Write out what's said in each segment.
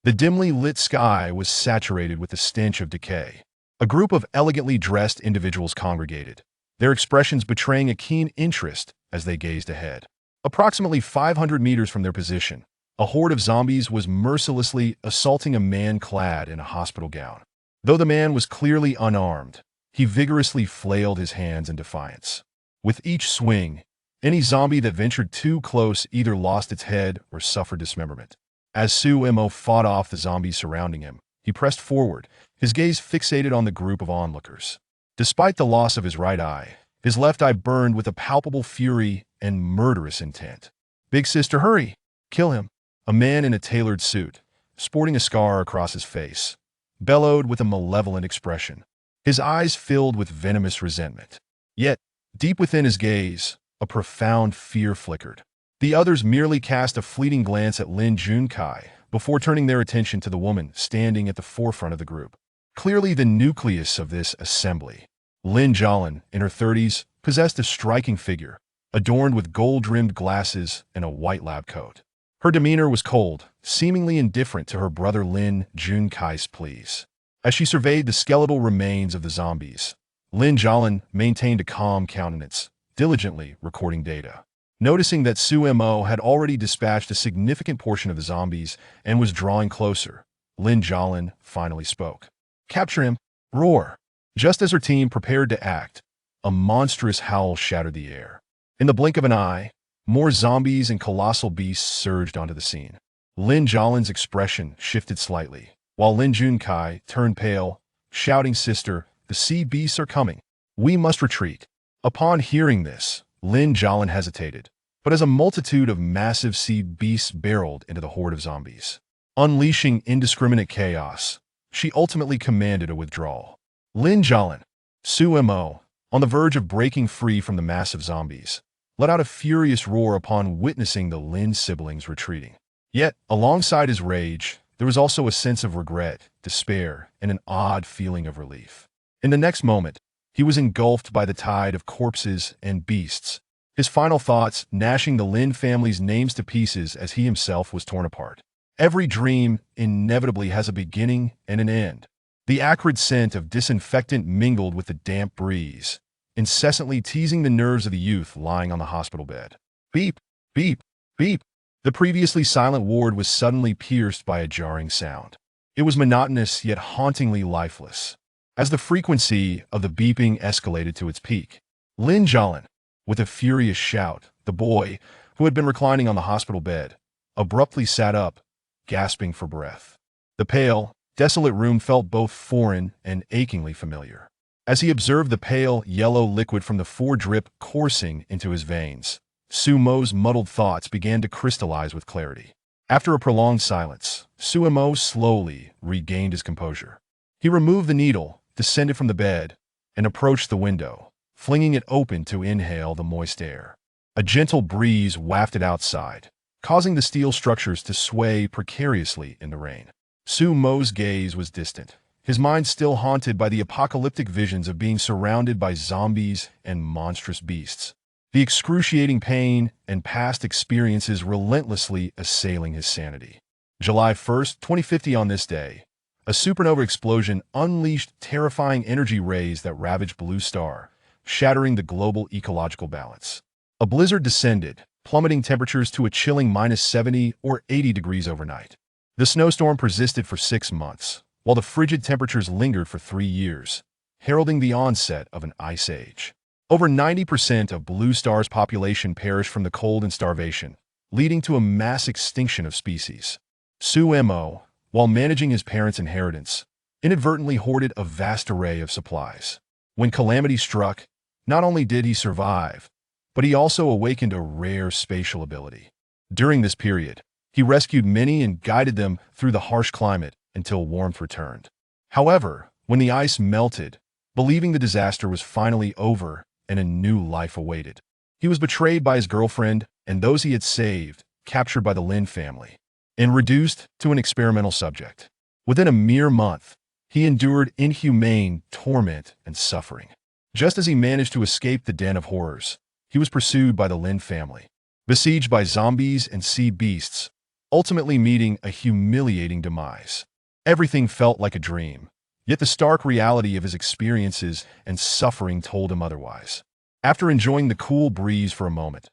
The dimly lit sky was saturated with the stench of decay. A group of elegantly dressed individuals congregated, their expressions betraying a keen interest as they gazed ahead. Approximately 500 meters from their position, a horde of zombies was mercilessly assaulting a man clad in a hospital gown. Though the man was clearly unarmed, he vigorously flailed his hands in defiance. With each swing, any zombie that ventured too close either lost its head or suffered dismemberment. As Sumo fought off the zombies surrounding him, he pressed forward, his gaze fixated on the group of onlookers. Despite the loss of his right eye, his left eye burned with a palpable fury and murderous intent. "Big sister, hurry! Kill him!" A man in a tailored suit, sporting a scar across his face, bellowed with a malevolent expression, his eyes filled with venomous resentment. Yet, deep within his gaze, a profound fear flickered. The others merely cast a fleeting glance at Lin Junkai before turning their attention to the woman standing at the forefront of the group. Clearly the nucleus of this assembly. Lin Jialin, in her 30s, possessed a striking figure, adorned with gold-rimmed glasses and a white lab coat. Her demeanor was cold, seemingly indifferent to her brother Lin Junkai's pleas. As she surveyed the skeletal remains of the zombies, Lin Jialin maintained a calm countenance, diligently recording data. Noticing that Sumo had already dispatched a significant portion of the zombies and was drawing closer, Lin Jialin finally spoke. "Capture him! Roar!" Just as her team prepared to act, a monstrous howl shattered the air. In the blink of an eye, more zombies and colossal beasts surged onto the scene. Lin Jialin's expression shifted slightly, while Lin Junkai turned pale, shouting, "Sister, the sea beasts are coming. We must retreat." Upon hearing this, Lin Jialin hesitated, but as a multitude of massive sea beasts barreled into the horde of zombies, unleashing indiscriminate chaos, she ultimately commanded a withdrawal. Lin Jialin, Sumo, on the verge of breaking free from the massive zombies, let out a furious roar upon witnessing the Lin siblings retreating. Yet, alongside his rage, there was also a sense of regret, despair, and an odd feeling of relief. In the next moment, he was engulfed by the tide of corpses and beasts, his final thoughts gnashing the Lin family's names to pieces as he himself was torn apart. Every dream inevitably has a beginning and an end. The acrid scent of disinfectant mingled with the damp breeze, incessantly teasing the nerves of the youth lying on the hospital bed. Beep, beep, beep. The previously silent ward was suddenly pierced by a jarring sound. It was monotonous yet hauntingly lifeless. As the frequency of the beeping escalated to its peak, Lin Jialin, with a furious shout, the boy, who had been reclining on the hospital bed, abruptly sat up, gasping for breath. The pale, desolate room felt both foreign and achingly familiar. As he observed the pale, yellow liquid from the foredrip coursing into his veins, Sumo's muddled thoughts began to crystallize with clarity. After a prolonged silence, Sumo slowly regained his composure. He removed the needle, descended from the bed, and approached the window, flinging it open to inhale the moist air. A gentle breeze wafted outside, causing the steel structures to sway precariously in the rain. Sumo's gaze was distant, his mind still haunted by the apocalyptic visions of being surrounded by zombies and monstrous beasts, the excruciating pain and past experiences relentlessly assailing his sanity. July 1st, 2050. On this day, a supernova explosion unleashed terrifying energy rays that ravaged Blue Star, shattering the global ecological balance. A blizzard descended, plummeting temperatures to a chilling -70 or 80 degrees overnight. The snowstorm persisted for 6 months, while the frigid temperatures lingered for 3 years, heralding the onset of an ice age. Over 90% of Blue Star's population perished from the cold and starvation, leading to a mass extinction of species. Sumo, while managing his parents' inheritance, inadvertently hoarded a vast array of supplies. When calamity struck, not only did he survive, but he also awakened a rare spatial ability. During this period, he rescued many and guided them through the harsh climate until warmth returned. However, when the ice melted, believing the disaster was finally over and a new life awaited, he was betrayed by his girlfriend and those he had saved, captured by the Lin family, and reduced to an experimental subject. Within a mere month, he endured inhumane torment and suffering. Just as he managed to escape the den of horrors, he was pursued by the Lin family. Besieged by zombies and sea beasts, ultimately meeting a humiliating demise. Everything felt like a dream, yet the stark reality of his experiences and suffering told him otherwise. After enjoying the cool breeze for a moment,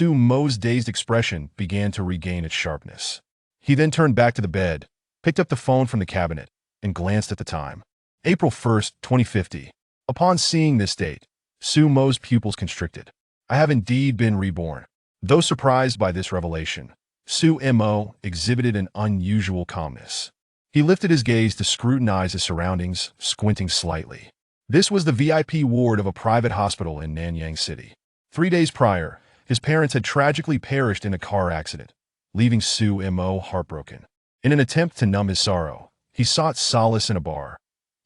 Mo's dazed expression began to regain its sharpness. He then turned back to the bed, picked up the phone from the cabinet, and glanced at the time. April 1st, 2050. Upon seeing this date, Mo's pupils constricted. I have indeed been reborn. Though surprised by this revelation, Mo exhibited an unusual calmness. He lifted his gaze to scrutinize his surroundings, squinting slightly. This was the VIP ward of a private hospital in Nanyang City. 3 days prior, his parents had tragically perished in a car accident, leaving Mo heartbroken. In an attempt to numb his sorrow, he sought solace in a bar,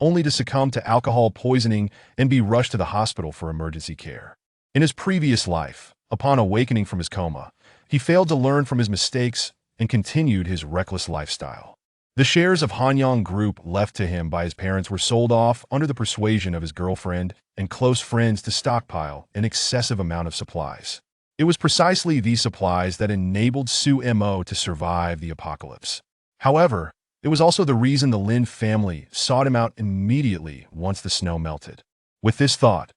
only to succumb to alcohol poisoning and be rushed to the hospital for emergency care. In his previous life, upon awakening from his coma, he failed to learn from his mistakes and continued his reckless lifestyle. The shares of Hanyang Group left to him by his parents were sold off under the persuasion of his girlfriend and close friends to stockpile an excessive amount of supplies. It was precisely these supplies that enabled Mo to survive the apocalypse. However, it was also the reason the Lin family sought him out immediately once the snow melted. With this thought,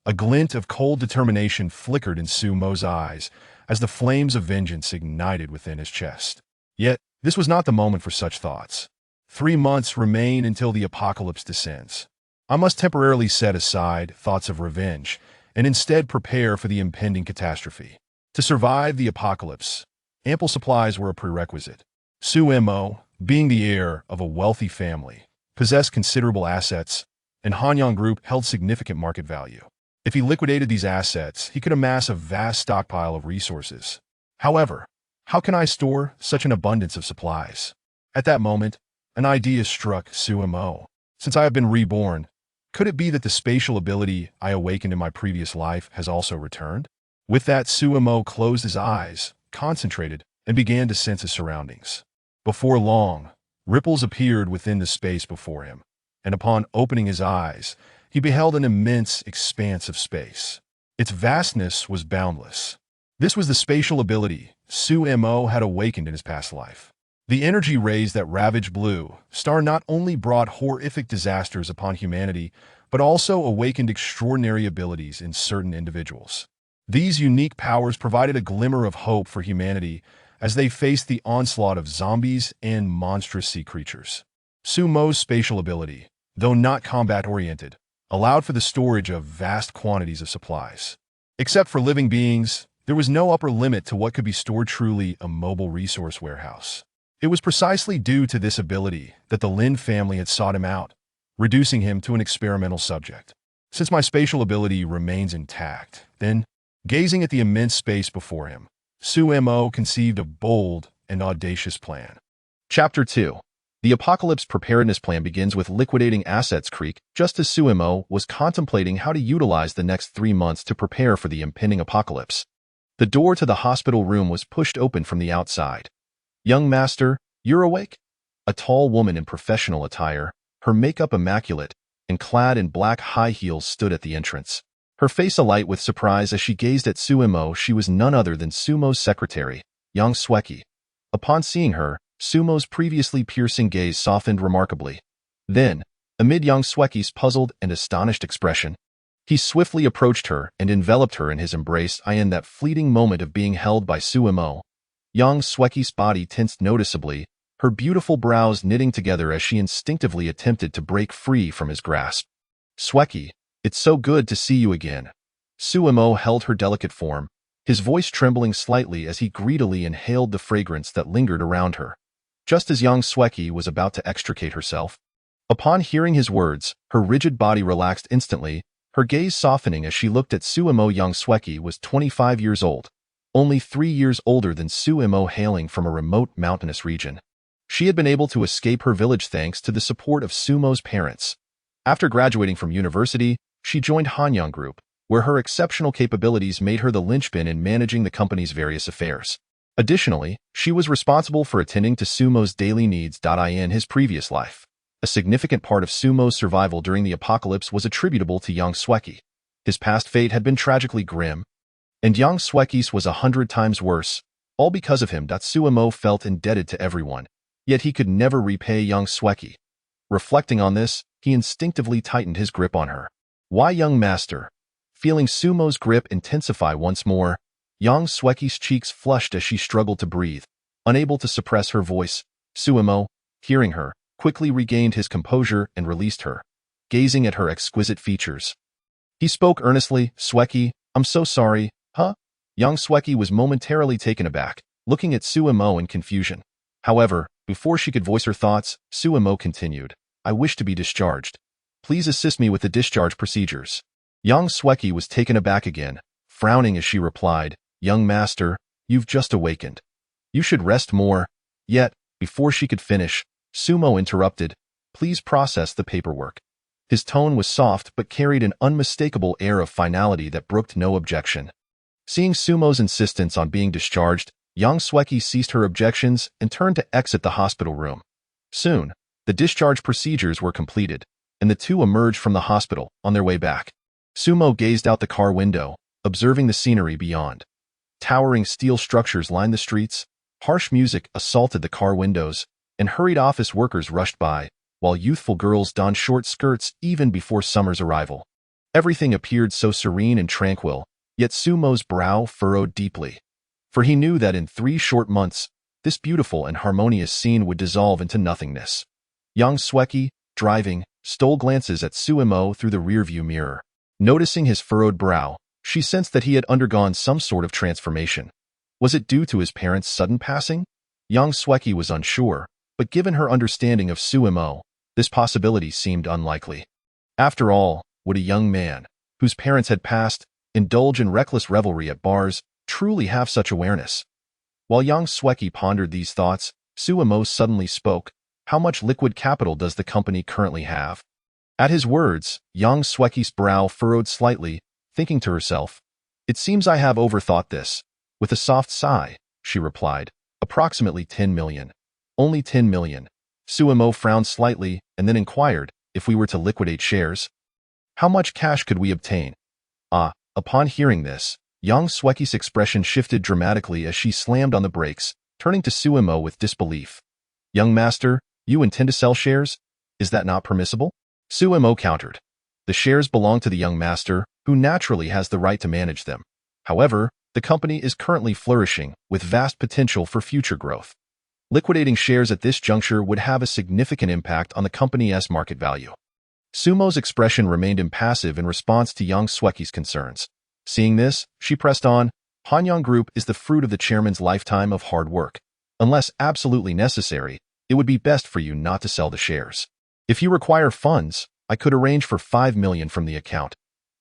a glint of cold determination flickered in Mo's eyes as the flames of vengeance ignited within his chest. Yet, this was not the moment for such thoughts. 3 months remain until the apocalypse descends. I must temporarily set aside thoughts of revenge and instead prepare for the impending catastrophe. To survive the apocalypse, ample supplies were a prerequisite. Mo, being the heir of a wealthy family, possessed considerable assets, and Hanyang Group held significant market value. If he liquidated these assets, he could amass a vast stockpile of resources. However, how can I store such an abundance of supplies? At that moment, an idea struck Mo. Since I have been reborn, could it be that the spatial ability I awakened in my previous life has also returned? With that, Mo closed his eyes, concentrated, and began to sense his surroundings. Before long, ripples appeared within the space before him, and upon opening his eyes, he beheld an immense expanse of space. Its vastness was boundless. This was the spatial ability Mo had awakened in his past life. The energy rays that ravaged Blue Star not only brought horrific disasters upon humanity, but also awakened extraordinary abilities in certain individuals. These unique powers provided a glimmer of hope for humanity as they faced the onslaught of zombies and monstrous sea creatures. Mo's spatial ability, though not combat-oriented, allowed for the storage of vast quantities of supplies. Except for living beings, there was no upper limit to what could be stored, truly a mobile resource warehouse. It was precisely due to this ability that the Lin family had sought him out, reducing him to an experimental subject. Since my spatial ability remains intact, then, gazing at the immense space before him, Mo conceived a bold and audacious plan. Chapter 2. The Apocalypse Preparedness Plan begins with liquidating assets Creek, just as Mo was contemplating how to utilize the next 3 months to prepare for the impending apocalypse. The door to the hospital room was pushed open from the outside. "Young master, you're awake?" A tall woman in professional attire, her makeup immaculate, and clad in black high heels stood at the entrance. Her face alight with surprise as she gazed at Mo. She was none other than Mo's secretary, Yang Sweki. Upon seeing her, Mo's previously piercing gaze softened remarkably. Then, amid Yang Sweki's puzzled and astonished expression, he swiftly approached her and enveloped her in his embrace. In that fleeting moment of being held by Mo, Yang Sweki's body tensed noticeably, her beautiful brows knitting together as she instinctively attempted to break free from his grasp. "Sweki, it's so good to see you again." Mo held her delicate form, his voice trembling slightly as he greedily inhaled the fragrance that lingered around her. Just as Yang Sweki was about to extricate herself, upon hearing his words, her rigid body relaxed instantly, her gaze softening as she looked at Mo. Yang Sweki was 25 years old, only 3 years older than Mo, hailing from a remote mountainous region. She had been able to escape her village thanks to the support of Mo's parents. After graduating from university, she joined Hanyang Group, where her exceptional capabilities made her the linchpin in managing the company's various affairs. Additionally, she was responsible for attending to Mo's daily needs. In his previous life, a significant part of Mo's survival during the apocalypse was attributable to Yang Sweki. His past fate had been tragically grim, and Yang Sweki's was 100 times worse. All because of him, Suemo felt indebted to everyone, yet he could never repay young Sweki. Reflecting on this, he instinctively tightened his grip on her. Why, young master? Feeling Sumo's grip intensify once more, young Sweki's cheeks flushed as she struggled to breathe. Unable to suppress her voice, Suemo, hearing her, quickly regained his composure and released her, gazing at her exquisite features. He spoke earnestly, Sweki, I'm so sorry, huh? Young Sweki was momentarily taken aback, looking at Suemo in confusion. However, before she could voice her thoughts, Suemo continued, I wish to be discharged. Please assist me with the discharge procedures. Young Sweki was taken aback again, frowning as she replied, Young master, you've just awakened. You should rest more. Yet, before she could finish, Sumo interrupted, Please process the paperwork. His tone was soft but carried an unmistakable air of finality that brooked no objection. Seeing Sumo's insistence on being discharged, young Sweki ceased her objections and turned to exit the hospital room. Soon, the discharge procedures were completed, and the two emerged from the hospital on their way back. Sumo gazed out the car window, observing the scenery beyond. Towering steel structures lined the streets, harsh music assaulted the car windows, and hurried office workers rushed by, while youthful girls donned short skirts even before summer's arrival. Everything appeared so serene and tranquil, yet Sumo's brow furrowed deeply. For he knew that in 3 short months, this beautiful and harmonious scene would dissolve into nothingness. Young Sweki, driving, stole glances at Suemo through the rearview mirror. Noticing his furrowed brow, she sensed that he had undergone some sort of transformation. Was it due to his parents' sudden passing? Young Sweki was unsure, but given her understanding of Suemo, this possibility seemed unlikely. After all, would a young man, whose parents had passed, indulge in reckless revelry at bars, truly have such awareness? While young Sweki pondered these thoughts, Suemo suddenly spoke, How much liquid capital does the company currently have? At his words, young Sweki's brow furrowed slightly, thinking to herself, It seems I have overthought this. With a soft sigh, she replied, Approximately 10 million. Only 10 million. Suemo frowned slightly and then inquired, If we were to liquidate shares, how much cash could we obtain? Upon hearing this, young Sweki's expression shifted dramatically as she slammed on the brakes, turning to Suemo with disbelief. Young master, you intend to sell shares? Is that not permissible? Suemo countered. The shares belong to the young master, who naturally has the right to manage them. However, the company is currently flourishing, with vast potential for future growth. Liquidating shares at this juncture would have a significant impact on the company's market value. Sumo's expression remained impassive in response to young Sweki's concerns. Seeing this, she pressed on, Hanyang Group is the fruit of the chairman's lifetime of hard work. Unless absolutely necessary, it would be best for you not to sell the shares. If you require funds, I could arrange for 5 million from the account.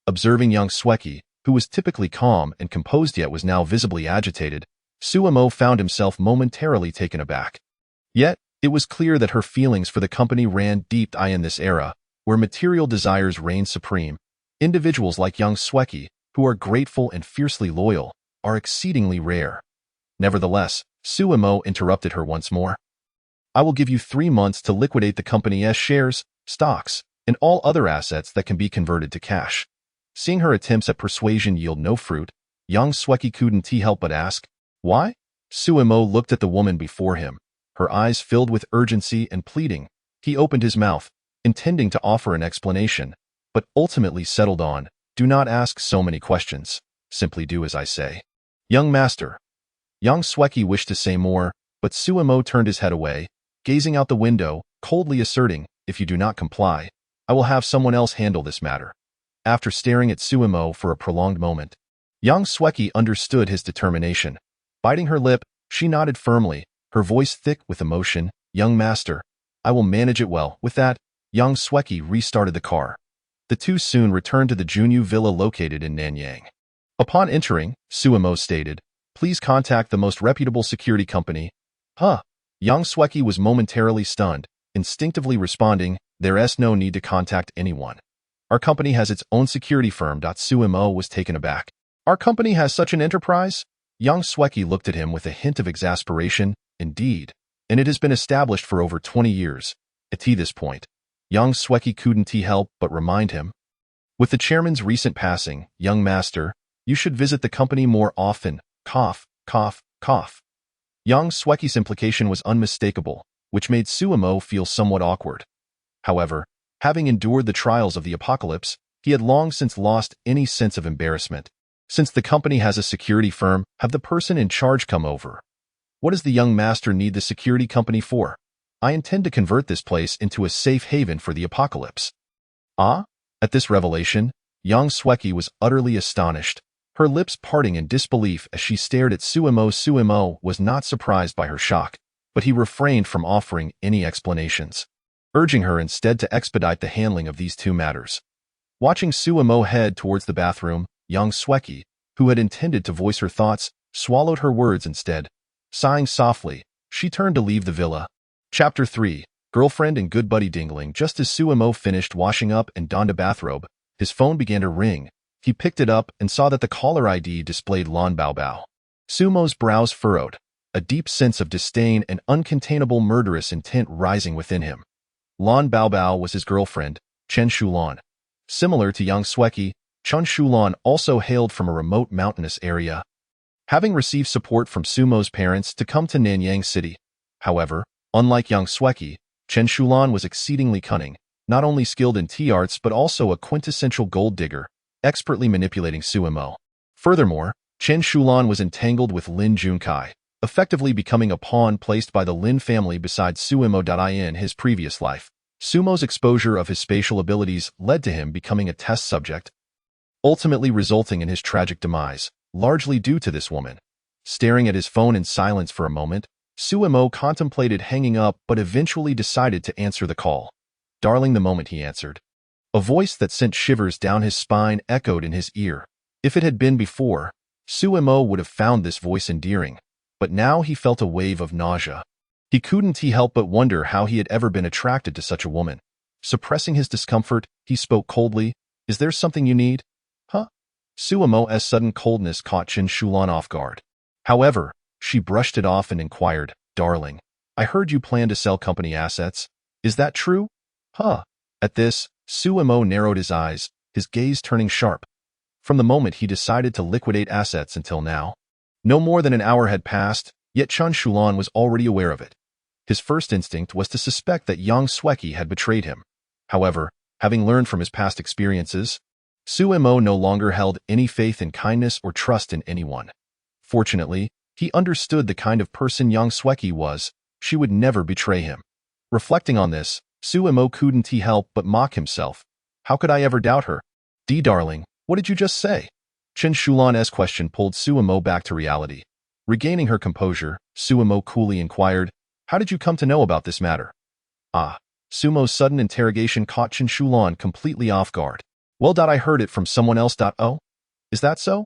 Observing young Sweki, who was typically calm and composed yet was now visibly agitated, Suemo found himself momentarily taken aback. Yet, it was clear that her feelings for the company ran deep in this era, where material desires reign supreme. Individuals like young Sweki, who are grateful and fiercely loyal, are exceedingly rare. Nevertheless, Suemo interrupted her once more. I will give you 3 months to liquidate the company's shares, stocks, and all other assets that can be converted to cash. Seeing her attempts at persuasion yield no fruit, young Sweki couldn't help but ask, Why? Suemo looked at the woman before him, her eyes filled with urgency and pleading. He opened his mouth, intending to offer an explanation, but ultimately settled on, Do not ask so many questions. Simply do as I say. Young master. Young Sweki wished to say more, but Suemo turned his head away, gazing out the window, coldly asserting, If you do not comply, I will have someone else handle this matter. After staring at Suemo for a prolonged moment, young Sweki understood his determination. Biting her lip, she nodded firmly, her voice thick with emotion, Young master, I will manage it well. With that, young Sweki restarted the car. The two soon returned to the Junyu villa located in Nanyang. Upon entering, Suemo stated, Please contact the most reputable security company. Young Sweki was momentarily stunned, instinctively responding, There's no need to contact anyone. Our company has its own security firm. Suemo was taken aback. Our company has such an enterprise? Young Sweki looked at him with a hint of exasperation. Indeed, and it has been established for over 20 years. At this point, young Sweki couldn't help but remind him. With the chairman's recent passing, young master, you should visit the company more often. Cough, cough, cough. Yang Sweki's implication was unmistakable, which made Suemo feel somewhat awkward. However, having endured the trials of the apocalypse, he had long since lost any sense of embarrassment. Since the company has a security firm, have the person in charge come over. What does the young master need the security company for? I intend to convert this place into a safe haven for the apocalypse. Ah? At this revelation, Yang Sweki was utterly astonished, her lips parting in disbelief as she stared at Suemo. Suemo was not surprised by her shock, but he refrained from offering any explanations, urging her instead to expedite the handling of these two matters. Watching Suemo head towards the bathroom, Yang Sweki, who had intended to voice her thoughts, swallowed her words instead. Sighing softly, she turned to leave the villa. Chapter 3. Girlfriend and good buddy. Dingling. Just as Suemo finished washing up and donned a bathrobe, his phone began to ring. He picked it up and saw that the caller ID displayed Lan Baobao. Sumo's brows furrowed, a deep sense of disdain and uncontainable murderous intent rising within him. Lan Baobao was his girlfriend, Chen Shulan. Similar to Yang Sweki, Chen Shulan also hailed from a remote mountainous area, having received support from Sumo's parents to come to Nanyang City. However, unlike Yang Sweki, Chen Shulan was exceedingly cunning, not only skilled in tea arts but also a quintessential gold digger, expertly manipulating Suemo. Furthermore, Chen Shulan was entangled with Lin Junkai, effectively becoming a pawn placed by the Lin family beside Suemo. In his previous life, Sumo's exposure of his spatial abilities led to him becoming a test subject, ultimately resulting in his tragic demise, largely due to this woman. Staring at his phone in silence for a moment, Suemo contemplated hanging up but eventually decided to answer the call. Darling. The moment he answered, a voice that sent shivers down his spine echoed in his ear. If it had been before, Suemo would have found this voice endearing, but now he felt a wave of nausea. He couldn't help but wonder how he had ever been attracted to such a woman. Suppressing his discomfort, he spoke coldly. Is there something you need? Huh? Suemo's sudden coldness caught Chen Shulan off guard. However, she brushed it off and inquired, Darling, I heard you plan to sell company assets. Is that true? Huh? At this, Suemo narrowed his eyes, his gaze turning sharp. From the moment he decided to liquidate assets until now, no more than an hour had passed, yet Chen Shulan was already aware of it. His first instinct was to suspect that Yang Sweki had betrayed him. However, having learned from his past experiences, Suemo no longer held any faith in kindness or trust in anyone. Fortunately, he understood the kind of person Yang Sweki was. She would never betray him. Reflecting on this, Suemo couldn't help but mock himself. How could I ever doubt her? Darling, what did you just say? Chen Shulan's question pulled Suemo back to reality. Regaining her composure, Suemo coolly inquired, How did you come to know about this matter? Ah. Sumo's sudden interrogation caught Chen Shulan completely off guard. Well, I heard it from someone else. Oh? Is that so?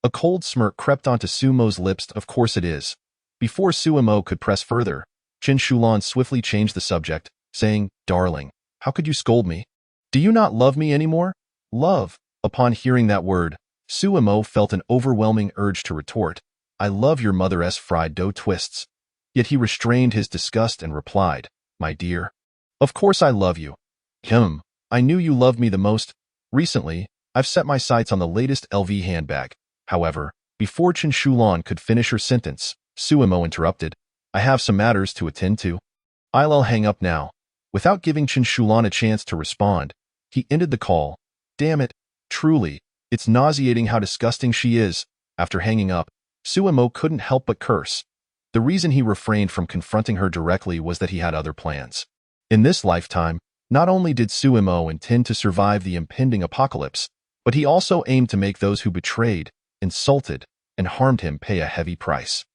A cold smirk crept onto Sumo's lips. Of course it is. Before Suemo could press further, Chen Shulan swiftly changed the subject, saying, Darling, how could you scold me? Do you not love me anymore? Love. Upon hearing that word, Suemo felt an overwhelming urge to retort, I love your mother's fried dough twists. Yet he restrained his disgust and replied, My dear, of course I love you. I knew you loved me the most. Recently, I've set my sights on the latest LV handbag. However, before Chen Shulan could finish her sentence, Suemo interrupted, I have some matters to attend to. I'll hang up now. Without giving Chen Shulan a chance to respond, he ended the call. Damn it, truly, it's nauseating how disgusting she is. After hanging up, Suemo couldn't help but curse. The reason he refrained from confronting her directly was that he had other plans. In this lifetime, not only did Suemo intend to survive the impending apocalypse, but he also aimed to make those who betrayed, insulted, and harmed him pay a heavy price.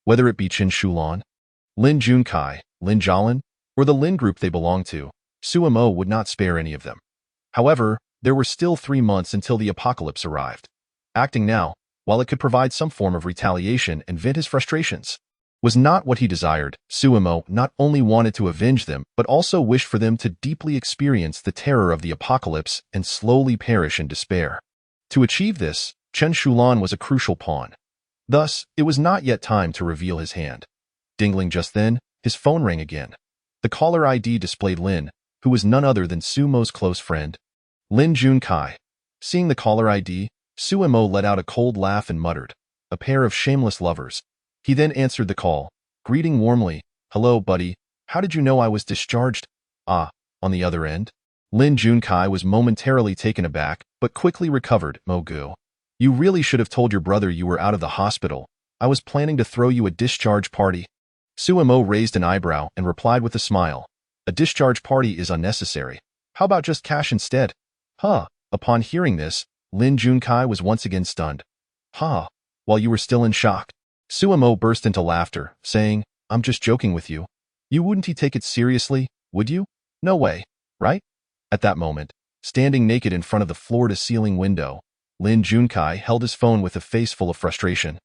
Whether it be Chen Shulan, Lin Junkai, Lin Jialin, or the Lin group they belonged to, Suemo would not spare any of them. However, there were still 3 months until the apocalypse arrived. Acting now, while it could provide some form of retaliation and vent his frustrations, was not what he desired. Suemo not only wanted to avenge them, but also wished for them to deeply experience the terror of the apocalypse and slowly perish in despair. To achieve this, Chen Shulan was a crucial pawn. Thus, it was not yet time to reveal his hand. Dingling. Just then, his phone rang again. The caller ID displayed Lin, who was none other than Sumo's close friend, Lin Junkai. Seeing the caller ID, Suemo let out a cold laugh and muttered, A pair of shameless lovers. He then answered the call. greeting warmly. "Hello, buddy. How did you know I was discharged?" "Ah," on the other end. Lin Junkai was momentarily taken aback, but quickly recovered. "Mogu, you really should have told your brother you were out of the hospital. I was planning to throw you a discharge party." Suemo raised an eyebrow and replied with a smile. "A discharge party is unnecessary. How about just cash instead?" "Huh." Upon hearing this, Lin Junkai was once again stunned. "Huh?" While you were still in shock, Suemo burst into laughter, saying, "I'm just joking with you. You wouldn't take it seriously, would you? No way, right?" At that moment, standing naked in front of the floor-to-ceiling window, Lin Junkai held his phone with a face full of frustration.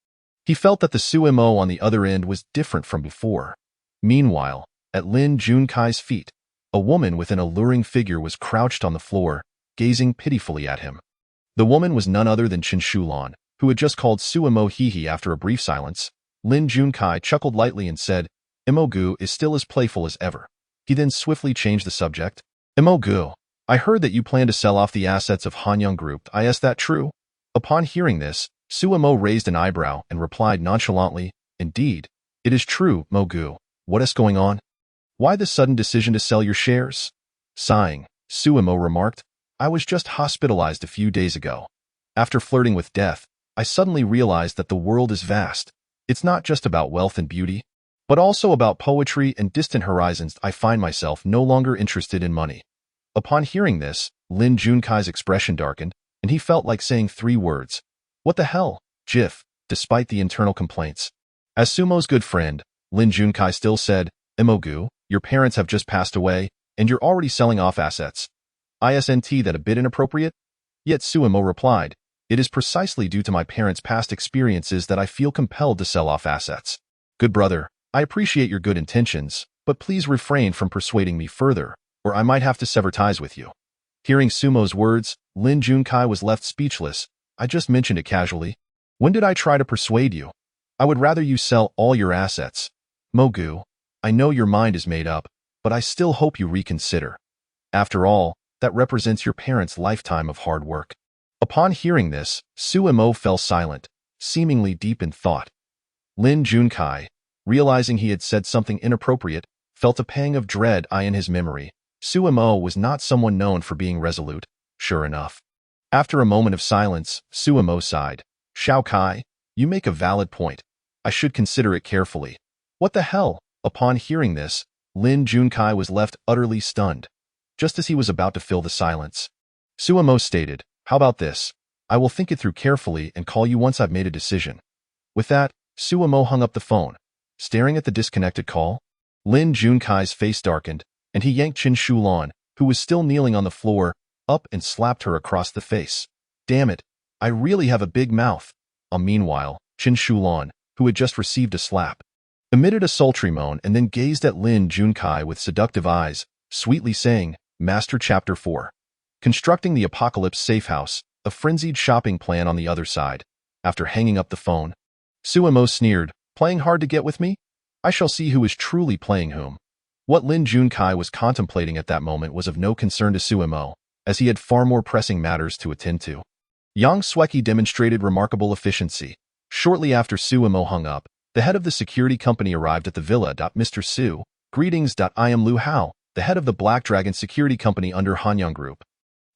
He felt that the Suemo on the other end was different from before. Meanwhile, at Lin Junkai's feet, a woman with an alluring figure was crouched on the floor, gazing pitifully at him. The woman was none other than Qin Shulan, who had just called Suemo Hihi. After a brief silence, Lin Junkai chuckled lightly and said, "Imogu is still as playful as ever." He then swiftly changed the subject. "Imogu, I heard that you plan to sell off the assets of Hanyang Group. Is that true?" Upon hearing this, Suemo raised an eyebrow and replied nonchalantly, "Indeed, it is true, Mogu. What is going on? Why the sudden decision to sell your shares?" Sighing, Suemo remarked, "I was just hospitalized a few days ago. After flirting with death, I suddenly realized that the world is vast. It's not just about wealth and beauty, but also about poetry and distant horizons. I find myself no longer interested in money." Upon hearing this, Lin Junkai's expression darkened, and he felt like saying 3 words. "What the hell, Jif?" Despite the internal complaints. As Sumo's good friend, Lin Junkai still said, "Imogu, your parents have just passed away, and you're already selling off assets. Isn't that a bit inappropriate?" Yet Suemo replied, "It is precisely due to my parents' past experiences that I feel compelled to sell off assets. Good brother, I appreciate your good intentions, but please refrain from persuading me further, or I might have to sever ties with you." Hearing Sumo's words, Lin Junkai was left speechless. "I just mentioned it casually. When did I try to persuade you? I would rather you sell all your assets. Mogu, I know your mind is made up, but I still hope you reconsider. After all, that represents your parents' lifetime of hard work." Upon hearing this, Suemo fell silent, seemingly deep in thought. Lin Junkai, realizing he had said something inappropriate, felt a pang of dread in his memory. Suemo was not someone known for being resolute, sure enough. After a moment of silence, Suemo sighed. "Shao Kai, you make a valid point. I should consider it carefully." "What the hell?" Upon hearing this, Lin Junkai was left utterly stunned. Just as he was about to fill the silence, Suemo stated, "How about this? I will think it through carefully and call you once I've made a decision." With that, Suemo hung up the phone. Staring at the disconnected call, Lin Junkai's face darkened, and he yanked Qin Shulan, who was still kneeling on the floor, up and slapped her across the face. "Damn it, I really have a big mouth." Meanwhile, Qin Shulan, who had just received a slap, emitted a sultry moan and then gazed at Lin Junkai with seductive eyes, sweetly saying, "Master Chapter 4. Constructing the Apocalypse Safe House, a frenzied shopping plan on the other side." After hanging up the phone, Suemo sneered, "Playing hard to get with me? I shall see who is truly playing whom." What Lin Junkai was contemplating at that moment was of no concern to Suemo, as he had far more pressing matters to attend to. Yang Sweki demonstrated remarkable efficiency. Shortly after Suemo hung up, the head of the security company arrived at the villa. "Mr. Su, greetings. I am Lu Hao, the head of the Black Dragon security company under Hanyang Group.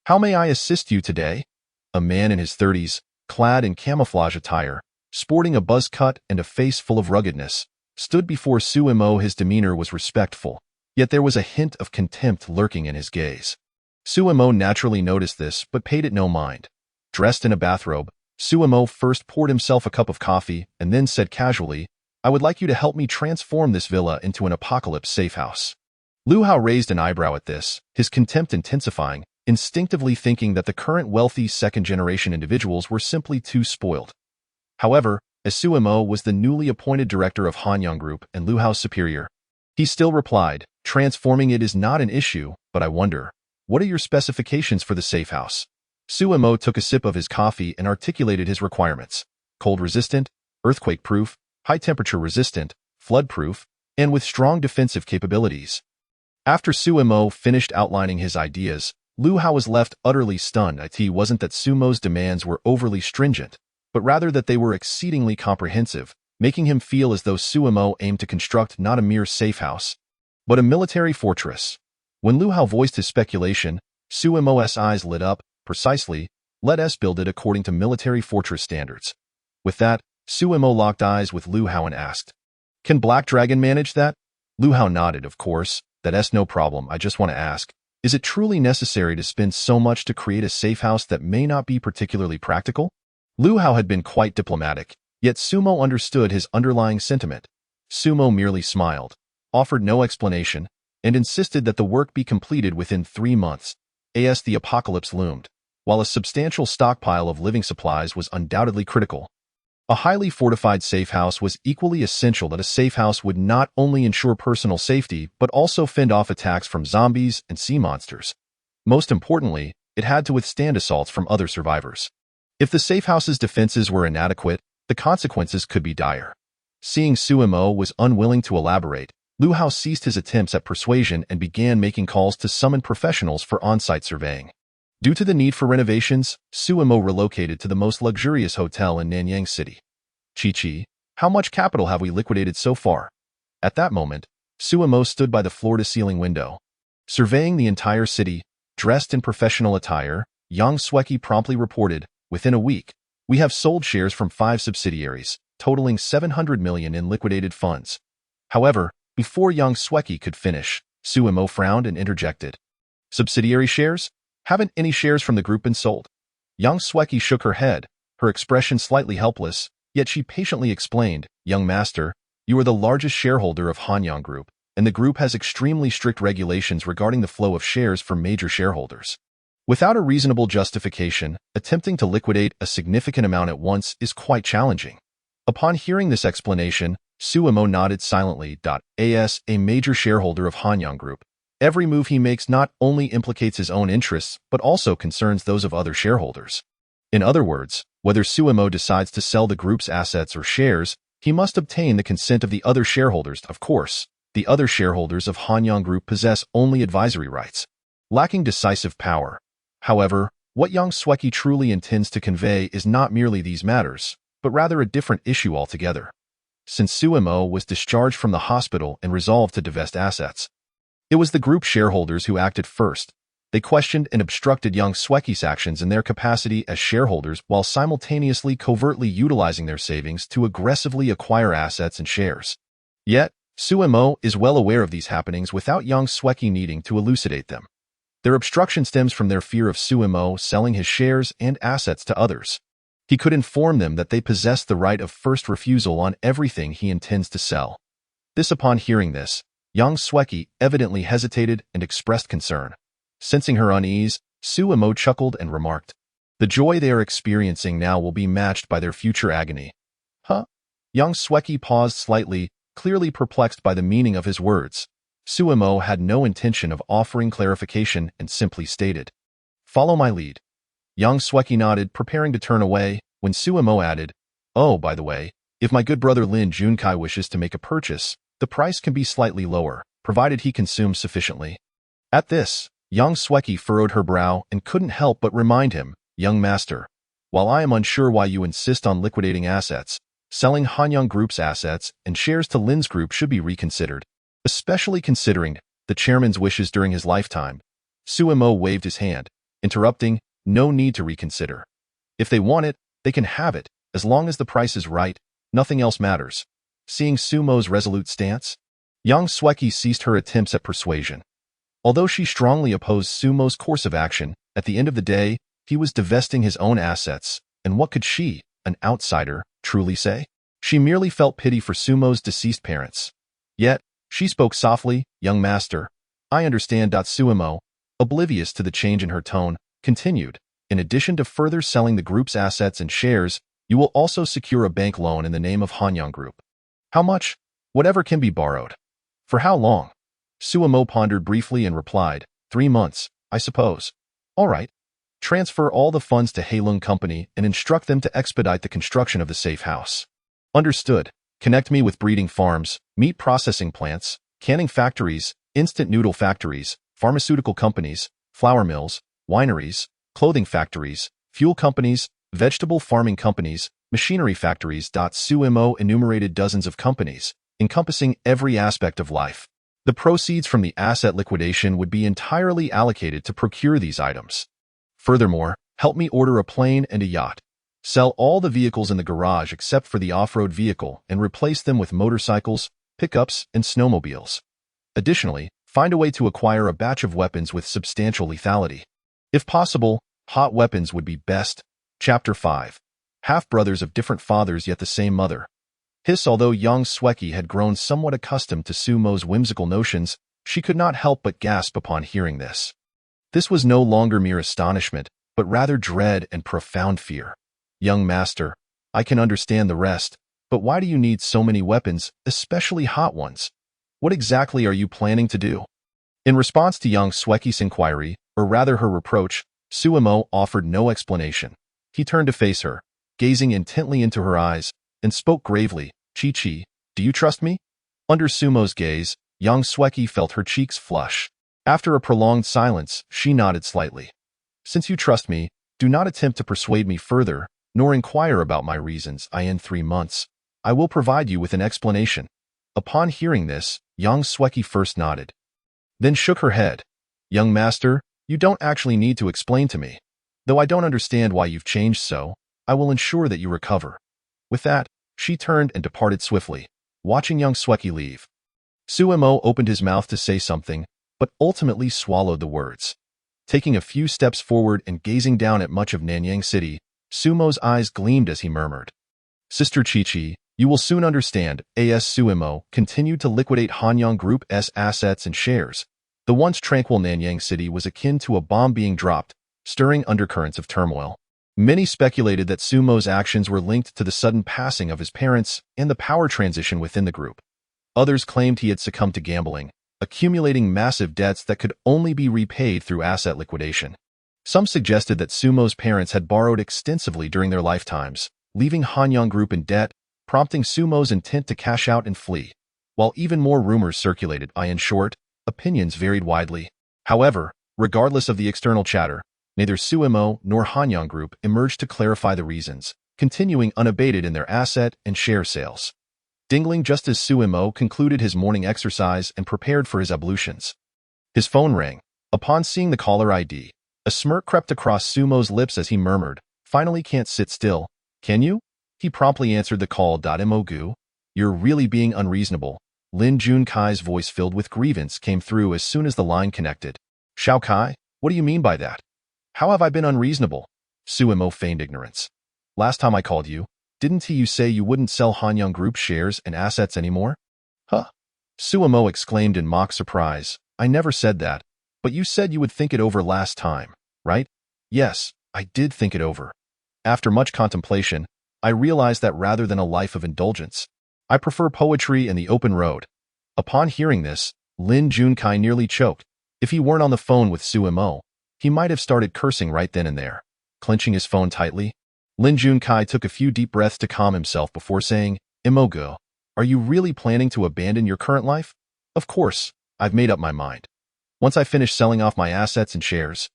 How may I assist you today?" A man in his 30s, clad in camouflage attire, sporting a buzz cut and a face full of ruggedness, stood before Suemo. His demeanor was respectful, yet there was a hint of contempt lurking in his gaze. Suemo naturally noticed this, but paid it no mind. Dressed in a bathrobe, Suemo first poured himself a cup of coffee and then said casually, "I would like you to help me transform this villa into an apocalypse safe house." Lu Hao raised an eyebrow at this, his contempt intensifying, instinctively thinking that the current wealthy second-generation individuals were simply too spoiled. However, as Suemo was the newly appointed director of Hanyang Group and Lu Hao's superior, he still replied, "Transforming it is not an issue, but I wonder, what are your specifications for the safe house?" Suemo took a sip of his coffee and articulated his requirements: cold-resistant, earthquake-proof, high-temperature resistant, flood-proof, and with strong defensive capabilities. After Suemo finished outlining his ideas, Lu Hao was left utterly stunned. It wasn't that Sumo's demands were overly stringent, but rather that they were exceedingly comprehensive, making him feel as though Suemo aimed to construct not a mere safe house, but a military fortress. When Lu Hao voiced his speculation, Suemo's eyes lit up. Precisely, let us build it according to military fortress standards. With that, Suemo locked eyes with Lu Hao and asked, "Can Black Dragon manage that?" Lu Hao nodded, "Of course, that's no problem. I just want to ask, is it truly necessary to spend so much to create a safe house that may not be particularly practical?" Lu Hao had been quite diplomatic, yet Sumo understood his underlying sentiment. Sumo merely smiled, offered no explanation, and insisted that the work be completed within 3 months. As the apocalypse loomed, while a substantial stockpile of living supplies was undoubtedly critical, a highly fortified safe house was equally essential. That a safe house would not only ensure personal safety, but also fend off attacks from zombies and sea monsters. Most importantly, it had to withstand assaults from other survivors. If the safe house's defenses were inadequate, the consequences could be dire. Seeing Suemo was unwilling to elaborate, Lu Hao ceased his attempts at persuasion and began making calls to summon professionals for on-site surveying. Due to the need for renovations, Suemo relocated to the most luxurious hotel in Nanyang City. "Chi-Chi, how much capital have we liquidated so far?" At that moment, Suemo stood by the floor-to-ceiling window. Surveying the entire city, dressed in professional attire, Yang Sweki promptly reported, "Within a week, we have sold shares from 5 subsidiaries, totaling 700 million in liquidated funds." However, before Yang Sweki could finish, Suemo frowned and interjected, "Subsidiary shares? Haven't any shares from the group been sold?" Yang Sweki shook her head, her expression slightly helpless, yet she patiently explained, "Young master, you are the largest shareholder of Hanyang Group, and the group has extremely strict regulations regarding the flow of shares for major shareholders. Without a reasonable justification, attempting to liquidate a significant amount at once is quite challenging." Upon hearing this explanation, Suemo nodded silently. As a major shareholder of Hanyang Group, every move he makes not only implicates his own interests, but also concerns those of other shareholders. In other words, whether Suemo decides to sell the group's assets or shares, he must obtain the consent of the other shareholders. Of course, the other shareholders of Hanyang Group possess only advisory rights, lacking decisive power. However, what Yang Sweki truly intends to convey is not merely these matters, but rather a different issue altogether. Since Suemo was discharged from the hospital and resolved to divest assets, it was the group shareholders who acted first. They questioned and obstructed Yang Sweki's actions in their capacity as shareholders while simultaneously covertly utilizing their savings to aggressively acquire assets and shares. Yet, Suemo is well aware of these happenings without Yang Sweki needing to elucidate them. Their obstruction stems from their fear of Suemo selling his shares and assets to others. He could inform them that they possess the right of first refusal on everything he intends to sell. Upon hearing this, Yang Sweki evidently hesitated and expressed concern. Sensing her unease, Suemo chuckled and remarked, "The joy they are experiencing now will be matched by their future agony." Huh? Yang Sweki paused slightly, clearly perplexed by the meaning of his words. Suemo had no intention of offering clarification and simply stated, "Follow my lead." Yang Sweki nodded, preparing to turn away, when Suemo added, "Oh, by the way, if my good brother Lin Junkai wishes to make a purchase, the price can be slightly lower, provided he consumes sufficiently." At this, Yang Sweki furrowed her brow and couldn't help but remind him, "Young master, while I am unsure why you insist on liquidating assets, selling Hanyang Group's assets and shares to Lin's Group should be reconsidered, especially considering the chairman's wishes during his lifetime." Suemo waved his hand, interrupting, "No need to reconsider. If they want it, they can have it, as long as the price is right, nothing else matters." Seeing Sumo's resolute stance, Yang Sweki ceased her attempts at persuasion. Although she strongly opposed Sumo's course of action, at the end of the day, he was divesting his own assets, and what could she, an outsider, truly say? She merely felt pity for Sumo's deceased parents. Yet, she spoke softly, "Young master, I understand." Suemo, oblivious to the change in her tone, continued, "In addition to further selling the group's assets and shares, you will also secure a bank loan in the name of Hanyang Group." "How much?" "Whatever can be borrowed." "For how long?" Suemo pondered briefly and replied, 3 months, I suppose." "All right. Transfer all the funds to Heilung Company and instruct them to expedite the construction of the safe house." "Understood. Connect me with breeding farms, meat processing plants, canning factories, instant noodle factories, pharmaceutical companies, flour mills, wineries, clothing factories, fuel companies, vegetable farming companies, machinery factories. Sumo enumerated dozens of companies, encompassing every aspect of life. The proceeds from the asset liquidation would be entirely allocated to procure these items. Furthermore, help me order a plane and a yacht. Sell all the vehicles in the garage except for the off-road vehicle and replace them with motorcycles, pickups, and snowmobiles. Additionally, find a way to acquire a batch of weapons with substantial lethality. If possible, hot weapons would be best. Chapter 5. Half-brothers of different fathers yet the same mother. Although young Sweki had grown somewhat accustomed to Sumo's whimsical notions, she could not help but gasp upon hearing this. This was no longer mere astonishment, but rather dread and profound fear. Young master, I can understand the rest, but why do you need so many weapons, especially hot ones? What exactly are you planning to do? In response to young Sweki's inquiry, or rather her reproach, Sumo offered no explanation. He turned to face her, gazing intently into her eyes, and spoke gravely, Chi-Chi, do you trust me? Under Sumo's gaze, young Sweki felt her cheeks flush. After a prolonged silence, she nodded slightly. Since you trust me, do not attempt to persuade me further, nor inquire about my reasons. In 3 months, I will provide you with an explanation. Upon hearing this, young Sweki first nodded, then shook her head. Young master, you don't actually need to explain to me. Though I don't understand why you've changed so, I will ensure that you recover. With that, she turned and departed swiftly, watching young Sweki leave. Sumo opened his mouth to say something, but ultimately swallowed the words. Taking a few steps forward and gazing down at much of Nanyang City, Sumo's eyes gleamed as he murmured, Sister Chi-Chi, you will soon understand. As Sumo continued to liquidate Hanyang Group's assets and shares, the once tranquil Nanyang City was akin to a bomb being dropped, stirring undercurrents of turmoil. Many speculated that Sumo's actions were linked to the sudden passing of his parents and the power transition within the group. Others claimed he had succumbed to gambling, accumulating massive debts that could only be repaid through asset liquidation. Some suggested that Sumo's parents had borrowed extensively during their lifetimes, leaving Hanyang Group in debt, prompting Sumo's intent to cash out and flee. While even more rumors circulated, in short, opinions varied widely. However, regardless of the external chatter, neither Sumo nor Hanyang Group emerged to clarify the reasons, continuing unabated in their asset and share sales. Dingling just as Sumo concluded his morning exercise and prepared for his ablutions. His phone rang. Upon seeing the caller ID, a smirk crept across Sumo's lips as he murmured, Finally can't sit still, can you? He promptly answered the call. Mogu, you're really being unreasonable. Lin Junkai's voice filled with grievance came through as soon as the line connected. Shao Kai, what do you mean by that? How have I been unreasonable? Sumo feigned ignorance. Last time I called you, didn't you say you wouldn't sell Hanyang Group shares and assets anymore? Huh? Sumo exclaimed in mock surprise. I never said that, but you said you would think it over last time, right? Yes, I did think it over. After much contemplation, I realized that rather than a life of indulgence, I prefer poetry and the open road. Upon hearing this, Lin Junkai nearly choked. If he weren't on the phone with Sumo, he might have started cursing right then and there. Clenching his phone tightly, Lin Junkai took a few deep breaths to calm himself before saying, Imogo, are you really planning to abandon your current life? Of course, I've made up my mind. Once I finish selling off my assets and shares,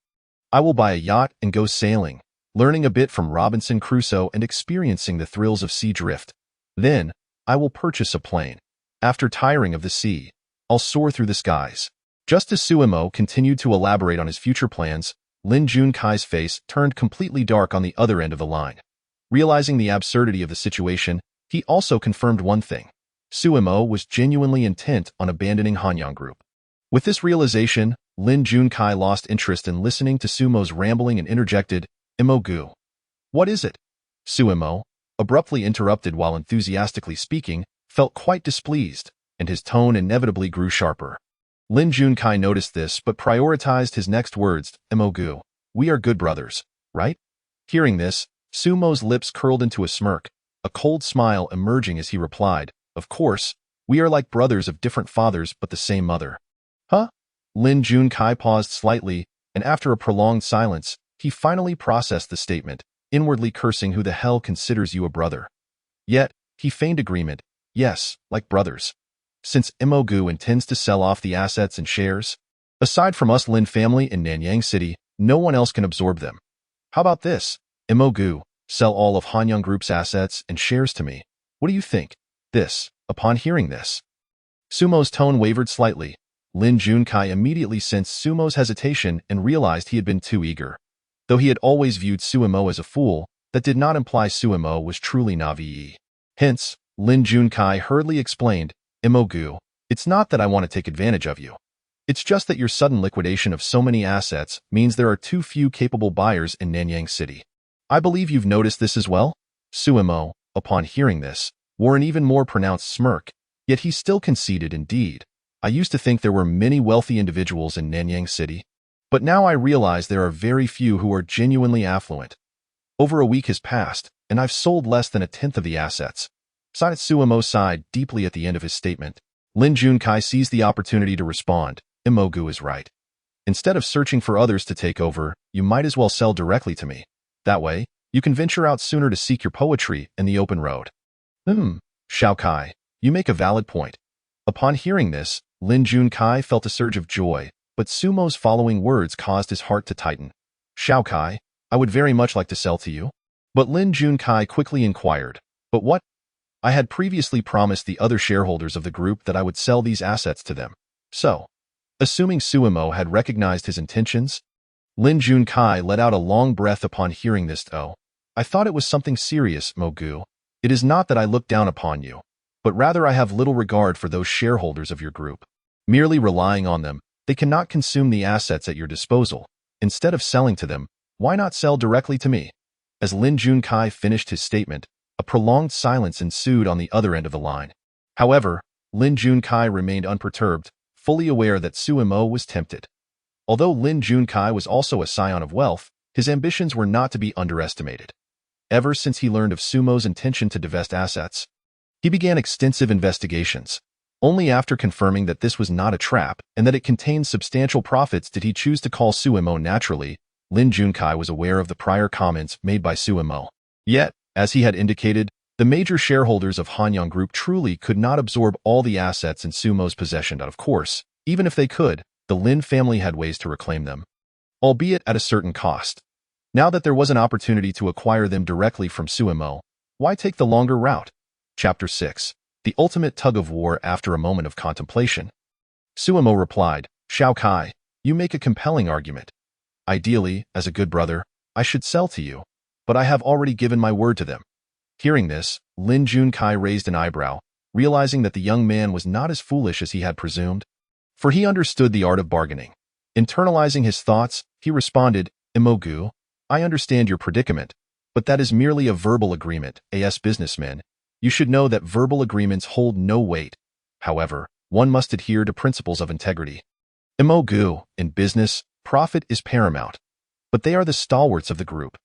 I will buy a yacht and go sailing, learning a bit from Robinson Crusoe and experiencing the thrills of sea drift. Then, I will purchase a plane. After tiring of the sea, I'll soar through the skies. Just as Sumo continued to elaborate on his future plans, Lin Junkai's face turned completely dark on the other end of the line. Realizing the absurdity of the situation, he also confirmed one thing. Sumo was genuinely intent on abandoning Hanyang Group. With this realization, Lin Junkai lost interest in listening to Sumo's rambling and interjected, Imogu. What is it? Sumo, abruptly interrupted while enthusiastically speaking, felt quite displeased, and his tone inevitably grew sharper. Lin Junkai noticed this but prioritized his next words, Imogu, we are good brothers, right? Hearing this, Sumo's lips curled into a smirk, a cold smile emerging as he replied, Of course, we are like brothers of different fathers but the same mother. Huh? Lin Junkai paused slightly, and after a prolonged silence, he finally processed the statement, inwardly cursing who the hell considers you a brother. Yet, he feigned agreement, yes, like brothers. Since Imogu intends to sell off the assets and shares, aside from us Lin family in Nanyang City, no one else can absorb them. How about this, Imogu? Sell all of Hanyang Group's assets and shares to me. What do you think? Upon hearing this, Sumo's tone wavered slightly. Lin Junkai immediately sensed Sumo's hesitation and realized he had been too eager. Though he had always viewed Sumo as a fool, that did not imply Sumo was truly naive. Hence, Lin Junkai hurriedly explained, Imogu, it's not that I want to take advantage of you. It's just that your sudden liquidation of so many assets means there are too few capable buyers in Nanyang City. I believe you've noticed this as well? Sumo, upon hearing this, wore an even more pronounced smirk, yet he still conceded, indeed. I used to think there were many wealthy individuals in Nanyang City, but now I realize there are very few who are genuinely affluent. Over a week has passed, and I've sold less than a tenth of the assets. Sumo sighed deeply at the end of his statement. Lin Junkai seized the opportunity to respond. Imogu is right. Instead of searching for others to take over, you might as well sell directly to me. That way, you can venture out sooner to seek your poetry in the open road. Xiaokai, you make a valid point. Upon hearing this, Lin Junkai felt a surge of joy, but Sumo's following words caused his heart to tighten. Xiaokai, I would very much like to sell to you. But Lin Junkai quickly inquired, but what? I had previously promised the other shareholders of the group that I would sell these assets to them. So, assuming Sumo had recognized his intentions, Lin Junkai let out a long breath upon hearing this. Oh, I thought it was something serious, Mogu. It is not that I look down upon you, but rather I have little regard for those shareholders of your group. Merely relying on them, they cannot consume the assets at your disposal. Instead of selling to them, why not sell directly to me? As Lin Junkai finished his statement, a prolonged silence ensued on the other end of the line. However, Lin Junkai remained unperturbed, fully aware that Sumo was tempted. Although Lin Junkai was also a scion of wealth, his ambitions were not to be underestimated. Ever since he learned of Sumo's intention to divest assets, he began extensive investigations. Only after confirming that this was not a trap and that it contained substantial profits did he choose to call Sumo. Naturally, Lin Junkai was aware of the prior comments made by Sumo. Yet, as he had indicated, the major shareholders of Hanyang Group truly could not absorb all the assets in Sumo's possession. Of course, even if they could, the Lin family had ways to reclaim them, albeit at a certain cost. Now that there was an opportunity to acquire them directly from Sumo, why take the longer route? Chapter 6. The Ultimate Tug of War. After a moment of contemplation, Sumo replied, Xiaokai, you make a compelling argument. Ideally, as a good brother, I should sell to you, but I have already given my word to them. Hearing this, Lin Junkai raised an eyebrow, realizing that the young man was not as foolish as he had presumed, for he understood the art of bargaining. Internalizing his thoughts, he responded, Imogu, I understand your predicament, but that is merely a verbal agreement. As businessmen, you should know that verbal agreements hold no weight. However, one must adhere to principles of integrity. Imogu, in business, profit is paramount, but they are the stalwarts of the group.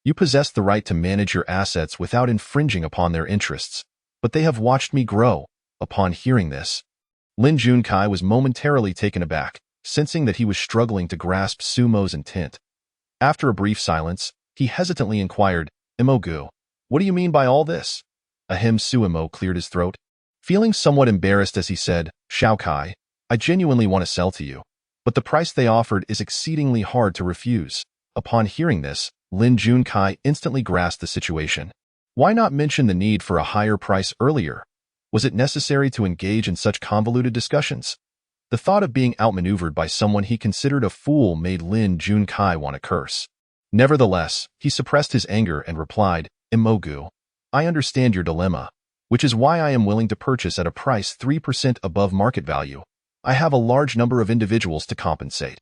You possess the right to manage your assets without infringing upon their interests, but they have watched me grow. Upon hearing this, Lin Junkai was momentarily taken aback, sensing that he was struggling to grasp Sumo's intent. After a brief silence, he hesitantly inquired, Imogu, what do you mean by all this? Sumo cleared his throat, feeling somewhat embarrassed as he said, Xiaokai, I genuinely want to sell to you, but the price they offered is exceedingly hard to refuse. Upon hearing this, Lin Junkai instantly grasped the situation. Why not mention the need for a higher price earlier? Was it necessary to engage in such convoluted discussions? The thought of being outmaneuvered by someone he considered a fool made Lin Junkai want to curse. Nevertheless, he suppressed his anger and replied, Imogu, I understand your dilemma, which is why I am willing to purchase at a price 3% above market value. I have a large number of individuals to compensate.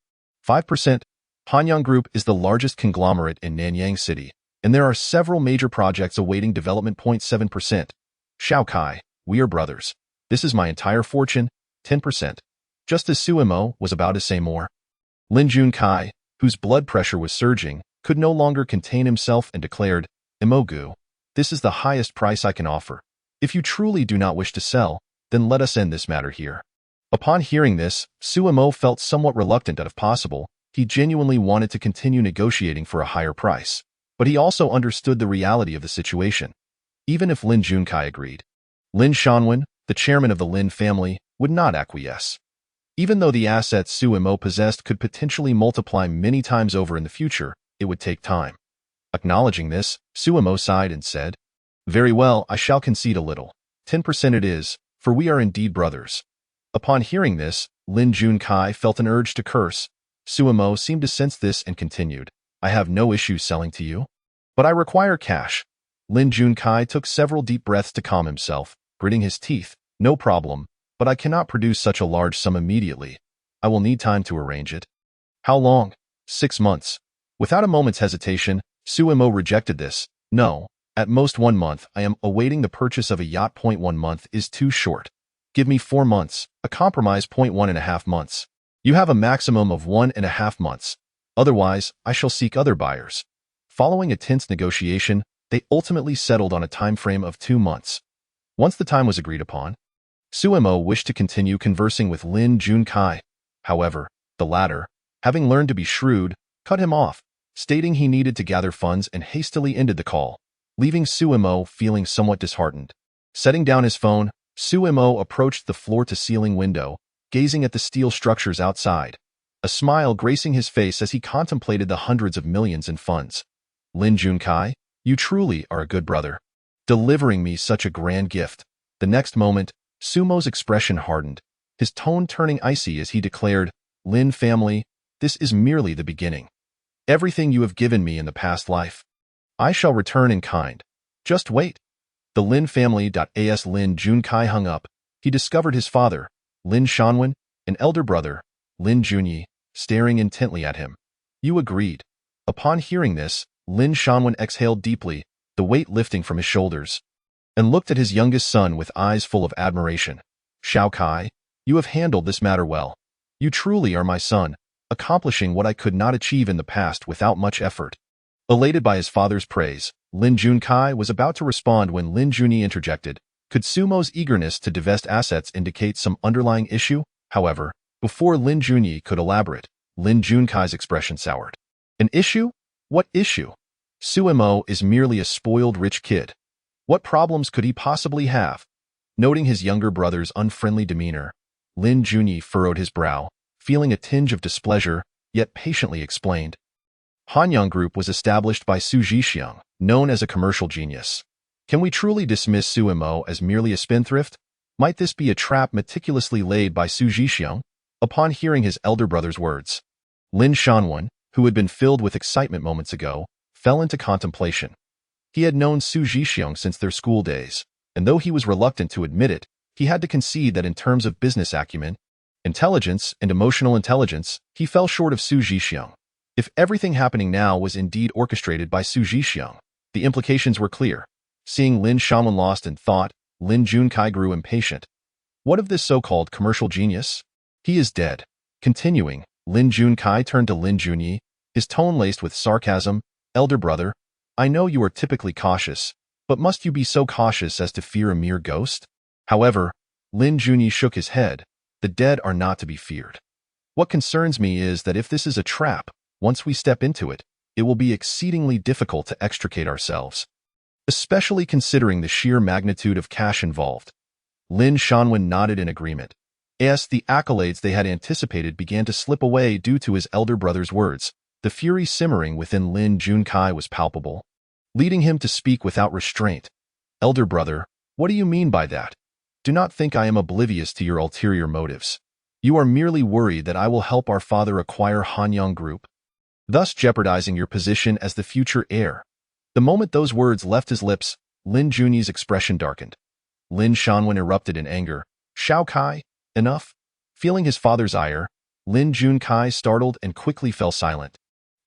5%. Hanyang Group is the largest conglomerate in Nanyang City, and there are several major projects awaiting development. 7%. Xiaokai, we are brothers. This is my entire fortune, 10%. Just as Sumo was about to say more, Lin Junkai, whose blood pressure was surging, could no longer contain himself and declared, Imogu, this is the highest price I can offer. If you truly do not wish to sell, then let us end this matter here. Upon hearing this, Sumo felt somewhat reluctant that if possible, he genuinely wanted to continue negotiating for a higher price, but he also understood the reality of the situation. Even if Lin Junkai agreed, Lin Shanwen, the chairman of the Lin family, would not acquiesce. Even though the assets Sumo possessed could potentially multiply many times over in the future, it would take time. Acknowledging this, Suemo sighed and said, "Very well, I shall concede a little. 10% it is, for we are indeed brothers." Upon hearing this, Lin Junkai felt an urge to curse. Suemo seemed to sense this and continued, "I have no issue selling to you, but I require cash." Lin Junkai took several deep breaths to calm himself, gritting his teeth. "No problem, but I cannot produce such a large sum immediately. I will need time to arrange it." "How long?" 6 months. Without a moment's hesitation, Suemo rejected this. "No, at most 1 month. I am awaiting the purchase of a yacht. 1 month is too short. Give me 4 months, a compromise. 1.5 months. You have a maximum of 1.5 months. Otherwise, I shall seek other buyers." Following a tense negotiation, they ultimately settled on a time frame of 2 months. Once the time was agreed upon, Suemo wished to continue conversing with Lin Junkai. However, the latter, having learned to be shrewd, cut him off, stating he needed to gather funds and hastily ended the call, leaving Suemo feeling somewhat disheartened. Setting down his phone, Suemo approached the floor-to-ceiling window, gazing at the steel structures outside, a smile gracing his face as he contemplated the hundreds of millions in funds. "Lin Junkai, you truly are a good brother, delivering me such a grand gift." The next moment, Sumo's expression hardened, his tone turning icy as he declared, "Lin family, this is merely the beginning. Everything you have given me in the past life, I shall return in kind. Just wait." The Lin family.as Lin Junkai hung up. He discovered his father, Lin Shanwen, and elder brother, Lin Junyi, staring intently at him. "You agreed." Upon hearing this, Lin Shanwen exhaled deeply, the weight lifting from his shoulders, and looked at his youngest son with eyes full of admiration. "Shao Kai, you have handled this matter well. You truly are my son, accomplishing what I could not achieve in the past without much effort." Elated by his father's praise, Lin Junkai was about to respond when Lin Junyi interjected. Could Sumo's eagerness to divest assets indicate some underlying issue? However, before Lin Junyi could elaborate, Lin Junkai's expression soured. "An issue? What issue? Suemo is merely a spoiled rich kid. What problems could he possibly have?" Noting his younger brother's unfriendly demeanor, Lin Junyi furrowed his brow, feeling a tinge of displeasure, yet patiently explained. Hanyang Group was established by Su Zhixiang, known as a commercial genius. Can we truly dismiss Suemo as merely a spendthrift? Might this be a trap meticulously laid by Su Zhixiang? Upon hearing his elder brother's words, Lin Shanwen, who had been filled with excitement moments ago, fell into contemplation. He had known Su Zhixiang since their school days, and though he was reluctant to admit it, he had to concede that in terms of business acumen, intelligence, and emotional intelligence, he fell short of Su Zhixiang. If everything happening now was indeed orchestrated by Su Zhixiang, the implications were clear. Seeing Lin Shanwen lost in thought, Lin Junkai grew impatient. What of this so-called commercial genius? He is dead. Continuing, Lin Junkai turned to Lin Junyi, his tone laced with sarcasm. "Elder brother, I know you are typically cautious, but must you be so cautious as to fear a mere ghost?" However, Lin Junyi shook his head. "The dead are not to be feared. What concerns me is that if this is a trap, once we step into it, it will be exceedingly difficult to extricate ourselves, especially considering the sheer magnitude of cash involved." Lin Shanwen nodded in agreement. As the accolades they had anticipated began to slip away due to his elder brother's words, the fury simmering within Lin Junkai was palpable, leading him to speak without restraint. "Elder brother, what do you mean by that? Do not think I am oblivious to your ulterior motives. You are merely worried that I will help our father acquire Hanyang Group, thus jeopardizing your position as the future heir." The moment those words left his lips, Lin Junyi's expression darkened. Lin Shanwen erupted in anger. "Shao Kai, enough!" Feeling his father's ire, Lin Junkai startled and quickly fell silent.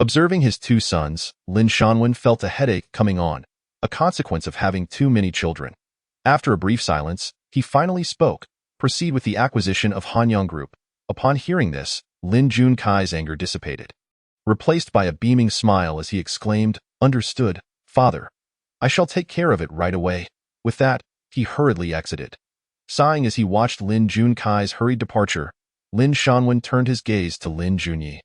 Observing his two sons, Lin Shanwen felt a headache coming on, a consequence of having too many children. After a brief silence, he finally spoke. "Proceed with the acquisition of Hanyang Group." Upon hearing this, Lin Junkai's anger dissipated, replaced by a beaming smile as he exclaimed, "Understood, father. I shall take care of it right away." With that, he hurriedly exited. Sighing as he watched Lin Junkai's hurried departure, Lin Shanwen turned his gaze to Lin Junyi.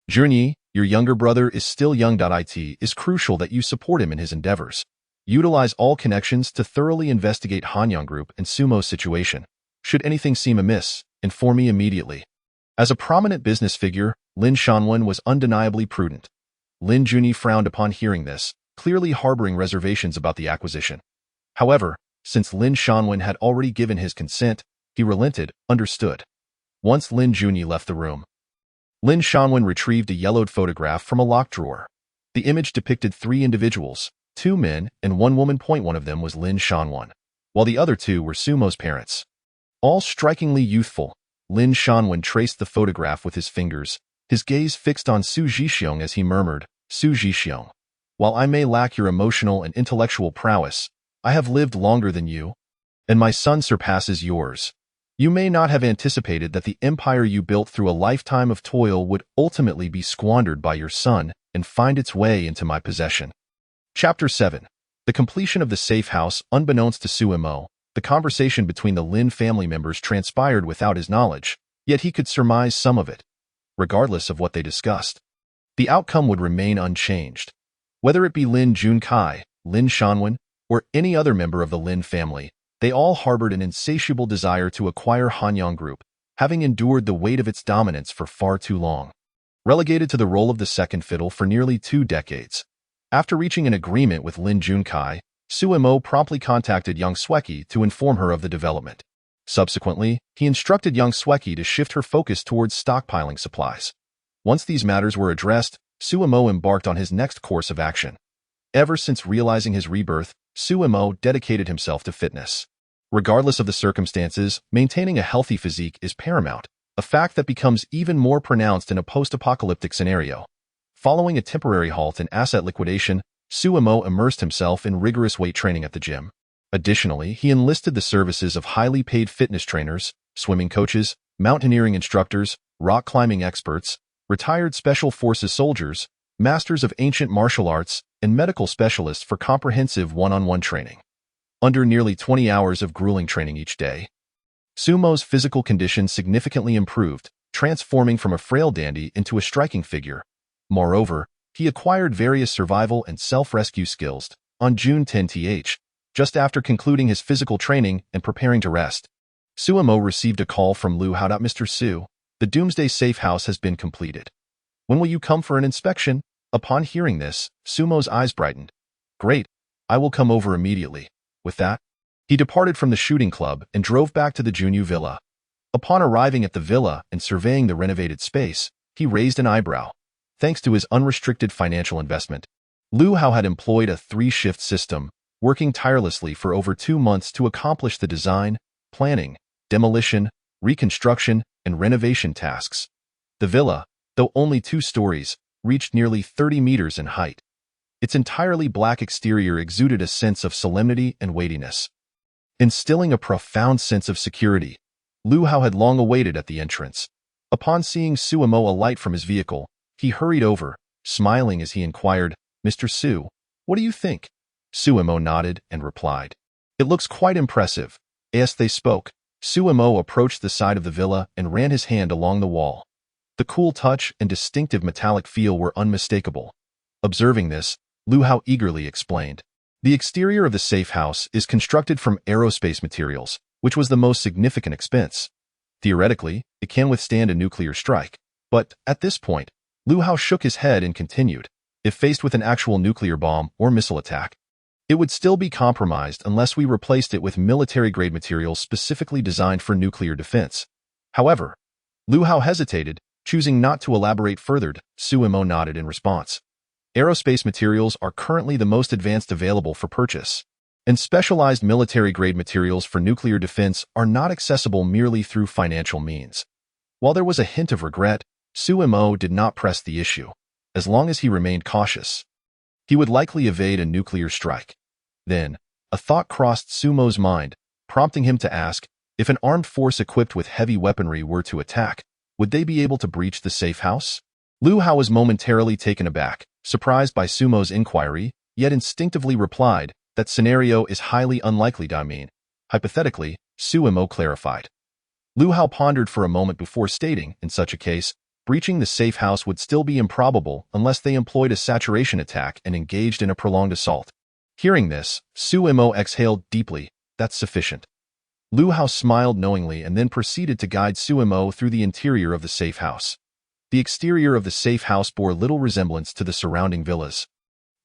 "Junyi, your younger brother is still young. It is crucial that you support him in his endeavors. Utilize all connections to thoroughly investigate Hanyang Group and Sumo's situation. Should anything seem amiss, inform me immediately." As a prominent business figure, Lin Shanwen was undeniably prudent. Lin Junyi frowned upon hearing this, clearly harboring reservations about the acquisition. However, since Lin Shanwen had already given his consent, he relented, understood. Once Lin Junyi left the room, Lin Shanwen retrieved a yellowed photograph from a locked drawer. The image depicted 3 individuals, 2 men and 1 woman. One of them was Lin Shanwen, while the other 2 were Sumo's parents. All strikingly youthful, Lin Shanwen traced the photograph with his fingers, his gaze fixed on Su Jixiong as he murmured, "Su Jixiong, while I may lack your emotional and intellectual prowess, I have lived longer than you, and my son surpasses yours. You may not have anticipated that the empire you built through a lifetime of toil would ultimately be squandered by your son and find its way into my possession." Chapter 7. The completion of the safe house. Unbeknownst to Su Mo, the conversation between the Lin family members transpired without his knowledge, yet he could surmise some of it. Regardless of what they discussed, the outcome would remain unchanged. Whether it be Lin Junkai, Lin Shanwen, or any other member of the Lin family, they all harbored an insatiable desire to acquire Hanyang Group, having endured the weight of its dominance for far too long. Relegated to the role of the second fiddle for nearly 2 decades, after reaching an agreement with Lin Junkai, Su Mo promptly contacted Yang Sweki to inform her of the development. Subsequently, he instructed Yang Sweki to shift her focus towards stockpiling supplies. Once these matters were addressed, Su Mo embarked on his next course of action. Ever since realizing his rebirth, Su Mo dedicated himself to fitness. Regardless of the circumstances, maintaining a healthy physique is paramount, a fact that becomes even more pronounced in a post-apocalyptic scenario. Following a temporary halt in asset liquidation, Su Mo immersed himself in rigorous weight training at the gym. Additionally, he enlisted the services of highly paid fitness trainers, swimming coaches, mountaineering instructors, rock climbing experts, retired special forces soldiers, masters of ancient martial arts, and medical specialists for comprehensive one-on-one training. Under nearly 20 hours of grueling training each day, Sumo's physical condition significantly improved, transforming from a frail dandy into a striking figure. Moreover, he acquired various survival and self-rescue skills. On June 10th, just after concluding his physical training and preparing to rest, Sumo received a call from Lu Hao. "Mr. Su, the Doomsday Safe House has been completed. When will you come for an inspection?" Upon hearing this, Sumo's eyes brightened. "Great, I will come over immediately." With that, he departed from the shooting club and drove back to the Junyu villa. Upon arriving at the villa and surveying the renovated space, he raised an eyebrow. Thanks to his unrestricted financial investment, Lu Hao had employed a 3-shift system, working tirelessly for over 2 months to accomplish the design, planning, demolition, reconstruction, and renovation tasks. The villa, though only 2 stories, reached nearly 30 meters in height. Its entirely black exterior exuded a sense of solemnity and weightiness, instilling a profound sense of security. Lu Hao had long awaited at the entrance. Upon seeing Su Mo alight from his vehicle, he hurried over, smiling as he inquired, "Mr. Su, what do you think?" Su Mo nodded and replied, "It looks quite impressive." As they spoke, Su Mo approached the side of the villa and ran his hand along the wall. The cool touch and distinctive metallic feel were unmistakable. Observing this, Lu Hao eagerly explained, "The exterior of the safe house is constructed from aerospace materials, which was the most significant expense. Theoretically, it can withstand a nuclear strike. But, at this point," Lu Hao shook his head and continued, "if faced with an actual nuclear bomb or missile attack, it would still be compromised unless we replaced it with military-grade materials specifically designed for nuclear defense." However, Lu Hao hesitated, choosing not to elaborate further. Su Mo nodded in response. "Aerospace materials are currently the most advanced available for purchase, and specialized military-grade materials for nuclear defense are not accessible merely through financial means." While there was a hint of regret, Su Mo did not press the issue. As long as he remained cautious, he would likely evade a nuclear strike. Then, a thought crossed Sumo's mind, prompting him to ask, if an armed force equipped with heavy weaponry were to attack, would they be able to breach the safe house? Lu Hao was momentarily taken aback, surprised by Sumo's inquiry, yet instinctively replied, "That scenario is highly unlikely. Hypothetically," Su Mo clarified. Lu Hao pondered for a moment before stating, in such a case, breaching the safe house would still be improbable unless they employed a saturation attack and engaged in a prolonged assault. Hearing this, Su Mo exhaled deeply. "That's sufficient." Lu Hao smiled knowingly and then proceeded to guide Su Mo through the interior of the safe house. The exterior of the safe house bore little resemblance to the surrounding villas,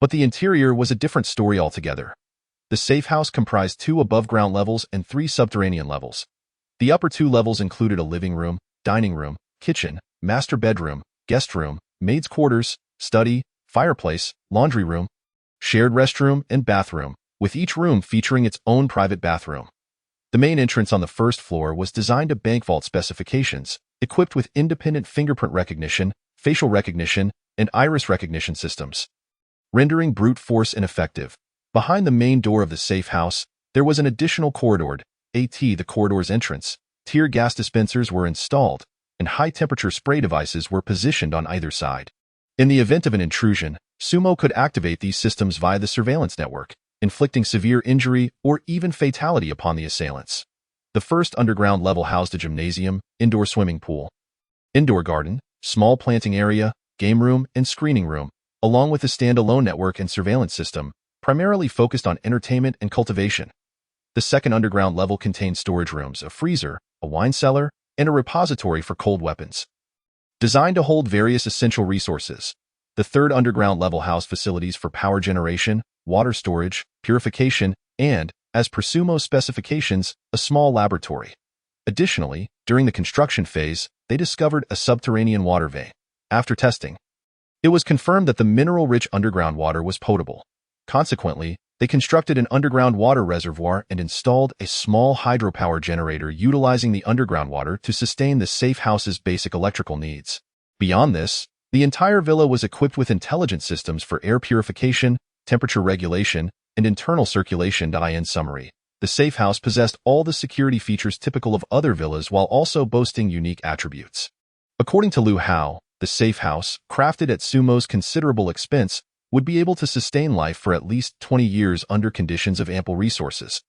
But the interior was a different story altogether. The safe house comprised 2 above-ground levels and 3 subterranean levels. The upper 2 levels included a living room, dining room, kitchen, master bedroom, guest room, maid's quarters, study, fireplace, laundry room, shared restroom, and bathroom, with each room featuring its own private bathroom. The main entrance on the first floor was designed to bank vault specifications, equipped with independent fingerprint recognition, facial recognition, and iris recognition systems, rendering brute force ineffective. Behind the main door of the safe house, there was an additional corridor, the corridor's entrance. Tear gas dispensers were installed, and high-temperature spray devices were positioned on either side. In the event of an intrusion, Sumo could activate these systems via the surveillance network, inflicting severe injury or even fatality upon the assailants. The first underground level housed a gymnasium, indoor swimming pool, indoor garden, small planting area, game room, and screening room, along with a standalone network and surveillance system, primarily focused on entertainment and cultivation. The second underground level contained storage rooms, a freezer, a wine cellar, and a repository for cold weapons, designed to hold various essential resources. The third underground level housed facilities for power generation, water storage, purification, and, as per Sumo's specifications, a small laboratory. Additionally, during the construction phase, they discovered a subterranean water vein. After testing, it was confirmed that the mineral-rich underground water was potable. Consequently, they constructed an underground water reservoir and installed a small hydropower generator utilizing the underground water to sustain the safe house's basic electrical needs. Beyond this, the entire villa was equipped with intelligent systems for air purification, temperature regulation, and internal circulation. In summary, the safe house possessed all the security features typical of other villas while also boasting unique attributes. According to Liu Hao, the safe house, crafted at Sumo's considerable expense, would be able to sustain life for at least 20 years under conditions of ample resources.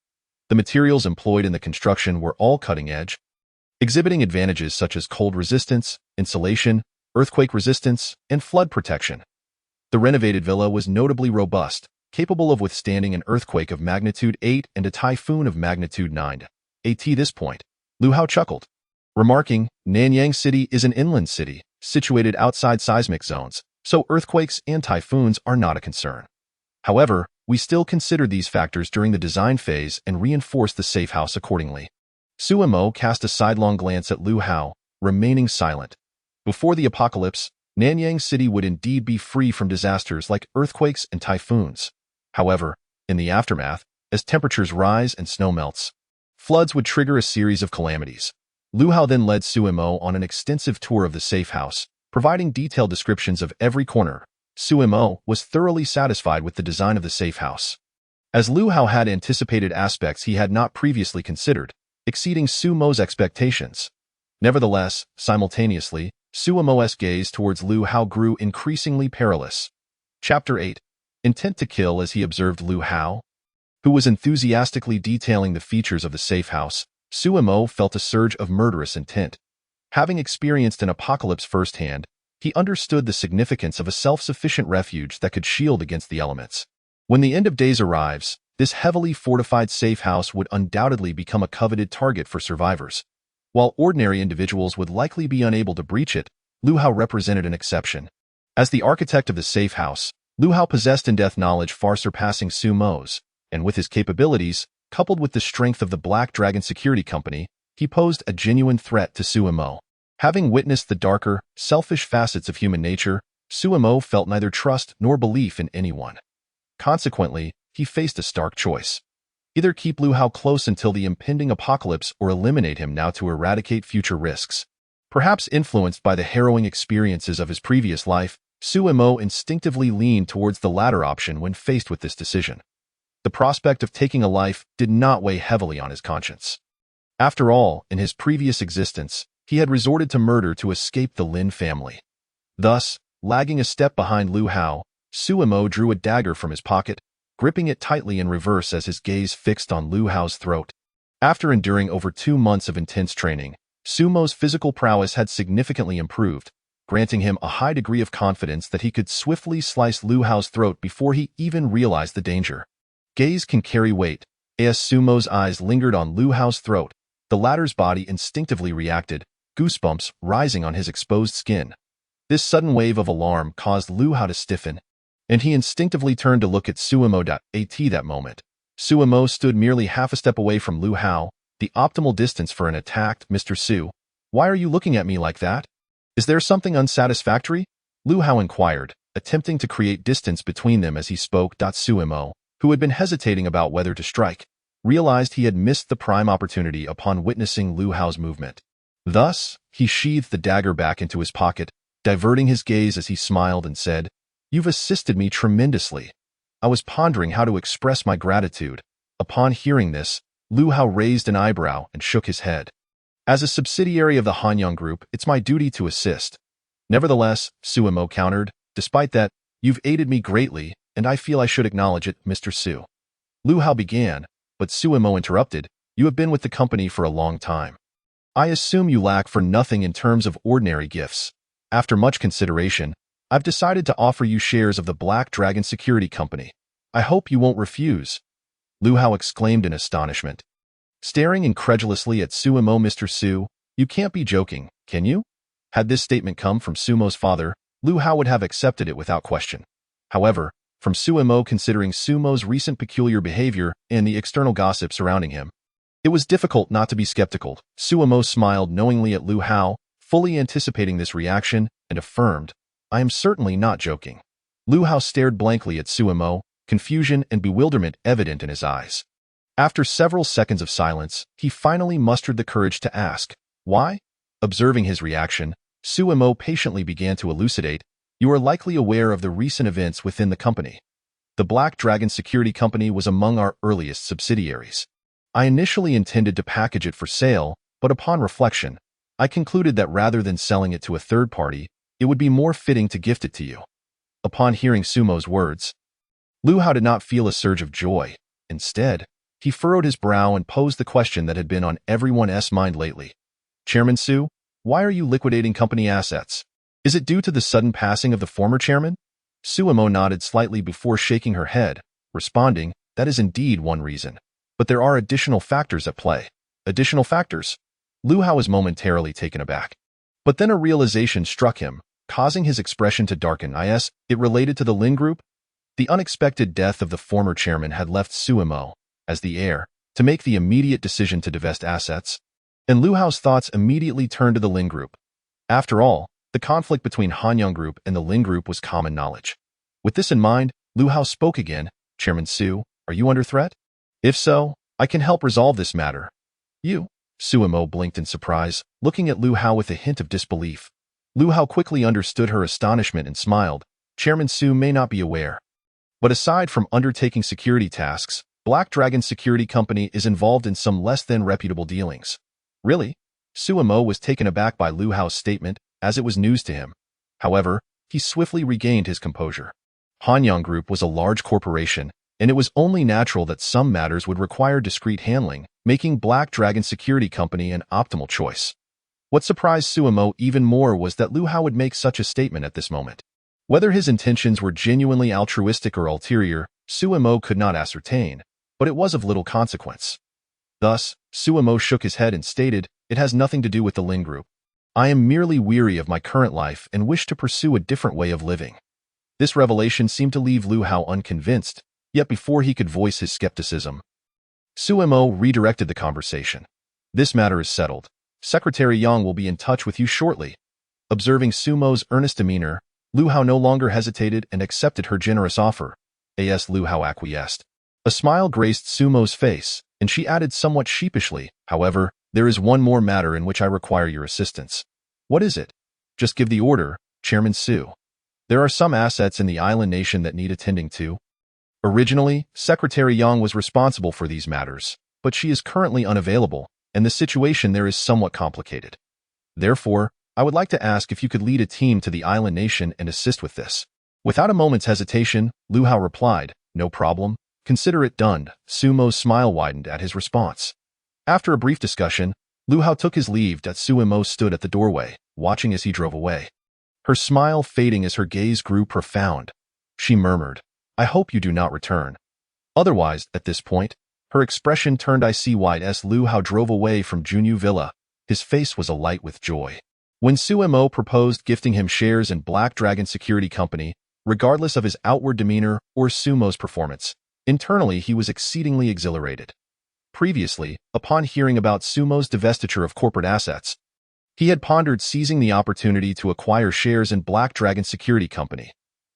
The materials employed in the construction were all cutting-edge, exhibiting advantages such as cold resistance, insulation, earthquake resistance, and flood protection. The renovated villa was notably robust, capable of withstanding an earthquake of magnitude 8 and a typhoon of magnitude 9. At this point, Liu Hao chuckled, remarking, Nanyang City is an inland city, situated outside seismic zones, so earthquakes and typhoons are not a concern. However, we still considered these factors during the design phase and reinforced the safe house accordingly. Sumo cast a sidelong glance at Liu Hao, remaining silent. Before the apocalypse, Nanyang City would indeed be free from disasters like earthquakes and typhoons. However, in the aftermath, as temperatures rise and snow melts, floods would trigger a series of calamities. Liu Hao then led Sumo on an extensive tour of the safe house, providing detailed descriptions of every corner. Sumo was thoroughly satisfied with the design of the safe house, as Liu Hao had anticipated aspects he had not previously considered, exceeding Sumo's expectations. Nevertheless, simultaneously, Sumo's gaze towards Liu Hao grew increasingly perilous. Chapter 8. Intent to kill. As he observed Liu Hao, who was enthusiastically detailing the features of the safe house, Sumo felt a surge of murderous intent. Having experienced an apocalypse firsthand, he understood the significance of a self-sufficient refuge that could shield against the elements. When the end of days arrives, this heavily fortified safe house would undoubtedly become a coveted target for survivors. While ordinary individuals would likely be unable to breach it, Liu Hao represented an exception. As the architect of the safe house, Liu Hao possessed in-depth knowledge far surpassing Sumo's, and with his capabilities, coupled with the strength of the Black Dragon Security Company, he posed a genuine threat to Sumo. Having witnessed the darker, selfish facets of human nature, Sumo felt neither trust nor belief in anyone. Consequently, he faced a stark choice. Either keep Liu Hao close until the impending apocalypse or eliminate him now to eradicate future risks. Perhaps influenced by the harrowing experiences of his previous life, Sumo instinctively leaned towards the latter option when faced with this decision. The prospect of taking a life did not weigh heavily on his conscience. After all, in his previous existence, he had resorted to murder to escape the Lin family. Thus, lagging a step behind Liu Hao, Sumo drew a dagger from his pocket, gripping it tightly in reverse as his gaze fixed on Liu Hao's throat. After enduring over 2 months of intense training, Sumo's physical prowess had significantly improved, granting him a high degree of confidence that he could swiftly slice Liu Hao's throat before he even realized the danger. Gaze can carry weight. As Sumo's eyes lingered on Liu Hao's throat, the latter's body instinctively reacted, goosebumps rising on his exposed skin. This sudden wave of alarm caused Liu Hao to stiffen. and he instinctively turned to look at Suemo.at that moment. Suemo stood merely half a step away from Lu Hao, the optimal distance for an attack. Mr. Su, why are you looking at me like that? Is there something unsatisfactory? Lu Hao inquired, attempting to create distance between them as he spoke. Suemo, who had been hesitating about whether to strike, realized he had missed the prime opportunity upon witnessing Lu Hao's movement. Thus, he sheathed the dagger back into his pocket, diverting his gaze as he smiled and said, "You've assisted me tremendously. I was pondering how to express my gratitude." Upon hearing this, Lu Hao raised an eyebrow and shook his head. "As a subsidiary of the Hanyang Group, it's my duty to assist." "Nevertheless," Suemo countered, "despite that, you've aided me greatly, and I feel I should acknowledge it, Mr. Su." Lu Hao began, but Suemo interrupted, "You have been with the company for a long time. I assume you lack for nothing in terms of ordinary gifts. After much consideration, I've decided to offer you shares of the Black Dragon Security Company. I hope you won't refuse." Lu Hao exclaimed in astonishment, staring incredulously at Suemo. "Mr. Su, you can't be joking, can you?" Had this statement come from Sumo's father, Lu Hao would have accepted it without question. However, from Suemo, considering Sumo's recent peculiar behavior and the external gossip surrounding him, it was difficult not to be skeptical. Suemo smiled knowingly at Lu Hao, fully anticipating this reaction, and affirmed, "I am certainly not joking." Lu Hao stared blankly at Suemo, confusion and bewilderment evident in his eyes. After several seconds of silence, he finally mustered the courage to ask, "Why?" Observing his reaction, Suemo patiently began to elucidate, "You are likely aware of the recent events within the company. The Black Dragon Security Company was among our earliest subsidiaries. I initially intended to package it for sale, but upon reflection, I concluded that rather than selling it to a third party, it would be more fitting to gift it to you." Upon hearing Sumo's words, Lu Hao did not feel a surge of joy. Instead, he furrowed his brow and posed the question that had been on everyone's mind lately. "Chairman Su, why are you liquidating company assets? Is it due to the sudden passing of the former chairman?" Suemo nodded slightly before shaking her head, responding, "That is indeed one reason. But there are additional factors at play." "Additional factors?" Lu Hao was momentarily taken aback. But then a realization struck him, causing his expression to darken. It related to the Lin Group? The unexpected death of the former chairman had left Suemo, as the heir, to make the immediate decision to divest assets, and Lu Hao's thoughts immediately turned to the Lin Group. After all, the conflict between Hanyang Group and the Lin Group was common knowledge. With this in mind, Lu Hao spoke again. "Chairman Su, are you under threat? If so, I can help resolve this matter." "You?" Suemo blinked in surprise, looking at Lu Hao with a hint of disbelief. Lu Hao quickly understood her astonishment and smiled. "Chairman Su may not be aware, but aside from undertaking security tasks, Black Dragon Security Company is involved in some less than reputable dealings." "Really?" Suemo was taken aback by Lu Hao's statement, as it was news to him. However, he swiftly regained his composure. Hanyang Group was a large corporation, and it was only natural that some matters would require discreet handling, making Black Dragon Security Company an optimal choice. What surprised Suemo even more was that Lu Hao would make such a statement at this moment. Whether his intentions were genuinely altruistic or ulterior, Suemo could not ascertain, but it was of little consequence. Thus, Suemo shook his head and stated, "It has nothing to do with the Lin Group. I am merely weary of my current life and wish to pursue a different way of living." This revelation seemed to leave Lu Hao unconvinced, yet before he could voice his skepticism, Suemo redirected the conversation. "This matter is settled. Secretary Yang will be in touch with you shortly." Observing Sumo's earnest demeanor, Lu Hao no longer hesitated and accepted her generous offer. Lu Hao acquiesced. A smile graced Sumo's face, and she added somewhat sheepishly, "However, there is one more matter in which I require your assistance." "What is it?" "Just give the order, Chairman Su. There are some assets in the island nation that need attending to. Originally, Secretary Yang was responsible for these matters, but she is currently unavailable, and the situation there is somewhat complicated. Therefore, I would like to ask if you could lead a team to the island nation and assist with this." Without a moment's hesitation, Lu Hao replied, "No problem. Consider it done." Sumo's smile widened at his response. After a brief discussion, Lu Hao took his leave. Suemo stood at the doorway, watching as he drove away. Her smile fading as her gaze grew profound. She murmured, "I hope you do not return." Otherwise, at this point, her expression turned icy white as Lu Hao drove away from Junyu Villa. His face was alight with joy. When Suemo proposed gifting him shares in Black Dragon Security Company, Regardless of his outward demeanor or Sumo's performance, internally he was exceedingly exhilarated. Previously, upon hearing about Sumo's divestiture of corporate assets, he had pondered seizing the opportunity to acquire shares in Black Dragon Security Company.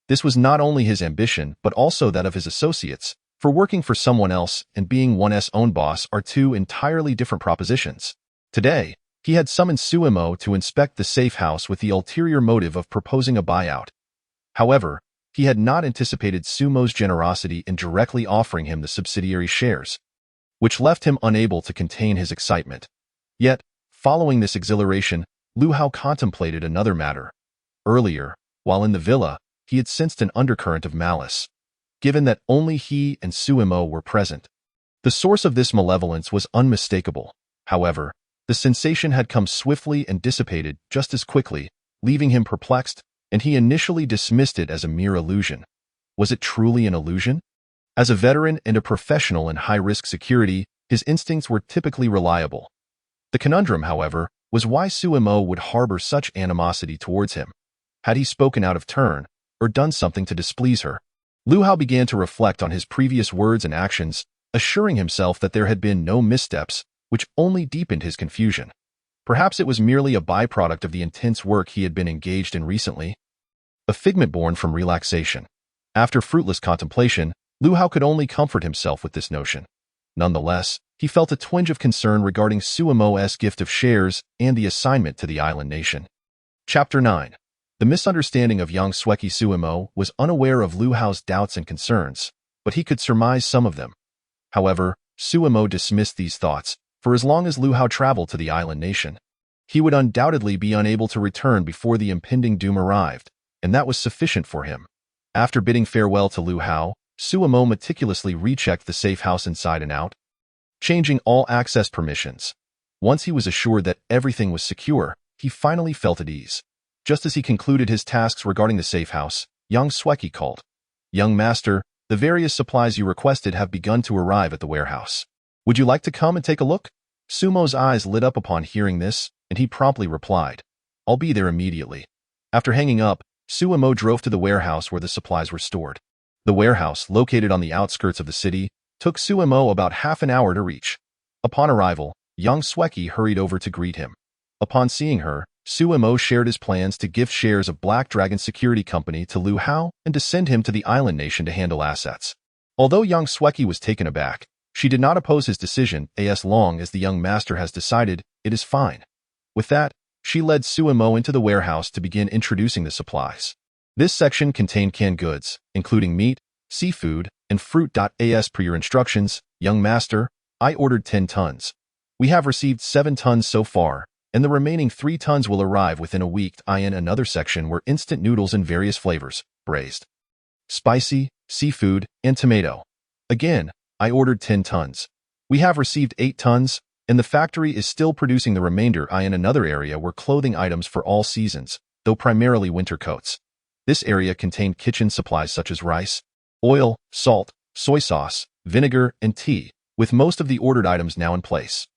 This was not only his ambition, but also that of his associates, for working for someone else and being one's own boss are two entirely different propositions. Today, he had summoned Sumo to inspect the safe house with the ulterior motive of proposing a buyout. However, he had not anticipated Sumo's generosity in directly offering him the subsidiary shares, which left him unable to contain his excitement. Yet, following this exhilaration, Lu Hao contemplated another matter. Earlier, while in the villa, he had sensed an undercurrent of malice, given that only he and Sumo were present. The source of this malevolence was unmistakable. However, the sensation had come swiftly and dissipated just as quickly, leaving him perplexed, and he initially dismissed it as a mere illusion. Was it truly an illusion? As a veteran and a professional in high-risk security, his instincts were typically reliable. The conundrum, however, was why Sumo would harbor such animosity towards him. Had he spoken out of turn, or done something to displease her? Lu Hao began to reflect on his previous words and actions, assuring himself that there had been no missteps, which only deepened his confusion. Perhaps it was merely a byproduct of the intense work he had been engaged in recently, a figment born from relaxation. After fruitless contemplation, Lu Hao could only comfort himself with this notion. Nonetheless, he felt a twinge of concern regarding Sumo's gift of shares and the assignment to the island nation. Chapter 9. The misunderstanding of young Sweki. Sumo was unaware of Lu Hao's doubts and concerns, but he could surmise some of them. However, Sumo dismissed these thoughts, for as long as Lu Hao traveled to the island nation, he would undoubtedly be unable to return before the impending doom arrived, and that was sufficient for him. After bidding farewell to Lu Hao, Sumo meticulously rechecked the safe house inside and out, changing all access permissions. Once he was assured that everything was secure, he finally felt at ease. Just as he concluded his tasks regarding the safe house, young Sweki called. "Young master, the various supplies you requested have begun to arrive at the warehouse. Would you like to come and take a look?" Sumo's eyes lit up upon hearing this, and he promptly replied, "I'll be there immediately." After hanging up, Sumo drove to the warehouse where the supplies were stored. The warehouse, located on the outskirts of the city, took Sumo about half an hour to reach. Upon arrival, young Sweki hurried over to greet him. Upon seeing her, Sumo shared his plans to gift shares of Black Dragon Security Company to Lu Hao and to send him to the island nation to handle assets. Although young Sweki was taken aback, she did not oppose his decision. As long as the young master has decided, it is fine. With that, she led Sumo into the warehouse to begin introducing the supplies. This section contained canned goods, including meat, seafood, and fruit. As per your instructions, young master, I ordered 10 tons. We have received 7 tons so far, and the remaining 3 tons will arrive within a week. In another section were instant noodles in various flavors, braised, spicy, seafood, and tomato. Again, I ordered 10 tons. We have received 8 tons, and the factory is still producing the remainder. In another area were clothing items for all seasons, though primarily winter coats. This area contained kitchen supplies such as rice, oil, salt, soy sauce, vinegar, and tea, with most of the ordered items now in place.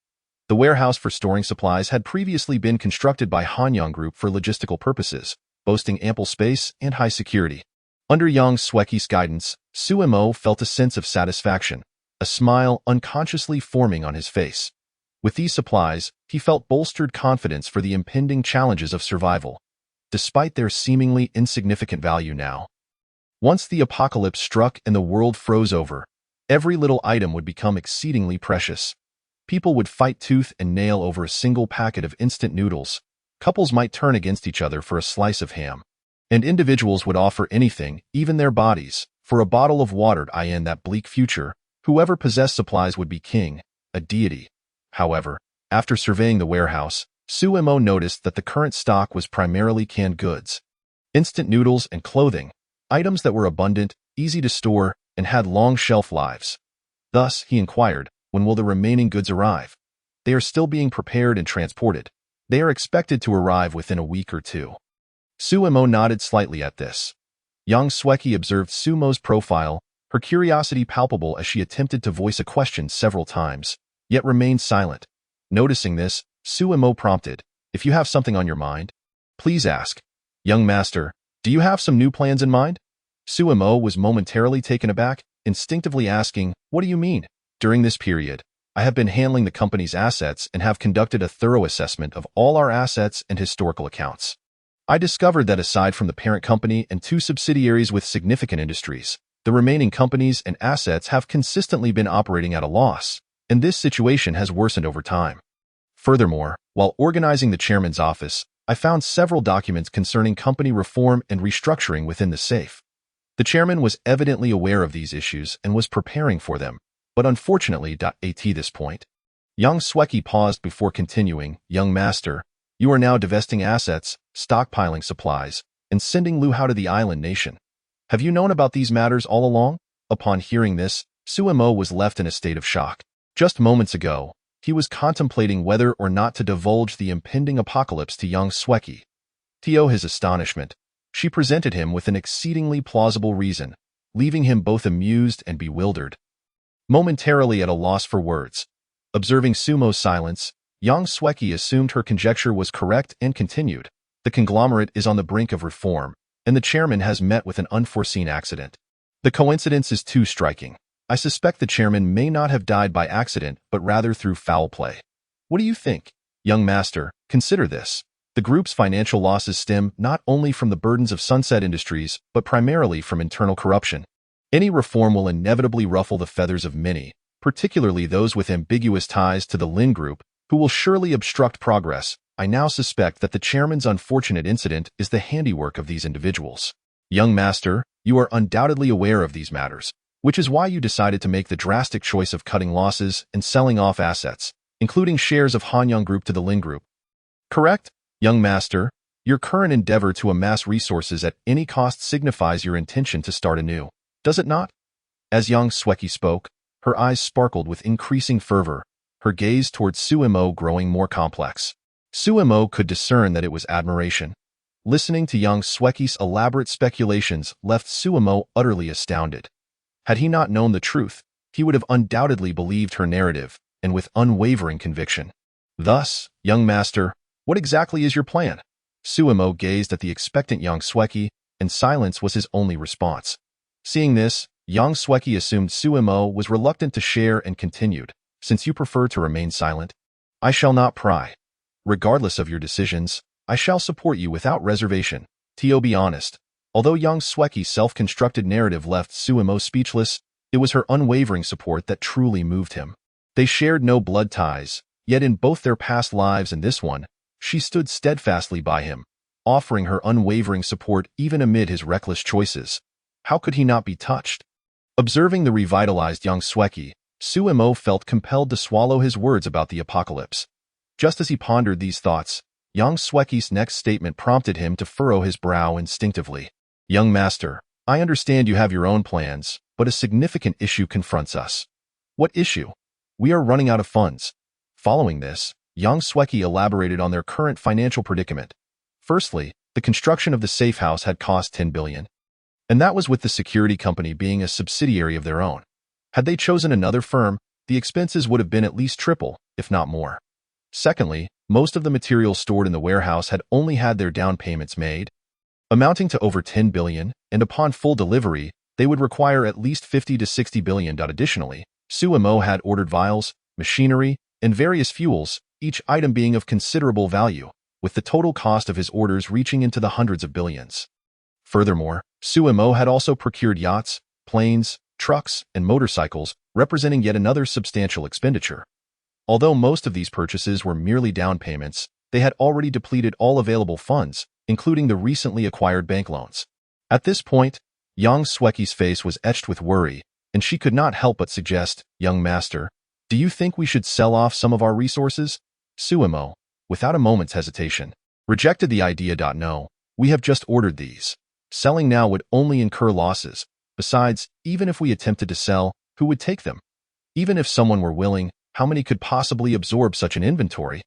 The warehouse for storing supplies had previously been constructed by Hanyang Group for logistical purposes, boasting ample space and high security. Under young Sweki's guidance, Sumo felt a sense of satisfaction, a smile unconsciously forming on his face. With these supplies, he felt bolstered confidence for the impending challenges of survival, despite their seemingly insignificant value now. Once the apocalypse struck and the world froze over, every little item would become exceedingly precious. People would fight tooth and nail over a single packet of instant noodles. Couples might turn against each other for a slice of ham. And individuals would offer anything, even their bodies, for a bottle of water. In that bleak future, whoever possessed supplies would be king, a deity. However, after surveying the warehouse, Sumo noticed that the current stock was primarily canned goods, instant noodles, and clothing, items that were abundant, easy to store, and had long shelf lives. Thus, he inquired, when will the remaining goods arrive? They are still being prepared and transported. They are expected to arrive within a week or 2. Sumo nodded slightly at this. Young Sweki observed Sumo's profile, her curiosity palpable as she attempted to voice a question several times, yet remained silent. Noticing this, Sumo prompted, "If you have something on your mind, please ask. Young master, do you have some new plans in mind?" Suemo was momentarily taken aback, instinctively asking, "What do you mean?" During this period, I have been handling the company's assets and have conducted a thorough assessment of all our assets and historical accounts. I discovered that aside from the parent company and two subsidiaries with significant industries, the remaining companies and assets have consistently been operating at a loss, and this situation has worsened over time. Furthermore, while organizing the chairman's office, I found several documents concerning company reform and restructuring within the safe. The chairman was evidently aware of these issues and was preparing for them, but unfortunately, at this point, young Sweki paused before continuing, "Young master, you are now divesting assets, stockpiling supplies, and sending Lu Hao to the island nation. Have you known about these matters all along?" Upon hearing this, Suemo was left in a state of shock. Just moments ago, he was contemplating whether or not to divulge the impending apocalypse to young Sweki. To his astonishment, she presented him with an exceedingly plausible reason, leaving him both amused and bewildered. Momentarily at a loss for words, observing Sumo's silence, young Sweki assumed her conjecture was correct and continued, "The conglomerate is on the brink of reform, and the chairman has met with an unforeseen accident. The coincidence is too striking. I suspect the chairman may not have died by accident, but rather through foul play. What do you think? Young master, consider this. The group's financial losses stem not only from the burdens of Sunset Industries, but primarily from internal corruption. Any reform will inevitably ruffle the feathers of many, particularly those with ambiguous ties to the Lin Group, who will surely obstruct progress. I now suspect that the chairman's unfortunate incident is the handiwork of these individuals. Young master, you are undoubtedly aware of these matters, which is why you decided to make the drastic choice of cutting losses and selling off assets, including shares of Hanyang Group to the Lin Group. Correct? Young master, your current endeavor to amass resources at any cost signifies your intention to start anew, does it not? As young Sweki spoke, her eyes sparkled with increasing fervor, her gaze towards Suemo growing more complex. Suemo could discern that it was admiration. Listening to young Sweki's elaborate speculations left Suemo utterly astounded. Had he not known the truth, he would have undoubtedly believed her narrative, and with unwavering conviction. Thus, young master, what exactly is your plan? Suemo gazed at the expectant young Sweki, and silence was his only response. Seeing this, young Sweki assumed Suemo was reluctant to share and continued, "Since you prefer to remain silent, I shall not pry. Regardless of your decisions, I shall support you without reservation." To be honest, although young Sweki's self-constructed narrative left Suemo speechless, it was her unwavering support that truly moved him. They shared no blood ties, yet in both their past lives and this one, she stood steadfastly by him, offering her unwavering support even amid his reckless choices. How could he not be touched? Observing the revitalized young Sweki, Suemo felt compelled to swallow his words about the apocalypse. Just as he pondered these thoughts, young Sweki's next statement prompted him to furrow his brow instinctively. "Young master, I understand you have your own plans, but a significant issue confronts us." "What issue?" "We are running out of funds." Following this, young Sweki elaborated on their current financial predicament. Firstly, the construction of the safe house had cost 10 billion. And that was with the security company being a subsidiary of their own. Had they chosen another firm, the expenses would have been at least triple, if not more. Secondly, most of the materials stored in the warehouse had only had their down payments made, amounting to over 10 billion, and upon full delivery, they would require at least 50 to 60 billion. Additionally, Suemo had ordered vials, machinery, and various fuels, each item being of considerable value, with the total cost of his orders reaching into the hundreds of billions. Furthermore, Suemo had also procured yachts, planes, trucks, and motorcycles, representing yet another substantial expenditure. Although most of these purchases were merely down payments, they had already depleted all available funds, including the recently acquired bank loans. At this point, young Sweki's face was etched with worry, and she could not help but suggest, "Young master, do you think we should sell off some of our resources?" Suemo, without a moment's hesitation, rejected the idea. "No, we have just ordered these. Selling now would only incur losses. Besides, even if we attempted to sell, who would take them? Even if someone were willing, how many could possibly absorb such an inventory?"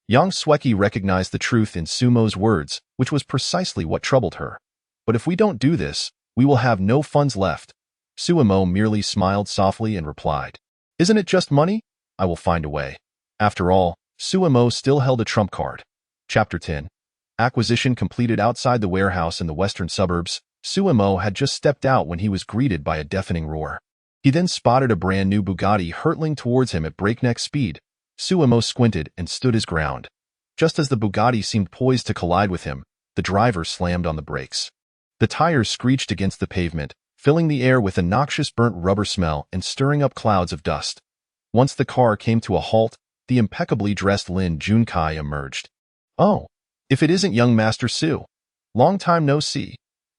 Young Sweki recognized the truth in Sumo's words, which was precisely what troubled her. "But if we don't do this, we will have no funds left." Suemo merely smiled softly and replied, "Isn't it just money? I will find a way." After all, Suemo still held a trump card. Chapter 10. Acquisition completed outside the warehouse in the western suburbs. Suemo had just stepped out when he was greeted by a deafening roar. He then spotted a brand new Bugatti hurtling towards him at breakneck speed. Suemo squinted and stood his ground. Just as the Bugatti seemed poised to collide with him, the driver slammed on the brakes. The tires screeched against the pavement, filling the air with a noxious burnt rubber smell and stirring up clouds of dust. Once the car came to a halt, the impeccably dressed Lin Junkai emerged. "Oh, if it isn't young Master Su. Long time no see,"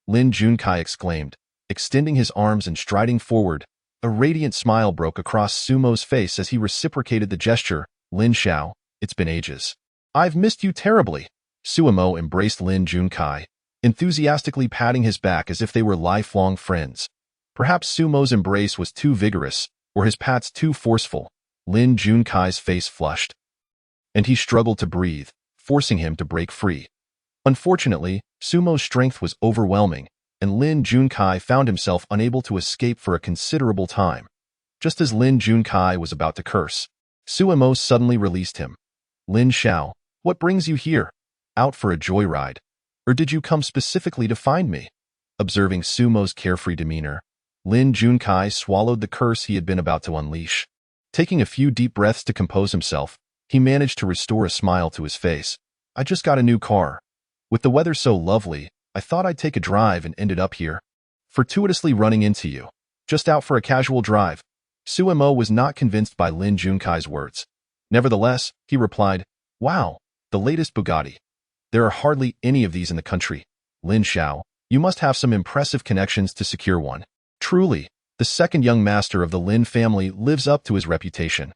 Lin Junkai exclaimed, extending his arms and striding forward. A radiant smile broke across Sumo's face as he reciprocated the gesture. "Lin Xiao, it's been ages. I've missed you terribly." Suemo embraced Lin Junkai, enthusiastically patting his back as if they were lifelong friends. Perhaps Sumo's embrace was too vigorous, or his pats too forceful. Lin Junkai's face flushed, and he struggled to breathe, forcing him to break free. Unfortunately, Sumo's strength was overwhelming, and Lin Junkai found himself unable to escape for a considerable time. Just as Lin Junkai was about to curse, Suemo suddenly released him. "Lin Xiao, what brings you here? Out for a joyride? Or did you come specifically to find me?" Observing Sumo's carefree demeanor, Lin Junkai swallowed the curse he had been about to unleash. Taking a few deep breaths to compose himself, he managed to restore a smile to his face. "I just got a new car. With the weather so lovely, I thought I'd take a drive and ended up here, fortuitously running into you. Just out for a casual drive." Suemo was not convinced by Lin Junkai's words. Nevertheless, he replied, "Wow, the latest Bugatti. There are hardly any of these in the country. Lin Xiao, you must have some impressive connections to secure one." Truly, the second young master of the Lin family lives up to his reputation.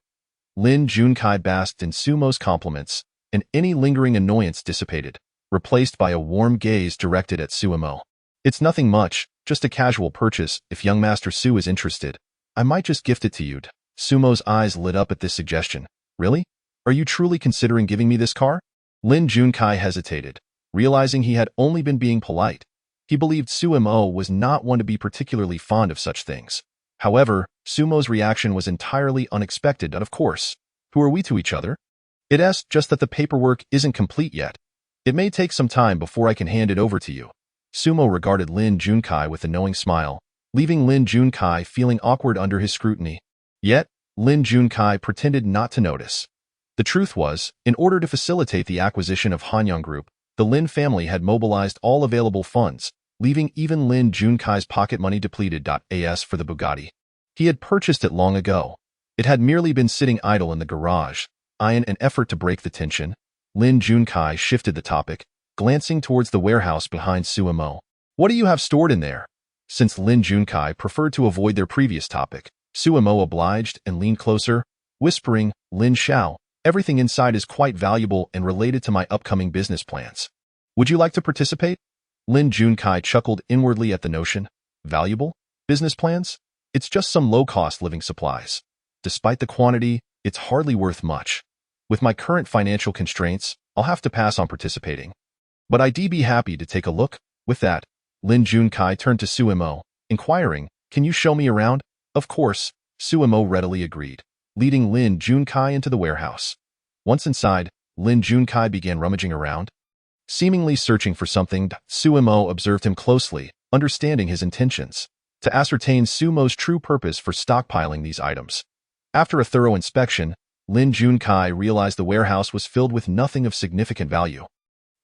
Lin Junkai basked in Sumo's compliments, and any lingering annoyance dissipated, replaced by a warm gaze directed at Suemo. "It's nothing much, just a casual purchase. If young Master Su is interested, I might just gift it to you." Sumo's eyes lit up at this suggestion. "Really? Are you truly considering giving me this car?" Lin Junkai hesitated, realizing he had only been being polite. He believed Suemo was not one to be particularly fond of such things. However, Sumo's reaction was entirely unexpected, and of course, who are we to each other? It's just that the paperwork isn't complete yet. It may take some time before I can hand it over to you." Sumo regarded Lin Junkai with a knowing smile, leaving Lin Junkai feeling awkward under his scrutiny. Yet, Lin Junkai pretended not to notice. The truth was, in order to facilitate the acquisition of Hanyang Group, the Lin family had mobilized all available funds, leaving even Lin Junkai's pocket money depleted. As for the Bugatti, he had purchased it long ago. It had merely been sitting idle in the garage. In an effort to break the tension, Lin Junkai shifted the topic, glancing towards the warehouse behind Suemo. "What do you have stored in there?" Since Lin Junkai preferred to avoid their previous topic, Suemo obliged and leaned closer, whispering, "Lin Xiao, everything inside is quite valuable and related to my upcoming business plans. Would you like to participate?" Lin Junkai chuckled inwardly at the notion. Valuable? Business plans? It's just some low-cost living supplies. Despite the quantity, it's hardly worth much. With my current financial constraints, I'll have to pass on participating. But I'd be happy to take a look. With that, Lin Junkai turned to Suemo, inquiring, "Can you show me around?" Of course, Suemo readily agreed, leading Lin Junkai into the warehouse. Once inside, Lin Junkai began rummaging around, seemingly searching for something. Suemo observed him closely, understanding his intentions, to ascertain Sumo's true purpose for stockpiling these items. After a thorough inspection, Lin Junkai realized the warehouse was filled with nothing of significant value,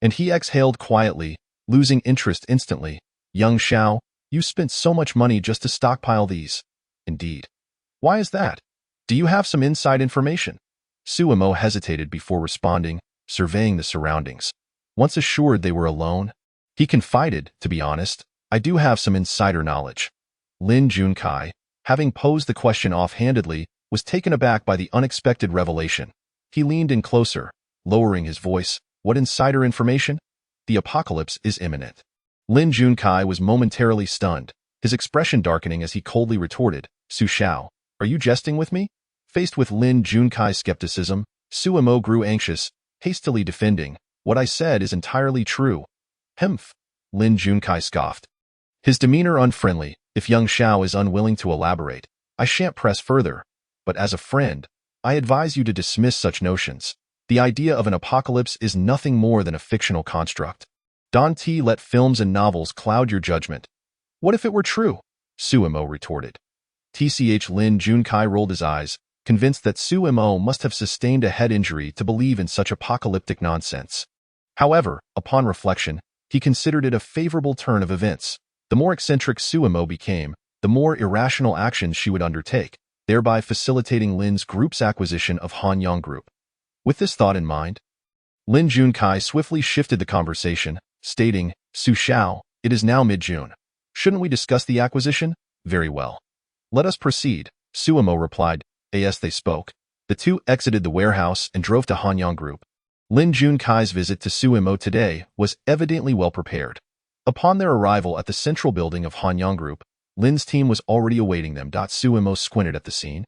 and he exhaled quietly, losing interest instantly. "Young Xiao, you spent so much money just to stockpile these." "Indeed. Why is that? Do you have some inside information?" Suemo hesitated before responding, surveying the surroundings. Once assured they were alone, he confided, "To be honest, I do have some insider knowledge." Lin Junkai, having posed the question offhandedly, was taken aback by the unexpected revelation. He leaned in closer, lowering his voice. "What insider information?" "The apocalypse is imminent." Lin Junkai was momentarily stunned, his expression darkening as he coldly retorted, "Su Xiao, are you jesting with me?" Faced with Lin Junkai's skepticism, Suemo grew anxious, hastily defending, "What I said is entirely true." "Hemph," Lin Junkai scoffed, his demeanor unfriendly. "If young Xiao is unwilling to elaborate, I shan't press further. But as a friend, I advise you to dismiss such notions. The idea of an apocalypse is nothing more than a fictional construct." Don't let films and novels cloud your judgment. What if it were true? Suemo retorted. Lin Junkai rolled his eyes, convinced that Suemo must have sustained a head injury to believe in such apocalyptic nonsense. However, upon reflection, he considered it a favorable turn of events. The more eccentric Suemo became, the more irrational actions she would undertake, thereby facilitating Lin's group's acquisition of Hanyang Group. With this thought in mind, Lin Junkai swiftly shifted the conversation, stating, Su Xiao, it is now mid-June. Shouldn't we discuss the acquisition? Very well. Let us proceed, Suemo replied. As they spoke, the two exited the warehouse and drove to Hanyang Group. Lin Junkai's visit to Suemo today was evidently well prepared. Upon their arrival at the central building of Hanyang Group, Lin's team was already awaiting them. Suemo squinted at the scene,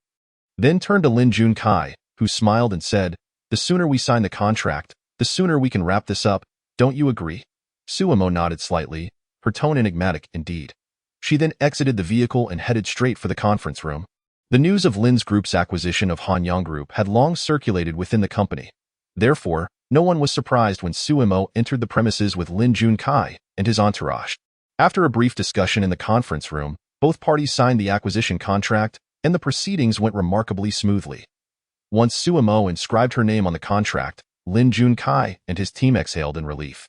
then turned to Lin Junkai, who smiled and said, the sooner we sign the contract, the sooner we can wrap this up, don't you agree? Suemo nodded slightly, her tone enigmatic indeed. She then exited the vehicle and headed straight for the conference room. The news of Lin's group's acquisition of Hanyang Group had long circulated within the company. Therefore, no one was surprised when Suemo entered the premises with Lin Junkai and his entourage. After a brief discussion in the conference room, both parties signed the acquisition contract, and the proceedings went remarkably smoothly. Once Suemo inscribed her name on the contract, Lin Junkai and his team exhaled in relief.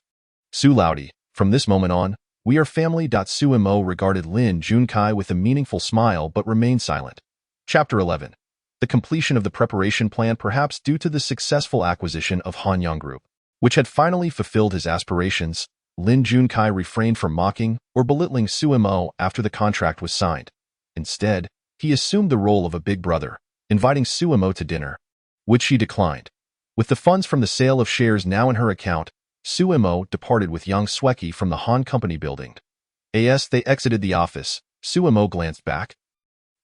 Su Laudi, from this moment on, we are family. Suemo regarded Lin Junkai with a meaningful smile but remained silent. Chapter 11. The completion of the preparation plan, perhaps due to the successful acquisition of Hanyang Group, which had finally fulfilled his aspirations, Lin Junkai refrained from mocking or belittling Suemo after the contract was signed. Instead, he assumed the role of a big brother, inviting Suemo to dinner, which she declined. With the funds from the sale of shares now in her account, Suemo departed with Yang Sweki from the Han Company building. As they exited the office, Suemo glanced back,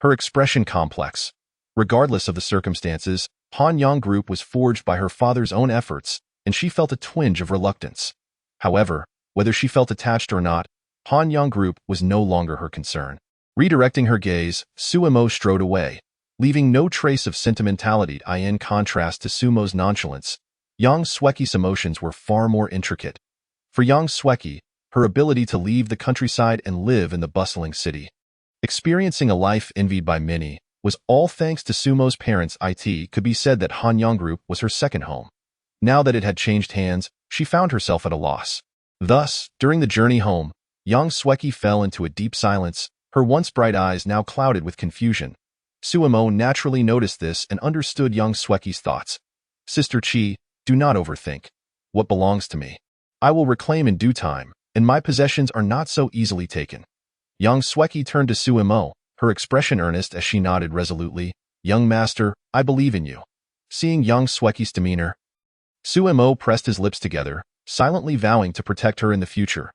her expression complex. Regardless of the circumstances, Hanyang Group was forged by her father's own efforts, and she felt a twinge of reluctance. However, whether she felt attached or not, Hanyang Group was no longer her concern. Redirecting her gaze, Suemo strode away, leaving no trace of sentimentality. In contrast to Sumo's nonchalance, Yang Sweki's emotions were far more intricate. For Yang Sweki, her ability to leave the countryside and live in the bustling city, experiencing a life envied by many, was all thanks to Sumo's parents. It could be said that Hanyang Group was her second home. Now that it had changed hands, she found herself at a loss. Thus, during the journey home, Yang Sweki fell into a deep silence, her once bright eyes now clouded with confusion. Suemo naturally noticed this and understood Yang Sweki's thoughts. Sister Chi, do not overthink. What belongs to me, I will reclaim in due time, and my possessions are not so easily taken. Yang Sweki turned to Suemo, her expression earnest as she nodded resolutely. Young master, I believe in you. Seeing Yang Sweki's demeanor, Suemo pressed his lips together, silently vowing to protect her in the future.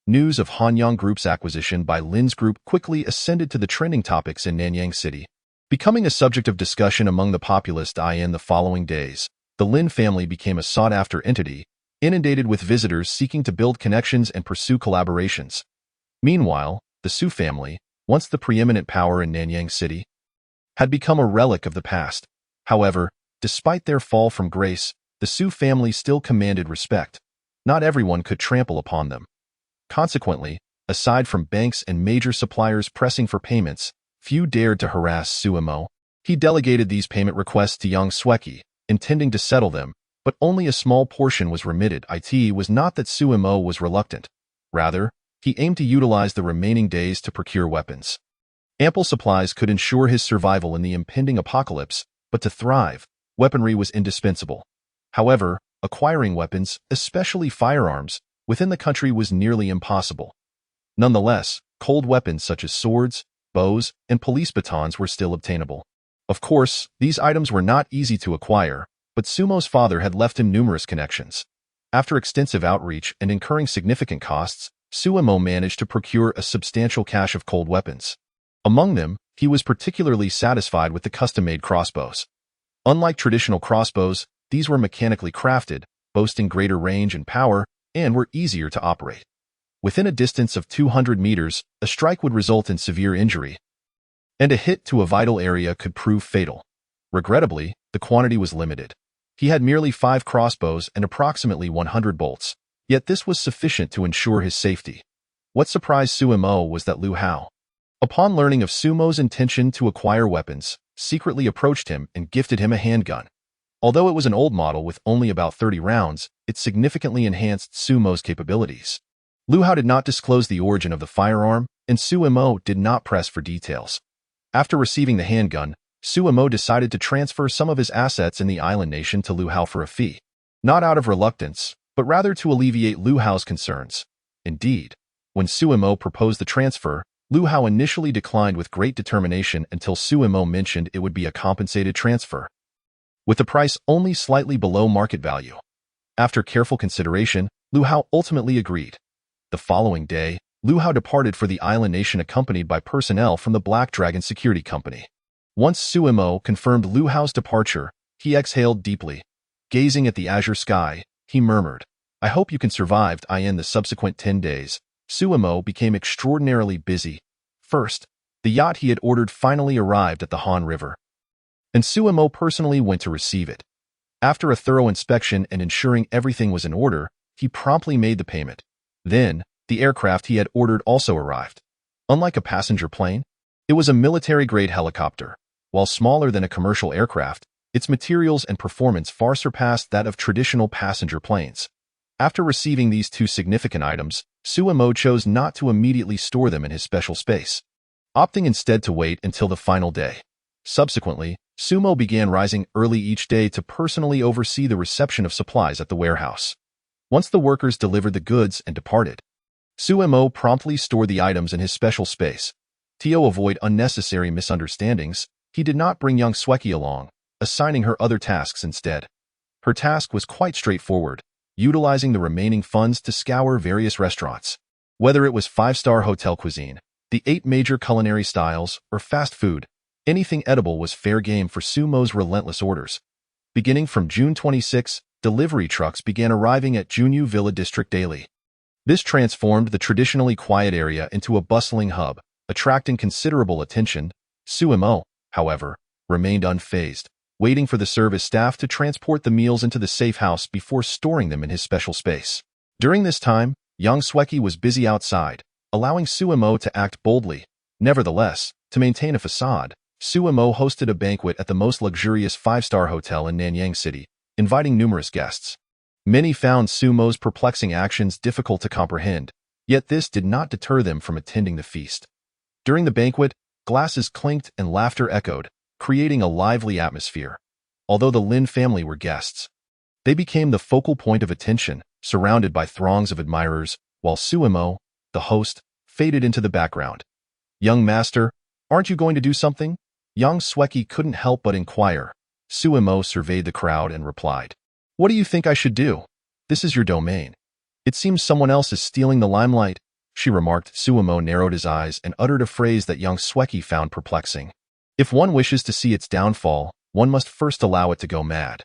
News of Hanyang Group's acquisition by Lin's group quickly ascended to the trending topics in Nanyang City, becoming a subject of discussion among the populace. In the following days, the Lin family became a sought-after entity, inundated with visitors seeking to build connections and pursue collaborations. Meanwhile, the Su family, once the preeminent power in Nanyang City, had become a relic of the past. However, despite their fall from grace, the Su family still commanded respect. Not everyone could trample upon them. Consequently, aside from banks and major suppliers pressing for payments, few dared to harass Suemo. He delegated these payment requests to Yang Sweki, intending to settle them, but only a small portion was remitted. It was not that Suemo was reluctant. Rather, he aimed to utilize the remaining days to procure weapons. Ample supplies could ensure his survival in the impending apocalypse, but to thrive, weaponry was indispensable. However, acquiring weapons, especially firearms, within the country was nearly impossible. Nonetheless, cold weapons such as swords, bows, and police batons were still obtainable. Of course, these items were not easy to acquire, but Sumo's father had left him numerous connections. After extensive outreach and incurring significant costs, Suemo managed to procure a substantial cache of cold weapons. Among them, he was particularly satisfied with the custom-made crossbows. Unlike traditional crossbows, these were mechanically crafted, boasting greater range and power, and were easier to operate. Within a distance of 200 meters, a strike would result in severe injury, and a hit to a vital area could prove fatal. Regrettably, the quantity was limited. He had merely 5 crossbows and approximately 100 bolts. Yet this was sufficient to ensure his safety. What surprised Suemo was that Lu Hao, upon learning of Sumo's intention to acquire weapons, secretly approached him and gifted him a handgun. Although it was an old model with only about 30 rounds, it significantly enhanced Sumo's capabilities. Lu Hao did not disclose the origin of the firearm, and Suemo did not press for details. After receiving the handgun, Suemo decided to transfer some of his assets in the island nation to Lu Hao for a fee. Not out of reluctance, but rather to alleviate Lu Hao's concerns. Indeed, when Suemo proposed the transfer, Lu Hao initially declined with great determination until Suemo mentioned it would be a compensated transfer, with the price only slightly below market value. After careful consideration, Lu Hao ultimately agreed. The following day, Lu Hao departed for the island nation accompanied by personnel from the Black Dragon Security Company. Once Suemo confirmed Lu Hao's departure, he exhaled deeply. Gazing at the azure sky, he murmured, "I hope you can survive." In the subsequent 10 days, Suemo became extraordinarily busy. First, the yacht he had ordered finally arrived at the Han River, and Suemo personally went to receive it. After a thorough inspection and ensuring everything was in order, he promptly made the payment. Then, the aircraft he had ordered also arrived. Unlike a passenger plane, it was a military-grade helicopter. While smaller than a commercial aircraft, its materials and performance far surpassed that of traditional passenger planes. After receiving these two significant items, Suemo chose not to immediately store them in his special space, opting instead to wait until the final day. Subsequently, Sumo began rising early each day to personally oversee the reception of supplies at the warehouse. Once the workers delivered the goods and departed, Suemo promptly stored the items in his special space. To avoid unnecessary misunderstandings, he did not bring young Sweki along, assigning her other tasks instead. Her task was quite straightforward, utilizing the remaining funds to scour various restaurants. Whether it was 5-star hotel cuisine, the 8 major culinary styles, or fast food, anything edible was fair game for Sumo's relentless orders. Beginning from June 26, delivery trucks began arriving at Junyu Villa District daily. This transformed the traditionally quiet area into a bustling hub, attracting considerable attention. Suemo, however, remained unfazed, waiting for the service staff to transport the meals into the safe house before storing them in his special space. During this time, young Sweki was busy outside, allowing Suemo to act boldly. Nevertheless, to maintain a facade, Suemo hosted a banquet at the most luxurious 5-star hotel in Nanyang City, inviting numerous guests. Many found Sumo's perplexing actions difficult to comprehend, yet this did not deter them from attending the feast. During the banquet, glasses clinked and laughter echoed, creating a lively atmosphere. Although the Lin family were guests, they became the focal point of attention, surrounded by throngs of admirers, while Suemo, the host, faded into the background. "Young master, aren't you going to do something?" Young Sweki couldn't help but inquire. Suemo surveyed the crowd and replied, "What do you think I should do? This is your domain. It seems someone else is stealing the limelight," she remarked. Suemo narrowed his eyes and uttered a phrase that young Sweki found perplexing. "If one wishes to see its downfall, one must first allow it to go mad.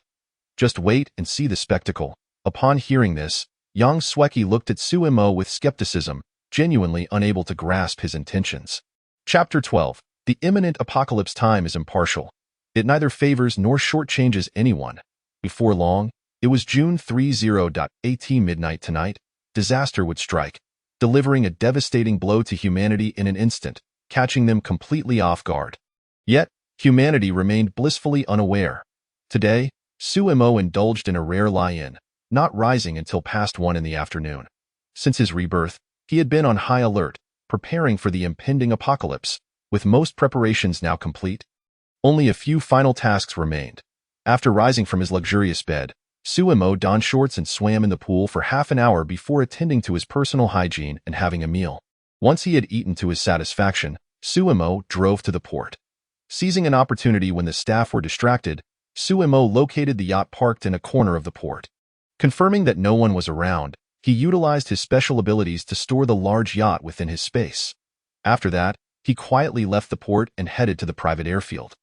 Just wait and see the spectacle." Upon hearing this, young Sweki looked at Suemo with skepticism, genuinely unable to grasp his intentions. Chapter 12. The imminent apocalypse time is impartial. It neither favors nor shortchanges anyone. Before long, it was June 30 at midnight tonight, disaster would strike, delivering a devastating blow to humanity in an instant, catching them completely off guard. Yet, humanity remained blissfully unaware. Today, Suemo indulged in a rare lie-in, not rising until past 1 in the afternoon. Since his rebirth, he had been on high alert, preparing for the impending apocalypse. With most preparations now complete, only a few final tasks remained. After rising from his luxurious bed, Suemo donned shorts and swam in the pool for half an hour before attending to his personal hygiene and having a meal. Once he had eaten to his satisfaction, Suemo drove to the port. Seizing an opportunity when the staff were distracted, Suemo located the yacht parked in a corner of the port. Confirming that no one was around, he utilized his special abilities to store the large yacht within his space. After that, he quietly left the port and headed to the private airfield.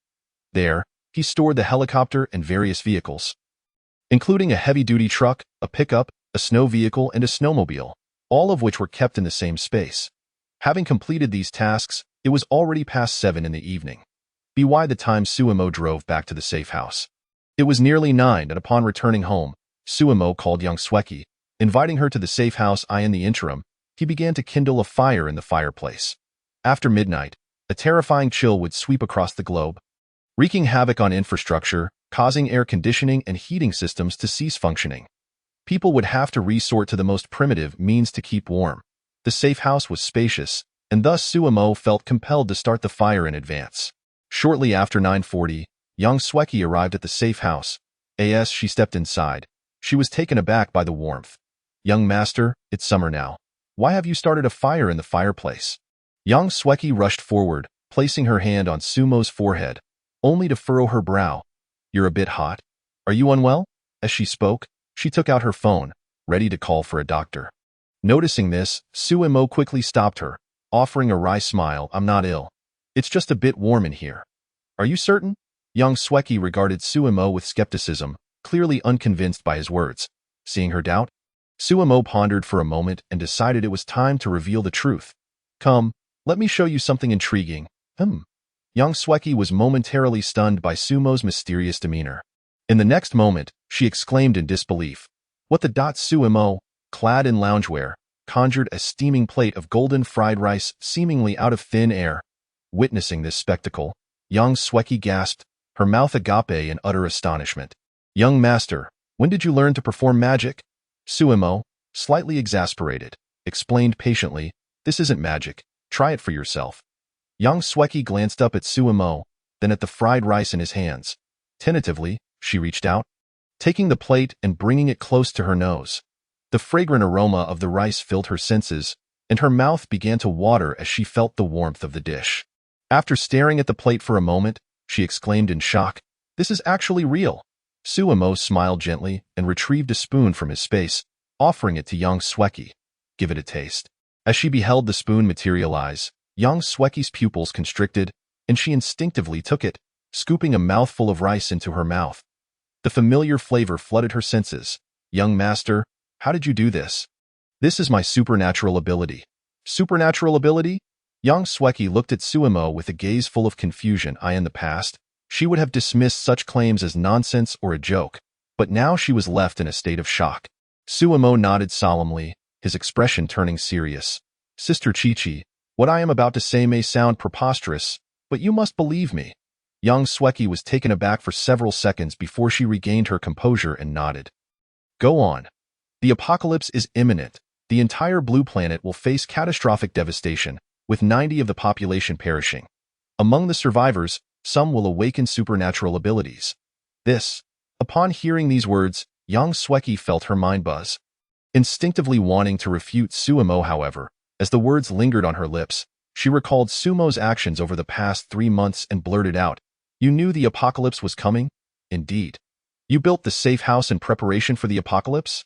There, he stored the helicopter and various vehicles, including a heavy-duty truck, a pickup, a snow vehicle, and a snowmobile, all of which were kept in the same space. Having completed these tasks, it was already past 7 in the evening. By the time Suemo drove back to the safe house, it was nearly 9, and upon returning home, Suemo called young Sweki. Inviting her to the safe house in the interim, he began to kindle a fire in the fireplace. After midnight, a terrifying chill would sweep across the globe, wreaking havoc on infrastructure, causing air conditioning and heating systems to cease functioning. People would have to resort to the most primitive means to keep warm. The safe house was spacious, and thus Suemo felt compelled to start the fire in advance. Shortly after 9:40, young Sweki arrived at the safe house. As she stepped inside, she was taken aback by the warmth. "Young master, it's summer now. Why have you started a fire in the fireplace?" Young Sweki rushed forward, placing her hand on Sumo's forehead, only to furrow her brow. "You're a bit hot. Are you unwell?" As she spoke, she took out her phone, ready to call for a doctor. Noticing this, Suemo quickly stopped her, offering a wry smile. "I'm not ill. It's just a bit warm in here." "Are you certain?" Young Sweki regarded Suemo with skepticism, clearly unconvinced by his words. Seeing her doubt, Suemo pondered for a moment and decided it was time to reveal the truth. "Come, let me show you something intriguing." Young Sweki was momentarily stunned by Sumo's mysterious demeanor. In the next moment, she exclaimed in disbelief. "What the dot?" Suemo, clad in loungewear, conjured a steaming plate of golden fried rice seemingly out of thin air. Witnessing this spectacle, young Sweki gasped, her mouth agape in utter astonishment. "Young master, when did you learn to perform magic?" Suemo, slightly exasperated, explained patiently, "This isn't magic. Try it for yourself." Young Sweki glanced up at Suemo, then at the fried rice in his hands. Tentatively, she reached out, taking the plate and bringing it close to her nose. The fragrant aroma of the rice filled her senses, and her mouth began to water as she felt the warmth of the dish. After staring at the plate for a moment, she exclaimed in shock, "This is actually real." Suemo smiled gently and retrieved a spoon from his space, offering it to young Sweki. "Give it a taste." As she beheld the spoon materialize, young Sweki's pupils constricted, and she instinctively took it, scooping a mouthful of rice into her mouth. The familiar flavor flooded her senses. "Young master, how did you do this?" "This is my supernatural ability." "Supernatural ability?" Young Sweki looked at Suemo with a gaze full of confusion. In the past, she would have dismissed such claims as nonsense or a joke, but now she was left in a state of shock. Suemo nodded solemnly, his expression turning serious. "Sister Chi-Chi, what I am about to say may sound preposterous, but you must believe me." Young Sweki was taken aback for several seconds before she regained her composure and nodded. "Go on." "The apocalypse is imminent. The entire blue planet will face catastrophic devastation, with 90% of the population perishing. Among the survivors, some will awaken supernatural abilities." Upon hearing these words, young Sweki felt her mind buzz. Instinctively wanting to refute Suemo, however, as the words lingered on her lips, she recalled Sumo's actions over the past 3 months and blurted out, "You knew the apocalypse was coming?" "Indeed." "You built the safe house in preparation for the apocalypse?"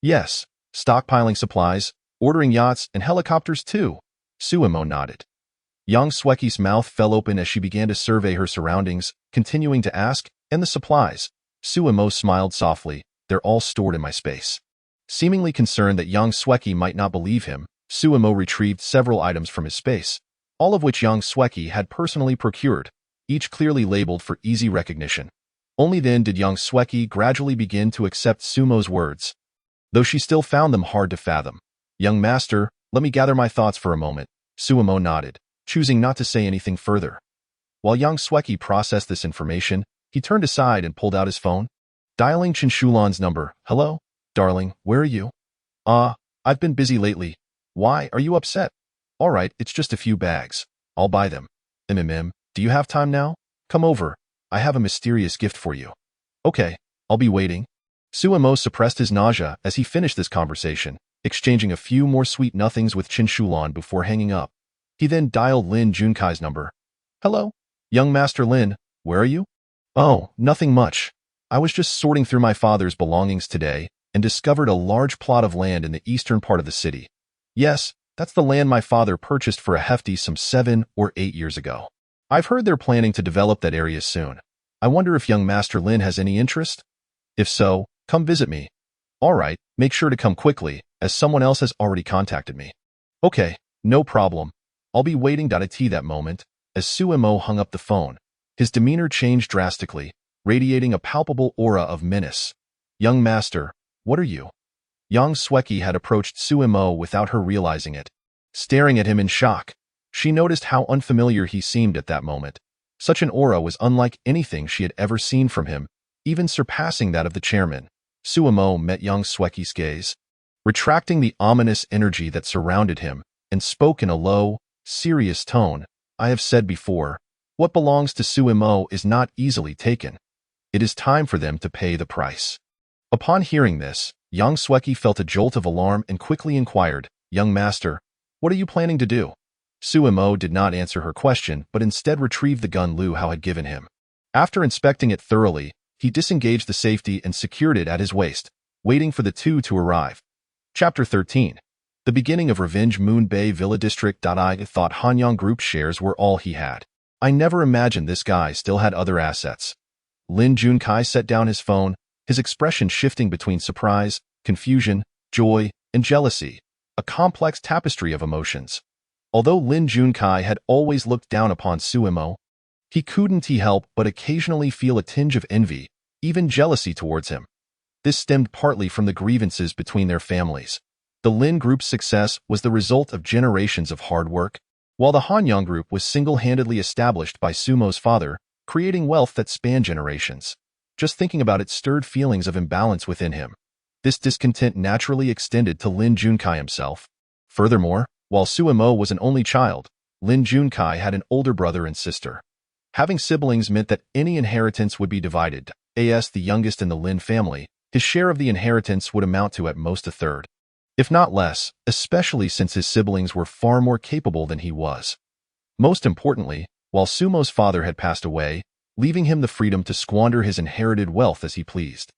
"Yes, stockpiling supplies, ordering yachts and helicopters too." Suemo nodded. Young Sweki's mouth fell open as she began to survey her surroundings, continuing to ask, "And the supplies?" Suemo smiled softly, "They're all stored in my space." Seemingly concerned that young Sweki might not believe him, Suemo retrieved several items from his space, all of which young Sweki had personally procured, each clearly labeled for easy recognition. Only then did young Sweki gradually begin to accept Sumo's words, though she still found them hard to fathom. "Young master, let me gather my thoughts for a moment." Suemo nodded, choosing not to say anything further. While young Sweki processed this information, he turned aside and pulled out his phone. Dialing Chinshulan's number. "Hello? Darling, where are you?" I've been busy lately." "Why, are you upset?" "All right, it's just a few bags. I'll buy them." Do you have time now? Come over. I have a mysterious gift for you." "Okay, I'll be waiting." Suemo suppressed his nausea as he finished this conversation, exchanging a few more sweet nothings with Chinshulan before hanging up. He then dialed Lin Junkai's number. "Hello? Young Master Lin, where are you?" "Oh, nothing much. I was just sorting through my father's belongings today and discovered a large plot of land in the eastern part of the city. Yes, that's the land my father purchased for a hefty some 7 or 8 years ago. I've heard they're planning to develop that area soon. I wonder if young Master Lin has any interest? If so, come visit me." "All right, make sure to come quickly, as someone else has already contacted me." "Okay, no problem. I'll be waiting." At that moment, as Suemo hung up the phone, his demeanor changed drastically, radiating a palpable aura of menace. "Young master, what are you?" Yang Sweki had approached Suimo without her realizing it. Staring at him in shock, she noticed how unfamiliar he seemed at that moment. Such an aura was unlike anything she had ever seen from him, even surpassing that of the chairman. Suimo met Yang Sweki's gaze, retracting the ominous energy that surrounded him, and spoke in a low, serious tone. I have said before, what belongs to Suimo is not easily taken. It is time for them to pay the price. Upon hearing this, Yang Sweki felt a jolt of alarm and quickly inquired, Young master, what are you planning to do? Suimo did not answer her question, but instead retrieved the gun Lu Hao had given him. After inspecting it thoroughly, he disengaged the safety and secured it at his waist, waiting for the two to arrive. Chapter 13. The beginning of Revenge. Moon Bay Villa District. I thought Hanyang Group shares were all he had. I never imagined this guy still had other assets. Lin Junkai set down his phone, his expression shifting between surprise, confusion, joy, and jealousy, a complex tapestry of emotions. Although Lin Junkai had always looked down upon Suimo, he couldn't help but occasionally feel a tinge of envy, even jealousy towards him. This stemmed partly from the grievances between their families. The Lin Group's success was the result of generations of hard work, while the Hanyang Group was single-handedly established by Sumo's father, creating wealth that spanned generations. Just thinking about it stirred feelings of imbalance within him. This discontent naturally extended to Lin Junkai himself. Furthermore, while Suimo was an only child, Lin Junkai had an older brother and sister. Having siblings meant that any inheritance would be divided. As the youngest in the Lin family, his share of the inheritance would amount to at most a third, if not less, especially since his siblings were far more capable than he was. Most importantly, while Sumo's father had passed away, leaving him the freedom to squander his inherited wealth as he pleased.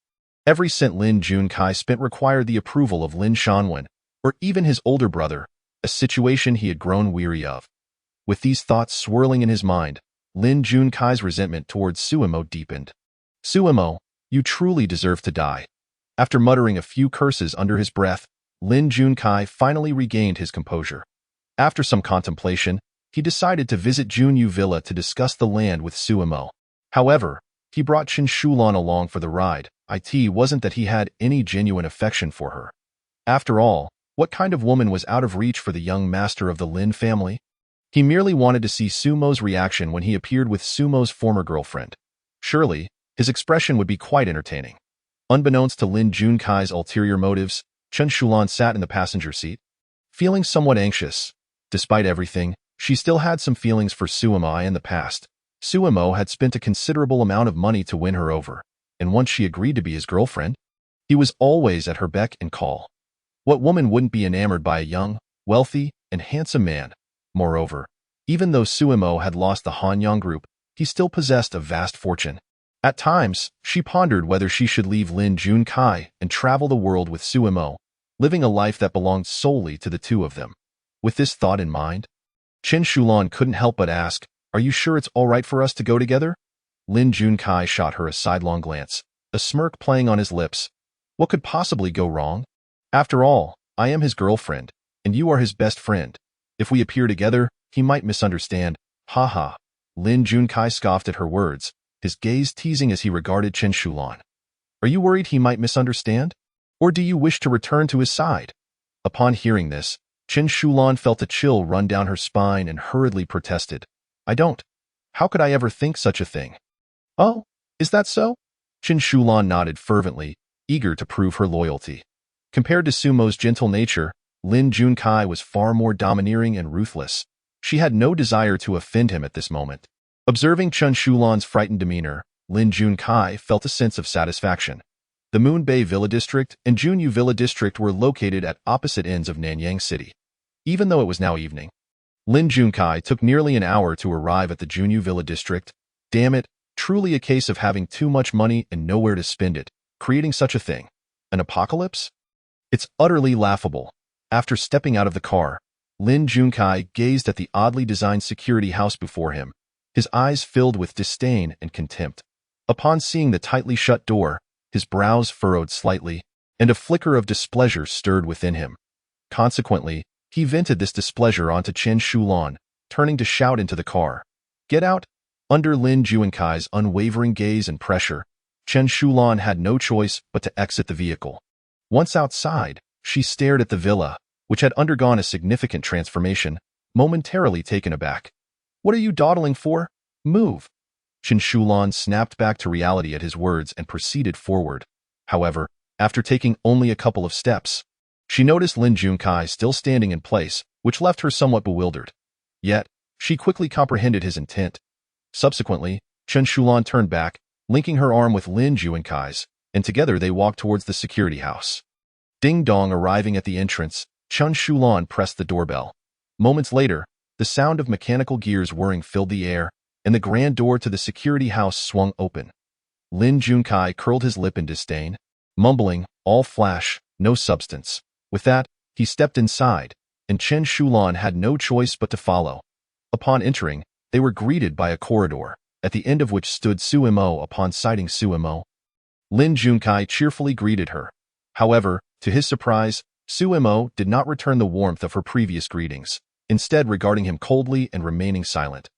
Every cent Lin Junkai spent required the approval of Lin Shanwen, or even his older brother, a situation he had grown weary of. With these thoughts swirling in his mind, Lin Junkai's resentment towards Suimo deepened. Suimo, you truly deserve to die. After muttering a few curses under his breath, Lin Junkai finally regained his composure. After some contemplation, he decided to visit Junyu Villa to discuss the land with Suimo. However, he brought Chen Shulan along for the ride. It wasn't that he had any genuine affection for her. After all, what kind of woman was out of reach for the young master of the Lin family? He merely wanted to see Sumo's reaction when he appeared with Sumo's former girlfriend. Surely, his expression would be quite entertaining. Unbeknownst to Lin Junkai's ulterior motives, Chen Shulan sat in the passenger seat, feeling somewhat anxious. Despite everything, she still had some feelings for Suimo in the past. Suimo had spent a considerable amount of money to win her over, and once she agreed to be his girlfriend, he was always at her beck and call. What woman wouldn't be enamored by a young, wealthy, and handsome man? Moreover, even though Suimo had lost the Hanyang Group, he still possessed a vast fortune. At times, she pondered whether she should leave Lin Junkai and travel the world with Suimo, living a life that belonged solely to the two of them. With this thought in mind, Chen Shulan couldn't help but ask, Are you sure it's all right for us to go together? Lin Junkai shot her a sidelong glance, a smirk playing on his lips. What could possibly go wrong? After all, I am his girlfriend, and you are his best friend. If we appear together, he might misunderstand. Ha ha. Lin Junkai scoffed at her words, his gaze teasing as he regarded Chen Shulan. Are you worried he might misunderstand? Or do you wish to return to his side? Upon hearing this, Chen Shulan felt a chill run down her spine and hurriedly protested. I don't. How could I ever think such a thing? Oh, is that so? Chen Shulan nodded fervently, eager to prove her loyalty. Compared to Sumo's gentle nature, Lin Junkai was far more domineering and ruthless. She had no desire to offend him at this moment. Observing Chen Shulan's frightened demeanor, Lin Junkai felt a sense of satisfaction. The Moon Bay Villa District and Junyu Villa District were located at opposite ends of Nanyang City. Even though it was now evening, Lin Junkai took nearly an hour to arrive at the Junyu Villa District. Damn it, truly a case of having too much money and nowhere to spend it, creating such a thing. An apocalypse? It's utterly laughable. After stepping out of the car, Lin Junkai gazed at the oddly designed security house before him, his eyes filled with disdain and contempt. Upon seeing the tightly shut door, his brows furrowed slightly, and a flicker of displeasure stirred within him. Consequently, he vented this displeasure onto Chen Shulan, turning to shout into the car. Get out! Under Lin Junkai's unwavering gaze and pressure, Chen Shulan had no choice but to exit the vehicle. Once outside, she stared at the villa, which had undergone a significant transformation, momentarily taken aback. "What are you dawdling for? Move!" Chen Shulan snapped back to reality at his words and proceeded forward. However, after taking only a couple of steps, she noticed Lin Junkai still standing in place, which left her somewhat bewildered. Yet, she quickly comprehended his intent. Subsequently, Chen Shulan turned back, linking her arm with Lin Junkai's, and together they walked towards the security house. Ding-dong arriving at the entrance, Chen Shulan pressed the doorbell. Moments later, the sound of mechanical gears whirring filled the air, and the grand door to the security house swung open. Lin Junkai curled his lip in disdain, mumbling, "All flash, no substance." With that, he stepped inside, and Chen Shulan had no choice but to follow. Upon entering, they were greeted by a corridor, at the end of which stood Suimo. Upon sighting Suimo, Lin Junkai cheerfully greeted her. However, to his surprise, Suimo did not return the warmth of her previous greetings, instead regarding him coldly and remaining silent.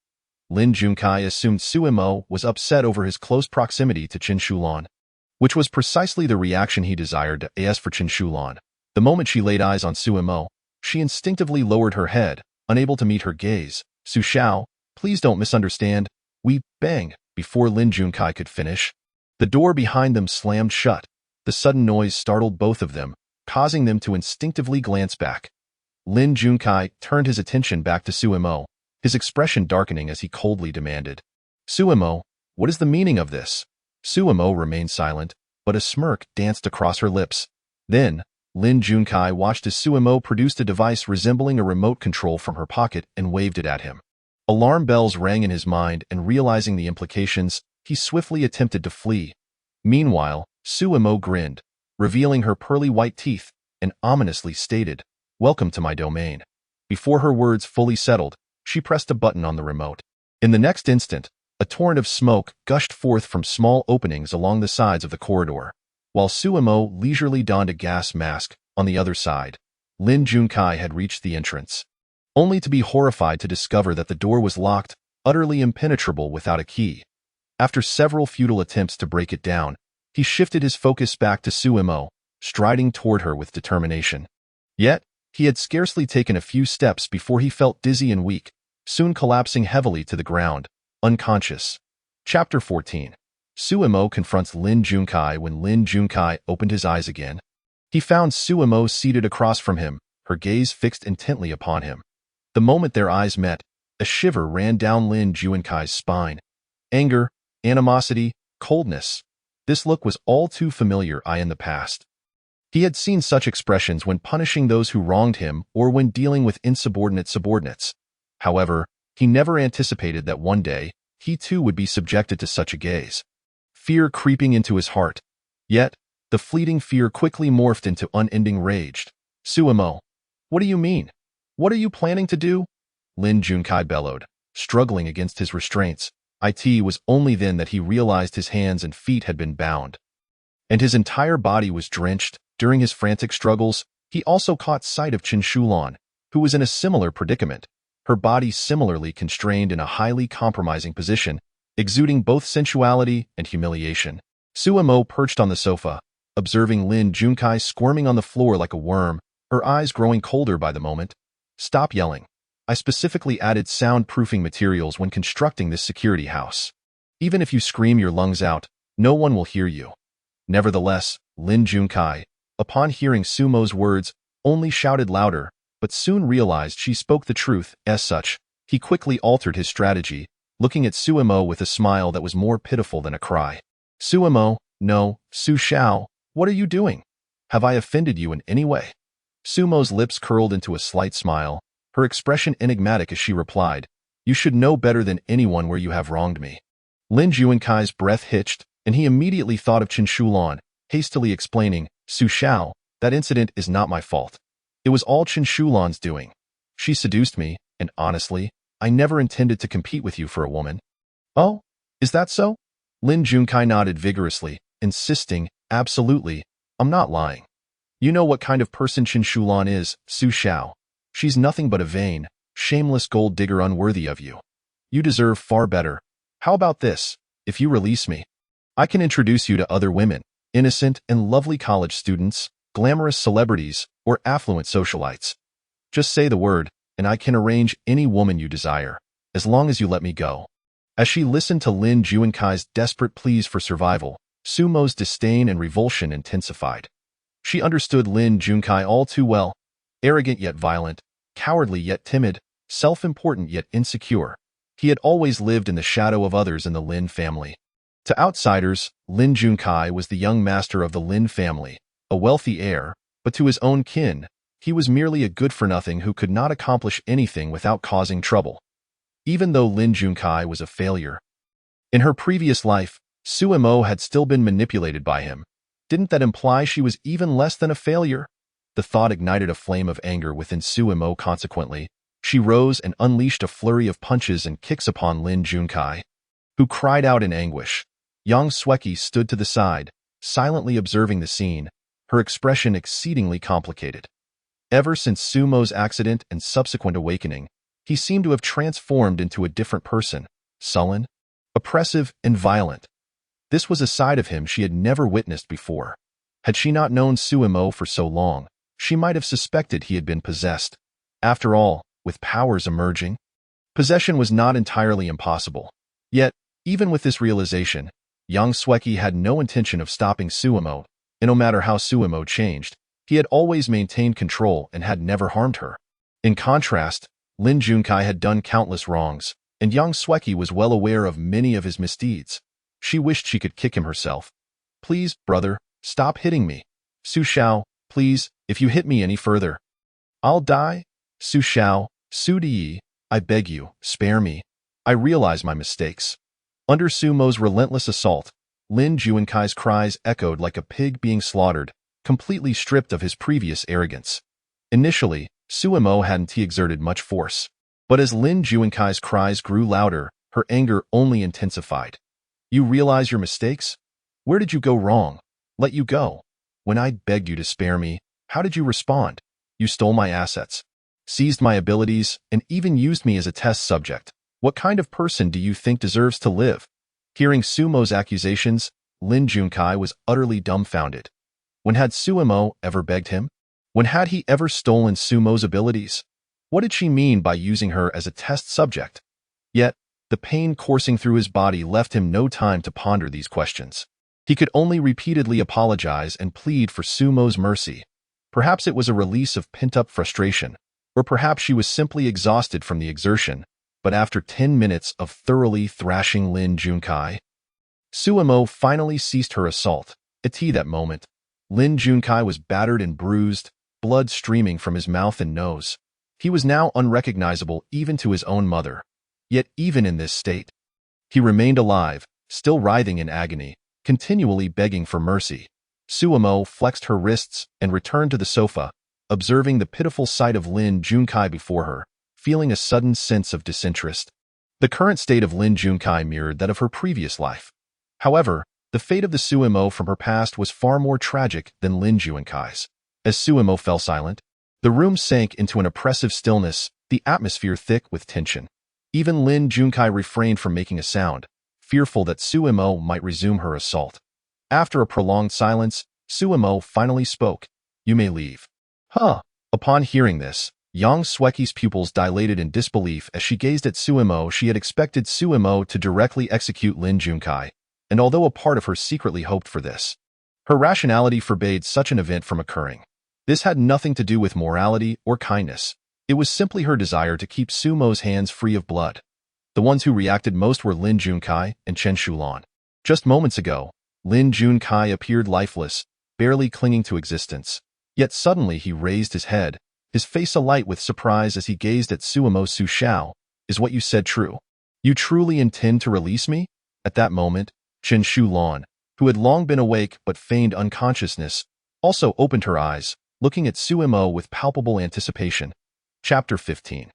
Lin Junkai assumed Suimo was upset over his close proximity to Chen Shulan, which was precisely the reaction he desired. As for Chen Shulan, the moment she laid eyes on Suimo, she instinctively lowered her head, unable to meet her gaze. "Su Xiao, please don't misunderstand." Bang, before Lin Junkai could finish, the door behind them slammed shut. The sudden noise startled both of them, causing them to instinctively glance back. Lin Junkai turned his attention back to Suimo, his expression darkening as he coldly demanded, "Suimo, what is the meaning of this?" Suimo remained silent, but a smirk danced across her lips. Then, Lin Junkai watched as Suimo produced a device resembling a remote control from her pocket and waved it at him. Alarm bells rang in his mind, and realizing the implications, he swiftly attempted to flee. Meanwhile, Suimo grinned, revealing her pearly white teeth, and ominously stated, "Welcome to my domain." Before her words fully settled, she pressed a button on the remote. In the next instant, a torrent of smoke gushed forth from small openings along the sides of the corridor. While Suimo leisurely donned a gas mask on the other side, Lin Junkai had reached the entrance, only to be horrified to discover that the door was locked, utterly impenetrable without a key. After several futile attempts to break it down, he shifted his focus back to Suimo, striding toward her with determination. Yet, he had scarcely taken a few steps before he felt dizzy and weak, soon collapsing heavily to the ground, unconscious. Chapter 14. Suimo confronts Lin Junkai. When Lin Junkai opened his eyes again, he found Suimo seated across from him, her gaze fixed intently upon him. The moment their eyes met, a shiver ran down Lin Junkai's spine. Anger, animosity, coldness. This look was all too familiar in the past. He had seen such expressions when punishing those who wronged him or when dealing with insubordinate subordinates. However, he never anticipated that one day, he too would be subjected to such a gaze. Fear creeping into his heart. Yet, the fleeting fear quickly morphed into unending rage. "Suimo, what do you mean? What are you planning to do?" Lin Junkai bellowed, struggling against his restraints. It was only then that he realized his hands and feet had been bound, and his entire body was drenched. During his frantic struggles, he also caught sight of Chen Shulan, who was in a similar predicament, her body similarly constrained in a highly compromising position, exuding both sensuality and humiliation. Suimo perched on the sofa, observing Lin Junkai squirming on the floor like a worm, her eyes growing colder by the moment. "Stop yelling. I specifically added soundproofing materials when constructing this security house. Even if you scream your lungs out, no one will hear you." Nevertheless, Lin Junkai, upon hearing Sumo's words, only shouted louder, but soon realized she spoke the truth. As such, he quickly altered his strategy, looking at Suimo with a smile that was more pitiful than a cry. "Suimo, no, Su Xiao, what are you doing? Have I offended you in any way?" Sumo's lips curled into a slight smile, her expression enigmatic as she replied, "You should know better than anyone where you have wronged me." Lin Junkai's breath hitched, and he immediately thought of Chen Shulan, hastily explaining, "Su Xiao, that incident is not my fault. It was all Chen Shulan's doing. She seduced me, and honestly, I never intended to compete with you for a woman." "Oh, is that so?" Lin Junkai nodded vigorously, insisting, "Absolutely, I'm not lying. You know what kind of person Chen Shulan is, Su Xiao. She's nothing but a vain, shameless gold digger unworthy of you. You deserve far better. How about this? If you release me, I can introduce you to other women, innocent and lovely college students, glamorous celebrities, or affluent socialites. Just say the word, and I can arrange any woman you desire, as long as you let me go. As she listened to Lin Junkai's desperate pleas for survival, Sumo's disdain and revulsion intensified. She understood Lin Junkai all too well, arrogant yet violent, cowardly yet timid, self-important yet insecure. He had always lived in the shadow of others in the Lin family. To outsiders, Lin Junkai was the young master of the Lin family, a wealthy heir, but to his own kin, he was merely a good-for-nothing who could not accomplish anything without causing trouble. Even though Lin Junkai was a failure. In her previous life, Sumo had still been manipulated by him. Didn't that imply she was even less than a failure? The thought ignited a flame of anger within Sumo. Consequently, she rose and unleashed a flurry of punches and kicks upon Lin Junkai, who cried out in anguish. Yang Sueki stood to the side, silently observing the scene, her expression exceedingly complicated. Ever since Sumo's accident and subsequent awakening, he seemed to have transformed into a different person, sullen, oppressive, and violent. This was a side of him she had never witnessed before. Had she not known Sumo for so long, she might have suspected he had been possessed. After all, with powers emerging, possession was not entirely impossible. Yet, even with this realization, Yang Sueki had no intention of stopping Sumo, and no matter how Sumo changed, he had always maintained control and had never harmed her. In contrast, Lin Junkai had done countless wrongs, and Yang Sueki was well aware of many of his misdeeds. She wished she could kick him herself. Please, brother, stop hitting me. Su Xiao, please, if you hit me any further, I'll die. Su Xiao, Su Di, I beg you, spare me. I realize my mistakes. Under Sumo's relentless assault, Lin Junkai's cries echoed like a pig being slaughtered, completely stripped of his previous arrogance. Initially, Sumo hadn't exerted much force, but as Lin Junkai's cries grew louder, her anger only intensified. You realize your mistakes? Where did you go wrong? Let you go. When I begged you to spare me, how did you respond? You stole my assets, seized my abilities, and even used me as a test subject. What kind of person do you think deserves to live? Hearing Sumo's accusations, Lin Junkai was utterly dumbfounded. When had Sumo ever begged him? When had he ever stolen Sumo's abilities? What did she mean by using her as a test subject? Yet, the pain coursing through his body left him no time to ponder these questions. He could only repeatedly apologize and plead for Sumo's mercy. Perhaps it was a release of pent-up frustration, or perhaps she was simply exhausted from the exertion. But after 10 minutes of thoroughly thrashing Lin Junkai, Sumo finally ceased her assault. At that moment, Lin Junkai was battered and bruised, blood streaming from his mouth and nose. He was now unrecognizable even to his own mother. Yet even in this state, he remained alive, still writhing in agony, continually begging for mercy. Sumo flexed her wrists and returned to the sofa, observing the pitiful sight of Lin Junkai before her, feeling a sudden sense of disinterest. The current state of Lin Junkai mirrored that of her previous life. However, the fate of the Sumo from her past was far more tragic than Lin Junkai's. As Sumo fell silent, the room sank into an oppressive stillness, the atmosphere thick with tension. Even Lin Junkai refrained from making a sound, fearful that Sumo might resume her assault. After a prolonged silence, Sumo finally spoke. You may leave. Huh. Upon hearing this, Yang Sueki's pupils dilated in disbelief as she gazed at Sumo. She had expected Sumo to directly execute Lin Junkai, and although a part of her secretly hoped for this, her rationality forbade such an event from occurring. This had nothing to do with morality or kindness. It was simply her desire to keep Sumo's hands free of blood. The ones who reacted most were Lin Junkai and Chen Shulan. Just moments ago, Lin Junkai appeared lifeless, barely clinging to existence. Yet suddenly he raised his head, his face alight with surprise as he gazed at Sumo. Su Xiao, is what you said true? You truly intend to release me? At that moment, Chen Shulan, who had long been awake but feigned unconsciousness, also opened her eyes, looking at Sumo with palpable anticipation. Chapter 15.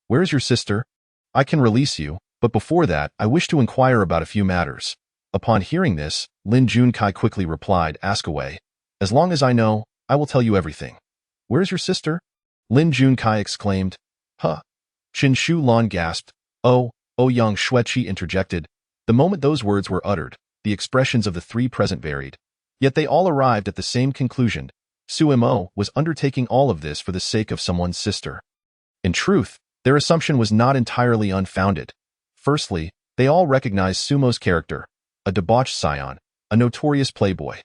Where is your sister? I can release you, but before that, I wish to inquire about a few matters. Upon hearing this, Lin Junkai quickly replied, Ask away. As long as I know, I will tell you everything. Where is your sister? Lin Junkai exclaimed. Huh. Chen Shulan gasped. Oh, Yang Shueqi interjected. The moment those words were uttered, the expressions of the three present varied. Yet they all arrived at the same conclusion. Suemo was undertaking all of this for the sake of someone's sister. In truth, their assumption was not entirely unfounded. Firstly, they all recognized Sumo's character, a debauched scion, a notorious playboy.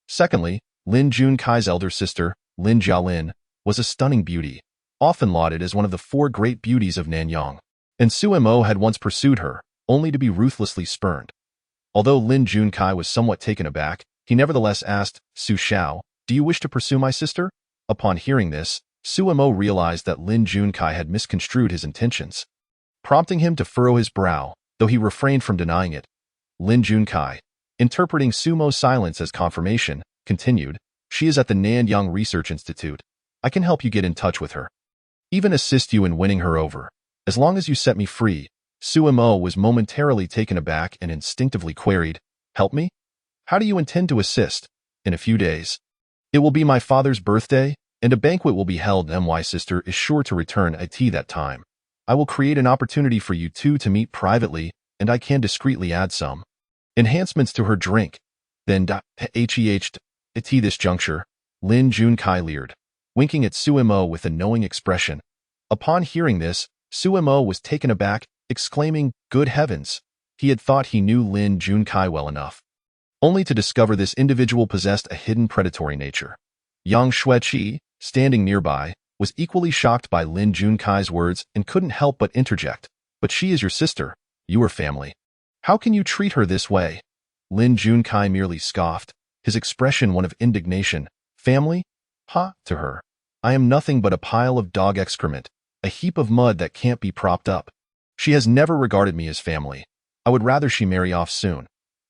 Secondly, Lin Junkai's elder sister, Lin Jialin, was a stunning beauty, often lauded as one of the four great beauties of Nanyang. And Suemo had once pursued her, only to be ruthlessly spurned. Although Lin Junkai was somewhat taken aback, he nevertheless asked, Su Xiao, do you wish to pursue my sister? Upon hearing this, Suemo realized that Lin Junkai had misconstrued his intentions, prompting him to furrow his brow, though he refrained from denying it. Lin Junkai, interpreting Sumo's silence as confirmation, continued, she is at the Nanyang Research Institute. I can help you get in touch with her. Even assist you in winning her over. As long as you set me free. Suemo was momentarily taken aback and instinctively queried, help me? How do you intend to assist? In a few days. It will be my father's birthday, and a banquet will be held. My sister is sure to return at that time. I will create an opportunity for you two to meet privately, and I can discreetly add some enhancements to her drink. Then at this juncture, Lin Junkai leered, winking at Suemo with a knowing expression. Upon hearing this, Suemo was taken aback, exclaiming, good heavens, he had thought he knew Lin Junkai well enough, only to discover this individual possessed a hidden predatory nature. Yang Xueqi, standing nearby, was equally shocked by Lin Junkai's words and couldn't help but interject, but she is your sister, you are family. How can you treat her this way? Lin Junkai merely scoffed, his expression one of indignation. Family? Ha, to her. I am nothing but a pile of dog excrement, a heap of mud that can't be propped up. She has never regarded me as family. I would rather she marry off soon.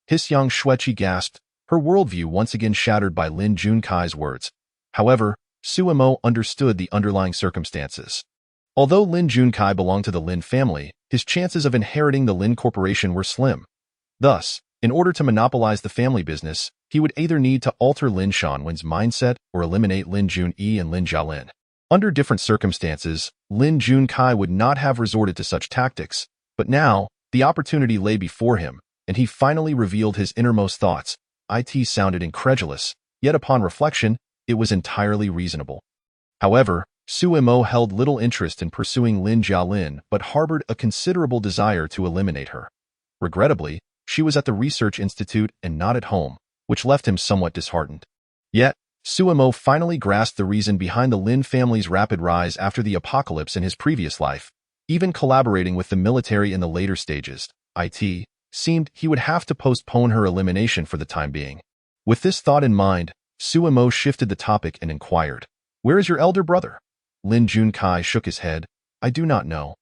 Yang Xueqi gasped, her worldview once again shattered by Lin Junkai's words. However, Suemo understood the underlying circumstances. Although Lin Junkai belonged to the Lin family, his chances of inheriting the Lin Corporation were slim. Thus, in order to monopolize the family business, he would either need to alter Lin Shanwen's mindset or eliminate Lin Junyi and Lin Jialin. Under different circumstances, Lin Junkai would not have resorted to such tactics, but now, the opportunity lay before him, and he finally revealed his innermost thoughts. It sounded incredulous, yet upon reflection, it was entirely reasonable. However, Suemo held little interest in pursuing Lin Jialin but harbored a considerable desire to eliminate her. Regrettably, she was at the research institute and not at home, which left him somewhat disheartened. Yet, Suemo finally grasped the reason behind the Lin family's rapid rise after the apocalypse in his previous life. Even collaborating with the military in the later stages, it seemed he would have to postpone her elimination for the time being. With this thought in mind, Suemo shifted the topic and inquired, where is your elder brother? Lin Junkai shook his head, I do not know.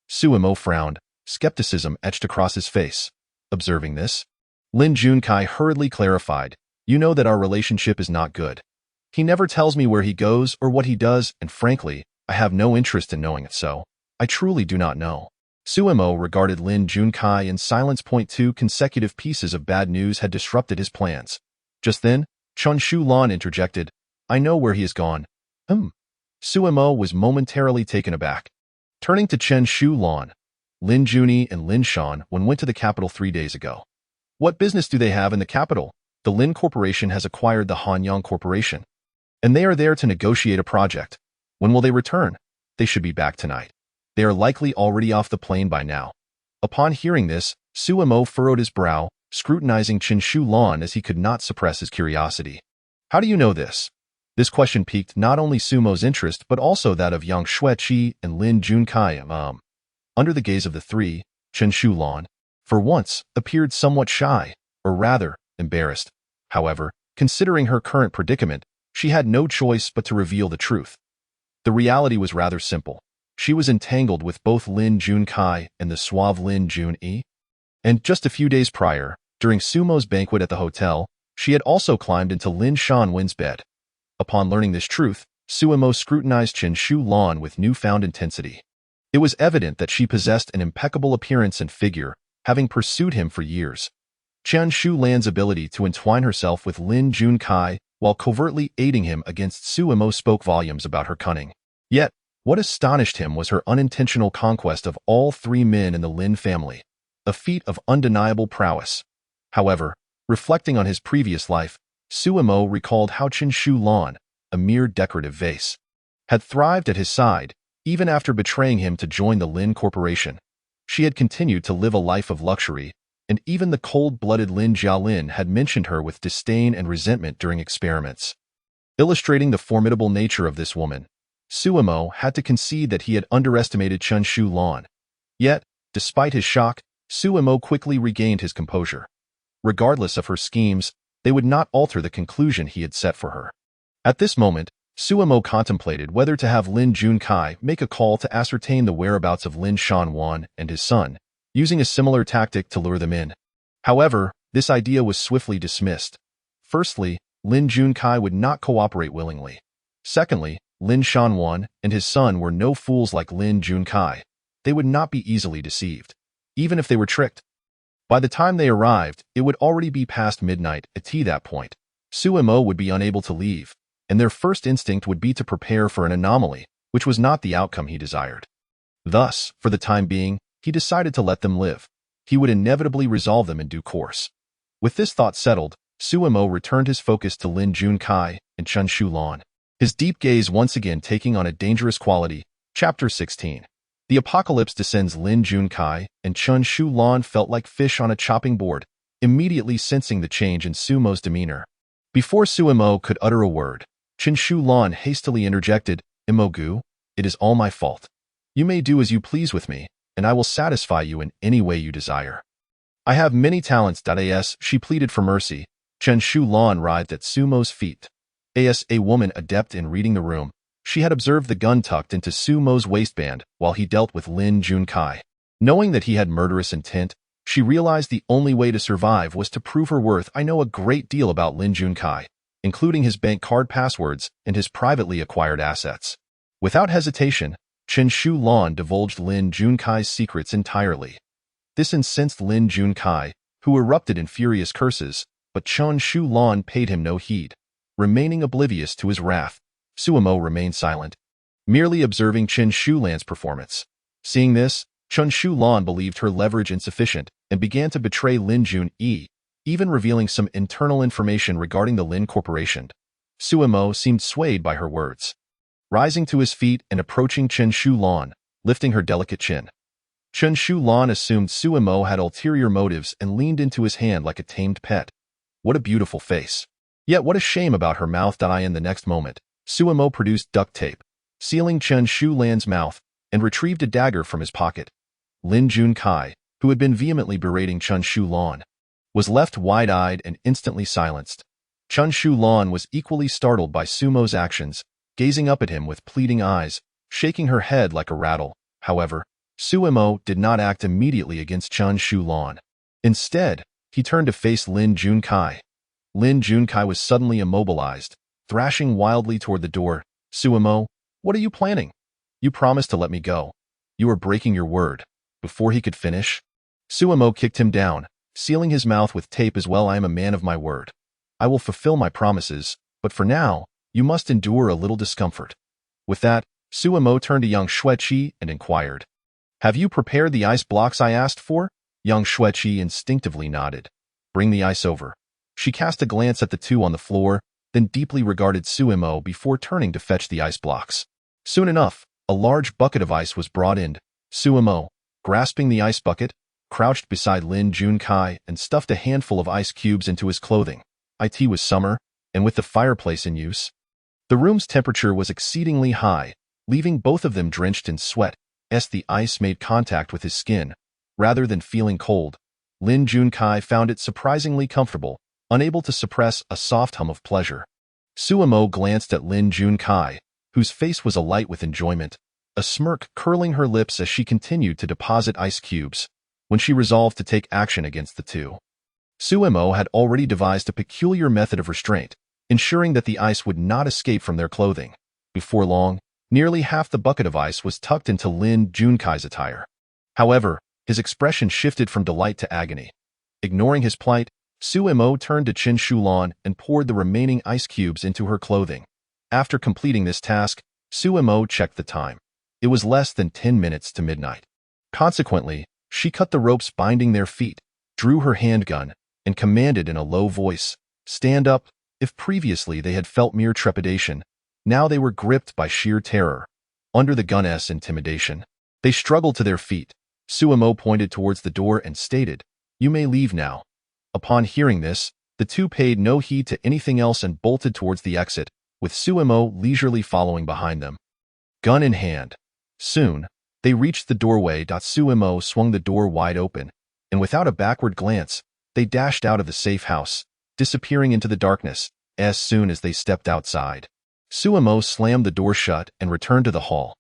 Suemo frowned, skepticism etched across his face. Observing this, Lin Junkai hurriedly clarified, you know that our relationship is not good. He never tells me where he goes or what he does, and frankly, I have no interest in knowing it, so I truly do not know. Suemo regarded Lin Junkai in silence. 2 consecutive pieces of bad news had disrupted his plans. Just then, Chen Shulan interjected, I know where he has gone. Suemo was momentarily taken aback. Turning to Chen Shulan, Lin Juni and Lin Shan went to the capital 3 days ago. What business do they have in the capital? The Lin Corporation has acquired the Hanyang Corporation, and they are there to negotiate a project. When will they return? They should be back tonight. They are likely already off the plane by now. Upon hearing this, Suemo furrowed his brow, scrutinizing Chen Shulan as he could not suppress his curiosity. How do you know this? This question piqued not only Sumo's interest but also that of Yang Xueqi and Lin Junkai. Under the gaze of the three, Chen Shulan, for once, appeared somewhat shy, or rather, embarrassed. However, considering her current predicament, she had no choice but to reveal the truth. The reality was rather simple. She was entangled with both Lin Junkai and the suave Lin Junyi. And just a few days prior, during Sumo's banquet at the hotel, she had also climbed into Lin Shanwen's bed. Upon learning this truth, Suemo scrutinized Chen Shulan with newfound intensity. It was evident that she possessed an impeccable appearance and figure, having pursued him for years. Chen Shulan's ability to entwine herself with Lin Junkai while covertly aiding him against Suemo spoke volumes about her cunning. Yet, what astonished him was her unintentional conquest of all 3 men in the Lin family, a feat of undeniable prowess. However, reflecting on his previous life, Suemo recalled how Chen Shulan, a mere decorative vase, had thrived at his side, even after betraying him to join the Lin Corporation. She had continued to live a life of luxury, and even the cold-blooded Lin Jialin had mentioned her with disdain and resentment during experiments. Illustrating the formidable nature of this woman, Suemo had to concede that he had underestimated Chen Shulan. Yet, despite his shock, Suemo quickly regained his composure. Regardless of her schemes, they would not alter the conclusion he had set for her. At this moment, Suemo contemplated whether to have Lin Junkai make a call to ascertain the whereabouts of Lin Shanwan and his son, using a similar tactic to lure them in. However, this idea was swiftly dismissed. Firstly, Lin Junkai would not cooperate willingly. Secondly, Lin Shanwan and his son were no fools like Lin Junkai. They would not be easily deceived, even if they were tricked. By the time they arrived, it would already be past midnight. At that point, Suemo would be unable to leave, and their first instinct would be to prepare for an anomaly, which was not the outcome he desired. Thus, for the time being, he decided to let them live. He would inevitably resolve them in due course. With this thought settled, Suemo returned his focus to Lin Junkai and Chen Shulan, his deep gaze once again taking on a dangerous quality. Chapter 16. The apocalypse descends. Lin Junkai and Chen Shulan felt like fish on a chopping board, immediately sensing the change in Suemo's demeanor. Before Suemo could utter a word, Chen Shulan hastily interjected, "Imogu, it is all my fault. You may do as you please with me, and I will satisfy you in any way you desire. I have many talents." As she pleaded for mercy, Chen Shulan writhed at Sumo's feet. As a woman adept in reading the room, she had observed the gun tucked into Sumo's waistband while he dealt with Lin Junkai. Knowing that he had murderous intent, she realized the only way to survive was to prove her worth. "I know a great deal about Lin Junkai, including his bank card passwords and his privately acquired assets." Without hesitation, Chen Shulan divulged Lin Junkai's secrets entirely. This incensed Lin Junkai, who erupted in furious curses, but Chen Shulan paid him no heed. Remaining oblivious to his wrath, Suemo remained silent, merely observing Chen Shulan's performance. Seeing this, Chen Shulan believed her leverage insufficient and began to betray Lin Jun-yi, even revealing some internal information regarding the Lin Corporation. Suemo seemed swayed by her words. Rising to his feet and approaching Chen Shulan, lifting her delicate chin, Chen Shulan assumed Suemo had ulterior motives and leaned into his hand like a tamed pet. What a beautiful face. Yet what a shame about her mouth. In the next moment, Suemo produced duct tape, sealing Chen Shulan's mouth, and retrieved a dagger from his pocket. Lin Junkai, who had been vehemently berating Chen Shulan, was left wide-eyed and instantly silenced. Chen Shulan was equally startled by Sumo's actions, gazing up at him with pleading eyes, shaking her head like a rattle. However, Suemo did not act immediately against Chen Shulan. Instead, he turned to face Lin Junkai. Lin Junkai was suddenly immobilized, thrashing wildly toward the door. "Suemo, what are you planning? You promised to let me go. You are breaking your word." Before he could finish, Suemo kicked him down, sealing his mouth with tape as well. "I am a man of my word. I will fulfill my promises, but for now, you must endure a little discomfort." With that, Suemo turned to Yang Xueqi and inquired, "Have you prepared the ice blocks I asked for?" Yang Xueqi instinctively nodded. "Bring the ice over." She cast a glance at the two on the floor, then deeply regarded Suemo before turning to fetch the ice blocks. Soon enough, a large bucket of ice was brought in. Suemo, grasping the ice bucket, crouched beside Lin Junkai and stuffed a handful of ice cubes into his clothing. It was summer, and with the fireplace in use, the room's temperature was exceedingly high, leaving both of them drenched in sweat as the ice made contact with his skin. Rather than feeling cold, Lin Junkai found it surprisingly comfortable, unable to suppress a soft hum of pleasure. Suemo glanced at Lin Junkai, whose face was alight with enjoyment, a smirk curling her lips as she continued to deposit ice cubes, when she resolved to take action against the two. Suemo had already devised a peculiar method of restraint, ensuring that the ice would not escape from their clothing. Before long, nearly half the bucket of ice was tucked into Lin Junkai's attire. However, his expression shifted from delight to agony. Ignoring his plight, Suemo turned to Chen Shulan and poured the remaining ice cubes into her clothing. After completing this task, Suemo checked the time. It was less than 10 minutes to midnight. Consequently, she cut the ropes binding their feet, drew her handgun, and commanded in a low voice, "Stand up, If previously they had felt mere trepidation, now they were gripped by sheer terror. Under the gun's intimidation, they struggled to their feet. Suemo pointed towards the door and stated, "You may leave now." Upon hearing this, the two paid no heed to anything else and bolted towards the exit, with Suemo leisurely following behind them, gun in hand. Soon, they reached the doorway. Suemo swung the door wide open, and without a backward glance, they dashed out of the safe house, disappearing into the darkness. As soon as they stepped outside, Suemo slammed the door shut and returned to the hall.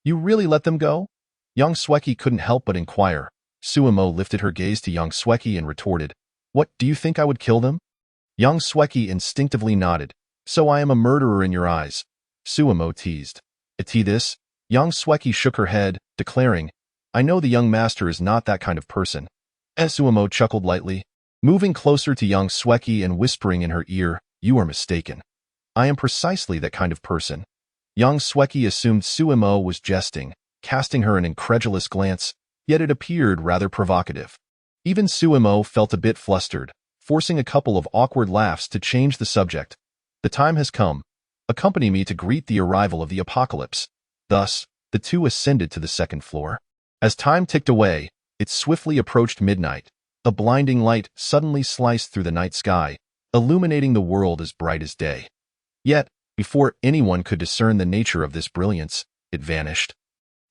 "You really let them go?" Young Sweki couldn't help but inquire. Suemo lifted her gaze to young Sweki and retorted, "What, do you think I would kill them?" Young Sweki instinctively nodded. "So I am a murderer in your eyes," Suemo teased. This, young Sweki shook her head, declaring, "I know the young master is not that kind of person." Suemo chuckled lightly, moving closer to young Sweki and whispering in her ear, "You are mistaken. I am precisely that kind of person." Young Sweki assumed Suemo was jesting, casting her an incredulous glance, yet it appeared rather provocative. Even Suemo felt a bit flustered, forcing a couple of awkward laughs to change the subject. "The time has come. Accompany me to greet the arrival of the apocalypse." Thus, the two ascended to the second floor. As time ticked away, it swiftly approached midnight. A blinding light suddenly sliced through the night sky, illuminating the world as bright as day. Yet, before anyone could discern the nature of this brilliance, it vanished,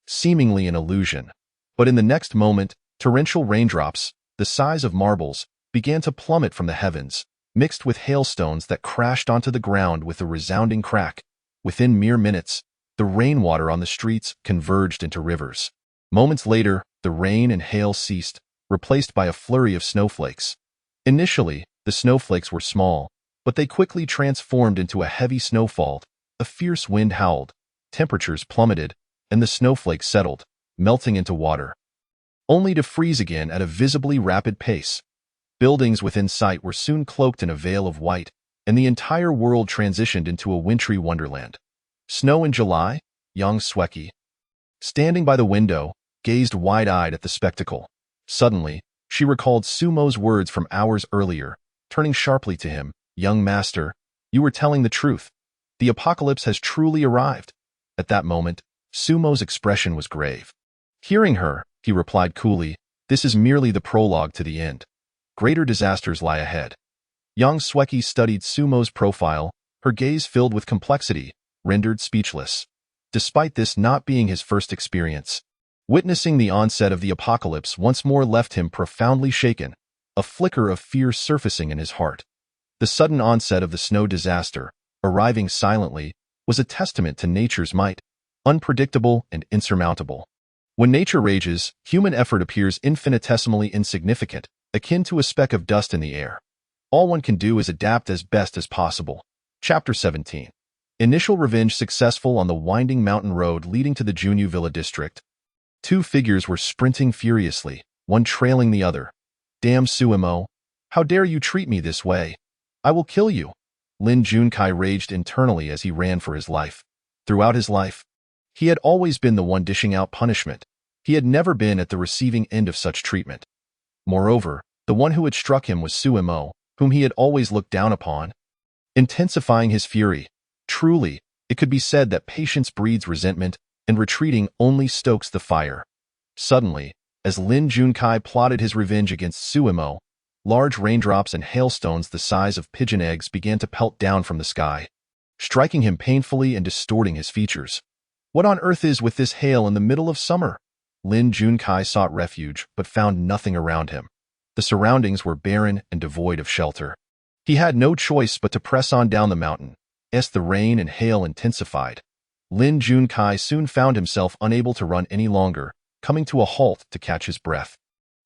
seemingly an illusion. But in the next moment, torrential raindrops, the size of marbles, began to plummet from the heavens, mixed with hailstones that crashed onto the ground with a resounding crack. Within mere minutes, the rainwater on the streets converged into rivers. Moments later, the rain and hail ceased, replaced by a flurry of snowflakes. Initially, the snowflakes were small, but they quickly transformed into a heavy snowfall. A fierce wind howled, temperatures plummeted, and the snowflakes settled, melting into water, only to freeze again at a visibly rapid pace. Buildings within sight were soon cloaked in a veil of white, and the entire world transitioned into a wintry wonderland. Snow in July? Young Sweki, standing by the window, gazed wide-eyed at the spectacle. Suddenly, she recalled Sumo's words from hours earlier, turning sharply to him, "Young master, you were telling the truth. The apocalypse has truly arrived." At that moment, Sumo's expression was grave. Hearing her, he replied coolly, "This is merely the prologue to the end. Greater disasters lie ahead." Young Sweki studied Sumo's profile, her gaze filled with complexity, rendered speechless. Despite this not being his first experience, witnessing the onset of the apocalypse once more left him profoundly shaken, a flicker of fear surfacing in his heart. The sudden onset of the snow disaster, arriving silently, was a testament to nature's might, unpredictable and insurmountable. When nature rages, human effort appears infinitesimally insignificant, akin to a speck of dust in the air. All one can do is adapt as best as possible. Chapter 17. Initial revenge successful. On the winding mountain road leading to the Junyu Villa district, two figures were sprinting furiously, one trailing the other. "Damn Suemo! How dare you treat me this way? I will kill you!" Lin Junkai raged internally as he ran for his life. Throughout his life, he had always been the one dishing out punishment. He had never been at the receiving end of such treatment. Moreover, the one who had struck him was Suemo, whom he had always looked down upon, intensifying his fury. Truly, it could be said that patience breeds resentment, and retreating only stokes the fire. Suddenly, as Lin Junkai plotted his revenge against Suemo, large raindrops and hailstones the size of pigeon eggs began to pelt down from the sky, striking him painfully and distorting his features. "What on earth is with this hail in the middle of summer?" Lin Junkai sought refuge, but found nothing around him. The surroundings were barren and devoid of shelter. He had no choice but to press on down the mountain. As the rain and hail intensified, Lin Junkai soon found himself unable to run any longer, coming to a halt to catch his breath.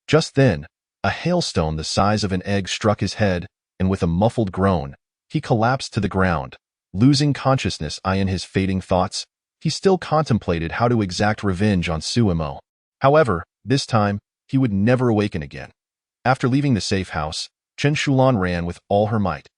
Just then, a hailstone the size of an egg struck his head, and with a muffled groan, he collapsed to the ground. Losing consciousness in his fading thoughts, he still contemplated how to exact revenge on Suemo. However, this time, he would never awaken again. After leaving the safe house, Chen Shulan ran with all her might.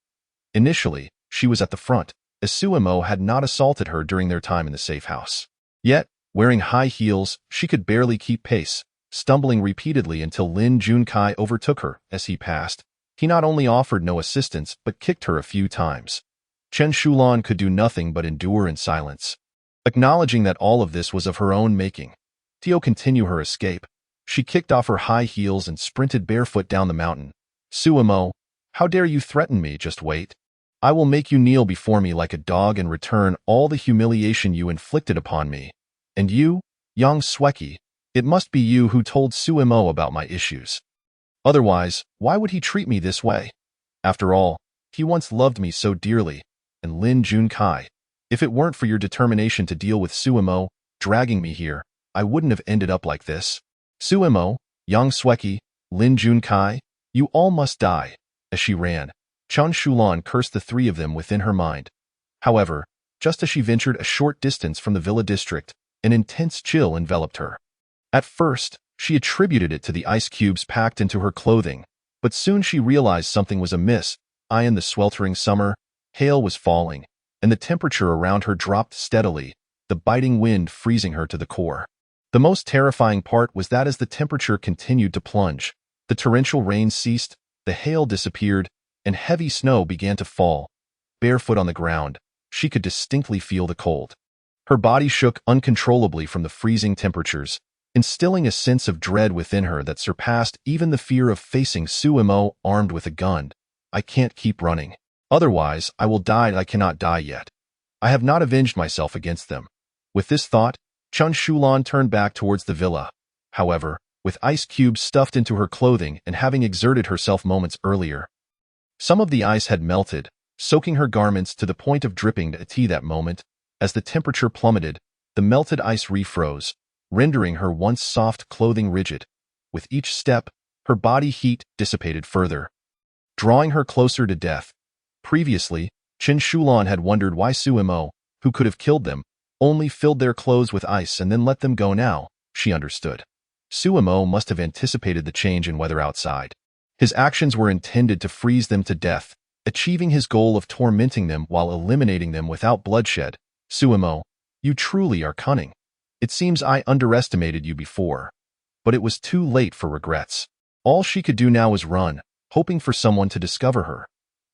Initially, she was at the front, as Suemo had not assaulted her during their time in the safe house. Yet, wearing high heels, she could barely keep pace, stumbling repeatedly until Lin Junkai overtook her as he passed. He not only offered no assistance, but kicked her a few times. Chen Shulan could do nothing but endure in silence, acknowledging that all of this was of her own making. To continue her escape, she kicked off her high heels and sprinted barefoot down the mountain. Suemo, how dare you threaten me? Just wait. I will make you kneel before me like a dog and return all the humiliation you inflicted upon me. And you, Yang Sweki, it must be you who told Suemo about my issues. Otherwise, why would he treat me this way? After all, he once loved me so dearly. And Lin Junkai, if it weren't for your determination to deal with Suemo, dragging me here, I wouldn't have ended up like this. Suemo, Yang Sweki, Lin Junkai, you all must die. As she ran, Chen Shulan cursed the three of them within her mind. However, just as she ventured a short distance from the villa district, an intense chill enveloped her. At first, she attributed it to the ice cubes packed into her clothing, but soon she realized something was amiss. In the sweltering summer, hail was falling, and the temperature around her dropped steadily, the biting wind freezing her to the core. The most terrifying part was that as the temperature continued to plunge, the torrential rain ceased, the hail disappeared, and heavy snow began to fall. Barefoot on the ground, she could distinctly feel the cold. Her body shook uncontrollably from the freezing temperatures, instilling a sense of dread within her that surpassed even the fear of facing Suemo armed with a gun. I can't keep running. Otherwise, I will die. I cannot die yet. I have not avenged myself against them. With this thought, Chen Shulan turned back towards the villa. However, with ice cubes stuffed into her clothing and having exerted herself moments earlier, some of the ice had melted, soaking her garments to the point of dripping at that moment. As the temperature plummeted, the melted ice refroze, rendering her once soft clothing rigid. With each step, her body heat dissipated further, drawing her closer to death. Previously, Chen Shulan had wondered why Suemo, who could have killed them, only filled their clothes with ice and then let them go. Now, she understood. Suemo must have anticipated the change in weather outside. His actions were intended to freeze them to death, achieving his goal of tormenting them while eliminating them without bloodshed. Suemo, you truly are cunning. It seems I underestimated you before. But it was too late for regrets. All she could do now was run, hoping for someone to discover her.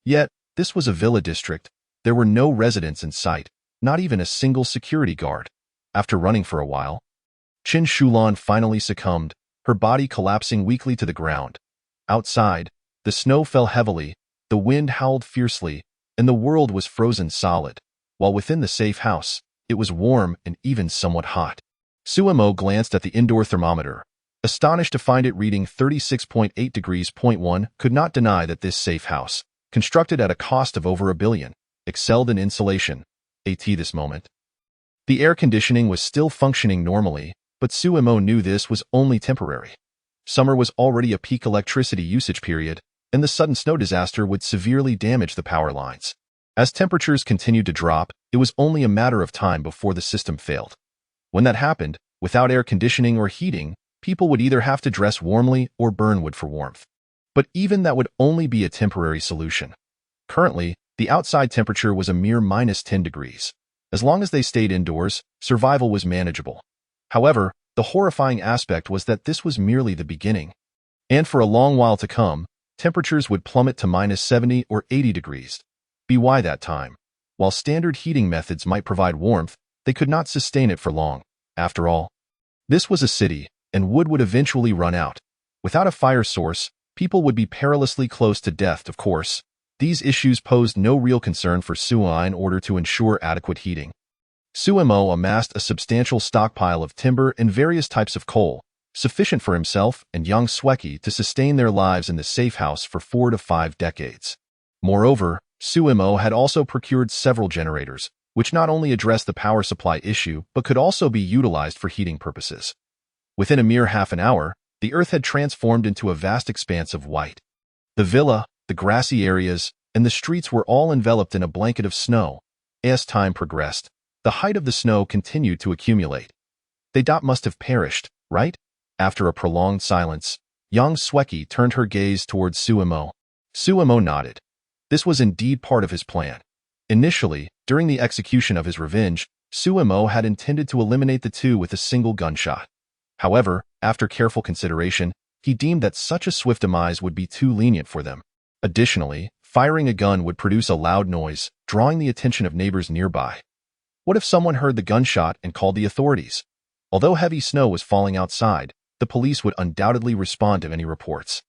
Yet, this was a villa district. There were no residents in sight, not even a single security guard. After running for a while, Chen Shulan finally succumbed, her body collapsing weakly to the ground. Outside, the snow fell heavily, the wind howled fiercely, and the world was frozen solid, while within the safe house, it was warm and even somewhat hot. Suemo glanced at the indoor thermometer. Astonished to find it reading 36.8 degrees. 1 could not deny that this safe house, constructed at a cost of over $1 billion, excelled in insulation. This moment, the air conditioning was still functioning normally, but Suemo knew this was only temporary. Summer was already a peak electricity usage period, and the sudden snow disaster would severely damage the power lines. As temperatures continued to drop, it was only a matter of time before the system failed. When that happened, without air conditioning or heating, people would either have to dress warmly or burn wood for warmth. But even that would only be a temporary solution. Currently, the outside temperature was a mere -10 degrees. As long as they stayed indoors, survival was manageable. However, the horrifying aspect was that this was merely the beginning. And for a long while to come, temperatures would plummet to -70 or 80 degrees. By that time, while standard heating methods might provide warmth, they could not sustain it for long. After all, this was a city, and wood would eventually run out. Without a fire source, people would be perilously close to death. Of course, these issues posed no real concern for Suemo in order to ensure adequate heating. Suemo amassed a substantial stockpile of timber and various types of coal, sufficient for himself and Yang Sweki to sustain their lives in the safe house for 4 to 5 decades. Moreover, Suemo had also procured several generators, which not only addressed the power supply issue but could also be utilized for heating purposes. Within a mere half an hour, the earth had transformed into a vast expanse of white. The villa, the grassy areas, and the streets were all enveloped in a blanket of snow. As time progressed, the height of the snow continued to accumulate. They must have perished, right? After a prolonged silence, Yang Sweki turned her gaze towards Suemo. Suemo nodded. This was indeed part of his plan. Initially, during the execution of his revenge, Suemo had intended to eliminate the two with a single gunshot. However, after careful consideration, he deemed that such a swift demise would be too lenient for them. Additionally, firing a gun would produce a loud noise, drawing the attention of neighbors nearby. What if someone heard the gunshot and called the authorities? Although heavy snow was falling outside, the police would undoubtedly respond to any reports,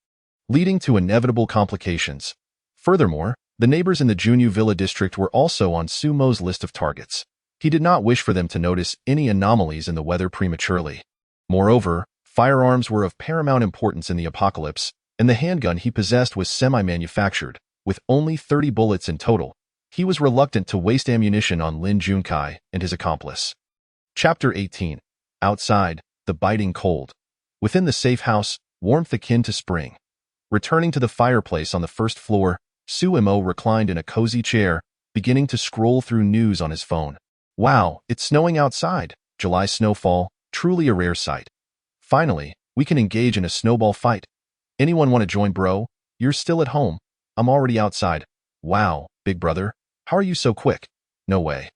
leading to inevitable complications. Furthermore, the neighbors in the Junyu Villa district were also on Sumo's list of targets. He did not wish for them to notice any anomalies in the weather prematurely. Moreover, firearms were of paramount importance in the apocalypse, and the handgun he possessed was semi-manufactured, with only 30 bullets in total. He was reluctant to waste ammunition on Lin Junkai and his accomplice. Chapter 18. Outside, the biting cold. Within the safe house, warmth akin to spring. Returning to the fireplace on the first floor, Suemo reclined in a cozy chair, beginning to scroll through news on his phone. Wow, it's snowing outside. July snowfall, truly a rare sight. Finally, we can engage in a snowball fight. Anyone want to join, bro? You're still at home. I'm already outside. Wow, big brother. How are you so quick? No way.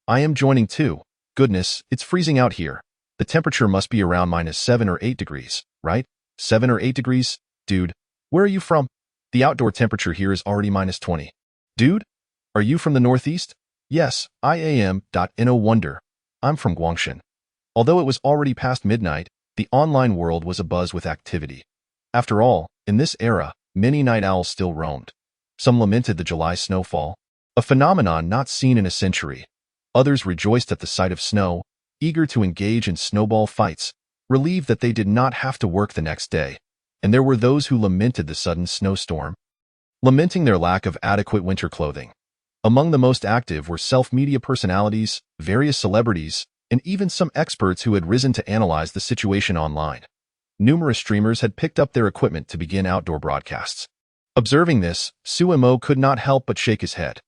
I am joining too. Goodness, it's freezing out here. The temperature must be around -7 or 8 degrees, right? 7 or 8 degrees? Dude, where are you from? The outdoor temperature here is already -20. Dude, are you from the Northeast? Yes, I am. No wonder. I'm from Guangshan. Although it was already past midnight, the online world was abuzz with activity. After all, in this era, many night owls still roamed. Some lamented the July snowfall, a phenomenon not seen in a century. Others rejoiced at the sight of snow, eager to engage in snowball fights, relieved that they did not have to work the next day. And there were those who lamented the sudden snowstorm, lamenting their lack of adequate winter clothing. Among the most active were self-media personalities, various celebrities, and even some experts who had risen to analyze the situation online. Numerous streamers had picked up their equipment to begin outdoor broadcasts. Observing this, Suemo could not help but shake his head.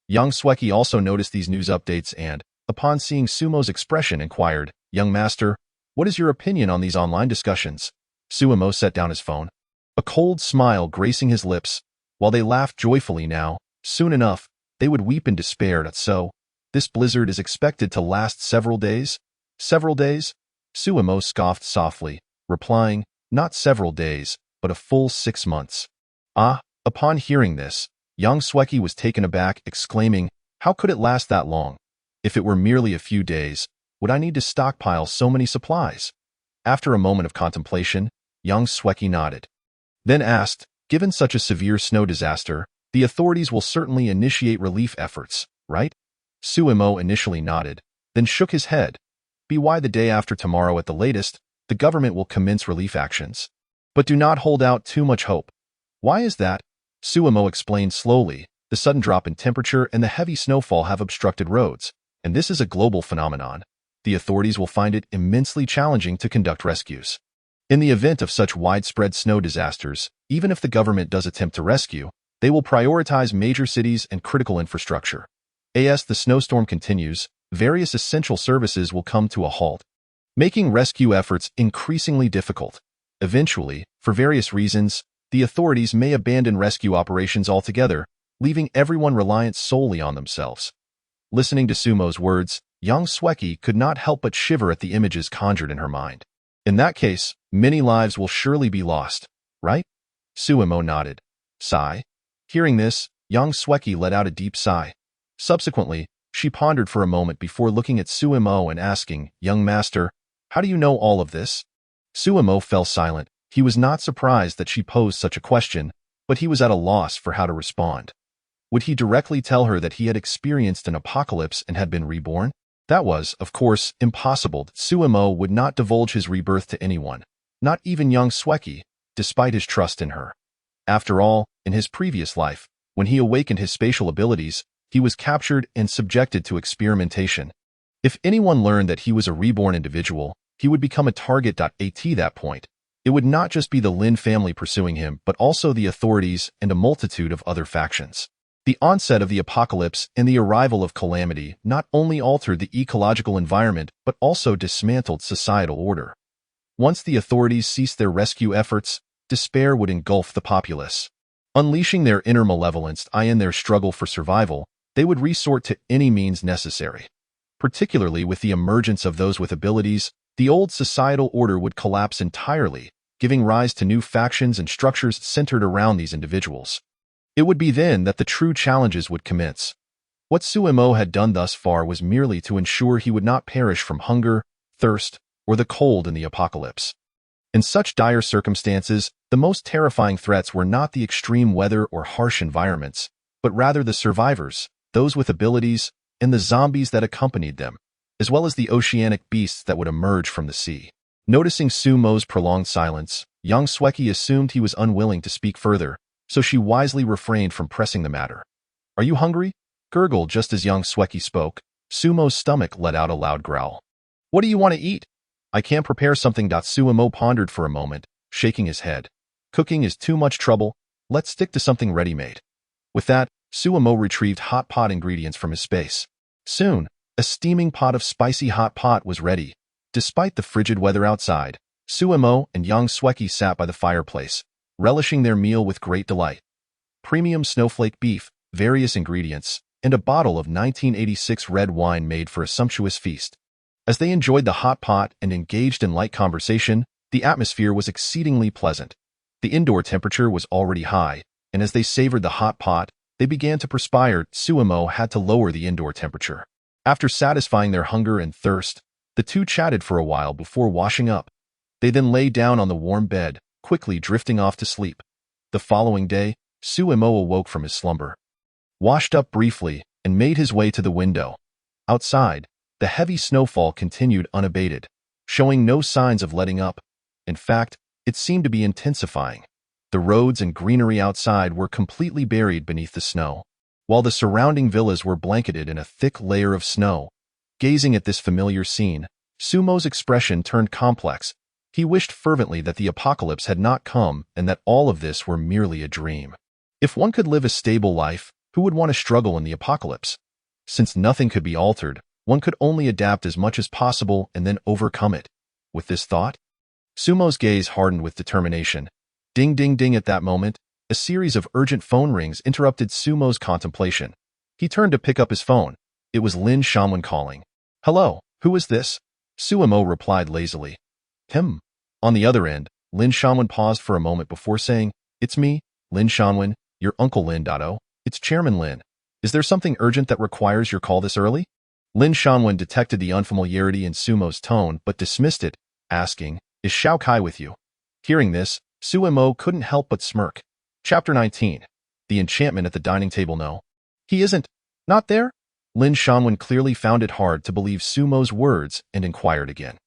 Young Sweki also noticed these news updates and, upon seeing Sumo's expression, inquired, "Young master, what is your opinion on these online discussions?" Suemo set down his phone, a cold smile gracing his lips. While they laughed joyfully now, soon enough, they would weep in despair. So, this blizzard is expected to last several days? Several days? Suemo scoffed softly, replying, "Not several days, but a full 6 months. Ah, upon hearing this, young Sweki was taken aback, exclaiming, "How could it last that long? If it were merely a few days, would I need to stockpile so many supplies?" After a moment of contemplation, young Sweki nodded. Then asked, "Given such a severe snow disaster, the authorities will certainly initiate relief efforts, right?" Suemo initially nodded, then shook his head. "By the day after tomorrow at the latest, the government will commence relief actions. But do not hold out too much hope." "Why is that?" Suemo explained slowly. "The sudden drop in temperature and the heavy snowfall have obstructed roads, and this is a global phenomenon. The authorities will find it immensely challenging to conduct rescues. In the event of such widespread snow disasters, even if the government does attempt to rescue, they will prioritize major cities and critical infrastructure. As the snowstorm continues, various essential services will come to a halt, making rescue efforts increasingly difficult. Eventually, for various reasons, the authorities may abandon rescue operations altogether, leaving everyone reliant solely on themselves." Listening to Sumo's words, young Sweki could not help but shiver at the images conjured in her mind. "In that case, many lives will surely be lost, right?" Suemo nodded. Sigh. Hearing this, young Sweki let out a deep sigh. Subsequently, she pondered for a moment before looking at Suemo and asking, "Young master, how do you know all of this?" Suemo fell silent. He was not surprised that she posed such a question, but he was at a loss for how to respond. Would he directly tell her that he had experienced an apocalypse and had been reborn? That was, of course, impossible. Suemo would not divulge his rebirth to anyone, not even young Sweki, despite his trust in her. After all, in his previous life, when he awakened his spatial abilities, he was captured and subjected to experimentation. If anyone learned that he was a reborn individual, he would become a target. At that point, it would not just be the Lin family pursuing him, but also the authorities and a multitude of other factions. The onset of the apocalypse and the arrival of calamity not only altered the ecological environment but also dismantled societal order. Once the authorities ceased their rescue efforts, despair would engulf the populace. Unleashing their inner malevolence in their struggle for survival, they would resort to any means necessary. Particularly with the emergence of those with abilities, the old societal order would collapse entirely, giving rise to new factions and structures centered around these individuals. It would be then that the true challenges would commence. What Suemo had done thus far was merely to ensure he would not perish from hunger, thirst, or the cold in the apocalypse. In such dire circumstances, the most terrifying threats were not the extreme weather or harsh environments, but rather the survivors, those with abilities, and the zombies that accompanied them, as well as the oceanic beasts that would emerge from the sea. Noticing Sumo's prolonged silence, Yang Sweki assumed he was unwilling to speak further, so she wisely refrained from pressing the matter. "Are you hungry?" Gurgled just as Yang Sweki spoke. Sumo's stomach let out a loud growl. "What do you want to eat?" "I can't prepare something." Suemo pondered for a moment, shaking his head. "Cooking is too much trouble. Let's stick to something ready-made." With that, Suemo retrieved hot pot ingredients from his space. Soon, a steaming pot of spicy hot pot was ready. Despite the frigid weather outside, Suemo and Yang Sweki sat by the fireplace, relishing their meal with great delight. Premium snowflake beef, various ingredients, and a bottle of 1986 red wine made for a sumptuous feast. As they enjoyed the hot pot and engaged in light conversation, the atmosphere was exceedingly pleasant. The indoor temperature was already high, and as they savored the hot pot, they began to perspire. Suemo had to lower the indoor temperature. After satisfying their hunger and thirst, the two chatted for a while before washing up. They then lay down on the warm bed, quickly drifting off to sleep. The following day, Suemo awoke from his slumber, washed up briefly, and made his way to the window. Outside, the heavy snowfall continued unabated, showing no signs of letting up. In fact, it seemed to be intensifying. The roads and greenery outside were completely buried beneath the snow, while the surrounding villas were blanketed in a thick layer of snow. Gazing at this familiar scene, Sumo's expression turned complex. He wished fervently that the apocalypse had not come and that all of this were merely a dream. If one could live a stable life, who would want to struggle in the apocalypse? Since nothing could be altered, one could only adapt as much as possible and then overcome it. With this thought, Sumo's gaze hardened with determination. Ding ding ding. At that moment, a series of urgent phone rings interrupted Sumo's contemplation. He turned to pick up his phone. It was Lin Shanwen calling. "Hello, who is this?" Suemo replied lazily. "Him." On the other end, Lin Shanwen paused for a moment before saying, "It's me, Lin Shanwen, your Uncle Lin. It's Chairman Lin. Is there something urgent that requires your call this early?" Lin Shanwen detected the unfamiliarity in Sumo's tone but dismissed it, asking, "Is Xiao Kai with you?" Hearing this, Suemo couldn't help but smirk. Chapter 19. The Enchantment at the Dining Table. "No. He isn't. Not there?" Lin Shanwen clearly found it hard to believe Sumo's words and inquired again.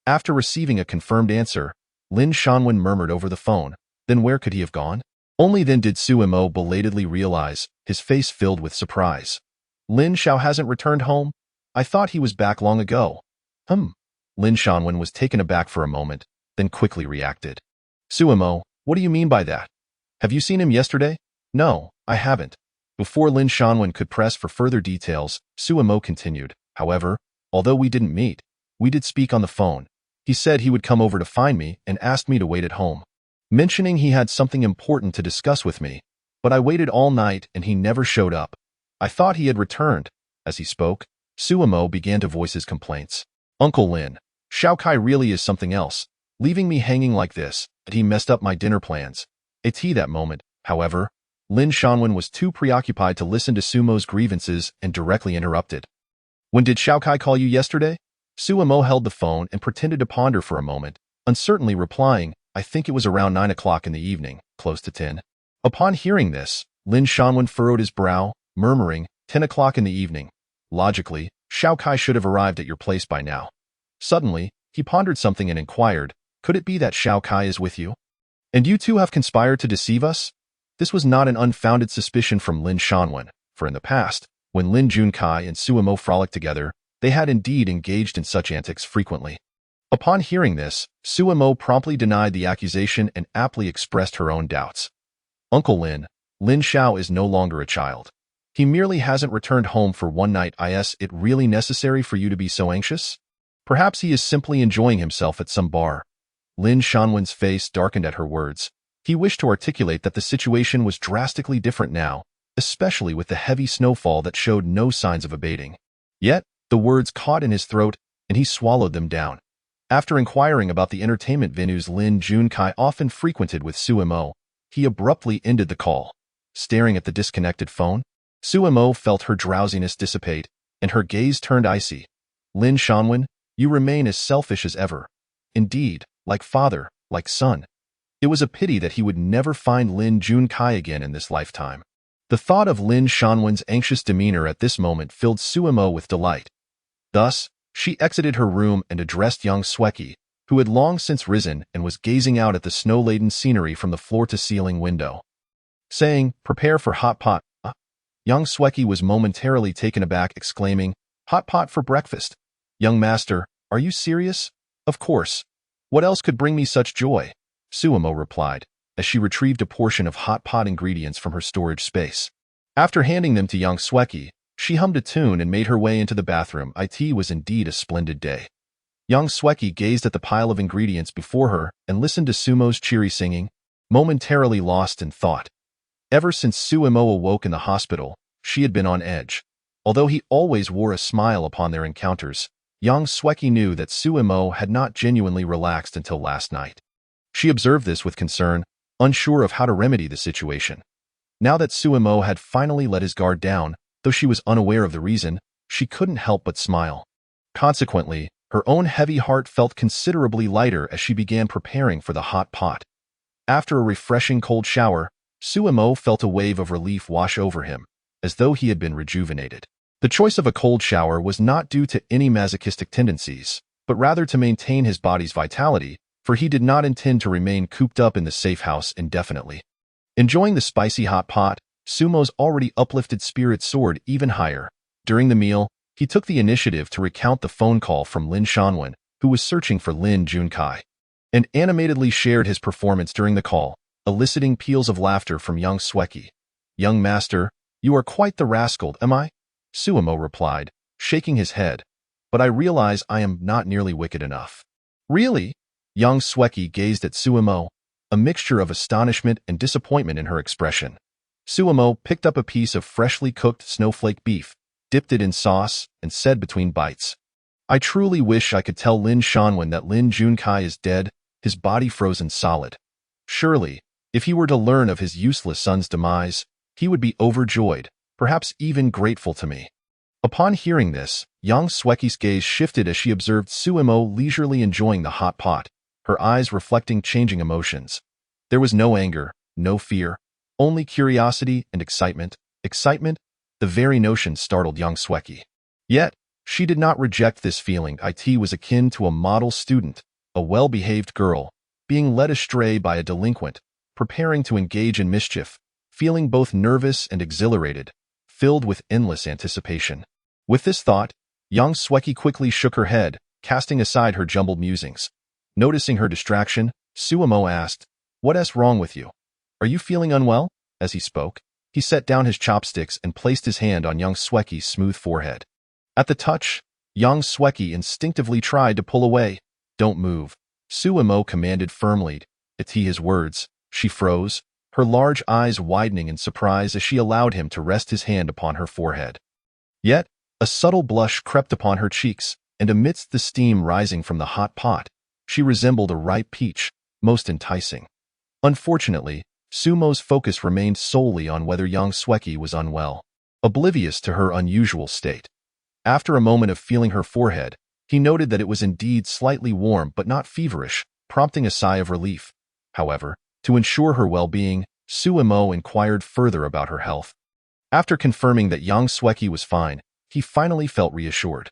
After receiving a confirmed answer, Lin Shanwen murmured over the phone, "Then where could he have gone?" Only then did Suemo belatedly realize, his face filled with surprise. "Lin Xiao hasn't returned home? I thought he was back long ago." Lin Shanwen was taken aback for a moment, then quickly reacted. "Suemo, what do you mean by that? Have you seen him yesterday?" "No, I haven't." Before Lin Shanwen could press for further details, Suemo continued, "However, although we didn't meet, we did speak on the phone. He said he would come over to find me and asked me to wait at home, mentioning he had something important to discuss with me, but I waited all night and he never showed up. I thought he had returned." As he spoke, Suemo began to voice his complaints. "Uncle Lin, Xiao Kai really is something else, leaving me hanging like this, and he messed up my dinner plans." At that moment, however, Lin Shanwen was too preoccupied to listen to Sumo's grievances and directly interrupted. "When did Xiao Kai call you yesterday?" Suemo held the phone and pretended to ponder for a moment, uncertainly replying, "I think it was around 9 o'clock in the evening, close to 10. Upon hearing this, Lin Shanwen furrowed his brow, murmuring, 10 o'clock in the evening. Logically, Xiao Kai should have arrived at your place by now. Suddenly, he pondered something and inquired, "Could it be that Xiao Kai is with you? And you two have conspired to deceive us?" This was not an unfounded suspicion from Lin Shanwen, for in the past, when Lin Junkai and Suemo frolicked together, they had indeed engaged in such antics frequently. Upon hearing this, Suemo promptly denied the accusation and aptly expressed her own doubts. "Uncle Lin, Lin Xiao is no longer a child. He merely hasn't returned home for one night. Is it really necessary for you to be so anxious? Perhaps he is simply enjoying himself at some bar." Lin Shanwen's face darkened at her words. He wished to articulate that the situation was drastically different now, especially with the heavy snowfall that showed no signs of abating. Yet, the words caught in his throat, and he swallowed them down. After inquiring about the entertainment venues Lin Junkai often frequented with Suemo, he abruptly ended the call. staring at the disconnected phone. Suemo felt her drowsiness dissipate, and her gaze turned icy. Lin Shanwen, you remain as selfish as ever. Indeed, like father, like son. It was a pity that he would never find Lin Junkai again in this lifetime. The thought of Lin Shanwen's anxious demeanor at this moment filled Suemo with delight. Thus, she exited her room and addressed young Sweki, who had long since risen and was gazing out at the snow-laden scenery from the floor-to-ceiling window. Saying, "Prepare for hot pot." Young Sweki was momentarily taken aback, exclaiming, "Hot pot for breakfast? Young master, are you serious?" "Of course. What else could bring me such joy?" Suemo replied, as she retrieved a portion of hot pot ingredients from her storage space. After handing them to young Sweki, she hummed a tune and made her way into the bathroom. It was indeed a splendid day. Young Sweki gazed at the pile of ingredients before her and listened to Sumo's cheery singing, momentarily lost in thought. Ever since Suemo awoke in the hospital, she had been on edge. Although he always wore a smile upon their encounters, young Sweki knew that Suemo had not genuinely relaxed until last night. She observed this with concern, unsure of how to remedy the situation. Now that Suemo had finally let his guard down, though she was unaware of the reason, she couldn't help but smile. Consequently, her own heavy heart felt considerably lighter as she began preparing for the hot pot. After a refreshing cold shower, Suemo felt a wave of relief wash over him, as though he had been rejuvenated. The choice of a cold shower was not due to any masochistic tendencies, but rather to maintain his body's vitality, for he did not intend to remain cooped up in the safe house indefinitely. Enjoying the spicy hot pot, Sumo's already uplifted spirits soared even higher. During the meal, he took the initiative to recount the phone call from Lin Shanwen, who was searching for Lin Junkai, and animatedly shared his performance during the call, eliciting peals of laughter from young Sweki. "Young master, you are quite the rascal, am I?" Suemo replied, shaking his head. "But I realize I am not nearly wicked enough." "Really?" Young Sweki gazed at Suemo, a mixture of astonishment and disappointment in her expression. Suemo picked up a piece of freshly cooked snowflake beef, dipped it in sauce, and said between bites, "I truly wish I could tell Lin Shanwen that Lin Junkai is dead, his body frozen solid. Surely, if he were to learn of his useless son's demise, he would be overjoyed, perhaps even grateful to me." Upon hearing this, young Sweki's gaze shifted as she observed Suemo leisurely enjoying the hot pot, her eyes reflecting changing emotions. There was no anger, no fear, only curiosity and excitement. Excitement? The very notion startled young Sweki. Yet, she did not reject this feeling. It was akin to a model student, a well-behaved girl, being led astray by a delinquent, preparing to engage in mischief, feeling both nervous and exhilarated, filled with endless anticipation. With this thought, young Sweki quickly shook her head, casting aside her jumbled musings. Noticing her distraction, Suemo asked, "What's wrong with you? Are you feeling unwell?" As he spoke, he set down his chopsticks and placed his hand on young Sweki's smooth forehead. At the touch, young Sweki instinctively tried to pull away. "Don't move," Suemo commanded firmly. At his words, she froze, her large eyes widening in surprise as she allowed him to rest his hand upon her forehead. Yet, a subtle blush crept upon her cheeks, and amidst the steam rising from the hot pot, she resembled a ripe peach, most enticing. Unfortunately, Sumo's focus remained solely on whether young Sweki was unwell, oblivious to her unusual state. After a moment of feeling her forehead, he noted that it was indeed slightly warm but not feverish, prompting a sigh of relief. However, to ensure her well-being, Suemo inquired further about her health. After confirming that young Sweki was fine, he finally felt reassured.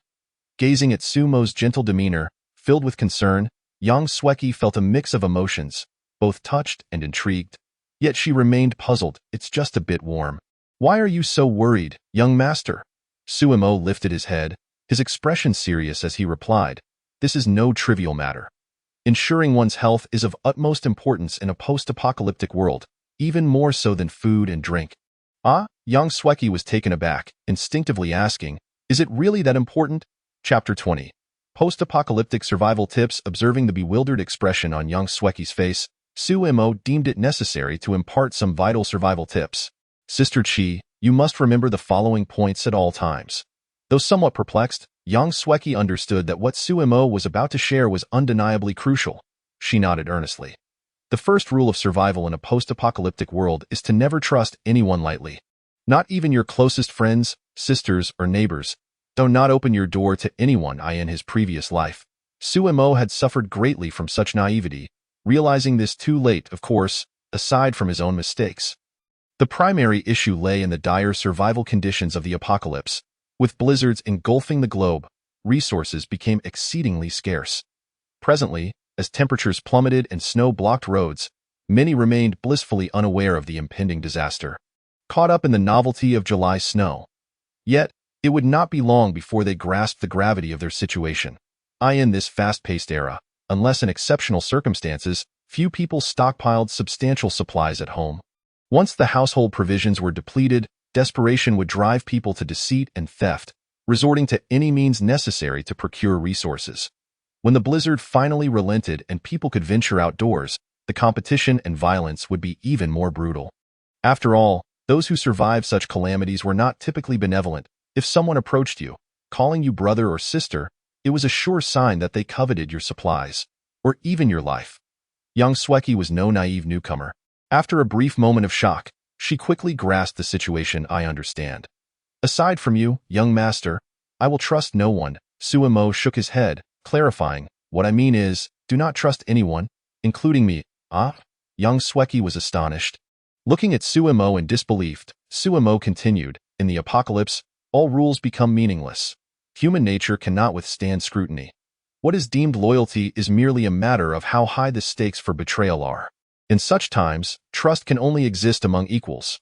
Gazing at Sumo's gentle demeanor, filled with concern, young Sweki felt a mix of emotions, both touched and intrigued. Yet she remained puzzled. "It's just a bit warm." "Why are you so worried, young master?" Suemo lifted his head, his expression serious as he replied, "This is no trivial matter. Ensuring one's health is of utmost importance in a post-apocalyptic world, even more so than food and drink." "Ah?" Young Sweki was taken aback, instinctively asking, "Is it really that important?" Chapter 20. Post-apocalyptic survival tips. Observing the bewildered expression on young Sweki's face, Suemo deemed it necessary to impart some vital survival tips. "Sister Chi, you must remember the following points at all times." Though somewhat perplexed, young Sweki understood that what Suemo was about to share was undeniably crucial. She nodded earnestly. The first rule of survival in a post-apocalyptic world is to never trust anyone lightly. Not even your closest friends, sisters, or neighbors. Do not open your door to anyone in his previous life. Suemo had suffered greatly from such naivety, realizing this too late, of course, aside from his own mistakes. The primary issue lay in the dire survival conditions of the apocalypse. With blizzards engulfing the globe, resources became exceedingly scarce. Presently, as temperatures plummeted and snow blocked roads, many remained blissfully unaware of the impending disaster, caught up in the novelty of July snow. Yet, it would not be long before they grasped the gravity of their situation. In this fast-paced era, unless in exceptional circumstances, few people stockpiled substantial supplies at home. Once the household provisions were depleted, desperation would drive people to deceit and theft, resorting to any means necessary to procure resources. When the blizzard finally relented and people could venture outdoors, the competition and violence would be even more brutal. After all, those who survived such calamities were not typically benevolent. If someone approached you, calling you brother or sister, it was a sure sign that they coveted your supplies, or even your life. Young Sweki was no naive newcomer. After a brief moment of shock, she quickly grasped the situation. I understand. Aside from you, young master, I will trust no one. Suemo shook his head, clarifying, what I mean is, do not trust anyone, including me. Young Sweki was astonished. Looking at Suemo in disbelief, Suemo continued, in the apocalypse, all rules become meaningless. Human nature cannot withstand scrutiny. What is deemed loyalty is merely a matter of how high the stakes for betrayal are. In such times, trust can only exist among equals.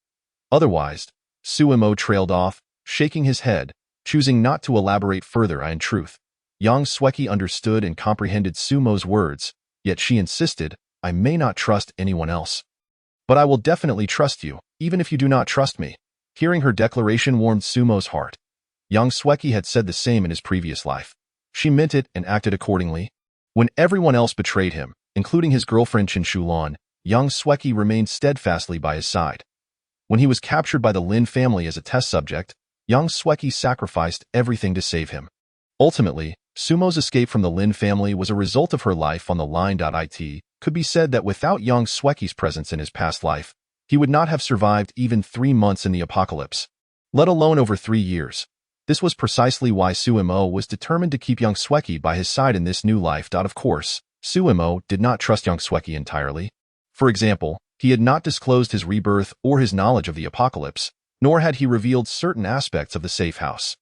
Otherwise, Suemo trailed off, shaking his head, choosing not to elaborate further. In truth, young Sweki understood and comprehended Sumo's words, yet she insisted, I may not trust anyone else. But I will definitely trust you, even if you do not trust me. Hearing her declaration warmed Sumo's heart. Young Sweki had said the same in his previous life. She meant it and acted accordingly. When everyone else betrayed him, including his girlfriend Chen Shulan, young Sweki remained steadfastly by his side. When he was captured by the Lin family as a test subject, young Sweki sacrificed everything to save him. Ultimately, Sumo's escape from the Lin family was a result of her life on the line. It could be said that without young Sweki's presence in his past life, he would not have survived even 3 months in the apocalypse, let alone over 3 years. This was precisely why Suemo was determined to keep young Sweki by his side in this new life. Of course, Suemo did not trust young Sweki entirely. For example, he had not disclosed his rebirth or his knowledge of the apocalypse, nor had he revealed certain aspects of the safe house.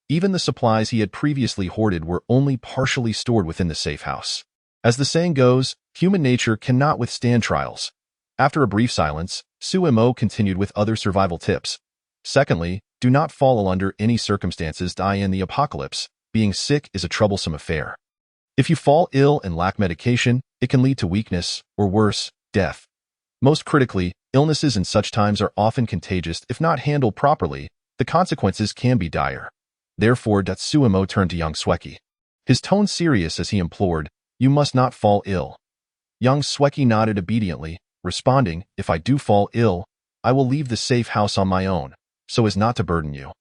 Even the supplies he had previously hoarded were only partially stored within the safe house. As the saying goes, human nature cannot withstand trials. After a brief silence, Suemo continued with other survival tips. Secondly, do not fall under any circumstances. In the apocalypse, being sick is a troublesome affair. If you fall ill and lack medication, it can lead to weakness, or worse, death. Most critically, illnesses in such times are often contagious. If not handled properly, the consequences can be dire. Therefore, Suemo turned to young Sweki. His tone serious as he implored, you must not fall ill. Young Sweki nodded obediently, responding, if I do fall ill, I will leave the safe house on my own, so as not to burden you.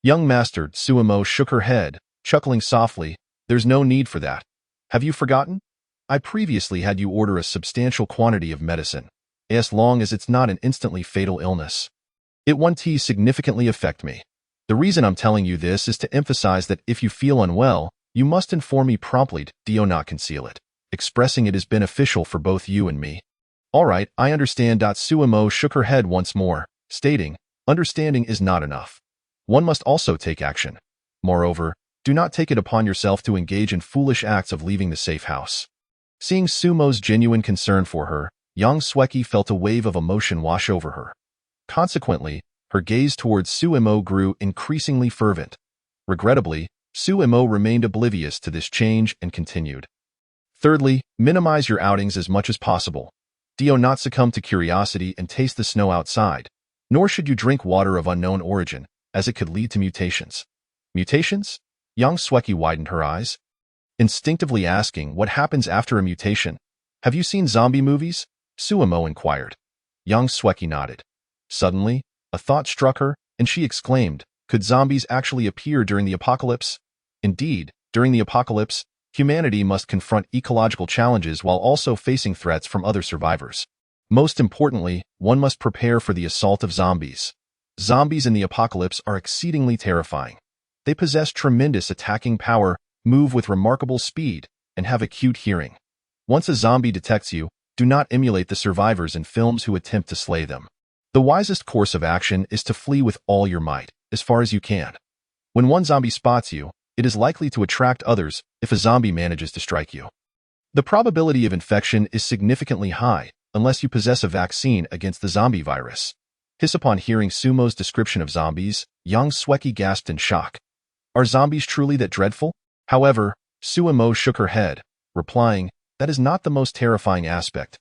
Young master, Suemo shook her head, chuckling softly, there's no need for that. Have you forgotten? I previously had you order a substantial quantity of medicine, as long as it's not an instantly fatal illness. It won't significantly affect me. The reason I'm telling you this is to emphasize that if you feel unwell, you must inform me promptly. Do not conceal it. Expressing it is beneficial for both you and me. All right, I understand. Suemo shook her head once more, stating, understanding is not enough. One must also take action. Moreover, do not take it upon yourself to engage in foolish acts of leaving the safe house. Seeing Sumo's genuine concern for her, young Sweki felt a wave of emotion wash over her. Consequently, her gaze towards Suemo grew increasingly fervent. Regrettably, Suemo remained oblivious to this change and continued. Thirdly, minimize your outings as much as possible. Do not succumb to curiosity and taste the snow outside, nor should you drink water of unknown origin, as it could lead to mutations. Mutations? Young Sweki widened her eyes, instinctively asking what happens after a mutation. Have you seen zombie movies? Suemo inquired. Young Sweki nodded. Suddenly, a thought struck her, and she exclaimed, could zombies actually appear during the apocalypse? Indeed, during the apocalypse, humanity must confront ecological challenges while also facing threats from other survivors. Most importantly, one must prepare for the assault of zombies. Zombies in the apocalypse are exceedingly terrifying. They possess tremendous attacking power, move with remarkable speed, and have acute hearing. Once a zombie detects you, do not emulate the survivors in films who attempt to slay them. The wisest course of action is to flee with all your might, as far as you can. When one zombie spots you, it is likely to attract others if a zombie manages to strike you. The probability of infection is significantly high unless you possess a vaccine against the zombie virus. Upon hearing Sumo's description of zombies, young Sweki gasped in shock. Are zombies truly that dreadful? However, Sumo shook her head, replying, that is not the most terrifying aspect.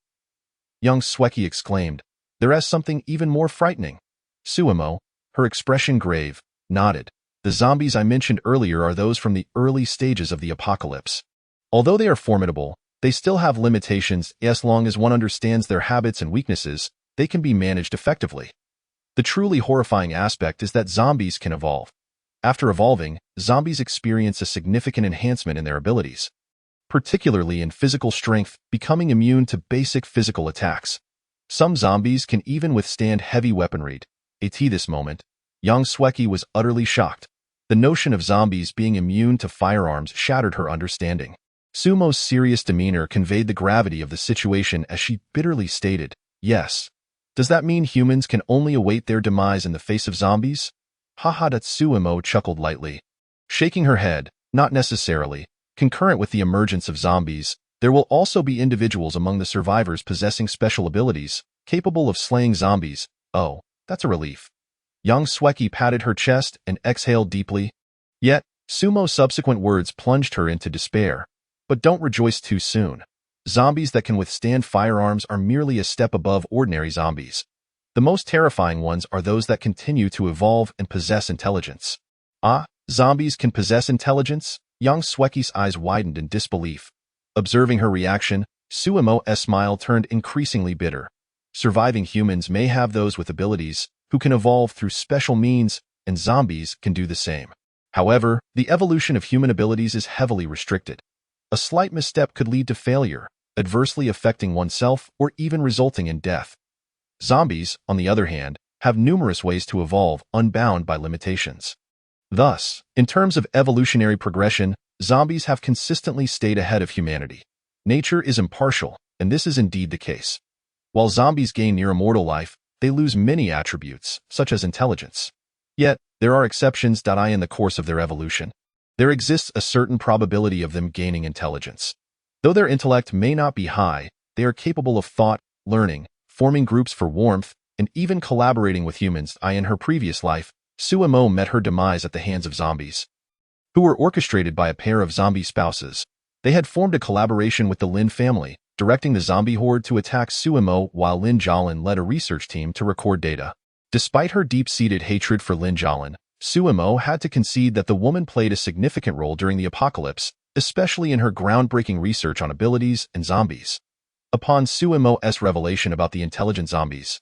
Young Sweki exclaimed, there is something even more frightening. Sumo, her expression grave, nodded. The zombies I mentioned earlier are those from the early stages of the apocalypse. Although they are formidable, they still have limitations. As long as one understands their habits and weaknesses, they can be managed effectively. The truly horrifying aspect is that zombies can evolve. After evolving, zombies experience a significant enhancement in their abilities, particularly in physical strength, becoming immune to basic physical attacks. Some zombies can even withstand heavy weaponry. At this moment, young Sweki was utterly shocked. The notion of zombies being immune to firearms shattered her understanding. Sumo's serious demeanor conveyed the gravity of the situation as she bitterly stated, yes. Does that mean humans can only await their demise in the face of zombies? Haha, that Sumo chuckled lightly, shaking her head. Not necessarily. Concurrent with the emergence of zombies, there will also be individuals among the survivors possessing special abilities, capable of slaying zombies. Oh, that's a relief. Young Sweki patted her chest and exhaled deeply. Yet, Sumo's subsequent words plunged her into despair. But don't rejoice too soon. Zombies that can withstand firearms are merely a step above ordinary zombies. The most terrifying ones are those that continue to evolve and possess intelligence. Ah, zombies can possess intelligence? Young Sweki's eyes widened in disbelief. Observing her reaction, Sumo's smile turned increasingly bitter. Surviving humans may have those with abilities who can evolve through special means, and zombies can do the same. However, the evolution of human abilities is heavily restricted. A slight misstep could lead to failure, adversely affecting oneself or even resulting in death. Zombies, on the other hand, have numerous ways to evolve unbound by limitations. Thus, in terms of evolutionary progression, zombies have consistently stayed ahead of humanity. Nature is impartial, and this is indeed the case. While zombies gain near immortal life, they lose many attributes, such as intelligence. Yet, there are exceptions. In the course of their evolution, there exists a certain probability of them gaining intelligence. Though their intellect may not be high, they are capable of thought, learning, forming groups for warmth, and even collaborating with humans. In her previous life, Sumo met her demise at the hands of zombies, who were orchestrated by a pair of zombie spouses. They had formed a collaboration with the Lin family, directing the zombie horde to attack Sumo while Lin Jialin led a research team to record data. Despite her deep-seated hatred for Lin Jialin, Sumo had to concede that the woman played a significant role during the apocalypse, especially in her groundbreaking research on abilities and zombies. Upon Sumo's revelation about the intelligent zombies,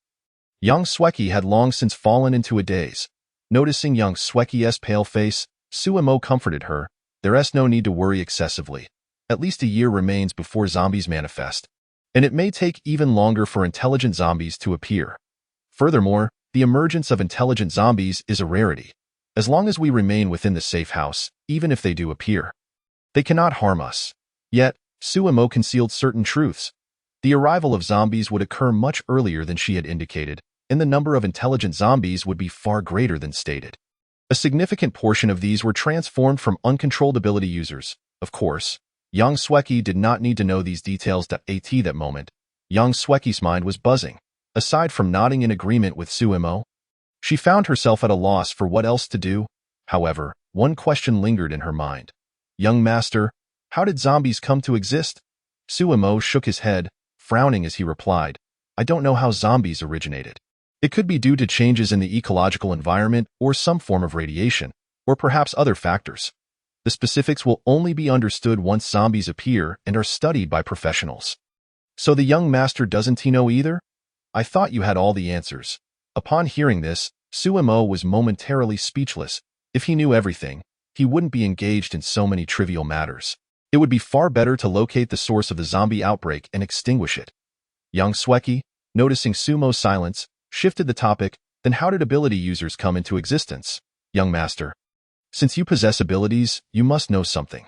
young Sweki had long since fallen into a daze. Noticing young Sweki's pale face, Sumo comforted her. There's no need to worry excessively. At least a year remains before zombies manifest, and it may take even longer for intelligent zombies to appear. Furthermore, the emergence of intelligent zombies is a rarity. As long as we remain within the safe house, even if they do appear, they cannot harm us. Yet, Sumo concealed certain truths. The arrival of zombies would occur much earlier than she had indicated, and the number of intelligent zombies would be far greater than stated. A significant portion of these were transformed from uncontrolled ability users. Of course, young Sweki did not need to know these details. At that moment, young Sweki's mind was buzzing. Aside from nodding in agreement with Sumo, she found herself at a loss for what else to do. However, one question lingered in her mind. Young master, how did zombies come to exist? Sumo shook his head, frowning as he replied, I don't know how zombies originated. It could be due to changes in the ecological environment or some form of radiation, or perhaps other factors. The specifics will only be understood once zombies appear and are studied by professionals. So the young master doesn't know either? I thought you had all the answers. Upon hearing this, Sumo was momentarily speechless. If he knew everything, he wouldn't be engaged in so many trivial matters. It would be far better to locate the source of the zombie outbreak and extinguish it. Young Sweki, noticing Sumo's silence, shifted the topic. Then how did ability users come into existence? Young master. Since you possess abilities, you must know something.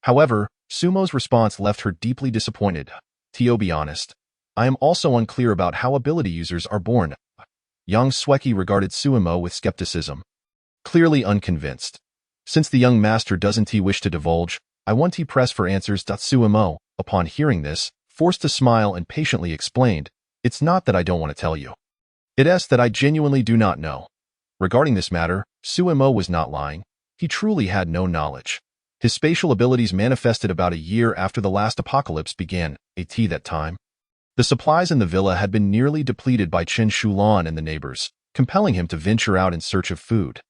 However, Sumo's response left her deeply disappointed. To be honest, I am also unclear about how ability users are born. Young Sweki regarded Sumo with skepticism, clearly unconvinced. Since the young master doesn't wish to divulge, I want to press for answers. Sumo, upon hearing this, forced a smile and patiently explained, it's not that I don't want to tell you. It is that I genuinely do not know. Regarding this matter, Sumo was not lying. He truly had no knowledge. His spatial abilities manifested about a year after the last apocalypse began, that time. The supplies in the villa had been nearly depleted by Chen Shulan and the neighbors, compelling him to venture out in search of food.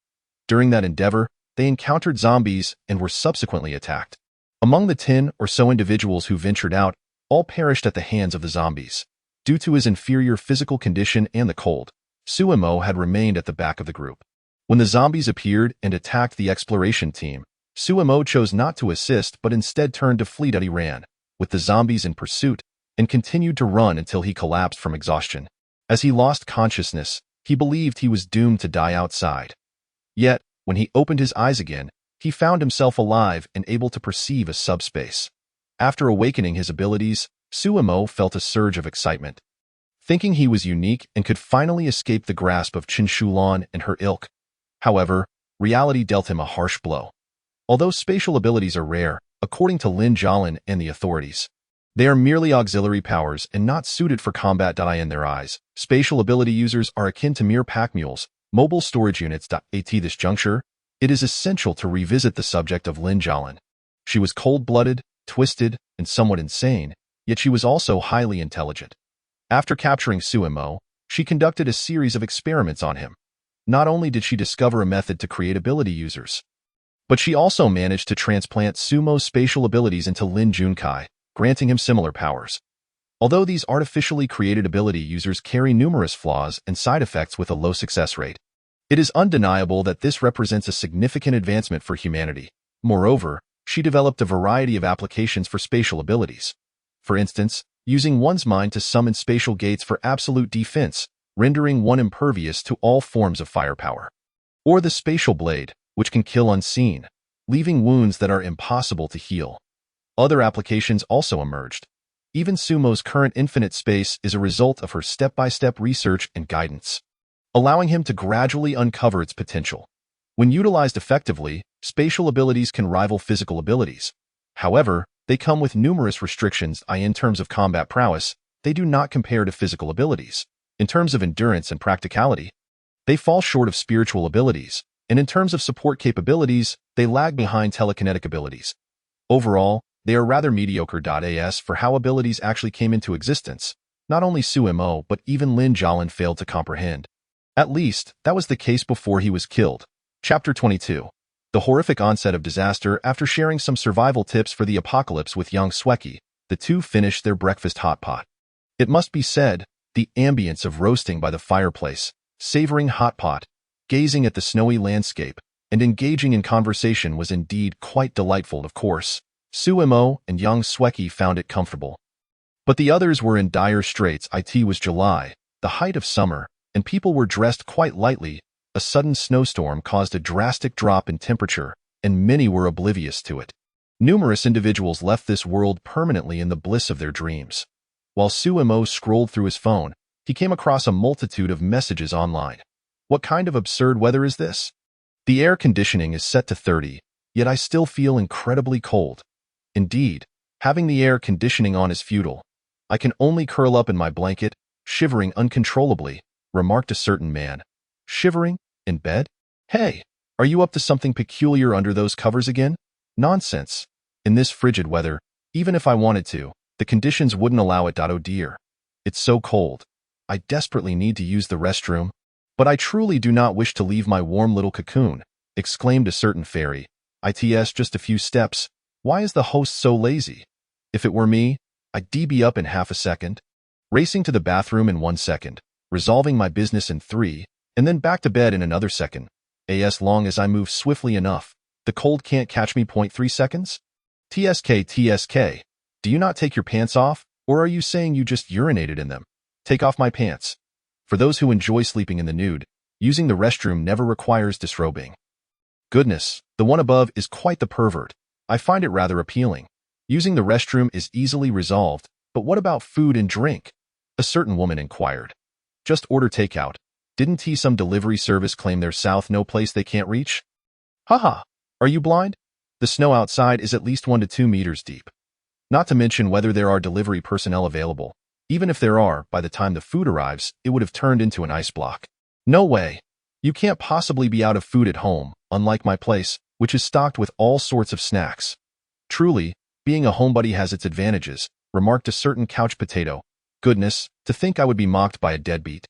During that endeavor, they encountered zombies and were subsequently attacked. Among the 10 or so individuals who ventured out, all perished at the hands of the zombies. Due to his inferior physical condition and the cold, Sumo had remained at the back of the group. When the zombies appeared and attacked the exploration team, Sumo chose not to assist but instead turned to flee. He ran, with the zombies in pursuit, and continued to run until he collapsed from exhaustion. As he lost consciousness, he believed he was doomed to die outside. Yet, when he opened his eyes again, he found himself alive and able to perceive a subspace. After awakening his abilities, Sumo felt a surge of excitement. Thinking he was unique and could finally escape the grasp of Chen Shulan and her ilk. However, reality dealt him a harsh blow. Although spatial abilities are rare, according to Lin Jialin and the authorities, they are merely auxiliary powers and not suited for combat. In their eyes, spatial ability users are akin to mere pack mules, mobile storage units. At this juncture, it is essential to revisit the subject of Lin Jialin. She was cold-blooded, twisted, and somewhat insane, yet she was also highly intelligent. After capturing Sumo, she conducted a series of experiments on him. Not only did she discover a method to create ability users, but she also managed to transplant Sumo's spatial abilities into Lin Junkai, granting him similar powers. Although these artificially created ability users carry numerous flaws and side effects with a low success rate, it is undeniable that this represents a significant advancement for humanity. Moreover, she developed a variety of applications for spatial abilities. For instance, using one's mind to summon spatial gates for absolute defense, rendering one impervious to all forms of firepower. Or the spatial blade, which can kill unseen, leaving wounds that are impossible to heal. Other applications also emerged. Even Sumo's current infinite space is a result of her step-by-step research and guidance, allowing him to gradually uncover its potential. When utilized effectively, spatial abilities can rival physical abilities. However, they come with numerous restrictions. In terms of combat prowess, they do not compare to physical abilities. In terms of endurance and practicality, they fall short of spiritual abilities, and in terms of support capabilities, they lag behind telekinetic abilities. Overall, they are rather mediocre. As for how abilities actually came into existence, not only Sumo but even Lin Jialin failed to comprehend. At least, that was the case before he was killed. Chapter 22. The horrific onset of disaster. After sharing some survival tips for the apocalypse with young Sweki, the two finished their breakfast hot pot. It must be said, the ambience of roasting by the fireplace, savoring hot pot, gazing at the snowy landscape, and engaging in conversation was indeed quite delightful. Of course, Sumo and young Sweki found it comfortable. But the others were in dire straits. It was July, the height of summer, and people were dressed quite lightly. A sudden snowstorm caused a drastic drop in temperature, and many were oblivious to it. Numerous individuals left this world permanently in the bliss of their dreams. While Sumo scrolled through his phone, he came across a multitude of messages online. What kind of absurd weather is this? The air conditioning is set to 30, yet I still feel incredibly cold. Indeed, having the air conditioning on is futile. I can only curl up in my blanket, shivering uncontrollably, remarked a certain man. Shivering? In bed? Hey, are you up to something peculiar under those covers again? Nonsense. In this frigid weather, even if I wanted to, the conditions wouldn't allow it. Oh dear. It's so cold. I desperately need to use the restroom. But I truly do not wish to leave my warm little cocoon, exclaimed a certain fairy. It's just a few steps. Why is the host so lazy? If it were me, I'd be up in half a second. Racing to the bathroom in 1 second, resolving my business in 3, and then back to bed in another second. As long as I move swiftly enough, the cold can't catch me. 3 seconds? TSK. Do you not take your pants off, or are you saying you just urinated in them? Take off my pants. For those who enjoy sleeping in the nude, using the restroom never requires disrobing. Goodness, the one above is quite the pervert. I find it rather appealing. Using the restroom is easily resolved, but what about food and drink? A certain woman inquired. Just order takeout. Didn't some delivery service claim there's south no place they can't reach? Haha, are you blind? The snow outside is at least 1 to 2 meters deep. Not to mention whether there are delivery personnel available. Even if there are, by the time the food arrives, it would have turned into an ice block. No way. You can't possibly be out of food at home, unlike my place, which is stocked with all sorts of snacks. Truly, being a homebody has its advantages, remarked a certain couch potato. Goodness, to think I would be mocked by a deadbeat.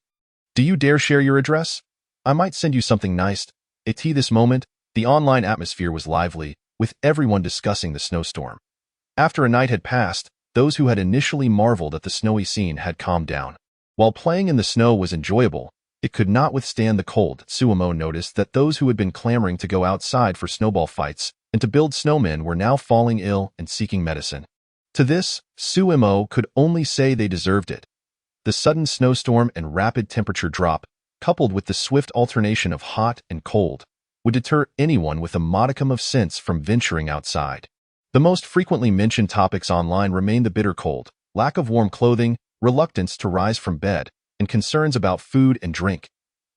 Do you dare share your address? I might send you something nice. At this moment, the online atmosphere was lively, with everyone discussing the snowstorm. After a night had passed, those who had initially marveled at the snowy scene had calmed down. While playing in the snow was enjoyable, it could not withstand the cold. Suemo noticed that those who had been clamoring to go outside for snowball fights and to build snowmen were now falling ill and seeking medicine. To this, Suemo could only say they deserved it. The sudden snowstorm and rapid temperature drop, coupled with the swift alternation of hot and cold, would deter anyone with a modicum of sense from venturing outside. The most frequently mentioned topics online remain the bitter cold, lack of warm clothing, reluctance to rise from bed, and concerns about food and drink.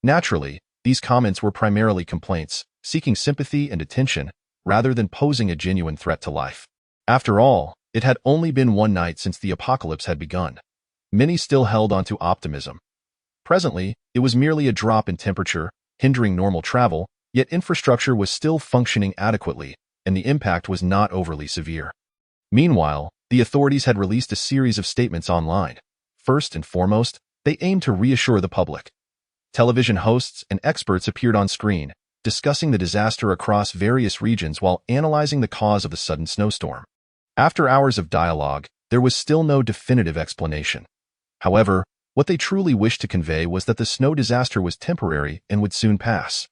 Naturally, these comments were primarily complaints, seeking sympathy and attention, rather than posing a genuine threat to life. After all, it had only been one night since the apocalypse had begun. Many still held on to optimism. Presently, it was merely a drop in temperature, hindering normal travel, yet infrastructure was still functioning adequately, and the impact was not overly severe. Meanwhile, the authorities had released a series of statements online. First and foremost, they aimed to reassure the public. Television hosts and experts appeared on screen, discussing the disaster across various regions while analyzing the cause of the sudden snowstorm. After hours of dialogue, there was still no definitive explanation. However, what they truly wished to convey was that the snow disaster was temporary and would soon pass.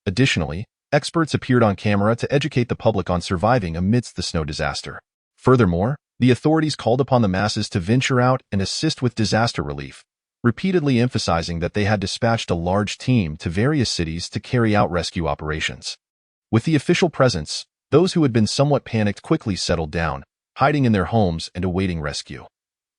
Additionally, experts appeared on camera to educate the public on surviving amidst the snow disaster. Furthermore, the authorities called upon the masses to venture out and assist with disaster relief, repeatedly emphasizing that they had dispatched a large team to various cities to carry out rescue operations. With the official presence, those who had been somewhat panicked quickly settled down, hiding in their homes and awaiting rescue.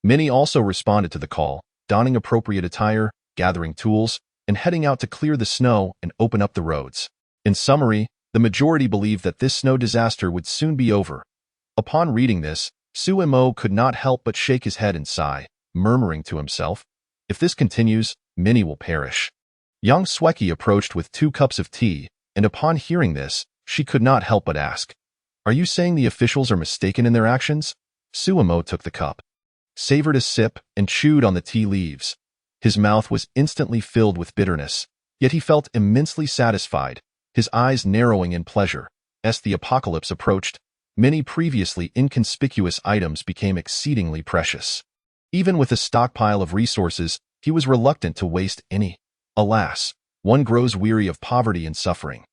Many also responded to the call, donning appropriate attire, gathering tools, and heading out to clear the snow and open up the roads. In summary, the majority believed that this snow disaster would soon be over. Upon reading this, Suemo could not help but shake his head and sigh, murmuring to himself, "If this continues, many will perish." Young Sweki approached with 2 cups of tea, and upon hearing this, she could not help but ask, "Are you saying the officials are mistaken in their actions?" Suemo took the cup, savored a sip, and chewed on the tea leaves. His mouth was instantly filled with bitterness, yet he felt immensely satisfied, his eyes narrowing in pleasure. As the apocalypse approached, many previously inconspicuous items became exceedingly precious. Even with a stockpile of resources, he was reluctant to waste any. Alas, one grows weary of poverty and suffering.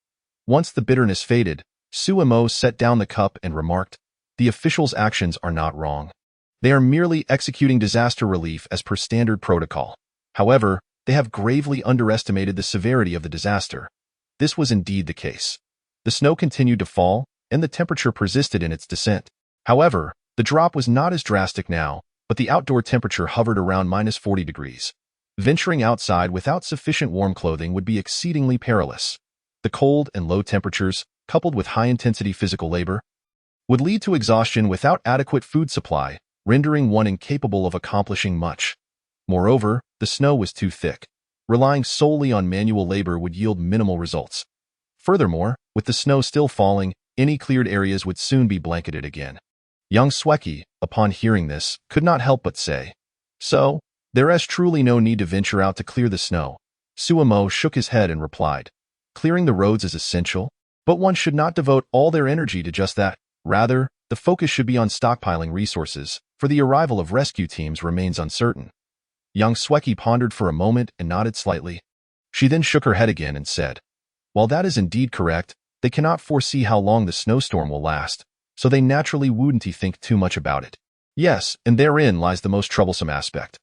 Once the bitterness faded, Suemo set down the cup and remarked, "The officials' actions are not wrong. They are merely executing disaster relief as per standard protocol. However, they have gravely underestimated the severity of the disaster." This was indeed the case. The snow continued to fall, and the temperature persisted in its descent. However, the drop was not as drastic now, but the outdoor temperature hovered around -40 degrees. Venturing outside without sufficient warm clothing would be exceedingly perilous. The cold and low temperatures, coupled with high-intensity physical labor, would lead to exhaustion without adequate food supply, rendering one incapable of accomplishing much. Moreover, the snow was too thick. Relying solely on manual labor would yield minimal results. Furthermore, with the snow still falling, any cleared areas would soon be blanketed again. Young Sweki, upon hearing this, could not help but say, "So, there is truly no need to venture out to clear the snow." Suemo shook his head and replied, "Clearing the roads is essential, but one should not devote all their energy to just that. Rather, the focus should be on stockpiling resources, for the arrival of rescue teams remains uncertain." Young Sweki pondered for a moment and nodded slightly. She then shook her head again and said, "While that is indeed correct, they cannot foresee how long the snowstorm will last, so they naturally wouldn't think too much about it. Yes, and therein lies the most troublesome aspect.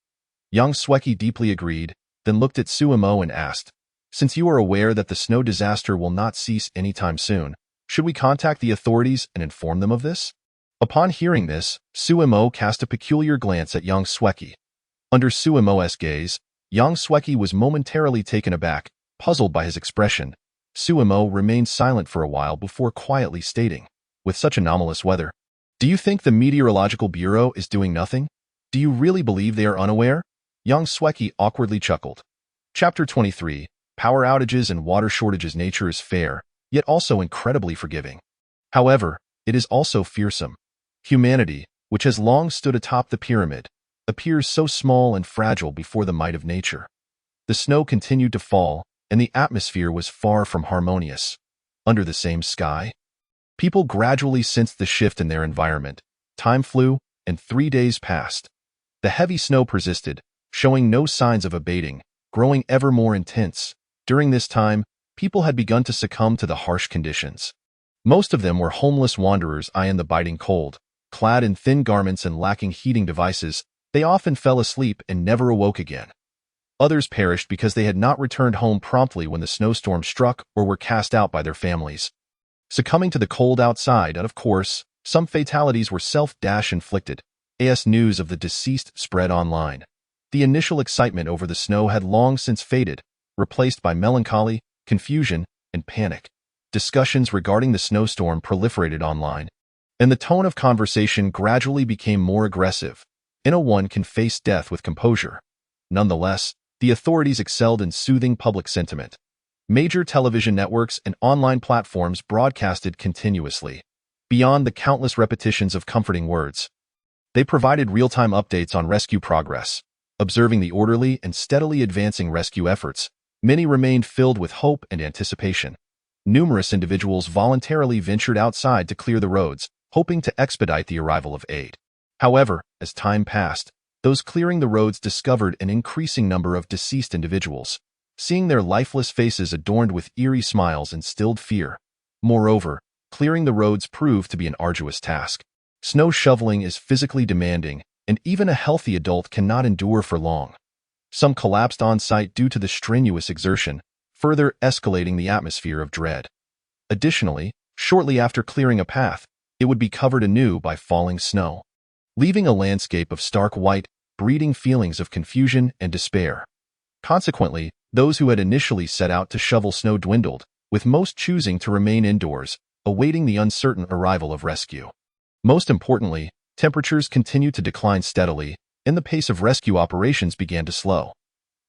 Young Sweki deeply agreed, then looked at Suemo and asked, "Since you are aware that the snow disaster will not cease anytime soon, should we contact the authorities and inform them of this?" Upon hearing this, Suemo cast a peculiar glance at young Sweki. Under Suemo's gaze, young Sweki was momentarily taken aback, puzzled by his expression. Suemo remained silent for a while before quietly stating, "With such anomalous weather, do you think the Meteorological Bureau is doing nothing? Do you really believe they are unaware?" Young Sweki awkwardly chuckled. Chapter 23, Power Outages and Water Shortages. Nature is fair, yet also incredibly forgiving. However, it is also fearsome. Humanity, which has long stood atop the pyramid, appears so small and fragile before the might of nature. The snow continued to fall, and the atmosphere was far from harmonious. Under the same sky, people gradually sensed the shift in their environment. Time flew, and 3 days passed. The heavy snow persisted, showing no signs of abating, growing ever more intense. During this time, people had begun to succumb to the harsh conditions. Most of them were homeless wanderers in the biting cold. Clad in thin garments and lacking heating devices, they often fell asleep and never awoke again. Others perished because they had not returned home promptly when the snowstorm struck or were cast out by their families. Succumbing to the cold outside, and of course, some fatalities were self-inflicted. As news of the deceased spread online, the initial excitement over the snow had long since faded, replaced by melancholy, confusion, and panic. Discussions regarding the snowstorm proliferated online, and the tone of conversation gradually became more aggressive. One can face death with composure. Nonetheless, the authorities excelled in soothing public sentiment. Major television networks and online platforms broadcasted continuously. Beyond the countless repetitions of comforting words, they provided real-time updates on rescue progress. Observing the orderly and steadily advancing rescue efforts, many remained filled with hope and anticipation. Numerous individuals voluntarily ventured outside to clear the roads, hoping to expedite the arrival of aid. However, as time passed, those clearing the roads discovered an increasing number of deceased individuals. Seeing their lifeless faces adorned with eerie smiles instilled fear. Moreover, clearing the roads proved to be an arduous task. Snow shoveling is physically demanding, and even a healthy adult cannot endure for long. Some collapsed on site due to the strenuous exertion, further escalating the atmosphere of dread. Additionally, shortly after clearing a path, it would be covered anew by falling snow, leaving a landscape of stark white, breeding feelings of confusion and despair. Consequently, those who had initially set out to shovel snow dwindled, with most choosing to remain indoors, awaiting the uncertain arrival of rescue. Most importantly, temperatures continued to decline steadily, and the pace of rescue operations began to slow.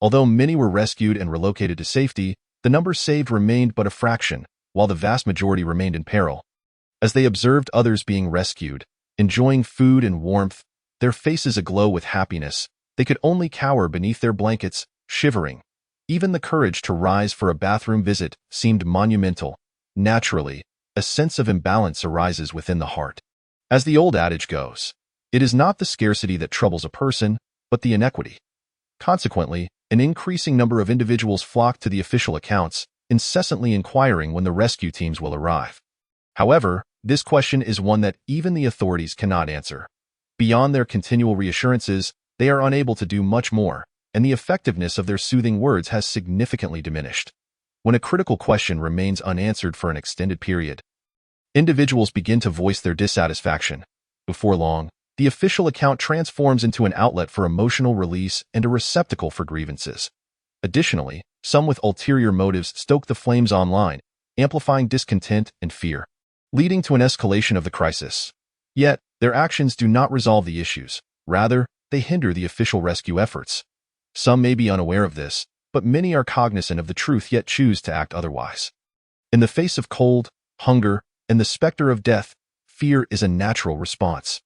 Although many were rescued and relocated to safety, the number saved remained but a fraction, while the vast majority remained in peril. As they observed others being rescued, enjoying food and warmth, their faces aglow with happiness, they could only cower beneath their blankets, shivering. Even the courage to rise for a bathroom visit seemed monumental. Naturally, a sense of imbalance arises within the heart. As the old adage goes, it is not the scarcity that troubles a person, but the inequity. Consequently, an increasing number of individuals flock to the official accounts, incessantly inquiring when the rescue teams will arrive. However, this question is one that even the authorities cannot answer. Beyond their continual reassurances, they are unable to do much more, and the effectiveness of their soothing words has significantly diminished. When a critical question remains unanswered for an extended period, individuals begin to voice their dissatisfaction. Before long, the official account transforms into an outlet for emotional release and a receptacle for grievances. Additionally, some with ulterior motives stoke the flames online, amplifying discontent and fear, leading to an escalation of the crisis. Yet, their actions do not resolve the issues. Rather, they hinder the official rescue efforts. Some may be unaware of this, but many are cognizant of the truth yet choose to act otherwise. In the face of cold, hunger, and the specter of death, fear is a natural response.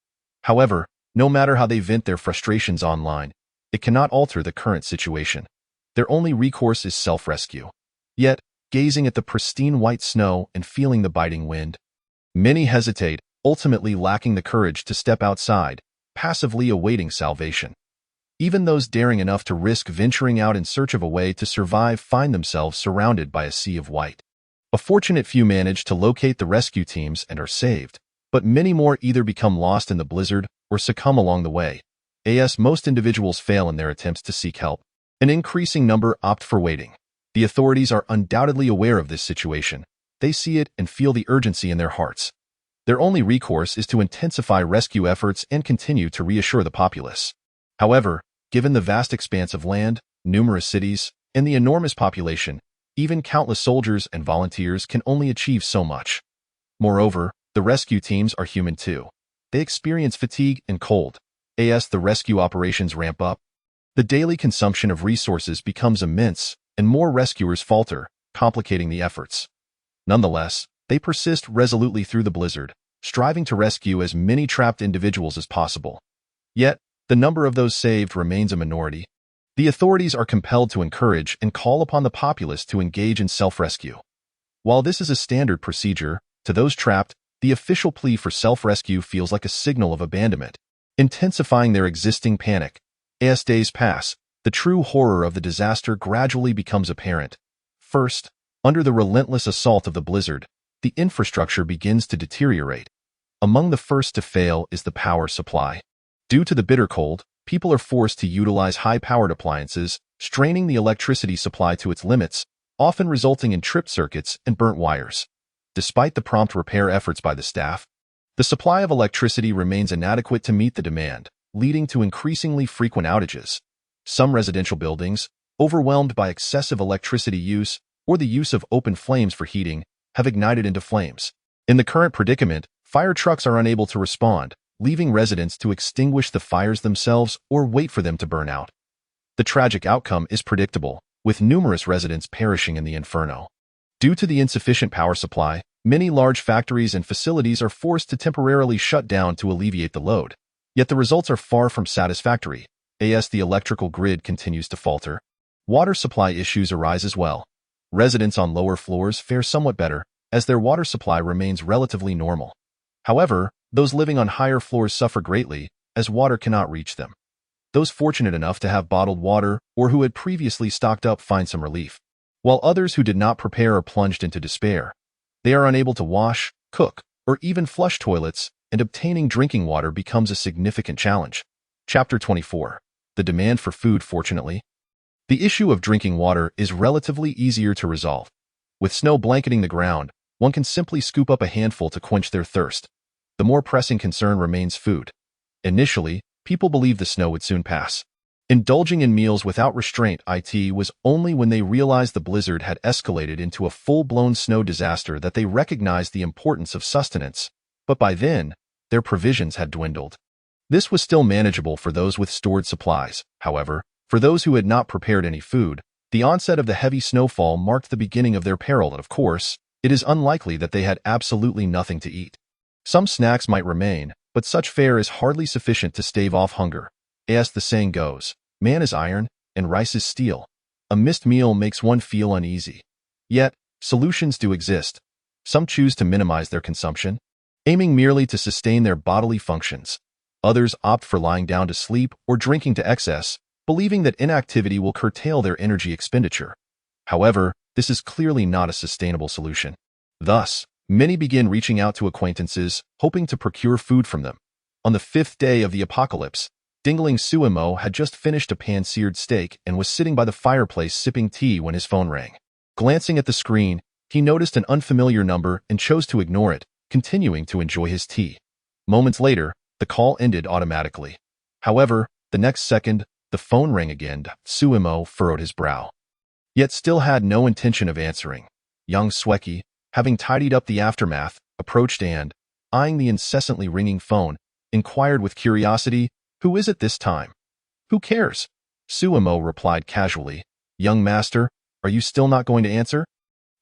However, no matter how they vent their frustrations online, it cannot alter the current situation. Their only recourse is self-rescue. Yet, gazing at the pristine white snow and feeling the biting wind, many hesitate, ultimately lacking the courage to step outside, passively awaiting salvation. Even those daring enough to risk venturing out in search of a way to survive find themselves surrounded by a sea of white. A fortunate few manage to locate the rescue teams and are saved. but many more either become lost in the blizzard or succumb along the way. As most individuals fail in their attempts to seek help, an increasing number opt for waiting. The authorities are undoubtedly aware of this situation. They see it and feel the urgency in their hearts. Their only recourse is to intensify rescue efforts and continue to reassure the populace. However, given the vast expanse of land, numerous cities, and the enormous population, even countless soldiers and volunteers can only achieve so much. Moreover, the rescue teams are human too. They experience fatigue and cold. As the rescue operations ramp up, the daily consumption of resources becomes immense, and more rescuers falter, complicating the efforts. Nonetheless, they persist resolutely through the blizzard, striving to rescue as many trapped individuals as possible. Yet, the number of those saved remains a minority. The authorities are compelled to encourage and call upon the populace to engage in self-rescue. While this is a standard procedure, to those trapped, the official plea for self-rescue feels like a signal of abandonment, intensifying their existing panic. As days pass, the true horror of the disaster gradually becomes apparent. First, under the relentless assault of the blizzard, the infrastructure begins to deteriorate. Among the first to fail is the power supply. Due to the bitter cold, people are forced to utilize high-powered appliances, straining the electricity supply to its limits, often resulting in tripped circuits and burnt wires. Despite the prompt repair efforts by the staff, the supply of electricity remains inadequate to meet the demand, leading to increasingly frequent outages. Some residential buildings, overwhelmed by excessive electricity use or the use of open flames for heating, have ignited into flames. In the current predicament, fire trucks are unable to respond, leaving residents to extinguish the fires themselves or wait for them to burn out. The tragic outcome is predictable, with numerous residents perishing in the inferno. Due to the insufficient power supply, many large factories and facilities are forced to temporarily shut down to alleviate the load. Yet the results are far from satisfactory. As the electrical grid continues to falter, water supply issues arise as well. Residents on lower floors fare somewhat better, as their water supply remains relatively normal. However, those living on higher floors suffer greatly, as water cannot reach them. Those fortunate enough to have bottled water or who had previously stocked up find some relief, while others who did not prepare are plunged into despair. They are unable to wash, cook, or even flush toilets, and obtaining drinking water becomes a significant challenge. Chapter 24. The demand for food. Fortunately, the issue of drinking water is relatively easier to resolve. With snow blanketing the ground, one can simply scoop up a handful to quench their thirst. The more pressing concern remains food. Initially, people believed the snow would soon pass. Indulging in meals without restraint was only when they realized the blizzard had escalated into a full-blown snow disaster that they recognized the importance of sustenance. But by then, their provisions had dwindled. This was still manageable for those with stored supplies. However, for those who had not prepared any food, the onset of the heavy snowfall marked the beginning of their peril, and of course, it is unlikely that they had absolutely nothing to eat. Some snacks might remain, but such fare is hardly sufficient to stave off hunger. As the saying goes, man is iron, and rice is steel. A missed meal makes one feel uneasy. Yet, solutions do exist. Some choose to minimize their consumption, aiming merely to sustain their bodily functions. Others opt for lying down to sleep or drinking to excess, believing that inactivity will curtail their energy expenditure. However, this is clearly not a sustainable solution. Thus, many begin reaching out to acquaintances, hoping to procure food from them. On the 5th day of the apocalypse, Dingling Suimo had just finished a pan-seared steak and was sitting by the fireplace sipping tea when his phone rang. Glancing at the screen, he noticed an unfamiliar number and chose to ignore it, continuing to enjoy his tea. Moments later, the call ended automatically. However, the next second, the phone rang again. Suimo furrowed his brow, yet still had no intention of answering. Young Sweki, having tidied up the aftermath, approached and, eyeing the incessantly ringing phone, inquired with curiosity, "Who is it this time?" "Who cares?" Suimo replied casually. "Young master, are you still not going to answer?"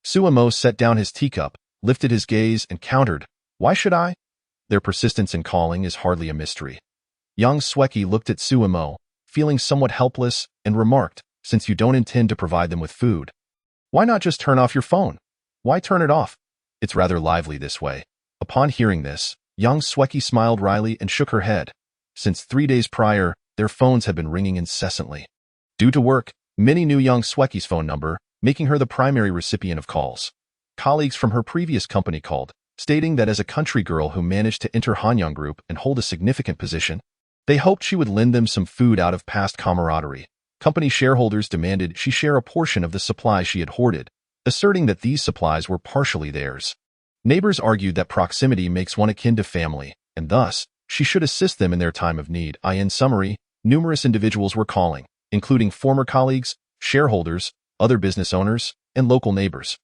Suimo set down his teacup, lifted his gaze, and countered, "Why should I?" Their persistence in calling is hardly a mystery. Young Sweki looked at Suimo, feeling somewhat helpless, and remarked, "Since you don't intend to provide them with food, why not just turn off your phone? Why turn it off? It's rather lively this way." Upon hearing this, young Sweki smiled wryly and shook her head. Since 3 days prior, their phones had been ringing incessantly. Due to work, many knew young Sweki's phone number, making her the primary recipient of calls. Colleagues from her previous company called, stating that as a country girl who managed to enter Hanyang Group and hold a significant position, they hoped she would lend them some food out of past camaraderie. Company shareholders demanded she share a portion of the supplies she had hoarded, asserting that these supplies were partially theirs. Neighbors argued that proximity makes one akin to family, and thus, she should assist them in their time of need. In summary, numerous individuals were calling, including former colleagues, shareholders, other business owners, and local neighbors.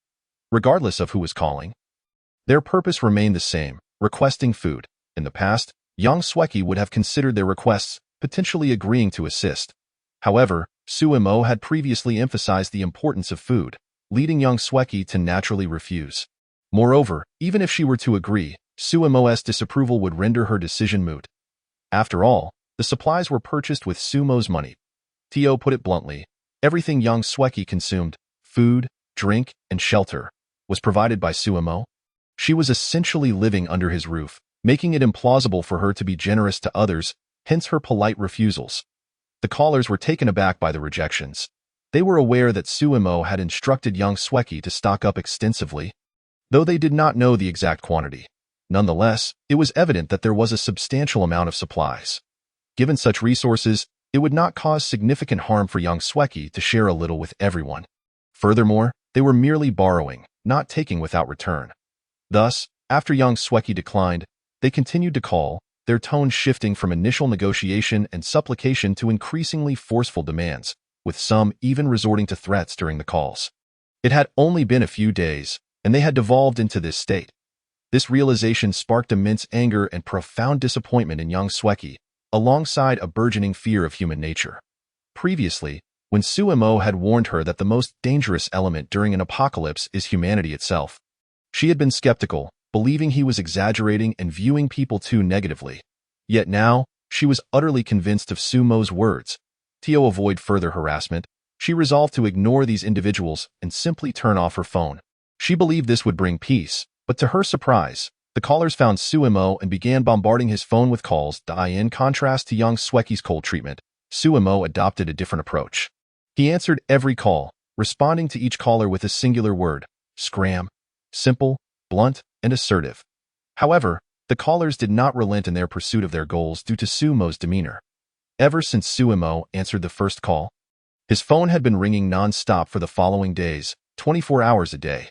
Regardless of who was calling, their purpose remained the same, requesting food. In the past, Yang Sweki would have considered their requests, potentially agreeing to assist. However, Su Mo had previously emphasized the importance of food, leading Yang Sweki to naturally refuse. Moreover, even if she were to agree, Su Mo's disapproval would render her decision moot. After all, the supplies were purchased with Su Mo's money. Tio put it bluntly, everything Yang Sweki consumed, food, drink, and shelter, was provided by Su Mo. She was essentially living under his roof, making it implausible for her to be generous to others, hence her polite refusals. The callers were taken aback by the rejections. They were aware that Su Mo had instructed Yang Sweki to stock up extensively, though they did not know the exact quantity. Nonetheless, it was evident that there was a substantial amount of supplies. Given such resources, it would not cause significant harm for Yang Sweki to share a little with everyone. Furthermore, they were merely borrowing, not taking without return. Thus, after Yang Sweki declined, they continued to call, their tone shifting from initial negotiation and supplication to increasingly forceful demands, with some even resorting to threats during the calls. It had only been a few days, and they had devolved into this state. This realization sparked immense anger and profound disappointment in Yang Sweki, alongside a burgeoning fear of human nature. Previously, when Su Mo had warned her that the most dangerous element during an apocalypse is humanity itself, she had been skeptical, believing he was exaggerating and viewing people too negatively. Yet now, she was utterly convinced of Su Mo's words. To avoid further harassment, she resolved to ignore these individuals and simply turn off her phone. She believed this would bring peace, but to her surprise, the callers found Su Mo and began bombarding his phone with calls. In contrast to Yang Sweki's cold treatment, Su Mo adopted a different approach. He answered every call, responding to each caller with a singular word, scram, simple, blunt, and assertive. However, the callers did not relent in their pursuit of their goals due to Su Mo's demeanor. Ever since Su Mo answered the first call, his phone had been ringing non-stop for the following days, 24 hours a day.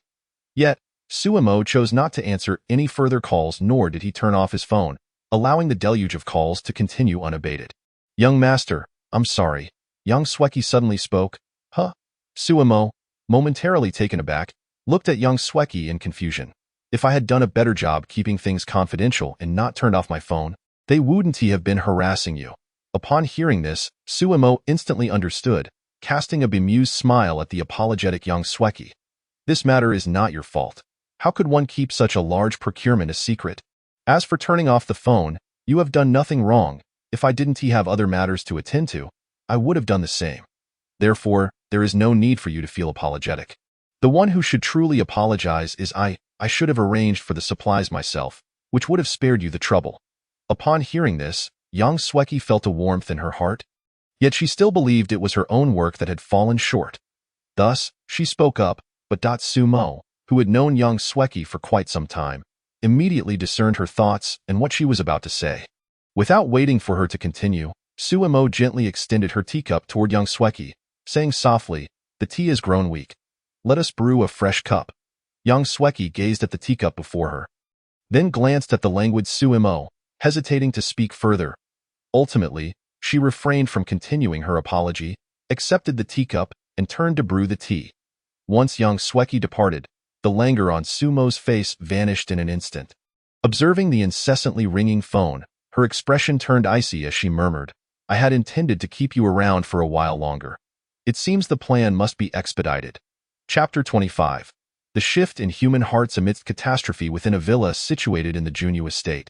Yet, Su Mo chose not to answer any further calls, nor did he turn off his phone, allowing the deluge of calls to continue unabated. Young master, I'm sorry. Yang Sweki suddenly spoke. Huh? Su Mo, momentarily taken aback, looked at Yang Sweki in confusion. If I had done a better job keeping things confidential and not turned off my phone, they wouldn't have been harassing you. Upon hearing this, Su Mo instantly understood, casting a bemused smile at the apologetic Yang Sweki. This matter is not your fault. How could one keep such a large procurement a secret? As for turning off the phone, you have done nothing wrong. If I didn't have other matters to attend to, I would have done the same. Therefore, there is no need for you to feel apologetic. The one who should truly apologize is I should have arranged for the supplies myself, which would have spared you the trouble. Upon hearing this, Yang Sweki felt a warmth in her heart. Yet she still believed it was her own work that had fallen short. Thus, she spoke up, but Su Mo, who had known Yang Sweki for quite some time, immediately discerned her thoughts and what she was about to say. Without waiting for her to continue, Su Mo gently extended her teacup toward Yang Sweki, saying softly, "The tea has grown weak. Let us brew a fresh cup." Yang Sweki gazed at the teacup before her, then glanced at the languid Su Mo, hesitating to speak further. Ultimately, she refrained from continuing her apology, accepted the teacup, and turned to brew the tea. Once Yang Sweki departed, the languor on Su Mo's face vanished in an instant. Observing the incessantly ringing phone, her expression turned icy as she murmured, "I had intended to keep you around for a while longer. It seems the plan must be expedited." Chapter 25. The shift in human hearts amidst catastrophe within a villa situated in the Junyu estate.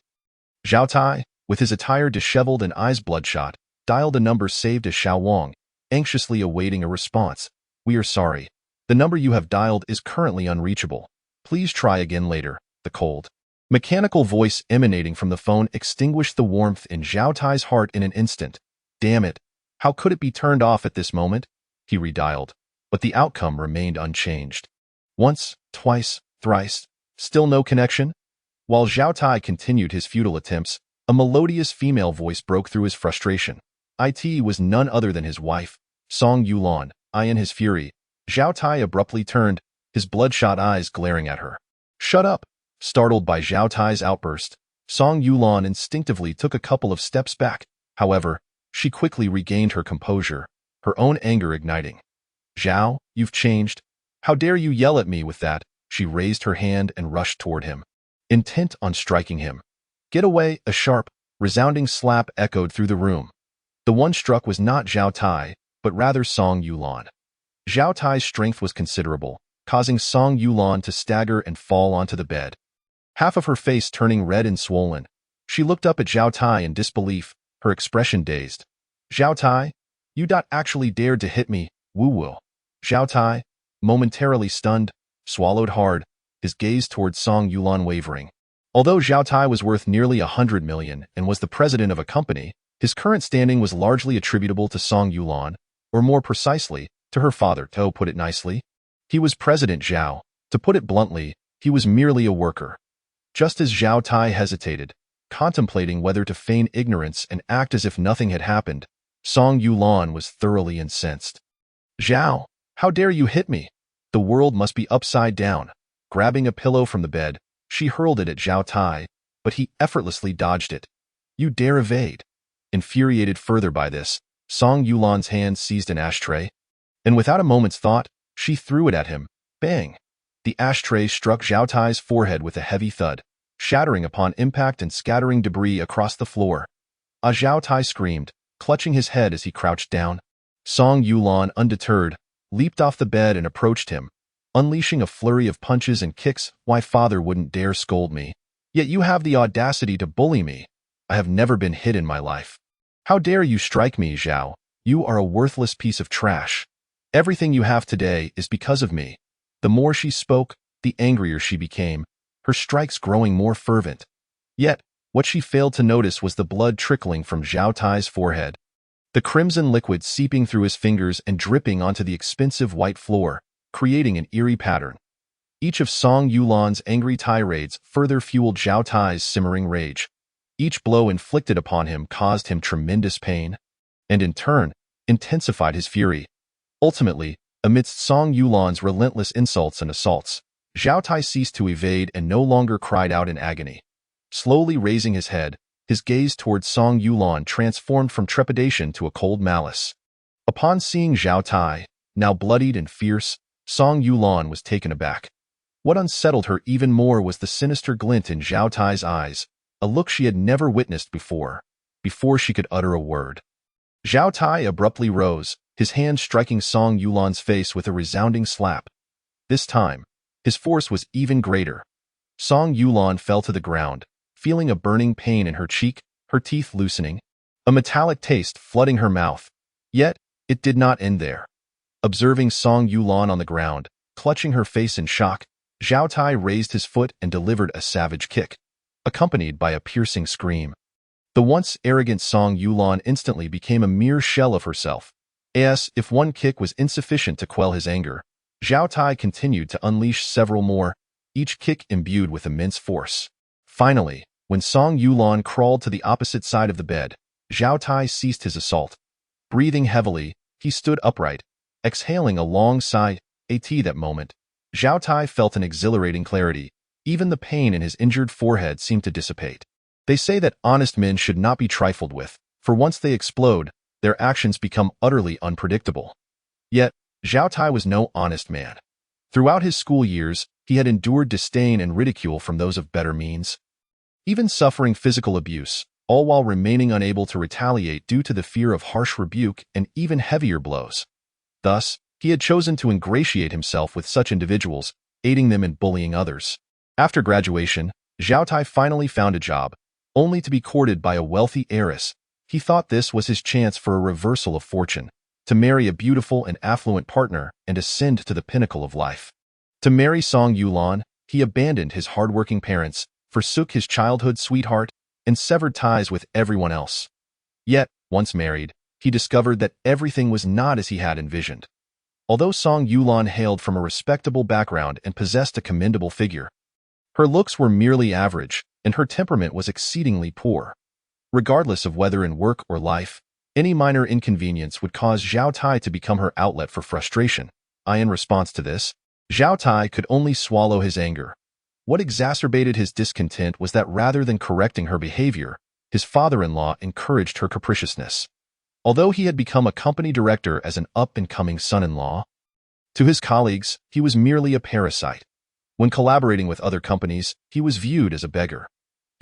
Zhao Tai, with his attire disheveled and eyes bloodshot, dialed a number saved as Xiao Wang, anxiously awaiting a response. "We are sorry. The number you have dialed is currently unreachable. Please try again later." The cold, mechanical voice emanating from the phone extinguished the warmth in Zhao Tai's heart in an instant. Damn it! How could it be turned off at this moment? He redialed, but the outcome remained unchanged. Once, twice, thrice, still no connection? While Zhao Tai continued his futile attempts, a melodious female voice broke through his frustration. It was none other than his wife, Song Yulan. In his fury, Zhao Tai abruptly turned, his bloodshot eyes glaring at her. "Shut up!" Startled by Zhao Tai's outburst, Song Yulan instinctively took a couple of steps back. However, she quickly regained her composure, her own anger igniting. "Zhao, you've changed. How dare you yell at me with that?" She raised her hand and rushed toward him, intent on striking him. "Get away!" A sharp, resounding slap echoed through the room. The one struck was not Zhao Tai, but rather Song Yulan. Zhao Tai's strength was considerable, causing Song Yulan to stagger and fall onto the bed, half of her face turning red and swollen. She looked up at Zhao Tai in disbelief, her expression dazed. "Zhao Tai, you actually dared to hit me, woo-woo." Zhao Tai, momentarily stunned, swallowed hard, his gaze towards Song Yulan wavering. Although Zhao Tai was worth nearly 100 million and was the president of a company, his current standing was largely attributable to Song Yulan, or more precisely, to her father. To put it nicely, he was President Zhao. To put it bluntly, he was merely a worker. Just as Zhao Tai hesitated, contemplating whether to feign ignorance and act as if nothing had happened, Song Yulan was thoroughly incensed. "Zhao, how dare you hit me? The world must be upside down." Grabbing a pillow from the bed, she hurled it at Zhao Tai, but he effortlessly dodged it. "You dare evade." Infuriated further by this, Song Yulan's hand seized an ashtray, and without a moment's thought, she threw it at him. Bang! The ashtray struck Zhao Tai's forehead with a heavy thud, shattering upon impact and scattering debris across the floor. Zhao Tai screamed, clutching his head as he crouched down. Song Yulan, undeterred, leaped off the bed and approached him, unleashing a flurry of punches and kicks. "Why, father wouldn't dare scold me. Yet you have the audacity to bully me. I have never been hit in my life. How dare you strike me, Zhao? You are a worthless piece of trash. Everything you have today is because of me." The more she spoke, the angrier she became, her strikes growing more fervent. Yet, what she failed to notice was the blood trickling from Zhao Tai's forehead, the crimson liquid seeping through his fingers and dripping onto the expensive white floor, creating an eerie pattern. Each of Song Yulan's angry tirades further fueled Zhao Tai's simmering rage. Each blow inflicted upon him caused him tremendous pain, and in turn, intensified his fury. Ultimately, amidst Song Yulan's relentless insults and assaults, Zhao Tai ceased to evade and no longer cried out in agony. Slowly raising his head, his gaze towards Song Yulan transformed from trepidation to a cold malice. Upon seeing Zhao Tai, now bloodied and fierce, Song Yulan was taken aback. What unsettled her even more was the sinister glint in Zhao Tai's eyes, a look she had never witnessed before she could utter a word. Zhao Tai abruptly rose, his hand striking Song Yulan's face with a resounding slap. This time, his force was even greater. Song Yulan fell to the ground, feeling a burning pain in her cheek, her teeth loosening, a metallic taste flooding her mouth. Yet, it did not end there. Observing Song Yulan on the ground, clutching her face in shock, Zhao Tai raised his foot and delivered a savage kick, accompanied by a piercing scream. The once arrogant Song Yulan instantly became a mere shell of herself. As if one kick was insufficient to quell his anger, Zhao Tai continued to unleash several more, each kick imbued with immense force. Finally, when Song Yulan crawled to the opposite side of the bed, Zhao Tai ceased his assault. Breathing heavily, he stood upright, exhaling a long sigh. At that moment, Zhao Tai felt an exhilarating clarity. Even the pain in his injured forehead seemed to dissipate. They say that honest men should not be trifled with, for once they explode, their actions become utterly unpredictable. Yet, Zhao Tai was no honest man. Throughout his school years, he had endured disdain and ridicule from those of better means, even suffering physical abuse, all while remaining unable to retaliate due to the fear of harsh rebuke and even heavier blows. Thus, he had chosen to ingratiate himself with such individuals, aiding them in bullying others. After graduation, Zhao Tai finally found a job, only to be courted by a wealthy heiress. He thought this was his chance for a reversal of fortune, to marry a beautiful and affluent partner and ascend to the pinnacle of life. To marry Song Yulan, he abandoned his hardworking parents, forsook his childhood sweetheart, and severed ties with everyone else. Yet, once married, he discovered that everything was not as he had envisioned. Although Song Yulan hailed from a respectable background and possessed a commendable figure, Her looks were merely average, and her temperament was exceedingly poor. Regardless of whether in work or life, any minor inconvenience would cause Zhao Tai to become her outlet for frustration. In response to this, Zhao Tai could only swallow his anger. What exacerbated his discontent was that rather than correcting her behavior, his father-in-law encouraged her capriciousness. Although he had become a company director as an up-and-coming son-in-law, to his colleagues, he was merely a parasite. When collaborating with other companies, he was viewed as a beggar.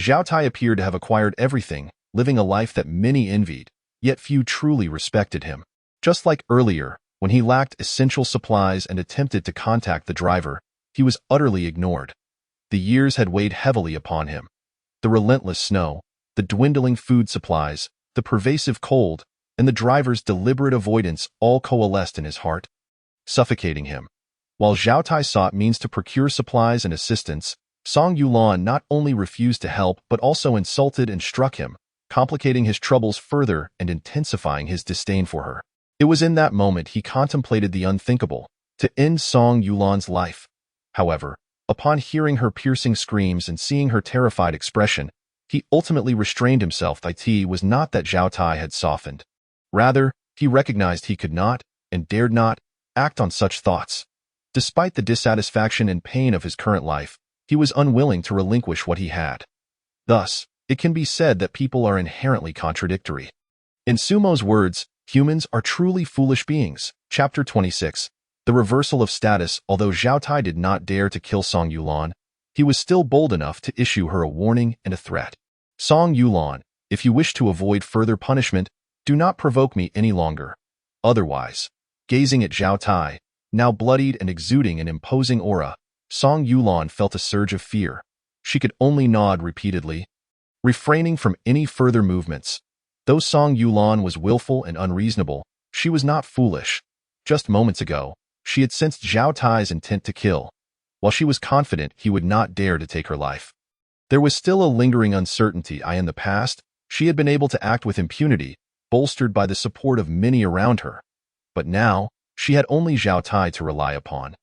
Zhao Tai appeared to have acquired everything, living a life that many envied, yet few truly respected him. Just like earlier, when he lacked essential supplies and attempted to contact the driver, he was utterly ignored. The years had weighed heavily upon him. The relentless snow, the dwindling food supplies, the pervasive cold, and the driver's deliberate avoidance all coalesced in his heart, suffocating him. While Zhao Tai sought means to procure supplies and assistance, Song Yulan not only refused to help but also insulted and struck him, complicating his troubles further and intensifying his disdain for her. It was in that moment he contemplated the unthinkable, to end Song Yulan's life. However, upon hearing her piercing screams and seeing her terrified expression, he ultimately restrained himself. It was not that Zhao Tai had softened. Rather, he recognized he could not, and dared not, act on such thoughts. Despite the dissatisfaction and pain of his current life, he was unwilling to relinquish what he had. Thus, it can be said that people are inherently contradictory. In Sumo's words, humans are truly foolish beings. Chapter 26. The reversal of status. Although Zhao Tai did not dare to kill Song Yulan, he was still bold enough to issue her a warning and a threat. Song Yulan, if you wish to avoid further punishment, do not provoke me any longer. Otherwise, gazing at Zhao Tai, now bloodied and exuding an imposing aura, Song Yulan felt a surge of fear. She could only nod repeatedly, refraining from any further movements. Though Song Yulan was willful and unreasonable, she was not foolish. Just moments ago, she had sensed Zhao Tai's intent to kill, while she was confident he would not dare to take her life. There was still a lingering uncertainty. In the past, she had been able to act with impunity, bolstered by the support of many around her. But now, she had only Zhao Tai to rely upon.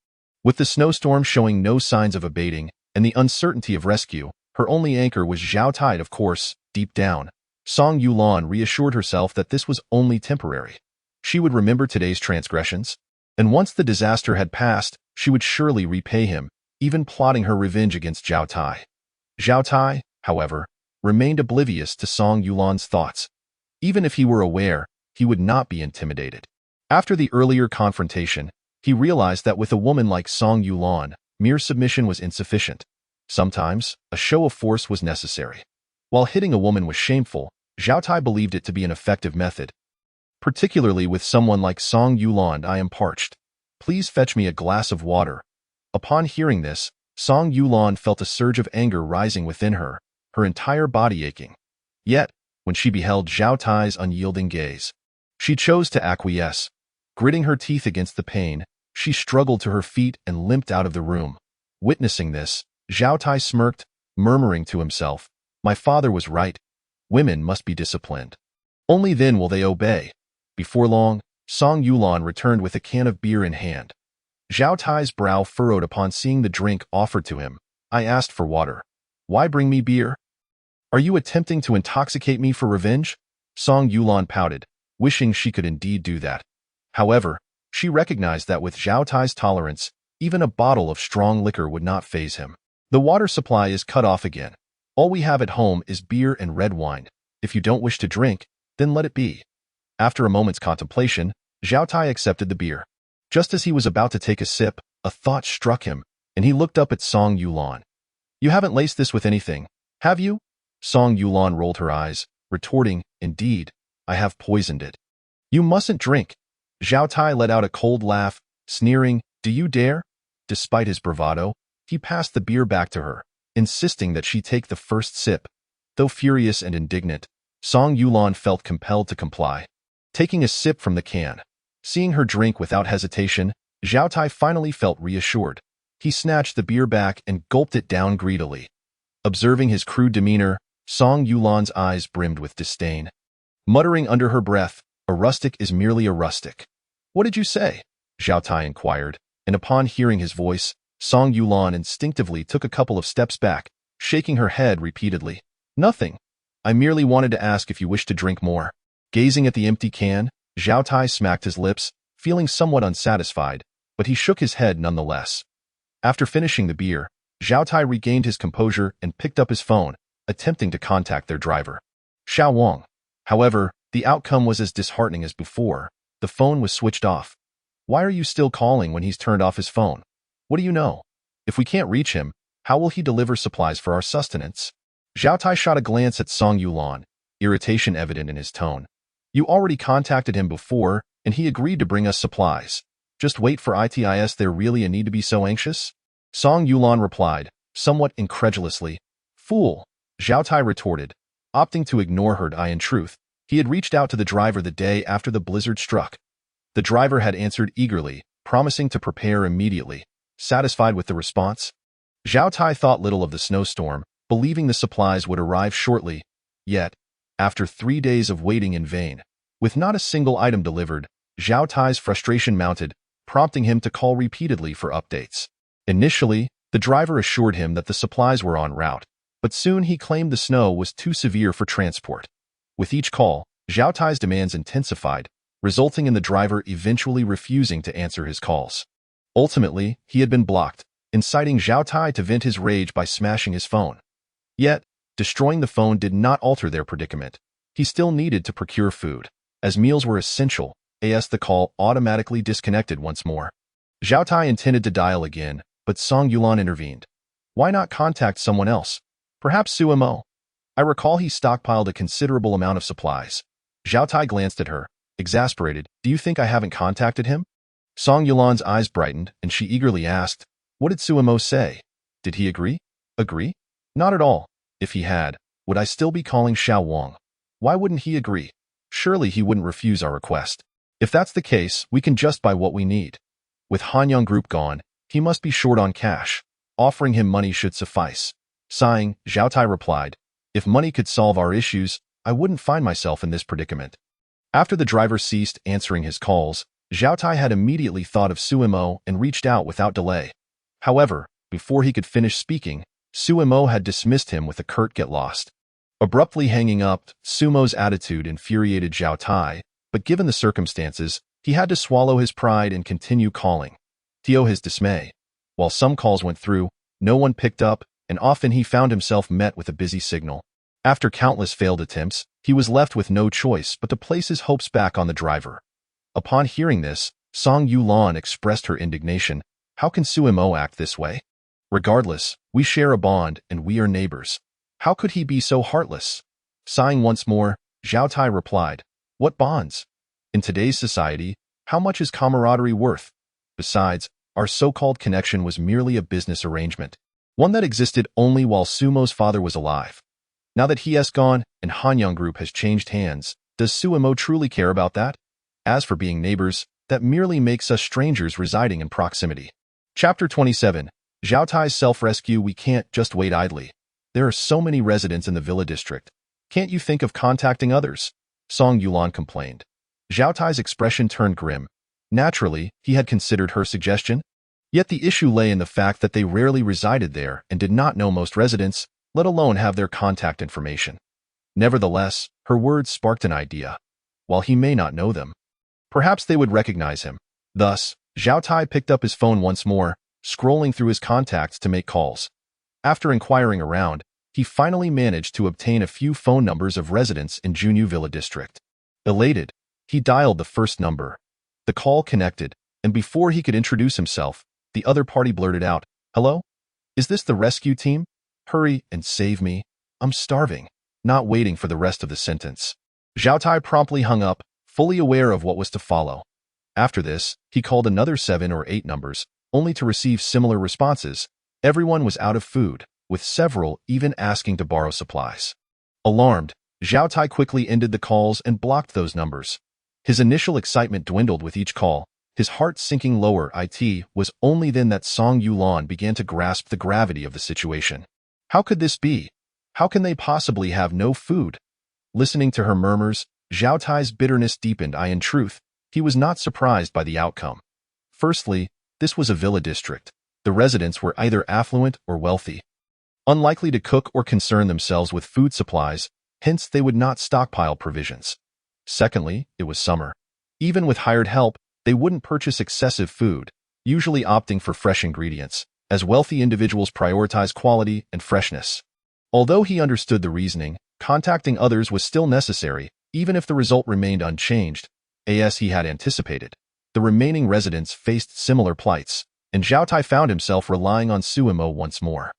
With the snowstorm showing no signs of abating, and the uncertainty of rescue, her only anchor was Zhao Tai. Of course, deep down, Song Yulan reassured herself that this was only temporary. She would remember today's transgressions, and once the disaster had passed, she would surely repay him, even plotting her revenge against Zhao Tai. Zhao Tai, however, remained oblivious to Song Yulan's thoughts. Even if he were aware, he would not be intimidated. After the earlier confrontation, he realized that with a woman like Song Yulan, mere submission was insufficient. Sometimes, a show of force was necessary. While hitting a woman was shameful, Zhao Tai believed it to be an effective method. Particularly with someone like Song Yulan. I am parched. Please fetch me a glass of water. Upon hearing this, Song Yulan felt a surge of anger rising within her, her entire body aching. Yet, when she beheld Zhao Tai's unyielding gaze, she chose to acquiesce. Gritting her teeth against the pain, she struggled to her feet and limped out of the room. Witnessing this, Zhao Tai smirked, murmuring to himself, "My father was right. Women must be disciplined. Only then will they obey." Before long, Song Yulan returned with a can of beer in hand. Zhao Tai's brow furrowed upon seeing the drink offered to him. "I asked for water. Why bring me beer? Are you attempting to intoxicate me for revenge?" Song Yulan pouted, wishing she could indeed do that. However, she recognized that with Zhao Tai's tolerance, even a bottle of strong liquor would not faze him. "The water supply is cut off again. All we have at home is beer and red wine. If you don't wish to drink, then let it be." After a moment's contemplation, Zhao Tai accepted the beer. Just as he was about to take a sip, a thought struck him, and he looked up at Song Yulan. "You haven't laced this with anything, have you?" Song Yulan rolled her eyes, retorting, "Indeed, I have poisoned it." "You mustn't drink." Zhao Tai let out a cold laugh, sneering, "Do you dare?" Despite his bravado, he passed the beer back to her, insisting that she take the first sip. Though furious and indignant, Song Yulan felt compelled to comply. Taking a sip from the can, seeing her drink without hesitation, Zhao Tai finally felt reassured. He snatched the beer back and gulped it down greedily. Observing his crude demeanor, Song Yulan's eyes brimmed with disdain. Muttering under her breath, "A rustic is merely a rustic." "What did you say?" Zhao Tai inquired, and upon hearing his voice, Song Yulan instinctively took a couple of steps back, shaking her head repeatedly. Nothing. I merely wanted to ask if you wish to drink more. Gazing at the empty can, Zhao Tai smacked his lips, feeling somewhat unsatisfied, but he shook his head nonetheless. After finishing the beer, Zhao Tai regained his composure and picked up his phone, attempting to contact their driver, Xiao Wang. However, the outcome was as disheartening as before. The phone was switched off. Why are you still calling when he's turned off his phone? What do you know? If we can't reach him, how will he deliver supplies for our sustenance? Zhao Tai shot a glance at Song Yulan, irritation evident in his tone. You already contacted him before, and he agreed to bring us supplies. Just wait for ITIS. There really a need to be so anxious? Song Yulan replied, somewhat incredulously. Fool, Zhao Tai retorted, opting to ignore her. In truth, he had reached out to the driver the day after the blizzard struck. The driver had answered eagerly, promising to prepare immediately. Satisfied with the response, Zhao Tai thought little of the snowstorm, believing the supplies would arrive shortly. Yet, after 3 days of waiting in vain, with not a single item delivered, Zhao Tai's frustration mounted, prompting him to call repeatedly for updates. Initially, the driver assured him that the supplies were en route, but soon he claimed the snow was too severe for transport. With each call, Zhao Tai's demands intensified, resulting in the driver eventually refusing to answer his calls. Ultimately, he had been blocked, inciting Zhao Tai to vent his rage by smashing his phone. Yet, destroying the phone did not alter their predicament. He still needed to procure food. As meals were essential, the call automatically disconnected once more. Zhao Tai intended to dial again, but Song Yulan intervened. Why not contact someone else? Perhaps Suemo? I recall he stockpiled a considerable amount of supplies. Zhao Tai glanced at her, exasperated. Do you think I haven't contacted him? Song Yulan's eyes brightened, and she eagerly asked, what did Suemo say? Did he agree? Agree? Not at all. If he had, would I still be calling Xiao Wang? Why wouldn't he agree? Surely he wouldn't refuse our request. If that's the case, we can just buy what we need. With Hanyang Group gone, he must be short on cash. Offering him money should suffice. Sighing, Zhao Tai replied, if money could solve our issues, I wouldn't find myself in this predicament. After the driver ceased answering his calls, Zhao Tai had immediately thought of Suemo and reached out without delay. However, before he could finish speaking, Suemo had dismissed him with a curt "get lost." Abruptly hanging up, Sumo's attitude infuriated Zhao Tai, but given the circumstances, he had to swallow his pride and continue calling. To his dismay, while some calls went through, no one picked up, and often he found himself met with a busy signal. After countless failed attempts, he was left with no choice but to place his hopes back on the driver. Upon hearing this, Song Yulan expressed her indignation. How can Suemo act this way? Regardless, we share a bond and we are neighbors. How could he be so heartless? Sighing once more, Zhao Tai replied, what bonds? In today's society, how much is camaraderie worth? Besides, our so-called connection was merely a business arrangement, one that existed only while Sumo's father was alive. Now that he has gone and Hanyang Group has changed hands, does Suemo truly care about that? As for being neighbors, that merely makes us strangers residing in proximity. Chapter 27. Zhao Tai's self-rescue. We can't just wait idly. There are so many residents in the villa district. Can't you think of contacting others? Song Yulan complained. Zhao Tai's expression turned grim. Naturally, he had considered her suggestion. Yet the issue lay in the fact that they rarely resided there and did not know most residents, let alone have their contact information. Nevertheless, her words sparked an idea. While he may not know them, perhaps they would recognize him. Thus, Zhao Tai picked up his phone once more, scrolling through his contacts to make calls. After inquiring around, he finally managed to obtain a few phone numbers of residents in Junyu Villa District. Elated, he dialed the first number. The call connected, and before he could introduce himself, the other party blurted out, hello? Is this the rescue team? Hurry and save me. I'm starving. Not waiting for the rest of the sentence, Zhao Tai promptly hung up, fully aware of what was to follow. After this, he called another 7 or 8 numbers, only to receive similar responses. Everyone was out of food, with several even asking to borrow supplies. Alarmed, Zhao Tai quickly ended the calls and blocked those numbers. His initial excitement dwindled with each call, his heart sinking lower. It was only then that Song Yulan began to grasp the gravity of the situation. How could this be? How can they possibly have no food? Listening to her murmurs, Zhao Tai's bitterness deepened. In truth, he was not surprised by the outcome. Firstly, this was a villa district. The residents were either affluent or wealthy, unlikely to cook or concern themselves with food supplies, hence they would not stockpile provisions. Secondly, it was summer. Even with hired help, they wouldn't purchase excessive food, usually opting for fresh ingredients, as wealthy individuals prioritize quality and freshness. Although he understood the reasoning, contacting others was still necessary, even if the result remained unchanged, as he had anticipated. The remaining residents faced similar plights, and Zhao Tai found himself relying on Suimo once more.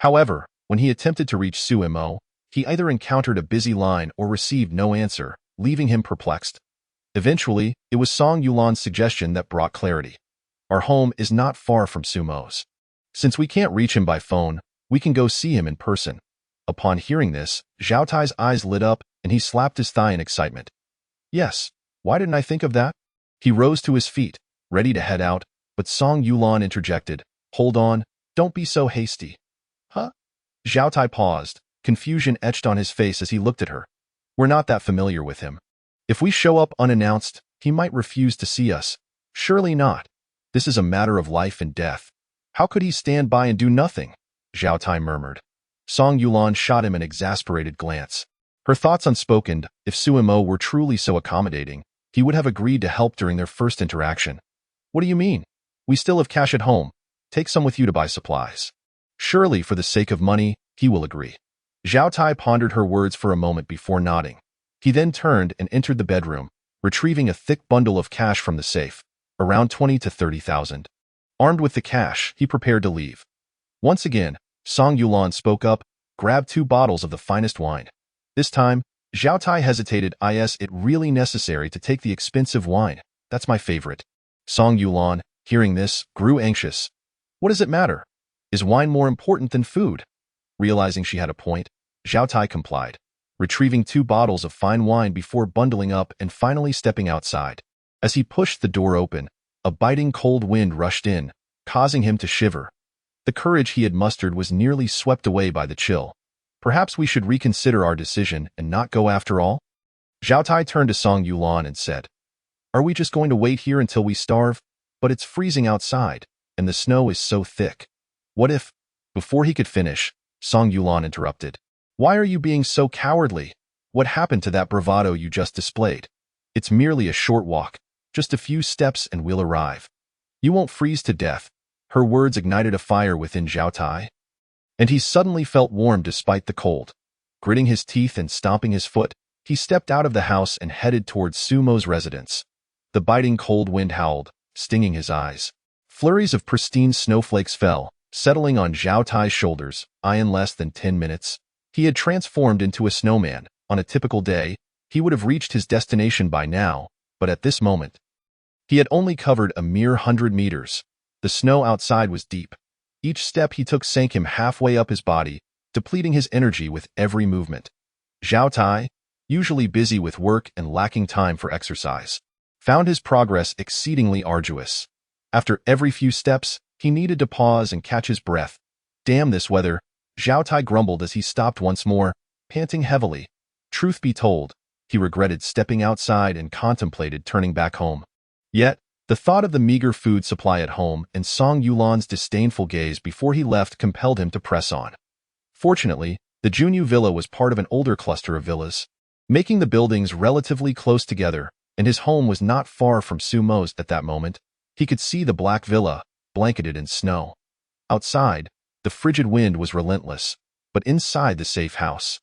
However, when he attempted to reach Suimo, he either encountered a busy line or received no answer, leaving him perplexed. Eventually, it was Song Yulan's suggestion that brought clarity. Our home is not far from Sumo's. Since we can't reach him by phone, we can go see him in person. Upon hearing this, Zhao Tai's eyes lit up and he slapped his thigh in excitement. Yes, why didn't I think of that? He rose to his feet, ready to head out, but Song Yulan interjected. Hold on, don't be so hasty. Huh? Zhao Tai paused, confusion etched on his face as he looked at her. We're not that familiar with him. If we show up unannounced, he might refuse to see us. Surely not. This is a matter of life and death. How could he stand by and do nothing? Zhao Tai murmured. Song Yulan shot him an exasperated glance. Her thoughts unspoken, if Suimo were truly so accommodating, he would have agreed to help during their first interaction. What do you mean? We still have cash at home. Take some with you to buy supplies. Surely, for the sake of money, he will agree. Zhao Tai pondered her words for a moment before nodding. He then turned and entered the bedroom, retrieving a thick bundle of cash from the safe, around 20 to 30,000. Armed with the cash, he prepared to leave. Once again, Song Yulan spoke up, grabbed 2 bottles of the finest wine. This time, Zhao Tai hesitated. Is it really necessary to take the expensive wine? That's my favorite. Song Yulan, hearing this, grew anxious. What does it matter? Is wine more important than food? Realizing she had a point, Zhao Tai complied, retrieving 2 bottles of fine wine before bundling up and finally stepping outside. As he pushed the door open, a biting cold wind rushed in, causing him to shiver. The courage he had mustered was nearly swept away by the chill. Perhaps we should reconsider our decision and not go after all? Zhao Tai turned to Song Yulan and said, Are we just going to wait here until we starve? But it's freezing outside, and the snow is so thick. What if? Before he could finish, Song Yulan interrupted. Why are you being so cowardly? What happened to that bravado you just displayed? It's merely a short walk, just a few steps and we'll arrive. You won't freeze to death. Her words ignited a fire within Zhao Tai, and he suddenly felt warm despite the cold. Gritting his teeth and stomping his foot, he stepped out of the house and headed towards Sumo's residence. The biting cold wind howled, stinging his eyes. Flurries of pristine snowflakes fell, settling on Zhao Tai's shoulders. In less than 10 minutes, he had transformed into a snowman. On a typical day, he would have reached his destination by now, but at this moment, he had only covered a mere 100 meters. The snow outside was deep. Each step he took sank him halfway up his body, depleting his energy with every movement. Zhao Tai, usually busy with work and lacking time for exercise, found his progress exceedingly arduous. After every few steps, he needed to pause and catch his breath. Damn this weather, Zhao Tai grumbled as he stopped once more, panting heavily. Truth be told, he regretted stepping outside and contemplated turning back home. Yet, the thought of the meager food supply at home and Song Yulan's disdainful gaze before he left compelled him to press on. Fortunately, the Junyu villa was part of an older cluster of villas, making the buildings relatively close together, and his home was not far from Sumo's at that moment. He could see the black villa, blanketed in snow. Outside, the frigid wind was relentless, but inside the safe house,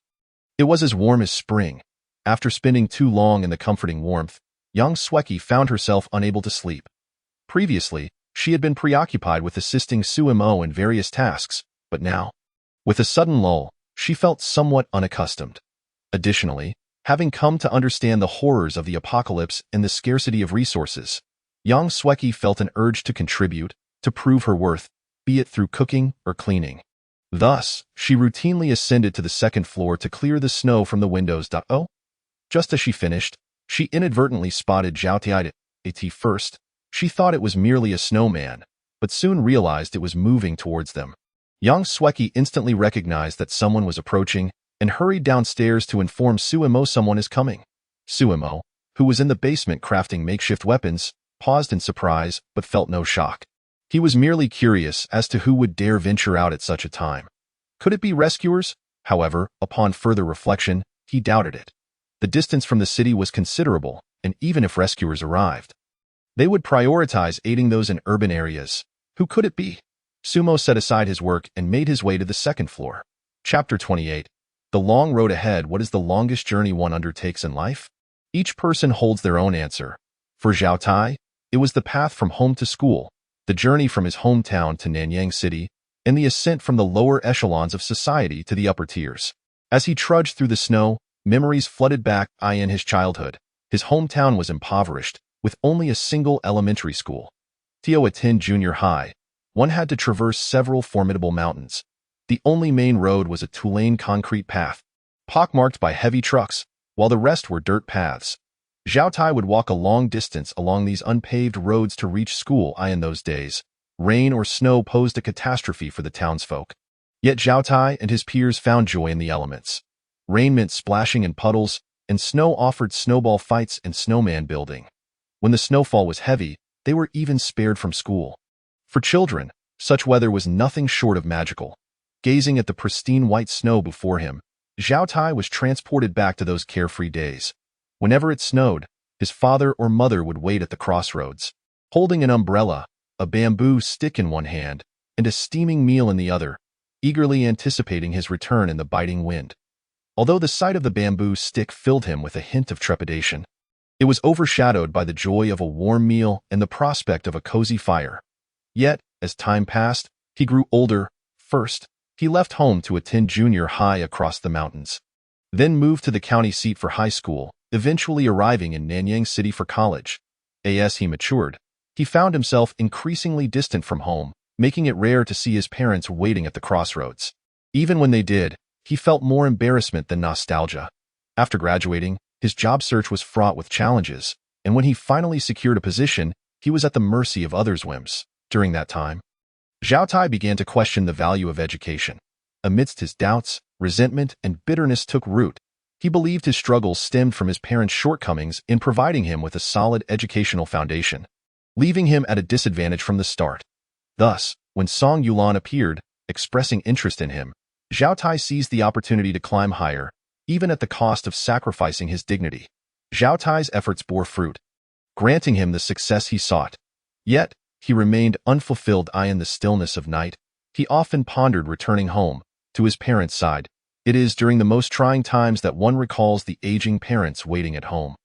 it was as warm as spring. After spending too long in the comforting warmth, young Sweki found herself unable to sleep. Previously, she had been preoccupied with assisting Suimo in various tasks, but now, with a sudden lull, she felt somewhat unaccustomed. Additionally, having come to understand the horrors of the apocalypse and the scarcity of resources, young Sweki felt an urge to contribute, to prove her worth, be it through cooking or cleaning. Thus, she routinely ascended to the second floor to clear the snow from the windows. Oh, just as she finished, she inadvertently spotted Zhao Tai. At first, she thought it was merely a snowman, but soon realized it was moving towards them. Young Sweki instantly recognized that someone was approaching and hurried downstairs to inform Suimo someone is coming. Suimo, who was in the basement crafting makeshift weapons, paused in surprise but felt no shock. He was merely curious as to who would dare venture out at such a time. Could it be rescuers? However, upon further reflection, he doubted it. The distance from the city was considerable, and even if rescuers arrived, they would prioritize aiding those in urban areas. Who could it be? Sumo set aside his work and made his way to the second floor. Chapter 28. The long road ahead. What is the longest journey one undertakes in life? Each person holds their own answer. For Zhao Tai, it was the path from home to school, the journey from his hometown to Nanyang City, and the ascent from the lower echelons of society to the upper tiers. As he trudged through the snow, memories flooded back in his childhood. His hometown was impoverished, with only a single elementary school. Tio attended junior high. One had to traverse several formidable mountains. The only main road was a two-lane concrete path, pockmarked by heavy trucks, while the rest were dirt paths. Zhao Tai would walk a long distance along these unpaved roads to reach school. In those days, rain or snow posed a catastrophe for the townsfolk. Yet Zhao Tai and his peers found joy in the elements. Rain meant splashing in puddles, and snow offered snowball fights and snowman building. When the snowfall was heavy, they were even spared from school. For children, such weather was nothing short of magical. Gazing at the pristine white snow before him, Zhao Tai was transported back to those carefree days. Whenever it snowed, his father or mother would wait at the crossroads, holding an umbrella, a bamboo stick in one hand, and a steaming meal in the other, eagerly anticipating his return in the biting wind. Although the sight of the bamboo stick filled him with a hint of trepidation, it was overshadowed by the joy of a warm meal and the prospect of a cozy fire. Yet, as time passed, he grew older. First, he left home to attend junior high across the mountains, then moved to the county seat for high school, eventually arriving in Nanyang City for college. As he matured, he found himself increasingly distant from home, making it rare to see his parents waiting at the crossroads. Even when they did, he felt more embarrassment than nostalgia. After graduating, his job search was fraught with challenges, and when he finally secured a position, he was at the mercy of others' whims. During that time, Zhao Tai began to question the value of education. Amidst his doubts, resentment and bitterness took root. He believed his struggles stemmed from his parents' shortcomings in providing him with a solid educational foundation, leaving him at a disadvantage from the start. Thus, when Song Yulan appeared, expressing interest in him, Zhao Tai seized the opportunity to climb higher, even at the cost of sacrificing his dignity. Zhao Tai's efforts bore fruit, granting him the success he sought. Yet, he remained unfulfilled. In the stillness of night, he often pondered returning home, to his parents' side. It is during the most trying times that one recalls the aging parents waiting at home.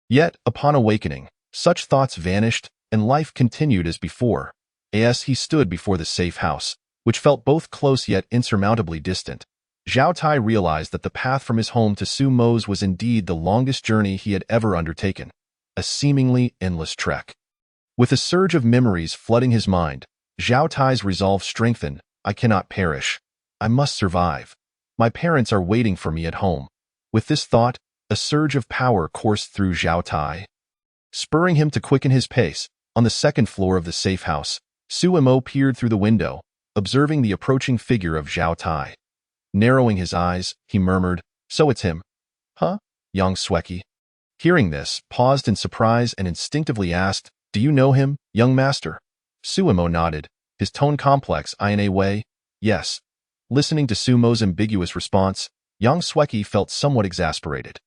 Yet, upon awakening, such thoughts vanished, and life continued as before. As he stood before the safe house, which felt both close yet insurmountably distant, Zhao Tai realized that the path from his home to Sumo's was indeed the longest journey he had ever undertaken, a seemingly endless trek. With a surge of memories flooding his mind, Zhao Tai's resolve strengthened. I cannot perish. I must survive. My parents are waiting for me at home. With this thought, a surge of power coursed through Zhao Tai, spurring him to quicken his pace. On the second floor of the safe house, Sumo peered through the window, observing the approaching figure of Zhao Tai. Narrowing his eyes, he murmured, "So it's him, huh, young Sweki?" Hearing this, paused in surprise and instinctively asked, "Do you know him, young master?" Sumo nodded, his tone complex in a way. "Yes." Listening to Sumo's ambiguous response, young Sweki felt somewhat exasperated.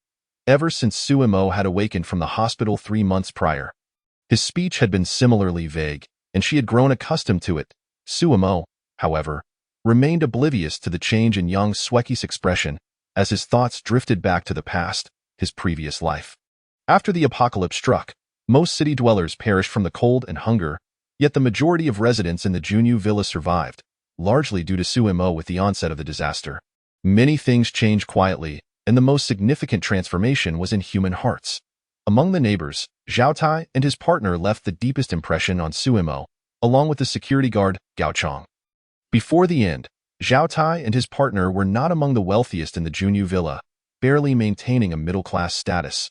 Ever since Sumo had awakened from the hospital 3 months prior, his speech had been similarly vague, and she had grown accustomed to it. Sumo, however, remained oblivious to the change in young Sweki's expression as his thoughts drifted back to the past, his previous life. After the apocalypse struck, most city dwellers perished from the cold and hunger, yet the majority of residents in the Junyu villa survived, largely due to Sumo. With the onset of the disaster, many things changed quietly, and the most significant transformation was in human hearts. Among the neighbors, Zhao Tai and his partner left the deepest impression on Sumo, along with the security guard, Gao Chong. Before the end, Zhao Tai and his partner were not among the wealthiest in the Junyu villa, barely maintaining a middle-class status.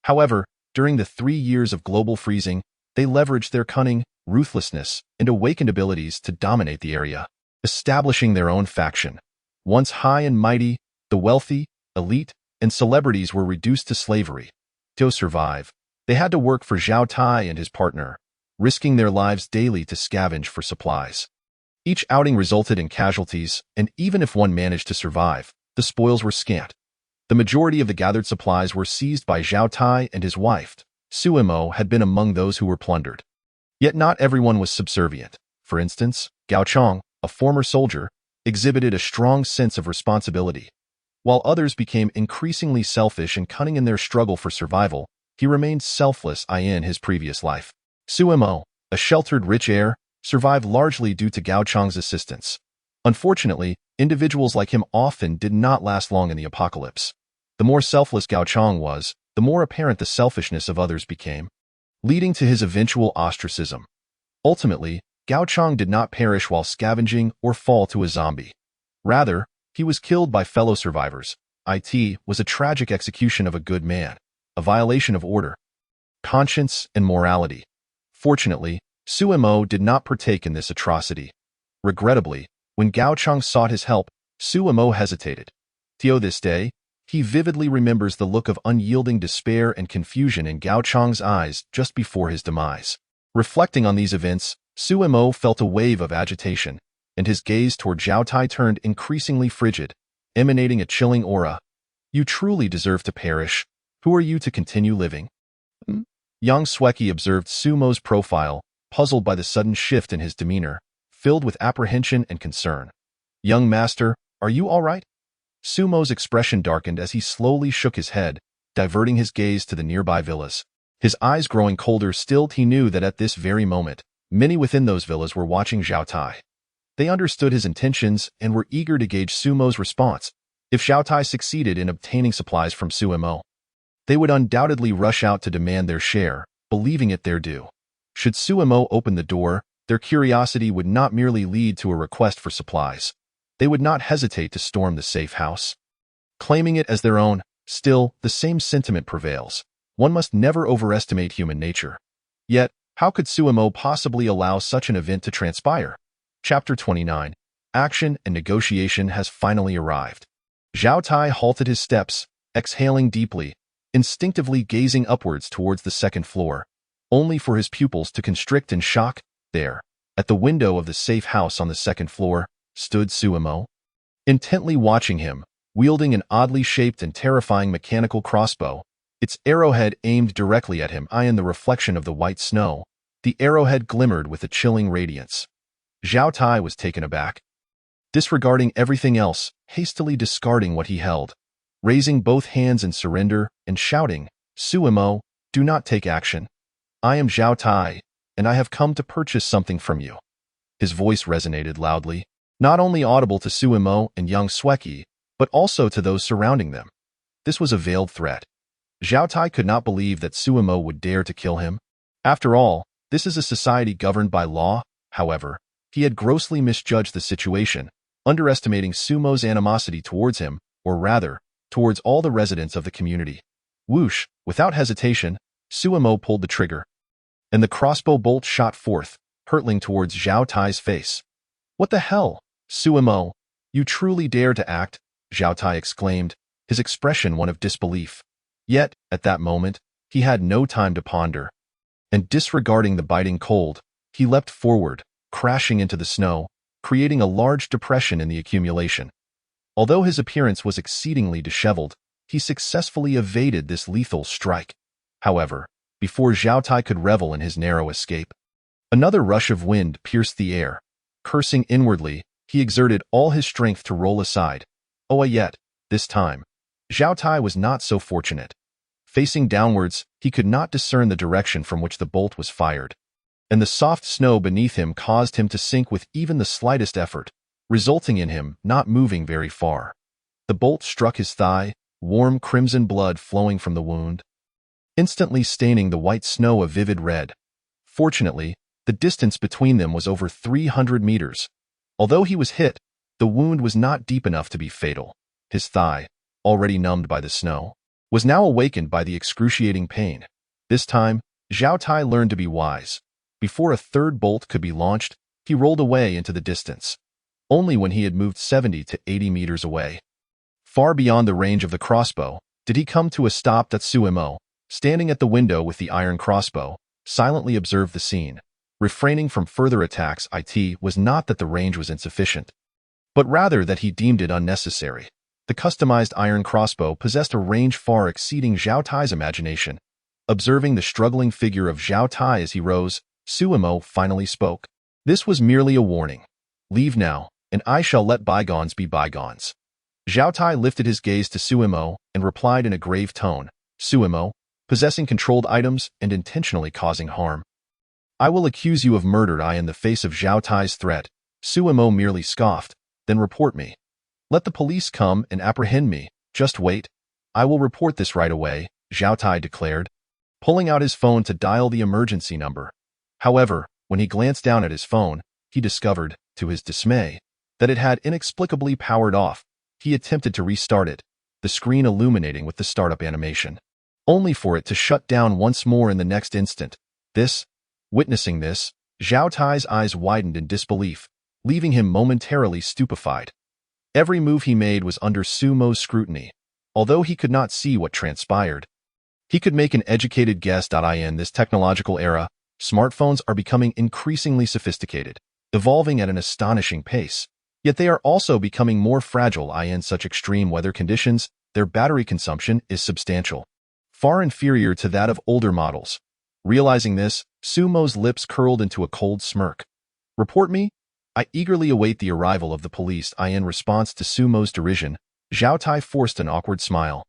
However, during the 3 years of global freezing, they leveraged their cunning, ruthlessness, and awakened abilities to dominate the area, establishing their own faction. Once high and mighty, the wealthy, elite, and celebrities were reduced to slavery. To survive, they had to work for Zhao Tai and his partner, risking their lives daily to scavenge for supplies. Each outing resulted in casualties, and even if one managed to survive, the spoils were scant. The majority of the gathered supplies were seized by Zhao Tai, and his wife, Suimo, had been among those who were plundered. Yet not everyone was subservient. For instance, Gao Chong, a former soldier, exhibited a strong sense of responsibility. While others became increasingly selfish and cunning in their struggle for survival, he remained selfless in his previous life. Suimo, a sheltered rich heir, survived largely due to Gao Chong's assistance. Unfortunately, individuals like him often did not last long in the apocalypse. The more selfless Gao Chong was, the more apparent the selfishness of others became, leading to his eventual ostracism. Ultimately, Gao Chong did not perish while scavenging or fall to a zombie. Rather, he was killed by fellow survivors. It was a tragic execution of a good man, a violation of order, conscience, and morality. Fortunately, Suimo did not partake in this atrocity. Regrettably, when Gao Chong sought his help, Suimo hesitated. To this day, he vividly remembers the look of unyielding despair and confusion in Gao Chong's eyes just before his demise. Reflecting on these events, Suimo felt a wave of agitation, and his gaze toward Zhao Tai turned increasingly frigid, emanating a chilling aura. "You truly deserve to perish. Who are you to continue living?" Yang Sweki observed Sumo's profile, puzzled by the sudden shift in his demeanor, filled with apprehension and concern. "Young master, are you all right?" Sumo's expression darkened as he slowly shook his head, diverting his gaze to the nearby villas. His eyes growing colder still, he knew that at this very moment, many within those villas were watching Zhao Tai. They understood his intentions and were eager to gauge Sumo's response. If Zhao Tai succeeded in obtaining supplies from Suimo, they would undoubtedly rush out to demand their share, believing it their due. Should Suimo open the door, their curiosity would not merely lead to a request for supplies. They would not hesitate to storm the safe house, claiming it as their own. Still, the same sentiment prevails. One must never overestimate human nature. Yet, how could Suimo possibly allow such an event to transpire? Chapter 29. Action and negotiation has finally arrived. Zhao Tai halted his steps, exhaling deeply, instinctively gazing upwards towards the second floor, only for his pupils to constrict in shock. There, at the window of the safe house on the second floor, stood Suimo, intently watching him, wielding an oddly shaped and terrifying mechanical crossbow, its arrowhead aimed directly at him. In the reflection of the white snow, the arrowhead glimmered with a chilling radiance. Zhao Tai was taken aback, disregarding everything else, hastily discarding what he held, raising both hands in surrender and shouting, "Suimo, do not take action. I am Zhao Tai, and I have come to purchase something from you." His voice resonated loudly, not only audible to Suimo and Yang Sweki, but also to those surrounding them. This was a veiled threat. Zhao Tai could not believe that Suimo would dare to kill him. After all, this is a society governed by law. However, he had grossly misjudged the situation, underestimating Sumo's animosity towards him, or rather, towards all the residents of the community. Whoosh! Without hesitation, Suimo pulled the trigger, and the crossbow bolt shot forth, hurtling towards Zhao Tai's face. "What the hell? Suimo, you truly dare to act?" Zhao Tai exclaimed, his expression one of disbelief. Yet, at that moment, he had no time to ponder. And disregarding the biting cold, he leapt forward, crashing into the snow, creating a large depression in the accumulation. Although his appearance was exceedingly disheveled, he successfully evaded this lethal strike. However, before Zhao Tai could revel in his narrow escape, another rush of wind pierced the air. Cursing inwardly, he exerted all his strength to roll aside. Yet, this time, Zhao Tai was not so fortunate. Facing downwards, he could not discern the direction from which the bolt was fired, and the soft snow beneath him caused him to sink with even the slightest effort, resulting in him not moving very far. The bolt struck his thigh, warm crimson blood flowing from the wound, instantly staining the white snow a vivid red. Fortunately, the distance between them was over 300 meters. Although he was hit, the wound was not deep enough to be fatal. His thigh, already numbed by the snow, was now awakened by the excruciating pain. This time, Zhao Tai learned to be wise. Before a third bolt could be launched, he rolled away into the distance. Only when he had moved 70 to 80 meters away, far beyond the range of the crossbow, did he come to a stop. That Suimo, standing at the window with the iron crossbow, silently observed the scene. refraining from further attacks. It was not that the range was insufficient, but rather that he deemed it unnecessary. The customized iron crossbow possessed a range far exceeding Zhao Tai's imagination. Observing the struggling figure of Zhao Tai as he rose, Suimo finally spoke. This was merely a warning. Leave now, and I shall let bygones be bygones. Zhao Tai lifted his gaze to Suimo and replied in a grave tone. Suimo, possessing controlled items and intentionally causing harm. I will accuse you of murder. In the face of Zhao Tai's threat, Suimo merely scoffed. Then report me. Let the police come and apprehend me. Just wait. I will report this right away, Zhao Tai declared, pulling out his phone to dial the emergency number. However, when he glanced down at his phone, he discovered, to his dismay, that it had inexplicably powered off. He attempted to restart it, the screen illuminating with the startup animation, only for it to shut down once more in the next instant. Witnessing this, Zhao Tai's eyes widened in disbelief, leaving him momentarily stupefied. Every move he made was under Sumo's scrutiny. Although he could not see what transpired, he could make an educated guess. In this technological era, smartphones are becoming increasingly sophisticated, evolving at an astonishing pace. Yet they are also becoming more fragile. In such extreme weather conditions, their battery consumption is substantial, far inferior to that of older models. Realizing this, Sumo's lips curled into a cold smirk. Report me? I eagerly await the arrival of the police. In response to Sumo's derision, Zhao Tai forced an awkward smile,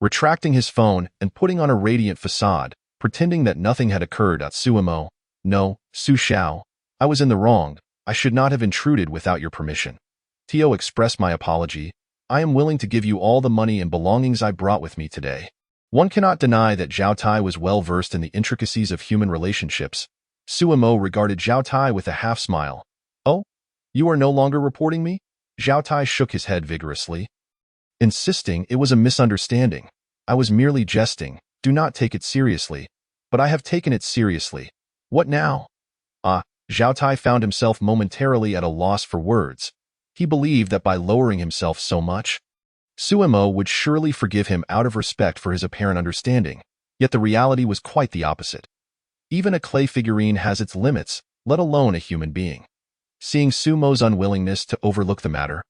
retracting his phone and putting on a radiant facade, pretending that nothing had occurred. Suimo, no, Su Xiao, I was in the wrong. I should not have intruded without your permission. Tio expressed my apology. I am willing to give you all the money and belongings I brought with me today. One cannot deny that Zhao Tai was well versed in the intricacies of human relationships. Suimo regarded Zhao Tai with a half smile. Oh, you are no longer reporting me? Zhao Tai shook his head vigorously, insisting it was a misunderstanding. I was merely jesting. Do not take it seriously. But I have taken it seriously. What now? Zhao Tai found himself momentarily at a loss for words. He believed that by lowering himself so much, Suimo would surely forgive him out of respect for his apparent understanding. Yet the reality was quite the opposite. Even a clay figurine has its limits, let alone a human being. Seeing Sumo's unwillingness to overlook the matter,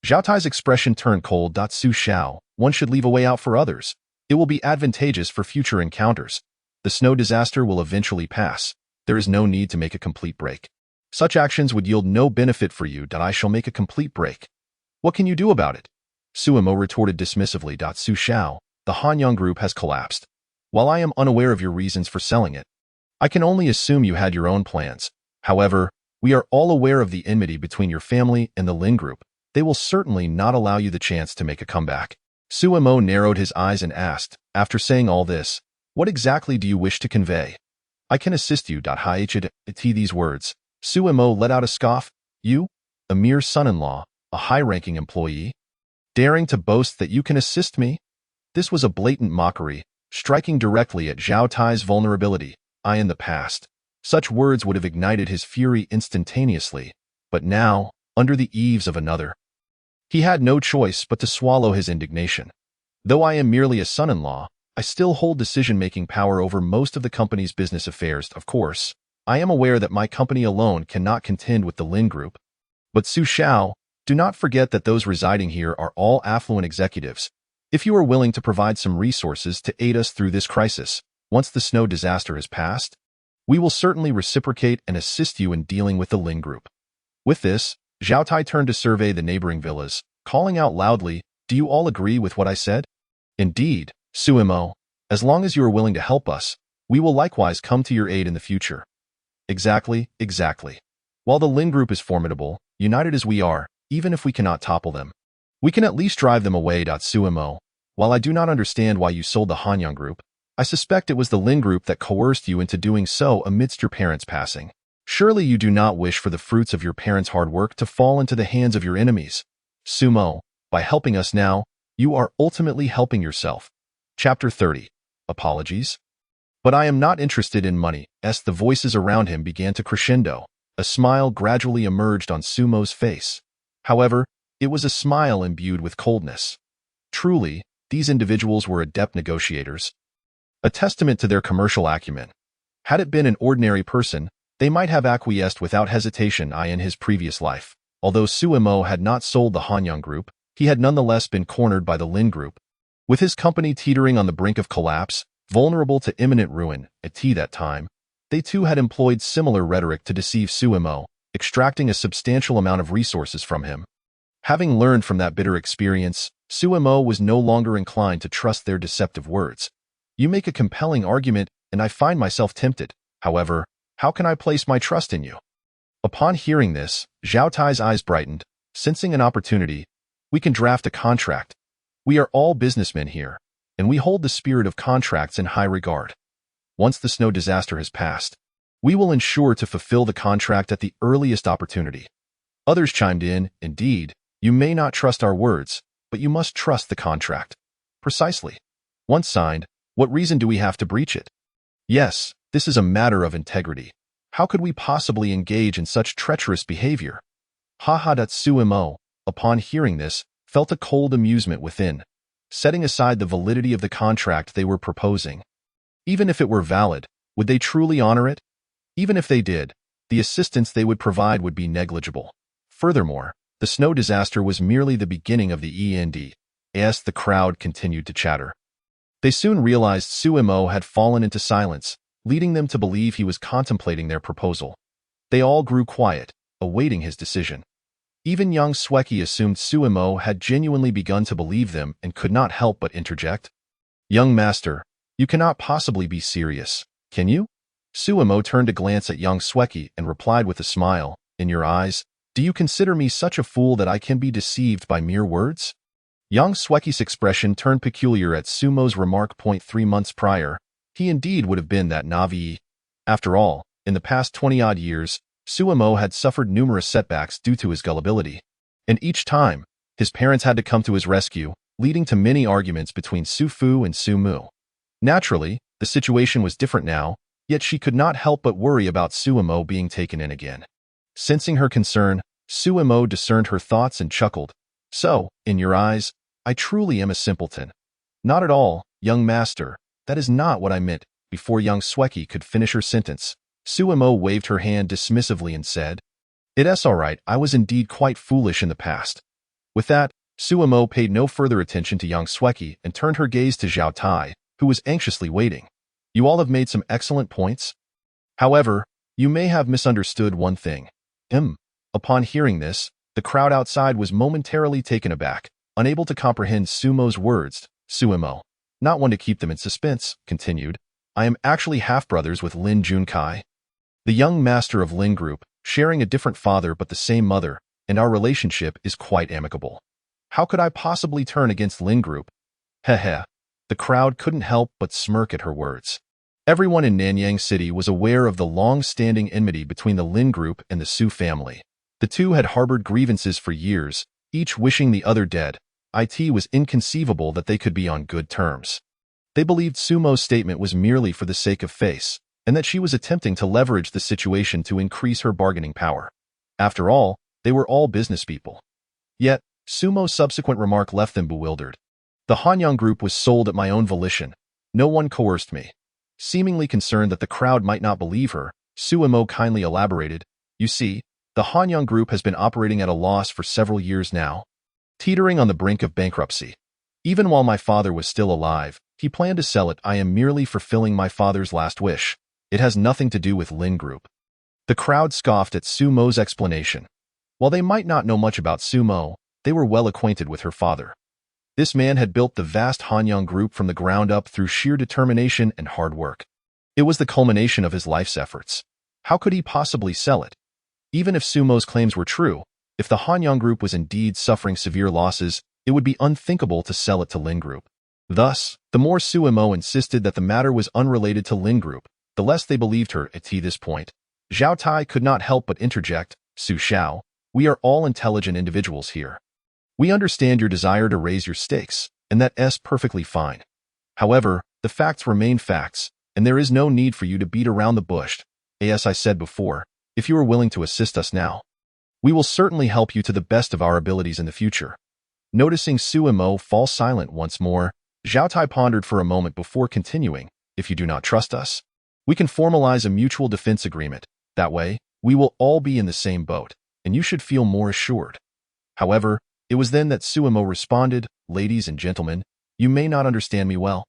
Zhao Tai's expression turned cold. Su Xiao, one should leave a way out for others. It will be advantageous for future encounters. The snow disaster will eventually pass. There is no need to make a complete break. Such actions would yield no benefit for you. I shall make a complete break. What can you do about it? Suimo retorted dismissively. Su Xiao, the Hanyang Group has collapsed. While I am unaware of your reasons for selling it, I can only assume you had your own plans. However, we are all aware of the enmity between your family and the Lin Group. They will certainly not allow you the chance to make a comeback. Suimo narrowed his eyes and asked, after saying all this, what exactly do you wish to convey? I can assist you. These words, Suimo let out a scoff. You, a mere son-in-law, a high-ranking employee, daring to boast that you can assist me? This was a blatant mockery, striking directly at Zhao Tai's vulnerability. In the past, such words would have ignited his fury instantaneously, but now, under the eaves of another, he had no choice but to swallow his indignation. Though I am merely a son-in-law, I still hold decision-making power over most of the company's business affairs. Of course, I am aware that my company alone cannot contend with the Lin Group. But Su Xiao, do not forget that those residing here are all affluent executives. If you are willing to provide some resources to aid us through this crisis, once the snow disaster has passed, we will certainly reciprocate and assist you in dealing with the Lin Group. With this, Zhao Tai turned to survey the neighboring villas, calling out loudly, do you all agree with what I said? Indeed, Suimo, as long as you are willing to help us, we will likewise come to your aid in the future. Exactly. While the Lin Group is formidable, united as we are, even if we cannot topple them, we can at least drive them away. Suimo, while I do not understand why you sold the Hanyang Group, I suspect it was the Lin Group that coerced you into doing so amidst your parents' passing. Surely you do not wish for the fruits of your parents' hard work to fall into the hands of your enemies. Sumo, by helping us now, you are ultimately helping yourself. Chapter 30. Apologies. But I am not interested in money. The voices around him began to crescendo. A smile gradually emerged on Sumo's face. However, it was a smile imbued with coldness. Truly, these individuals were adept negotiators, a testament to their commercial acumen. Had it been an ordinary person, They might have acquiesced without hesitation in his previous life. Although Suemo had not sold the Hanyang Group, he had nonetheless been cornered by the Lin Group. With his company teetering on the brink of collapse, vulnerable to imminent ruin, at that time, they too had employed similar rhetoric to deceive Suemo, extracting a substantial amount of resources from him. Having learned from that bitter experience, Suemo was no longer inclined to trust their deceptive words. You make a compelling argument, and I find myself tempted. However, how can I place my trust in you? Upon hearing this, Zhao Tai's eyes brightened, sensing an opportunity. We can draft a contract. We are all businessmen here, and we hold the spirit of contracts in high regard. Once the snow disaster has passed, we will ensure to fulfill the contract at the earliest opportunity. Others chimed in, indeed, you may not trust our words, but you must trust the contract. Precisely. Once signed, what reason do we have to breach it? Yes, this is a matter of integrity. How could we possibly engage in such treacherous behavior? Suemo, upon hearing this, felt a cold amusement within, setting aside the validity of the contract they were proposing. Even if it were valid, would they truly honor it? Even if they did, the assistance they would provide would be negligible. Furthermore, the snow disaster was merely the beginning of the end. As the crowd continued to chatter. They soon realized Suemo had fallen into silence, leading them to believe he was contemplating their proposal. They all grew quiet, awaiting his decision. Even young Sweki assumed Suemo had genuinely begun to believe them and could not help but interject. Young master, you cannot possibly be serious, can you? Suemo turned to glance at young Sweki and replied with a smile, in your eyes, do you consider me such a fool that I can be deceived by mere words? Young Sweki's expression turned peculiar at Sumo's remark. 3 months prior, he indeed would have been that Navi. After all, in the past 20-odd years, Suemo had suffered numerous setbacks due to his gullibility. And each time, his parents had to come to his rescue, leading to many arguments between Su Fu and Sumu. Naturally, the situation was different now, yet she could not help but worry about Suemo being taken in again. Sensing her concern, Suemo discerned her thoughts and chuckled. So, in your eyes, I truly am a simpleton. Not at all, young master, that is not what I meant. Before young Sweki could finish her sentence, Suemo waved her hand dismissively and said, It's all right, I was indeed quite foolish in the past. With that, Suemo paid no further attention to young Sweki and turned her gaze to Zhao Tai, who was anxiously waiting. You all have made some excellent points. However, you may have misunderstood one thing. Upon hearing this, the crowd outside was momentarily taken aback, unable to comprehend Sumo's words. Suemo, not one to keep them in suspense, continued, I am actually half-brothers with Lin Junkai, the young master of Lin Group, sharing a different father but the same mother, and our relationship is quite amicable. How could I possibly turn against Lin Group? Heh. The crowd couldn't help but smirk at her words. Everyone in Nanyang City was aware of the long-standing enmity between the Lin Group and the Su family. The two had harbored grievances for years, each wishing the other dead. It was inconceivable that they could be on good terms. They believed Sumo's statement was merely for the sake of face, and that she was attempting to leverage the situation to increase her bargaining power. After all, they were all business people. Yet, Sumo's subsequent remark left them bewildered. The Hanyang Group was sold at my own volition. No one coerced me. Seemingly concerned that the crowd might not believe her, Suemo kindly elaborated, You see, the Hanyang Group has been operating at a loss for several years now, teetering on the brink of bankruptcy. Even while my father was still alive, he planned to sell it. I am merely fulfilling my father's last wish. It has nothing to do with Lin Group. The crowd scoffed at Sumo's explanation. While they might not know much about Sumo, they were well acquainted with her father. This man had built the vast Hanyang Group from the ground up through sheer determination and hard work. It was the culmination of his life's efforts. How could he possibly sell it? Even if Sumo's claims were true, if the Hanyang Group was indeed suffering severe losses, it would be unthinkable to sell it to Lin Group. Thus, the more Suemo insisted that the matter was unrelated to Lin Group, the less they believed her. At this point, Zhao Tai could not help but interject, Su Xiao, we are all intelligent individuals here. We understand your desire to raise your stakes, and that's perfectly fine. However, the facts remain facts, and there is no need for you to beat around the bush. As I said before, if you are willing to assist us now, we will certainly help you to the best of our abilities in the future. Noticing Suemo fall silent once more, Zhao Tai pondered for a moment before continuing, If you do not trust us, we can formalize a mutual defense agreement. That way, we will all be in the same boat, and you should feel more assured. However, it was then that Suemo responded, "Ladies and gentlemen, you may not understand me well,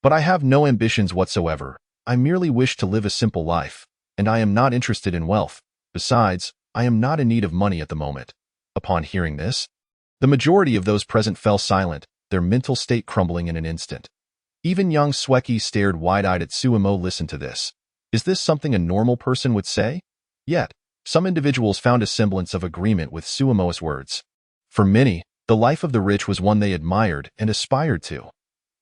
but I have no ambitions whatsoever. I merely wish to live a simple life, and I am not interested in wealth. Besides, I am not in need of money at the moment." Upon hearing this, the majority of those present fell silent, their mental state crumbling in an instant. Even young Sweki stared wide-eyed at Suemo. Listen to this. Is this something a normal person would say? Yet, some individuals found a semblance of agreement with Suemo's words. For many, the life of the rich was one they admired and aspired to.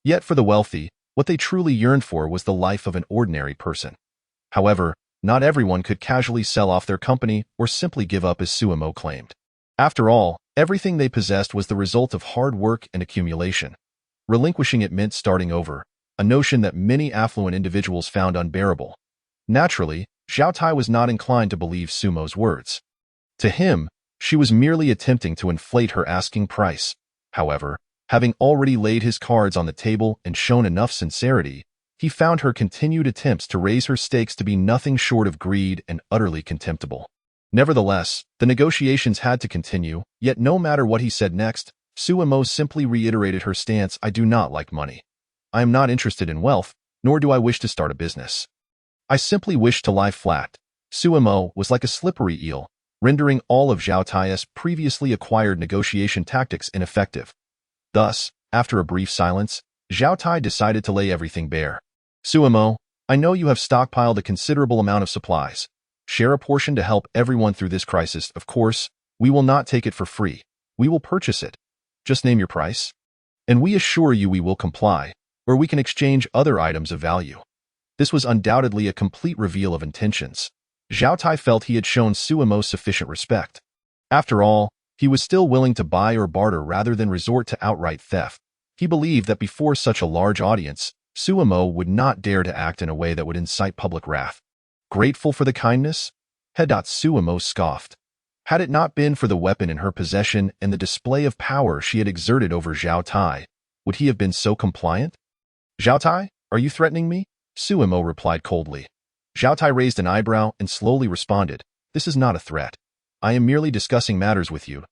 Yet for the wealthy, what they truly yearned for was the life of an ordinary person. However, not everyone could casually sell off their company or simply give up as Suemo claimed. After all, everything they possessed was the result of hard work and accumulation. Relinquishing it meant starting over, a notion that many affluent individuals found unbearable. Naturally, Zhao Tai was not inclined to believe Suemo's words. To him, she was merely attempting to inflate her asking price. However, having already laid his cards on the table and shown enough sincerity, he found her continued attempts to raise her stakes to be nothing short of greed and utterly contemptible. Nevertheless, the negotiations had to continue, yet no matter what he said next, Suemo simply reiterated her stance. "I do not like money. I am not interested in wealth, nor do I wish to start a business. I simply wish to lie flat." Suemo was like a slippery eel, rendering all of Zhao Tai's previously acquired negotiation tactics ineffective. Thus, after a brief silence, Zhao Tai decided to lay everything bare. "Suemo, I know you have stockpiled a considerable amount of supplies. Share a portion to help everyone through this crisis. Of course, we will not take it for free. We will purchase it. Just name your price, and we assure you we will comply, or we can exchange other items of value." This was undoubtedly a complete reveal of intentions. Zhao Tai felt he had shown Suemo sufficient respect. After all, he was still willing to buy or barter rather than resort to outright theft. He believed that before such a large audience, Suemo would not dare to act in a way that would incite public wrath. Grateful for the kindness? Suemo scoffed. Had it not been for the weapon in her possession and the display of power she had exerted over Zhao Tai, would he have been so compliant? "Zhao Tai, are you threatening me?" Suemo replied coldly. Zhao Tai raised an eyebrow and slowly responded, "This is not a threat. I am merely discussing matters with you.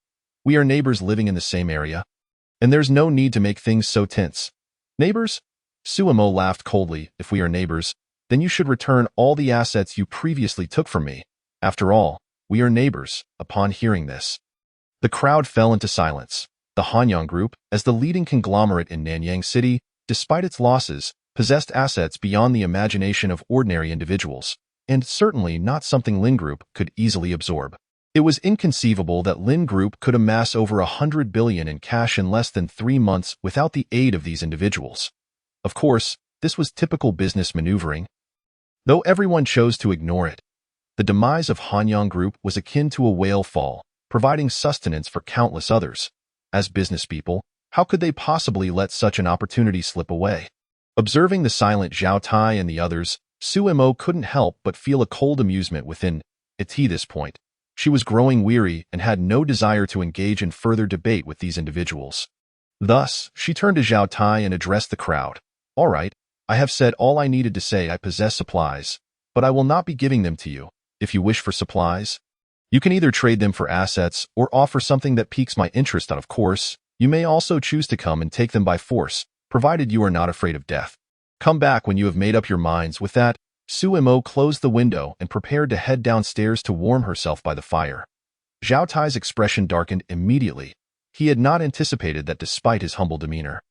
We are neighbors living in the same area, and there's no need to make things so tense." "Neighbors?" Suemo laughed coldly. "If we are neighbors, then you should return all the assets you previously took from me. After all, we are neighbors." Upon hearing this, the crowd fell into silence. The Hanyang Group, as the leading conglomerate in Nanyang City, despite its losses, possessed assets beyond the imagination of ordinary individuals, and certainly not something Lin Group could easily absorb. It was inconceivable that Lin Group could amass over 100 billion in cash in less than 3 months without the aid of these individuals. Of course, this was typical business maneuvering, though everyone chose to ignore it. The demise of Hanyang Group was akin to a whale fall, providing sustenance for countless others. As businesspeople, how could they possibly let such an opportunity slip away? Observing the silent Zhao Tai and the others, Suemo couldn't help but feel a cold amusement within it. At this point, she was growing weary and had no desire to engage in further debate with these individuals. Thus, she turned to Zhao Tai and addressed the crowd. "All right, I have said all I needed to say. I possess supplies, but I will not be giving them to you. If you wish for supplies, you can either trade them for assets or offer something that piques my interest, and of course, you may also choose to come and take them by force, provided you are not afraid of death. Come back when you have made up your minds." With that, Suemo closed the window and prepared to head downstairs to warm herself by the fire. Zhao Tai's expression darkened immediately. He had not anticipated that despite his humble demeanor,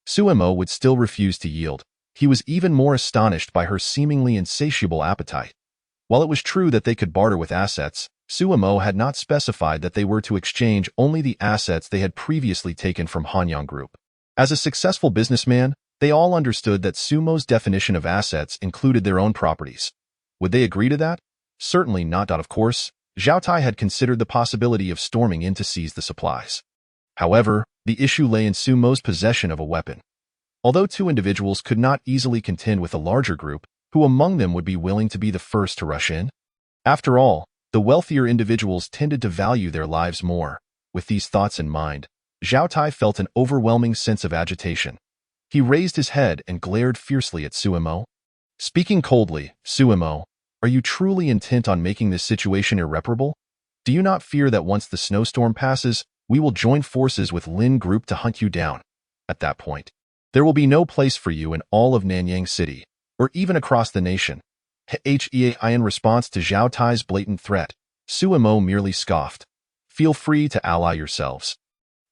Suemo would still refuse to yield. He was even more astonished by her seemingly insatiable appetite. While it was true that they could barter with assets, Suemo had not specified that they were to exchange only the assets they had previously taken from Hanyang Group. As a successful businessman, they all understood that Suemo's definition of assets included their own properties. Would they agree to that? Certainly not. Of course, Zhao Tai had considered the possibility of storming in to seize the supplies. However, the issue lay in Suemo's possession of a weapon. Although 2 individuals could not easily contend with a larger group, who among them would be willing to be the first to rush in? After all, the wealthier individuals tended to value their lives more. With these thoughts in mind, Zhao Tai felt an overwhelming sense of agitation. He raised his head and glared fiercely at Suemo. Speaking coldly, "Suemo, Are you truly intent on making this situation irreparable? Do you not fear that once the snowstorm passes, we will join forces with Lin Group to hunt you down? At that point, there will be no place for you in all of Nanyang City, or even across the nation. In response to Zhao Tai's blatant threat, Suemo merely scoffed. Feel free to ally yourselves.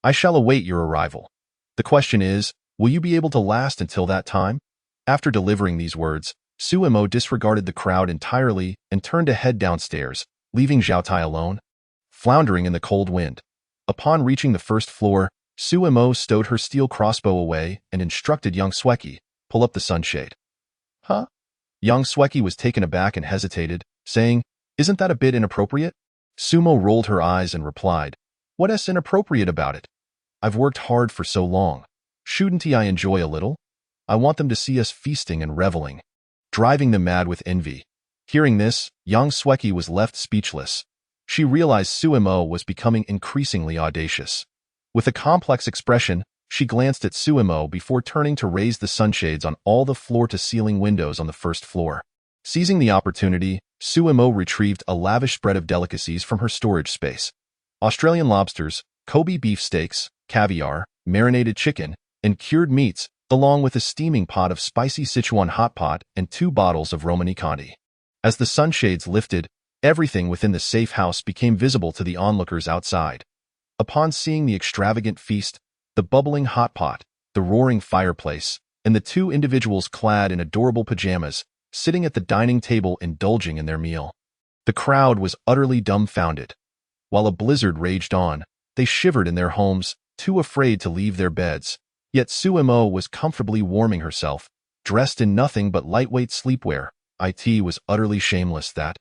I shall await your arrival. The question is, will you be able to last until that time? After delivering these words, Suemo disregarded the crowd entirely and turned to head downstairs, leaving Zhao Tai alone, floundering in the cold wind. Upon reaching the first floor, Suemo stowed her steel crossbow away and instructed young Sweki, pull up the sunshade. Huh? Young Sweki was taken aback and hesitated, saying, Isn't that a bit inappropriate? Sumo rolled her eyes and replied, What's inappropriate about it? I've worked hard for so long. Shouldn't I enjoy a little? I want them to see us feasting and reveling, driving them mad with envy. Hearing this, young Sweki was left speechless. She realized Suemo was becoming increasingly audacious. With a complex expression, she glanced at Suemo before turning to raise the sunshades on all the floor-to-ceiling windows on the first floor. Seizing the opportunity, Suemo retrieved a lavish spread of delicacies from her storage space. Australian lobsters, Kobe beef steaks, caviar, marinated chicken, and cured meats, along with a steaming pot of spicy Sichuan hot pot and 2 bottles of Romani Conti. As the sunshades lifted, everything within the safe house became visible to the onlookers outside. Upon seeing the extravagant feast, the bubbling hot pot, the roaring fireplace, and the 2 individuals clad in adorable pajamas, sitting at the dining table indulging in their meal, the crowd was utterly dumbfounded. While a blizzard raged on, they shivered in their homes, too afraid to leave their beds. Yet Suemo was comfortably warming herself, dressed in nothing but lightweight sleepwear. It was utterly shameless that,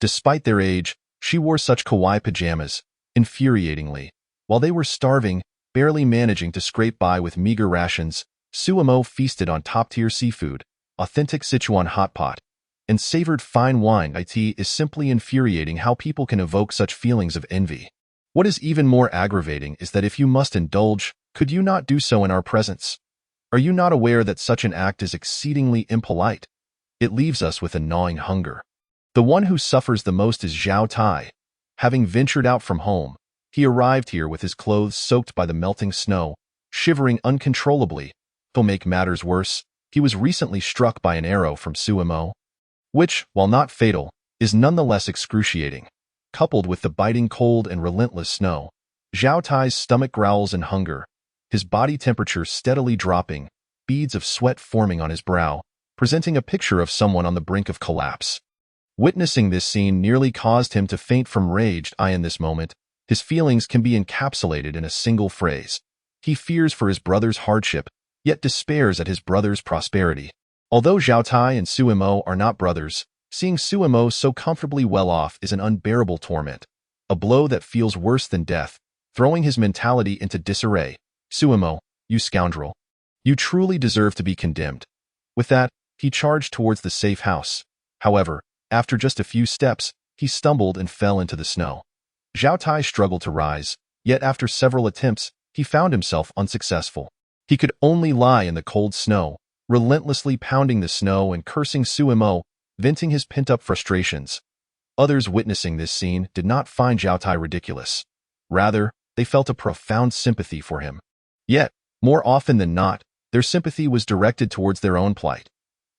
despite their age, she wore such kawaii pajamas. Infuriatingly, while they were starving, barely managing to scrape by with meager rations, Suemo feasted on top-tier seafood, authentic Sichuan hot pot, and savored fine wine. It is simply infuriating how people can evoke such feelings of envy. What is even more aggravating is that if you must indulge, could you not do so in our presence? Are you not aware that such an act is exceedingly impolite? It leaves us with a gnawing hunger. The one who suffers the most is Zhao Tai. Having ventured out from home, he arrived here with his clothes soaked by the melting snow, shivering uncontrollably. To make matters worse, he was recently struck by an arrow from Suemo, which, while not fatal, is nonetheless excruciating. Coupled with the biting cold and relentless snow, Zhao Tai's stomach growls in hunger, his body temperature steadily dropping, beads of sweat forming on his brow, presenting a picture of someone on the brink of collapse. Witnessing this scene nearly caused him to faint from rage. In this moment, his feelings can be encapsulated in a single phrase. He fears for his brother's hardship, yet despairs at his brother's prosperity. Although Zhao Tai and Suemo are not brothers, seeing Suemo so comfortably well off is an unbearable torment, a blow that feels worse than death, throwing his mentality into disarray. Suemo, you scoundrel. You truly deserve to be condemned. With that, he charged towards the safe house. However, after just a few steps, he stumbled and fell into the snow. Zhao Tai struggled to rise, yet after several attempts, he found himself unsuccessful. He could only lie in the cold snow, relentlessly pounding the snow and cursing Suemo, venting his pent-up frustrations. Others witnessing this scene did not find Zhao Tai ridiculous. Rather, they felt a profound sympathy for him. Yet, more often than not, their sympathy was directed towards their own plight.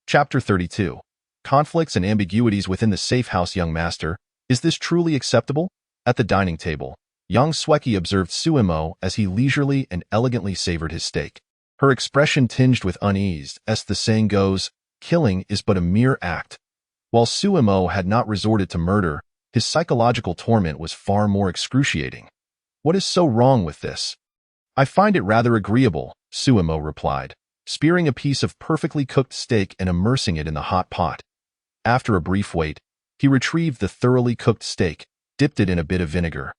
Chapter 32. Conflicts and ambiguities within the safe house. Young master, is this truly acceptable? At the dining table, young Sweki observed Suemo as he leisurely and elegantly savored his steak. Her expression tinged with unease, as the saying goes, killing is but a mere act. While Suemo had not resorted to murder, his psychological torment was far more excruciating. What is so wrong with this? I find it rather agreeable, Suemo replied, spearing a piece of perfectly cooked steak and immersing it in the hot pot. After a brief wait, he retrieved the thoroughly cooked steak, dipped it in a bit of vinegar,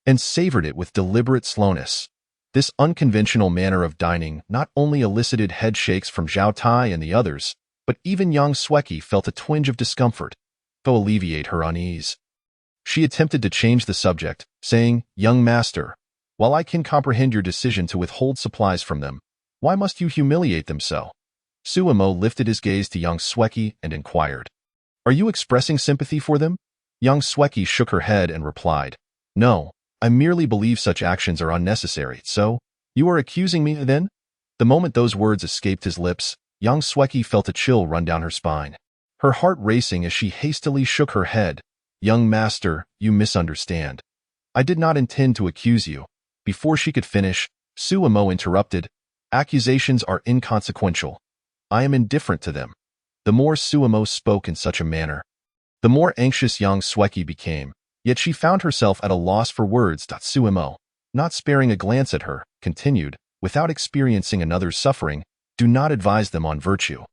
and savored it with deliberate slowness. This unconventional manner of dining not only elicited head shakes from Zhao Tai and the others, but even young Sweki felt a twinge of discomfort. To alleviate her unease, she attempted to change the subject, saying, "Young master, while I can comprehend your decision to withhold supplies from them, why must you humiliate them so?" Suemo lifted his gaze to young Sweki and inquired, Are you expressing sympathy for them? Young Sweki shook her head and replied, No, I merely believe such actions are unnecessary, so, you are accusing me then? The moment those words escaped his lips, young Sweki felt a chill run down her spine. Her heart racing as she hastily shook her head. Young master, you misunderstand. I did not intend to accuse you. Before she could finish, Suemo interrupted. Accusations are inconsequential. I am indifferent to them. The more Suemo spoke in such a manner, the more anxious young Sweki became, yet she found herself at a loss for words. Suemo, not sparing a glance at her, continued, without experiencing another's suffering, do not advise them on virtue.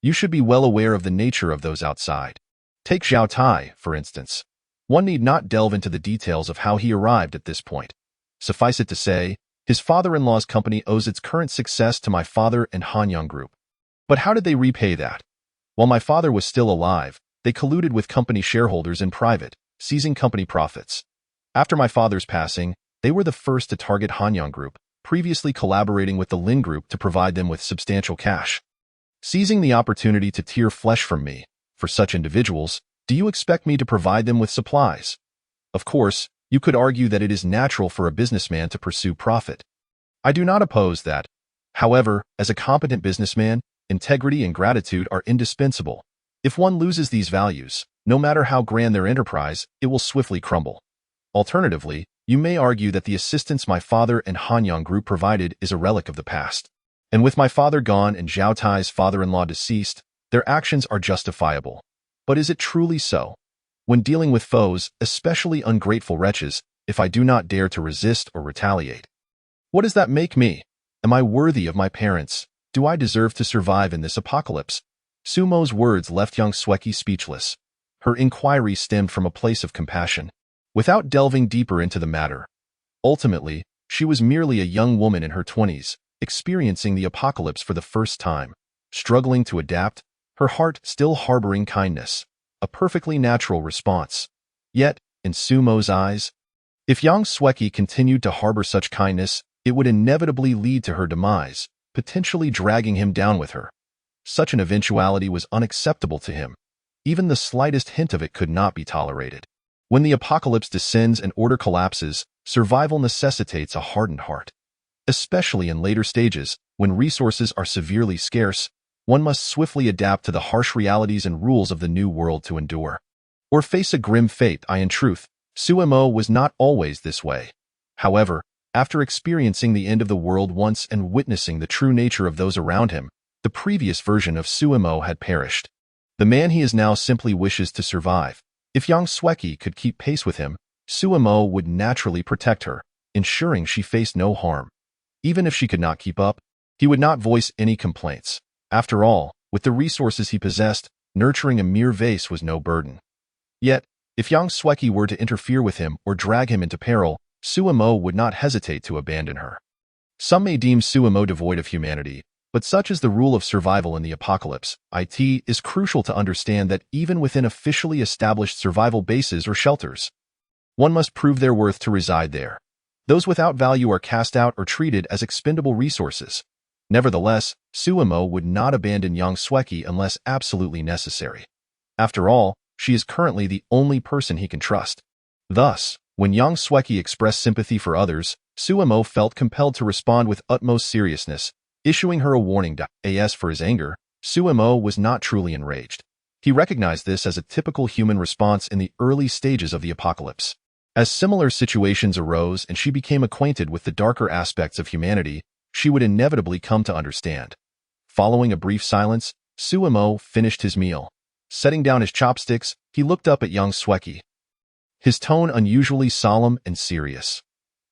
You should be well aware of the nature of those outside. Take Zhao Tai, for instance. One need not delve into the details of how he arrived at this point. Suffice it to say, his father-in-law's company owes its current success to my father and Hanyang Group. But how did they repay that? While my father was still alive, they colluded with company shareholders in private, seizing company profits. After my father's passing, they were the first to target Hanyang Group, previously collaborating with the Lin Group to provide them with substantial cash. Seizing the opportunity to tear flesh from me, for such individuals, do you expect me to provide them with supplies? Of course, you could argue that it is natural for a businessman to pursue profit. I do not oppose that. However, as a competent businessman, integrity and gratitude are indispensable. If one loses these values, no matter how grand their enterprise, it will swiftly crumble. Alternatively, you may argue that the assistance my father and Hanyang Group provided is a relic of the past. And with my father gone and Zhao Tai's father-in-law deceased, their actions are justifiable. But is it truly so? When dealing with foes, especially ungrateful wretches, if I do not dare to resist or retaliate? What does that make me? Am I worthy of my parents? Do I deserve to survive in this apocalypse? Sumo's words left young Sweki speechless. Her inquiry stemmed from a place of compassion. Without delving deeper into the matter, ultimately, she was merely a young woman in her 20s, experiencing the apocalypse for the first time, struggling to adapt, her heart still harboring kindness, a perfectly natural response. Yet, in Sumo's eyes, if young Sweki continued to harbor such kindness, it would inevitably lead to her demise, potentially dragging him down with her. Such an eventuality was unacceptable to him. Even the slightest hint of it could not be tolerated. When the apocalypse descends and order collapses, survival necessitates a hardened heart. Especially in later stages, when resources are severely scarce, one must swiftly adapt to the harsh realities and rules of the new world to endure. Or face a grim fate. In truth, Suemo was not always this way. However, after experiencing the end of the world once and witnessing the true nature of those around him, the previous version of Suemo had perished. The man he is now simply wishes to survive. If young Sweki could keep pace with him, Suemo would naturally protect her, ensuring she faced no harm. Even if she could not keep up, he would not voice any complaints. After all, with the resources he possessed, nurturing a mere vase was no burden. Yet, if young Sweki were to interfere with him or drag him into peril, Suemo would not hesitate to abandon her. Some may deem Suemo devoid of humanity, but such is the rule of survival in the apocalypse. It is crucial to understand that even within officially established survival bases or shelters, one must prove their worth to reside there. Those without value are cast out or treated as expendable resources. Nevertheless, Suemo would not abandon young Sweki unless absolutely necessary. After all, she is currently the only person he can trust. Thus, when young Sweki expressed sympathy for others, Suemo felt compelled to respond with utmost seriousness, issuing her a warning. As for his anger, Suemo was not truly enraged. He recognized this as a typical human response in the early stages of the apocalypse. As similar situations arose and she became acquainted with the darker aspects of humanity, she would inevitably come to understand. Following a brief silence, Suemo finished his meal. Setting down his chopsticks, he looked up at young Sweki. His tone unusually solemn and serious.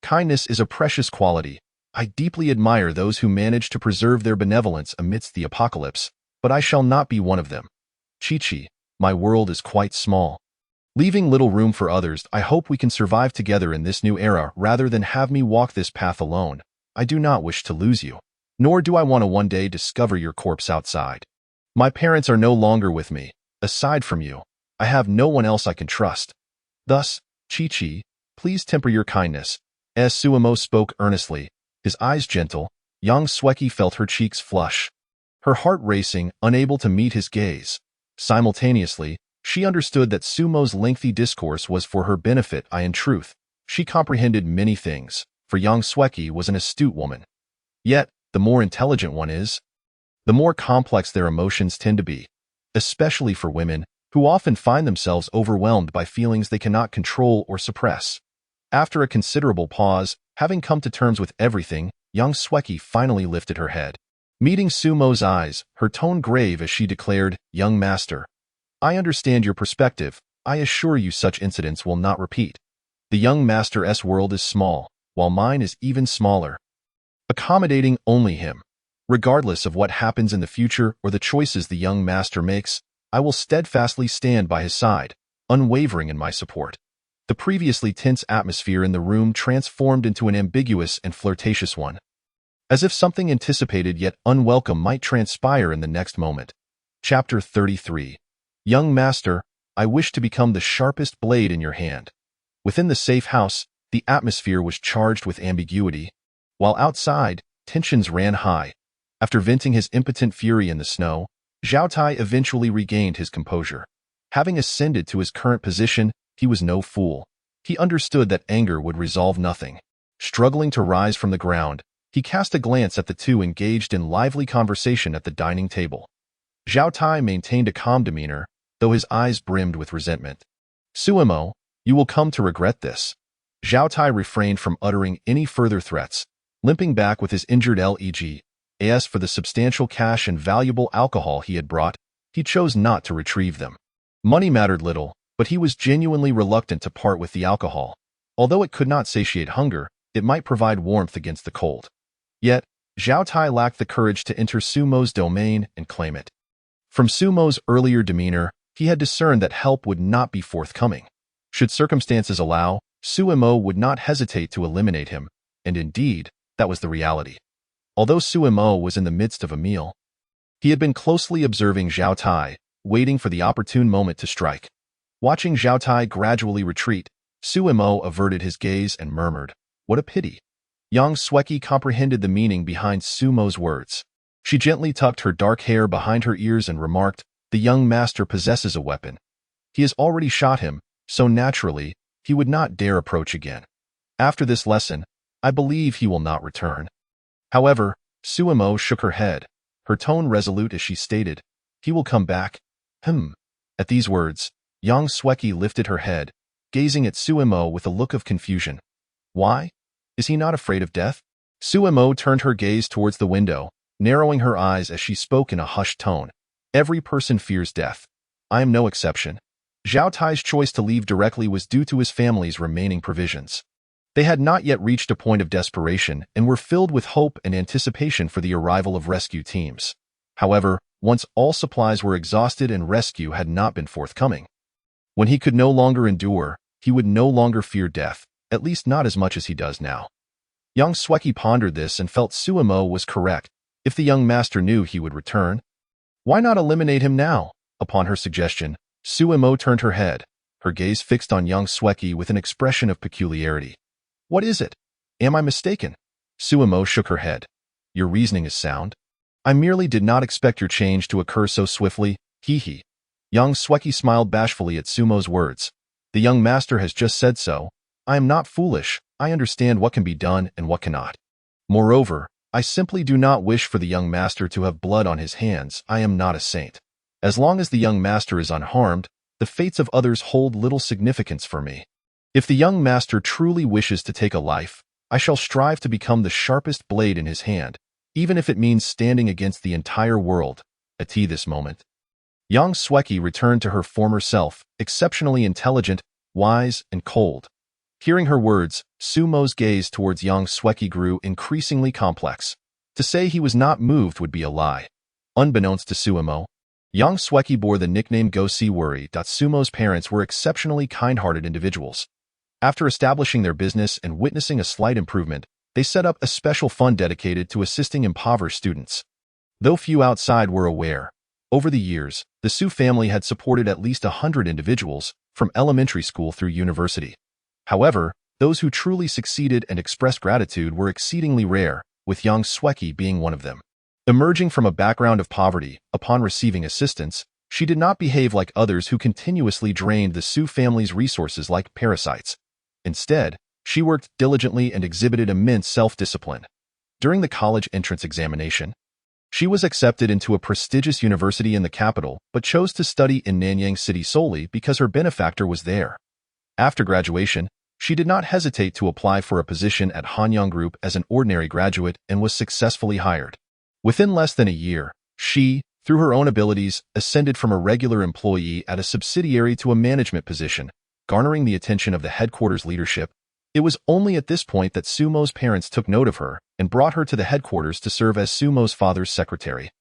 Kindness is a precious quality. I deeply admire those who manage to preserve their benevolence amidst the apocalypse, but I shall not be one of them. Chi-Chi, my world is quite small. Leaving little room for others, I hope we can survive together in this new era rather than have me walk this path alone. I do not wish to lose you, nor do I want to one day discover your corpse outside. My parents are no longer with me. Aside from you, I have no one else I can trust. Thus, Chi-Chi, please temper your kindness. As Suemo spoke earnestly, his eyes gentle, young Sweki felt her cheeks flush. Her heart racing, unable to meet his gaze. Simultaneously, She understood that Sumo's lengthy discourse was for her benefit. In truth, she comprehended many things, for Yang Sueki was an astute woman. Yet, the more intelligent one is, the more complex their emotions tend to be, especially for women, who often find themselves overwhelmed by feelings they cannot control or suppress. After a considerable pause, having come to terms with everything, Yang Sueki finally lifted her head. Meeting Sumo's eyes, her tone grave as she declared, "Young master, I understand your perspective. I assure you such incidents will not repeat. The young master's world is small, while mine is even smaller, accommodating only him. Regardless of what happens in the future or the choices the young master makes, I will steadfastly stand by his side, unwavering in my support." The previously tense atmosphere in the room transformed into an ambiguous and flirtatious one, as if something anticipated yet unwelcome might transpire in the next moment. Chapter 33. Young master, I wish to become the sharpest blade in your hand. Within the safe house, the atmosphere was charged with ambiguity, while outside, tensions ran high. After venting his impotent fury in the snow, Zhao Tai eventually regained his composure. Having ascended to his current position, he was no fool. He understood that anger would resolve nothing. Struggling to rise from the ground, he cast a glance at the two engaged in lively conversation at the dining table. Zhao Tai maintained a calm demeanor, though his eyes brimmed with resentment. "Suemo, you will come to regret this." Zhao Tai refrained from uttering any further threats, limping back with his injured leg. As for the substantial cash and valuable alcohol he had brought, he chose not to retrieve them. Money mattered little, but he was genuinely reluctant to part with the alcohol. Although it could not satiate hunger, it might provide warmth against the cold. Yet, Zhao Tai lacked the courage to enter Sumo's domain and claim it. From Sumo's earlier demeanor, he had discerned that help would not be forthcoming. Should circumstances allow, Suemo would not hesitate to eliminate him, and indeed, that was the reality. Although Suemo was in the midst of a meal, he had been closely observing Zhao Tai, waiting for the opportune moment to strike. Watching Zhao Tai gradually retreat, Suemo averted his gaze and murmured, "What a pity." Yang Sueki comprehended the meaning behind Sumo's words. She gently tucked her dark hair behind her ears and remarked, "The young master possesses a weapon. He has already shot him, so naturally, he would not dare approach again. After this lesson, I believe he will not return." However, Suemo shook her head, her tone resolute as she stated, "He will come back." At these words, Yang Sueki lifted her head, gazing at Suemo with a look of confusion. "Why? Is he not afraid of death?" Suemo turned her gaze towards the window, narrowing her eyes as she spoke in a hushed tone. "Every person fears death. I am no exception." Zhao Tai's choice to leave directly was due to his family's remaining provisions. They had not yet reached a point of desperation and were filled with hope and anticipation for the arrival of rescue teams. However, once all supplies were exhausted and rescue had not been forthcoming, when he could no longer endure, he would no longer fear death, at least not as much as he does now. Yang Sueki pondered this and felt Suemo was correct. If the young master knew he would return, why not eliminate him now? Upon her suggestion, Suemo turned her head, her gaze fixed on Yang Sueki with an expression of peculiarity. "What is it? Am I mistaken?" Suemo shook her head. "Your reasoning is sound. I merely did not expect your change to occur so swiftly, hee. Yang Sueki smiled bashfully at Sumo's words. "The young master has just said so. I am not foolish. I understand what can be done and what cannot. Moreover, I simply do not wish for the young master to have blood on his hands. I am not a saint. As long as the young master is unharmed, the fates of others hold little significance for me. If the young master truly wishes to take a life, I shall strive to become the sharpest blade in his hand, even if it means standing against the entire world." At this moment, Yang Sueki returned to her former self, exceptionally intelligent, wise, and cold. Hearing her words, Sumo's gaze towards Yang Sueki grew increasingly complex. To say he was not moved would be a lie. Unbeknownst to Sumo, Yang Sueki bore the nickname Go See Worry. Sumo's parents were exceptionally kind-hearted individuals. After establishing their business and witnessing a slight improvement, they set up a special fund dedicated to assisting impoverished students. Though few outside were aware, over the years, the Su family had supported at least 100 individuals, from elementary school through university. However, those who truly succeeded and expressed gratitude were exceedingly rare, with Yang Sueki being one of them. Emerging from a background of poverty, upon receiving assistance, She did not behave like others who continuously drained the Su family's resources like parasites. Instead, she worked diligently and exhibited immense self-discipline. During the college entrance examination, she was accepted into a prestigious university in the capital but chose to study in Nanyang City solely because her benefactor was there. After graduation, she did not hesitate to apply for a position at Hanyang Group as an ordinary graduate and was successfully hired. Within less than a year, she, through her own abilities, ascended from a regular employee at a subsidiary to a management position, garnering the attention of the headquarters leadership. It was only at this point that Sumo's parents took note of her and brought her to the headquarters to serve as Sumo's father's secretary,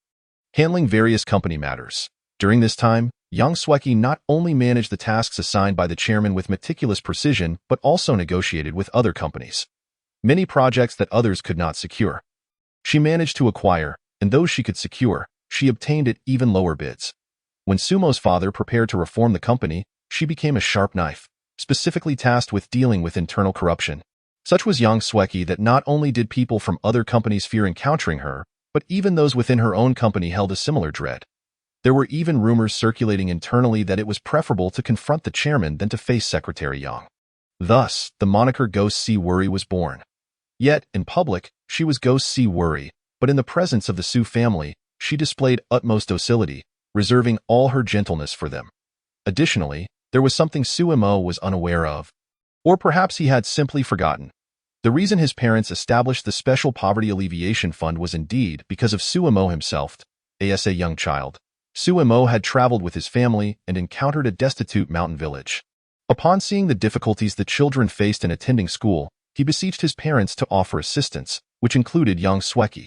handling various company matters. During this time, Yang Sweki not only managed the tasks assigned by the chairman with meticulous precision, but also negotiated with other companies. Many projects that others could not secure, she managed to acquire, and those she could secure, she obtained at even lower bids. When Sumo's father prepared to reform the company, she became a sharp knife, specifically tasked with dealing with internal corruption. Such was Yang Sweki that not only did people from other companies fear encountering her, but even those within her own company held a similar dread. There were even rumors circulating internally that it was preferable to confront the chairman than to face Secretary Yang. Thus, the moniker Ghost C. Worry was born. Yet, in public, she was Ghost C. Worry, but in the presence of the Su family, she displayed utmost docility, reserving all her gentleness for them. Additionally, there was something Sumo was unaware of. Or perhaps he had simply forgotten. The reason his parents established the Special Poverty Alleviation Fund was indeed because of Sumo himself. As a young child, Sumo had traveled with his family and encountered a destitute mountain village. Upon seeing the difficulties the children faced in attending school, he beseeched his parents to offer assistance, which included Yang Sweki.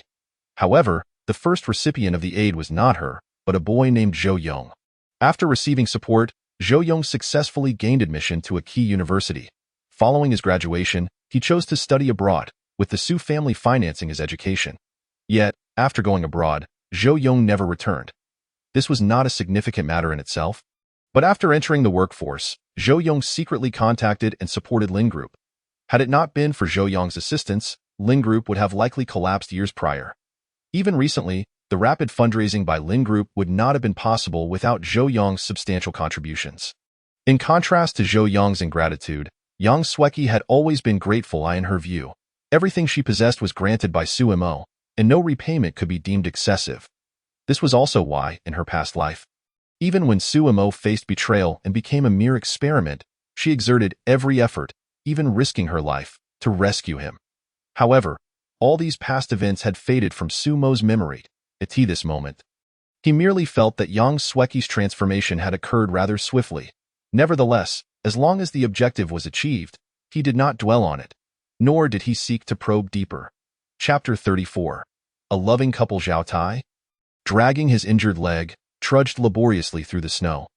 However, the first recipient of the aid was not her, but a boy named Zhou Yong. After receiving support, Zhou Yong successfully gained admission to a key university. Following his graduation, he chose to study abroad, with the Su family financing his education. Yet, after going abroad, Zhou Yong never returned. This was not a significant matter in itself. But after entering the workforce, Zhou Yong secretly contacted and supported Lin Group. Had it not been for Zhou Yong's assistance, Lin Group would have likely collapsed years prior. Even recently, the rapid fundraising by Lin Group would not have been possible without Zhou Yong's substantial contributions. In contrast to Zhou Yong's ingratitude, Yang Sweki had always been grateful. In her view, everything she possessed was granted by Sumo, and no repayment could be deemed excessive. This was also why, in her past life, even when Sumo faced betrayal and became a mere experiment, she exerted every effort, even risking her life, to rescue him. However, all these past events had faded from Sumo's memory at this moment. He merely felt that Yang Sweki's transformation had occurred rather swiftly. Nevertheless, as long as the objective was achieved, he did not dwell on it, nor did he seek to probe deeper. Chapter 34. A loving couple. Zhao Tai, dragging his injured leg, trudged laboriously through the snow.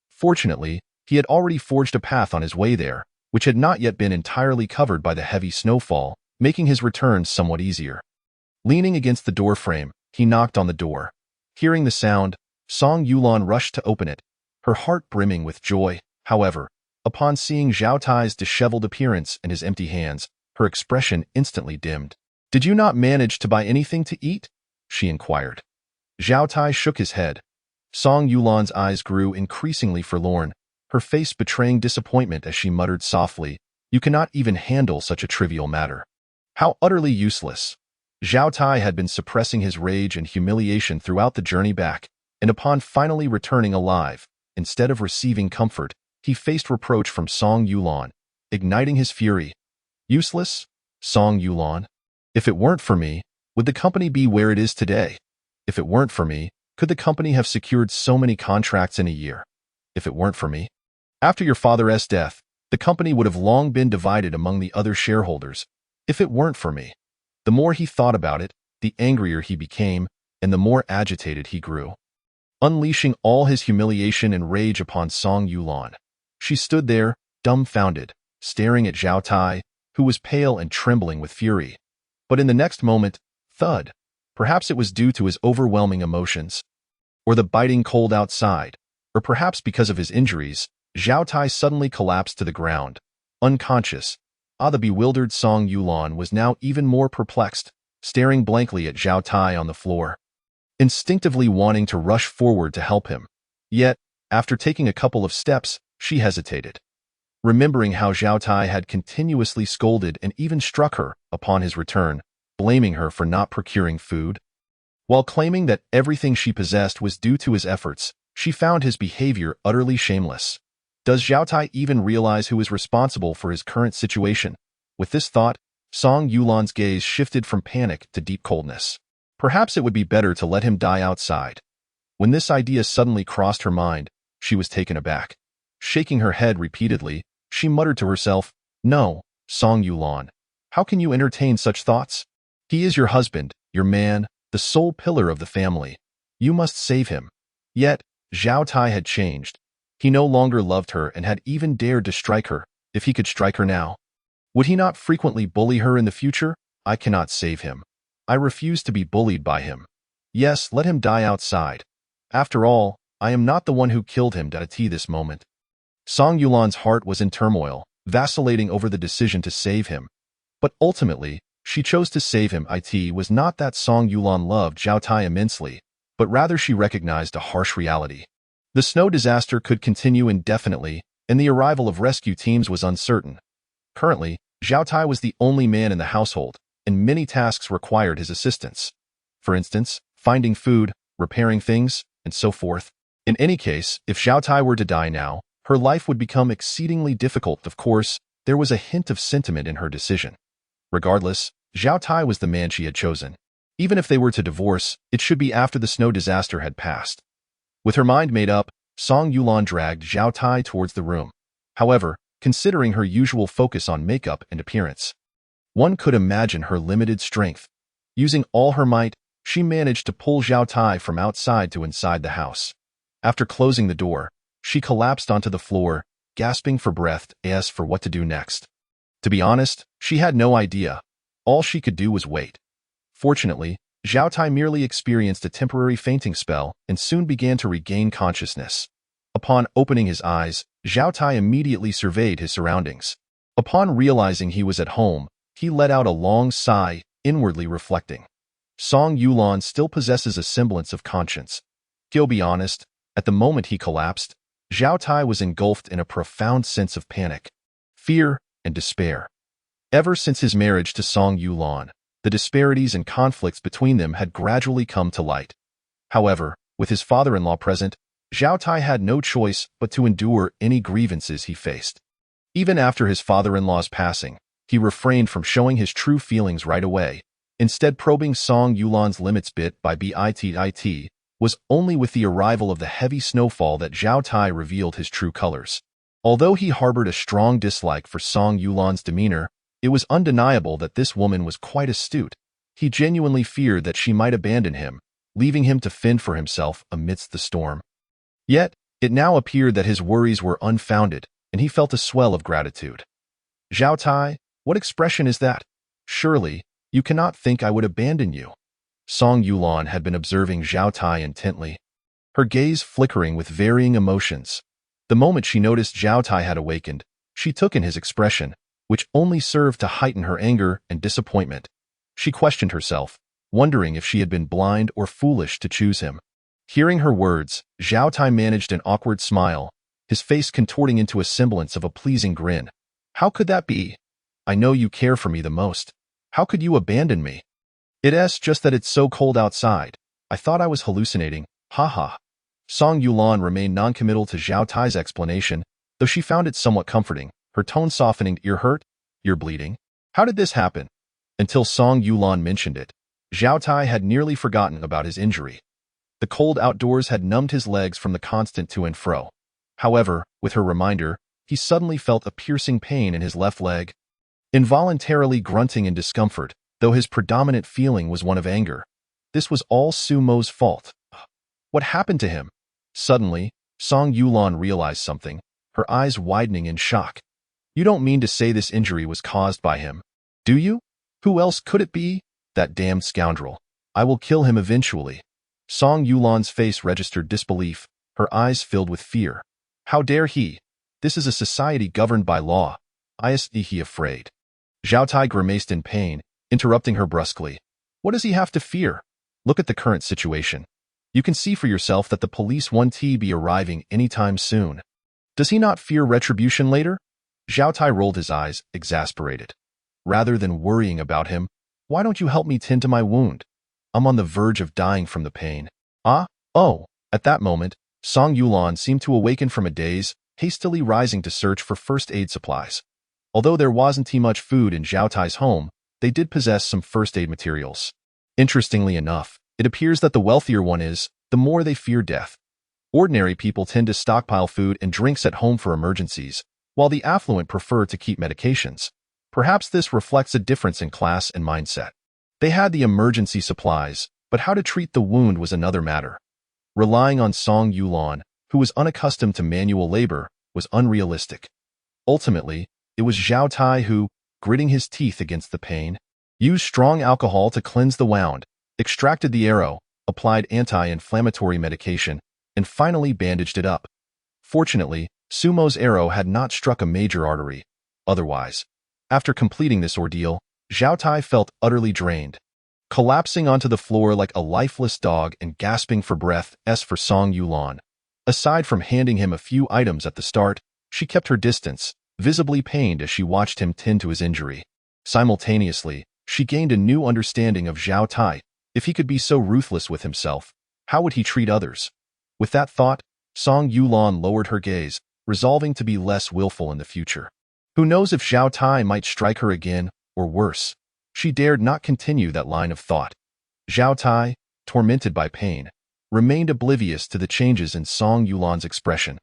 Fortunately, he had already forged a path on his way there, which had not yet been entirely covered by the heavy snowfall, making his return somewhat easier. Leaning against the door frame, he knocked on the door. Hearing the sound, Song Yulan rushed to open it, her heart brimming with joy. However, upon seeing Zhao Tai's disheveled appearance and his empty hands, her expression instantly dimmed. "Did you not manage to buy anything to eat?" she inquired. Zhao Tai shook his head. Song Yulan's eyes grew increasingly forlorn, her face betraying disappointment as she muttered softly, "You cannot even handle such a trivial matter." How utterly useless. Zhao Tai had been suppressing his rage and humiliation throughout the journey back, and upon finally returning alive, instead of receiving comfort, he faced reproach from Song Yulan, igniting his fury. Useless? Song Yulan? If it weren't for me, would the company be where it is today? If it weren't for me, could the company have secured so many contracts in a year? If it weren't for me? After your father's death, the company would have long been divided among the other shareholders. If it weren't for me. The more he thought about it, the angrier he became, and the more agitated he grew. Unleashing all his humiliation and rage upon Song Yulan, she stood there, dumbfounded, staring at Zhao Tai, who was pale and trembling with fury. But in the next moment, thud. Perhaps it was due to his overwhelming emotions, or the biting cold outside, or perhaps because of his injuries, Zhao Tai suddenly collapsed to the ground, unconscious. The bewildered Song Yulan was now even more perplexed, staring blankly at Zhao Tai on the floor, instinctively wanting to rush forward to help him. Yet, after taking a couple of steps, she hesitated. Remembering how Zhao Tai had continuously scolded and even struck her upon his return, blaming her for not procuring food. While claiming that everything she possessed was due to his efforts, she found his behavior utterly shameless. Does Zhao Tai even realize who is responsible for his current situation? With this thought, Song Yulan's gaze shifted from panic to deep coldness. Perhaps it would be better to let him die outside. When this idea suddenly crossed her mind, she was taken aback. Shaking her head repeatedly, she muttered to herself, "No, Song Yulan. How can you entertain such thoughts? He is your husband, your man, the sole pillar of the family. You must save him." Yet, Zhao Tai had changed. He no longer loved her and had even dared to strike her, if he could strike her now. Would he not frequently bully her in the future? I cannot save him. I refuse to be bullied by him. Yes, let him die outside. After all, I am not the one who killed him at this moment. Song Yulan's heart was in turmoil, vacillating over the decision to save him. But ultimately, she chose to save him. It was not that Song Yulan loved Zhao Tai immensely, but rather she recognized a harsh reality. The snow disaster could continue indefinitely, and the arrival of rescue teams was uncertain. Currently, Zhao Tai was the only man in the household, and many tasks required his assistance. For instance, finding food, repairing things, and so forth. In any case, if Zhao Tai were to die now, her life would become exceedingly difficult. Of course, there was a hint of sentiment in her decision. Regardless, Zhao Tai was the man she had chosen. Even if they were to divorce, it should be after the snow disaster had passed. With her mind made up, Song Yulan dragged Zhao Tai towards the room. However, considering her usual focus on makeup and appearance, one could imagine her limited strength. Using all her might, she managed to pull Zhao Tai from outside to inside the house. After closing the door, she collapsed onto the floor, gasping for breath as for what to do next. To be honest, she had no idea. All she could do was wait. Fortunately, Zhao Tai merely experienced a temporary fainting spell and soon began to regain consciousness. Upon opening his eyes, Zhao Tai immediately surveyed his surroundings. Upon realizing he was at home, he let out a long sigh, inwardly reflecting. Song Yulan still possesses a semblance of conscience. He'll be honest, at the moment he collapsed, Zhao Tai was engulfed in a profound sense of panic, fear, and despair. Ever since his marriage to Song Yulan, the disparities and conflicts between them had gradually come to light. However, with his father-in-law present, Zhao Tai had no choice but to endure any grievances he faced. Even after his father-in-law's passing, he refrained from showing his true feelings right away, instead probing Song Yulan's limits bit by bit. Was only with the arrival of the heavy snowfall that Zhao Tai revealed his true colors. Although he harbored a strong dislike for Song Yulan's demeanor, it was undeniable that this woman was quite astute. He genuinely feared that she might abandon him, leaving him to fend for himself amidst the storm. Yet, it now appeared that his worries were unfounded, and he felt a swell of gratitude. "Zhao Tai, what expression is that? Surely, you cannot think I would abandon you." Song Yulan had been observing Zhao Tai intently, her gaze flickering with varying emotions. The moment she noticed Zhao Tai had awakened, she took in his expression, which only served to heighten her anger and disappointment. She questioned herself, wondering if she had been blind or foolish to choose him. Hearing her words, Zhao Tai managed an awkward smile, his face contorting into a semblance of a pleasing grin. "How could that be? I know you care for me the most. How could you abandon me? It's just that it's so cold outside. I thought I was hallucinating. Haha." Song Yulan remained noncommittal to Zhao Tai's explanation, though she found it somewhat comforting, her tone softening. "You're hurt? You're bleeding? How did this happen?" Until Song Yulan mentioned it, Zhao Tai had nearly forgotten about his injury. The cold outdoors had numbed his legs from the constant to and fro. However, with her reminder, he suddenly felt a piercing pain in his left leg. Involuntarily grunting in discomfort, though his predominant feeling was one of anger. This was all Sumo's fault. What happened to him? Suddenly, Song Yulan realized something, her eyes widening in shock. "You don't mean to say this injury was caused by him, do you? Who else could it be? That damned scoundrel. I will kill him eventually." Song Yulan's face registered disbelief, her eyes filled with fear. "How dare he? This is a society governed by law. Is he afraid?" Zhao Tai grimaced in pain, interrupting her brusquely. "What does he have to fear? Look at the current situation. You can see for yourself that the police won't be arriving anytime soon. Does he not fear retribution later? Zhao Tai rolled his eyes, exasperated. Rather than worrying about him, why don't you help me tend to my wound? I'm on the verge of dying from the pain. Oh. At that moment, Song Yulan seemed to awaken from a daze, hastily rising to search for first aid supplies. Although there wasn't much food in Zhao Tai's home, they did possess some first aid materials. Interestingly enough, it appears that the wealthier one is, the more they fear death. Ordinary people tend to stockpile food and drinks at home for emergencies, while the affluent prefer to keep medications. Perhaps this reflects a difference in class and mindset. They had the emergency supplies, but how to treat the wound was another matter. Relying on Song Yulan, who was unaccustomed to manual labor, was unrealistic. Ultimately, it was Zhao Tai who, gritting his teeth against the pain, used strong alcohol to cleanse the wound, extracted the arrow, applied anti-inflammatory medication, and finally bandaged it up. Fortunately, Sumo's arrow had not struck a major artery. Otherwise, after completing this ordeal, Zhao Tai felt utterly drained. Collapsing onto the floor like a lifeless dog and gasping for breath as for Song Yulan. Aside from handing him a few items at the start, she kept her distance, visibly pained as she watched him tend to his injury. Simultaneously, she gained a new understanding of Zhao Tai. If he could be so ruthless with himself, how would he treat others? With that thought, Song Yulan lowered her gaze, resolving to be less willful in the future. Who knows if Zhao Tai might strike her again, or worse? She dared not continue that line of thought. Zhao Tai, tormented by pain, remained oblivious to the changes in Song Yulan's expression.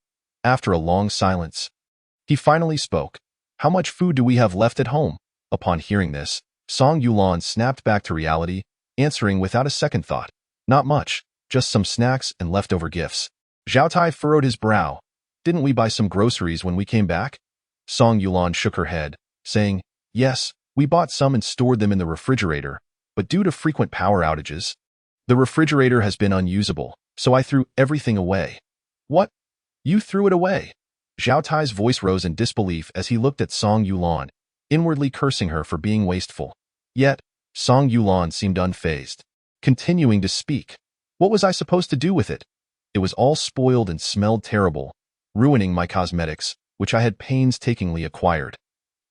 After a long silence, he finally spoke. How much food do we have left at home? Upon hearing this, Song Yulan snapped back to reality, answering without a second thought. Not much, just some snacks and leftover gifts. Zhao Tai furrowed his brow. Didn't we buy some groceries when we came back? Song Yulan shook her head, saying, yes, we bought some and stored them in the refrigerator, but due to frequent power outages, the refrigerator has been unusable, so I threw everything away. What? You threw it away? Zhao Tai's voice rose in disbelief as he looked at Song Yulan, inwardly cursing her for being wasteful. Yet, Song Yulan seemed unfazed, continuing to speak. What was I supposed to do with it? It was all spoiled and smelled terrible, ruining my cosmetics, which I had painstakingly acquired.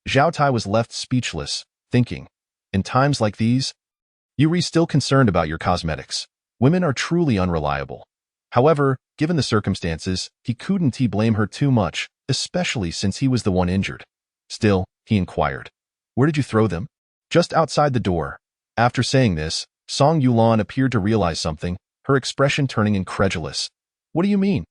Zhao Tai was left speechless, thinking, in times like these, Yuri still concerned about your cosmetics. Women are truly unreliable. However, given the circumstances, he couldn't blame her too much, especially since he was the one injured. Still, he inquired, where did you throw them? Just outside the door. After saying this, Song Yulan appeared to realize something, her expression turning incredulous. What do you mean?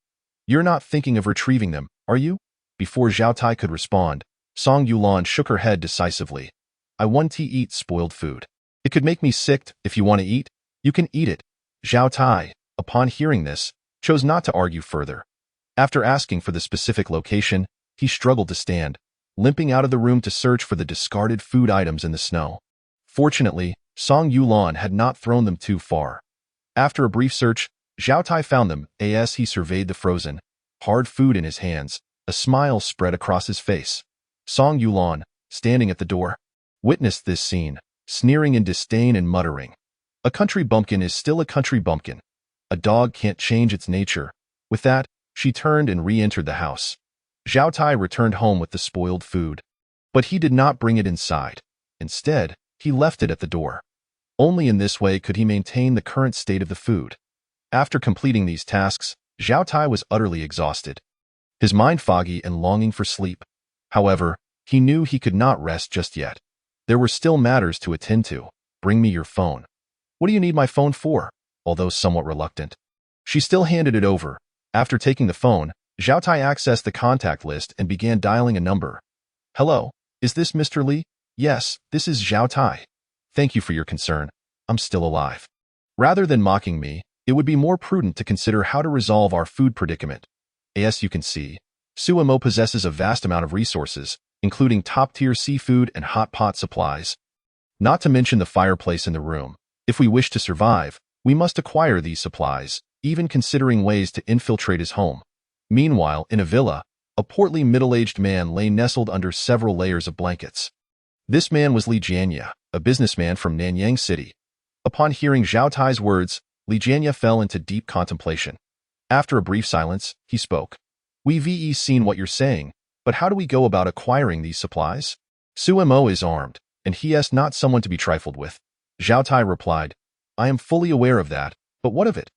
You're not thinking of retrieving them, are you? Before Zhao Tai could respond, Song Yulan shook her head decisively. I want to eat spoiled food. It could make me sick. If you want to eat, you can eat it. Zhao Tai, upon hearing this, chose not to argue further. After asking for the specific location, he struggled to stand, limping out of the room to search for the discarded food items in the snow. Fortunately, Song Yulan had not thrown them too far. After a brief search, Zhao Tai found them. As he surveyed the frozen, hard food in his hands, a smile spread across his face. Song Yulan, standing at the door, witnessed this scene, sneering in disdain and muttering, a country bumpkin is still a country bumpkin. A dog can't change its nature. With that, she turned and re-entered the house. Zhao Tai returned home with the spoiled food. But he did not bring it inside. Instead, he left it at the door. Only in this way could he maintain the current state of the food. After completing these tasks, Zhao Tai was utterly exhausted, his mind foggy and longing for sleep. However, he knew he could not rest just yet. There were still matters to attend to. Bring me your phone. What do you need my phone for? Although somewhat reluctant, she still handed it over. After taking the phone, Zhao Tai accessed the contact list and began dialing a number. Hello, is this Mr. Li? Yes, this is Zhao Tai. Thank you for your concern. I'm still alive. Rather than mocking me, it would be more prudent to consider how to resolve our food predicament. As you can see, Sumo possesses a vast amount of resources, including top-tier seafood and hot pot supplies. Not to mention the fireplace in the room. If we wish to survive, we must acquire these supplies, even considering ways to infiltrate his home. Meanwhile, in a villa, a portly middle-aged man lay nestled under several layers of blankets. This man was Li Jianya, a businessman from Nanyang City. Upon hearing Zhao Tai's words, Li Jianya fell into deep contemplation. After a brief silence, he spoke. We've seen what you're saying, but how do we go about acquiring these supplies? Sumo is armed, and he is not someone to be trifled with. Zhao Tai replied, I am fully aware of that, but what of it?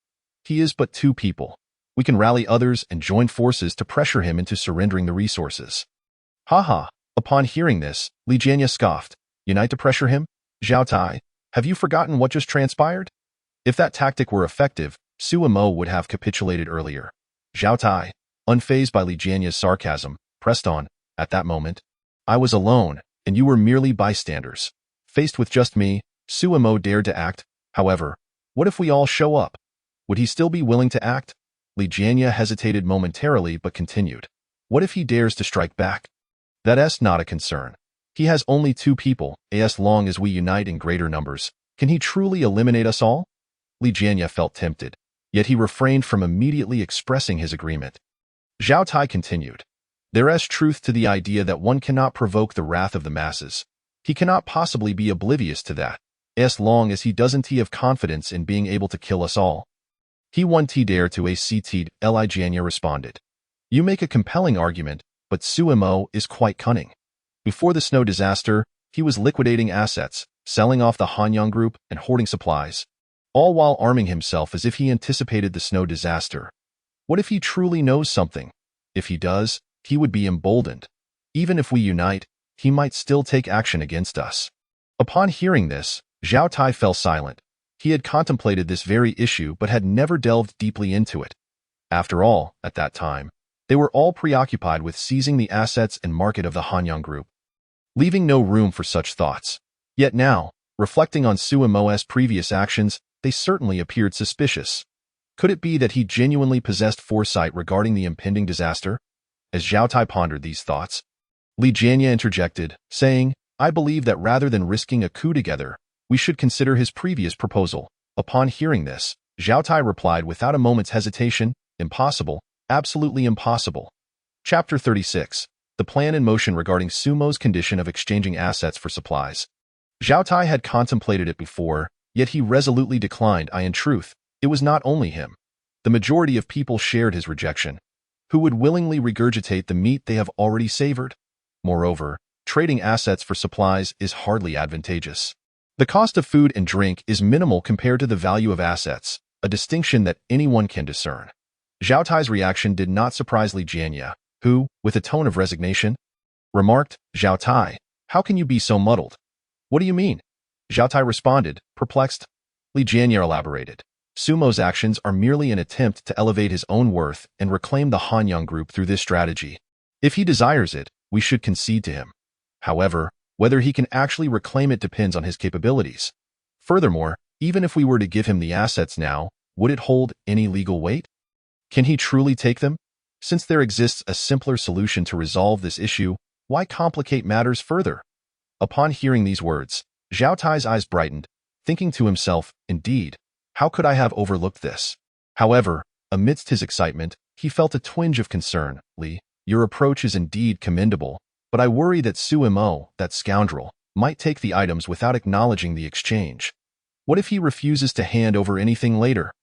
He is but 2 people. We can rally others and join forces to pressure him into surrendering the resources. Haha. Upon hearing this, Li Jianya scoffed. Unite to pressure him? Zhao Tai, have you forgotten what just transpired? If that tactic were effective, Sumo would have capitulated earlier. Zhao Tai, unfazed by Li Jianya's sarcasm, pressed on. At that moment, I was alone, and you were merely bystanders. Faced with just me, Sumo dared to act. However, what if we all show up? Would he still be willing to act? Li Jianya hesitated momentarily but continued. What if he dares to strike back? That's not a concern. He has only 2 people, as long as we unite in greater numbers. Can he truly eliminate us all? Li Jianya felt tempted, yet he refrained from immediately expressing his agreement. Zhao Tai continued. There is truth to the idea that one cannot provoke the wrath of the masses. He cannot possibly be oblivious to that, as long as he doesn't have confidence in being able to kill us all. He won't dare to act. Li Jianya responded. You make a compelling argument, but Sumo is quite cunning. Before the snow disaster, he was liquidating assets, selling off the Hanyang group, and hoarding supplies, all while arming himself as if he anticipated the snow disaster. What if he truly knows something? If he does, he would be emboldened. Even if we unite, he might still take action against us. Upon hearing this, Zhao Tai fell silent. He had contemplated this very issue but had never delved deeply into it. After all, at that time, they were all preoccupied with seizing the assets and market of the Hanyang group, leaving no room for such thoughts. Yet now, reflecting on Sumo's previous actions, they certainly appeared suspicious. Could it be that he genuinely possessed foresight regarding the impending disaster? As Zhao Tai pondered these thoughts, Li Jianya interjected, saying, I believe that rather than risking a coup together, we should consider his previous proposal. Upon hearing this, Zhao Tai replied without a moment's hesitation, Impossible, absolutely impossible. Chapter 36. The plan in motion regarding Sumo's condition of exchanging assets for supplies. Zhao Tai had contemplated it before, yet he resolutely declined. In truth, it was not only him. The majority of people shared his rejection. Who would willingly regurgitate the meat they have already savored? Moreover, trading assets for supplies is hardly advantageous. The cost of food and drink is minimal compared to the value of assets, a distinction that anyone can discern. Zhao Tai's reaction did not surprise Li Jianya, who, with a tone of resignation, remarked, Zhao Tai, how can you be so muddled? What do you mean? Zhao Tai responded, perplexed. Li Jianya elaborated. Sumo's actions are merely an attempt to elevate his own worth and reclaim the Hanyang group through this strategy. If he desires it, we should concede to him. However, whether he can actually reclaim it depends on his capabilities. Furthermore, even if we were to give him the assets now, would it hold any legal weight? Can he truly take them? Since there exists a simpler solution to resolve this issue, why complicate matters further? Upon hearing these words, Zhao Tai's eyes brightened, thinking to himself, indeed, how could I have overlooked this? However, amidst his excitement, he felt a twinge of concern. Li, your approach is indeed commendable, but I worry that Sumo, that scoundrel, might take the items without acknowledging the exchange. What if he refuses to hand over anything later?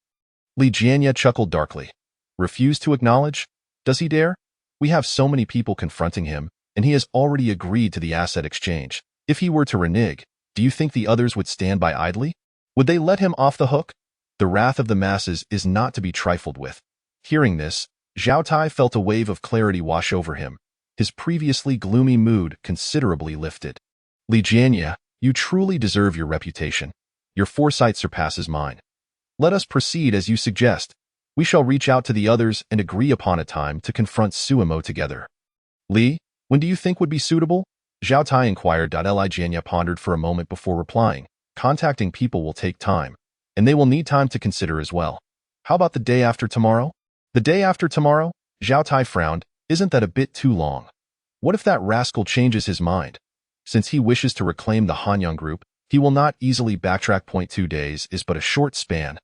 Li Jianya chuckled darkly. Refuse to acknowledge? Does he dare? We have so many people confronting him, and he has already agreed to the asset exchange. If he were to renege, do you think the others would stand by idly? Would they let him off the hook? The wrath of the masses is not to be trifled with. Hearing this, Zhao Tai felt a wave of clarity wash over him. His previously gloomy mood considerably lifted. Li Jianya, you truly deserve your reputation. Your foresight surpasses mine. Let us proceed as you suggest. We shall reach out to the others and agree upon a time to confront Sumo together. Li, when do you think would be suitable? Zhao Tai inquired. Li Jianya pondered for a moment before replying. Contacting people will take time, and they will need time to consider as well. How about the day after tomorrow? The day after tomorrow? Zhao Tai frowned. Isn't that a bit too long? What if that rascal changes his mind? Since he wishes to reclaim the Hanyang group, he will not easily backtrack. 2 days is but a short span.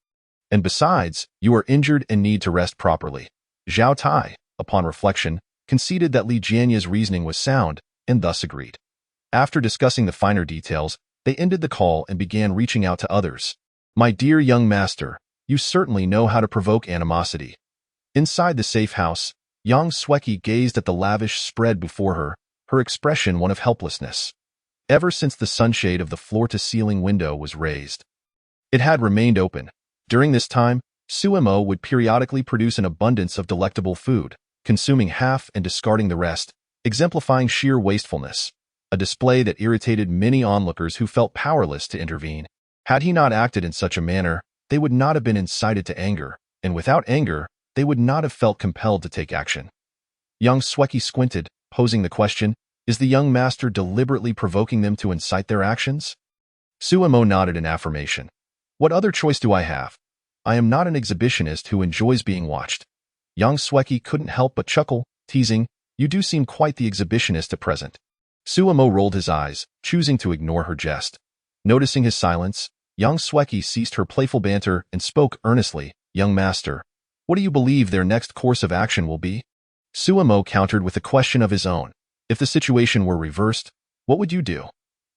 And besides, you are injured and need to rest properly. Zhao Tai, upon reflection, conceded that Li Jianya's reasoning was sound, and thus agreed. After discussing the finer details, they ended the call and began reaching out to others. My dear young master, You certainly know how to provoke animosity. Inside the safe house, Yang Sweki gazed at the lavish spread before her, her expression one of helplessness. Ever since the sunshade of the floor-to-ceiling window was raised, it had remained open. During this time, Suemo would periodically produce an abundance of delectable food, consuming half and discarding the rest, exemplifying sheer wastefulness, a display that irritated many onlookers who felt powerless to intervene. Had he not acted in such a manner, they would not have been incited to anger, and without anger, they would not have felt compelled to take action. Young Sweki squinted, posing the question, is the young master deliberately provoking them to incite their actions? Suemo nodded in affirmation. What other choice do I have? I am not an exhibitionist who enjoys being watched. Young Sweki couldn't help but chuckle, teasing, you do seem quite the exhibitionist at present. Suemo rolled his eyes, choosing to ignore her jest. Noticing his silence, Young Sweki ceased her playful banter and spoke earnestly, young master, what do you believe their next course of action will be? Suemo countered with a question of his own. If the situation were reversed, what would you do?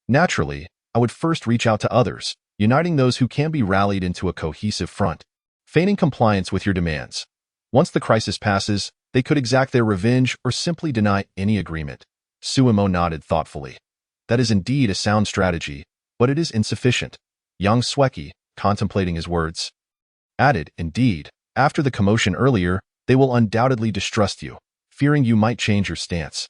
Naturally, I would first reach out to others, uniting those who can be rallied into a cohesive front, feigning compliance with your demands. Once the crisis passes, they could exact their revenge or simply deny any agreement. Suemo nodded thoughtfully. That is indeed a sound strategy, but it is insufficient. Young Sweki, contemplating his words, added, indeed, after the commotion earlier, they will undoubtedly distrust you, fearing you might change your stance.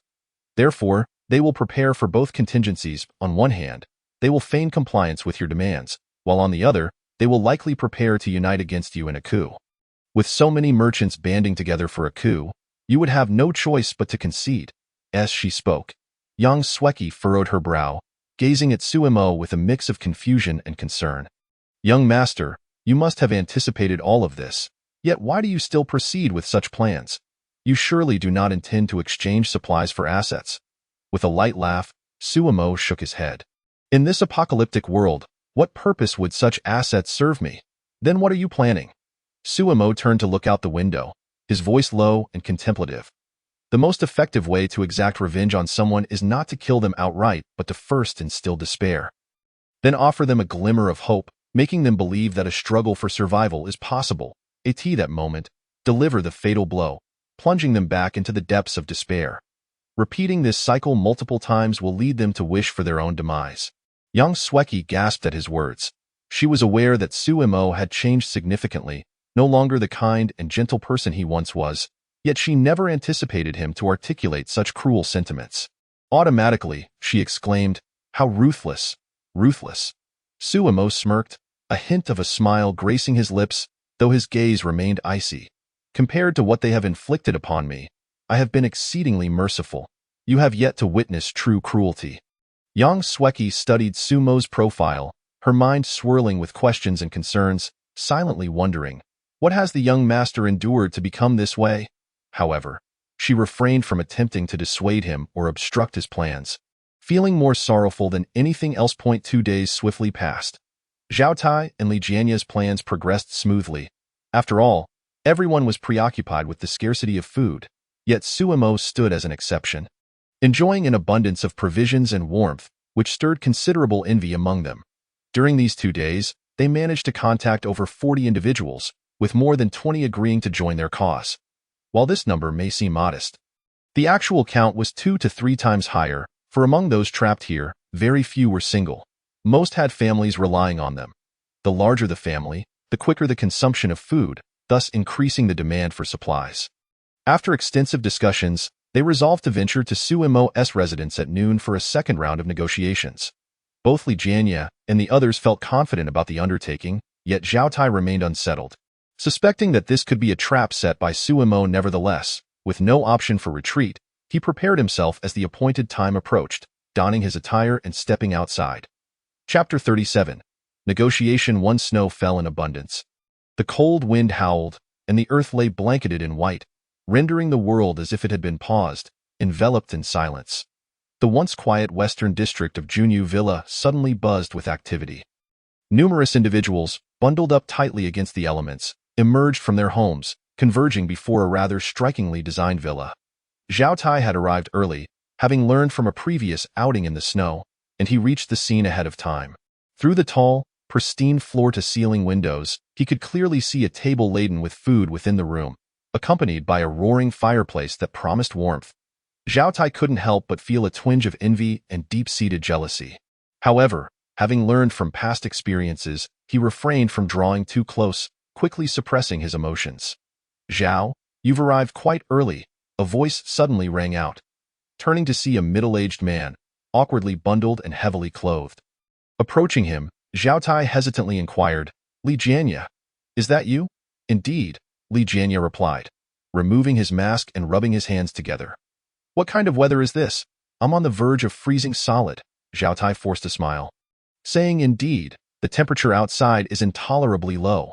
Therefore, they will prepare for both contingencies. On one hand, they will feign compliance with your demands, while on the other, they will likely prepare to unite against you in a coup. With so many merchants banding together for a coup, you would have no choice but to concede. As she spoke, Young Sweki furrowed her brow, gazing at Suemo with a mix of confusion and concern. Young master, you must have anticipated all of this. Yet why do you still proceed with such plans? You surely do not intend to exchange supplies for assets. With a light laugh, Suemo shook his head. In this apocalyptic world, what purpose would such assets serve me? Then what are you planning? Suemo turned to look out the window, his voice low and contemplative. The most effective way to exact revenge on someone is not to kill them outright, but to first instill despair. Then offer them a glimmer of hope, making them believe that a struggle for survival is possible. At that moment, deliver the fatal blow, plunging them back into the depths of despair. Repeating this cycle multiple times will lead them to wish for their own demise. Young Sweki gasped at his words. She was aware that Suemo had changed significantly, no longer the kind and gentle person he once was, yet she never anticipated him to articulate such cruel sentiments. Automatically, she exclaimed, how ruthless, ruthless. Suemo smirked, a hint of a smile gracing his lips, though his gaze remained icy. Compared to what they have inflicted upon me, I have been exceedingly merciful. You have yet to witness true cruelty. Young Sweki studied Sumo's profile, her mind swirling with questions and concerns, silently wondering, what has the young master endured to become this way? However, she refrained from attempting to dissuade him or obstruct his plans. Feeling more sorrowful than anything else. 2 days swiftly passed. Zhao Tai and Li Jianya's plans progressed smoothly. After all, everyone was preoccupied with the scarcity of food, yet Suemo stood as an exception, enjoying an abundance of provisions and warmth, which stirred considerable envy among them. During these 2 days, they managed to contact over 40 individuals, with more than 20 agreeing to join their cause. While this number may seem modest, the actual count was 2 to 3 times higher, for among those trapped here, very few were single. Most had families relying on them. The larger the family, the quicker the consumption of food, thus increasing the demand for supplies. After extensive discussions, they resolved to venture to Suemo's residence at noon for a second round of negotiations. Both Li Jianya and the others felt confident about the undertaking, yet Zhao Tai remained unsettled. Suspecting that this could be a trap set by Suemo nevertheless, with no option for retreat, he prepared himself as the appointed time approached, donning his attire and stepping outside. Chapter 37. Negotiation 1. Snow fell in abundance. The cold wind howled, and the earth lay blanketed in white, rendering the world as if it had been paused, enveloped in silence. The once quiet western district of Junyu Villa suddenly buzzed with activity. Numerous individuals, bundled up tightly against the elements, emerged from their homes, converging before a rather strikingly designed villa. Zhao Tai had arrived early, having learned from a previous outing in the snow, and he reached the scene ahead of time. Through the tall, pristine floor-to-ceiling windows, he could clearly see a table laden with food within the room, accompanied by a roaring fireplace that promised warmth. Zhao Tai couldn't help but feel a twinge of envy and deep-seated jealousy. However, having learned from past experiences, he refrained from drawing too close, quickly suppressing his emotions. "Zhao, you've arrived quite early," a voice suddenly rang out. Turning to see a middle-aged man, awkwardly bundled and heavily clothed. Approaching him, Zhao Tai hesitantly inquired, "Li Jianya, is that you?" "Indeed," Li Jianya replied, removing his mask and rubbing his hands together. "What kind of weather is this? I'm on the verge of freezing solid," Zhao Tai forced a smile. Saying indeed, the temperature outside is intolerably low.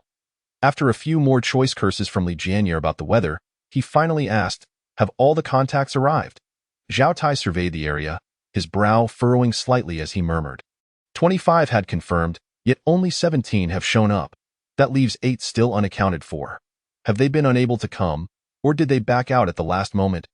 After a few more choice curses from Li Jianya about the weather, he finally asked, "Have all the contacts arrived?" Zhao Tai surveyed the area, his brow furrowing slightly as he murmured. 25 had confirmed, yet only 17 have shown up. That leaves 8 still unaccounted for. Have they been unable to come, or did they back out at the last moment?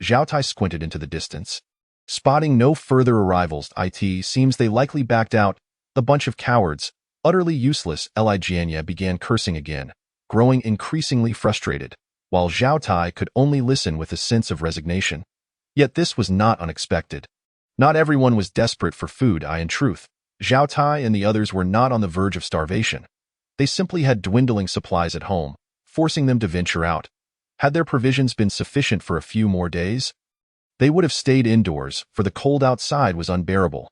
Zhao Tai squinted into the distance. Spotting no further arrivals, it seems they likely backed out. The bunch of cowards, utterly useless. Li Jianya began cursing again, growing increasingly frustrated, while Zhao Tai could only listen with a sense of resignation. Yet this was not unexpected. Not everyone was desperate for food. In truth, Zhao Tai and the others were not on the verge of starvation. They simply had dwindling supplies at home, forcing them to venture out. Had their provisions been sufficient for a few more days, they would have stayed indoors, for the cold outside was unbearable.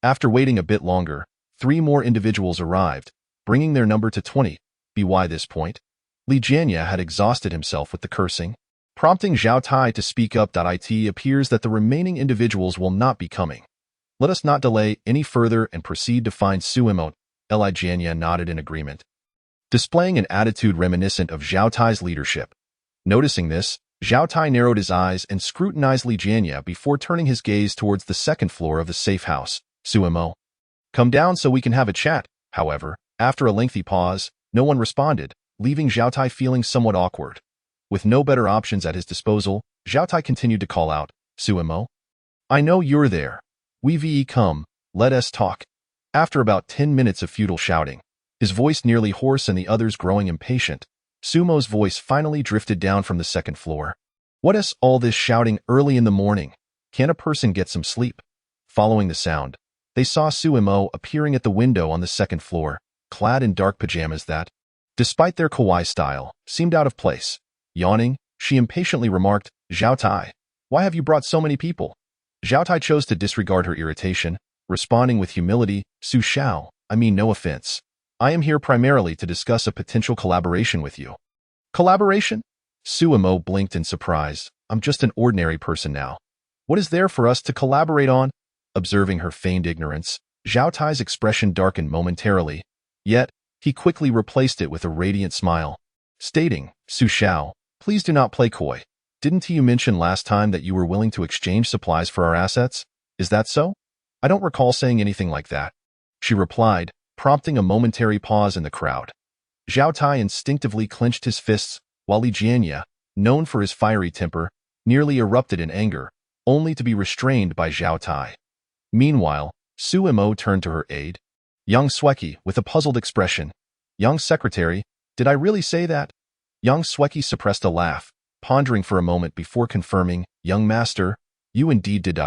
After waiting a bit longer, 3 more individuals arrived, bringing their number to 20. By this point, Li Jianya had exhausted himself with the cursing, prompting Zhao Tai to speak up. It appears that the remaining individuals will not be coming. Let us not delay any further and proceed to find Suemo. Li Jianya nodded in agreement, displaying an attitude reminiscent of Zhao Tai's leadership. Noticing this, Zhao Tai narrowed his eyes and scrutinized Li Jianya before turning his gaze towards the second floor of the safe house. "Suemo, come down so we can have a chat." However, after a lengthy pause, no one responded, leaving Zhao Tai feeling somewhat awkward. With no better options at his disposal, Zhao Tai continued to call out, "Suemo, I know you're there. Come, let us talk." After about 10 minutes of futile shouting, his voice nearly hoarse and the others growing impatient, Sumo's voice finally drifted down from the second floor. "What is all this shouting early in the morning? Can't a person get some sleep?" Following the sound, they saw Suemo appearing at the window on the second floor, clad in dark pajamas that, despite their kawaii style, seemed out of place. Yawning, she impatiently remarked, "Zhao Tai, why have you brought so many people?" Zhao Tai chose to disregard her irritation, responding with humility, "Su Shao, I mean no offense. I am here primarily to discuss a potential collaboration with you." "Collaboration?" Suemo blinked in surprise. "I'm just an ordinary person now. What is there for us to collaborate on?" Observing her feigned ignorance, Zhao Tai's expression darkened momentarily, yet he quickly replaced it with a radiant smile, stating, "Su Shao, please do not play coy. Didn't you mention last time that you were willing to exchange supplies for our assets? Is that so?" "I don't recall saying anything like that," she replied, prompting a momentary pause in the crowd. Zhao Tai instinctively clenched his fists, while Li Jianya, known for his fiery temper, nearly erupted in anger, only to be restrained by Zhao Tai. Meanwhile, Suemo turned to her aide, Yang Sweki, with a puzzled expression. "Young secretary, did I really say that?" Yang Sweki suppressed a laugh, pondering for a moment before confirming, "Young master, you indeed did.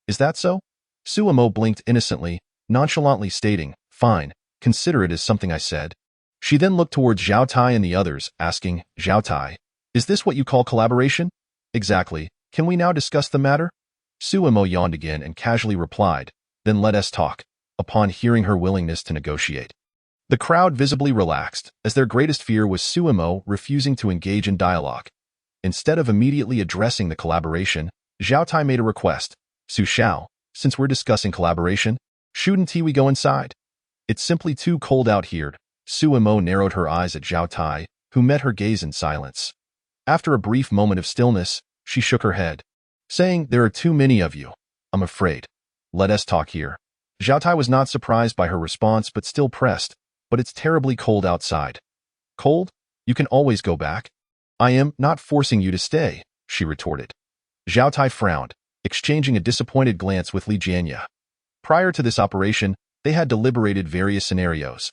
Is that so?" Suemo blinked innocently, nonchalantly stating, "Fine, consider it as something I said." She then looked towards Zhao Tai and the others, asking, "Zhao Tai, is this what you call collaboration?" "Exactly. Can we now discuss the matter?" Suemo yawned again and casually replied, "Then let us talk," upon hearing her willingness to negotiate. The crowd visibly relaxed, as their greatest fear was Suemo refusing to engage in dialogue. Instead of immediately addressing the collaboration, Zhao Tai made a request. "Su Shao, since we're discussing collaboration, shouldn't we go inside? It's simply too cold out here." Suemo narrowed her eyes at Zhao Tai, who met her gaze in silence. After a brief moment of stillness, she shook her head, saying, "There are too many of you. I'm afraid. Let us talk here." Zhao Tai was not surprised by her response but still pressed, "But it's terribly cold outside." "Cold? You can always go back." "I am not forcing you to stay," she retorted. Zhao Tai frowned, exchanging a disappointed glance with Li Jianya. Prior to this operation, they had deliberated various scenarios.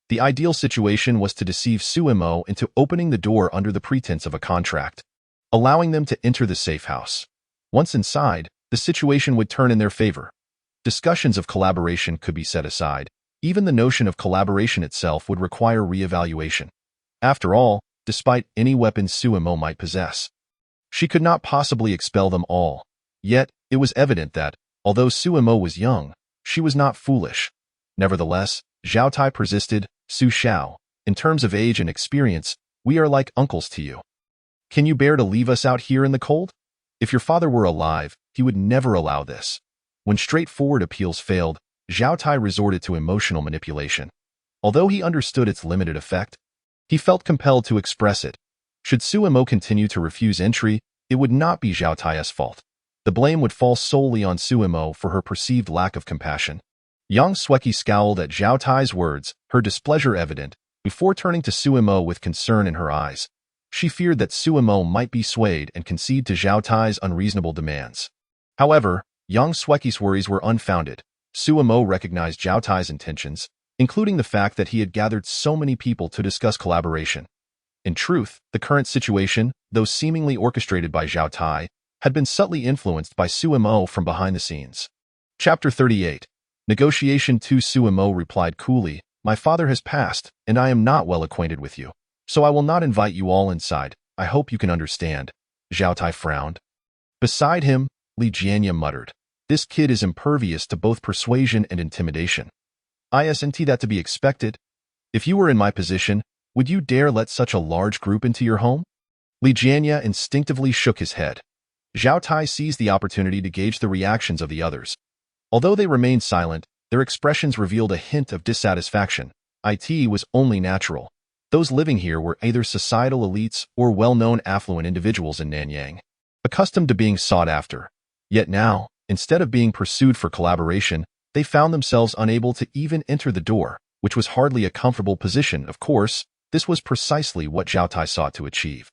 The ideal situation was to deceive Suemo into opening the door under the pretense of a contract, allowing them to enter the safe house. Once inside, the situation would turn in their favor. Discussions of collaboration could be set aside. Even the notion of collaboration itself would require re-evaluation. After all, despite any weapons Suemo might possess, she could not possibly expel them all. Yet, it was evident that, although Suemo was young, she was not foolish. Nevertheless, Zhao Tai persisted. Su Xiao, in terms of age and experience, we are like uncles to you. Can you bear to leave us out here in the cold? If your father were alive, he would never allow this. When straightforward appeals failed, Zhao Tai resorted to emotional manipulation. Although he understood its limited effect, he felt compelled to express it. Should Suemo continue to refuse entry, it would not be Zhao Tai's fault. The blame would fall solely on Suemo for her perceived lack of compassion. Yang Sueki scowled at Zhao Tai's words, her displeasure evident, before turning to Suemo with concern in her eyes. She feared that Suemo might be swayed and concede to Zhao Tai's unreasonable demands. However, Yang Sueki's worries were unfounded. Suemo recognized Zhao Tai's intentions, including the fact that he had gathered so many people to discuss collaboration. In truth, the current situation, though seemingly orchestrated by Zhao Tai, had been subtly influenced by Suemo from behind the scenes. Chapter 38. Negotiation 2. Suemo replied coolly, "My father has passed, and I am not well acquainted with you, so I will not invite you all inside. I hope you can understand." Zhao Tai frowned. Beside him, Li Jianya muttered, "This kid is impervious to both persuasion and intimidation. Isn't that to be expected? If you were in my position, would you dare let such a large group into your home?" Li Jianya instinctively shook his head. Zhao Tai seized the opportunity to gauge the reactions of the others. Although they remained silent, their expressions revealed a hint of dissatisfaction. It was only natural. Those living here were either societal elites or well-known affluent individuals in Nanyang, accustomed to being sought after. Yet now, instead of being pursued for collaboration, they found themselves unable to even enter the door, which was hardly a comfortable position. Of course, this was precisely what Zhao Tai sought to achieve.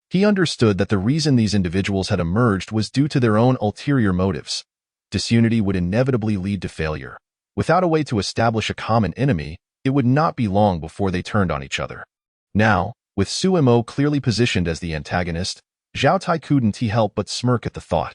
He understood that the reason these individuals had emerged was due to their own ulterior motives. Disunity would inevitably lead to failure. Without a way to establish a common enemy, it would not be long before they turned on each other. Now, with Suemo clearly positioned as the antagonist, Zhao Tai couldn't help but smirk at the thought.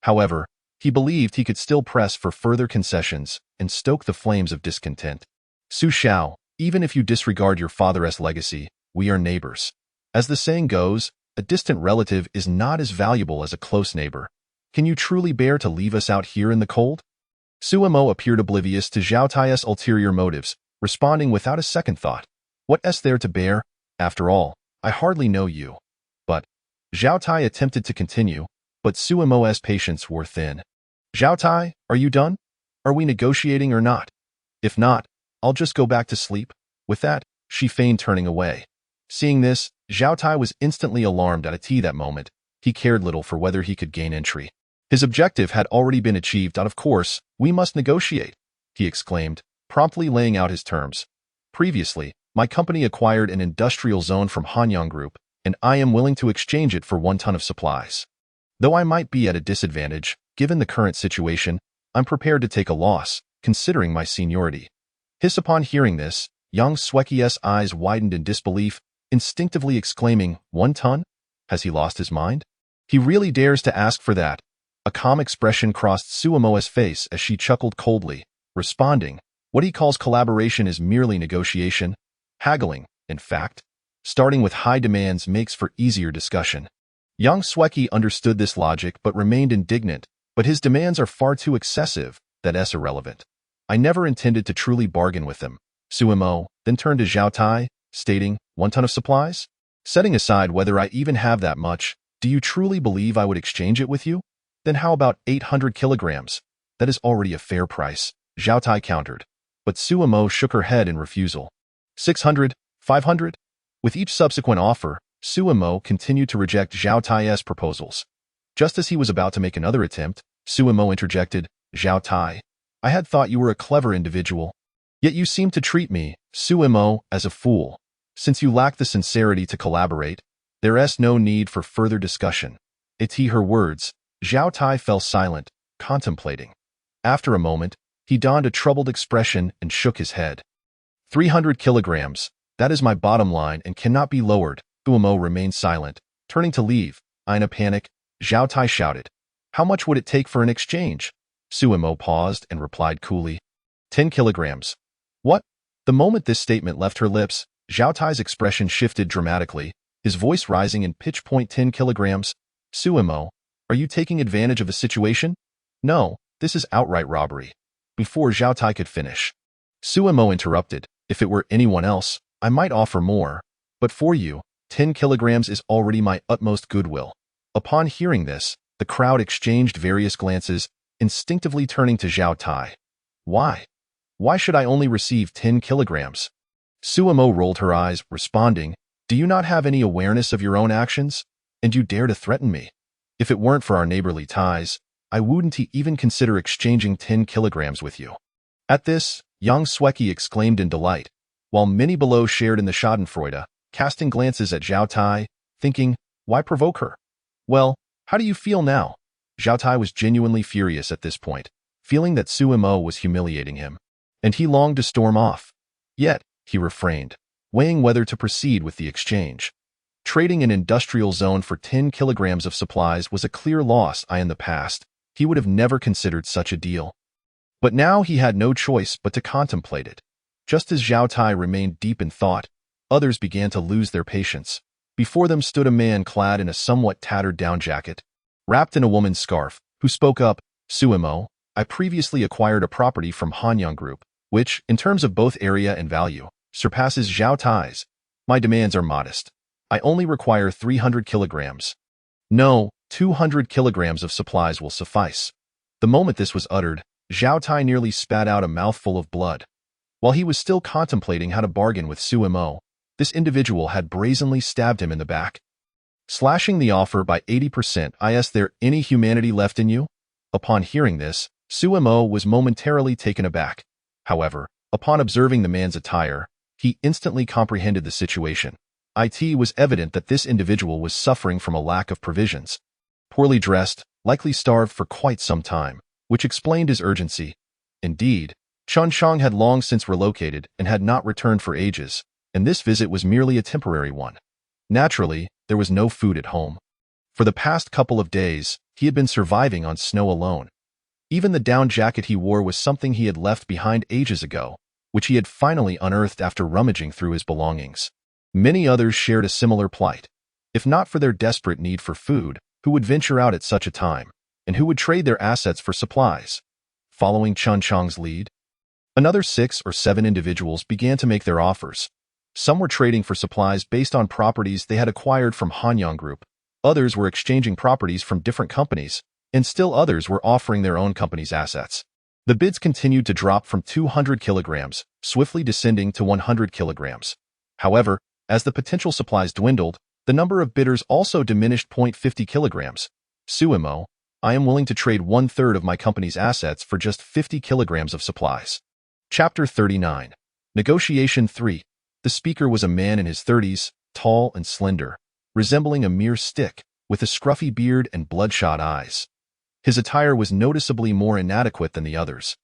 However, he believed he could still press for further concessions and stoke the flames of discontent. "Su Xiao, even if you disregard your father's legacy, we are neighbors. As the saying goes, a distant relative is not as valuable as a close neighbor. Can you truly bear to leave us out here in the cold?" Suemo appeared oblivious to Zhao Tai's ulterior motives, responding without a second thought. "What's there to bear? After all, I hardly know you." But Zhao Tai attempted to continue, but Suemo's patience wore thin. "Zhao Tai, are you done? Are we negotiating or not? If not, I'll just go back to sleep." With that, she feigned turning away. Seeing this, Zhao Tai was instantly alarmed at that moment. He cared little for whether he could gain entry. His objective had already been achieved. "Of course, we must negotiate," he exclaimed, promptly laying out his terms. "Previously, my company acquired an industrial zone from Hanyang Group, and I am willing to exchange it for 1 ton of supplies. Though I might be at a disadvantage, given the current situation, I'm prepared to take a loss, considering my seniority." Upon hearing this, Yang Sueki's eyes widened in disbelief, instinctively exclaiming, 1 ton? Has he lost his mind? He really dares to ask for that? A calm expression crossed Suemo's face as she chuckled coldly, responding, "What he calls collaboration is merely negotiation. Haggling, in fact. Starting with high demands makes for easier discussion." Yang Sueki understood this logic but remained indignant. "But his demands are far too excessive. That's irrelevant. I never intended to truly bargain with them." Suemo then turned to Zhao Tai, stating, 1 ton of supplies? Setting aside whether I even have that much, do you truly believe I would exchange it with you? Then how about 800 kilograms? That is already a fair price, Zhao Tai countered. But Suemo shook her head in refusal. 600, 500? With each subsequent offer, Suemo continued to reject Zhao Tai's proposals. Just as he was about to make another attempt, Suemo interjected, "Zhao Tai, I had thought you were a clever individual. Yet you seem to treat me, Suemo, as a fool. Since you lack the sincerity to collaborate, there's no need for further discussion." Her words, Zhao Tai fell silent, contemplating. After a moment, He donned a troubled expression and shook his head. 300 kilograms. That is my bottom line and cannot be lowered. Suemo remained silent. Turning to leave, in a panic, Zhao Tai shouted, "How much would it take for an exchange?" Suemo paused and replied coolly, 10 kilograms. What? The moment this statement left her lips, Zhao Tai's expression shifted dramatically, his voice rising in pitch. 10 kilograms? Suemo, are you taking advantage of a situation? No, this is outright robbery. Before Zhao Tai could finish, Suemo interrupted, if it were anyone else, I might offer more, but for you, 10 kilograms is already my utmost goodwill. Upon hearing this, the crowd exchanged various glances, instinctively turning to Zhao Tai. Why? Why should I only receive 10 kilograms? Suemo rolled her eyes, responding, do you not have any awareness of your own actions? And you dare to threaten me? If it weren't for our neighborly ties, I wouldn't even consider exchanging 10 kilograms with you. At this, Yang Sueki exclaimed in delight, while many below shared in the schadenfreude, casting glances at Zhao Tai, thinking, why provoke her? Well, how do you feel now? Zhao Tai was genuinely furious at this point, feeling that Suemo was humiliating him, and he longed to storm off. Yet, he refrained, weighing whether to proceed with the exchange. Trading an industrial zone for 10 kilograms of supplies was a clear loss. In the past, he would have never considered such a deal. But now he had no choice but to contemplate it. Just as Zhao Tai remained deep in thought, others began to lose their patience. Before them stood a man clad in a somewhat tattered down jacket, wrapped in a woman's scarf, who spoke up, Suemo, I previously acquired a property from Hanyang Group, which, in terms of both area and value, surpasses Zhao Tai's. My demands are modest. I only require 300 kilograms. No, 200 kilograms of supplies will suffice. The moment this was uttered, Zhao Tai nearly spat out a mouthful of blood. While he was still contemplating how to bargain with Suemo, this individual had brazenly stabbed him in the back, slashing the offer by 80%. Is there any humanity left in you? Upon hearing this, Suemo was momentarily taken aback. However, upon observing the man's attire, he instantly comprehended the situation. It was evident that this individual was suffering from a lack of provisions. Poorly dressed, likely starved for quite some time, which explained his urgency. Indeed, Chun Chong had long since relocated and had not returned for ages, and this visit was merely a temporary one. Naturally, there was no food at home. For the past couple of days, he had been surviving on snow alone. Even the down jacket he wore was something he had left behind ages ago, which he had finally unearthed after rummaging through his belongings. Many others shared a similar plight. If not for their desperate need for food, who would venture out at such a time, and who would trade their assets for supplies? Following Chun Chong's lead, another 6 or 7 individuals began to make their offers. Some were trading for supplies based on properties they had acquired from Hanyang Group, others were exchanging properties from different companies, and still others were offering their own company's assets. The bids continued to drop from 200 kilograms, swiftly descending to 100 kilograms. However, as the potential supplies dwindled, the number of bidders also diminished. 50 kilograms. Suemo, I am willing to trade 1/3 of my company's assets for just 50 kilograms of supplies. Chapter 39. Negotiation 3. The speaker was a man in his 30s, tall and slender, resembling a mere stick, with a scruffy beard and bloodshot eyes. His attire was noticeably more inadequate than the others.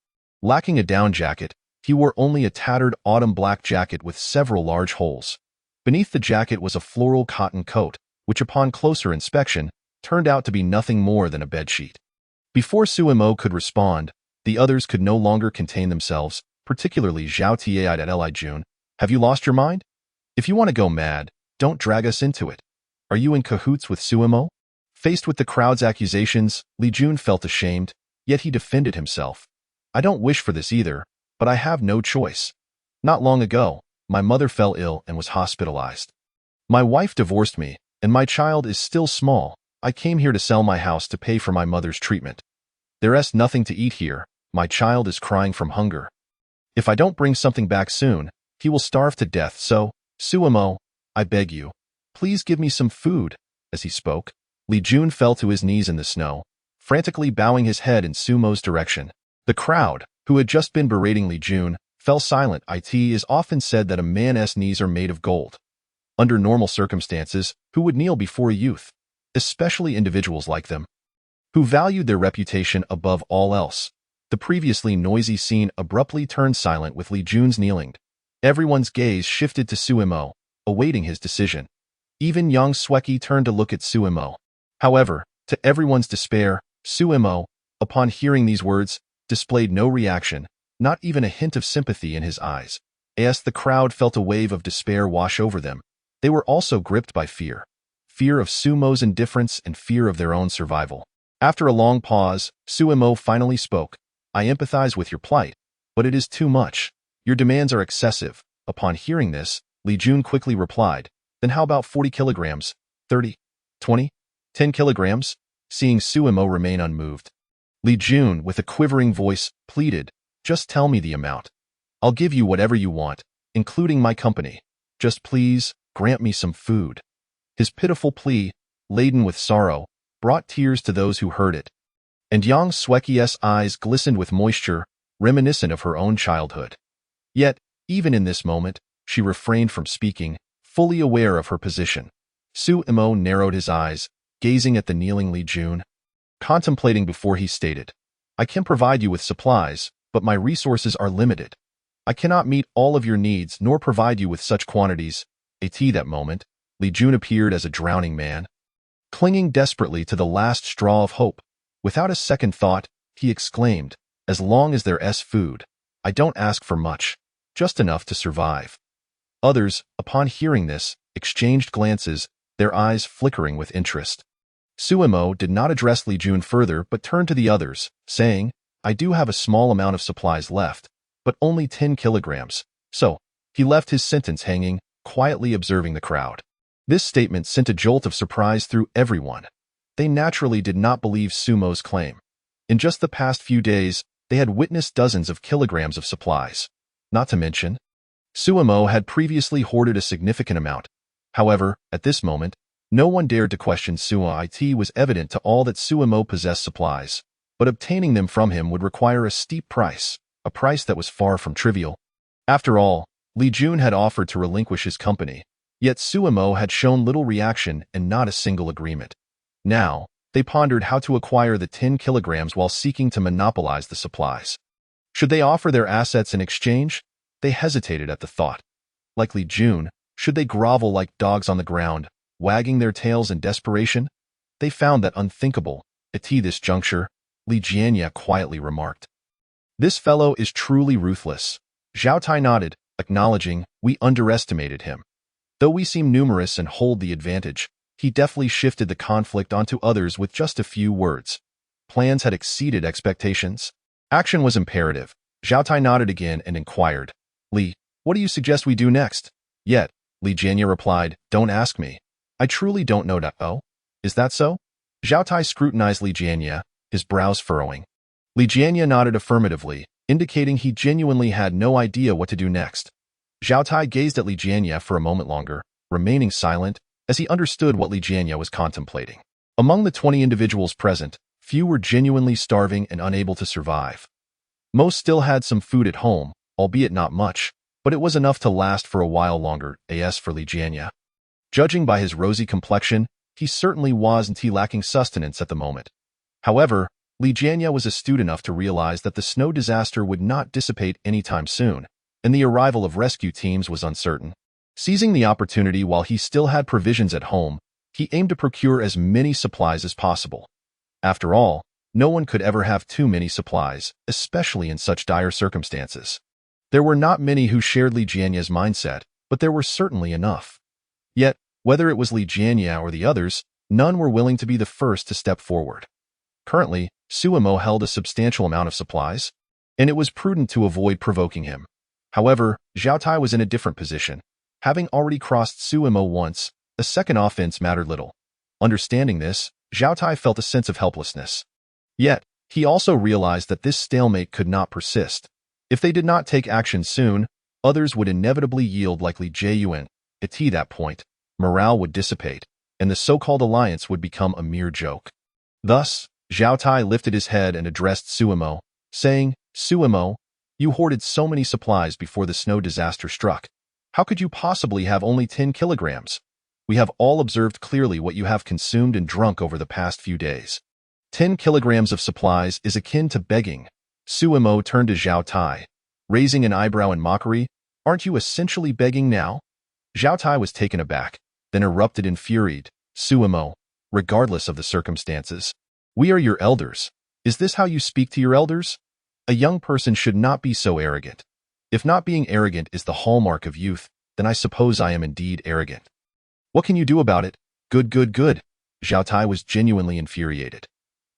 Lacking a down jacket, he wore only a tattered autumn black jacket with several large holes. Beneath the jacket was a floral cotton coat, which upon closer inspection, turned out to be nothing more than a bedsheet. Before Suemo could respond, the others could no longer contain themselves, particularly Zhao Tiei at Li Jun. Have you lost your mind? If you want to go mad, don't drag us into it. Are you in cahoots with Suemo? Faced with the crowd's accusations, Li Jun felt ashamed, yet he defended himself. I don't wish for this either, but I have no choice. Not long ago, my mother fell ill and was hospitalized. My wife divorced me, and my child is still small. I came here to sell my house to pay for my mother's treatment. There's nothing to eat here. My child is crying from hunger. If I don't bring something back soon, he will starve to death. So, Suemo, I beg you, please give me some food. As he spoke, Li Jun fell to his knees in the snow, frantically bowing his head in Sumo's direction. The crowd, who had just been berating Li Jun, fell silent. It is often said that a man's knees are made of gold. Under normal circumstances, who would kneel before youth? Especially individuals like them, who valued their reputation above all else. The previously noisy scene abruptly turned silent with Li Jun's kneeling. Everyone's gaze shifted to Suemo, awaiting his decision. Even Yang Sweki turned to look at Suemo. However, to everyone's despair, Suemo, upon hearing these words, displayed no reaction, not even a hint of sympathy in his eyes. As the crowd felt a wave of despair wash over them, they were also gripped by fear. Fear of Sumo's indifference and fear of their own survival. After a long pause, Suemo finally spoke. I empathize with your plight, but it is too much. Your demands are excessive. Upon hearing this, Li Jun quickly replied, then how about 40 kilograms, 30, 20, 10 kilograms? Seeing Suemo remain unmoved, Li Jun, with a quivering voice, pleaded, just tell me the amount. I'll give you whatever you want, including my company. Just please, grant me some food. His pitiful plea, laden with sorrow, brought tears to those who heard it. And Yang Sweki's eyes glistened with moisture, reminiscent of her own childhood. Yet, even in this moment, she refrained from speaking, fully aware of her position. Suemo narrowed his eyes, gazing at the kneeling Li Jun, contemplating before he stated, I can provide you with supplies, but my resources are limited. I cannot meet all of your needs nor provide you with such quantities. At that moment, Li Jun appeared as a drowning man, clinging desperately to the last straw of hope. Without a second thought, he exclaimed, as long as there's food, I don't ask for much, just enough to survive. Others, upon hearing this, exchanged glances, their eyes flickering with interest. Suemo did not address Li Jun further but turned to the others, saying, I do have a small amount of supplies left, but only 10 kilograms. So, he left his sentence hanging, quietly observing the crowd. This statement sent a jolt of surprise through everyone. They naturally did not believe Sumo's claim. In just the past few days, they had witnessed dozens of kilograms of supplies. Not to mention, Suemo had previously hoarded a significant amount. However, at this moment, no one dared to question Sumo. It was evident to all that Suemo possessed supplies, but obtaining them from him would require a steep price, a price that was far from trivial. After all, Li Jun had offered to relinquish his company, yet Suemo had shown little reaction and not a single agreement. Now, they pondered how to acquire the 10 kilograms while seeking to monopolize the supplies. Should they offer their assets in exchange? They hesitated at the thought. Like Li Jun, should they grovel like dogs on the ground, wagging their tails in desperation? They found that unthinkable. At this juncture, Li Jianya quietly remarked, This fellow is truly ruthless. Zhao Tai nodded, acknowledging, we underestimated him. Though we seem numerous and hold the advantage, he deftly shifted the conflict onto others with just a few words. Plans had exceeded expectations. Action was imperative. Zhao Tai nodded again and inquired, Li, what do you suggest we do next? Yet, Li Jianya replied, don't ask me. I truly don't know. Oh? Is that so? Zhao Tai scrutinized Li Jianya, his brows furrowing. Li Jianya nodded affirmatively, indicating he genuinely had no idea what to do next. Zhao Tai gazed at Li Jianya for a moment longer, remaining silent, as he understood what Li Jianya was contemplating. Among the 20 individuals present, few were genuinely starving and unable to survive. Most still had some food at home, albeit not much, but it was enough to last for a while longer. As for Li Jianya, judging by his rosy complexion, he certainly wasn't lacking sustenance at the moment. However, Li Jianya was astute enough to realize that the snow disaster would not dissipate anytime soon, and the arrival of rescue teams was uncertain. Seizing the opportunity while he still had provisions at home, he aimed to procure as many supplies as possible. After all, no one could ever have too many supplies, especially in such dire circumstances. There were not many who shared Li Jianya's mindset, but there were certainly enough. Yet, whether it was Li Jianya or the others, none were willing to be the first to step forward. Currently, Suemo held a substantial amount of supplies, and it was prudent to avoid provoking him. However, Zhao Tai was in a different position. Having already crossed Suemo once, a second offense mattered little. Understanding this, Zhao Tai felt a sense of helplessness. Yet, he also realized that this stalemate could not persist. If they did not take action soon, others would inevitably yield like Li Jiyuan. At that point, morale would dissipate, and the so-called alliance would become a mere joke. Thus, Zhao Tai lifted his head and addressed Suemo, saying, Suemo, you hoarded so many supplies before the snow disaster struck. How could you possibly have only 10 kilograms? We have all observed clearly what you have consumed and drunk over the past few days. 10 kilograms of supplies is akin to begging. Suemo turned to Zhao Tai, raising an eyebrow in mockery. Aren't you essentially begging now? Zhao Tai was taken aback, then erupted infuriated. Suemo, regardless of the circumstances, we are your elders. Is this how you speak to your elders? A young person should not be so arrogant. If not being arrogant is the hallmark of youth, then I suppose I am indeed arrogant. What can you do about it? Good, good, good. Zhao Tai was genuinely infuriated.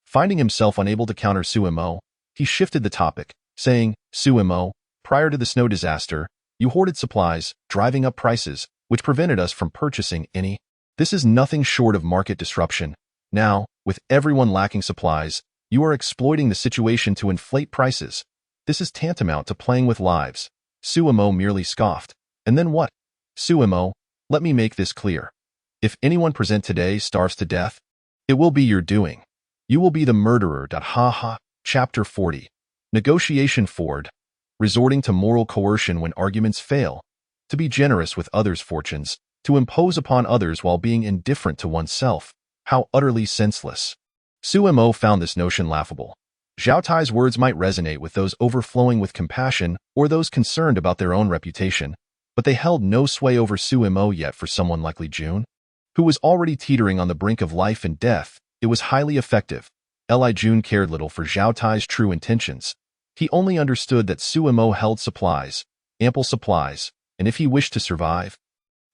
Finding himself unable to counter Suemo, he shifted the topic, saying, Suemo, prior to the snow disaster, you hoarded supplies, driving up prices, which prevented us from purchasing any. This is nothing short of market disruption. Now, with everyone lacking supplies, you are exploiting the situation to inflate prices. This is tantamount to playing with lives. Suemo merely scoffed. And then what? Suemo, let me make this clear. If anyone present today starves to death, it will be your doing. You will be the murderer. Ha ha. Chapter 40. Negotiation Ford. Resorting to moral coercion when arguments fail. To be generous with others' fortunes. To impose upon others while being indifferent to oneself. How utterly senseless. Suemo found this notion laughable. Zhao Tai's words might resonate with those overflowing with compassion or those concerned about their own reputation, but they held no sway over Suemo yet. For someone like Li Jun, who was already teetering on the brink of life and death, it was highly effective. Li Jun cared little for Zhao Tai's true intentions. He only understood that Suemo held supplies, ample supplies, and if he wished to survive,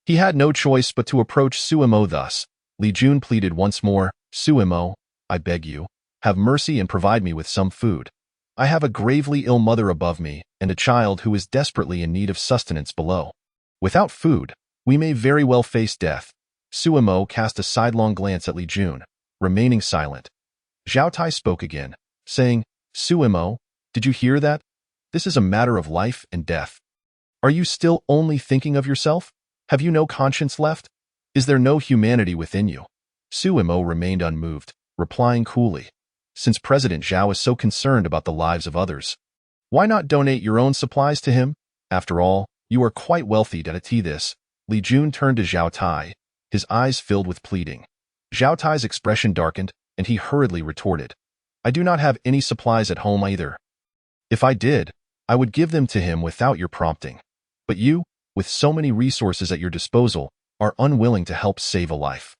he had no choice but to approach Suemo. Thus, Li Jun pleaded once more, Suemo, I beg you, have mercy and provide me with some food. I have a gravely ill mother above me and a child who is desperately in need of sustenance below. Without food, we may very well face death. Suemo cast a sidelong glance at Li Jun, remaining silent. Zhao Tai spoke again, saying, Suemo, did you hear that? This is a matter of life and death. Are you still only thinking of yourself? Have you no conscience left? Is there no humanity within you? Suemo remained unmoved, replying coolly, since President Zhao is so concerned about the lives of others, why not donate your own supplies to him? After all, you are quite wealthy. To this, Li Jun turned to Zhao Tai, his eyes filled with pleading. Zhao Tai's expression darkened, and he hurriedly retorted, I do not have any supplies at home either. If I did, I would give them to him without your prompting. But you, with so many resources at your disposal, are unwilling to help save a life.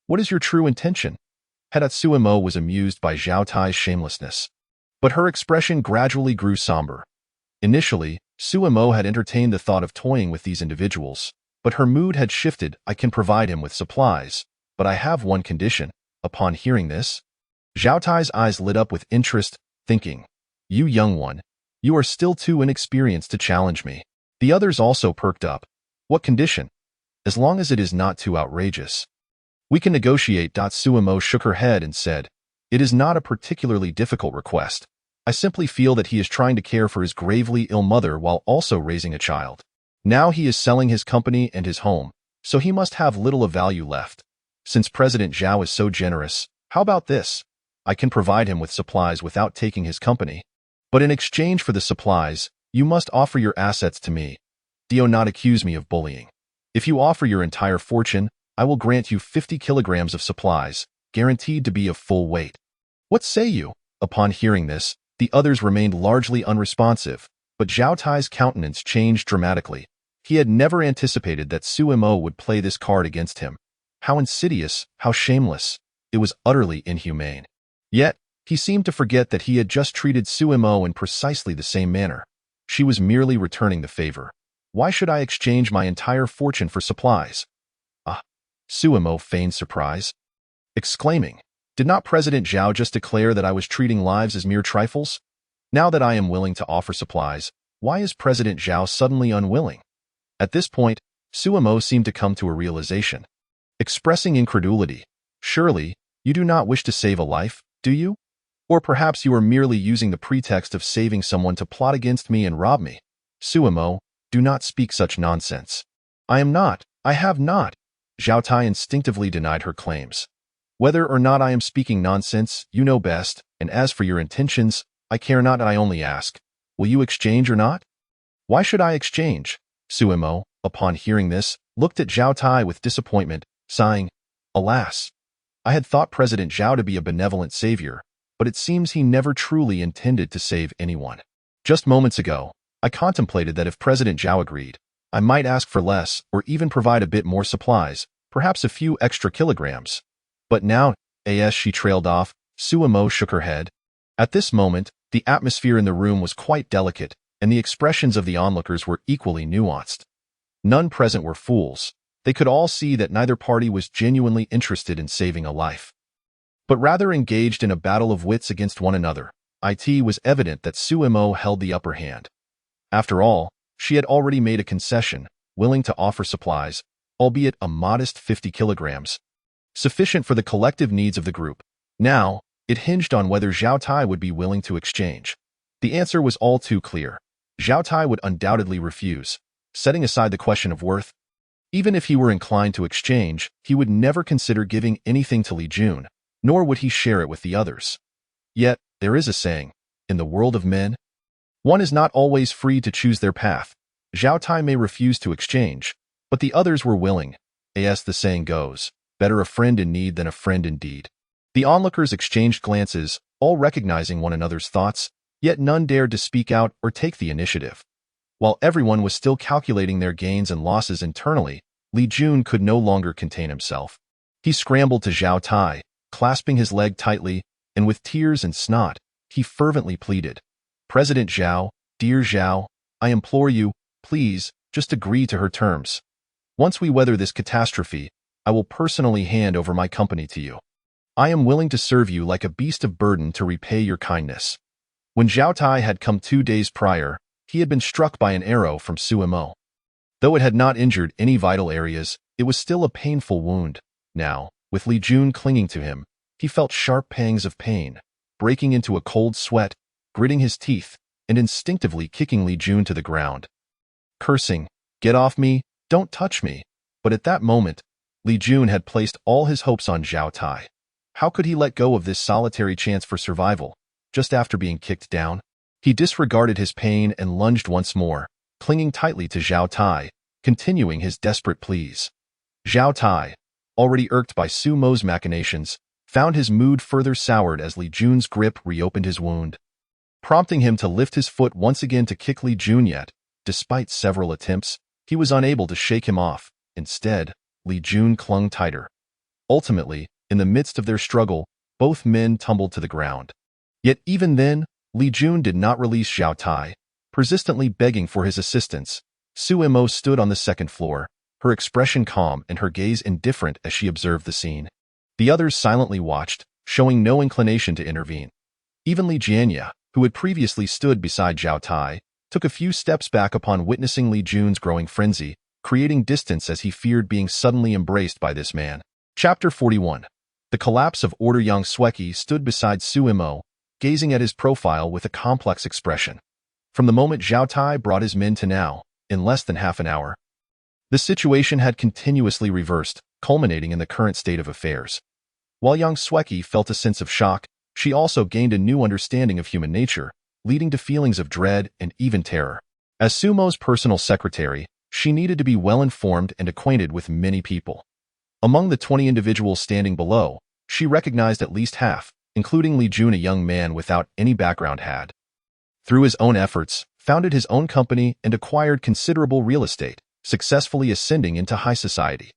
What is your true intention? Suemo was amused by Zhao Tai's shamelessness, but her expression gradually grew somber. Initially, Suemo had entertained the thought of toying with these individuals, but her mood had shifted. I can provide him with supplies, but I have one condition. Upon hearing this, Zhao Tai's eyes lit up with interest, thinking, you young one, you are still too inexperienced to challenge me. The others also perked up. What condition? As long as it is not too outrageous, we can negotiate. Suemo shook her head and said, it is not a particularly difficult request. I simply feel that he is trying to care for his gravely ill mother while also raising a child. Now he is selling his company and his home, so he must have little of value left. Since President Zhao is so generous, how about this? I can provide him with supplies without taking his company. But in exchange for the supplies, you must offer your assets to me. Do not accuse me of bullying. If you offer your entire fortune, I will grant you 50 kilograms of supplies, guaranteed to be of full weight. What say you? Upon hearing this, the others remained largely unresponsive, but Zhao Tai's countenance changed dramatically. He had never anticipated that Suemo would play this card against him. How insidious, how shameless. It was utterly inhumane. Yet, he seemed to forget that he had just treated Suemo in precisely the same manner. She was merely returning the favor. Why should I exchange my entire fortune for supplies? Suemo feigned surprise, exclaiming, did not President Zhao just declare that I was treating lives as mere trifles? Now that I am willing to offer supplies, why is President Zhao suddenly unwilling? At this point, Suemo seemed to come to a realization, expressing incredulity. Surely, you do not wish to save a life, do you? Or perhaps you are merely using the pretext of saving someone to plot against me and rob me. Suemo, do not speak such nonsense. I have not. Zhao Tai instinctively denied her claims. Whether or not I am speaking nonsense, you know best, and as for your intentions, I care not. I only ask, will you exchange or not? Why should I exchange? Suemo, upon hearing this, looked at Zhao Tai with disappointment, sighing, alas, I had thought President Zhao to be a benevolent savior, but it seems he never truly intended to save anyone. Just moments ago, I contemplated that if President Zhao agreed, I might ask for less or even provide a bit more supplies, perhaps a few extra kilograms. But now, as she trailed off, Suemo shook her head. At this moment, the atmosphere in the room was quite delicate, and the expressions of the onlookers were equally nuanced. None present were fools. They could all see that neither party was genuinely interested in saving a life, but rather engaged in a battle of wits against one another. It was evident that Suemo held the upper hand. After all, she had already made a concession, willing to offer supplies, albeit a modest 50 kilograms, sufficient for the collective needs of the group. Now, it hinged on whether Zhao Tai would be willing to exchange. The answer was all too clear. Zhao Tai would undoubtedly refuse, setting aside the question of worth. Even if he were inclined to exchange, he would never consider giving anything to Li Jun, nor would he share it with the others. Yet, there is a saying, in the world of men, one is not always free to choose their path. Zhao Tai may refuse to exchange, but the others were willing. As the saying goes, better a friend in need than a friend in deed. The onlookers exchanged glances, all recognizing one another's thoughts, yet none dared to speak out or take the initiative. While everyone was still calculating their gains and losses internally, Li Jun could no longer contain himself. He scrambled to Zhao Tai, clasping his leg tightly, and with tears and snot, he fervently pleaded, "President Zhao, dear Zhao, I implore you, please, just agree to her terms. Once we weather this catastrophe, I will personally hand over my company to you. I am willing to serve you like a beast of burden to repay your kindness." When Zhao Tai had come 2 days prior, he had been struck by an arrow from Suemo. Though it had not injured any vital areas, it was still a painful wound. Now, with Li Jun clinging to him, he felt sharp pangs of pain, breaking into a cold sweat, gritting his teeth, and instinctively kicking Li Jun to the ground, cursing, "Get off me, don't touch me." But at that moment, Li Jun had placed all his hopes on Zhao Tai. How could he let go of this solitary chance for survival, just after being kicked down? He disregarded his pain and lunged once more, clinging tightly to Zhao Tai, continuing his desperate pleas. Zhao Tai, already irked by Suemo's machinations, found his mood further soured as Li Jun's grip reopened his wound, prompting him to lift his foot once again to kick Li Jun. Yet, despite several attempts, he was unable to shake him off. Instead, Li Jun clung tighter. Ultimately, in the midst of their struggle, both men tumbled to the ground. Yet even then, Li Jun did not release Zhao Tai, persistently begging for his assistance. Suemo stood on the second floor, her expression calm and her gaze indifferent as she observed the scene. The others silently watched, showing no inclination to intervene. Even Li Jianya, who had previously stood beside Zhao Tai, took a few steps back upon witnessing Li Jun's growing frenzy, creating distance as he feared being suddenly embraced by this man. Chapter 41. The collapse of Order. Yang Sweki stood beside Suemo, gazing at his profile with a complex expression. From the moment Zhao Tai brought his men to now, in less than half an hour, the situation had continuously reversed, culminating in the current state of affairs. While Yang Sweki felt a sense of shock, she also gained a new understanding of human nature, leading to feelings of dread and even terror. As Sumo's personal secretary, she needed to be well-informed and acquainted with many people. Among the 20 individuals standing below, she recognized at least half, including Li Jun, a young man without any background had, through his own efforts, founded his own company and acquired considerable real estate, successfully ascending into high society.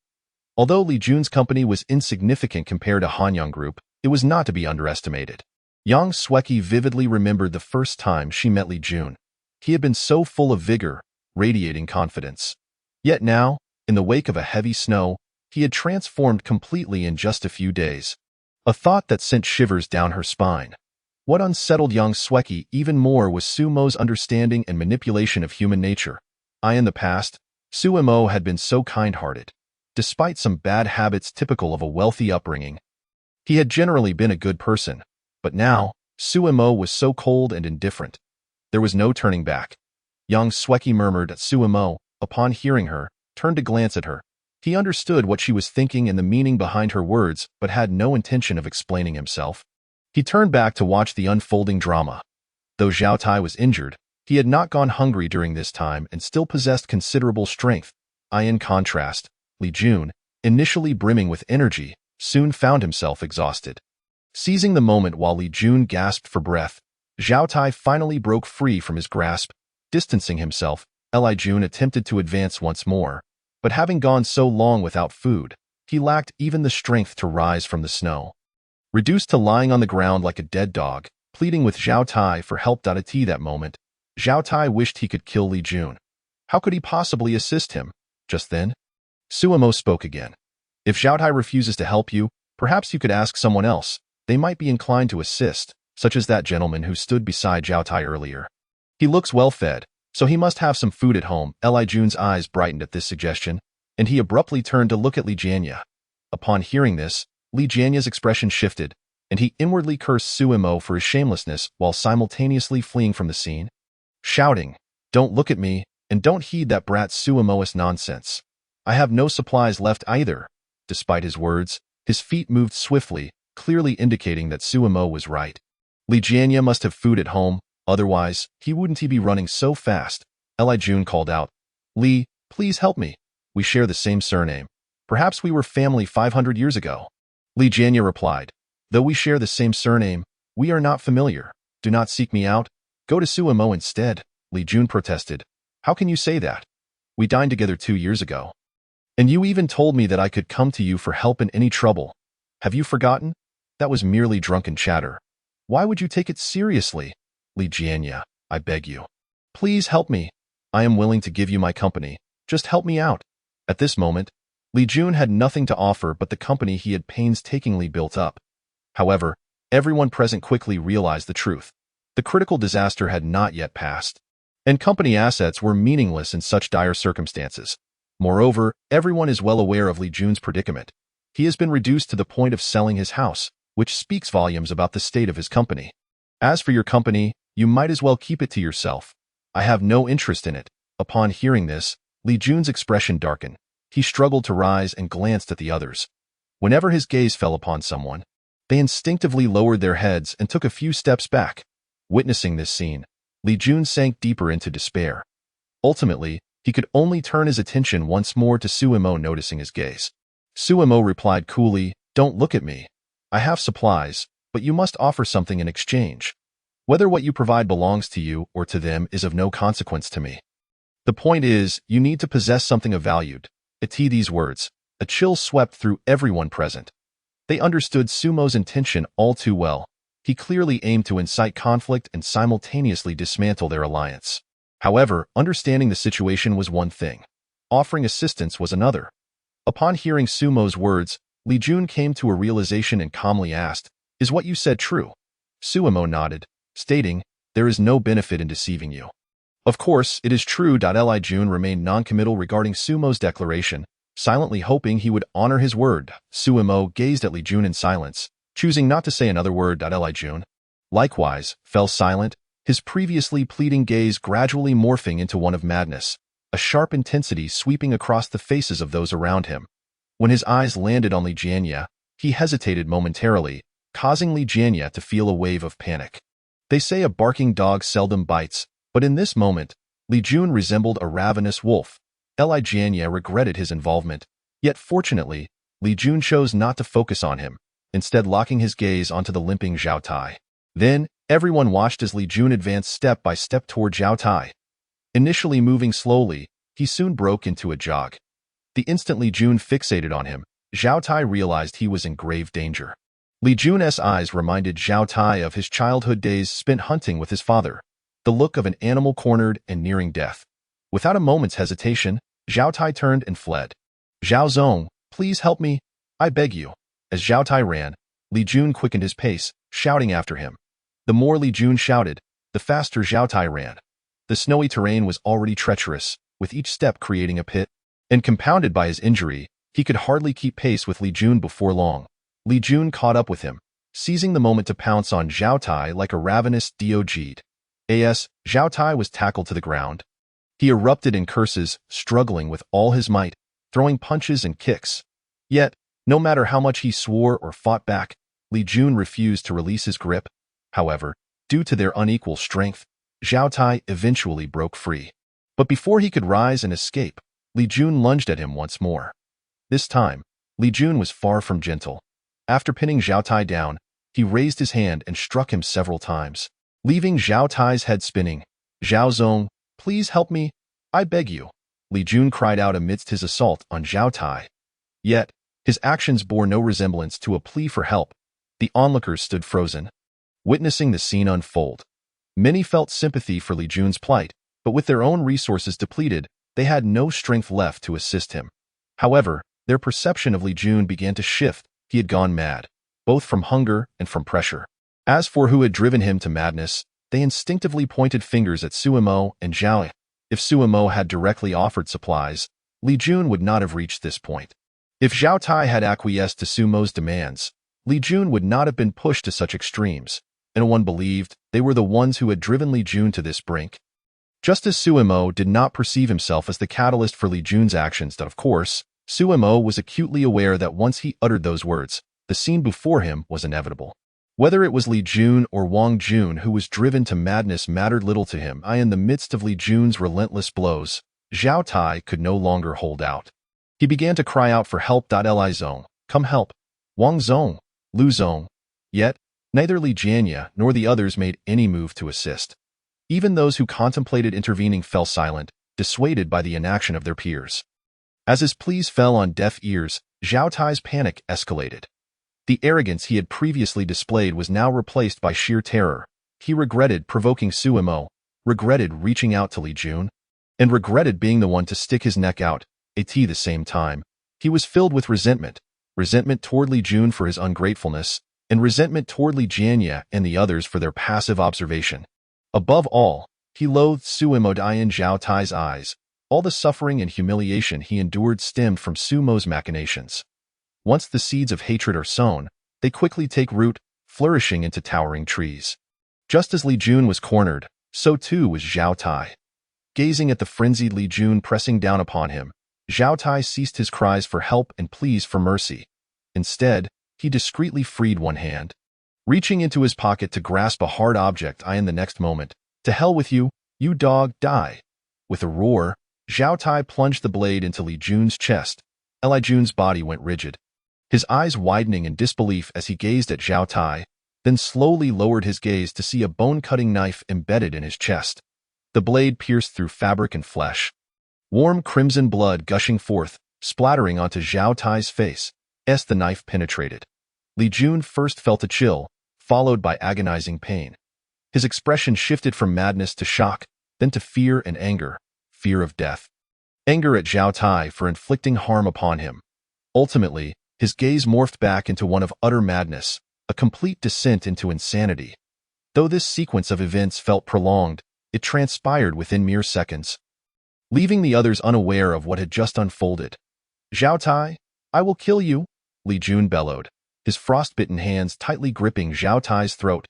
Although Li Jun's company was insignificant compared to Hanyang Group, it was not to be underestimated. Yang Sweki vividly remembered the first time she met Li Jun. He had been so full of vigor, radiating confidence. Yet now, in the wake of a heavy snow, he had transformed completely in just a few days. A thought that sent shivers down her spine. What unsettled Yang Sweki even more was Suemo's understanding and manipulation of human nature. In the past, Suemo had been so kind-hearted. Despite some bad habits typical of a wealthy upbringing, he had generally been a good person. But now, Suemo was so cold and indifferent. There was no turning back. Yang Sweki murmured at Suemo, upon hearing her, turned to glance at her. He understood what she was thinking and the meaning behind her words, but had no intention of explaining himself. He turned back to watch the unfolding drama. Though Zhao Tai was injured, he had not gone hungry during this time and still possessed considerable strength. In contrast, Li Jun, initially brimming with energy, soon found himself exhausted. Seizing the moment while Li Jun gasped for breath, Zhao Tai finally broke free from his grasp. Distancing himself, Li Jun attempted to advance once more, but having gone so long without food, he lacked even the strength to rise from the snow. Reduced to lying on the ground like a dead dog, pleading with Zhao Tai for help. At that moment, Zhao Tai wished he could kill Li Jun. How could he possibly assist him? Just then, Suemo spoke again. If Zhao Tai refuses to help you, perhaps you could ask someone else. They might be inclined to assist, such as that gentleman who stood beside Zhao Tai earlier. He looks well fed, so he must have some food at home. Li Jun's eyes brightened at this suggestion, and he abruptly turned to look at Li Jianya. Upon hearing this, Li Jianya's expression shifted, and he inwardly cursed Suemo for his shamelessness while simultaneously fleeing from the scene, shouting, "Don't look at me, and don't heed that brat Suemo's nonsense. I have no supplies left either." Despite his words, his feet moved swiftly, clearly indicating that Suemo was right. Li Jianya must have food at home, otherwise, he wouldn't be running so fast. Li Jun called out, "Li, please help me. We share the same surname. Perhaps we were family 500 years ago." Li Jianya replied, "Though we share the same surname, we are not familiar. Do not seek me out. Go to Suemo instead." Li Jun protested. "How can you say that? We dined together 2 years ago. And you even told me that I could come to you for help in any trouble. Have you forgotten? That was merely drunken chatter. Why would you take it seriously? Li Jianya, I beg you. Please help me. I am willing to give you my company. Just help me out." At this moment, Li Jun had nothing to offer but the company he had painstakingly built up. However, everyone present quickly realized the truth. The critical disaster had not yet passed, and company assets were meaningless in such dire circumstances. Moreover, everyone is well aware of Li Jun's predicament. He has been reduced to the point of selling his house, which speaks volumes about the state of his company. As for your company, you might as well keep it to yourself. I have no interest in it. Upon hearing this, Li Jun's expression darkened. He struggled to rise and glanced at the others. Whenever his gaze fell upon someone, they instinctively lowered their heads and took a few steps back. Witnessing this scene, Li Jun sank deeper into despair. Ultimately, he could only turn his attention once more to Suemo. Noticing his gaze, Suemo replied coolly, "Don't look at me. I have supplies, but you must offer something in exchange. Whether what you provide belongs to you or to them is of no consequence to me. The point is, you need to possess something of value." At these words, a chill swept through everyone present. They understood Sumo's intention all too well. He clearly aimed to incite conflict and simultaneously dismantle their alliance. However, understanding the situation was one thing. Offering assistance was another. Upon hearing Sumo's words, Li Jun came to a realization and calmly asked, "Is what you said true?" Suemo nodded, stating, "There is no benefit in deceiving you." "Of course, it is true." Li Jun remained noncommittal regarding Sumo's declaration, silently hoping he would honor his word. Suemo gazed at Li Jun in silence, choosing not to say another word. Li Jun, likewise, fell silent, his previously pleading gaze gradually morphing into one of madness, a sharp intensity sweeping across the faces of those around him. When his eyes landed on Li Jianya, he hesitated momentarily, causing Li Jianya to feel a wave of panic. They say a barking dog seldom bites, but in this moment, Li Jun resembled a ravenous wolf. Li Jianya regretted his involvement, yet fortunately, Li Jun chose not to focus on him, instead locking his gaze onto the limping Zhao Tai. Then, everyone watched as Li Jun advanced step by step toward Zhao Tai. Initially moving slowly, he soon broke into a jog. The instant Li Jun fixated on him, Zhao Tai realized he was in grave danger. Li Jun's eyes reminded Zhao Tai of his childhood days spent hunting with his father, the look of an animal cornered and nearing death. Without a moment's hesitation, Zhao Tai turned and fled. "Zhao Zong, please help me, I beg you." As Zhao Tai ran, Li Jun quickened his pace, shouting after him. The more Li Jun shouted, the faster Zhao Tai ran. The snowy terrain was already treacherous, with each step creating a pit, and compounded by his injury, he could hardly keep pace with Li Jun. Before long, Li Jun caught up with him, seizing the moment to pounce on Zhao Tai like a ravenous dog. Zhao Tai was tackled to the ground. He erupted in curses, struggling with all his might, throwing punches and kicks. Yet, no matter how much he swore or fought back, Li Jun refused to release his grip. However, due to their unequal strength, Zhao Tai eventually broke free. But before he could rise and escape, Li Jun lunged at him once more. This time, Li Jun was far from gentle. After pinning Zhao Tai down, he raised his hand and struck him several times, leaving Zhao Tai's head spinning. "Zhao Zong, please help me, I beg you," Li Jun cried out amidst his assault on Zhao Tai. Yet, his actions bore no resemblance to a plea for help. The onlookers stood frozen, witnessing the scene unfold. Many felt sympathy for Li Jun's plight, but with their own resources depleted, they had no strength left to assist him. However, their perception of Li Jun began to shift. He had gone mad, both from hunger and from pressure. As for who had driven him to madness, they instinctively pointed fingers at Suimo and Zhao. If Suimo had directly offered supplies, Li Jun would not have reached this point. If Zhao Tai had acquiesced to Sumo's demands, Li Jun would not have been pushed to such extremes, and one believed they were the ones who had driven Li Jun to this brink. Just as Suimo did not perceive himself as the catalyst for Li Jun's actions, of course, Suimo was acutely aware that once he uttered those words, the scene before him was inevitable. Whether it was Li Jun or Wang Jun who was driven to madness mattered little to him. In the midst of Li Jun's relentless blows, Zhao Tai could no longer hold out. He began to cry out for help. Li Zong, come help. Wang Zong, Lu Zong. Yet, neither Li Jianya nor the others made any move to assist. Even those who contemplated intervening fell silent, dissuaded by the inaction of their peers. As his pleas fell on deaf ears, Zhao Tai's panic escalated. The arrogance he had previously displayed was now replaced by sheer terror. He regretted provoking Suimo, regretted reaching out to Li Jun, and regretted being the one to stick his neck out. At the same time, he was filled with resentment toward Li Jun for his ungratefulness, and resentment toward Li Jianya and the others for their passive observation. Above all, he loathed Suimo in Zhao Tai's eyes. All the suffering and humiliation he endured stemmed from Sumo's machinations. Once the seeds of hatred are sown, they quickly take root, flourishing into towering trees. Just as Li Jun was cornered, so too was Zhao Tai. Gazing at the frenzied Li Jun pressing down upon him, Zhao Tai ceased his cries for help and pleas for mercy. Instead, he discreetly freed one hand, reaching into his pocket to grasp a hard object. In the next moment, "To hell with you, you dog, die!" With a roar, Zhao Tai plunged the blade into Li Jun's chest. Li Jun's body went rigid, his eyes widening in disbelief as he gazed at Zhao Tai, then slowly lowered his gaze to see a bone-cutting knife embedded in his chest. The blade pierced through fabric and flesh, warm crimson blood gushing forth, splattering onto Zhao Tai's face. As the knife penetrated, Li Jun first felt a chill, followed by agonizing pain. His expression shifted from madness to shock, then to fear and anger. Fear of death. Anger at Zhao Tai for inflicting harm upon him. Ultimately, his gaze morphed back into one of utter madness, a complete descent into insanity. Though this sequence of events felt prolonged, it transpired within mere seconds, leaving the others unaware of what had just unfolded. "Zhao Tai, I will kill you," Li Jun bellowed, his frostbitten hands tightly gripping Zhao Tai's throat.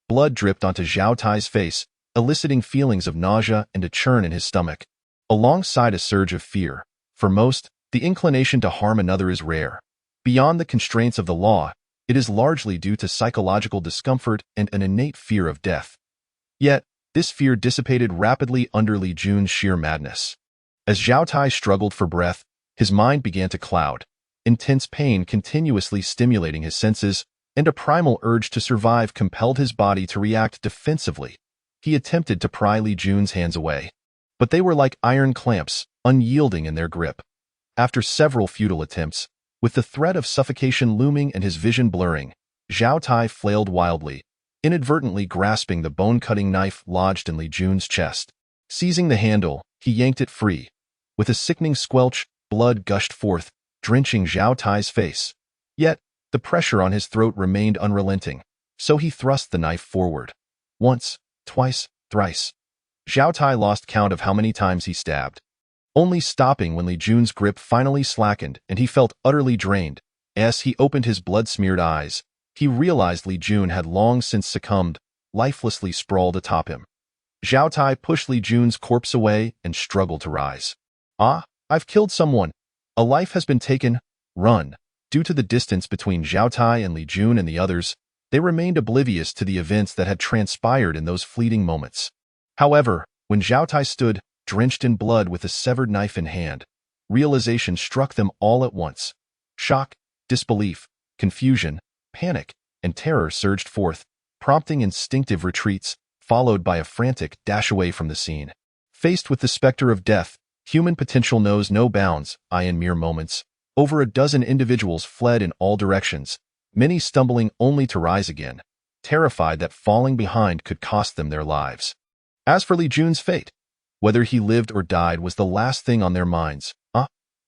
Blood dripped onto Zhao Tai's face, eliciting feelings of nausea and a churn in his stomach, alongside a surge of fear. For most, the inclination to harm another is rare. Beyond the constraints of the law, it is largely due to psychological discomfort and an innate fear of death. Yet, this fear dissipated rapidly under Li Jun's sheer madness. As Zhao Tai struggled for breath, his mind began to cloud, intense pain continuously stimulating his senses, and a primal urge to survive compelled his body to react defensively. He attempted to pry Li Jun's hands away, but they were like iron clamps, unyielding in their grip. After several futile attempts, with the threat of suffocation looming and his vision blurring, Zhao Tai flailed wildly, inadvertently grasping the bone-cutting knife lodged in Li Jun's chest. Seizing the handle, he yanked it free. With a sickening squelch, blood gushed forth, drenching Zhao Tai's face. Yet, the pressure on his throat remained unrelenting, so he thrust the knife forward. Once, twice, thrice. Zhao Tai lost count of how many times he stabbed, only stopping when Li Jun's grip finally slackened and he felt utterly drained. As he opened his blood-smeared eyes, he realized Li Jun had long since succumbed, lifelessly sprawled atop him. Zhao Tai pushed Li Jun's corpse away and struggled to rise. "Ah, I've killed someone. A life has been taken. Run." Due to the distance between Zhao Tai and Li Jun and the others, they remained oblivious to the events that had transpired in those fleeting moments. However, when Zhao Tai stood, drenched in blood with a severed knife in hand, realization struck them all at once. Shock, disbelief, confusion, panic, and terror surged forth, prompting instinctive retreats, followed by a frantic dash away from the scene. Faced with the specter of death, human potential knows no bounds. In mere moments, over a dozen individuals fled in all directions, many stumbling only to rise again, terrified that falling behind could cost them their lives. As for Li Jun's fate, whether he lived or died was the last thing on their minds.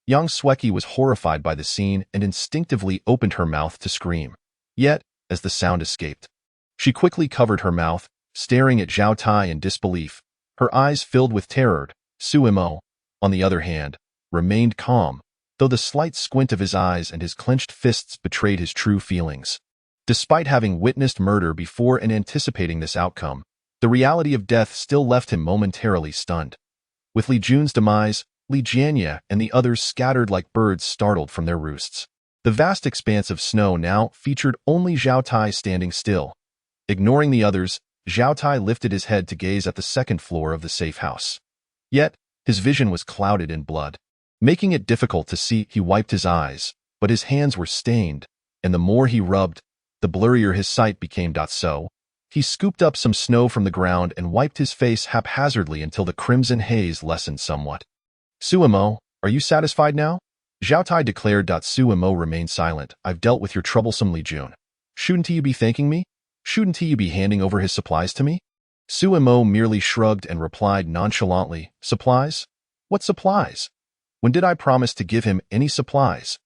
Yang Sweki was horrified by the scene and instinctively opened her mouth to scream. Yet, as the sound escaped, she quickly covered her mouth, staring at Zhao Tai in disbelief, her eyes filled with terror. Suimo, on the other hand, remained calm, though the slight squint of his eyes and his clenched fists betrayed his true feelings. Despite having witnessed murder before and anticipating this outcome, the reality of death still left him momentarily stunned. With Li Jun's demise, Li Jianye and the others scattered like birds startled from their roosts. The vast expanse of snow now featured only Zhao Tai standing still. Ignoring the others, Zhao Tai lifted his head to gaze at the second floor of the safe house. Yet, his vision was clouded in blood. Making it difficult to see, he wiped his eyes, but his hands were stained, and the more he rubbed, the blurrier his sight became. So, he scooped up some snow from the ground and wiped his face haphazardly until the crimson haze lessened somewhat. Suimo, are you satisfied now? Zhao Tai declared. Suimo remained silent. I've dealt with your troublesome Li Jun. Shouldn't you be thanking me? Shouldn't he be handing over his supplies to me? Suimo merely shrugged and replied nonchalantly, Supplies? What supplies? When did I promise to give him any supplies?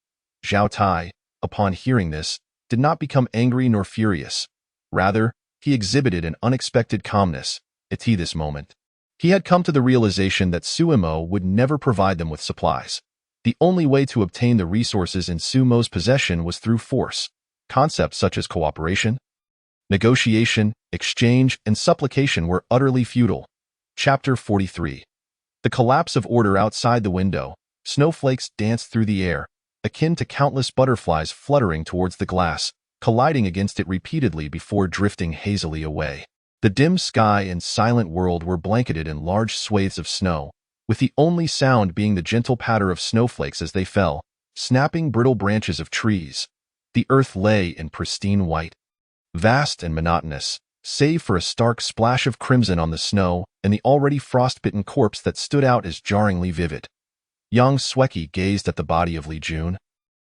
Zhao Tai, upon hearing this, did not become angry nor furious. Rather, he exhibited an unexpected calmness at this moment. He had come to the realization that Suimo would never provide them with supplies. The only way to obtain the resources in Suimo's possession was through force. Concepts such as cooperation, negotiation, exchange, and supplication were utterly futile. Chapter 43. The collapse of order outside the window. Snowflakes danced through the air, akin to countless butterflies fluttering towards the glass, colliding against it repeatedly before drifting hazily away. The dim sky and silent world were blanketed in large swathes of snow, with the only sound being the gentle patter of snowflakes as they fell, snapping brittle branches of trees. The earth lay in pristine white, vast and monotonous, save for a stark splash of crimson on the snow and the already frostbitten corpse that stood out as jarringly vivid. Yang Sweki gazed at the body of Li Jun,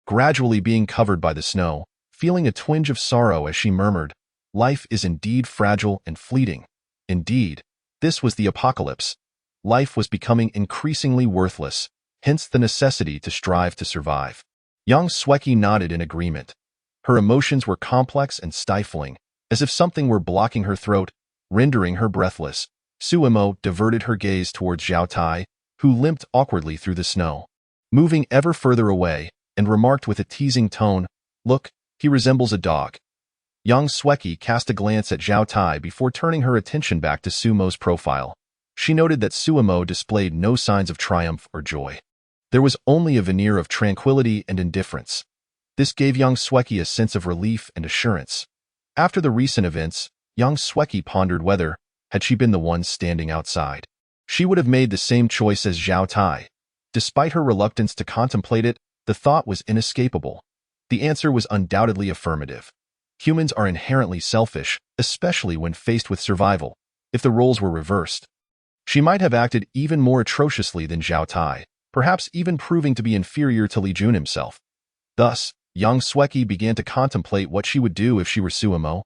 gradually being covered by the snow, feeling a twinge of sorrow as she murmured, Life is indeed fragile and fleeting. Indeed, this was the apocalypse. Life was becoming increasingly worthless, hence the necessity to strive to survive. Yang Sweki nodded in agreement. Her emotions were complex and stifling, as if something were blocking her throat, rendering her breathless. Suimo diverted her gaze towards Zhao Tai, who limped awkwardly through the snow, moving ever further away, and remarked with a teasing tone, Look, he resembles a dog. Yang Sweki cast a glance at Zhao Tai before turning her attention back to Suimo's profile. She noted that Suimo displayed no signs of triumph or joy. There was only a veneer of tranquility and indifference. This gave Yang Sweki a sense of relief and assurance. After the recent events, Yang Sweki pondered whether, had she been the one standing outside, she would have made the same choice as Zhao Tai. Despite her reluctance to contemplate it, the thought was inescapable. The answer was undoubtedly affirmative. Humans are inherently selfish, especially when faced with survival. If the roles were reversed, she might have acted even more atrociously than Zhao Tai, perhaps even proving to be inferior to Li Jun himself. Thus, Yang Sweki began to contemplate what she would do if she were Suimo,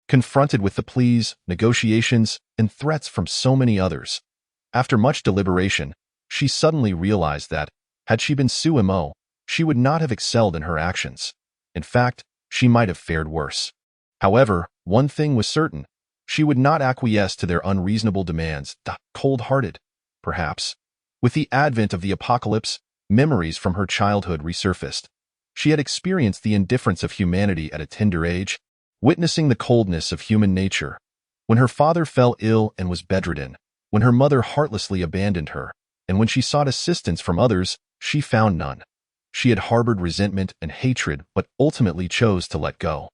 confronted with the pleas, negotiations, and threats from so many others. After much deliberation, she suddenly realized that, had she been Suimo, she would not have excelled in her actions. In fact, she might have fared worse. However, one thing was certain. She would not acquiesce to their unreasonable demands, cold-hearted, perhaps. With the advent of the apocalypse, memories from her childhood resurfaced. She had experienced the indifference of humanity at a tender age, witnessing the coldness of human nature. When her father fell ill and was bedridden, when her mother heartlessly abandoned her, and when she sought assistance from others, she found none. She had harbored resentment and hatred but ultimately chose to let go.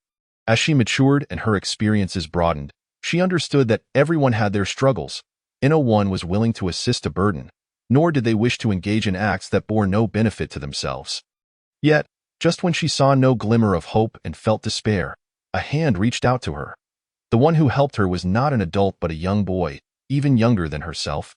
As she matured and her experiences broadened, she understood that everyone had their struggles. No one was willing to assist a burden, nor did they wish to engage in acts that bore no benefit to themselves. Yet, just when she saw no glimmer of hope and felt despair, a hand reached out to her. The one who helped her was not an adult but a young boy, even younger than herself.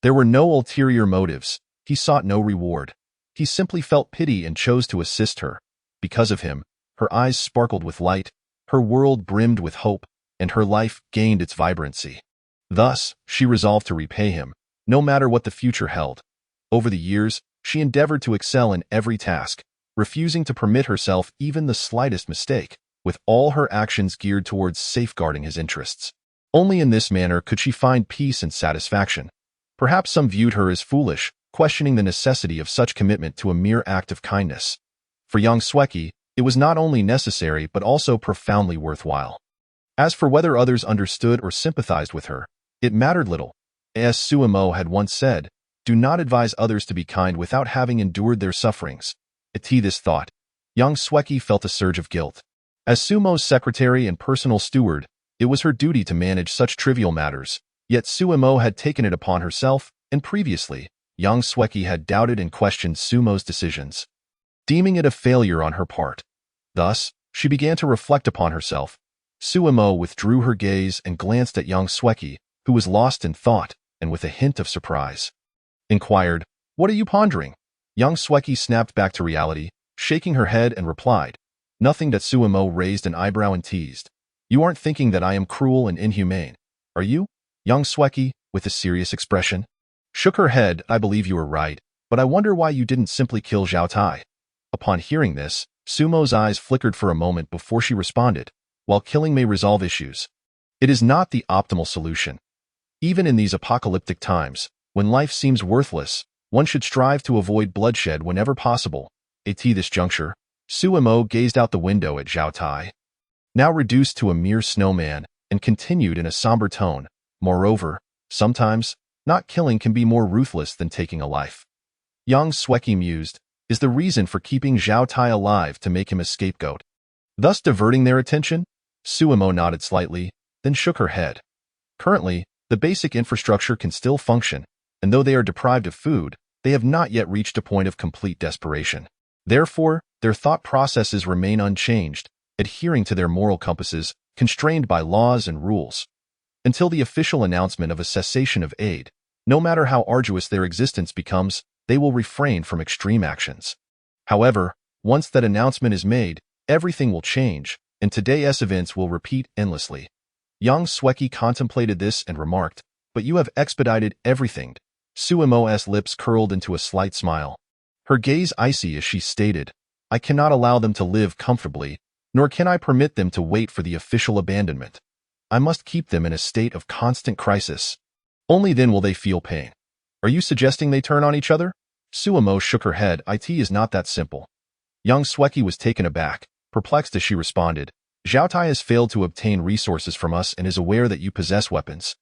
There were no ulterior motives. He sought no reward. He simply felt pity and chose to assist her. Because of him, her eyes sparkled with light, her world brimmed with hope, and her life gained its vibrancy. Thus, she resolved to repay him, no matter what the future held. Over the years, she endeavored to excel in every task, refusing to permit herself even the slightest mistake, with all her actions geared towards safeguarding his interests. Only in this manner could she find peace and satisfaction. Perhaps some viewed her as foolish, questioning the necessity of such commitment to a mere act of kindness. For young Sweki, it was not only necessary but also profoundly worthwhile. As for whether others understood or sympathized with her, it mattered little. As Suemo had once said, "Do not advise others to be kind without having endured their sufferings." At this thought, young Sweki felt a surge of guilt. As Sumo's secretary and personal steward, it was her duty to manage such trivial matters, yet Suemo had taken it upon herself, and previously, young Sweki had doubted and questioned Sumo's decisions, deeming it a failure on her part. Thus, she began to reflect upon herself. Suemo withdrew her gaze and glanced at young Sweki, who was lost in thought, and with a hint of surprise, inquired, "What are you pondering?" Young Sweki snapped back to reality, shaking her head and replied, "Nothing." That Suemo raised an eyebrow and teased, "You aren't thinking that I am cruel and inhumane, are you?" Young Sweki, with a serious expression, shook her head. "I believe you are right, but I wonder why you didn't simply kill Zhao Tai." Upon hearing this, Sumo's eyes flickered for a moment before she responded, "While killing may resolve issues, it is not the optimal solution. Even in these apocalyptic times, when life seems worthless, one should strive to avoid bloodshed whenever possible." At this juncture, Suemo gazed out the window at Zhao Tai, now reduced to a mere snowman, and continued in a somber tone, "Moreover, sometimes, not killing can be more ruthless than taking a life." Young Sweki mused, "Is the reason for keeping Zhao Tai alive to make him a scapegoat, thus diverting their attention?" Suemo nodded slightly, then shook her head. "Currently, the basic infrastructure can still function, and though they are deprived of food, they have not yet reached a point of complete desperation. Therefore, their thought processes remain unchanged, adhering to their moral compasses, constrained by laws and rules. Until the official announcement of a cessation of aid, no matter how arduous their existence becomes, they will refrain from extreme actions. However, once that announcement is made, everything will change, and today's events will repeat endlessly." Young Sweki contemplated this and remarked, "But you have expedited everything." Suemo's lips curled into a slight smile, her gaze icy as she stated, "I cannot allow them to live comfortably, nor can I permit them to wait for the official abandonment. I must keep them in a state of constant crisis. Only then will they feel pain." "Are you suggesting they turn on each other?" Suemo shook her head. "It is not that simple." Young Sweki was taken aback, perplexed as she responded, "Zhao Tai has failed to obtain resources from us and is aware that you possess weapons.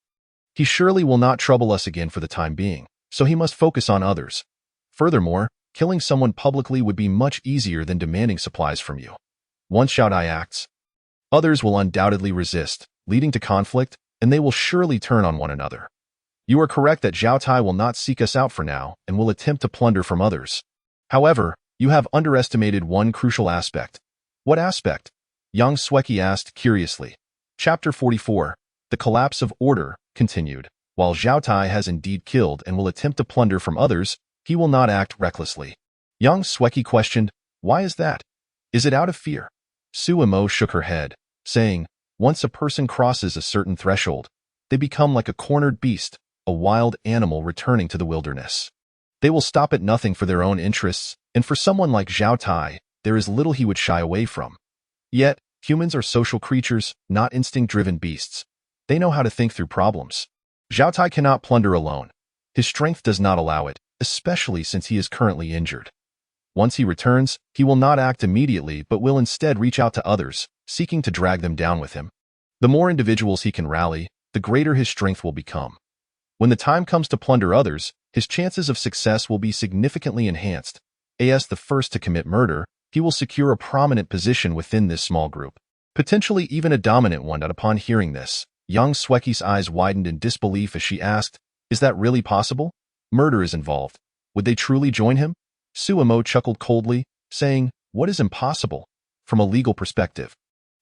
He surely will not trouble us again for the time being, so he must focus on others. Furthermore, killing someone publicly would be much easier than demanding supplies from you. Once Zhao Tai acts, others will undoubtedly resist, leading to conflict, and they will surely turn on one another. You are correct that Zhao Tai will not seek us out for now and will attempt to plunder from others. However, you have underestimated one crucial aspect." "What aspect?" Young Sweki asked curiously. Chapter 44, The Collapse of Order, continued. "While Zhao Tai has indeed killed and will attempt to plunder from others, he will not act recklessly." Young Sweki questioned, "Why is that? Is it out of fear?" Suemo shook her head, saying, "Once a person crosses a certain threshold, they become like a cornered beast, a wild animal returning to the wilderness. They will stop at nothing for their own interests, and for someone like Zhao Tai, there is little he would shy away from. Yet, humans are social creatures, not instinct-driven beasts. They know how to think through problems. Zhao Tai cannot plunder alone. His strength does not allow it, especially since he is currently injured. Once he returns, he will not act immediately but will instead reach out to others, seeking to drag them down with him. The more individuals he can rally, the greater his strength will become. When the time comes to plunder others, his chances of success will be significantly enhanced. As the first to commit murder, he will secure a prominent position within this small group, potentially even a dominant one. Upon hearing this, young Sweki's eyes widened in disbelief as she asked, "Is that really possible? Murder is involved. Would they truly join him?" Suemo chuckled coldly, saying, "What is impossible? From a legal perspective,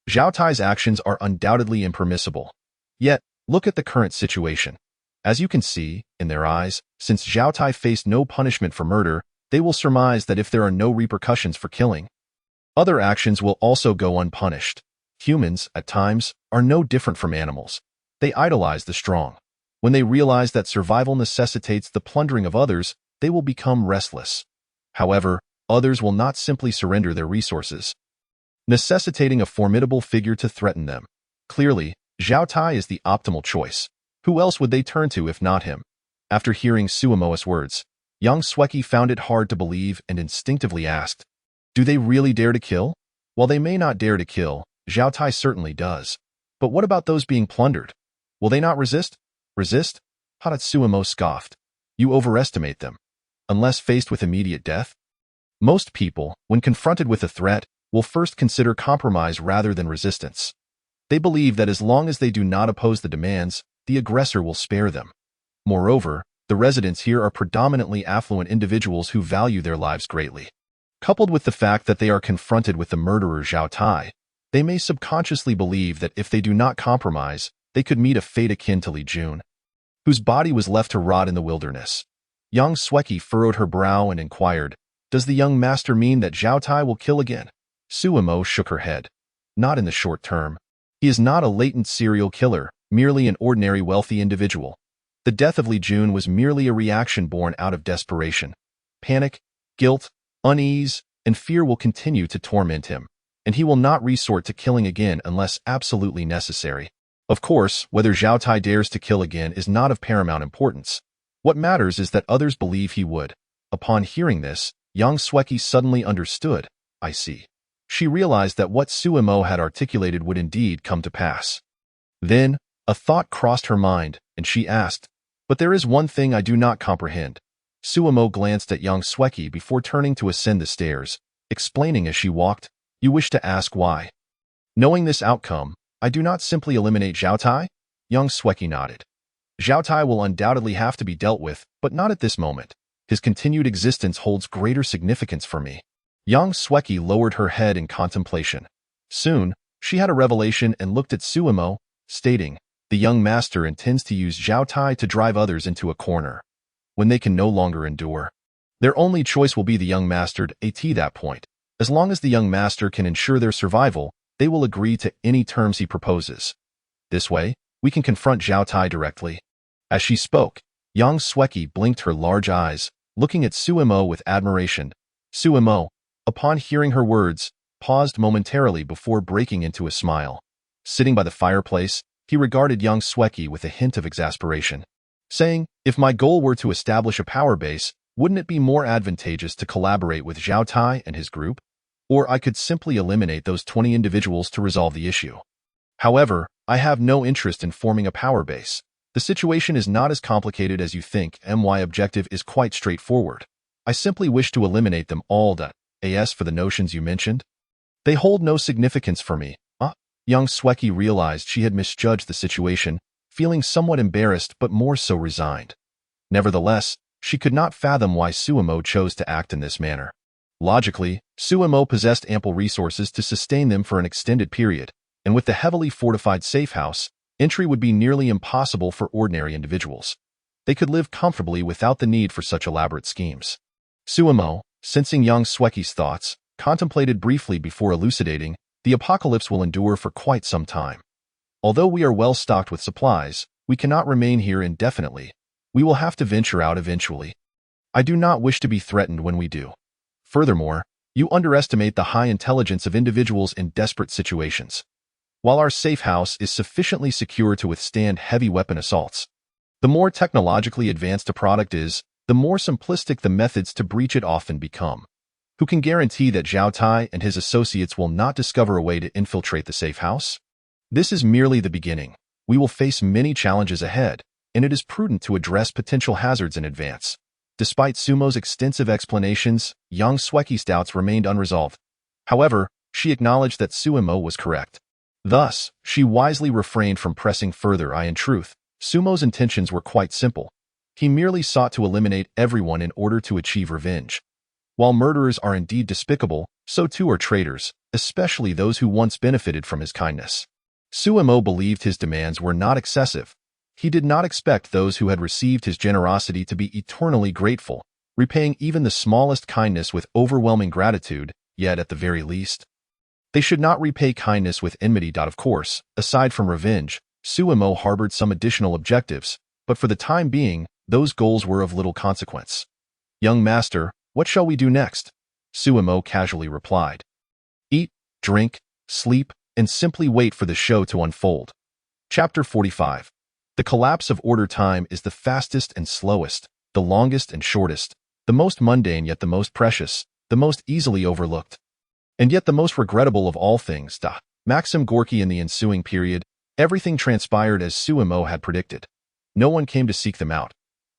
Zhao Tai's actions are undoubtedly impermissible. Yet, look at the current situation. As you can see, in their eyes, since Zhao Tai faced no punishment for murder, they will surmise that if there are no repercussions for killing, other actions will also go unpunished. Humans, at times, are no different from animals. They idolize the strong. When they realize that survival necessitates the plundering of others, they will become restless. However, others will not simply surrender their resources, necessitating a formidable figure to threaten them. Clearly, Zhao Tai is the optimal choice. Who else would they turn to if not him? After hearing Suemo's words, Yang Sueki found it hard to believe and instinctively asked, "Do they really dare to kill?" While they may not dare to kill, Zhao Tai certainly does. But what about those being plundered? Will they not resist? Resist? Suemo scoffed. You overestimate them. Unless faced with immediate death? Most people, when confronted with a threat, will first consider compromise rather than resistance. They believe that as long as they do not oppose the demands, the aggressor will spare them. Moreover, the residents here are predominantly affluent individuals who value their lives greatly. Coupled with the fact that they are confronted with the murderer Zhao Tai, they may subconsciously believe that if they do not compromise, they could meet a fate akin to Li Jun, whose body was left to rot in the wilderness. Yang Sueki furrowed her brow and inquired, "Does the young master mean that Zhao Tai will kill again?" Suemo shook her head. Not in the short term. He is not a latent serial killer, merely an ordinary wealthy individual. The death of Li Jun was merely a reaction born out of desperation. Panic, guilt, unease, and fear will continue to torment him, and he will not resort to killing again unless absolutely necessary. Of course, whether Zhao Tai dares to kill again is not of paramount importance. What matters is that others believe he would. Upon hearing this, Yang Sueki suddenly understood. I see. She realized that what Suemo had articulated would indeed come to pass. Then, a thought crossed her mind, and she asked, "But there is one thing I do not comprehend." Suemo glanced at Yang Sueki before turning to ascend the stairs, explaining as she walked, "You wish to ask why. Knowing this outcome, I do not simply eliminate Zhao Tai?" Yang Sueki nodded. "Zhao Tai will undoubtedly have to be dealt with, but not at this moment. His continued existence holds greater significance for me." Yang Sueki lowered her head in contemplation. Soon, she had a revelation and looked at Suemo, stating, "The young master intends to use Zhao Tai to drive others into a corner. When they can no longer endure, their only choice will be the young master at that point. As long as the young master can ensure their survival, they will agree to any terms he proposes. This way, we can confront Zhao Tai directly." As she spoke, Yang Sueki blinked her large eyes, looking at Suemo with admiration. Suemo, upon hearing her words, paused momentarily before breaking into a smile. Sitting by the fireplace, he regarded Yang Sueki with a hint of exasperation, saying, "If my goal were to establish a power base, wouldn't it be more advantageous to collaborate with Zhao Tai and his group? Or I could simply eliminate those 20 individuals to resolve the issue. However, I have no interest in forming a power base. The situation is not as complicated as you think, and my objective is quite straightforward. I simply wish to eliminate them all. As for the notions you mentioned, they hold no significance for me." Yang Sueki realized she had misjudged the situation, feeling somewhat embarrassed but more so resigned. Nevertheless, she could not fathom why Suemo chose to act in this manner. Logically, Suemo possessed ample resources to sustain them for an extended period, and with the heavily fortified safe house, entry would be nearly impossible for ordinary individuals. They could live comfortably without the need for such elaborate schemes. Suemo, sensing Yang Sueki's thoughts, contemplated briefly before elucidating, "The apocalypse will endure for quite some time. Although we are well stocked with supplies, we cannot remain here indefinitely. We will have to venture out eventually. I do not wish to be threatened when we do. Furthermore, you underestimate the high intelligence of individuals in desperate situations. While our safe house is sufficiently secure to withstand heavy weapon assaults, the more technologically advanced a product is, the more simplistic the methods to breach it often become. Who can guarantee that Zhao Tai and his associates will not discover a way to infiltrate the safe house? This is merely the beginning. We will face many challenges ahead, and it is prudent to address potential hazards in advance." Despite Sumo's extensive explanations, Yang Sueki's doubts remained unresolved. However, she acknowledged that Suemo was correct. Thus, she wisely refrained from pressing further. In truth, Sumo's intentions were quite simple. He merely sought to eliminate everyone in order to achieve revenge. While murderers are indeed despicable, so too are traitors, especially those who once benefited from his kindness. Suemo believed his demands were not excessive. He did not expect those who had received his generosity to be eternally grateful, repaying even the smallest kindness with overwhelming gratitude, yet at the very least, they should not repay kindness with enmity. Of course, aside from revenge, Suemo harbored some additional objectives, but for the time being, those goals were of little consequence. "Young master, what shall we do next?" Suemo casually replied. "Eat, drink, sleep, and simply wait for the show to unfold." Chapter 45. The collapse of order. Time is the fastest and slowest, the longest and shortest, the most mundane yet the most precious, the most easily overlooked, and yet the most regrettable of all things. Maxim Gorky. In the ensuing period, everything transpired as Suemo had predicted. No one came to seek them out.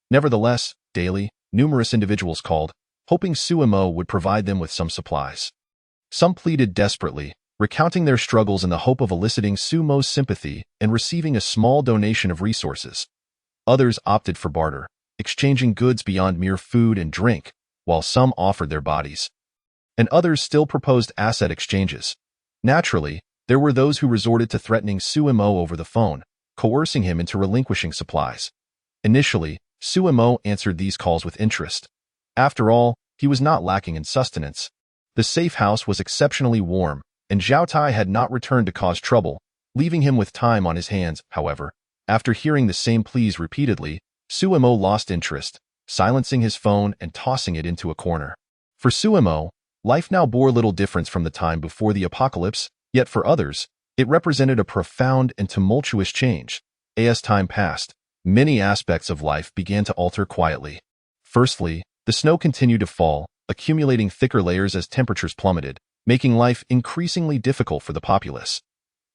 Nevertheless, daily, numerous individuals called, hoping Suemo would provide them with some supplies. Some pleaded desperately, recounting their struggles in the hope of eliciting Suemo's sympathy and receiving a small donation of resources. Others opted for barter, exchanging goods beyond mere food and drink, while some offered their bodies. And others still proposed asset exchanges. Naturally, there were those who resorted to threatening Suemo over the phone, coercing him into relinquishing supplies. Initially, Suemo answered these calls with interest. After all, he was not lacking in sustenance. The safe house was exceptionally warm, and Zhao had not returned to cause trouble, leaving him with time on his hands. However, after hearing the same pleas repeatedly, Suemo lost interest, silencing his phone and tossing it into a corner. For Suemo, life now bore little difference from the time before the apocalypse, yet for others, it represented a profound and tumultuous change. As time passed, many aspects of life began to alter quietly. Firstly, the snow continued to fall, accumulating thicker layers as temperatures plummeted, making life increasingly difficult for the populace.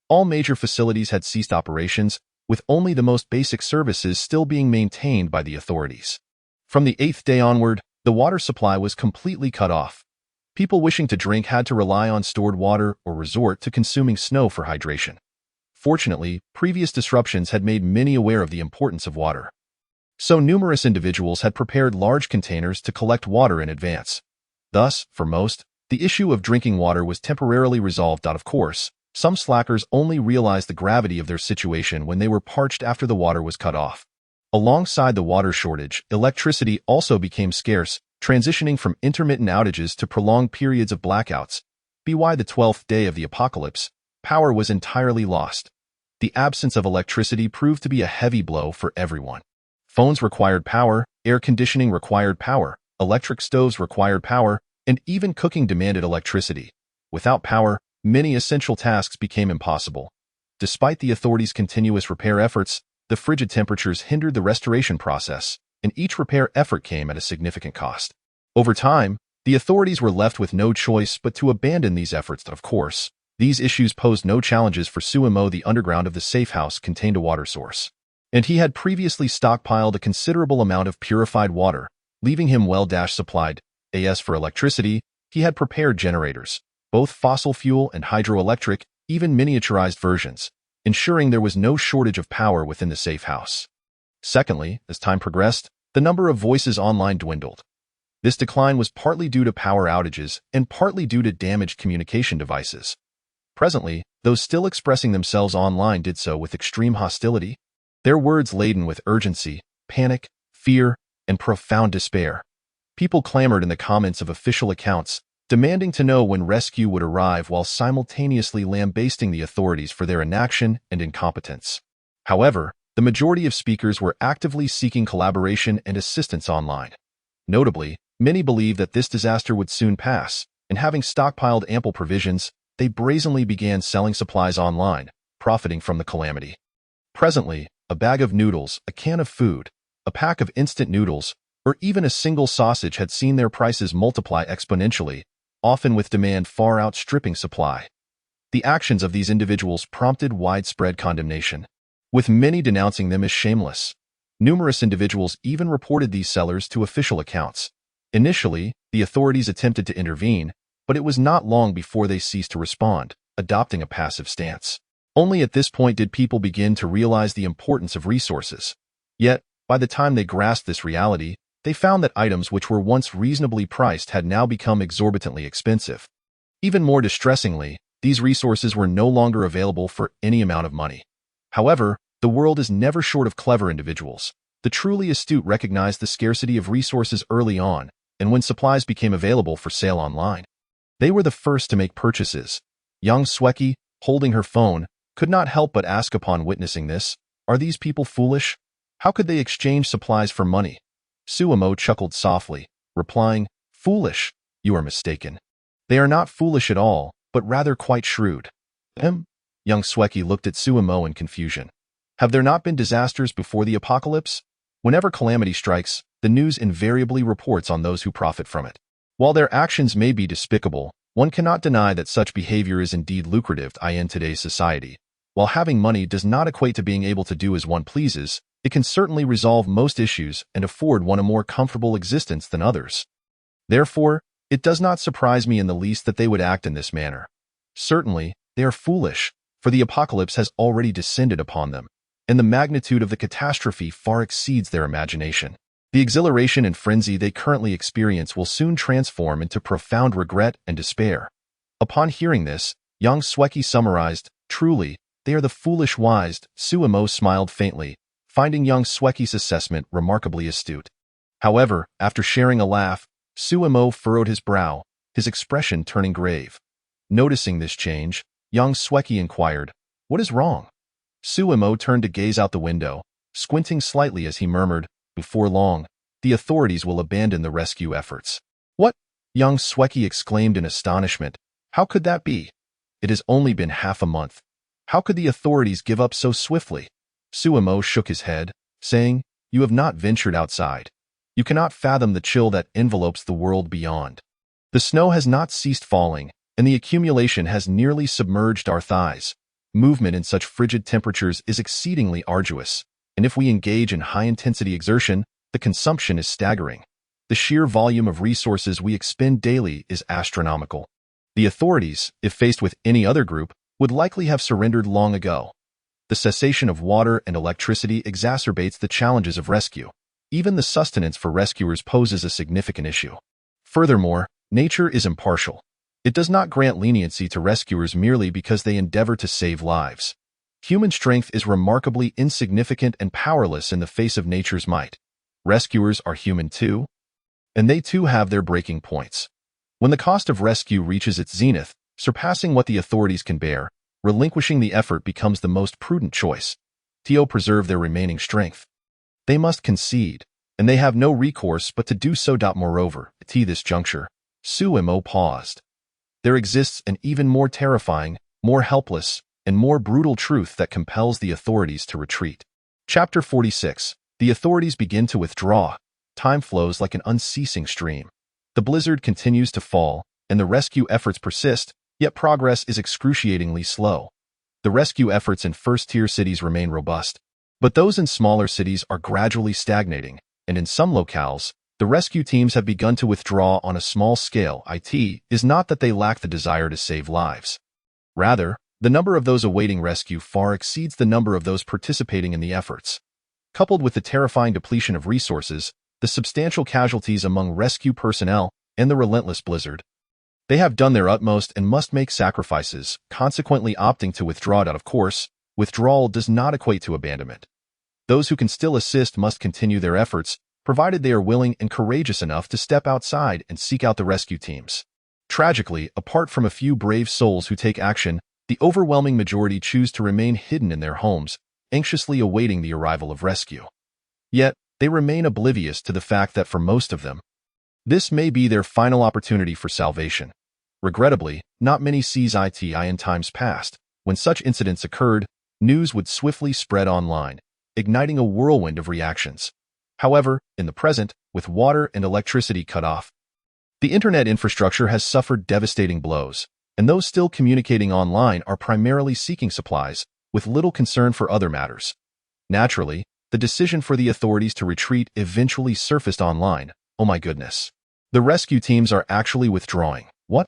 All major facilities had ceased operations, with only the most basic services still being maintained by the authorities. From the 8th day onward, the water supply was completely cut off. People wishing to drink had to rely on stored water or resort to consuming snow for hydration. Fortunately, previous disruptions had made many aware of the importance of water. So numerous individuals had prepared large containers to collect water in advance. Thus, for most, the issue of drinking water was temporarily resolved. Of course, some slackers only realized the gravity of their situation when they were parched after the water was cut off. Alongside the water shortage, electricity also became scarce, transitioning from intermittent outages to prolonged periods of blackouts. By the 12th day of the apocalypse, power was entirely lost. The absence of electricity proved to be a heavy blow for everyone. Phones required power, air conditioning required power, electric stoves required power, and even cooking demanded electricity. Without power, many essential tasks became impossible. Despite the authorities' continuous repair efforts, the frigid temperatures hindered the restoration process, and each repair effort came at a significant cost. Over time, the authorities were left with no choice but to abandon these efforts. Of course, these issues posed no challenges for Suemo. The underground of the safe house contained a water source, and he had previously stockpiled a considerable amount of purified water, leaving him well-supplied. As for electricity, he had prepared generators, both fossil fuel and hydroelectric, even miniaturized versions, ensuring there was no shortage of power within the safe house. Secondly, as time progressed, the number of voices online dwindled. This decline was partly due to power outages and partly due to damaged communication devices. Presently, those still expressing themselves online did so with extreme hostility, their words laden with urgency, panic, fear, and profound despair. People clamored in the comments of official accounts, demanding to know when rescue would arrive while simultaneously lambasting the authorities for their inaction and incompetence. However, the majority of speakers were actively seeking collaboration and assistance online. Notably, many believed that this disaster would soon pass, and having stockpiled ample provisions, they brazenly began selling supplies online, profiting from the calamity. Presently, a bag of noodles, a can of food, a pack of instant noodles, or even a single sausage had seen their prices multiply exponentially, often with demand far outstripping supply. The actions of these individuals prompted widespread condemnation, with many denouncing them as shameless. Numerous individuals even reported these sellers to official accounts. Initially, the authorities attempted to intervene, but it was not long before they ceased to respond, adopting a passive stance. Only at this point did people begin to realize the importance of resources. Yet, by the time they grasped this reality, they found that items which were once reasonably priced had now become exorbitantly expensive. Even more distressingly, these resources were no longer available for any amount of money. However, the world is never short of clever individuals. The truly astute recognized the scarcity of resources early on, and when supplies became available for sale online, they were the first to make purchases. Young Sweki, holding her phone, could not help but ask upon witnessing this, "Are these people foolish? How could they exchange supplies for money?" Suemo chuckled softly, replying, "Foolish? You are mistaken. They are not foolish at all, but rather quite shrewd." Young Sweki looked at Suemo in confusion. Have there not been disasters before the apocalypse? Whenever calamity strikes, the news invariably reports on those who profit from it. While their actions may be despicable, one cannot deny that such behavior is indeed lucrative in today's society. While having money does not equate to being able to do as one pleases, it can certainly resolve most issues and afford one a more comfortable existence than others. Therefore, it does not surprise me in the least that they would act in this manner. Certainly, they are foolish, for the apocalypse has already descended upon them, and the magnitude of the catastrophe far exceeds their imagination. The exhilaration and frenzy they currently experience will soon transform into profound regret and despair. Upon hearing this, young Sweki summarized, "Truly, they are the foolish wise." Suemo smiled faintly, finding young Sweki's assessment remarkably astute. However, after sharing a laugh, Suemo furrowed his brow, his expression turning grave. Noticing this change, young Sweki inquired, "What is wrong?" Suemo turned to gaze out the window, squinting slightly as he murmured, "Before long, the authorities will abandon the rescue efforts." "What?" young Sweki exclaimed in astonishment. "How could that be? It has only been half a month. How could the authorities give up so swiftly?" Suemo shook his head, saying, "You have not ventured outside. You cannot fathom the chill that envelopes the world beyond. The snow has not ceased falling, and the accumulation has nearly submerged our thighs. Movement in such frigid temperatures is exceedingly arduous, and if we engage in high-intensity exertion, the consumption is staggering. The sheer volume of resources we expend daily is astronomical. The authorities, if faced with any other group, would likely have surrendered long ago. The cessation of water and electricity exacerbates the challenges of rescue. Even the sustenance for rescuers poses a significant issue. Furthermore, nature is impartial. It does not grant leniency to rescuers merely because they endeavor to save lives. Human strength is remarkably insignificant and powerless in the face of nature's might. Rescuers are human too, and they too have their breaking points. When the cost of rescue reaches its zenith, surpassing what the authorities can bear, relinquishing the effort becomes the most prudent choice. To preserve their remaining strength, they must concede, and they have no recourse but to do so. Moreover, at this juncture, Suemo paused. There exists an even more terrifying, more helpless, and more brutal truth that compels the authorities to retreat. Chapter 46. The authorities begin to withdraw. Time flows like an unceasing stream. The blizzard continues to fall, and the rescue efforts persist, yet progress is excruciatingly slow. The rescue efforts in first-tier cities remain robust, but those in smaller cities are gradually stagnating, and in some locales, the rescue teams have begun to withdraw on a small scale. It is not that they lack the desire to save lives. Rather, the number of those awaiting rescue far exceeds the number of those participating in the efforts. Coupled with the terrifying depletion of resources, the substantial casualties among rescue personnel, and the relentless blizzard, they have done their utmost and must make sacrifices, consequently opting to withdraw. Of course, withdrawal does not equate to abandonment. Those who can still assist must continue their efforts, provided they are willing and courageous enough to step outside and seek out the rescue teams. Tragically, apart from a few brave souls who take action, the overwhelming majority choose to remain hidden in their homes, anxiously awaiting the arrival of rescue. Yet, they remain oblivious to the fact that for most of them, this may be their final opportunity for salvation. Regrettably, not many sees it in times past. When such incidents occurred, news would swiftly spread online, igniting a whirlwind of reactions. However, in the present, with water and electricity cut off, the internet infrastructure has suffered devastating blows, and those still communicating online are primarily seeking supplies, with little concern for other matters. Naturally, the decision for the authorities to retreat eventually surfaced online. "Oh my goodness. The rescue teams are actually withdrawing. What?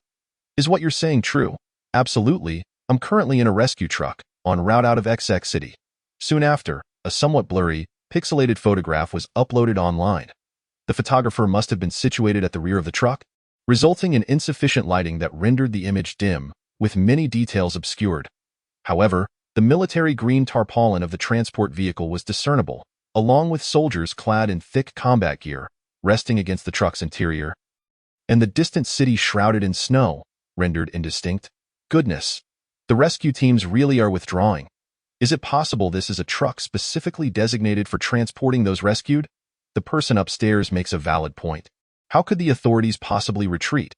Is what you're saying true?" "Absolutely. I'm currently in a rescue truck, en route out of XX City." Soon after, a somewhat blurry, pixelated photograph was uploaded online. The photographer must have been situated at the rear of the truck. resulting in insufficient lighting that rendered the image dim, with many details obscured. However, the military green tarpaulin of the transport vehicle was discernible, along with soldiers clad in thick combat gear, resting against the truck's interior. And the distant city shrouded in snow, rendered indistinct. Goodness! The rescue teams really are withdrawing. Is it possible this is a truck specifically designated for transporting those rescued? The person upstairs makes a valid point. How could the authorities possibly retreat?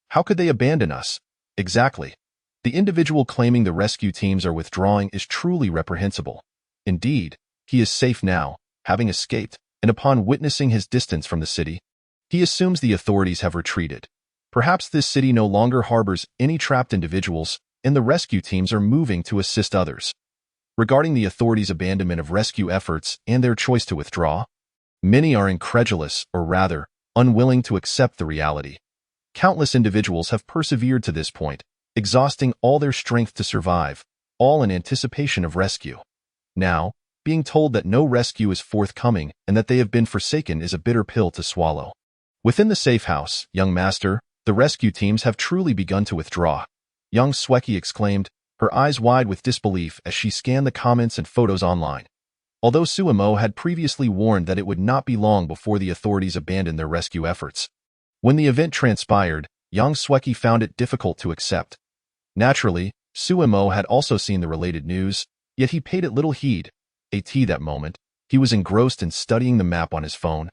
How could they abandon us? Exactly. The individual claiming the rescue teams are withdrawing is truly reprehensible. Indeed, he is safe now, having escaped, and upon witnessing his distance from the city, he assumes the authorities have retreated. Perhaps this city no longer harbors any trapped individuals, and the rescue teams are moving to assist others. Regarding the authorities' abandonment of rescue efforts and their choice to withdraw, many are incredulous, or rather, unwilling to accept the reality. Countless individuals have persevered to this point, exhausting all their strength to survive, all in anticipation of rescue. Now, being told that no rescue is forthcoming and that they have been forsaken is a bitter pill to swallow. Within the safe house, young master, the rescue teams have truly begun to withdraw. Young Sweki exclaimed, her eyes wide with disbelief as she scanned the comments and photos online. Although Suemo had previously warned that it would not be long before the authorities abandoned their rescue efforts. When the event transpired, young Sweki found it difficult to accept. Naturally, Suemo had also seen the related news, yet he paid it little heed. That moment, he was engrossed in studying the map on his phone,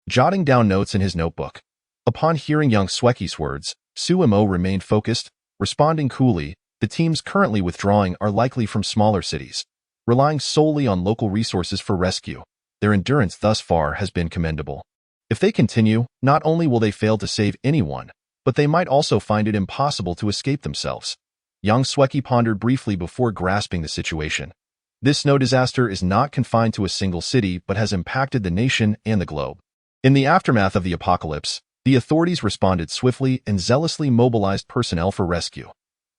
jotting down notes in his notebook. Upon hearing young Sweki's words, Suemo remained focused, responding coolly, the teams currently withdrawing are likely from smaller cities, relying solely on local resources for rescue. Their endurance thus far has been commendable. If they continue, not only will they fail to save anyone, but they might also find it impossible to escape themselves. Young Sweki pondered briefly before grasping the situation. This snow disaster is not confined to a single city but has impacted the nation and the globe. In the aftermath of the apocalypse, the authorities responded swiftly and zealously mobilized personnel for rescue.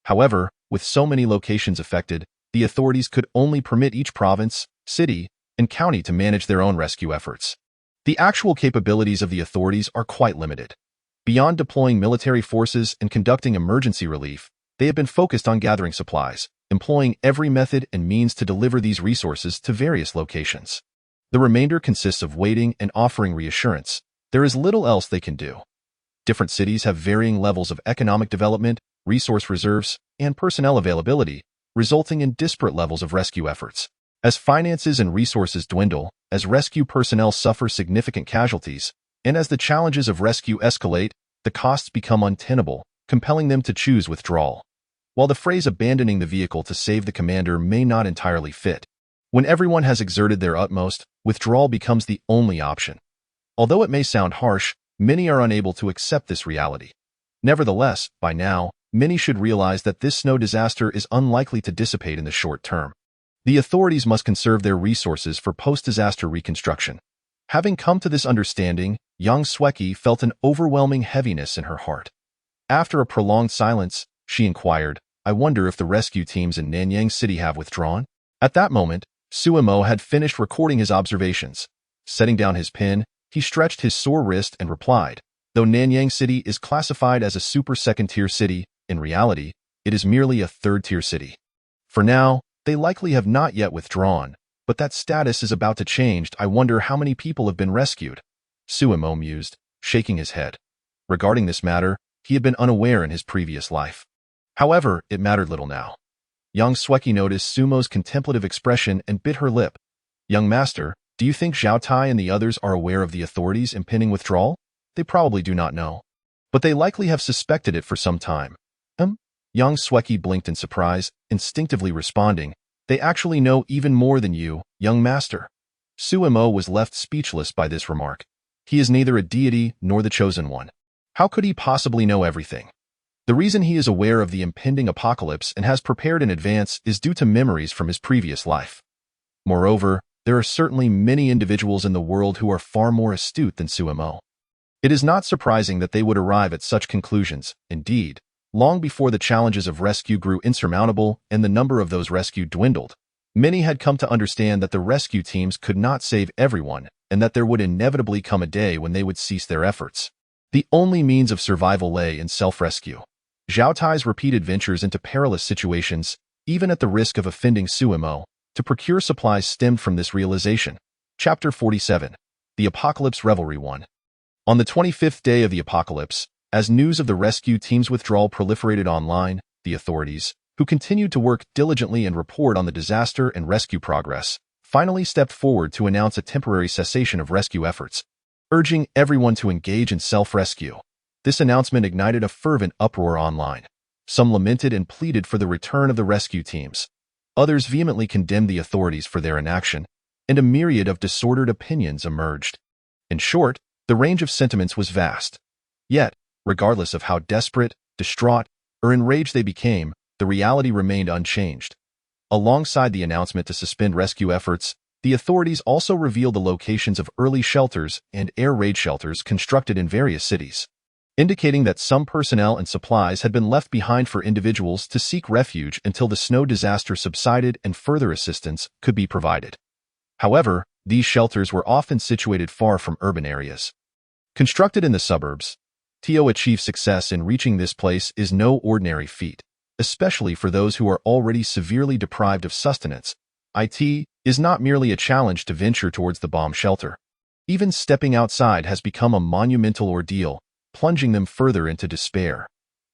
However, with so many locations affected, the authorities could only permit each province, city, and county to manage their own rescue efforts. The actual capabilities of the authorities are quite limited. Beyond deploying military forces and conducting emergency relief, they have been focused on gathering supplies, employing every method and means to deliver these resources to various locations. The remainder consists of waiting and offering reassurance. There is little else they can do. Different cities have varying levels of economic development, resource reserves, and personnel availability, resulting in disparate levels of rescue efforts. As finances and resources dwindle, as rescue personnel suffer significant casualties, and as the challenges of rescue escalate, the costs become untenable, compelling them to choose withdrawal. While the phrase abandoning the vehicle to save the commander may not entirely fit, when everyone has exerted their utmost, withdrawal becomes the only option. Although it may sound harsh, many are unable to accept this reality. Nevertheless, by now, many should realize that this snow disaster is unlikely to dissipate in the short term. The authorities must conserve their resources for post-disaster reconstruction. Having come to this understanding, young Sweki felt an overwhelming heaviness in her heart. After a prolonged silence, she inquired, I wonder if the rescue teams in Nanyang City have withdrawn? At that moment, Suemo had finished recording his observations. Setting down his pen, he stretched his sore wrist and replied, though Nanyang City is classified as a super second-tier city, in reality, it is merely a third-tier city. For now, they likely have not yet withdrawn, but that status is about to change. I wonder how many people have been rescued. Suemo mused, shaking his head. Regarding this matter, he had been unaware in his previous life. However, it mattered little now. Young Sweki noticed Sumo's contemplative expression and bit her lip. Young master, do you think Zhao Tai and the others are aware of the authorities' impending withdrawal? They probably do not know. But they likely have suspected it for some time. Young Sweki blinked in surprise, instinctively responding, they actually know even more than you, young master. Suemo was left speechless by this remark. He is neither a deity nor the chosen one. How could he possibly know everything? The reason he is aware of the impending apocalypse and has prepared in advance is due to memories from his previous life. Moreover, there are certainly many individuals in the world who are far more astute than Suemo. It is not surprising that they would arrive at such conclusions. Indeed, long before the challenges of rescue grew insurmountable and the number of those rescued dwindled, many had come to understand that the rescue teams could not save everyone and that there would inevitably come a day when they would cease their efforts. The only means of survival lay in self-rescue. Zhao Tai's repeated ventures into perilous situations, even at the risk of offending Suimo, to procure supplies stemmed from this realization. Chapter 47. The Apocalypse Revelry 1. On the 25th day of the apocalypse, as news of the rescue team's withdrawal proliferated online, the authorities, who continued to work diligently and report on the disaster and rescue progress, finally stepped forward to announce a temporary cessation of rescue efforts, urging everyone to engage in self-rescue. This announcement ignited a fervent uproar online. Some lamented and pleaded for the return of the rescue teams. Others vehemently condemned the authorities for their inaction, and a myriad of disordered opinions emerged. In short, the range of sentiments was vast. Yet, regardless of how desperate, distraught, or enraged they became, the reality remained unchanged. Alongside the announcement to suspend rescue efforts, the authorities also revealed the locations of early shelters and air raid shelters constructed in various cities, indicating that some personnel and supplies had been left behind for individuals to seek refuge until the snow disaster subsided and further assistance could be provided. However, these shelters were often situated far from urban areas. Constructed in the suburbs, To achieve success in reaching this place is no ordinary feat, especially for those who are already severely deprived of sustenance. It is not merely a challenge to venture towards the bomb shelter. Even stepping outside has become a monumental ordeal, plunging them further into despair.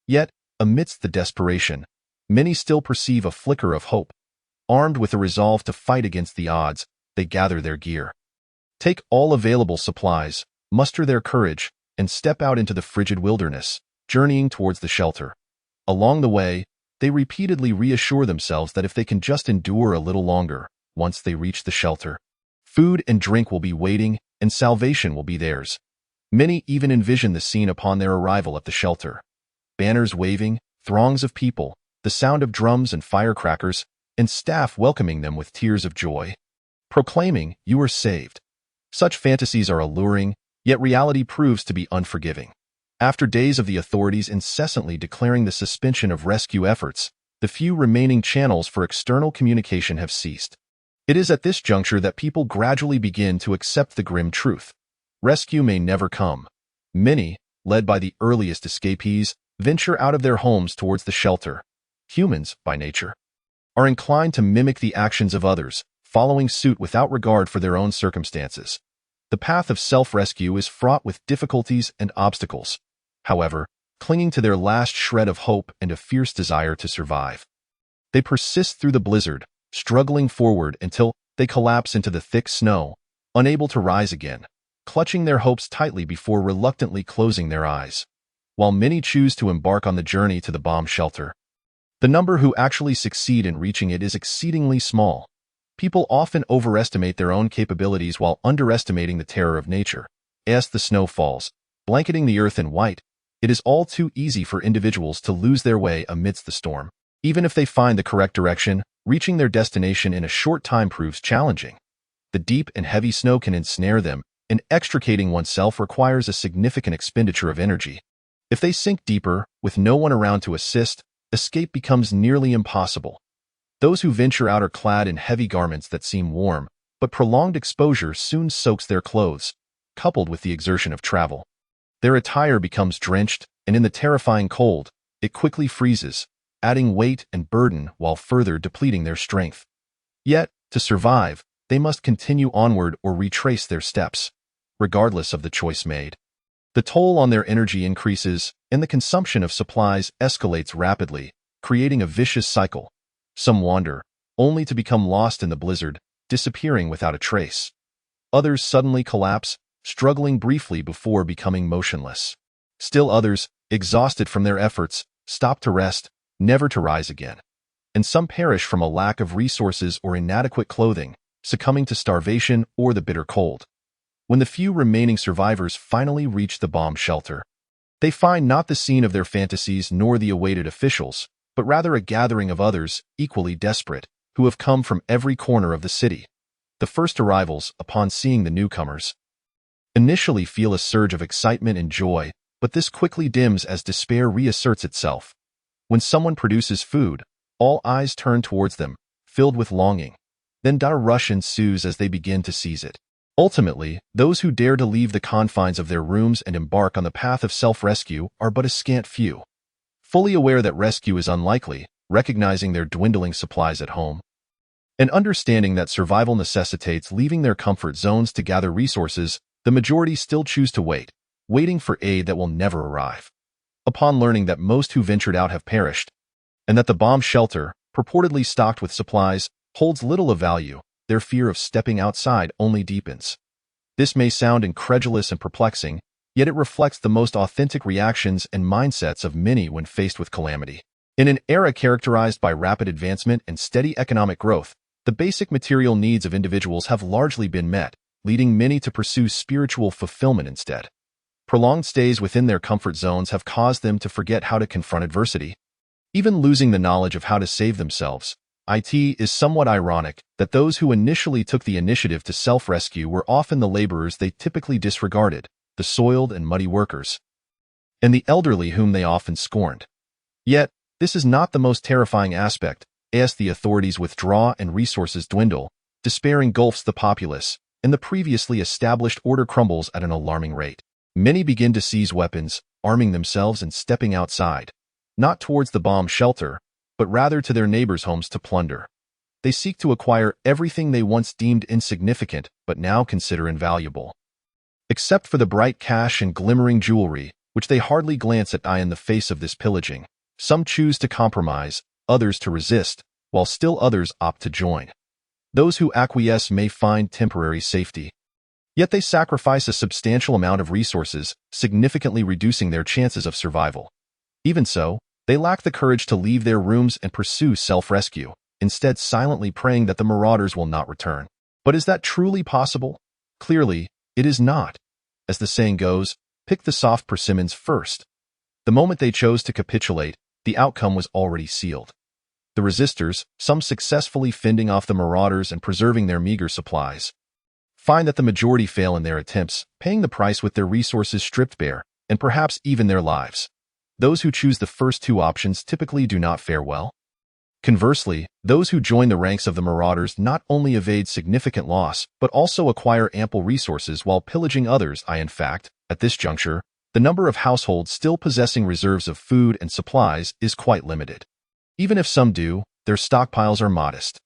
Yet, amidst the desperation, many still perceive a flicker of hope. Armed with a resolve to fight against the odds, they gather their gear. Take all available supplies, muster their courage, and step out into the frigid wilderness, journeying towards the shelter. Along the way, they repeatedly reassure themselves that if they can just endure a little longer, once they reach the shelter, food and drink will be waiting and salvation will be theirs. Many even envision the scene upon their arrival at the shelter. Banners waving, throngs of people, the sound of drums and firecrackers, and staff welcoming them with tears of joy, proclaiming, "You are saved." Such fantasies are alluring, yet reality proves to be unforgiving. After days of the authorities incessantly declaring the suspension of rescue efforts, the few remaining channels for external communication have ceased. It is at this juncture that people gradually begin to accept the grim truth. Rescue may never come. Many, led by the earliest escapees, venture out of their homes towards the shelter. Humans, by nature, are inclined to mimic the actions of others, following suit without regard for their own circumstances. The path of self-rescue is fraught with difficulties and obstacles. However, clinging to their last shred of hope and a fierce desire to survive, they persist through the blizzard, struggling forward until they collapse into the thick snow, unable to rise again, clutching their hopes tightly before reluctantly closing their eyes. While many choose to embark on the journey to the bomb shelter, the number who actually succeed in reaching it is exceedingly small. People often overestimate their own capabilities while underestimating the terror of nature. As the snow falls, blanketing the earth in white, it is all too easy for individuals to lose their way amidst the storm. Even if they find the correct direction, reaching their destination in a short time proves challenging. The deep and heavy snow can ensnare them, and extricating oneself requires a significant expenditure of energy. If they sink deeper, with no one around to assist, escape becomes nearly impossible. Those who venture out are clad in heavy garments that seem warm, but prolonged exposure soon soaks their clothes, coupled with the exertion of travel. Their attire becomes drenched, and in the terrifying cold, it quickly freezes, adding weight and burden while further depleting their strength. Yet, to survive, they must continue onward or retrace their steps, regardless of the choice made. The toll on their energy increases, and the consumption of supplies escalates rapidly, creating a vicious cycle. Some wander, only to become lost in the blizzard, disappearing without a trace. Others suddenly collapse, struggling briefly before becoming motionless. Still others, exhausted from their efforts, stop to rest, never to rise again. And some perish from a lack of resources or inadequate clothing, succumbing to starvation or the bitter cold. When the few remaining survivors finally reach the bomb shelter, they find not the scene of their fantasies nor the awaited officials, but rather a gathering of others, equally desperate, who have come from every corner of the city. The first arrivals, upon seeing the newcomers, initially feel a surge of excitement and joy, but this quickly dims as despair reasserts itself. When someone produces food, all eyes turn towards them, filled with longing. Then dire rush ensues as they begin to seize it. Ultimately, those who dare to leave the confines of their rooms and embark on the path of self-rescue are but a scant few. Fully aware that rescue is unlikely, recognizing their dwindling supplies at home, and understanding that survival necessitates leaving their comfort zones to gather resources, the majority still choose to wait, waiting for aid that will never arrive. Upon learning that most who ventured out have perished, and that the bomb shelter, purportedly stocked with supplies, holds little of value, their fear of stepping outside only deepens. This may sound incredulous and perplexing, yet it reflects the most authentic reactions and mindsets of many when faced with calamity. In an era characterized by rapid advancement and steady economic growth, the basic material needs of individuals have largely been met, leading many to pursue spiritual fulfillment instead. Prolonged stays within their comfort zones have caused them to forget how to confront adversity, even losing the knowledge of how to save themselves. It is somewhat ironic that those who initially took the initiative to self-rescue were often the laborers they typically disregarded, the soiled and muddy workers, and the elderly whom they often scorned. Yet, this is not the most terrifying aspect. As the authorities withdraw and resources dwindle, despair engulfs the populace, and the previously established order crumbles at an alarming rate. Many begin to seize weapons, arming themselves and stepping outside, not towards the bomb shelter, but rather to their neighbors' homes to plunder. They seek to acquire everything they once deemed insignificant but now consider invaluable. Except for the bright cash and glimmering jewelry, which they hardly glance at in the face of this pillaging, some choose to compromise, others to resist, while still others opt to join. Those who acquiesce may find temporary safety, yet they sacrifice a substantial amount of resources, significantly reducing their chances of survival. Even so, they lack the courage to leave their rooms and pursue self-rescue, instead silently praying that the marauders will not return. But is that truly possible? Clearly, it is not. As the saying goes, pick the soft persimmons first. The moment they chose to capitulate, the outcome was already sealed. The resistors, some successfully fending off the marauders and preserving their meager supplies, find that the majority fail in their attempts, paying the price with their resources stripped bare, and perhaps even their lives. Those who choose the first two options typically do not fare well. Conversely, those who join the ranks of the marauders not only evade significant loss, but also acquire ample resources while pillaging others. In fact, at this juncture, the number of households still possessing reserves of food and supplies is quite limited. Even if some do, their stockpiles are modest.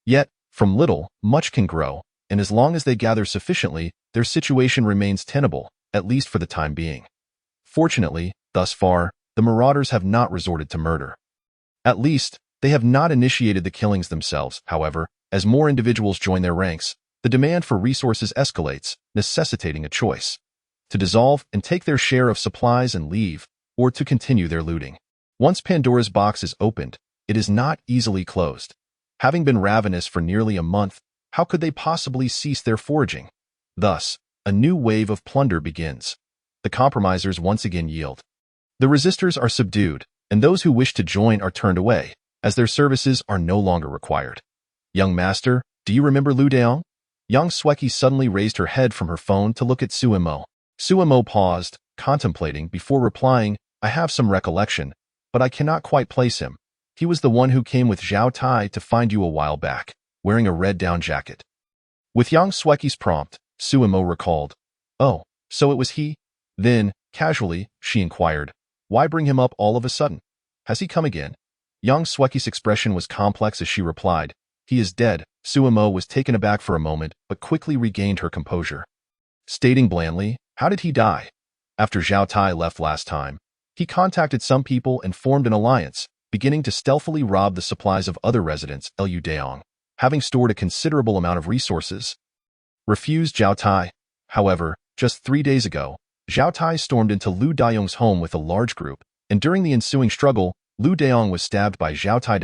Yet, from little, much can grow, and as long as they gather sufficiently, their situation remains tenable, at least for the time being. Fortunately, thus far, the marauders have not resorted to murder. At least, they have not initiated the killings themselves. However, as more individuals join their ranks, the demand for resources escalates, necessitating a choice: to dissolve and take their share of supplies and leave, or to continue their looting. Once Pandora's box is opened, it is not easily closed. Having been ravenous for nearly a month, how could they possibly cease their foraging? Thus, a new wave of plunder begins. The compromisers once again yield. The resistors are subdued, and those who wish to join are turned away, as their services are no longer required. Young master, do you remember Lu Daong? Yang Sweki suddenly raised her head from her phone to look at Suemo. Suemo paused, contemplating before replying, I have some recollection, but I cannot quite place him. He was the one who came with Zhao Tai to find you a while back, wearing a red down jacket. With Yang Sweki's prompt, Suemo recalled. Oh, so it was he? Then, casually, she inquired, why bring him up all of a sudden? Has he come again? Yang Sweki's expression was complex as she replied, he is dead. Suemo was taken aback for a moment, but quickly regained her composure, stating blandly, how did he die? After Zhao Tai left last time, he contacted some people and formed an alliance, beginning to stealthily rob the supplies of other residents. Lu Daong, having stored a considerable amount of resources, refused Zhao Tai. However, just 3 days ago, Zhao Tai stormed into Lu Daong's home with a large group, and during the ensuing struggle, Lu Daong was stabbed by Zhao Tai.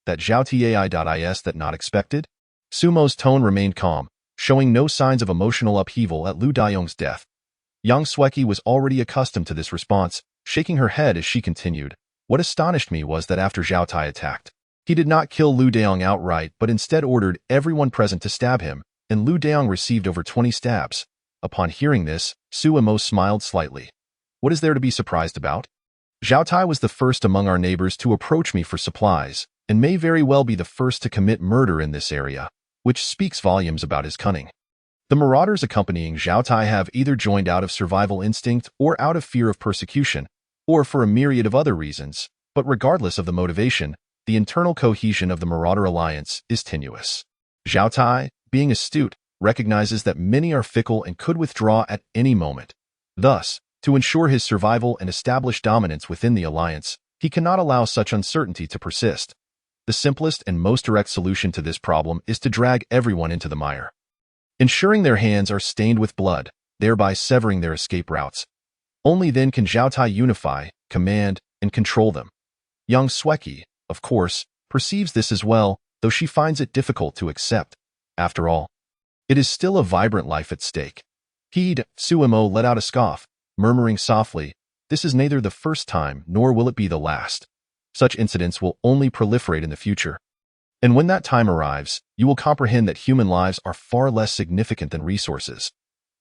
That Zhao Tai.is that not expected? Sumo's tone remained calm, showing no signs of emotional upheaval at Lu Daong's death. Yang Sweki was already accustomed to this response, shaking her head as she continued. What astonished me was that after Zhao Tai attacked, he did not kill Lu Daong outright but instead ordered everyone present to stab him, and Lu Daong received over 20 stabs. Upon hearing this, Suemo smiled slightly. What is there to be surprised about? Zhao Tai was the first among our neighbors to approach me for supplies, and may very well be the first to commit murder in this area, which speaks volumes about his cunning. The marauders accompanying Zhao Tai have either joined out of survival instinct or out of fear of persecution, or for a myriad of other reasons, but regardless of the motivation, the internal cohesion of the Marauder Alliance is tenuous. Zhao Tai, being astute, recognizes that many are fickle and could withdraw at any moment. Thus, to ensure his survival and establish dominance within the alliance, he cannot allow such uncertainty to persist. The simplest and most direct solution to this problem is to drag everyone into the mire, ensuring their hands are stained with blood, thereby severing their escape routes. Only then can Zhao Tai unify, command, and control them. Young Sweki, of course, perceives this as well, though she finds it difficult to accept. After all, it is still a vibrant life at stake. Suemo let out a scoff, murmuring softly, "This is neither the first time nor will it be the last. Such incidents will only proliferate in the future. And when that time arrives, you will comprehend that human lives are far less significant than resources."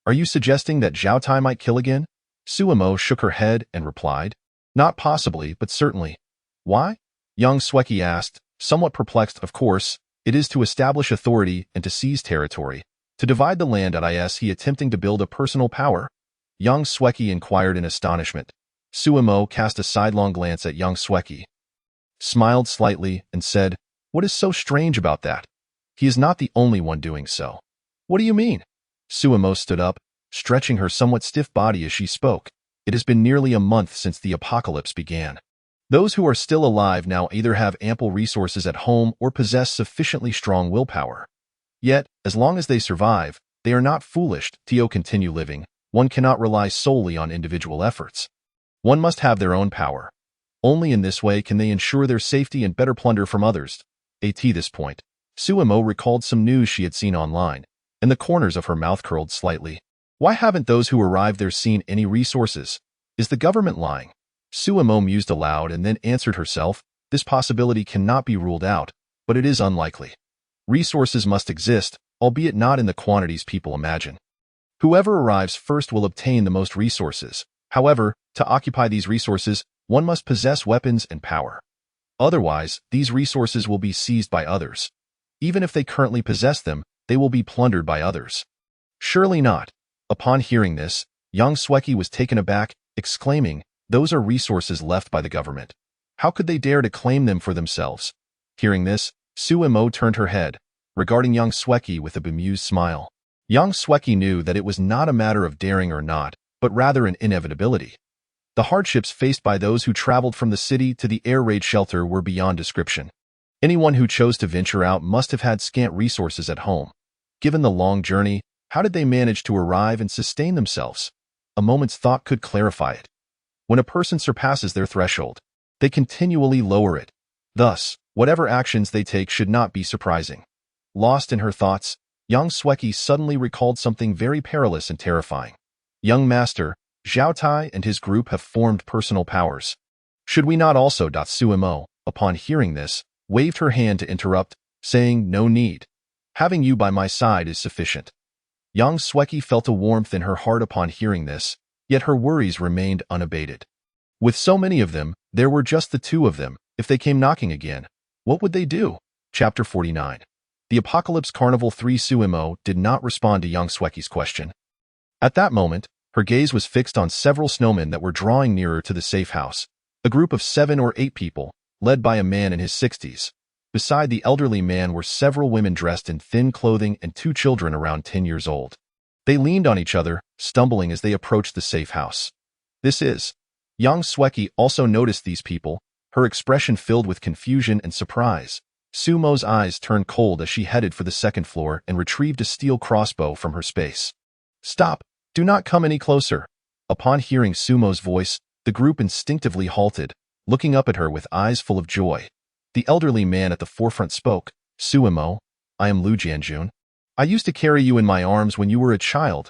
"Are you suggesting that Zhao Tai might kill again?" Suemo shook her head and replied, "Not possibly, but certainly." "Why?" Young Sweki asked, somewhat perplexed. "Of course, it is to establish authority and to seize territory, to divide the land. Is he attempting to build a personal power?" Young Sweki inquired in astonishment. Suemo cast a sidelong glance at Young Sweki, smiled slightly, and said, "What is so strange about that? He is not the only one doing so." "What do you mean?" Suemo stood up, stretching her somewhat stiff body as she spoke. "It has been nearly a month since the apocalypse began. Those who are still alive now either have ample resources at home or possess sufficiently strong willpower. Yet, as long as they survive, they are not foolish to continue living. One cannot rely solely on individual efforts. One must have their own power. Only in this way can they ensure their safety and better plunder from others." At this point, Suemo recalled some news she had seen online, and the corners of her mouth curled slightly. "Why haven't those who arrived there seen any resources? Is the government lying?" Suemo mused aloud and then answered herself, "This possibility cannot be ruled out, but it is unlikely. Resources must exist, albeit not in the quantities people imagine. Whoever arrives first will obtain the most resources. However, to occupy these resources, one must possess weapons and power. Otherwise, these resources will be seized by others. Even if they currently possess them, they will be plundered by others." "Surely not." Upon hearing this, Young Sweki was taken aback, exclaiming, "Those are resources left by the government. How could they dare to claim them for themselves?" Hearing this, Suemo turned her head, regarding Young Sweki with a bemused smile. Young Sweki knew that it was not a matter of daring or not, but rather an inevitability. The hardships faced by those who traveled from the city to the air raid shelter were beyond description. Anyone who chose to venture out must have had scant resources at home. Given the long journey, how did they manage to arrive and sustain themselves? A moment's thought could clarify it. When a person surpasses their threshold, they continually lower it. Thus, whatever actions they take should not be surprising. Lost in her thoughts, Young Sweki suddenly recalled something very perilous and terrifying. "Young master, Zhao Tai and his group have formed personal powers. Should we not also?" Suemo, upon hearing this, waved her hand to interrupt, saying, "No need. Having you by my side is sufficient." Young Sweki felt a warmth in her heart upon hearing this, yet her worries remained unabated. With so many of them, there were just the two of them. If they came knocking again, what would they do? Chapter 49. The Apocalypse Carnival 3. Suemo did not respond to Young Sweki's question. At that moment, her gaze was fixed on several snowmen that were drawing nearer to the safe house, a group of 7 or 8 people, led by a man in his 60s. Beside the elderly man were several women dressed in thin clothing and 2 children around 10 years old. They leaned on each other, stumbling as they approached the safe house. Young Sweki also noticed these people, her expression filled with confusion and surprise. Sumo's eyes turned cold as she headed for the second floor and retrieved a steel crossbow from her space. "Stop! Do not come any closer!" Upon hearing Sumo's voice, the group instinctively halted, looking up at her with eyes full of joy. The elderly man at the forefront spoke. "Suemo, I am Lu Jianjun. I used to carry you in my arms when you were a child.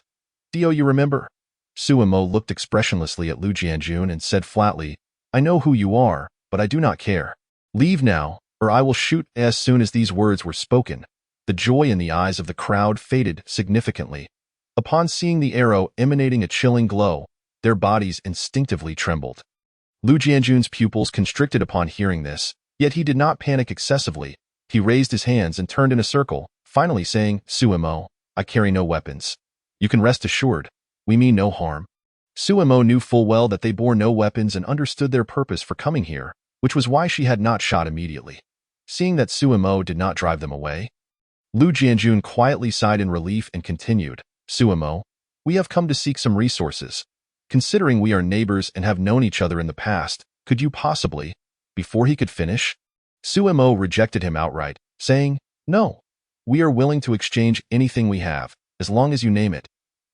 Do you remember?" Suemo looked expressionlessly at Lu Jianjun and said flatly, "I know who you are, but I do not care. Leave now, or I will shoot." As soon as these words were spoken, the joy in the eyes of the crowd faded significantly. Upon seeing the arrow emanating a chilling glow, their bodies instinctively trembled. Lu Jianjun's pupils constricted upon hearing this, yet he did not panic excessively. He raised his hands and turned in a circle, finally saying, "Suemo, I carry no weapons. You can rest assured, we mean no harm. Suemo knew full well that they bore no weapons and understood their purpose for coming here, which was why she had not shot immediately. Seeing that Suemo did not drive them away, Lu Jianjun quietly sighed in relief and continued, Suemo, we have come to seek some resources. Considering we are neighbors and have known each other in the past, could you possibly, before he could finish, Suemo rejected him outright, saying, no, we are willing to exchange anything we have, as long as you name it.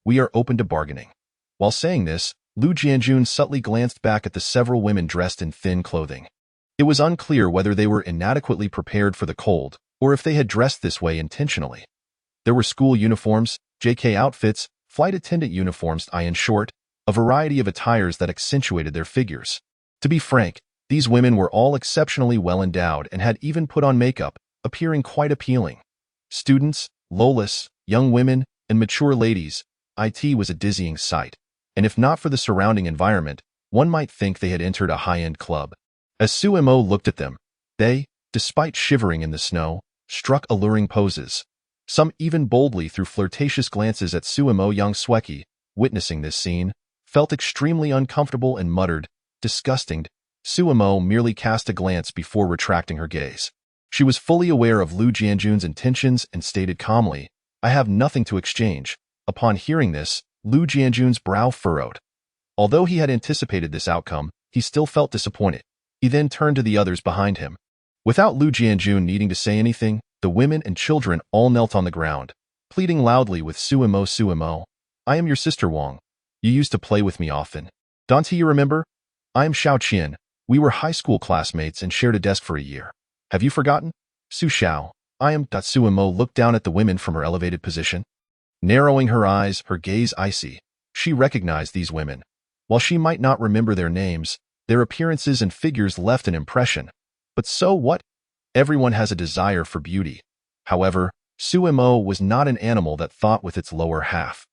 We are open to bargaining. While saying this, Lu Jianjun subtly glanced back at the several women dressed in thin clothing. It was unclear whether they were inadequately prepared for the cold, or if they had dressed this way intentionally. There were school uniforms, JK outfits, flight attendant uniforms, in short, a variety of attires that accentuated their figures. To be frank, these women were all exceptionally well endowed and had even put on makeup, appearing quite appealing. Students, lolas, young women, and mature ladies, it was a dizzying sight, and if not for the surrounding environment, one might think they had entered a high-end club. As Suemo looked at them, they, despite shivering in the snow, struck alluring poses. Some even boldly threw flirtatious glances at Suemo. Young Sweki, witnessing this scene, felt extremely uncomfortable and muttered, disgusting. Suemo merely cast a glance before retracting her gaze. She was fully aware of Lu Jianjun's intentions and stated calmly, I have nothing to exchange. Upon hearing this, Lu Jianjun's brow furrowed. Although he had anticipated this outcome, he still felt disappointed. He then turned to the others behind him. Without Lu Jianjun needing to say anything, the women and children all knelt on the ground, pleading loudly with Suemo. Suemo, I am your sister Wang. You used to play with me often. Don't you remember? I am Xiao Qian. We were high school classmates and shared a desk for a year. Have you forgotten? Su Xiao, I am. Suemo looked down at the women from her elevated position. Narrowing her eyes, her gaze icy, she recognized these women. While she might not remember their names, their appearances and figures left an impression. But so what? Everyone has a desire for beauty. However, Suemo was not an animal that thought with its lower half.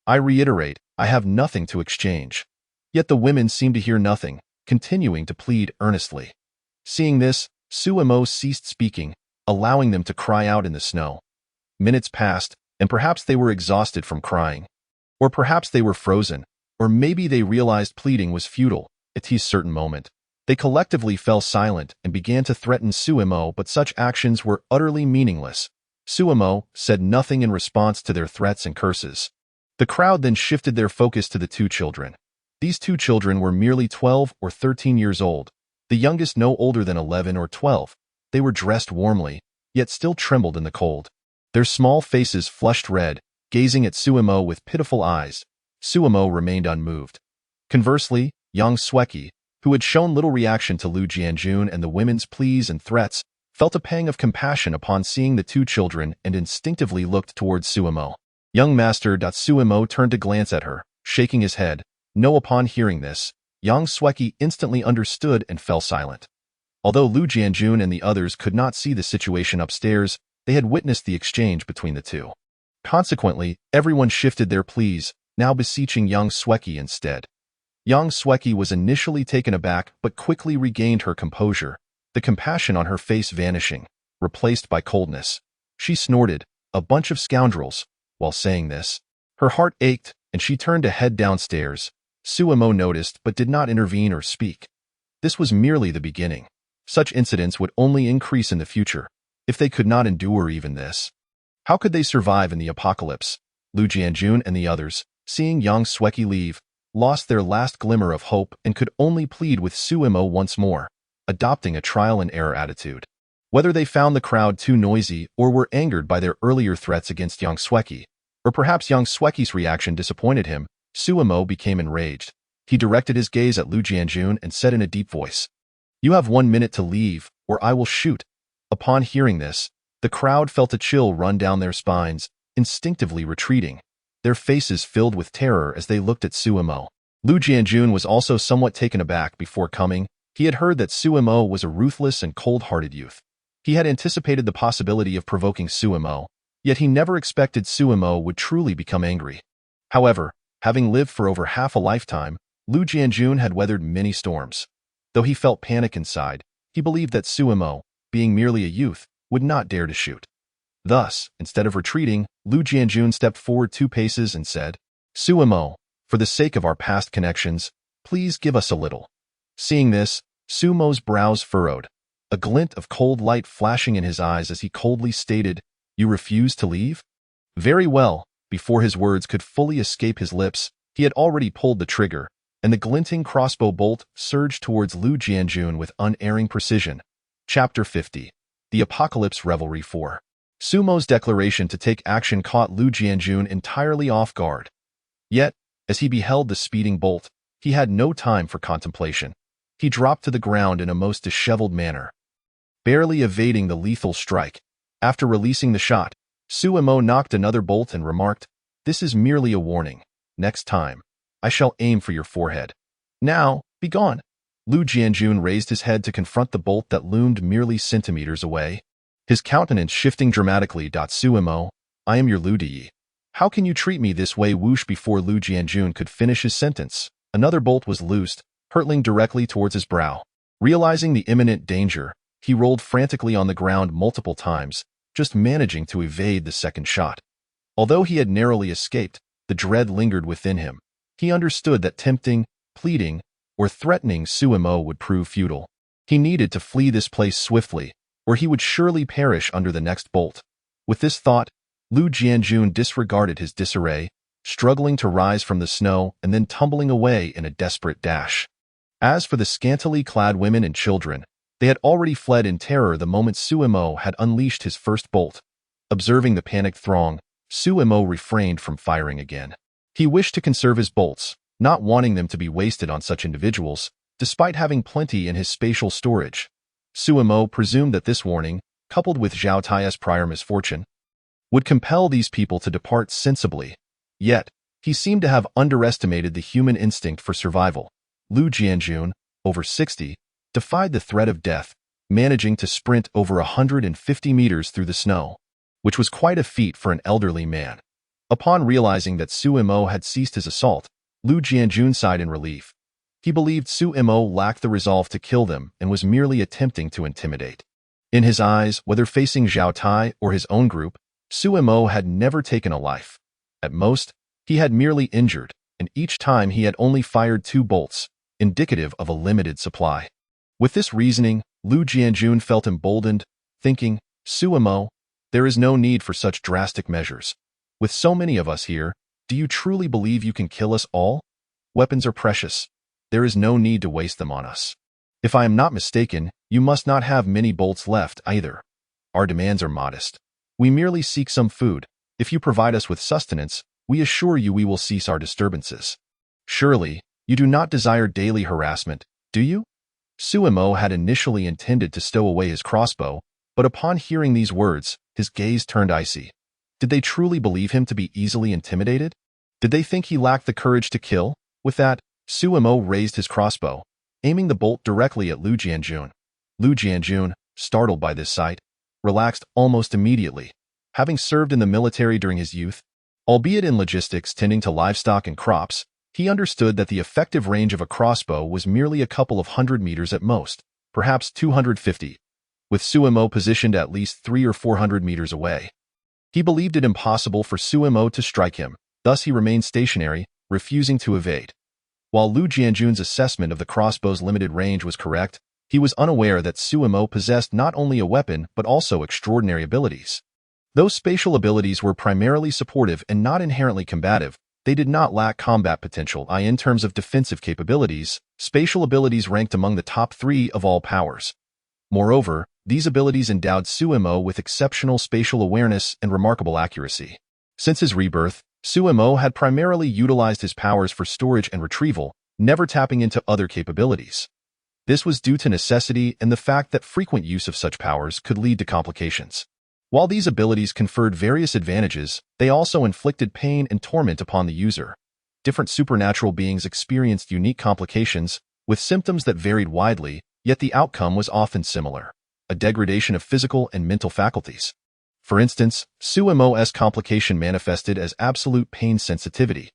I reiterate, I have nothing to exchange. Yet the women seemed to hear nothing, continuing to plead earnestly. Seeing this, Suemo ceased speaking, allowing them to cry out in the snow. Minutes passed, and perhaps they were exhausted from crying. Or perhaps they were frozen, or maybe they realized pleading was futile. At a certain moment, they collectively fell silent and began to threaten Suemo, but such actions were utterly meaningless. Suemo said nothing in response to their threats and curses. The crowd then shifted their focus to the two children. These two children were merely 12 or 13 years old, the youngest no older than 11 or 12. They were dressed warmly, yet still trembled in the cold. Their small faces flushed red, gazing at Suemo with pitiful eyes. Suemo remained unmoved. Conversely, Yang Sweki, who had shown little reaction to Lu Jianjun and the women's pleas and threats, felt a pang of compassion upon seeing the two children and instinctively looked towards Suemo. Young Master. Suemo turned to glance at her, shaking his head. No. Upon hearing this, Yang Sweki instantly understood and fell silent. Although Lu Jianjun and the others could not see the situation upstairs, they had witnessed the exchange between the two. Consequently, everyone shifted their pleas, now beseeching Yang Sweki instead. Yang Sweki was initially taken aback but quickly regained her composure, the compassion on her face vanishing, replaced by coldness. She snorted, a bunch of scoundrels. While saying this, her heart ached and she turned to head downstairs. Suemo noticed but did not intervene or speak. This was merely the beginning. Such incidents would only increase in the future. If they could not endure even this, how could they survive in the apocalypse? Lu Jianjun and the others, seeing Yang Sweki leave, lost their last glimmer of hope and could only plead with Suemo once more, adopting a trial-and-error attitude. Whether they found the crowd too noisy or were angered by their earlier threats against Yang Sweki, or perhaps Yang Sweki's reaction disappointed him, Suemo became enraged. He directed his gaze at Lu Jianjun and said in a deep voice, You have 1 minute to leave, or I will shoot. Upon hearing this, the crowd felt a chill run down their spines, instinctively retreating, their faces filled with terror as they looked at Suemo. Lu Jianjun was also somewhat taken aback before coming. He had heard that Suemo was a ruthless and cold-hearted youth. He had anticipated the possibility of provoking Suemo, yet he never expected Suemo would truly become angry. However, having lived for over half a lifetime, Lu Jianjun had weathered many storms. Though he felt panic inside, he believed that Suemo, being merely a youth, would not dare to shoot. Thus, instead of retreating, Lu Jianjun stepped forward 2 paces and said, "Suemo, for the sake of our past connections, please give us a little." Seeing this, Sumo's brows furrowed, a glint of cold light flashing in his eyes as he coldly stated, "You refuse to leave?" Very well. Before his words could fully escape his lips, he had already pulled the trigger, and the glinting crossbow bolt surged towards Lu Jianjun with unerring precision. Chapter 50. The Apocalypse Revelry 4. Sumo's declaration to take action caught Lu Jianjun entirely off guard. Yet, as he beheld the speeding bolt, he had no time for contemplation. He dropped to the ground in a most disheveled manner, barely evading the lethal strike. After releasing the shot, Suemo knocked another bolt and remarked, "This is merely a warning. Next time, I shall aim for your forehead. Now, be gone." Lu Jianjun raised his head to confront the bolt that loomed merely centimeters away, his countenance shifting dramatically. "Suemo, I am your Lu Di. How can you treat me this way?" Whoosh! Before Lu Jianjun could finish his sentence, another bolt was loosed, hurtling directly towards his brow. Realizing the imminent danger, he rolled frantically on the ground multiple times, just managing to evade the second shot. Although he had narrowly escaped, the dread lingered within him. He understood that tempting, pleading, or threatening Suemo would prove futile. He needed to flee this place swiftly, or he would surely perish under the next bolt. With this thought, Lu Jianjun disregarded his disarray, struggling to rise from the snow and then tumbling away in a desperate dash. As for the scantily clad women and children, they had already fled in terror the moment Suemo had unleashed his first bolt. Observing the panicked throng, Suemo refrained from firing again. He wished to conserve his bolts, not wanting them to be wasted on such individuals, despite having plenty in his spatial storage. Suemo presumed that this warning, coupled with Zhao Tai's prior misfortune, would compel these people to depart sensibly. Yet, he seemed to have underestimated the human instinct for survival. Lu Jianjun, over 60, defied the threat of death, managing to sprint over 150 meters through the snow, which was quite a feat for an elderly man. Upon realizing that Suemo had ceased his assault, Lu Jianjun sighed in relief. He believed Suemo lacked the resolve to kill them and was merely attempting to intimidate. In his eyes, whether facing Zhao Tai or his own group, Suemo had never taken a life. At most, he had merely injured, and each time he had only fired 2 bolts, indicative of a limited supply. With this reasoning, Lu Jianjun felt emboldened, thinking, "Suemo, there is no need for such drastic measures. With so many of us here, do you truly believe you can kill us all? Weapons are precious. There is no need to waste them on us. If I am not mistaken, you must not have many bolts left either. Our demands are modest. We merely seek some food. If you provide us with sustenance, we assure you we will cease our disturbances. Surely, you do not desire daily harassment, do you?" Suemo had initially intended to stow away his crossbow, but upon hearing these words, his gaze turned icy. Did they truly believe him to be easily intimidated? Did they think he lacked the courage to kill? With that, Suemo raised his crossbow, aiming the bolt directly at Lu Jianjun. Lu Jianjun, startled by this sight, relaxed almost immediately. Having served in the military during his youth, albeit in logistics tending to livestock and crops, he understood that the effective range of a crossbow was merely a couple of 100 meters at most, perhaps 250, with Suemo positioned at least 300 or 400 meters away. He believed it impossible for Suemo to strike him, thus he remained stationary, refusing to evade. While Lu Jianjun's assessment of the crossbow's limited range was correct, he was unaware that Suemo possessed not only a weapon but also extraordinary abilities. Those spatial abilities were primarily supportive and not inherently combative. They did not lack combat potential. In terms of defensive capabilities, spatial abilities ranked among the top 3 of all powers. Moreover, these abilities endowed Suemo with exceptional spatial awareness and remarkable accuracy. Since his rebirth, Suemo had primarily utilized his powers for storage and retrieval, never tapping into other capabilities. This was due to necessity and the fact that frequent use of such powers could lead to complications. While these abilities conferred various advantages, they also inflicted pain and torment upon the user. Different supernatural beings experienced unique complications, with symptoms that varied widely, yet the outcome was often similar: a degradation of physical and mental faculties. For instance, Suemo's complication manifested as absolute pain sensitivity.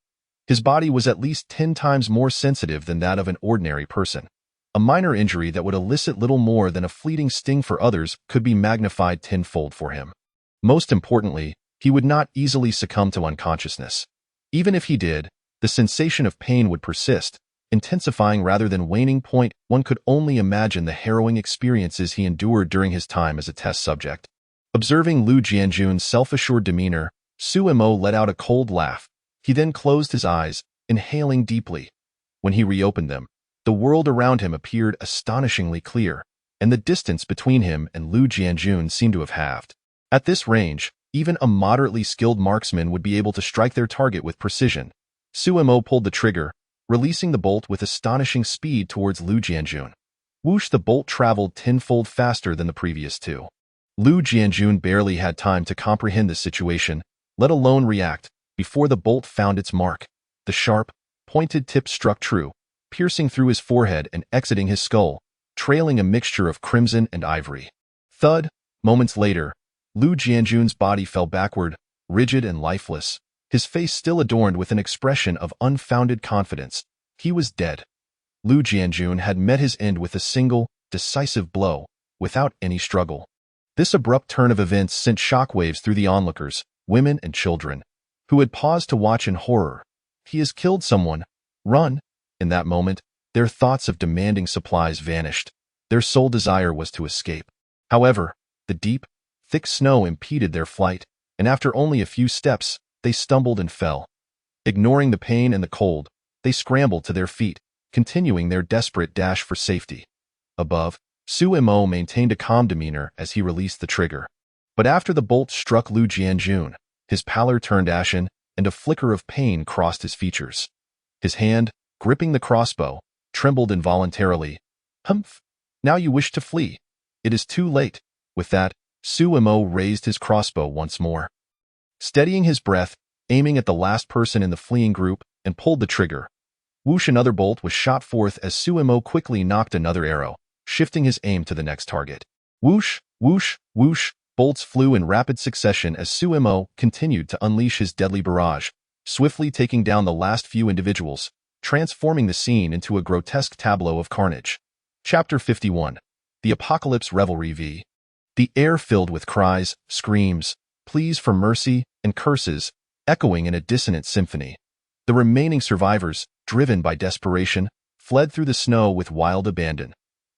His body was at least 10 times more sensitive than that of an ordinary person. A minor injury that would elicit little more than a fleeting sting for others could be magnified tenfold for him. Most importantly, he would not easily succumb to unconsciousness. Even if he did, the sensation of pain would persist, intensifying rather than waning. One could only imagine the harrowing experiences he endured during his time as a test subject. Observing Lu Jianjun's self-assured demeanor, Su Mo let out a cold laugh. He then closed his eyes, inhaling deeply. When he reopened them, the world around him appeared astonishingly clear, and the distance between him and Lu Jianjun seemed to have halved. At this range, even a moderately skilled marksman would be able to strike their target with precision. Su Mo pulled the trigger, releasing the bolt with astonishing speed towards Lu Jianjun. Whoosh! The bolt traveled tenfold faster than the previous two. Lu Jianjun barely had time to comprehend the situation, let alone react, before the bolt found its mark. The sharp, pointed tip struck true, piercing through his forehead and exiting his skull, trailing a mixture of crimson and ivory. Thud! Moments later, Lu Jianjun's body fell backward, rigid and lifeless, his face still adorned with an expression of unfounded confidence. He was dead. Lu Jianjun had met his end with a single, decisive blow, without any struggle. This abrupt turn of events sent shockwaves through the onlookers, women and children, who had paused to watch in horror. He has killed someone. Run! In that moment, their thoughts of demanding supplies vanished. Their sole desire was to escape. However, the deep, thick snow impeded their flight, and after only a few steps, they stumbled and fell. Ignoring the pain and the cold, they scrambled to their feet, continuing their desperate dash for safety. Above, Su Mo maintained a calm demeanor as he released the trigger. But after the bolt struck Lu Jianjun, his pallor turned ashen, and a flicker of pain crossed his features. His hand, gripping the crossbow, trembled involuntarily. Humph! Now you wish to flee. It is too late. With that, Su Mo raised his crossbow once more. Steadying his breath, aiming at the last person in the fleeing group, and pulled the trigger. Whoosh! Another bolt was shot forth as Su Mo quickly knocked another arrow, shifting his aim to the next target. Whoosh! Whoosh! Whoosh! Bolts flew in rapid succession as Su Mo continued to unleash his deadly barrage, swiftly taking down the last few individuals, transforming the scene into a grotesque tableau of carnage. Chapter 51. The Apocalypse Revelry v. The air filled with cries, screams, pleas for mercy, and curses, echoing in a dissonant symphony. The remaining survivors, driven by desperation, fled through the snow with wild abandon.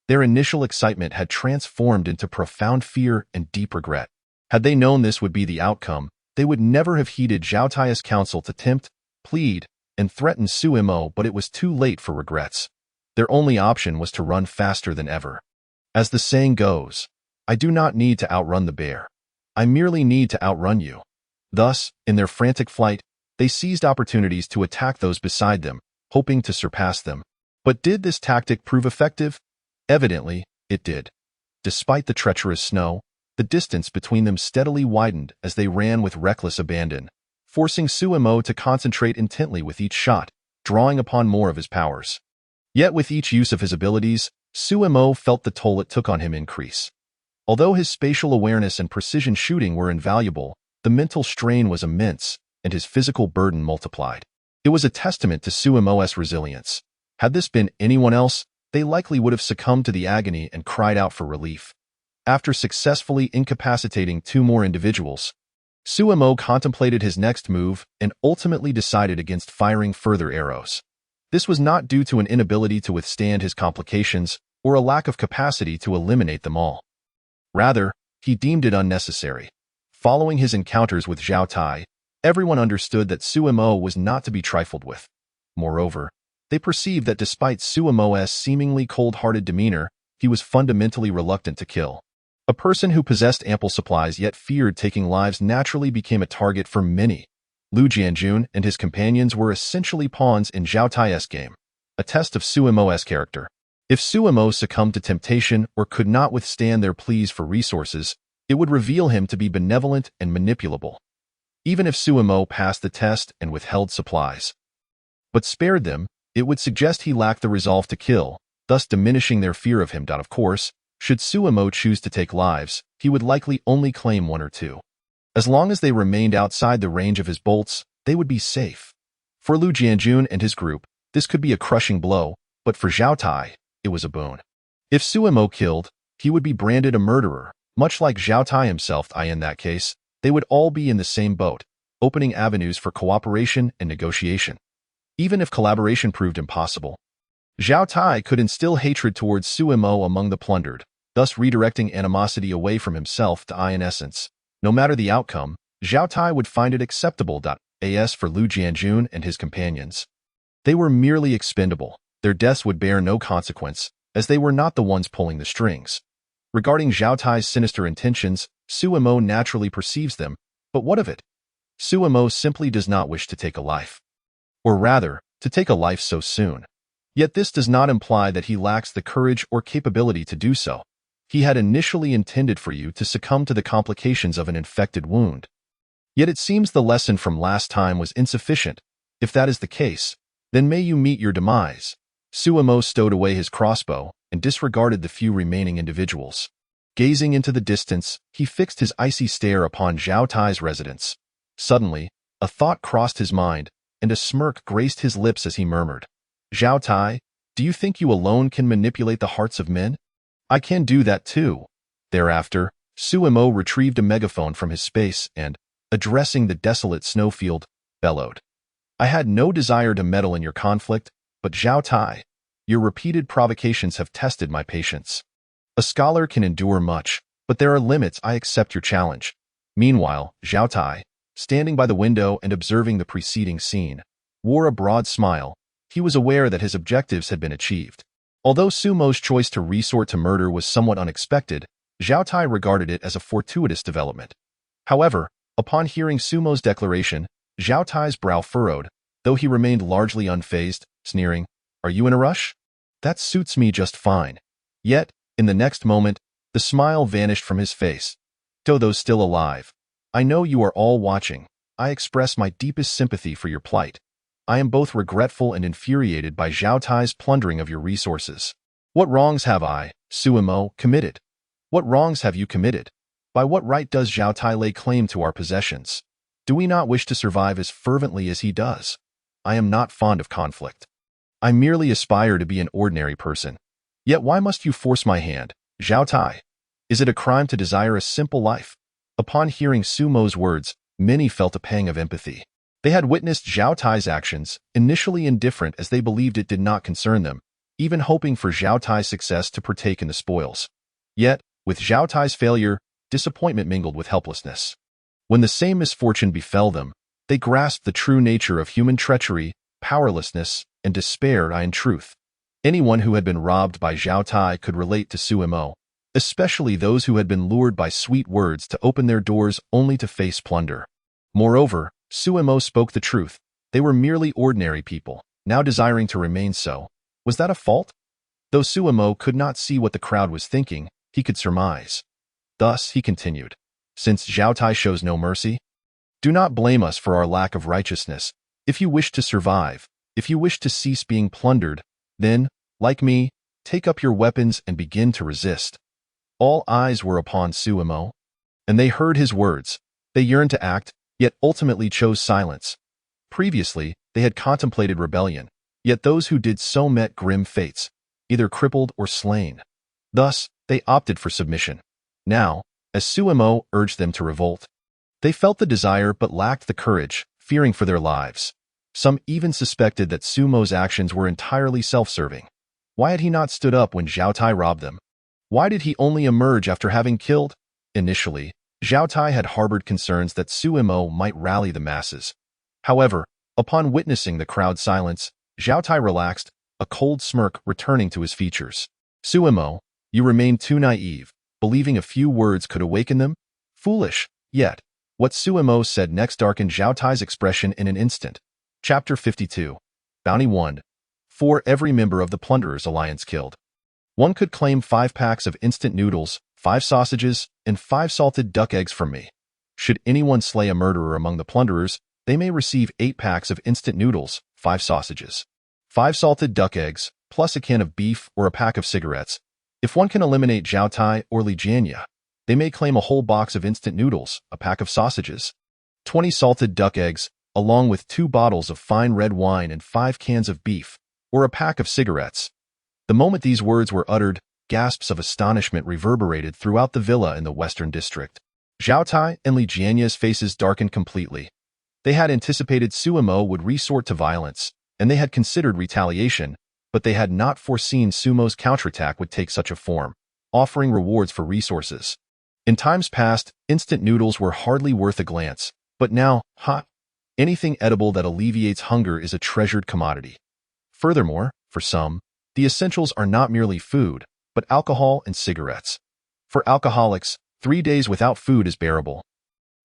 Their initial excitement had transformed into profound fear and deep regret. Had they known this would be the outcome, they would never have heeded Zhao Tai's counsel to tempt, plead, and threaten Su Mo, but it was too late for regrets. Their only option was to run faster than ever. As the saying goes, I do not need to outrun the bear. I merely need to outrun you. Thus, in their frantic flight, they seized opportunities to attack those beside them, hoping to surpass them. But did this tactic prove effective? Evidently, it did. Despite the treacherous snow, the distance between them steadily widened as they ran with reckless abandon, forcing Su Mo to concentrate intently with each shot, drawing upon more of his powers. Yet with each use of his abilities, Su Mo felt the toll it took on him increase. Although his spatial awareness and precision shooting were invaluable, the mental strain was immense, and his physical burden multiplied. It was a testament to Su Mo's resilience. Had this been anyone else, they likely would have succumbed to the agony and cried out for relief. After successfully incapacitating two more individuals, Su Mo contemplated his next move and ultimately decided against firing further arrows. This was not due to an inability to withstand his complications or a lack of capacity to eliminate them all. Rather, he deemed it unnecessary. Following his encounters with Zhao Tai, everyone understood that Su Mo was not to be trifled with. Moreover, they perceived that despite Su Mo's seemingly cold-hearted demeanor, he was fundamentally reluctant to kill. A person who possessed ample supplies yet feared taking lives naturally became a target for many. Lu Jianjun and his companions were essentially pawns in Zhao Tai's game, a test of Su Mo's character. If Su Mo succumbed to temptation or could not withstand their pleas for resources, it would reveal him to be benevolent and manipulable. Even if Su Mo passed the test and withheld supplies, but spared them, it would suggest he lacked the resolve to kill, thus diminishing their fear of him. Of course, should Su Mo choose to take lives, he would likely only claim one or two. As long as they remained outside the range of his bolts, they would be safe. For Lu Jianjun and his group, this could be a crushing blow, but for Zhao Tai, it was a boon. If Su Mo killed, he would be branded a murderer, much like Zhao Tai himself. In that case, They would all be in the same boat, opening avenues for cooperation and negotiation. Even if collaboration proved impossible, Zhao Tai could instill hatred towards Suemo among the plundered, thus redirecting animosity away from himself to in essence. No matter the outcome, Zhao Tai would find it acceptable. As for Lu Jianjun and his companions, they were merely expendable. Their deaths would bear no consequence, as they were not the ones pulling the strings. Regarding Zhao Tai's sinister intentions, Suemo naturally perceives them, but what of it? Suemo simply does not wish to take a life. Or rather, to take a life so soon. Yet this does not imply that he lacks the courage or capability to do so. He had initially intended for you to succumb to the complications of an infected wound. Yet it seems the lesson from last time was insufficient. If that is the case, then may you meet your demise. Suemo stowed away his crossbow and disregarded the few remaining individuals. Gazing into the distance, he fixed his icy stare upon Zhao Tai's residence. Suddenly, a thought crossed his mind, and a smirk graced his lips as he murmured, "Zhao Tai, do you think you alone can manipulate the hearts of men? I can do that too." Thereafter, Suemo retrieved a megaphone from his space and, addressing the desolate snowfield, bellowed, "I had no desire to meddle in your conflict, but Zhao Tai, your repeated provocations have tested my patience. A scholar can endure much, but there are limits. I accept your challenge." Meanwhile, Zhao Tai, standing by the window and observing the preceding scene, wore a broad smile. He was aware that his objectives had been achieved. Although Sumo's choice to resort to murder was somewhat unexpected, Zhao Tai regarded it as a fortuitous development. However, upon hearing Sumo's declaration, Zhao Tai's brow furrowed, though he remained largely unfazed, sneering, "Are you in a rush? That suits me just fine." Yet, in the next moment, the smile vanished from his face. "To those still alive, I know you are all watching. I express my deepest sympathy for your plight. I am both regretful and infuriated by Zhao Tai's plundering of your resources. What wrongs have I, Suemo, committed? What wrongs have you committed? By what right does Zhao Tai lay claim to our possessions? Do we not wish to survive as fervently as he does? I am not fond of conflict. I merely aspire to be an ordinary person. Yet why must you force my hand, Zhao Tai? Is it a crime to desire a simple life?" Upon hearing Sumo's words, many felt a pang of empathy. They had witnessed Zhao Tai's actions, initially indifferent as they believed it did not concern them, even hoping for Zhao Tai's success to partake in the spoils. Yet, with Zhao Tai's failure, disappointment mingled with helplessness. When the same misfortune befell them, they grasped the true nature of human treachery, powerlessness, and despair. In truth, anyone who had been robbed by Zhao Tai could relate to Suemo, especially those who had been lured by sweet words to open their doors only to face plunder. Moreover, Suemo spoke the truth. They were merely ordinary people, now desiring to remain so. Was that a fault? Though Suemo could not see what the crowd was thinking, he could surmise. Thus, he continued, "Since Zhao Tai shows no mercy, do not blame us for our lack of righteousness. If you wish to survive, if you wish to cease being plundered, then, like me, take up your weapons and begin to resist." All eyes were upon Suemo, and they heard his words. They yearned to act, yet ultimately chose silence. Previously, they had contemplated rebellion, yet those who did so met grim fates, either crippled or slain. Thus, they opted for submission. Now, as Suemo urged them to revolt, they felt the desire but lacked the courage, fearing for their lives. Some even suspected that Sumo's actions were entirely self-serving. Why had he not stood up when Zhao Tai robbed them? Why did he only emerge after having killed? Initially, Zhao Tai had harbored concerns that Suemo might rally the masses. However, upon witnessing the crowd's silence, Zhao Tai relaxed, a cold smirk returning to his features. "Suemo, you remain too naive, believing a few words could awaken them? Foolish." Yet, what Suemo said next darkened Zhao Tai's expression in an instant. Chapter 52. Bounty 1. For every member of the Plunderers Alliance killed, one could claim 5 packs of instant noodles, 5 sausages, and 5 salted duck eggs from me. Should anyone slay a murderer among the plunderers, they may receive 8 packs of instant noodles, 5 sausages, 5 salted duck eggs, plus a can of beef or a pack of cigarettes. If one can eliminate Zhao Tai or Li Jianya, they may claim a whole box of instant noodles, a pack of sausages, 20 salted duck eggs, along with 2 bottles of fine red wine and 5 cans of beef, or a pack of cigarettes. The moment these words were uttered, gasps of astonishment reverberated throughout the villa in the Western District. Zhao Tai and Li Jianya's faces darkened completely. They had anticipated Sumo would resort to violence, and they had considered retaliation, but they had not foreseen Sumo's counterattack would take such a form, offering rewards for resources. In times past, instant noodles were hardly worth a glance, but now, anything edible that alleviates hunger is a treasured commodity. Furthermore, for some, the essentials are not merely food, but alcohol and cigarettes. For alcoholics, 3 days without food is bearable.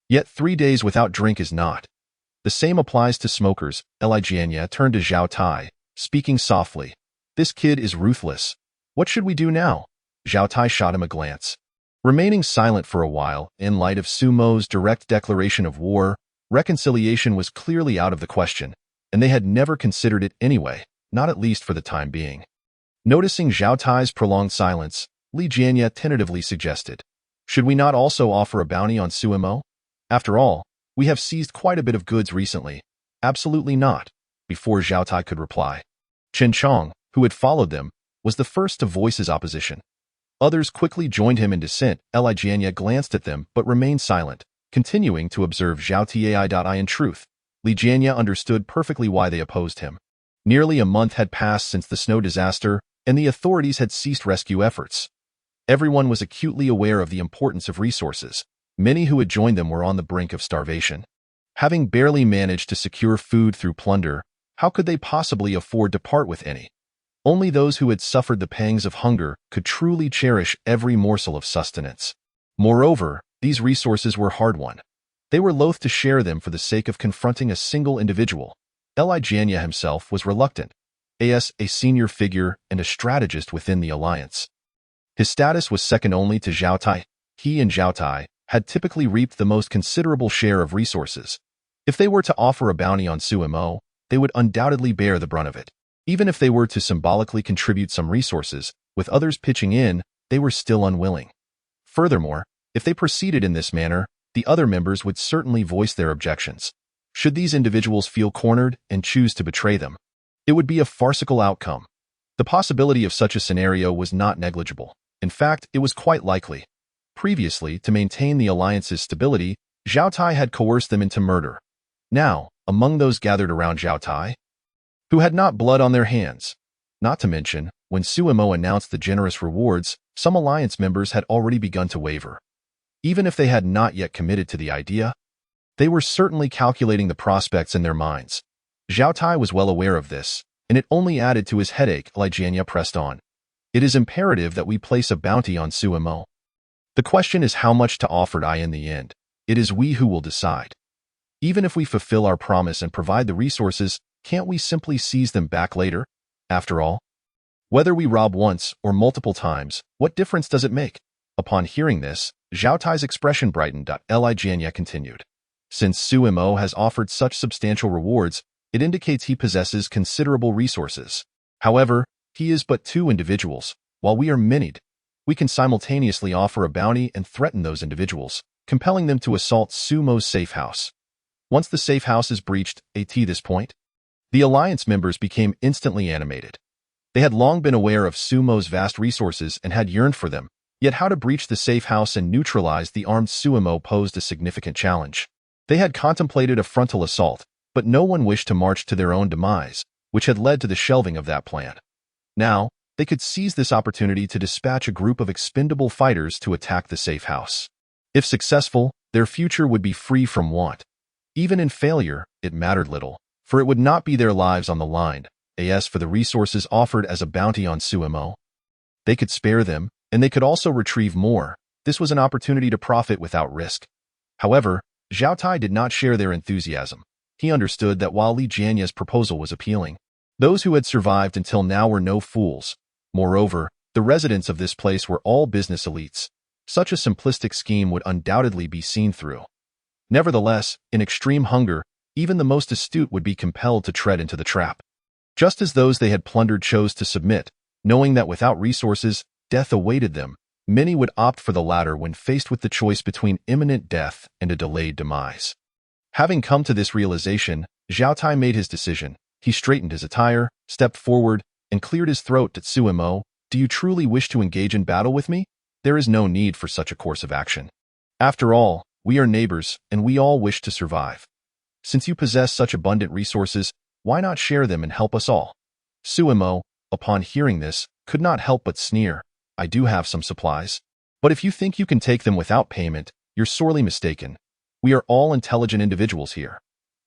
Yet 3 days without drink is not. The same applies to smokers. Li Jianya turned to Zhao Tai, speaking softly. This kid is ruthless. What should we do now? Zhao Tai shot him a glance. Remaining silent for a while, in light of Sumo's direct declaration of war, reconciliation was clearly out of the question, and they had never considered it anyway, not at least for the time being. Noticing Zhao Tai's prolonged silence, Li Jianya tentatively suggested, should we not also offer a bounty on Sumo? After all, we have seized quite a bit of goods recently. Absolutely not. Before Zhao Tai could reply, Chen Chong, who had followed them, was the first to voice his opposition. Others quickly joined him in dissent. Li Jianya glanced at them but remained silent, continuing to observe Zhao Tai. In truth, Li Jianya understood perfectly why they opposed him. Nearly a month had passed since the snow disaster, and the authorities had ceased rescue efforts. Everyone was acutely aware of the importance of resources. Many who had joined them were on the brink of starvation. Having barely managed to secure food through plunder, how could they possibly afford to part with any? Only those who had suffered the pangs of hunger could truly cherish every morsel of sustenance. Moreover, these resources were hard-won. They were loath to share them for the sake of confronting a single individual. Li Jianya himself was reluctant, as a senior figure and a strategist within the alliance. His status was second only to Zhao Tai. He and Zhao Tai had typically reaped the most considerable share of resources. If they were to offer a bounty on Sumo, they would undoubtedly bear the brunt of it. Even if they were to symbolically contribute some resources, with others pitching in, they were still unwilling. Furthermore, if they proceeded in this manner, the other members would certainly voice their objections. Should these individuals feel cornered and choose to betray them, it would be a farcical outcome. The possibility of such a scenario was not negligible. In fact, it was quite likely. Previously, to maintain the alliance's stability, Zhao Tai had coerced them into murder. Now, among those gathered around Zhao Tai, who had not blood on their hands. Not to mention, when Sumo announced the generous rewards, some alliance members had already begun to waver. Even if they had not yet committed to the idea, they were certainly calculating the prospects in their minds. Zhao Tai was well aware of this, and it only added to his headache. Li Jianya pressed on. It is imperative that we place a bounty on Sumo. The question is how much to offer in the end. It is we who will decide. Even if we fulfill our promise and provide the resources, can't we simply seize them back later? After all, whether we rob once or multiple times, what difference does it make? Upon hearing this, Zhao Tai's expression brightened. Li Jianya continued. Since Sumo has offered such substantial rewards, it indicates he possesses considerable resources. However, he is but 2 individuals, while we are manyed. We can simultaneously offer a bounty and threaten those individuals, compelling them to assault Sumo's safe house. Once the safe house is breached, at this point, the alliance members became instantly animated. They had long been aware of Sumo's vast resources and had yearned for them, yet how to breach the safe house and neutralize the armed Sumo posed a significant challenge. They had contemplated a frontal assault, but no one wished to march to their own demise, which had led to the shelving of that plan. Now, they could seize this opportunity to dispatch a group of expendable fighters to attack the safe house. If successful, their future would be free from want. Even in failure, it mattered little, for it would not be their lives on the line. As for the resources offered as a bounty on Sumo, they could spare them, and they could also retrieve more. This was an opportunity to profit without risk. However, Zhao Tai did not share their enthusiasm. He understood that while Li Jianya's proposal was appealing, those who had survived until now were no fools. Moreover, the residents of this place were all business elites. Such a simplistic scheme would undoubtedly be seen through. Nevertheless, in extreme hunger, even the most astute would be compelled to tread into the trap. Just as those they had plundered chose to submit, knowing that without resources, death awaited them, many would opt for the latter when faced with the choice between imminent death and a delayed demise. Having come to this realization, Zhao Tai made his decision. He straightened his attire, stepped forward, and cleared his throat. Sumo, do you truly wish to engage in battle with me? There is no need for such a course of action. After all, We are neighbors, and we all wish to survive. Since you possess such abundant resources, why not share them and help us all? Suemo, upon hearing this, could not help but sneer. I do have some supplies. But if you think you can take them without payment, you're sorely mistaken. We are all intelligent individuals here.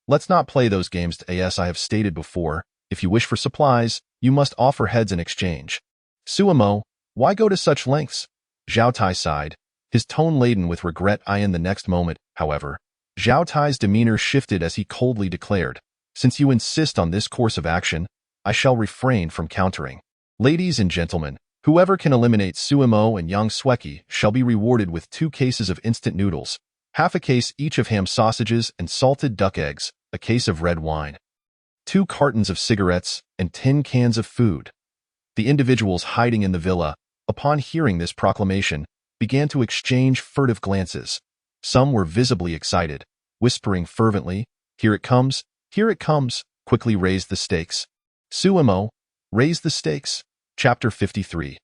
Let's not play those games. As I have stated before, if you wish for supplies, you must offer heads in exchange. Suemo, why go to such lengths? Zhao Tai sighed, his tone laden with regret. In the next moment, however, Zhao Tai's demeanor shifted as he coldly declared, since you insist on this course of action, I shall refrain from countering. Ladies and gentlemen, whoever can eliminate Suemo and Yang Sweki shall be rewarded with 2 cases of instant noodles, half a case each of ham sausages and salted duck eggs, a case of red wine, 2 cartons of cigarettes, and 10 cans of food. The individuals hiding in the villa, upon hearing this proclamation, began to exchange furtive glances. Some were visibly excited, whispering fervently, "Here it comes, here it comes," quickly raised the stakes. Suemo, raise the stakes. Chapter 53.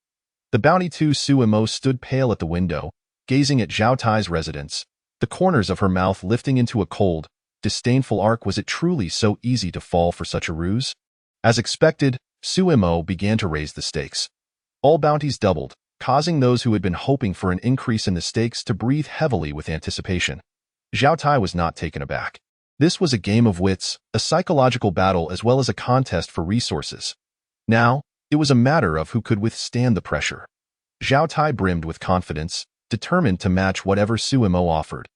The bounty 2 Suemo stood pale at the window, gazing at Zhao Tai's residence, the corners of her mouth lifting into a cold, disdainful arc. Was it truly so easy to fall for such a ruse? As expected, Suemo began to raise the stakes. All bounties doubled, causing those who had been hoping for an increase in the stakes to breathe heavily with anticipation. Zhao Tai was not taken aback. This was a game of wits, a psychological battle as well as a contest for resources. Now, it was a matter of who could withstand the pressure. Zhao Tai brimmed with confidence, determined to match whatever Suemo offered.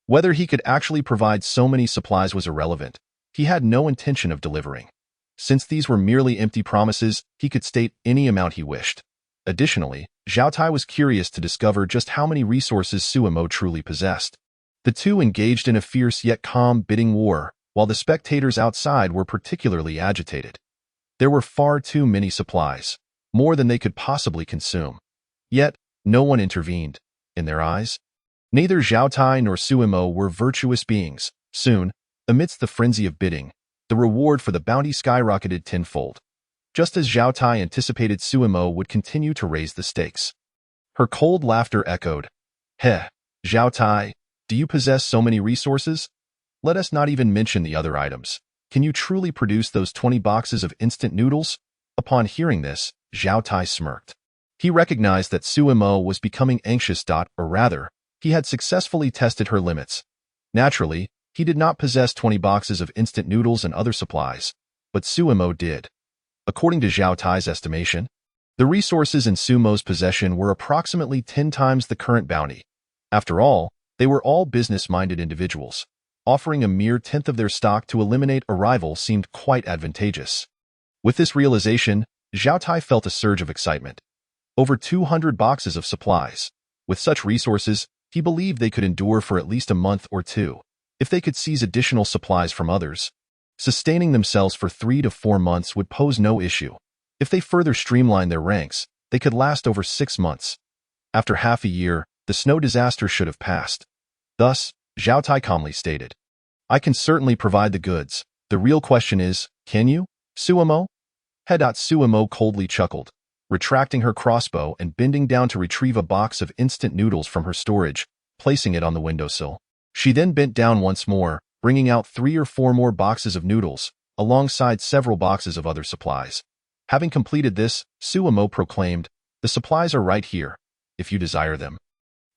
Whether he could actually provide so many supplies was irrelevant. He had no intention of delivering. Since these were merely empty promises, he could state any amount he wished. Additionally, Zhao Tai was curious to discover just how many resources Suemo truly possessed. The two engaged in a fierce yet calm bidding war, while the spectators outside were particularly agitated. There were far too many supplies, more than they could possibly consume. Yet, no one intervened. In their eyes, neither Zhao Tai nor Suemo were virtuous beings. Soon, amidst the frenzy of bidding, the reward for the bounty skyrocketed tenfold. Just as Zhao Tai anticipated, Suemo would continue to raise the stakes. Her cold laughter echoed. Heh, Zhao Tai, do you possess so many resources? Let us not even mention the other items. Can you truly produce those 20 boxes of instant noodles? Upon hearing this, Zhao Tai smirked. He recognized that Suemo was becoming anxious. Or rather, he had successfully tested her limits. Naturally, he did not possess 20 boxes of instant noodles and other supplies, but Suemo did. According to Zhao Tai's estimation, the resources in Suemo's possession were approximately 10 times the current bounty. After all, they were all business-minded individuals. Offering a mere tenth of their stock to eliminate a rival seemed quite advantageous. With this realization, Zhao Tai felt a surge of excitement. Over 200 boxes of supplies. With such resources, he believed they could endure for at least a month or 2. If they could seize additional supplies from others, sustaining themselves for 3 to 4 months would pose no issue. If they further streamlined their ranks, they could last over 6 months. After half a year, the snow disaster should have passed. Thus, Zhao Tai calmly stated, I can certainly provide the goods. The real question is, can you, Suemo? Suemo coldly chuckled, retracting her crossbow and bending down to retrieve a box of instant noodles from her storage, placing it on the windowsill. She then bent down once more, bringing out 3 or 4 more boxes of noodles, alongside several boxes of other supplies. Having completed this, Suemo proclaimed, the supplies are right here, if you desire them.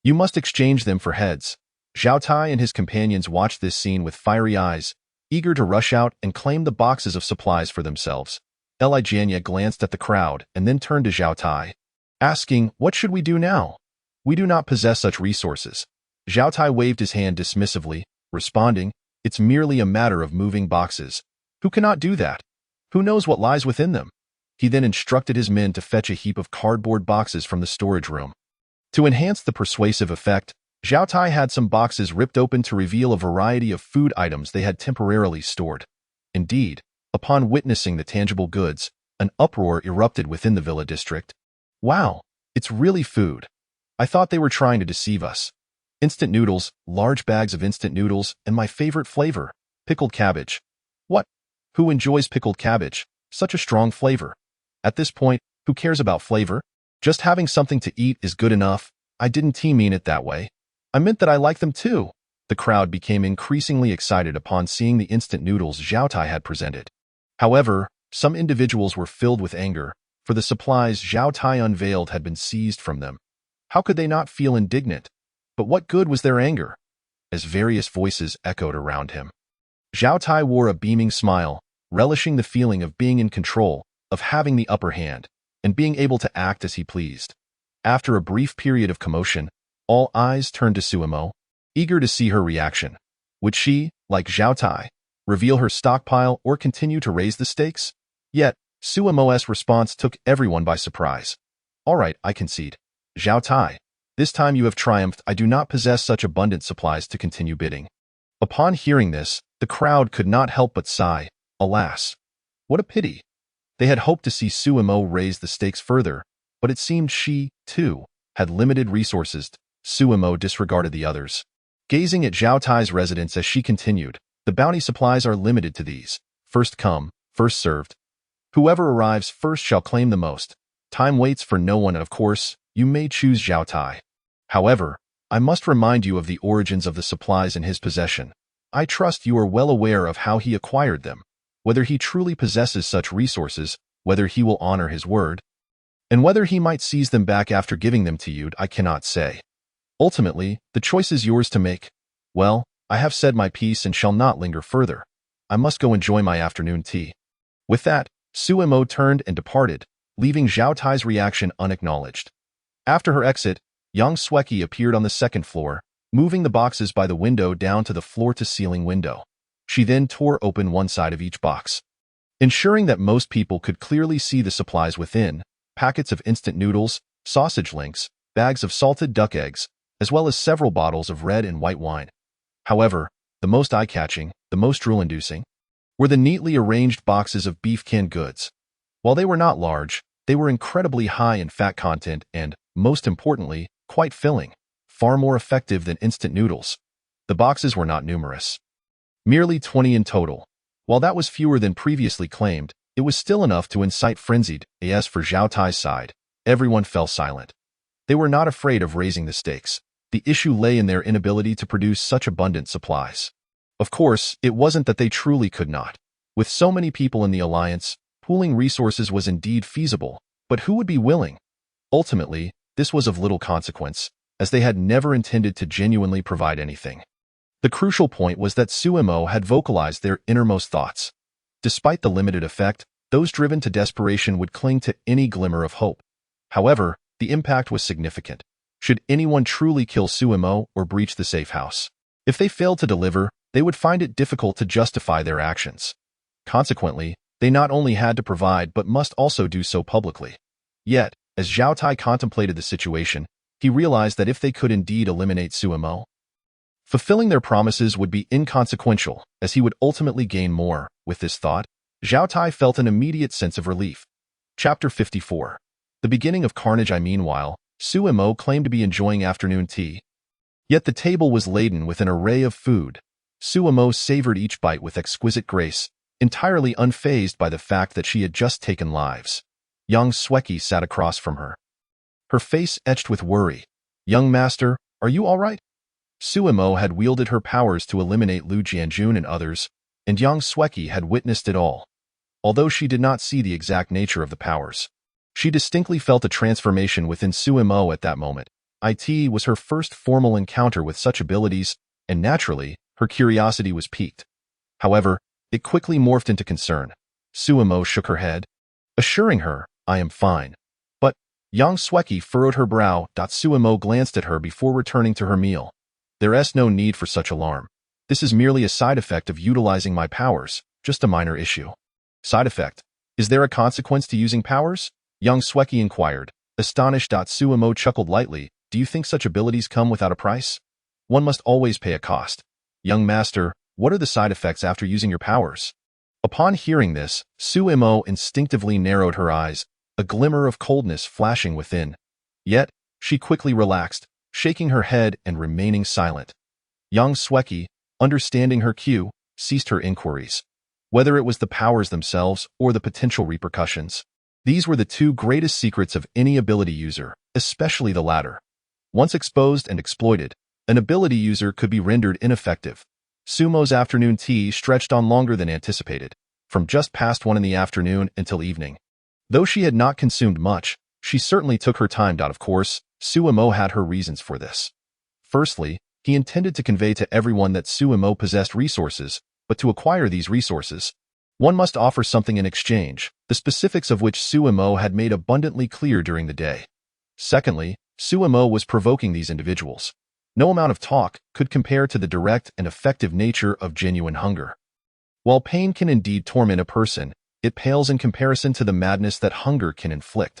You must exchange them for heads. Zhao Tai and his companions watched this scene with fiery eyes, eager to rush out and claim the boxes of supplies for themselves. Li Jianya glanced at the crowd and then turned to Zhao Tai, asking, what should we do now? We do not possess such resources. Zhao Tai waved his hand dismissively, responding, it's merely a matter of moving boxes. Who cannot do that? Who knows what lies within them? He then instructed his men to fetch a heap of cardboard boxes from the storage room. To enhance the persuasive effect, Zhao Tai had some boxes ripped open to reveal a variety of food items they had temporarily stored. Indeed, upon witnessing the tangible goods, an uproar erupted within the villa district. Wow, it's really food. I thought they were trying to deceive us. Instant noodles, large bags of instant noodles, and my favorite flavor, pickled cabbage. What? Who enjoys pickled cabbage? Such a strong flavor. At this point, who cares about flavor? Just having something to eat is good enough. I didn't mean it that way. I meant that I like them too. the crowd became increasingly excited upon seeing the instant noodles Zhao Tai had presented. However, some individuals were filled with anger, for the supplies Zhao Tai unveiled had been seized from them. How could they not feel indignant? But what good was their anger? As various voices echoed around him. Zhao Tai wore a beaming smile, relishing the feeling of being in control, of having the upper hand, and being able to act as he pleased. After a brief period of commotion, all eyes turned to Suemo, eager to see her reaction. Would she, like Zhao Tai, reveal her stockpile or continue to raise the stakes? Yet, Suemo's response took everyone by surprise. All right, I concede. Zhao Tai, this time you have triumphed. I do not possess such abundant supplies to continue bidding. Upon hearing this, the crowd could not help but sigh. Alas, what a pity. They had hoped to see Suemo raise the stakes further, but it seemed she, too, had limited resources. Suemo disregarded the others. Gazing at Zhao Tai's residence as she continued, the bounty supplies are limited to these. First come, first served. Whoever arrives first shall claim the most. Time waits for no one, and of course, you may choose Zhao Tai. However, I must remind you of the origins of the supplies in his possession. I trust you are well aware of how he acquired them, whether he truly possesses such resources, whether he will honor his word, and whether he might seize them back after giving them to you. I cannot say. Ultimately, the choice is yours to make. Well, I have said my piece and shall not linger further. I must go enjoy my afternoon tea. With that, Suemo turned and departed, leaving Zhao Tai's reaction unacknowledged. After her exit, Yang Sueki appeared on the second floor, moving the boxes by the window down to the floor-to-ceiling window. She then tore open one side of each box. Ensuring that most people could clearly see the supplies within, packets of instant noodles, sausage links, bags of salted duck eggs, as well as several bottles of red and white wine. However, the most eye-catching, the most drool-inducing, were the neatly arranged boxes of beef canned goods. While they were not large, they were incredibly high in fat content and, most importantly, quite filling, far more effective than instant noodles. The boxes were not numerous. Merely 20 in total. While that was fewer than previously claimed, it was still enough to incite frenzied as for Zhao Tai's side. Everyone fell silent. They were not afraid of raising the stakes. The issue lay in their inability to produce such abundant supplies. Of course, it wasn't that they truly could not. With so many people in the alliance, pooling resources was indeed feasible, but who would be willing? Ultimately, this was of little consequence, as they had never intended to genuinely provide anything. The crucial point was that Suemo had vocalized their innermost thoughts. Despite the limited effect, those driven to desperation would cling to any glimmer of hope. However, the impact was significant. Should anyone truly kill Suemo or breach the safe house? If they failed to deliver, they would find it difficult to justify their actions. Consequently, they not only had to provide but must also do so publicly. Yet, as Zhao Tai contemplated the situation, he realized that if they could indeed eliminate Suemo, fulfilling their promises would be inconsequential, as he would ultimately gain more. With this thought, Zhao Tai felt an immediate sense of relief. Chapter 54. The beginning of carnage. Meanwhile, Suemo claimed to be enjoying afternoon tea. Yet the table was laden with an array of food. Suemo savored each bite with exquisite grace, entirely unfazed by the fact that she had just taken lives. Yang Sueki sat across from her, her face etched with worry. Young master, are you all right? Suemo had wielded her powers to eliminate Lu Jianjun and others, and Yang Sueki had witnessed it all. Although she did not see the exact nature of the powers, she distinctly felt a transformation within Suemo at that moment. It was her first formal encounter with such abilities, and naturally, her curiosity was piqued. However, it quickly morphed into concern. Suemo shook her head, assuring her, I am fine. But Yang Sueki furrowed her brow. Suemo glanced at her before returning to her meal. There's no need for such alarm. This is merely a side effect of utilizing my powers, just a minor issue. Side effect? Is there a consequence to using powers? Yang Sueki inquired, astonished. Suemo chuckled lightly. Do you think such abilities come without a price? One must always pay a cost. Young master, what are the side effects after using your powers? Upon hearing this, Suemo instinctively narrowed her eyes, a glimmer of coldness flashing within. Yet, she quickly relaxed, shaking her head and remaining silent. Yang Sueki, understanding her cue, ceased her inquiries. Whether it was the powers themselves or the potential repercussions, these were the two greatest secrets of any ability user, especially the latter. Once exposed and exploited, an ability user could be rendered ineffective. Sumo's afternoon tea stretched on longer than anticipated, from just past 1 in the afternoon until evening. Though she had not consumed much, she certainly took her time. Of course, Sumo had her reasons for this. Firstly, he intended to convey to everyone that Sumo possessed resources, but to acquire these resources, one must offer something in exchange, the specifics of which Sumo had made abundantly clear during the day. Secondly, Sumo was provoking these individuals. No amount of talk could compare to the direct and effective nature of genuine hunger. While pain can indeed torment a person, it pales in comparison to the madness that hunger can inflict.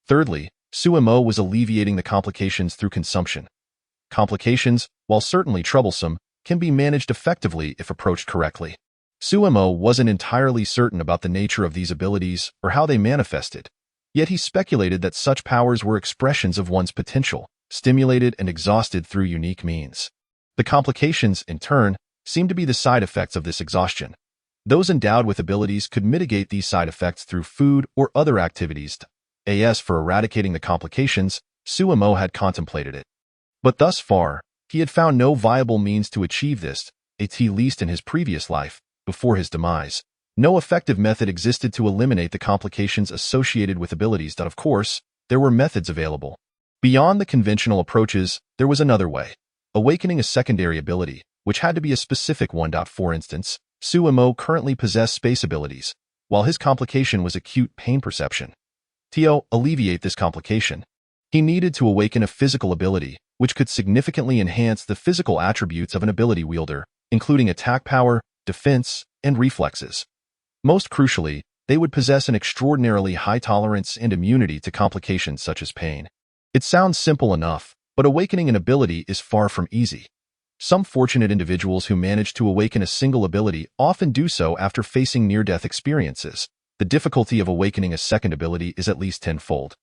Thirdly, Sumo was alleviating the complications through consumption. Complications, while certainly troublesome, can be managed effectively if approached correctly. Sumo wasn't entirely certain about the nature of these abilities or how they manifested, yet he speculated that such powers were expressions of one's potential, stimulated and exhausted through unique means. The complications, in turn, seemed to be the side effects of this exhaustion. Those endowed with abilities could mitigate these side effects through food or other activities. As for eradicating the complications, Sumo had contemplated it. But thus far, he had found no viable means to achieve this, at least in his previous life. Before his demise, no effective method existed to eliminate the complications associated with abilities. Of course, there were methods available. Beyond the conventional approaches, there was another way: awakening a secondary ability, which had to be a specific one. For instance, Sumo currently possessed space abilities, while his complication was acute pain perception. To alleviate this complication, he needed to awaken a physical ability, which could significantly enhance the physical attributes of an ability wielder, including attack power, defense, and reflexes. Most crucially, they would possess an extraordinarily high tolerance and immunity to complications such as pain. It sounds simple enough, but awakening an ability is far from easy. Some fortunate individuals who manage to awaken a single ability often do so after facing near-death experiences. The difficulty of awakening a second ability is at least tenfold,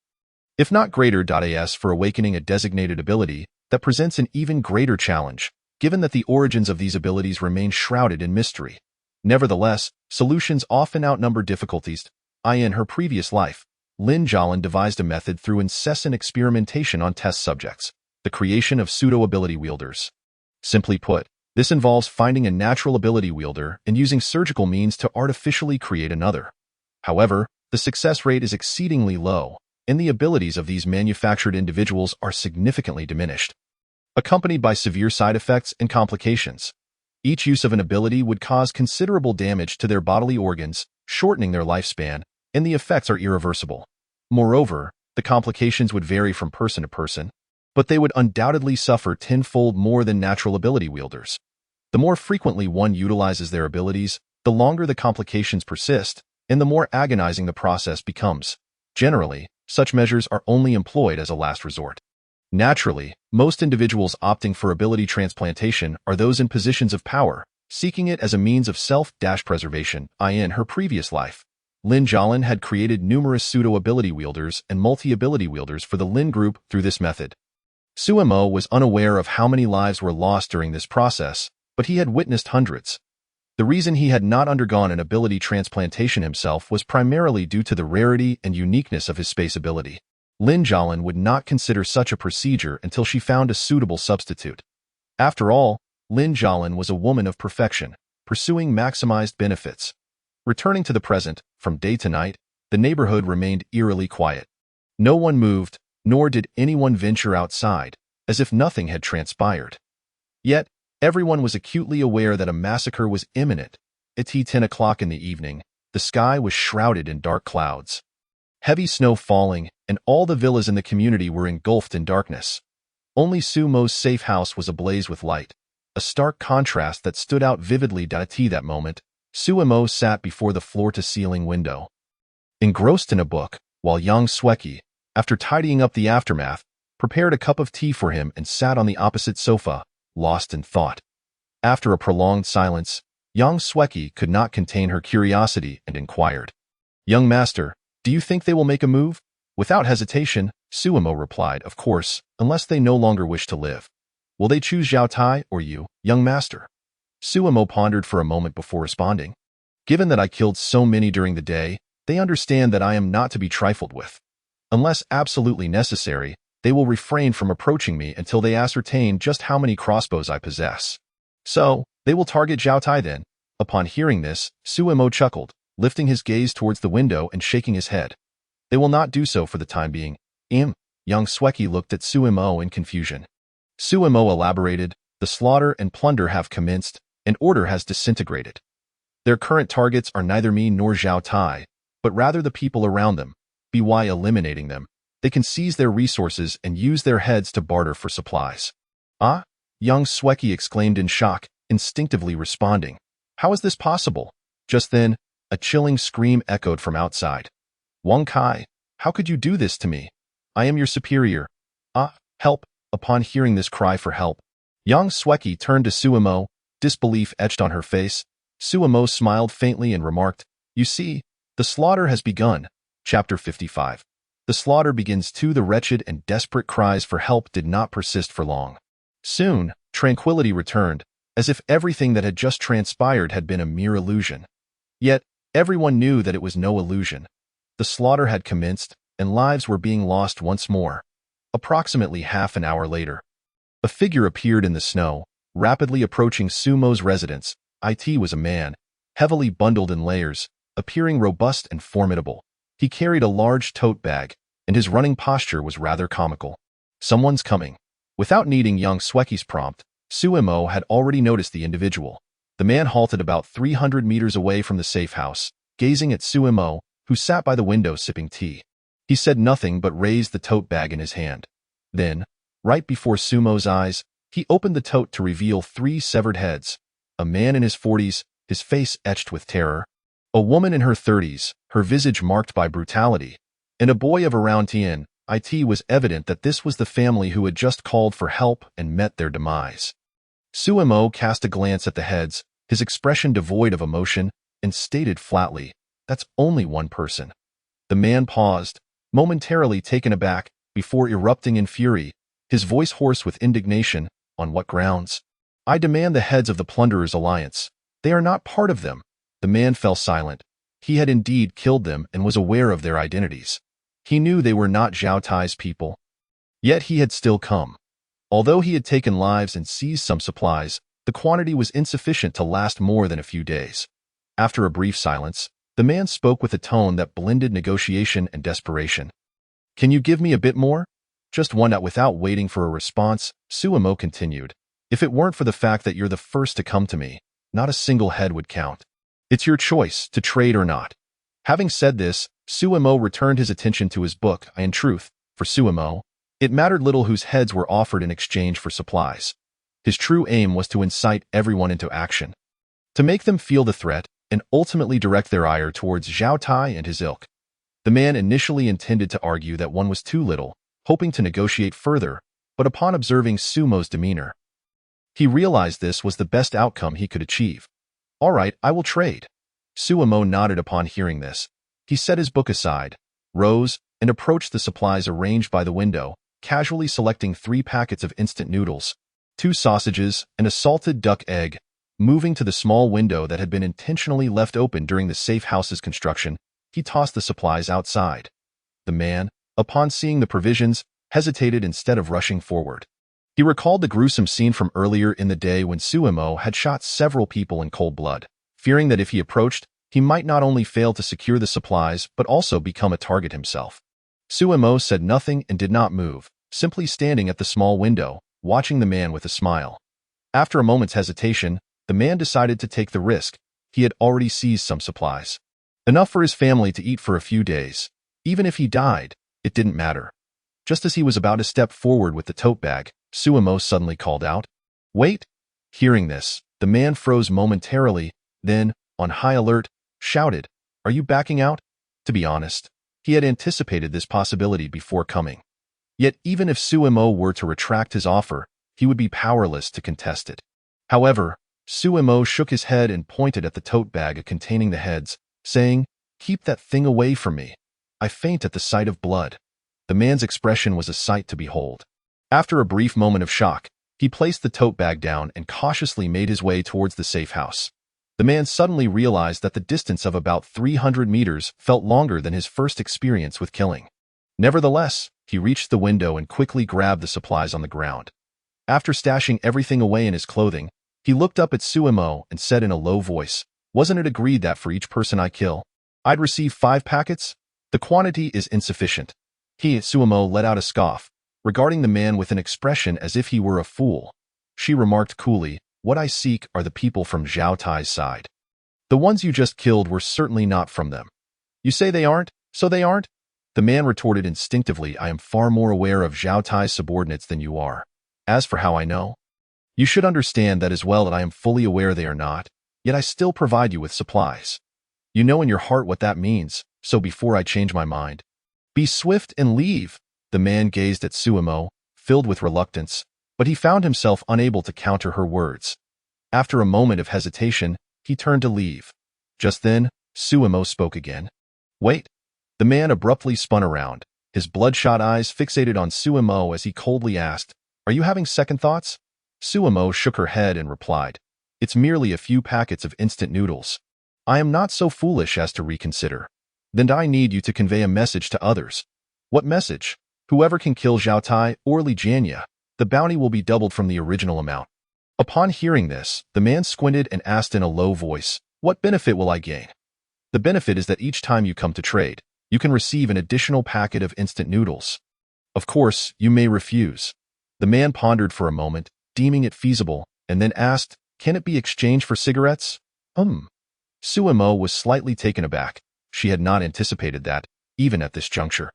if not greater. As for awakening a designated ability, that presents an even greater challenge, given that the origins of these abilities remain shrouded in mystery. Nevertheless, solutions often outnumber difficulties. In her previous life, Lin Jialin devised a method through incessant experimentation on test subjects, the creation of pseudo-ability wielders. Simply put, this involves finding a natural ability wielder and using surgical means to artificially create another. However, the success rate is exceedingly low, and the abilities of these manufactured individuals are significantly diminished, accompanied by severe side effects and complications. Each use of an ability would cause considerable damage to their bodily organs, shortening their lifespan, and the effects are irreversible. Moreover, the complications would vary from person to person, but they would undoubtedly suffer tenfold more than natural ability wielders. The more frequently one utilizes their abilities, the longer the complications persist, and the more agonizing the process becomes. Generally, such measures are only employed as a last resort. Naturally, most individuals opting for ability transplantation are those in positions of power, seeking it as a means of self-preservation. In her previous life, Lin Jialin had created numerous pseudo-ability wielders and multi-ability wielders for the Lin group through this method. Sumo was unaware of how many lives were lost during this process, but he had witnessed hundreds. The reason he had not undergone an ability transplantation himself was primarily due to the rarity and uniqueness of his space ability. Lin Jialin would not consider such a procedure until she found a suitable substitute. After all, Lin Jialin was a woman of perfection, pursuing maximized benefits. Returning to the present, from day to night, the neighborhood remained eerily quiet. No one moved, nor did anyone venture outside, as if nothing had transpired. Yet, everyone was acutely aware that a massacre was imminent. At 10 o'clock in the evening, the sky was shrouded in dark clouds. Heavy snow falling, and all the villas in the community were engulfed in darkness. Only Sumo's safe house was ablaze with light, a stark contrast that stood out vividly. At that moment, Sumo sat before the floor-to-ceiling window, engrossed in a book, while Yang Sueki, after tidying up the aftermath, prepared a cup of tea for him and sat on the opposite sofa, lost in thought. After a prolonged silence, Yang Sueki could not contain her curiosity and inquired, "Young master, do you think they will make a move?" Without hesitation, Sumo replied, "Of course, unless they no longer wish to live." "Will they choose Zhao Tai or you, young master?" Sumo pondered for a moment before responding. "Given that I killed so many during the day, they understand that I am not to be trifled with. Unless absolutely necessary, they will refrain from approaching me until they ascertain just how many crossbows I possess. So, they will target Zhao Tai then. Upon hearing this, Suemo chuckled, lifting his gaze towards the window and shaking his head. They will not do so for the time being. Young Sweki looked at Suemo in confusion. Suemo elaborated, the slaughter and plunder have commenced, and order has disintegrated. Their current targets are neither me nor Zhao Tai, but rather the people around them. By eliminating them, they can seize their resources and use their heads to barter for supplies. Ah? Young Sweki exclaimed in shock, instinctively responding. How is this possible? Just then, a chilling scream echoed from outside. Wang Kai, how could you do this to me? I am your superior. Ah, help! Upon hearing this cry for help, Young Sweki turned to Suemo, disbelief etched on her face. Suemo smiled faintly and remarked, You see, the slaughter has begun. Chapter 55. The slaughter begins too. The wretched and desperate cries for help did not persist for long. Soon, tranquility returned, as if everything that had just transpired had been a mere illusion. Yet, everyone knew that it was no illusion. The slaughter had commenced, and lives were being lost once more. Approximately half an hour later, a figure appeared in the snow, rapidly approaching Sumo's residence. It was a man, heavily bundled in layers, appearing robust and formidable. He carried a large tote bag, and his running posture was rather comical. Someone's coming. Without needing young Sweki's prompt, Suemo had already noticed the individual. The man halted about 300 meters away from the safe house, gazing at Suemo, who sat by the window sipping tea. He said nothing but raised the tote bag in his hand. Then, right before Sumo's eyes, he opened the tote to reveal 3 severed heads. A man in his 40s, his face etched with terror. A woman in her 30s, her visage marked by brutality. And a boy of around 10. It was evident that this was the family who had just called for help and met their demise. Suemo cast a glance at the heads, his expression devoid of emotion, and stated flatly, That's only one person. The man paused, momentarily taken aback, before erupting in fury, his voice hoarse with indignation. On what grounds? I demand the heads of the Plunderers' Alliance. They are not part of them. The man fell silent. He had indeed killed them and was aware of their identities. He knew they were not Zhao Tai's people. Yet he had still come. Although he had taken lives and seized some supplies, the quantity was insufficient to last more than a few days. After a brief silence, the man spoke with a tone that blended negotiation and desperation. Can you give me a bit more? Just one. Without waiting for a response, Suemo continued. If it weren't for the fact that you're the first to come to me, not a single head would count. It's your choice to trade or not. Having said this, Suemo returned his attention to his book. In truth, for Suemo, it mattered little whose heads were offered in exchange for supplies. His true aim was to incite everyone into action, to make them feel the threat and ultimately direct their ire towards Zhao Tai and his ilk. The man initially intended to argue that one was too little, hoping to negotiate further, but upon observing Sumo's demeanor, he realized this was the best outcome he could achieve. All right, I will trade. Suemo nodded upon hearing this. He set his book aside, rose, and approached the supplies arranged by the window, casually selecting 3 packets of instant noodles, 2 sausages, and a salted duck egg. Moving to the small window that had been intentionally left open during the safe house's construction, he tossed the supplies outside. The man, upon seeing the provisions, hesitated instead of rushing forward. He recalled the gruesome scene from earlier in the day when Suemo had shot several people in cold blood, fearing that if he approached, he might not only fail to secure the supplies but also become a target himself. Suemo said nothing and did not move, simply standing at the small window, watching the man with a smile. After a moment's hesitation, the man decided to take the risk. He had already seized some supplies. Enough for his family to eat for a few days. Even if he died, it didn't matter. Just as he was about to step forward with the tote bag, Suemo suddenly called out, Wait! Hearing this, the man froze momentarily, then, on high alert, shouted, Are you backing out? To be honest, he had anticipated this possibility before coming. Yet even if Suemo were to retract his offer, he would be powerless to contest it. However, Suemo shook his head and pointed at the tote bag containing the heads, saying, Keep that thing away from me. I faint at the sight of blood. The man's expression was a sight to behold. After a brief moment of shock, he placed the tote bag down and cautiously made his way towards the safe house. The man suddenly realized that the distance of about 300 meters felt longer than his first experience with killing. Nevertheless, He reached the window and quickly grabbed the supplies on the ground. After stashing everything away in his clothing, he looked up at Suemo and said in a low voice, "Wasn't it agreed that for each person I kill, I'd receive 5 packets? The quantity is insufficient." Suemo let out a scoff, regarding the man with an expression as if he were a fool. She remarked coolly, "What I seek are the people from Zhao Tai's side. The ones you just killed were certainly not from them." "You say they aren't, so they aren't?" The man retorted instinctively, "I am far more aware of Zhao Tai's subordinates than you are. As for how I know, you should understand that as well that I am fully aware they are not, yet I still provide you with supplies. You know in your heart what that means, so before I change my mind, be swift and leave." The man gazed at Suemo, filled with reluctance, but he found himself unable to counter her words. After a moment of hesitation, he turned to leave. Just then, Suemo spoke again. "Wait." The man abruptly spun around, his bloodshot eyes fixated on Suemo as he coldly asked, "Are you having second thoughts?" Suemo shook her head and replied, "It's merely a few packets of instant noodles. I am not so foolish as to reconsider. Then I need you to convey a message to others." "What message?" "Whoever can kill Zhao Tai or Li Jianya, the bounty will be doubled from the original amount." Upon hearing this, the man squinted and asked in a low voice, "What benefit will I gain?" "The benefit is that each time you come to trade, you can receive an additional packet of instant noodles. Of course, you may refuse." The man pondered for a moment, deeming it feasible, and then asked, "Can it be exchanged for cigarettes?" Suemo was slightly taken aback. She had not anticipated that, even at this juncture.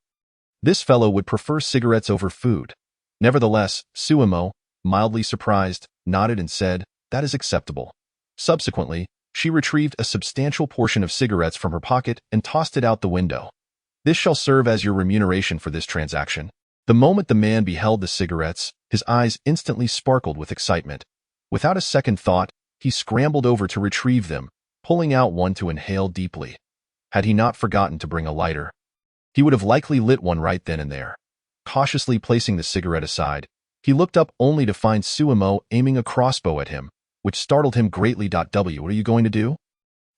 This fellow would prefer cigarettes over food. Nevertheless, Suemo, mildly surprised, nodded and said, "That is acceptable." Subsequently, she retrieved a substantial portion of cigarettes from her pocket and tossed it out the window. "This shall serve as your remuneration for this transaction." The moment the man beheld the cigarettes, his eyes instantly sparkled with excitement. Without a second thought, he scrambled over to retrieve them, pulling out one to inhale deeply. Had he not forgotten to bring a lighter, he would have likely lit one right then and there. Cautiously placing the cigarette aside, he looked up only to find Suemo aiming a crossbow at him, which startled him greatly. "What are you going to do?"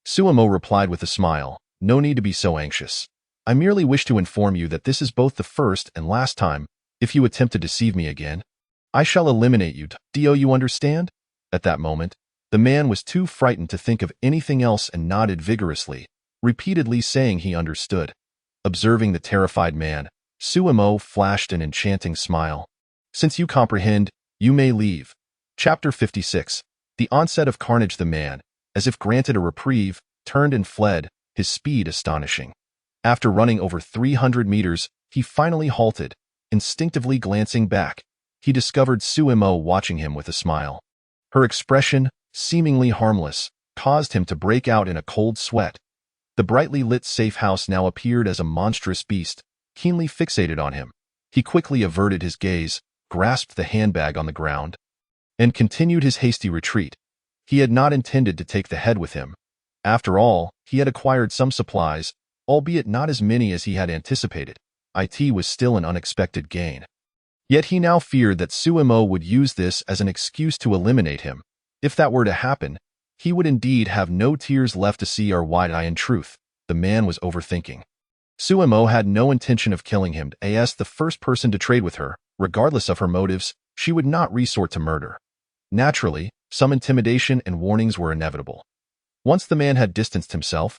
Suemo replied with a smile, "No need to be so anxious. I merely wish to inform you that this is both the first and last time. If you attempt to deceive me again, I shall eliminate you. Do you understand?" At that moment, the man was too frightened to think of anything else and nodded vigorously, repeatedly saying he understood. Observing the terrified man, Suemo flashed an enchanting smile. "Since you comprehend, you may leave." Chapter 56. The onset of carnage. The man, as if granted a reprieve, turned and fled, his speed astonishing. After running over 300 meters, he finally halted. Instinctively glancing back, he discovered Suemo watching him with a smile. Her expression, seemingly harmless, caused him to break out in a cold sweat. The brightly lit safe house now appeared as a monstrous beast, keenly fixated on him. He quickly averted his gaze, grasped the handbag on the ground, and continued his hasty retreat. He had not intended to take the head with him. After all, he had acquired some supplies, albeit not as many as he had anticipated. It was still an unexpected gain. Yet he now feared that Suemo would use this as an excuse to eliminate him. If that were to happen, he would indeed have no tears left to see or wide eye. In truth, the man was overthinking. Suemo had no intention of killing him. As the first person to trade with her, regardless of her motives, she would not resort to murder. Naturally, some intimidation and warnings were inevitable. Once the man had distanced himself,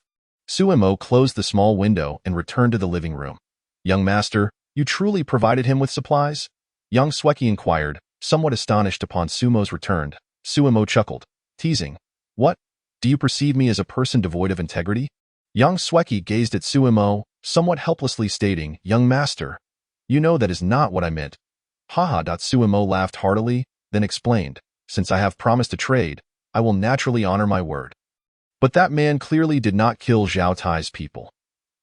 Suemo closed the small window and returned to the living room. "Young master, you truly provided him with supplies?" Young Sweki inquired, somewhat astonished upon Suemo's return. Suemo chuckled, teasing, "What? Do you perceive me as a person devoid of integrity?" Young Sweki gazed at Suemo, somewhat helplessly stating, "Young master, you know that is not what I meant." "Haha." Suemo laughed heartily, then explained, "Since I have promised to trade, I will naturally honor my word." "But that man clearly did not kill Zhao Tai's people."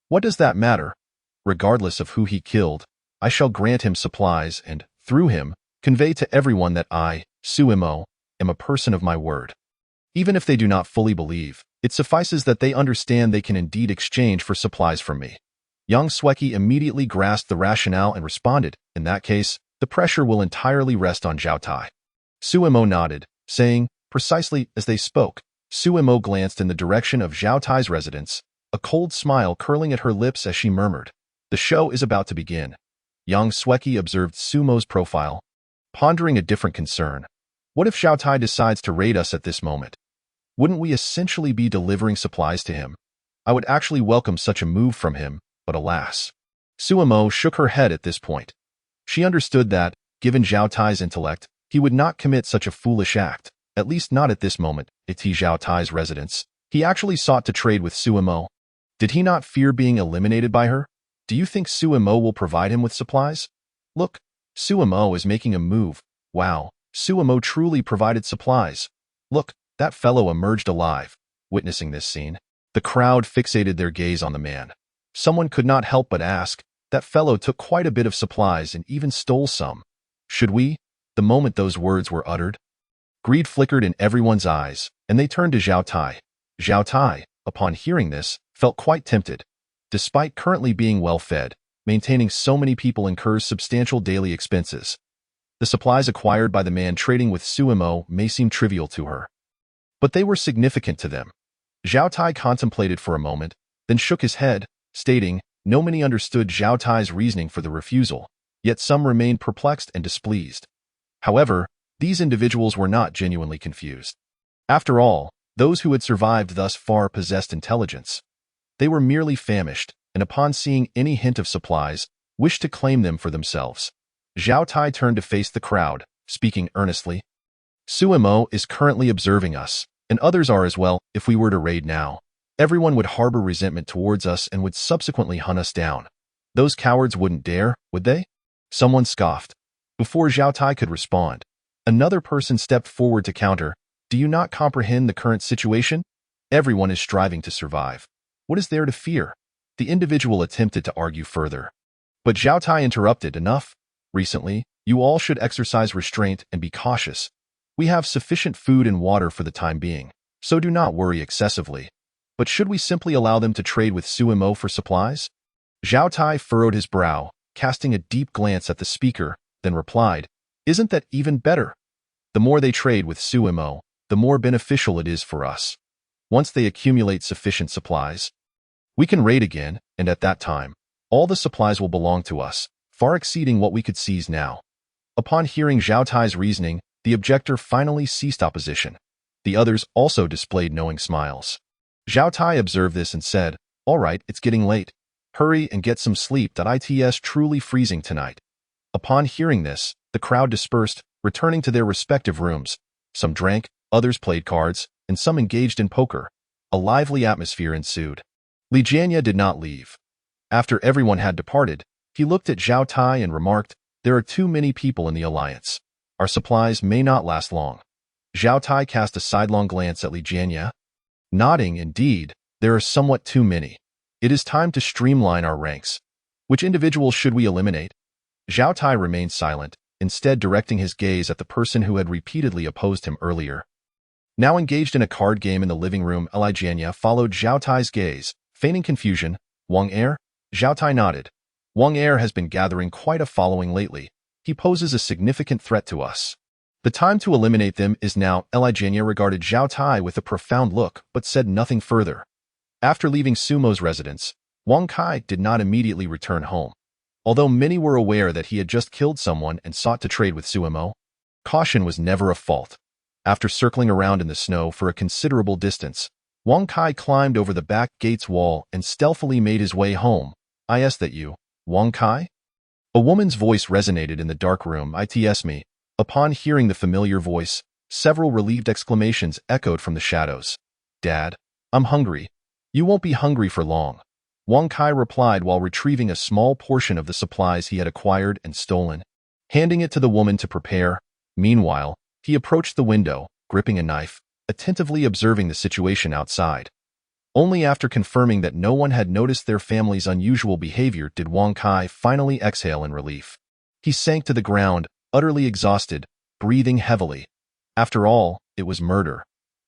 "What does that matter? Regardless of who he killed, I shall grant him supplies and, through him, convey to everyone that I, Suemo, am a person of my word. Even if they do not fully believe, it suffices that they understand they can indeed exchange for supplies from me." Young Sweki immediately grasped the rationale and responded, "In that case, the pressure will entirely rest on Zhao Tai." Suemo nodded, saying, precisely as they spoke. Suemo glanced in the direction of Zhao Tai's residence, a cold smile curling at her lips as she murmured, "The show is about to begin." Yang Sueki observed Sumo's profile, pondering a different concern. What if Xiao Tai decides to raid us at this moment? Wouldn't we essentially be delivering supplies to him? I would actually welcome such a move from him, but alas. Sumo shook her head at this point. She understood that, given Xiao Tai's intellect, he would not commit such a foolish act, at least not at this moment. At Xiao Tai's residence, he actually sought to trade with Sumo. Did he not fear being eliminated by her? Do you think Sumo will provide him with supplies? Look, Sumo is making a move. Wow, Sumo truly provided supplies. Look, that fellow emerged alive. Witnessing this scene, the crowd fixated their gaze on the man. Someone could not help but ask, that fellow took quite a bit of supplies and even stole some. Should we? The moment those words were uttered, greed flickered in everyone's eyes, and they turned to Xiao Tai. Xiao Tai, upon hearing this, felt quite tempted. Despite currently being well-fed, maintaining so many people incurs substantial daily expenses. The supplies acquired by the man trading with Sumo may seem trivial to her, but they were significant to them. Xiao Tai contemplated for a moment, then shook his head, stating, no many understood Xiao Tai's reasoning for the refusal, yet some remained perplexed and displeased. However, these individuals were not genuinely confused. After all, those who had survived thus far possessed intelligence. They were merely famished, and upon seeing any hint of supplies, wished to claim them for themselves. Xiao Tai turned to face the crowd, speaking earnestly. Sumo is currently observing us, and others are as well. If we were to raid now, everyone would harbor resentment towards us and would subsequently hunt us down. Those cowards wouldn't dare, would they? Someone scoffed. Before Xiao Tai could respond, another person stepped forward to counter. Do you not comprehend the current situation? Everyone is striving to survive. What is there to fear? The individual attempted to argue further, but Xiao Tai interrupted. Enough. Recently, you all should exercise restraint and be cautious. We have sufficient food and water for the time being, so do not worry excessively. But should we simply allow them to trade with Sumo for supplies? Xiao Tai furrowed his brow, casting a deep glance at the speaker, then replied, isn't that even better? The more they trade with Sumo, the more beneficial it is for us. Once they accumulate sufficient supplies, we can raid again, and at that time, all the supplies will belong to us, far exceeding what we could seize now. Upon hearing Xiao Tai's reasoning, the objector finally ceased opposition. The others also displayed knowing smiles. Xiao Tai observed this and said, all right, it's getting late. Hurry and get some sleep. It's truly freezing tonight. Upon hearing this, the crowd dispersed, returning to their respective rooms. Some drank, others played cards, and some engaged in poker. A lively atmosphere ensued. Li Jianya did not leave. After everyone had departed, he looked at Xiao Tai and remarked, there are too many people in the alliance. Our supplies may not last long. Xiao Tai cast a sidelong glance at Li Jianya. Nodding, indeed, there are somewhat too many. It is time to streamline our ranks. Which individuals should we eliminate? Xiao Tai remained silent, instead directing his gaze at the person who had repeatedly opposed him earlier. Now engaged in a card game in the living room, Li Jianya followed Xiao Tai's gaze, feigning confusion. Wang Er? Xiao Tai nodded. Wang Er has been gathering quite a following lately. He poses a significant threat to us. The time to eliminate them is now. Li Jianya regarded Xiao Tai with a profound look, but said nothing further. After leaving Sumo's residence, Wang Kai did not immediately return home. Although many were aware that he had just killed someone and sought to trade with Sumo, caution was never a fault. After circling around in the snow for a considerable distance, Wang Kai climbed over the back gate's wall and stealthily made his way home. Is that you, Wang Kai? A woman's voice resonated in the dark room. It's me. Upon hearing the familiar voice, several relieved exclamations echoed from the shadows. Dad, I'm hungry. You won't be hungry for long. Wang Kai replied while retrieving a small portion of the supplies he had acquired and stolen, handing it to the woman to prepare. Meanwhile, he approached the window, gripping a knife, attentively observing the situation outside. Only after confirming that no one had noticed their family's unusual behavior did Wang Kai finally exhale in relief. He sank to the ground, utterly exhausted, breathing heavily. After all, it was murder.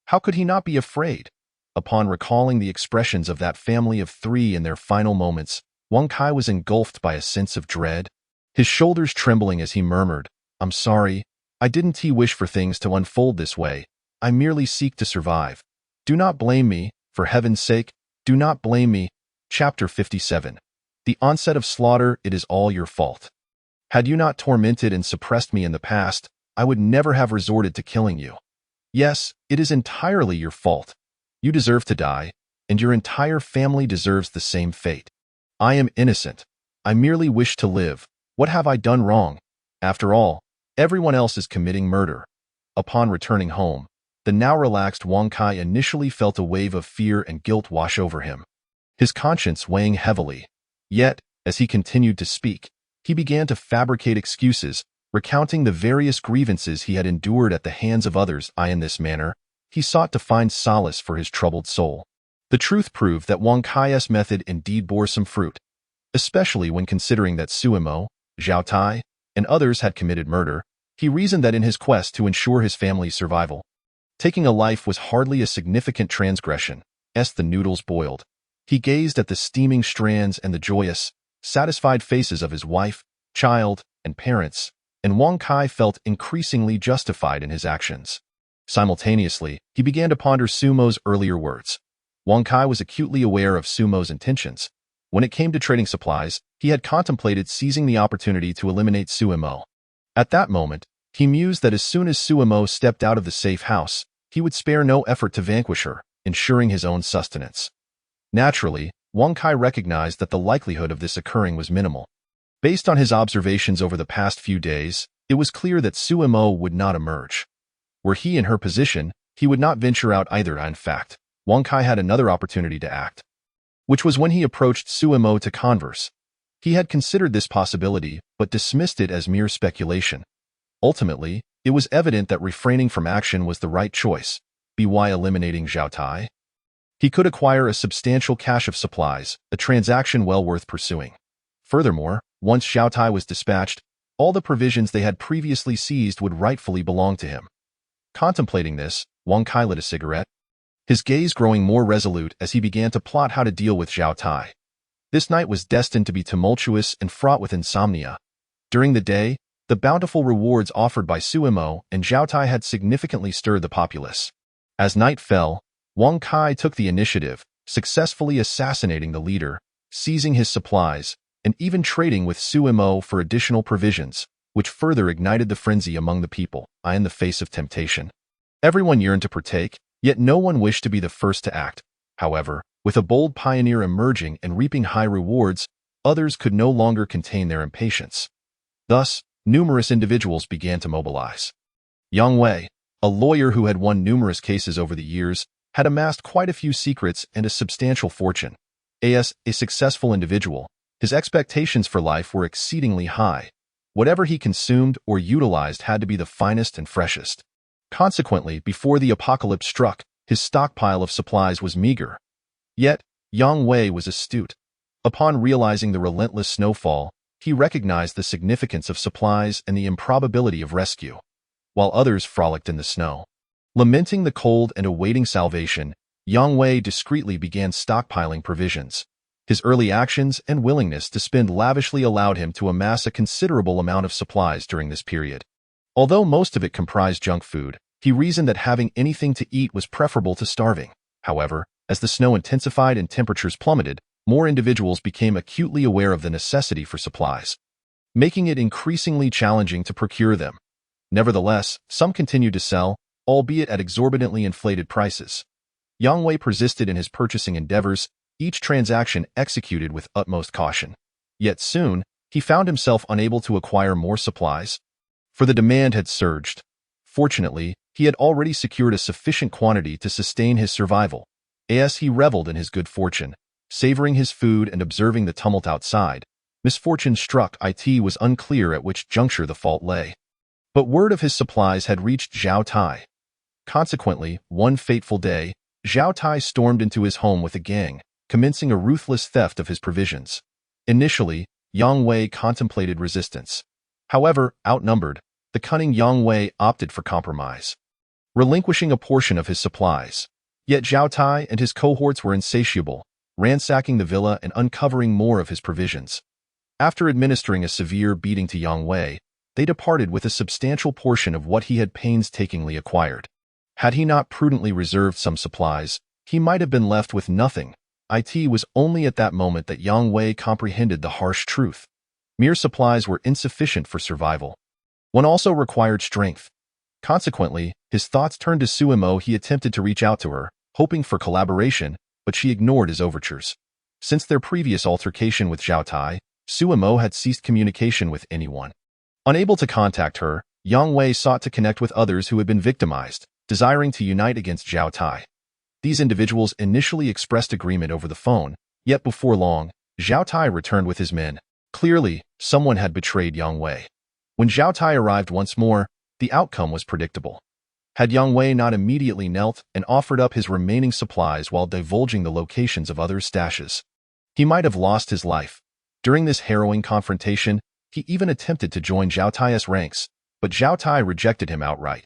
How could he not be afraid? Upon recalling the expressions of that family of three in their final moments, Wang Kai was engulfed by a sense of dread, his shoulders trembling as he murmured, I'm sorry, I didn't wish for things to unfold this way. I merely seek to survive. Do not blame me, for heaven's sake, do not blame me. Chapter 57. The onset of slaughter, it is all your fault. Had you not tormented and suppressed me in the past, I would never have resorted to killing you. Yes, it is entirely your fault. You deserve to die, and your entire family deserves the same fate. I am innocent. I merely wish to live. What have I done wrong? After all, everyone else is committing murder. Upon returning home, the now relaxed Wang Kai initially felt a wave of fear and guilt wash over him, his conscience weighing heavily. Yet, as he continued to speak, he began to fabricate excuses, recounting the various grievances he had endured at the hands of others. In this manner, he sought to find solace for his troubled soul. The truth proved that Wang Kai's method indeed bore some fruit, especially when considering that Suimo, Zhao Tai, and others had committed murder. He reasoned that in his quest to ensure his family's survival, taking a life was hardly a significant transgression. As the noodles boiled, he gazed at the steaming strands and the joyous, satisfied faces of his wife, child, and parents, and Wang Kai felt increasingly justified in his actions. Simultaneously, he began to ponder Sumo's earlier words. Wang Kai was acutely aware of Sumo's intentions. When it came to trading supplies, he had contemplated seizing the opportunity to eliminate Suimo. At that moment, he mused that as soon as Suimo stepped out of the safe house, he would spare no effort to vanquish her, ensuring his own sustenance. Naturally, Wang Kai recognized that the likelihood of this occurring was minimal. Based on his observations over the past few days, it was clear that Suimo would not emerge. Were he in her position, he would not venture out either. In fact, Wang Kai had another opportunity to act, which was when he approached Suimo to converse. He had considered this possibility, but dismissed it as mere speculation. Ultimately, it was evident that refraining from action was the right choice. By eliminating Zhao Tai, he could acquire a substantial cache of supplies, a transaction well worth pursuing. Furthermore, once Zhao Tai was dispatched, all the provisions they had previously seized would rightfully belong to him. Contemplating this, Wang Kai lit a cigarette, his gaze growing more resolute as he began to plot how to deal with Zhao Tai. This night was destined to be tumultuous and fraught with insomnia. During the day, the bountiful rewards offered by Suimo and Zhao Tai had significantly stirred the populace. As night fell, Wang Kai took the initiative, successfully assassinating the leader, seizing his supplies, and even trading with Suimo for additional provisions, which further ignited the frenzy among the people. In the face of temptation, everyone yearned to partake, yet no one wished to be the first to act. However, with a bold pioneer emerging and reaping high rewards, others could no longer contain their impatience. Thus, numerous individuals began to mobilize. Yang Wei, a lawyer who had won numerous cases over the years, had amassed quite a few secrets and a substantial fortune. As a successful individual, his expectations for life were exceedingly high. Whatever he consumed or utilized had to be the finest and freshest. Consequently, before the apocalypse struck, his stockpile of supplies was meager. Yet, Yang Wei was astute. Upon realizing the relentless snowfall, he recognized the significance of supplies and the improbability of rescue. While others frolicked in the snow, lamenting the cold and awaiting salvation, Yang Wei discreetly began stockpiling provisions. His early actions and willingness to spend lavishly allowed him to amass a considerable amount of supplies during this period. Although most of it comprised junk food, he reasoned that having anything to eat was preferable to starving. However, as the snow intensified and temperatures plummeted, more individuals became acutely aware of the necessity for supplies, making it increasingly challenging to procure them. Nevertheless, some continued to sell, albeit at exorbitantly inflated prices. Yang Wei persisted in his purchasing endeavors, each transaction executed with utmost caution. Yet soon, he found himself unable to acquire more supplies, for the demand had surged. Fortunately, he had already secured a sufficient quantity to sustain his survival. As he reveled in his good fortune, savoring his food and observing the tumult outside, misfortune struck. It was unclear at which juncture the fault lay, but word of his supplies had reached Zhao Tai. Consequently, one fateful day, Zhao Tai stormed into his home with a gang, commencing a ruthless theft of his provisions. Initially, Yang Wei contemplated resistance. However, outnumbered, the cunning Yang Wei opted for compromise, relinquishing a portion of his supplies. Yet Zhao Tai and his cohorts were insatiable, ransacking the villa and uncovering more of his provisions. After administering a severe beating to Yang Wei, they departed with a substantial portion of what he had painstakingly acquired. Had he not prudently reserved some supplies, he might have been left with nothing. It was only at that moment that Yang Wei comprehended the harsh truth. Mere supplies were insufficient for survival. One also required strength. Consequently, his thoughts turned to Suemo. He attempted to reach out to her, hoping for collaboration, but she ignored his overtures. Since their previous altercation with Zhao Tai, Suemo had ceased communication with anyone. Unable to contact her, Yang Wei sought to connect with others who had been victimized, desiring to unite against Zhao Tai. These individuals initially expressed agreement over the phone, yet before long, Zhao Tai returned with his men. Clearly, someone had betrayed Yang Wei. When Zhao Tai arrived once more, the outcome was predictable. Had Yang Wei not immediately knelt and offered up his remaining supplies while divulging the locations of others' stashes, he might have lost his life. During this harrowing confrontation, he even attempted to join Zhao Tai's ranks, but Zhao Tai rejected him outright.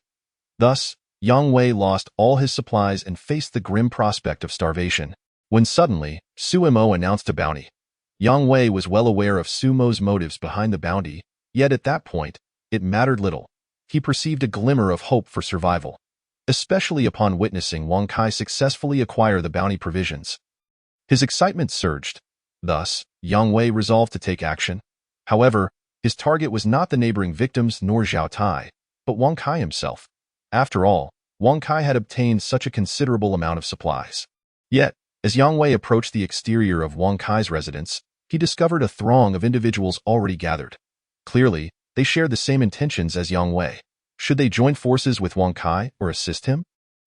Thus, Yang Wei lost all his supplies and faced the grim prospect of starvation, when suddenly, Suemo announced a bounty. Yang Wei was well aware of Sumo's motives behind the bounty, yet at that point, it mattered little. He perceived a glimmer of hope for survival, especially upon witnessing Wang Kai successfully acquire the bounty provisions. His excitement surged. Thus, Yang Wei resolved to take action. However, his target was not the neighboring victims nor Zhao Tai, but Wang Kai himself. After all, Wang Kai had obtained such a considerable amount of supplies. Yet, as Yang Wei approached the exterior of Wang Kai's residence, he discovered a throng of individuals already gathered. Clearly, they shared the same intentions as Yang Wei. Should they join forces with Wang Kai or assist him?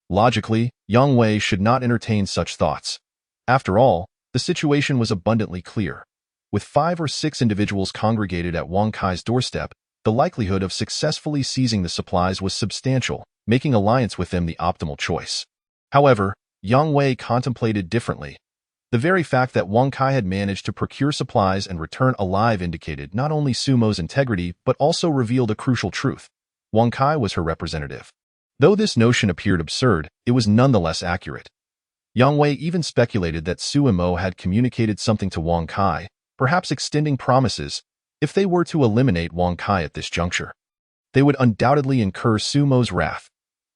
Logically, Yang Wei should not entertain such thoughts. After all, the situation was abundantly clear. With 5 or 6 individuals congregated at Wang Kai's doorstep, the likelihood of successfully seizing the supplies was substantial, making alliance with them the optimal choice. However, Yang Wei contemplated differently. The very fact that Wang Kai had managed to procure supplies and return alive indicated not only Sumo's integrity but also revealed a crucial truth. Wang Kai was her representative. Though this notion appeared absurd, it was nonetheless accurate. Yang Wei even speculated that Suemo had communicated something to Wang Kai, perhaps extending promises. If they were to eliminate Wang Kai at this juncture, they would undoubtedly incur Sumo's wrath.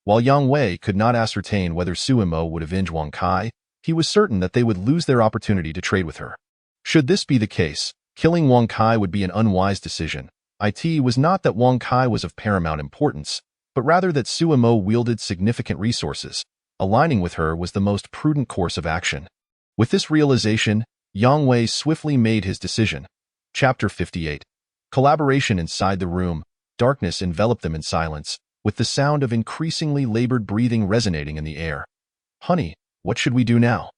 While Yang Wei could not ascertain whether Suemo would avenge Wang Kai, he was certain that they would lose their opportunity to trade with her. Should this be the case, killing Wang Kai would be an unwise decision. It was not that Wang Kai was of paramount importance, but rather that Suemo wielded significant resources. Aligning with her was the most prudent course of action. With this realization, Yang Wei swiftly made his decision. Chapter 58. Collaboration. Inside the room, darkness enveloped them in silence, with the sound of increasingly labored breathing resonating in the air. "Honey, what should we do now?"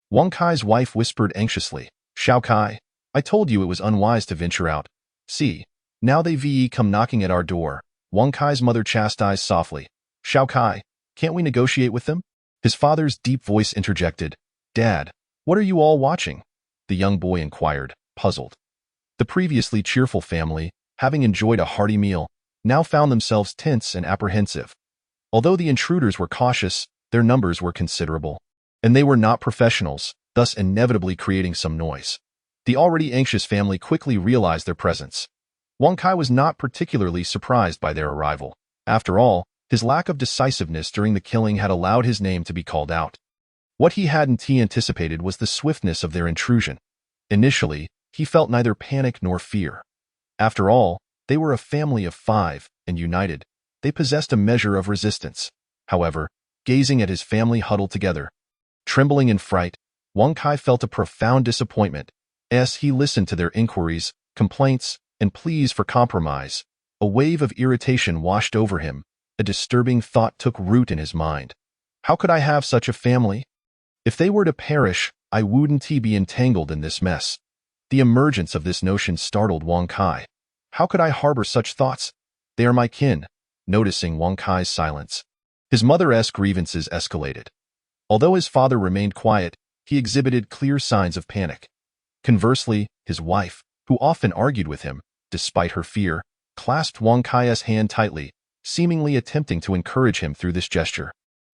Wang Kai's wife whispered anxiously. "Xiao Kai, I told you it was unwise to venture out. See, now they've come knocking at our door." Wang Kai's mother chastised softly. "Xiao Kai, can't we negotiate with them?" His father's deep voice interjected. "Dad, what are you all watching?" the young boy inquired, puzzled. The previously cheerful family, having enjoyed a hearty meal, now found themselves tense and apprehensive. Although the intruders were cautious, their numbers were considerable, and they were not professionals, thus inevitably creating some noise. The already anxious family quickly realized their presence. Wang Kai was not particularly surprised by their arrival. After all, his lack of decisiveness during the killing had allowed his name to be called out. What he hadn't anticipated was the swiftness of their intrusion. Initially, he felt neither panic nor fear. After all, they were a family of 5, and united, they possessed a measure of resistance. However, gazing at his family huddled together, trembling in fright, Wang Kai felt a profound disappointment as he listened to their inquiries, complaints, and pleas for compromise. A wave of irritation washed over him. A disturbing thought took root in his mind. How could I have such a family? If they were to perish, I wouldn't be entangled in this mess. The emergence of this notion startled Wang Kai. How could I harbor such thoughts? They are my kin. Noticing Wang Kai's silence, his mother's grievances escalated. Although his father remained quiet, he exhibited clear signs of panic. Conversely, his wife, who often argued with him, despite her fear, clasped Wang Kai's hand tightly, seemingly attempting to encourage him through this gesture.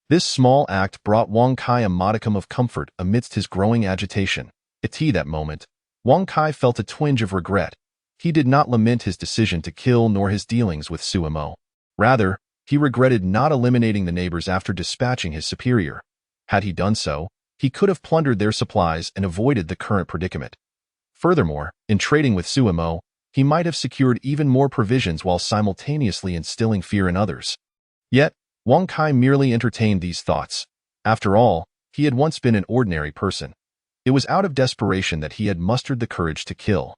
This small act brought Wang Kai a modicum of comfort amidst his growing agitation. At that moment, Wang Kai felt a twinge of regret. He did not lament his decision to kill nor his dealings with Suemo. Rather, he regretted not eliminating the neighbors after dispatching his superior. Had he done so, he could have plundered their supplies and avoided the current predicament. Furthermore, in trading with Suemo, he might have secured even more provisions while simultaneously instilling fear in others. Yet, Wang Kai merely entertained these thoughts. After all, he had once been an ordinary person. It was out of desperation that he had mustered the courage to kill.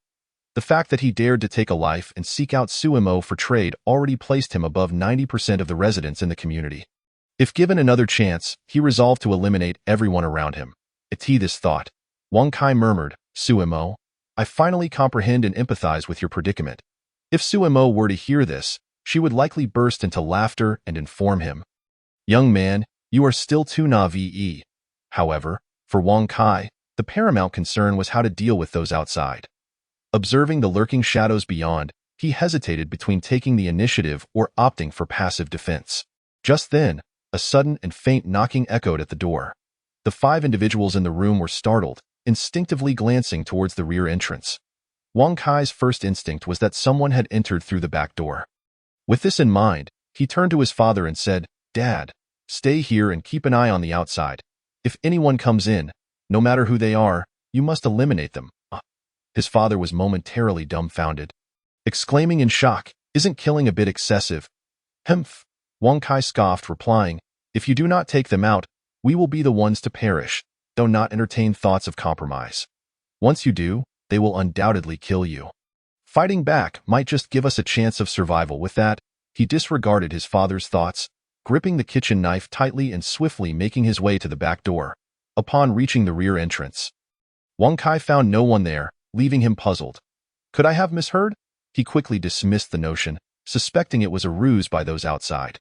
The fact that he dared to take a life and seek out Suimo for trade already placed him above 90% of the residents in the community. If given another chance, he resolved to eliminate everyone around him. At this thought, Wang Kai murmured, "Suimo, I finally comprehend and empathize with your predicament." If Suimo were to hear this, she would likely burst into laughter and inform him, "Young man, you are still too naive." However, for Wang Kai, the paramount concern was how to deal with those outside. Observing the lurking shadows beyond, he hesitated between taking the initiative or opting for passive defense. Just then, a sudden and faint knocking echoed at the door. The 5 individuals in the room were startled, instinctively glancing towards the rear entrance. Wang Kai's first instinct was that someone had entered through the back door. With this in mind, he turned to his father and said, "Dad, stay here and keep an eye on the outside. If anyone comes in, no matter who they are, you must eliminate them." His father was momentarily dumbfounded, exclaiming in shock, "Isn't killing a bit excessive?" "Humph," Wang Kai scoffed, replying, "If you do not take them out, we will be the ones to perish. Do not entertain thoughts of compromise. Once you do, they will undoubtedly kill you. Fighting back might just give us a chance of survival." With that, he disregarded his father's thoughts, gripping the kitchen knife tightly and swiftly making his way to the back door. Upon reaching the rear entrance, Wang Kai found no one there, leaving him puzzled. Could I have misheard? He quickly dismissed the notion, suspecting it was a ruse by those outside.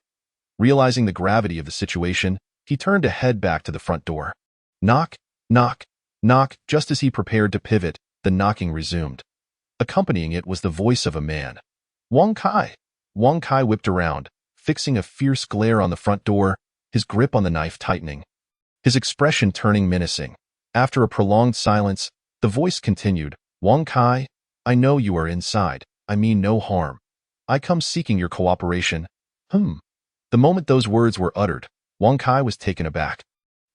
Realizing the gravity of the situation, he turned to head back to the front door. Knock, knock, knock. Just as he prepared to pivot, the knocking resumed. Accompanying it was the voice of a man. "Wang Kai." Wang Kai whipped around, fixing a fierce glare on the front door, his grip on the knife tightening, his expression turning menacing. After a prolonged silence, the voice continued, "Wang Kai, I know you are inside. I mean no harm. I come seeking your cooperation." The moment those words were uttered, Wang Kai was taken aback.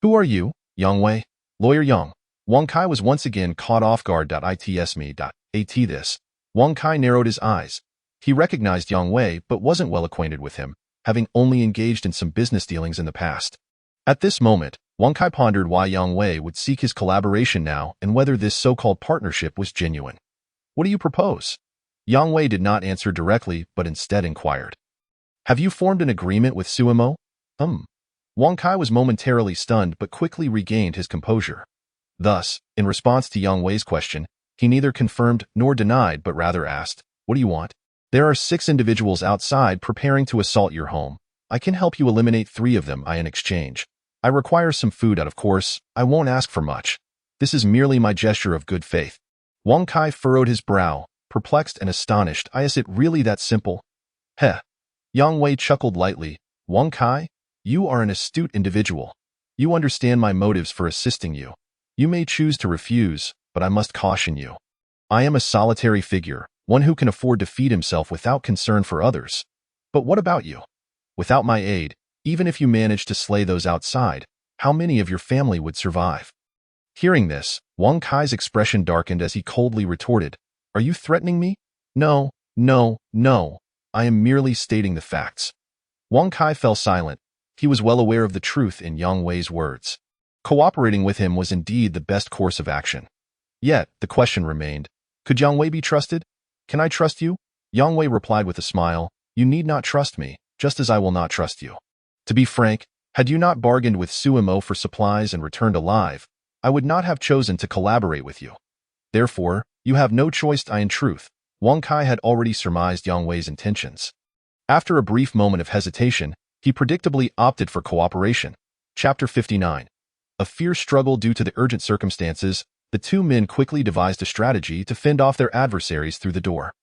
"Who are you, Yang Wei?" "Lawyer Yang." Wang Kai was once again caught off guard. This. Wang Kai narrowed his eyes. He recognized Yang Wei but wasn't well acquainted with him, having only engaged in some business dealings in the past. At this moment, Wang Kai pondered why Yang Wei would seek his collaboration now and whether this so-called partnership was genuine. "What do you propose?" Yang Wei did not answer directly but instead inquired, "Have you formed an agreement with Suimo?" Wang Kai was momentarily stunned but quickly regained his composure. Thus, in response to Yang Wei's question, he neither confirmed nor denied but rather asked, "What do you want?" "There are 6 individuals outside preparing to assault your home. I can help you eliminate 3 of them in exchange. I require some food of course. I won't ask for much. This is merely my gesture of good faith." Wang Kai furrowed his brow, perplexed and astonished. "Is it really that simple?" "Heh." Yang Wei chuckled lightly. "Wang Kai, you are an astute individual. You understand my motives for assisting you. You may choose to refuse, but I must caution you. I am a solitary figure, one who can afford to feed himself without concern for others. But what about you? Without my aid, even if you managed to slay those outside, how many of your family would survive?" Hearing this, Wang Kai's expression darkened as he coldly retorted, "Are you threatening me?" No. I am merely stating the facts." Wang Kai fell silent. He was well aware of the truth in Yang Wei's words. Cooperating with him was indeed the best course of action. Yet, the question remained, could Yang Wei be trusted? "Can I trust you?" Yang Wei replied with a smile, "You need not trust me, just as I will not trust you. To be frank, had you not bargained with Suimo for supplies and returned alive, I would not have chosen to collaborate with you. Therefore, you have no choice." In truth, Wang Kai had already surmised Yang Wei's intentions. After a brief moment of hesitation, he predictably opted for cooperation. Chapter 59. A fierce struggle. Due to the urgent circumstances, the 2 men quickly devised a strategy to fend off their adversaries through the door.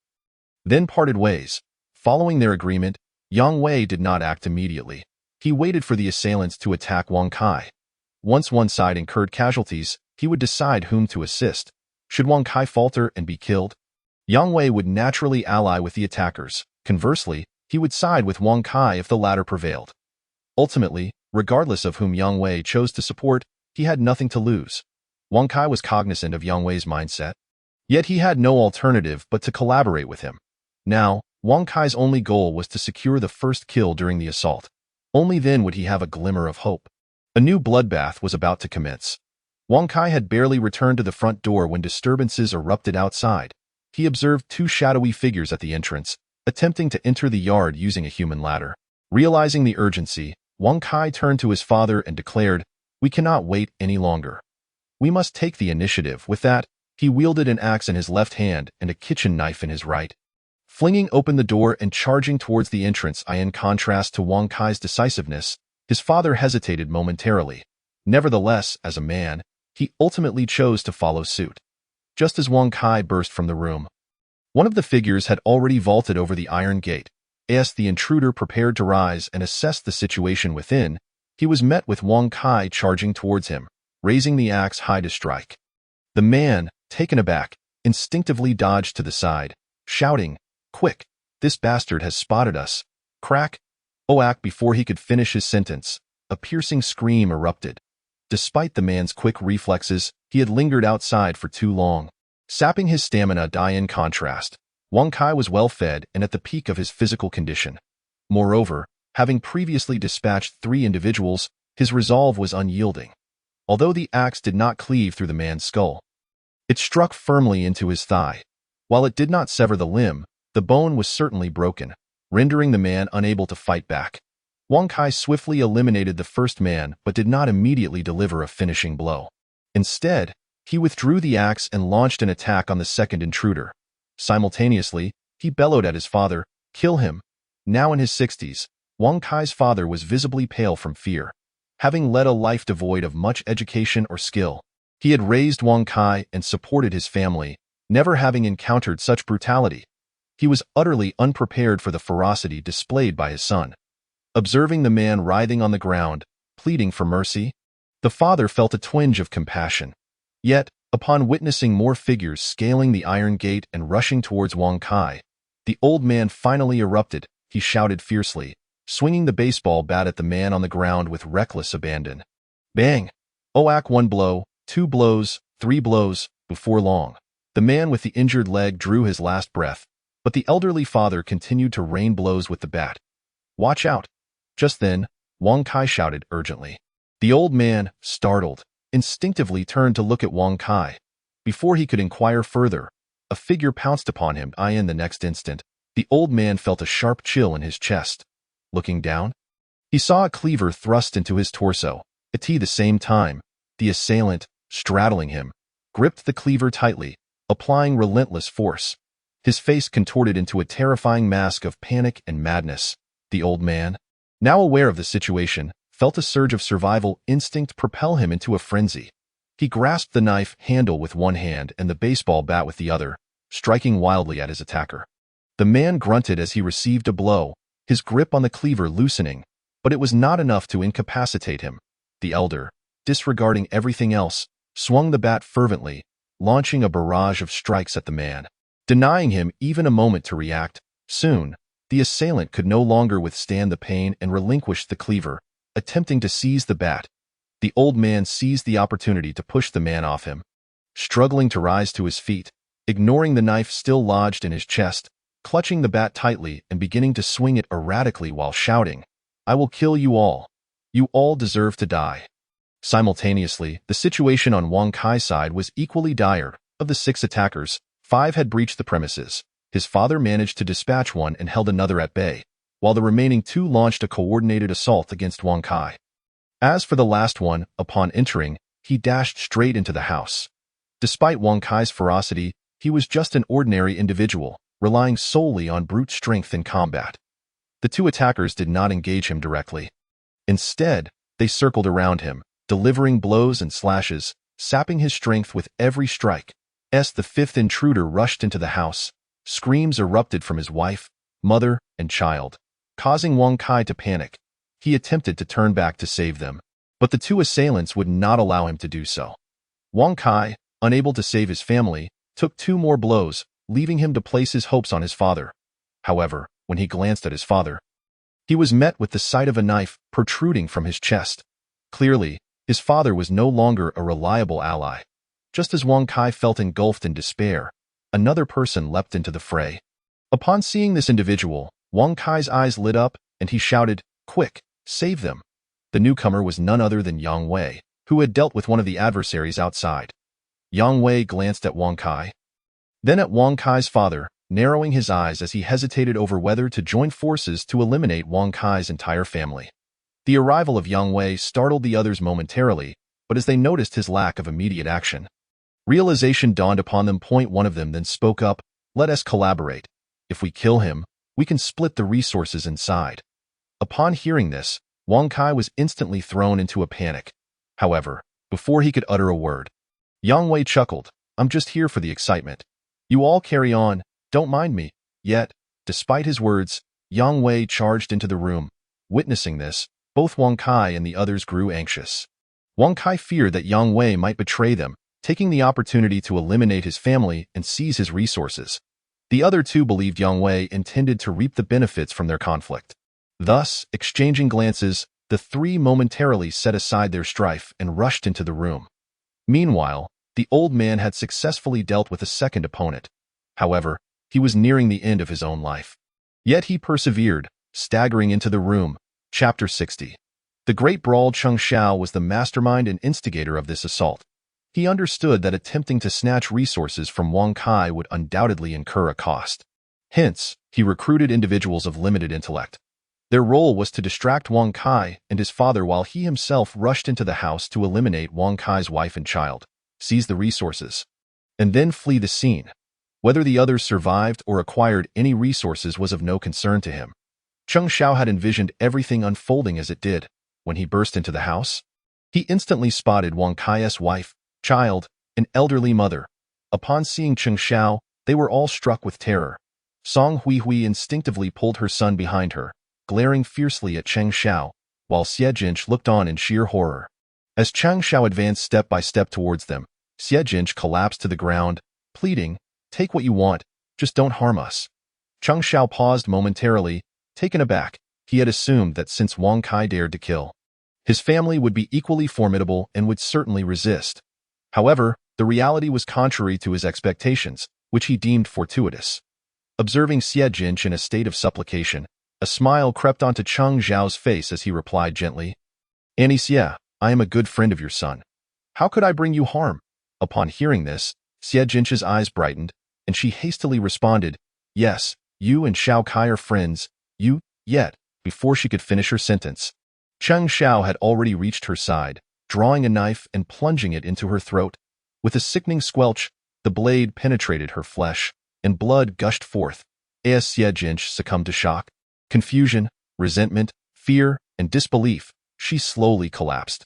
Then parted ways. Following their agreement, Yang Wei did not act immediately. He waited for the assailants to attack Wang Kai. Once one side incurred casualties, he would decide whom to assist. Should Wang Kai falter and be killed, Yang Wei would naturally ally with the attackers. Conversely, he would side with Wang Kai if the latter prevailed. Ultimately, regardless of whom Yang Wei chose to support, he had nothing to lose. Wang Kai was cognizant of Yang Wei's mindset. Yet he had no alternative but to collaborate with him. Now, Wang Kai's only goal was to secure the first kill during the assault. Only then would he have a glimmer of hope. A new bloodbath was about to commence. Wang Kai had barely returned to the front door when disturbances erupted outside. He observed two shadowy figures at the entrance, attempting to enter the yard using a human ladder. Realizing the urgency, Wang Kai turned to his father and declared, "We cannot wait any longer. We must take the initiative." With that, he wielded an axe in his left hand and a kitchen knife in his right. Flinging open the door and charging towards the entrance, in contrast to Wang Kai's decisiveness, his father hesitated momentarily. Nevertheless, as a man, he ultimately chose to follow suit. Just as Wang Kai burst from the room, one of the figures had already vaulted over the iron gate. As the intruder prepared to rise and assess the situation within, he was met with Wang Kai charging towards him, raising the axe high to strike. The man, taken aback, instinctively dodged to the side, shouting, "Quick! This bastard has spotted us!" Crack! Oak! Before he could finish his sentence, a piercing scream erupted. Despite the man's quick reflexes, he had lingered outside for too long, sapping his stamina. In contrast, Wang Kai was well fed and at the peak of his physical condition. Moreover, having previously dispatched 3 individuals, his resolve was unyielding. Although the axe did not cleave through the man's skull, it struck firmly into his thigh. While it did not sever the limb, the bone was certainly broken, rendering the man unable to fight back. Wang Kai swiftly eliminated the first man but did not immediately deliver a finishing blow. Instead, he withdrew the axe and launched an attack on the second intruder. Simultaneously, he bellowed at his father, "Kill him!" Now in his 60s, Wang Kai's father was visibly pale from fear. Having led a life devoid of much education or skill, he had raised Wang Kai and supported his family, never having encountered such brutality. He was utterly unprepared for the ferocity displayed by his son. Observing the man writhing on the ground, pleading for mercy, the father felt a twinge of compassion. Yet, upon witnessing more figures scaling the iron gate and rushing towards Wang Kai, the old man finally erupted. He shouted fiercely, swinging the baseball bat at the man on the ground with reckless abandon. Bang! Oak! 1 blow, 2 blows, 3 blows. Before long, the man with the injured leg drew his last breath, but the elderly father continued to rain blows with the bat. "Watch out!" Just then, Wang Kai shouted urgently. The old man, startled, instinctively turned to look at Wang Kai. Before he could inquire further, a figure pounced upon him. In the next instant, the old man felt a sharp chill in his chest. Looking down, he saw a cleaver thrust into his torso. At the same time, the assailant, straddling him, gripped the cleaver tightly, applying relentless force. His face contorted into a terrifying mask of panic and madness. The old man, now aware of the situation, felt a surge of survival instinct propel him into a frenzy. He grasped the knife handle with one hand and the baseball bat with the other, striking wildly at his attacker. The man grunted as he received a blow, his grip on the cleaver loosening, but it was not enough to incapacitate him. The elder, disregarding everything else, swung the bat fervently, launching a barrage of strikes at the man, denying him even a moment to react. Soon, the assailant could no longer withstand the pain and relinquished the cleaver, attempting to seize the bat. The old man seized the opportunity to push the man off him. Struggling to rise to his feet, ignoring the knife still lodged in his chest, clutching the bat tightly and beginning to swing it erratically while shouting, "I will kill you all. You all deserve to die." Simultaneously, the situation on Wang Kai's side was equally dire. Of the 6 attackers, 5 had breached the premises. His father managed to dispatch one and held another at bay, while the remaining 2 launched a coordinated assault against Wang Kai. As for the last one, upon entering, he dashed straight into the house. Despite Wang Kai's ferocity, he was just an ordinary individual, relying solely on brute strength in combat. The 2 attackers did not engage him directly. Instead, they circled around him, delivering blows and slashes, sapping his strength with every strike. As the 5th intruder rushed into the house, screams erupted from his wife, mother, and child, causing Wang Kai to panic. He attempted to turn back to save them, but the 2 assailants would not allow him to do so. Wang Kai, unable to save his family, took 2 more blows, leaving him to place his hopes on his father. However, when he glanced at his father, he was met with the sight of a knife protruding from his chest. Clearly, his father was no longer a reliable ally. Just as Wang Kai felt engulfed in despair, another person leapt into the fray. Upon seeing this individual, Wang Kai's eyes lit up, and he shouted, "Quick, save them!" The newcomer was none other than Yang Wei, who had dealt with one of the adversaries outside. Yang Wei glanced at Wang Kai, then at Wang Kai's father, narrowing his eyes as he hesitated over whether to join forces to eliminate Wang Kai's entire family. The arrival of Yang Wei startled the others momentarily, but as they noticed his lack of immediate action, realization dawned upon them. One of them then spoke up, "Let us collaborate. If we kill him, we can split the resources inside." Upon hearing this, Wang Kai was instantly thrown into a panic. However, before he could utter a word, Yang Wei chuckled, "I'm just here for the excitement. You all carry on, don't mind me." Yet, despite his words, Yang Wei charged into the room. Witnessing this, both Wang Kai and the others grew anxious. Wang Kai feared that Yang Wei might betray them, taking the opportunity to eliminate his family and seize his resources. The other two believed Yang Wei intended to reap the benefits from their conflict. Thus, exchanging glances, the three momentarily set aside their strife and rushed into the room. Meanwhile, the old man had successfully dealt with a second opponent. However, he was nearing the end of his own life. Yet he persevered, staggering into the room. Chapter 60. The Great Brawl. Cheng Xiao was the mastermind and instigator of this assault. He understood that attempting to snatch resources from Wang Kai would undoubtedly incur a cost. Hence, he recruited individuals of limited intellect. Their role was to distract Wang Kai and his father while he himself rushed into the house to eliminate Wang Kai's wife and child, seize the resources, and then flee the scene. Whether the others survived or acquired any resources was of no concern to him. Cheng Xiao had envisioned everything unfolding as it did. When he burst into the house, he instantly spotted Wang Kai's wife, child, and elderly mother. Upon seeing Cheng Xiao, they were all struck with terror. Song Hui instinctively pulled her son behind her, glaring fiercely at Cheng Xiao, while Xie Jinch looked on in sheer horror. As Cheng Xiao advanced step by step towards them, Xie Jinch collapsed to the ground, pleading, "Take what you want, just don't harm us." Cheng Xiao paused momentarily, taken aback. He had assumed that since Wang Kai dared to kill, his family would be equally formidable and would certainly resist. However, the reality was contrary to his expectations, which he deemed fortuitous. Observing Xie Jinch in a state of supplication, a smile crept onto Cheng Xiao's face as he replied gently, "Annie Xie, I am a good friend of your son. How could I bring you harm?" Upon hearing this, Xie Jinch's eyes brightened, and she hastily responded, "Yes, you and Xiao Kai are friends, you." Yet, before she could finish her sentence, Cheng Xiao had already reached her side, drawing a knife and plunging it into her throat. With a sickening squelch, the blade penetrated her flesh, and blood gushed forth. As Xie Jinch succumbed to shock, confusion, resentment, fear, and disbelief, she slowly collapsed.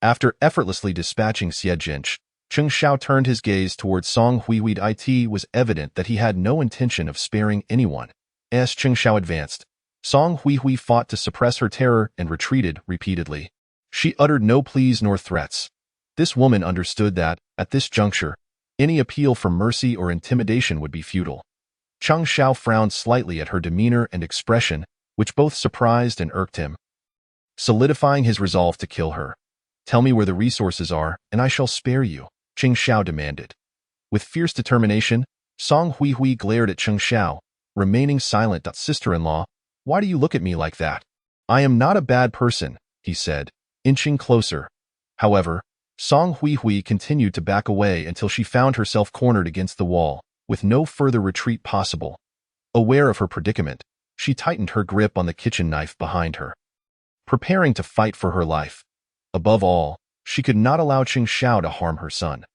After effortlessly dispatching Xie Jinch, Cheng Xiao turned his gaze towards Song Hui. It was evident that he had no intention of sparing anyone. As Cheng Xiao advanced, Song Hui fought to suppress her terror and retreated repeatedly. She uttered no pleas nor threats. This woman understood that, at this juncture, any appeal for mercy or intimidation would be futile. Cheng Xiao frowned slightly at her demeanor and expression, which both surprised and irked him, solidifying his resolve to kill her. "Tell me where the resources are, and I shall spare you," Cheng Xiao demanded. With fierce determination, Song Hui glared at Cheng Xiao, remaining silent. "Sister-in-law, why do you look at me like that? I am not a bad person," he said, inching closer. However, Song Hui continued to back away until she found herself cornered against the wall, with no further retreat possible. Aware of her predicament, she tightened her grip on the kitchen knife behind her, preparing to fight for her life. Above all, she could not allow Cheng Xiao to harm her son.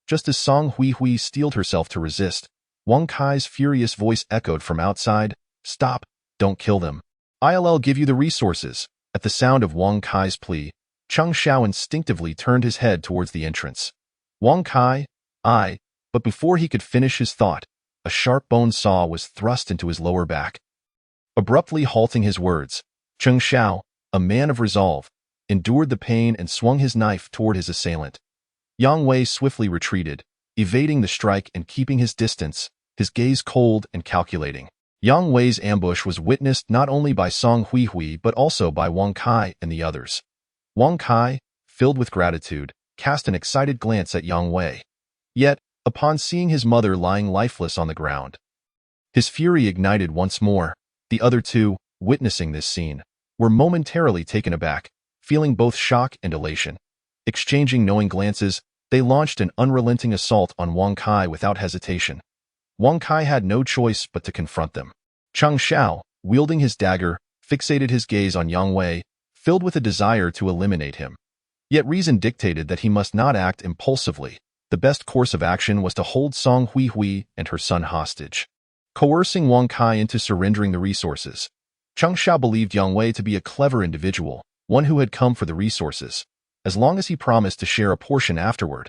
Just as Song Hui steeled herself to resist, Wang Kai's furious voice echoed from outside, "Stop, don't kill them. I'll give you the resources." At the sound of Wang Kai's plea, Cheng Xiao instinctively turned his head towards the entrance. "Wang Kai, I..." But before he could finish his thought, a sharp bone saw was thrust into his lower back. Abruptly halting his words, Cheng Xiao, a man of resolve, endured the pain and swung his knife toward his assailant. Yang Wei swiftly retreated, evading the strike and keeping his distance, his gaze cold and calculating. Yang Wei's ambush was witnessed not only by Song Hui but also by Wang Kai and the others. Wang Kai, filled with gratitude, cast an excited glance at Yang Wei. Yet, upon seeing his mother lying lifeless on the ground, his fury ignited once more. The other two, witnessing this scene, were momentarily taken aback, feeling both shock and elation. Exchanging knowing glances, they launched an unrelenting assault on Wang Kai without hesitation. Wang Kai had no choice but to confront them. Cheng Xiao, wielding his dagger, fixated his gaze on Yang Wei, filled with a desire to eliminate him. Yet reason dictated that he must not act impulsively. The best course of action was to hold Song Hui and her son hostage. Coercing Wang Kai into surrendering the resources, Cheng Xiao believed Yang Wei to be a clever individual, one who had come for the resources. As long as he promised to share a portion afterward,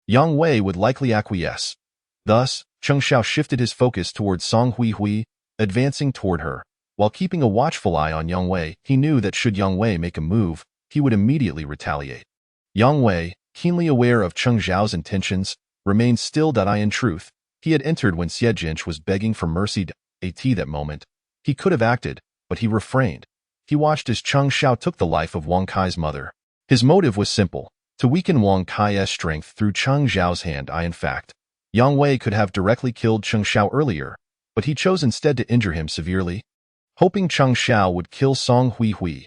Yang Wei would likely acquiesce. Thus, Cheng Xiao shifted his focus towards Song Hui, advancing toward her. While keeping a watchful eye on Yang Wei, he knew that should Yang Wei make a move, he would immediately retaliate. Yang Wei, keenly aware of Cheng Xiao's intentions, remained still. In truth, he had entered when Xie Jinch was begging for mercy. At that moment, he could have acted, but he refrained. He watched as Cheng Xiao took the life of Wang Kai's mother. His motive was simple: to weaken Wang Kai's strength through Cheng Xiao's hand. In fact, Yang Wei could have directly killed Cheng Xiao earlier, but he chose instead to injure him severely, hoping Cheng Xiao would kill Song Hui.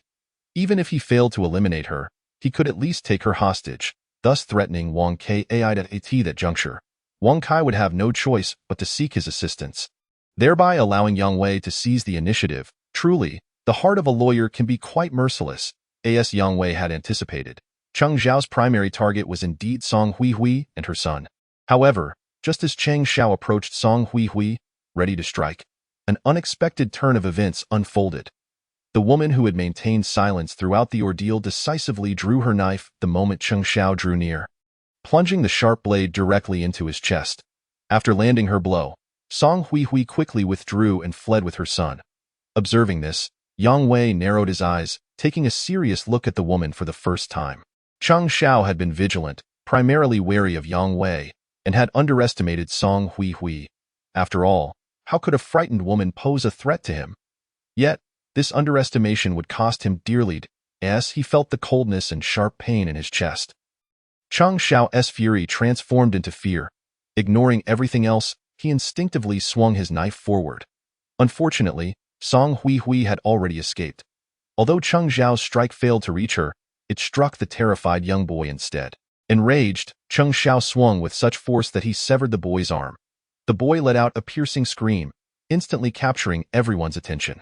Even if he failed to eliminate her, he could at least take her hostage, thus threatening Wang Kai. At that juncture, Wang Kai would have no choice but to seek his assistance, thereby allowing Yang Wei to seize the initiative. Truly, the heart of a lawyer can be quite merciless, as Yang Wei had anticipated. Cheng Xiao's primary target was indeed Song Hui and her son. However, just as Cheng Xiao approached Song Hui, ready to strike, an unexpected turn of events unfolded. The woman who had maintained silence throughout the ordeal decisively drew her knife the moment Cheng Xiao drew near, plunging the sharp blade directly into his chest. After landing her blow, Song Hui quickly withdrew and fled with her son. Observing this, Yang Wei narrowed his eyes, taking a serious look at the woman for the first time. Cheng Xiao had been vigilant, primarily wary of Yang Wei, and had underestimated Song Hui. After all, how could a frightened woman pose a threat to him? Yet, this underestimation would cost him dearly, as he felt the coldness and sharp pain in his chest. Cheng Xiao's fury transformed into fear. Ignoring everything else, he instinctively swung his knife forward. Unfortunately, Song Hui had already escaped. Although Cheng Xiao's strike failed to reach her, it struck the terrified young boy instead. Enraged, Cheng Xiao swung with such force that he severed the boy's arm. The boy let out a piercing scream, instantly capturing everyone's attention.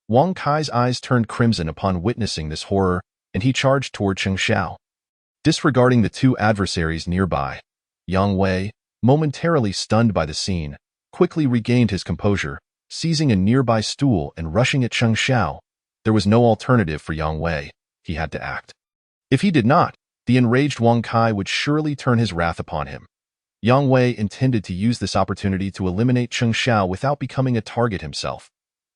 Wang Kai's eyes turned crimson upon witnessing this horror, and he charged toward Cheng Xiao. Disregarding the two adversaries nearby, Yang Wei, momentarily stunned by the scene, quickly regained his composure, seizing a nearby stool and rushing at Cheng Xiao. There was no alternative for Yang Wei. He had to act. If he did not, the enraged Wang Kai would surely turn his wrath upon him. Yang Wei intended to use this opportunity to eliminate Cheng Xiao without becoming a target himself.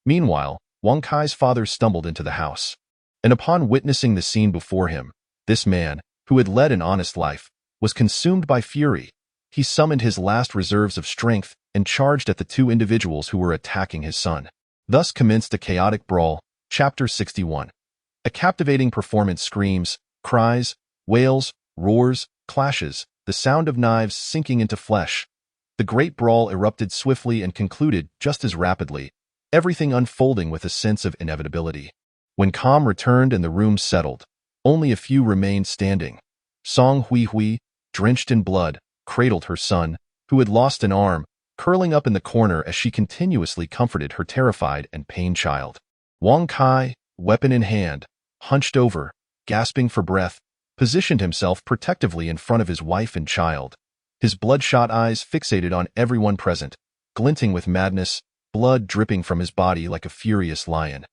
Meanwhile, Wang Kai's father stumbled into the house, and upon witnessing the scene before him, this man, who had led an honest life, was consumed by fury. He summoned his last reserves of strength and charged at the two individuals who were attacking his son. Thus commenced a chaotic brawl. Chapter 61. A captivating performance: screams, cries, wails, roars, clashes, the sound of knives sinking into flesh. The great brawl erupted swiftly and concluded just as rapidly, everything unfolding with a sense of inevitability. When calm returned and the room settled, only a few remained standing. Song Hui, drenched in blood, cradled her son, who had lost an arm, curling up in the corner as she continuously comforted her terrified and pained child. Wang Kai, weapon in hand, hunched over, gasping for breath, positioned himself protectively in front of his wife and child. His bloodshot eyes fixated on everyone present, glinting with madness, blood dripping from his body like a furious lion.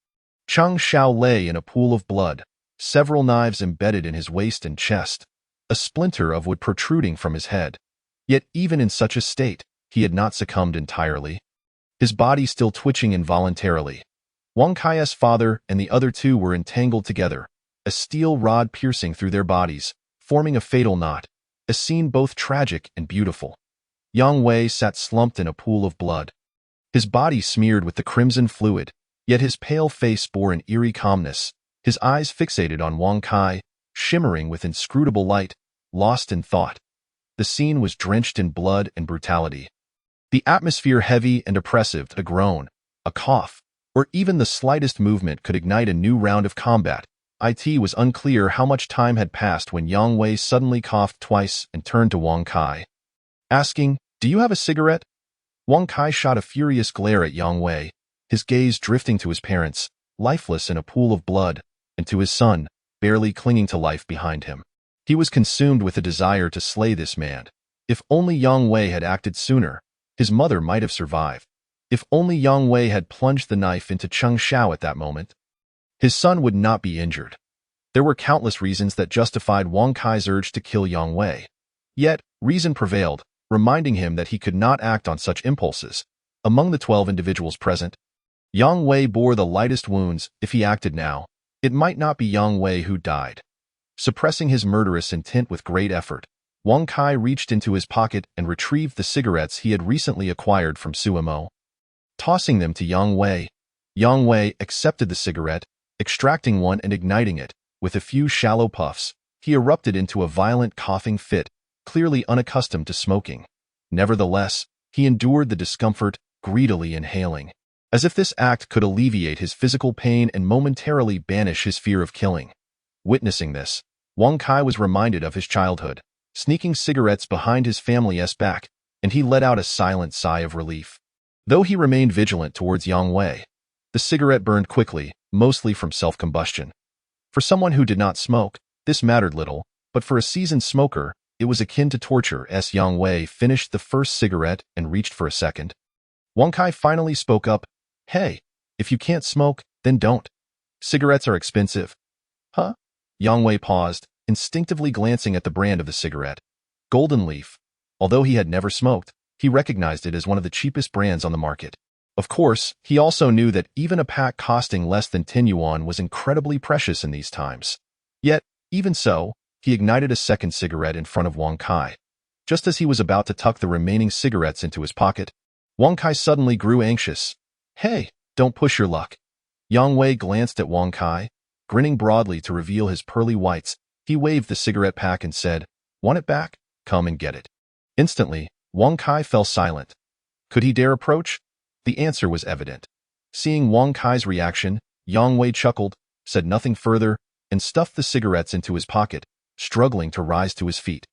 Cheng Xiao lay in a pool of blood, several knives embedded in his waist and chest, a splinter of wood protruding from his head. Yet even in such a state, he had not succumbed entirely, his body still twitching involuntarily. Wang Kai's father and the other two were entangled together, a steel rod piercing through their bodies, forming a fatal knot, a scene both tragic and beautiful. Yang Wei sat slumped in a pool of blood, his body smeared with the crimson fluid, yet his pale face bore an eerie calmness, his eyes fixated on Wang Kai, shimmering with inscrutable light, lost in thought. The scene was drenched in blood and brutality. The atmosphere heavy and oppressive. A groan, a cough, or even the slightest movement could ignite a new round of combat. It was unclear how much time had passed when Yang Wei suddenly coughed twice and turned to Wang Kai, asking, "Do you have a cigarette?" Wang Kai shot a furious glare at Yang Wei, his gaze drifting to his parents, lifeless in a pool of blood, and to his son, barely clinging to life behind him. He was consumed with a desire to slay this man. If only Yang Wei had acted sooner, his mother might have survived. If only Yang Wei had plunged the knife into Cheng Xiao at that moment, his son would not be injured. There were countless reasons that justified Wang Kai's urge to kill Yang Wei. Yet, reason prevailed, reminding him that he could not act on such impulses. Among the 12 individuals present, Yang Wei bore the lightest wounds. If he acted now, it might not be Yang Wei who died. Suppressing his murderous intent with great effort, Wang Kai reached into his pocket and retrieved the cigarettes he had recently acquired from Suemo. Tossing them to Yang Wei accepted the cigarette, extracting one and igniting it. With a few shallow puffs, he erupted into a violent coughing fit, clearly unaccustomed to smoking. Nevertheless, he endured the discomfort, greedily inhaling, as if this act could alleviate his physical pain and momentarily banish his fear of killing. Witnessing this, Wang Kai was reminded of his childhood, sneaking cigarettes behind his family's back, and he let out a silent sigh of relief. Though he remained vigilant towards Yang Wei, the cigarette burned quickly, mostly from self-combustion. For someone who did not smoke, this mattered little, but for a seasoned smoker, it was akin to torture. As Yang Wei finished the first cigarette and reached for a second, Wang Kai finally spoke up, "Hey, if you can't smoke, then don't. Cigarettes are expensive." "Huh?" Yang Wei paused, instinctively glancing at the brand of the cigarette. Golden Leaf. Although he had never smoked, he recognized it as one of the cheapest brands on the market. Of course, he also knew that even a pack costing less than 10 yuan was incredibly precious in these times. Yet, even so, he ignited a second cigarette in front of Wang Kai. Just as he was about to tuck the remaining cigarettes into his pocket, Wang Kai suddenly grew anxious. "Hey, don't push your luck." Yang Wei glanced at Wang Kai, grinning broadly to reveal his pearly whites. He waved the cigarette pack and said, "Want it back? Come and get it." Instantly, Wang Kai fell silent. Could he dare approach? The answer was evident. Seeing Wang Kai's reaction, Yang Wei chuckled, said nothing further, and stuffed the cigarettes into his pocket, struggling to rise to his feet.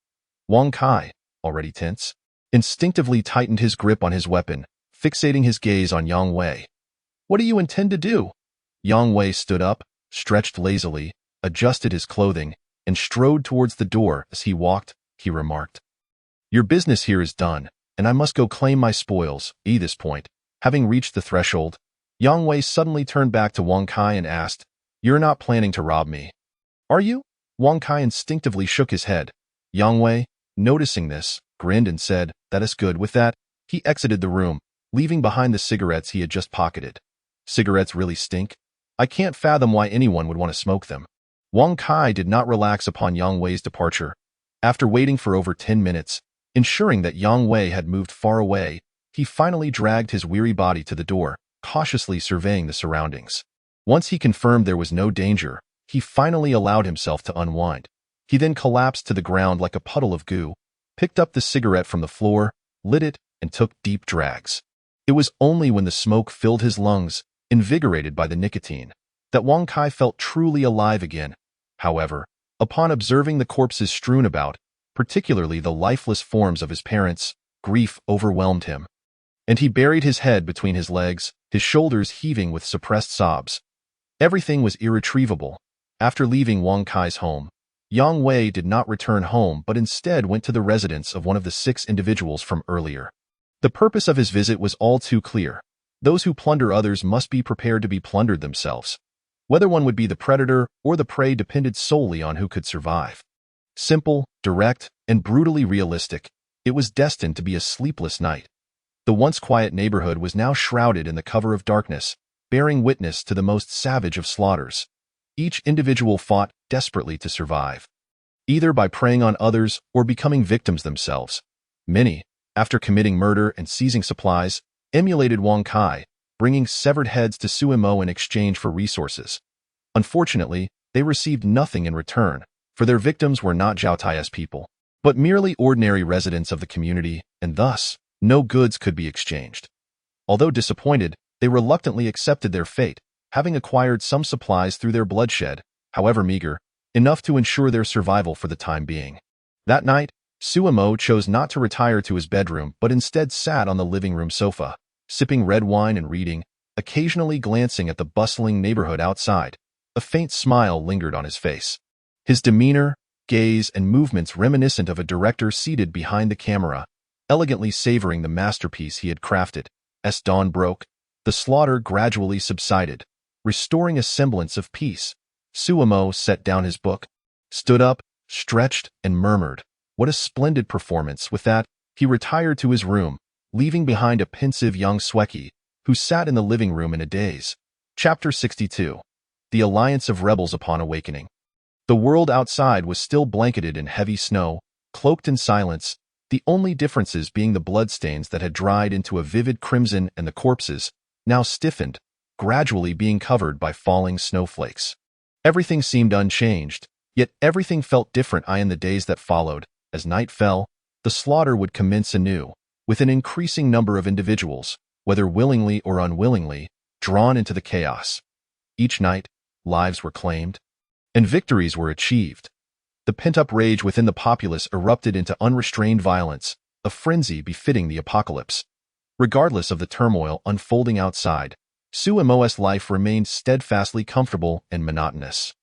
Wang Kai, already tense, instinctively tightened his grip on his weapon, fixating his gaze on Yang Wei. "What do you intend to do?" Yang Wei stood up, stretched lazily, adjusted his clothing, and strode towards the door. As he walked, he remarked, "Your business here is done, and I must go claim my spoils." At this point, having reached the threshold, Yang Wei suddenly turned back to Wang Kai and asked, "You're not planning to rob me, are you?" Wang Kai instinctively shook his head. Yang Wei, noticing this, grinned and said, "That is good." With that, he exited the room, leaving behind the cigarettes he had just pocketed. Cigarettes really stink. I can't fathom why anyone would want to smoke them. Wang Kai did not relax upon Yang Wei's departure. After waiting for over 10 minutes, ensuring that Yang Wei had moved far away, he finally dragged his weary body to the door, cautiously surveying the surroundings. Once he confirmed there was no danger, he finally allowed himself to unwind. He then collapsed to the ground like a puddle of goo, picked up the cigarette from the floor, lit it, and took deep drags. It was only when the smoke filled his lungs, invigorated by the nicotine, that Wang Kai felt truly alive again. However, upon observing the corpses strewn about, particularly the lifeless forms of his parents, grief overwhelmed him, and he buried his head between his legs, his shoulders heaving with suppressed sobs. Everything was irretrievable. After leaving Wang Kai's home, Yang Wei did not return home but instead went to the residence of one of the 6 individuals from earlier. The purpose of his visit was all too clear. Those who plunder others must be prepared to be plundered themselves. Whether one would be the predator or the prey depended solely on who could survive. Simple, direct, and brutally realistic, it was destined to be a sleepless night. The once quiet neighborhood was now shrouded in the cover of darkness, bearing witness to the most savage of slaughters. Each individual fought desperately to survive, either by preying on others or becoming victims themselves. Many, after committing murder and seizing supplies, emulated Wang Kai, bringing severed heads to Suemo in exchange for resources. Unfortunately, they received nothing in return, for their victims were not Zhao Tai's people. but merely ordinary residents of the community, and thus, no goods could be exchanged. Although disappointed, they reluctantly accepted their fate, having acquired some supplies through their bloodshed, however meager, enough to ensure their survival for the time being. That night, Suemo chose not to retire to his bedroom but instead sat on the living room sofa, sipping red wine and reading, occasionally glancing at the bustling neighborhood outside. A faint smile lingered on his face. His demeanor, gaze, and movements reminiscent of a director seated behind the camera, elegantly savoring the masterpiece he had crafted. As dawn broke, the slaughter gradually subsided, restoring a semblance of peace. Suemo set down his book, stood up, stretched, and murmured, "What a splendid performance." With that, he retired to his room, leaving behind a pensive young Sweki, who sat in the living room in a daze. Chapter 62. The Alliance of Rebels Upon Awakening. The world outside was still blanketed in heavy snow, cloaked in silence, the only differences being the bloodstains that had dried into a vivid crimson and the corpses, now stiffened, gradually being covered by falling snowflakes. Everything seemed unchanged, yet everything felt different. In the days that followed, as night fell, the slaughter would commence anew, with an increasing number of individuals, whether willingly or unwillingly, drawn into the chaos. Each night, lives were claimed, and victories were achieved. The pent-up rage within the populace erupted into unrestrained violence, a frenzy befitting the apocalypse. Regardless of the turmoil unfolding outside, Suemo's life remained steadfastly comfortable and monotonous.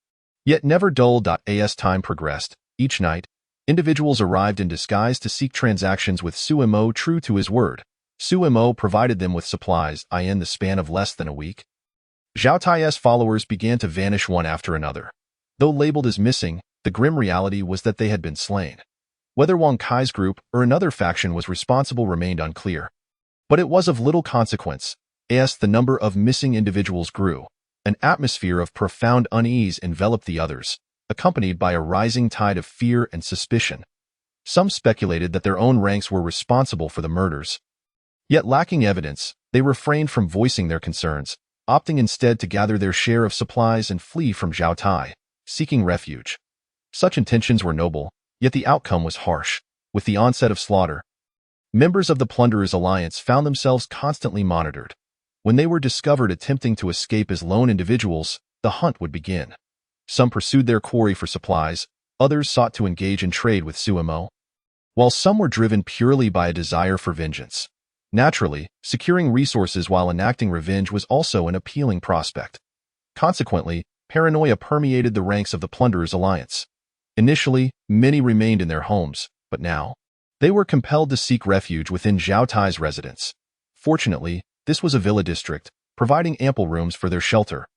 Yet never dull. As time progressed, each night, individuals arrived in disguise to seek transactions with Suemo. True to his word, Suemo provided them with supplies. In the span of less than a week, Zhao Tai's followers began to vanish one after another. Though labeled as missing, the grim reality was that they had been slain. Whether Wang Kai's group or another faction was responsible remained unclear. But it was of little consequence, as the number of missing individuals grew. An atmosphere of profound unease enveloped the others, accompanied by a rising tide of fear and suspicion. Some speculated that their own ranks were responsible for the murders. Yet lacking evidence, they refrained from voicing their concerns, opting instead to gather their share of supplies and flee from Zhao Tai, seeking refuge. Such intentions were noble, yet the outcome was harsh. With the onset of slaughter, members of the Plunderers' Alliance found themselves constantly monitored. When they were discovered attempting to escape as lone individuals, the hunt would begin. Some pursued their quarry for supplies, others sought to engage in trade with Suemo, while some were driven purely by a desire for vengeance. Naturally, securing resources while enacting revenge was also an appealing prospect. Consequently, paranoia permeated the ranks of the Plunderers' Alliance. Initially, many remained in their homes, but now, they were compelled to seek refuge within Zhao Tai's residence. Fortunately, this was a villa district, providing ample rooms for their shelter.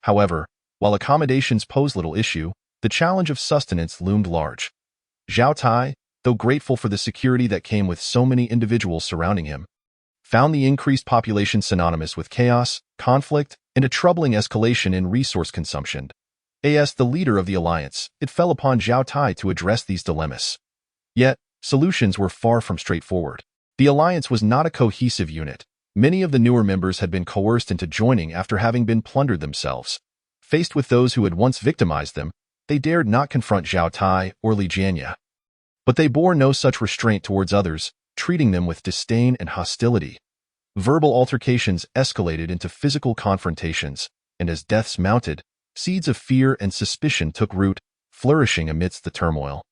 However, while accommodations posed little issue, the challenge of sustenance loomed large. Zhao Tai, though grateful for the security that came with so many individuals surrounding him, found the increased population synonymous with chaos, conflict, and a troubling escalation in resource consumption. As the leader of the alliance, it fell upon Zhao Tai to address these dilemmas. Yet, solutions were far from straightforward. The alliance was not a cohesive unit. Many of the newer members had been coerced into joining after having been plundered themselves. Faced with those who had once victimized them, they dared not confront Zhao Tai or Li Jianya. But they bore no such restraint towards others, treating them with disdain and hostility. Verbal altercations escalated into physical confrontations, and as deaths mounted, seeds of fear and suspicion took root, flourishing amidst the turmoil.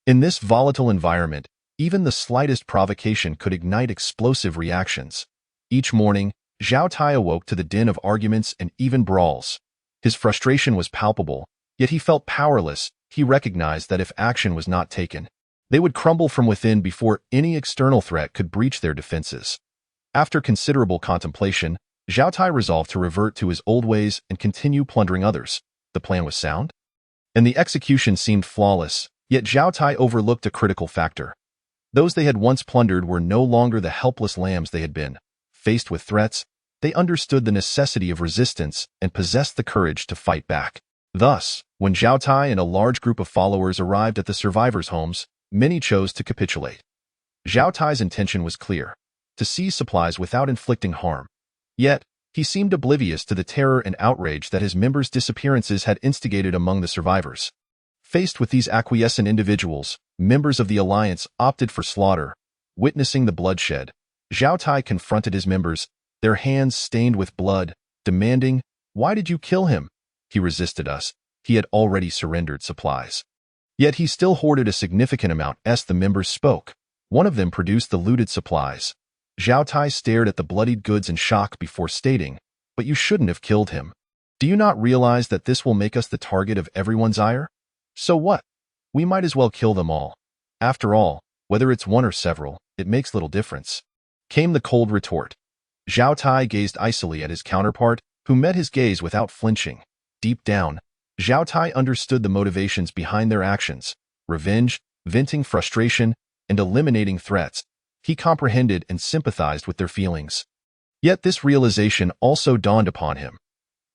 In this volatile environment, even the slightest provocation could ignite explosive reactions. Each morning, Zhao Tai awoke to the din of arguments and even brawls. His frustration was palpable, yet he felt powerless. He recognized that if action was not taken, they would crumble from within before any external threat could breach their defenses. After considerable contemplation, Zhao Tai resolved to revert to his old ways and continue plundering others. The plan was sound, and the execution seemed flawless, yet Zhao Tai overlooked a critical factor. Those they had once plundered were no longer the helpless lambs they had been. Faced with threats, they understood the necessity of resistance and possessed the courage to fight back. Thus, when Zhao Tai and a large group of followers arrived at the survivors' homes, many chose to capitulate. Zhao Tai's intention was clear: to seize supplies without inflicting harm. Yet, he seemed oblivious to the terror and outrage that his members' disappearances had instigated among the survivors. Faced with these acquiescent individuals, members of the alliance opted for slaughter. Witnessing the bloodshed, Zhao Tai confronted his members, their hands stained with blood, demanding, "Why did you kill him?" "He resisted us. He had already surrendered supplies." Yet he still hoarded a significant amount as the members spoke. One of them produced the looted supplies. Zhao Tai stared at the bloodied goods in shock before stating, "But you shouldn't have killed him. Do you not realize that this will make us the target of everyone's ire? So what? We might as well kill them all. After all, whether it's one or several, it makes little difference." Came the cold retort. Zhao Tai gazed icily at his counterpart, who met his gaze without flinching. Deep down, Zhao Tai understood the motivations behind their actions: revenge, venting frustration, and eliminating threats. He comprehended and sympathized with their feelings. Yet this realization also dawned upon him.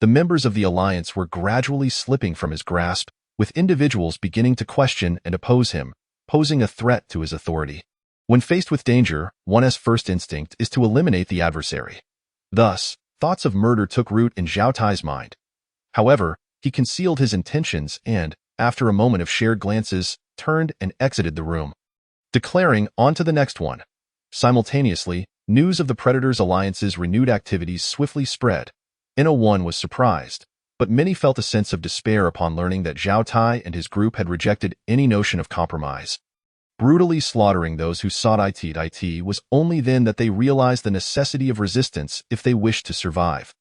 The members of the alliance were gradually slipping from his grasp, with individuals beginning to question and oppose him, posing a threat to his authority. When faced with danger, one's first instinct is to eliminate the adversary. Thus, thoughts of murder took root in Zhao Tai's mind. However, he concealed his intentions and, after a moment of shared glances, turned and exited the room, declaring, "On to the next one." Simultaneously, news of the Predators' alliance's renewed activities swiftly spread. One was surprised, but many felt a sense of despair upon learning that Zhao Tai and his group had rejected any notion of compromise. Brutally slaughtering those who sought it was only then that they realized the necessity of resistance if they wished to survive.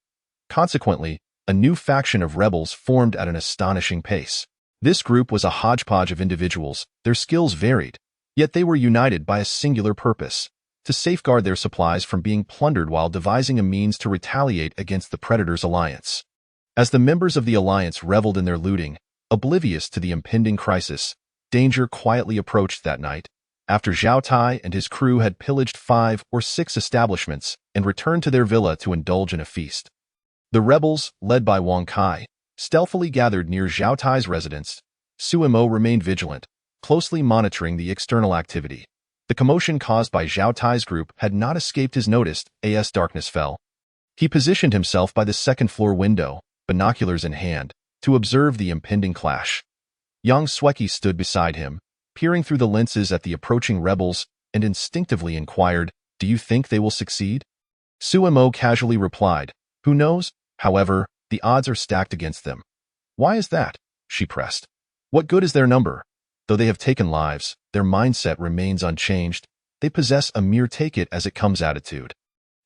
Consequently, a new faction of rebels formed at an astonishing pace. This group was a hodgepodge of individuals, their skills varied, yet they were united by a singular purpose: to safeguard their supplies from being plundered while devising a means to retaliate against the Predators' alliance. As the members of the alliance reveled in their looting, oblivious to the impending crisis, danger quietly approached that night. After Zhao Tai and his crew had pillaged 5 or 6 establishments and returned to their villa to indulge in a feast, the rebels, led by Wang Kai, stealthily gathered near Zhao Tai's residence. Suimo remained vigilant, closely monitoring the external activity. The commotion caused by Zhao Tai's group had not escaped his notice as darkness fell. He positioned himself by the second-floor window, binoculars in hand, to observe the impending clash. Yang Sweki stood beside him, peering through the lenses at the approaching rebels, and instinctively inquired, "Do you think they will succeed?" Suimo casually replied, "Who knows? However, the odds are stacked against them." "Why is that?" she pressed. "What good is their number? Though they have taken lives, their mindset remains unchanged. They possess a mere take-it-as-it-comes attitude.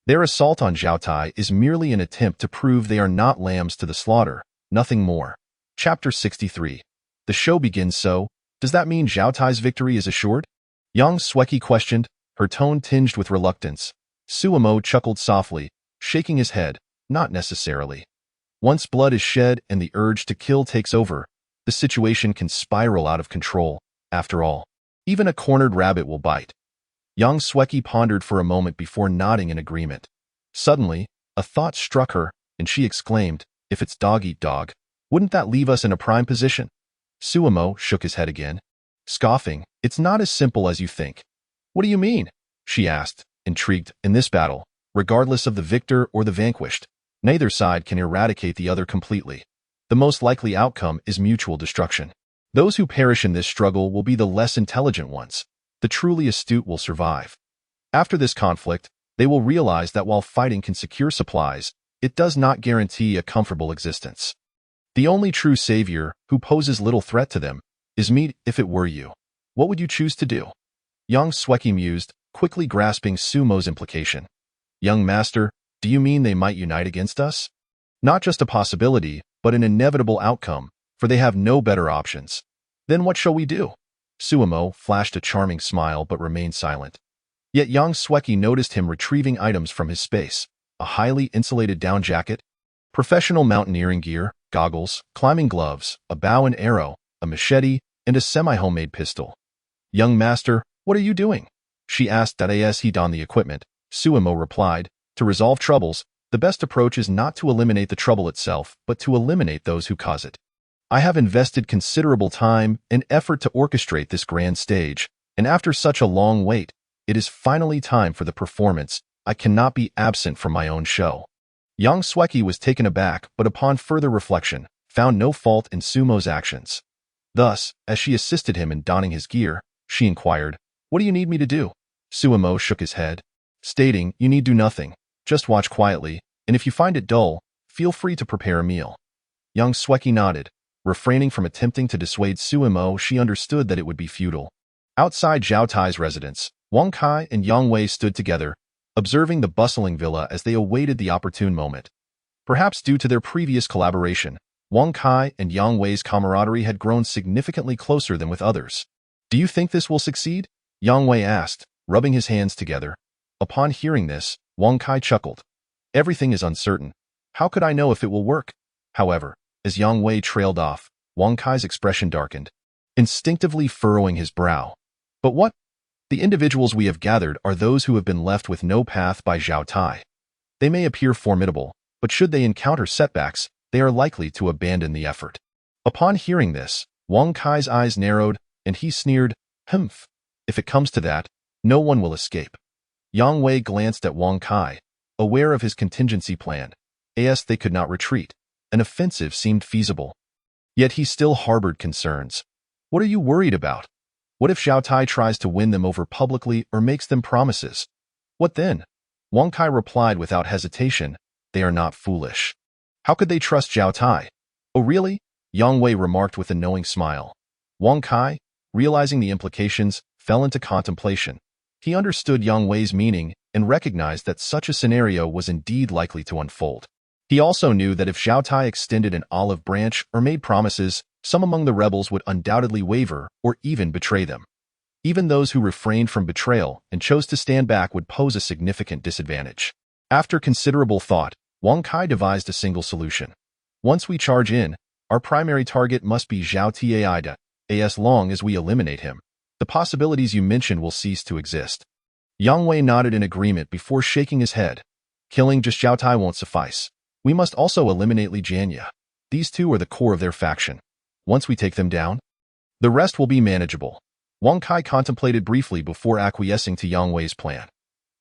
Their assault on Zhao Tai is merely an attempt to prove they are not lambs to the slaughter, nothing more." Chapter 63. The show begins so. Does that mean Zhao Tai's victory is assured? Yang Sweki questioned, her tone tinged with reluctance. Suimo chuckled softly, shaking his head. Not necessarily. Once blood is shed and the urge to kill takes over, the situation can spiral out of control. After all, even a cornered rabbit will bite. Yang Sweki pondered for a moment before nodding in agreement. Suddenly, a thought struck her, and she exclaimed, "If it's dog eat dog, wouldn't that leave us in a prime position?" Suimo shook his head again, scoffing, "It's not as simple as you think." "What do you mean?" she asked, intrigued. "In this battle, regardless of the victor or the vanquished, neither side can eradicate the other completely. The most likely outcome is mutual destruction. Those who perish in this struggle will be the less intelligent ones. The truly astute will survive. After this conflict, they will realize that while fighting can secure supplies, it does not guarantee a comfortable existence. The only true savior, who poses little threat to them, is me. If it were you, what would you choose to do?" Yang Sweki mused, quickly grasping Sumo's implication. "Young master, do you mean they might unite against us? Not just a possibility, but an inevitable outcome, for they have no better options." "Then what shall we do?" Suimo flashed a charming smile but remained silent. Yet Yang Sweki noticed him retrieving items from his space: a highly insulated down jacket, professional mountaineering gear, goggles, climbing gloves, a bow and arrow, a machete, and a semi-homemade pistol. "Young master, what are you doing?" she asked as he donned the equipment. Suimo replied, "To resolve troubles, the best approach is not to eliminate the trouble itself, but to eliminate those who cause it. I have invested considerable time and effort to orchestrate this grand stage, and after such a long wait, it is finally time for the performance. I cannot be absent from my own show." Yang Sweki was taken aback, but upon further reflection, found no fault in Sumo's actions. Thus, as she assisted him in donning his gear, she inquired. What do you need me to do? Suemo shook his head, stating, you need do nothing. Just watch quietly, and if you find it dull, feel free to prepare a meal. Young Sweki nodded. Refraining from attempting to dissuade Suemo, she understood that it would be futile. Outside Zhao Tai's residence, Wang Kai and Yang Wei stood together, observing the bustling villa as they awaited the opportune moment. Perhaps due to their previous collaboration, Wang Kai and Yang Wei's camaraderie had grown significantly closer than with others. Do you think this will succeed? Yang Wei asked, rubbing his hands together. Upon hearing this, Wang Kai chuckled. Everything is uncertain. How could I know if it will work? However, as Yang Wei trailed off, Wang Kai's expression darkened, instinctively furrowing his brow. But what? The individuals we have gathered are those who have been left with no path by Zhao Tai. They may appear formidable, but should they encounter setbacks, they are likely to abandon the effort. Upon hearing this, Wang Kai's eyes narrowed, and he sneered, Humph. If it comes to that, no one will escape. Yang Wei glanced at Wang Kai, aware of his contingency plan. As they could not retreat, an offensive seemed feasible. Yet he still harbored concerns. What are you worried about? What if Zhao Tai tries to win them over publicly or makes them promises? What then? Wang Kai replied without hesitation, they are not foolish. How could they trust Zhao Tai? Oh really? Yang Wei remarked with a knowing smile. Wang Kai, realizing the implications, fell into contemplation. He understood Yang Wei's meaning and recognized that such a scenario was indeed likely to unfold. He also knew that if Zhao Tai extended an olive branch or made promises, some among the rebels would undoubtedly waver or even betray them. Even those who refrained from betrayal and chose to stand back would pose a significant disadvantage. After considerable thought, Wang Kai devised a single solution. Once we charge in, our primary target must be Zhao Tai. As long as we eliminate him, the possibilities you mentioned will cease to exist. Yang Wei nodded in agreement before shaking his head. Killing just Zhao Tai won't suffice. We must also eliminate Li Jianya. These two are the core of their faction. Once we take them down, the rest will be manageable. Wang Kai contemplated briefly before acquiescing to Yang Wei's plan.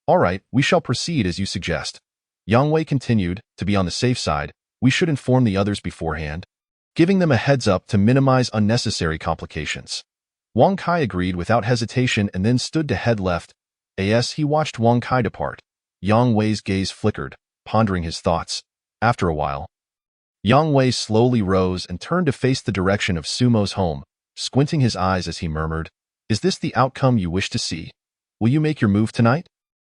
All right, we shall proceed as you suggest. Yang Wei continued, to be on the safe side, we should inform the others beforehand, giving them a heads up to minimize unnecessary complications. Wang Kai agreed without hesitation and then stood to head left. As he watched Wang Kai depart, Yang Wei's gaze flickered, pondering his thoughts. After a while, Yang Wei slowly rose and turned to face the direction of Sumo's home, squinting his eyes as he murmured, Is this the outcome you wish to see? Will you make your move tonight?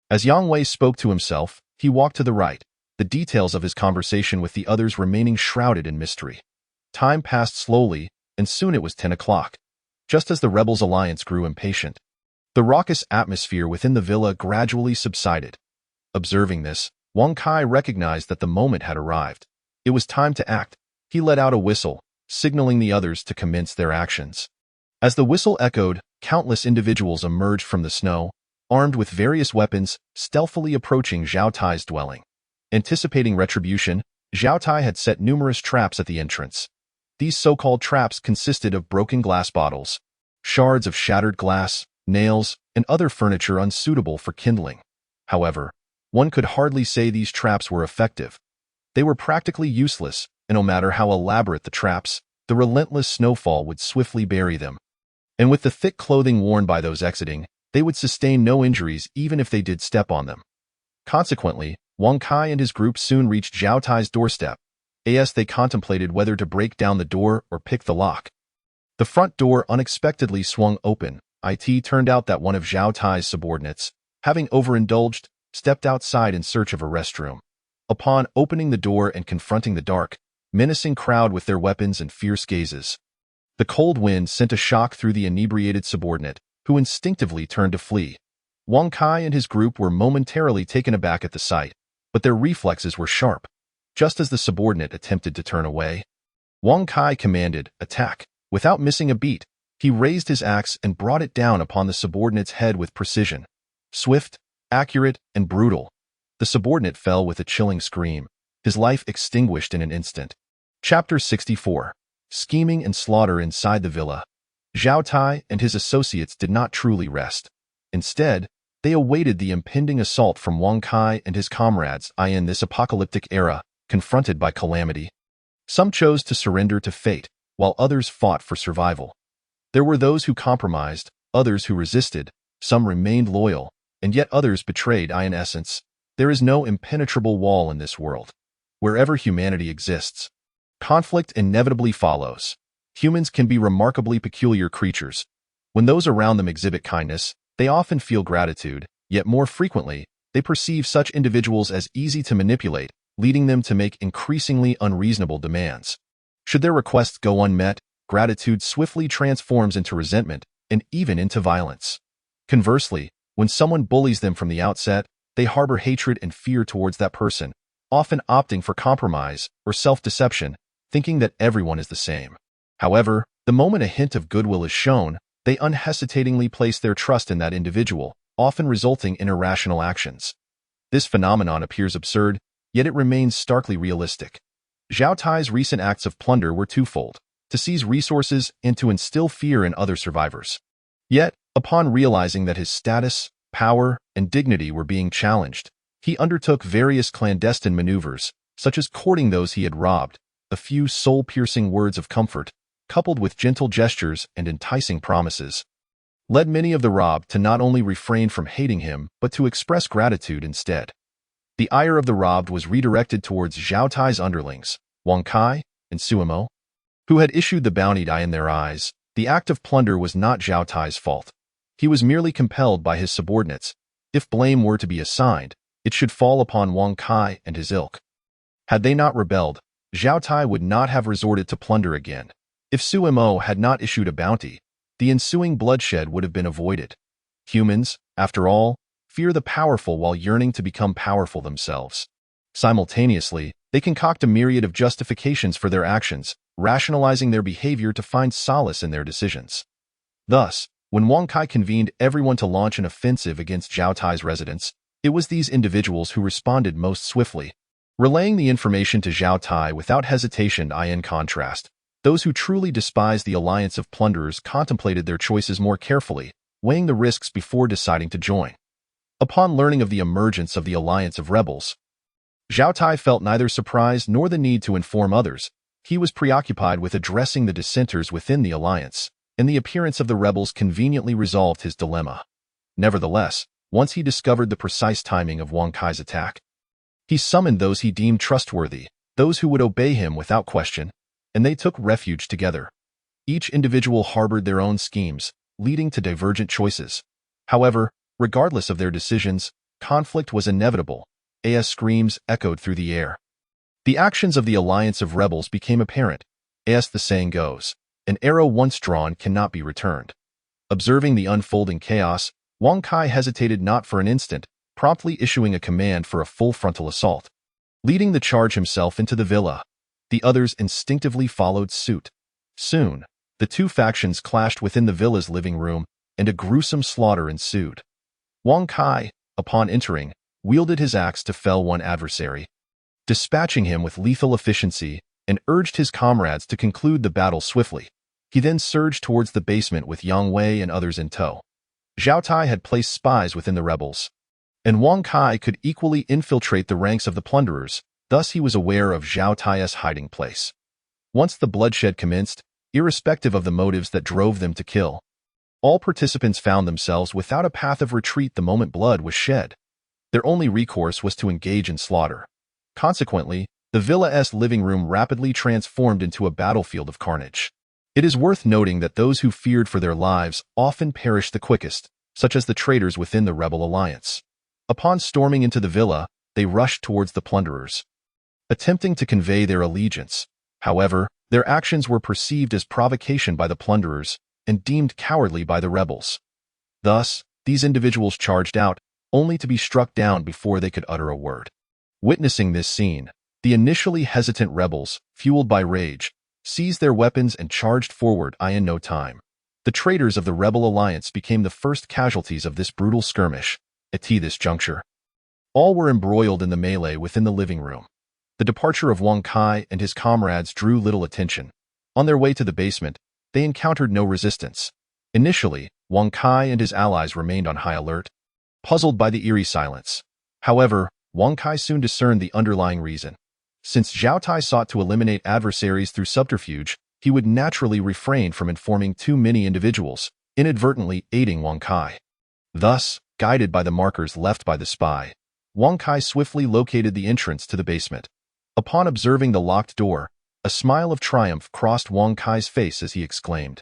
As Yang Wei spoke to himself, he walked to the right, the details of his conversation with the others remaining shrouded in mystery. Time passed slowly, and soon it was 10 o'clock. Just as the rebels' alliance grew impatient, the raucous atmosphere within the villa gradually subsided. Observing this, Wang Kai recognized that the moment had arrived. It was time to act. He let out a whistle, signaling the others to commence their actions. As the whistle echoed, countless individuals emerged from the snow, armed with various weapons, stealthily approaching Zhao Tai's dwelling. Anticipating retribution, Zhao Tai had set numerous traps at the entrance. These so-called traps consisted of broken glass bottles, shards of shattered glass, nails, and other furniture unsuitable for kindling. However, one could hardly say these traps were effective. They were practically useless, and no matter how elaborate the traps, the relentless snowfall would swiftly bury them. And with the thick clothing worn by those exiting, they would sustain no injuries even if they did step on them. Consequently, Wang Kai and his group soon reached Zhao Tai's doorstep. As they contemplated whether to break down the door or pick the lock, the front door unexpectedly swung open. It turned out that one of Zhao Tai's subordinates, having overindulged, stepped outside in search of a restroom. Upon opening the door and confronting the dark, menacing crowd with their weapons and fierce gazes, the cold wind sent a shock through the inebriated subordinate, who instinctively turned to flee. Wang Kai and his group were momentarily taken aback at the sight, but their reflexes were sharp. Just as the subordinate attempted to turn away, Wang Kai commanded, attack. Without missing a beat, he raised his axe and brought it down upon the subordinate's head with precision. Swift, accurate, and brutal. The subordinate fell with a chilling scream, his life extinguished in an instant. Chapter 64. Scheming and slaughter inside the villa. Zhao Tai and his associates did not truly rest. Instead, they awaited the impending assault from Wang Kai and his comrades in this apocalyptic era, confronted by calamity. Some chose to surrender to fate, while others fought for survival. There were those who compromised, others who resisted, some remained loyal, and yet others betrayed. In essence, there is no impenetrable wall in this world. Wherever humanity exists, conflict inevitably follows. Humans can be remarkably peculiar creatures. When those around them exhibit kindness, they often feel gratitude, yet more frequently, they perceive such individuals as easy to manipulate, leading them to make increasingly unreasonable demands. Should their requests go unmet, gratitude swiftly transforms into resentment and even into violence. Conversely, when someone bullies them from the outset, they harbor hatred and fear towards that person, often opting for compromise or self-deception, thinking that everyone is the same. However, the moment a hint of goodwill is shown, they unhesitatingly place their trust in that individual, often resulting in irrational actions. This phenomenon appears absurd, yet it remains starkly realistic. Zhao Tai's recent acts of plunder were twofold: to seize resources and to instill fear in other survivors. Yet, upon realizing that his status, power, and dignity were being challenged, he undertook various clandestine maneuvers, such as courting those he had robbed, a few soul-piercing words of comfort, coupled with gentle gestures and enticing promises, led many of the robbed to not only refrain from hating him but to express gratitude instead. The ire of the robbed was redirected towards Zhao Tai's underlings, Wang Kai and Suimo, who had issued the bounty. In their eyes, the act of plunder was not Zhao Tai's fault. He was merely compelled by his subordinates. If blame were to be assigned, it should fall upon Wang Kai and his ilk. Had they not rebelled, Zhao Tai would not have resorted to plunder again. If Suimo had not issued a bounty, the ensuing bloodshed would have been avoided. Humans, after all, fear the powerful while yearning to become powerful themselves. Simultaneously, they concoct a myriad of justifications for their actions, rationalizing their behavior to find solace in their decisions. Thus, when Wang Kai convened everyone to launch an offensive against Zhao Tai's residence, it was these individuals who responded most swiftly, relaying the information to Zhao Tai without hesitation. In contrast, those who truly despised the alliance of plunderers contemplated their choices more carefully, weighing the risks before deciding to join. Upon learning of the emergence of the alliance of rebels, Zhao Tai felt neither surprise nor the need to inform others. He was preoccupied with addressing the dissenters within the alliance, and the appearance of the rebels conveniently resolved his dilemma. Nevertheless, once he discovered the precise timing of Wang Kai's attack, he summoned those he deemed trustworthy, those who would obey him without question, and they took refuge together. Each individual harbored their own schemes, leading to divergent choices. However, regardless of their decisions, conflict was inevitable. As screams echoed through the air. The actions of the alliance of rebels became apparent. As the saying goes, an arrow once drawn cannot be returned. Observing the unfolding chaos, Wang Kai hesitated not for an instant, promptly issuing a command for a full frontal assault. Leading the charge himself into the villa, the others instinctively followed suit. Soon, the two factions clashed within the villa's living room, and a gruesome slaughter ensued. Wang Kai, upon entering, wielded his axe to fell one adversary, dispatching him with lethal efficiency, and urged his comrades to conclude the battle swiftly. He then surged towards the basement with Yang Wei and others in tow. Zhao Tai had placed spies within the rebels, and Wang Kai could equally infiltrate the ranks of the plunderers, thus he was aware of Zhao Tai's hiding place. Once the bloodshed commenced, irrespective of the motives that drove them to kill, all participants found themselves without a path of retreat the moment blood was shed. Their only recourse was to engage in slaughter. Consequently, the villa's living room rapidly transformed into a battlefield of carnage. It is worth noting that those who feared for their lives often perished the quickest, such as the traitors within the rebel alliance. Upon storming into the villa, they rushed towards the plunderers, attempting to convey their allegiance. However, their actions were perceived as provocation by the plunderers and deemed cowardly by the rebels. Thus, these individuals charged out, only to be struck down before they could utter a word. Witnessing this scene, the initially hesitant rebels, fueled by rage, seized their weapons and charged forward. In no time, the traitors of the rebel alliance became the first casualties of this brutal skirmish. At this juncture, all were embroiled in the melee within the living room. The departure of Wang Kai and his comrades drew little attention. On their way to the basement, they encountered no resistance. Initially, Wang Kai and his allies remained on high alert, puzzled by the eerie silence. However, Wang Kai soon discerned the underlying reason. Since Zhao Tai sought to eliminate adversaries through subterfuge, he would naturally refrain from informing too many individuals. inadvertently aiding Wang Kai. Thus, guided by the markers left by the spy, Wang Kai swiftly located the entrance to the basement. Upon observing the locked door, a smile of triumph crossed Wang Kai's face as he exclaimed,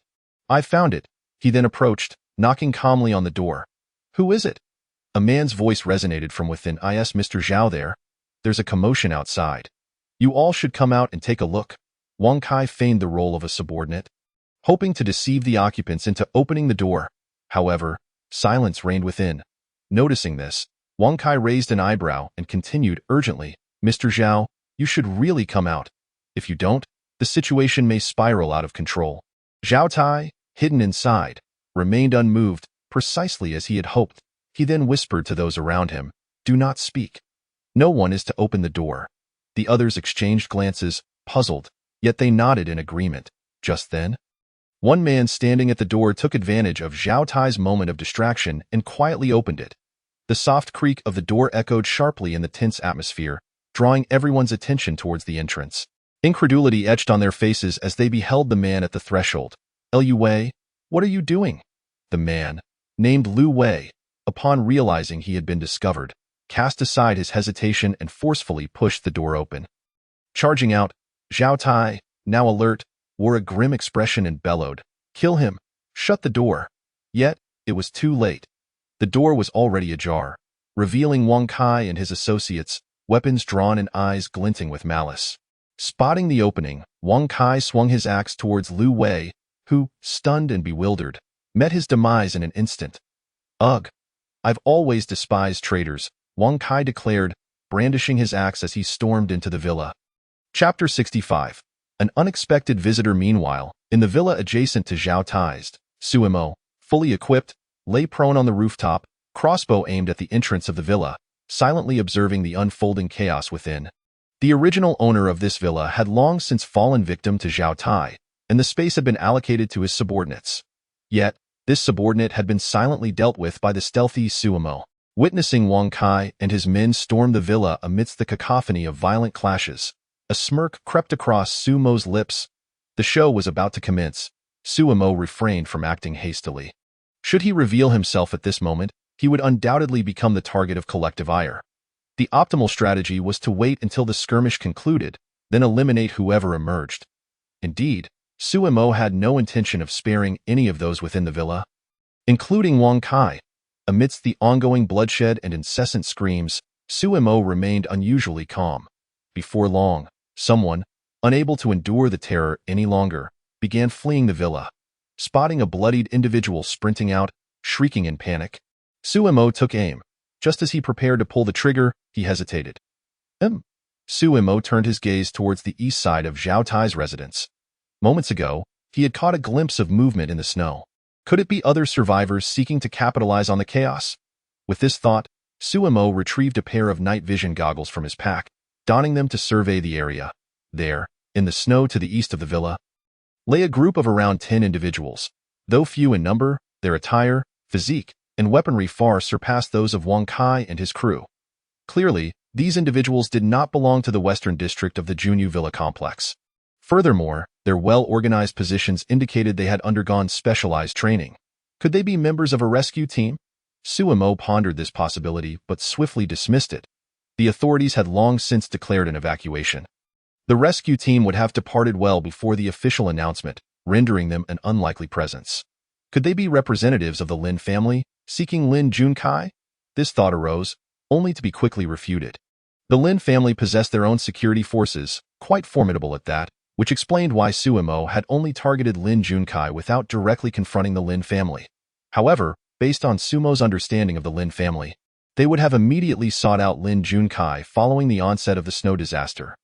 "I found it." He then approached, knocking calmly on the door. "Who is it?" A man's voice resonated from within. "Is Mr. Zhao there? There's a commotion outside. You all should come out and take a look." Wang Kai feigned the role of a subordinate, hoping to deceive the occupants into opening the door. However, silence reigned within. Noticing this, Wang Kai raised an eyebrow and continued urgently, "Mr. Zhao, you should really come out. If you don't, the situation may spiral out of control." Zhao Tai, hidden inside, remained unmoved, precisely as he had hoped. He then whispered to those around him, "Do not speak. No one is to open the door." The others exchanged glances, puzzled, yet they nodded in agreement. Just then, one man standing at the door took advantage of Zhao Tai's moment of distraction and quietly opened it. The soft creak of the door echoed sharply in the tense atmosphere, drawing everyone's attention towards the entrance. Incredulity etched on their faces as they beheld the man at the threshold. "Liu Wei, what are you doing?" The man, named Liu Wei, upon realizing he had been discovered, cast aside his hesitation and forcefully pushed the door open. Charging out, Zhao Tai, now alert, wore a grim expression and bellowed, "Kill him! Shut the door!" Yet, it was too late. The door was already ajar, revealing Wang Kai and his associates, weapons drawn and eyes glinting with malice. Spotting the opening, Wang Kai swung his axe towards Liu Wei, who, stunned and bewildered, met his demise in an instant. "Ugh! I've always despised traitors," Wang Kai declared, brandishing his axe as he stormed into the villa. Chapter 65. An unexpected visitor. Meanwhile, in the villa adjacent to Zhao Tai's, Suimo, fully equipped, lay prone on the rooftop, crossbow aimed at the entrance of the villa, silently observing the unfolding chaos within. The original owner of this villa had long since fallen victim to Zhao Tai, and the space had been allocated to his subordinates. Yet, this subordinate had been silently dealt with by the stealthy Suimo. Witnessing Wang Kai and his men storm the villa amidst the cacophony of violent clashes, a smirk crept across Suimo's lips. The show was about to commence. Suimo refrained from acting hastily. Should he reveal himself at this moment, he would undoubtedly become the target of collective ire. The optimal strategy was to wait until the skirmish concluded, then eliminate whoever emerged. Indeed, Suimo had no intention of sparing any of those within the villa, including Wang Kai. Amidst the ongoing bloodshed and incessant screams, Suimo remained unusually calm. Before long, someone, unable to endure the terror any longer, began fleeing the villa. Spotting a bloodied individual sprinting out, shrieking in panic, Suimo took aim. Just as he prepared to pull the trigger, he hesitated. Suimo turned his gaze towards the east side of Zhao Tai's residence. Moments ago, he had caught a glimpse of movement in the snow. Could it be other survivors seeking to capitalize on the chaos? With this thought, Suimo retrieved a pair of night vision goggles from his pack, donning them to survey the area. There, in the snow to the east of the villa, lay a group of around 10 individuals. Though few in number, their attire, physique, and weaponry far surpassed those of Wang Kai and his crew. Clearly, these individuals did not belong to the western district of the Junyu Villa complex. Furthermore, their well-organized positions indicated they had undergone specialized training. Could they be members of a rescue team? Suimo pondered this possibility but swiftly dismissed it. The authorities had long since declared an evacuation. The rescue team would have departed well before the official announcement, rendering them an unlikely presence. Could they be representatives of the Lin family, seeking Lin Junkai? This thought arose, only to be quickly refuted. The Lin family possessed their own security forces, quite formidable at that, which explained why Suimo had only targeted Lin Junkai without directly confronting the Lin family. However, based on Sumo's understanding of the Lin family, they would have immediately sought out Lin Junkai following the onset of the snow disaster.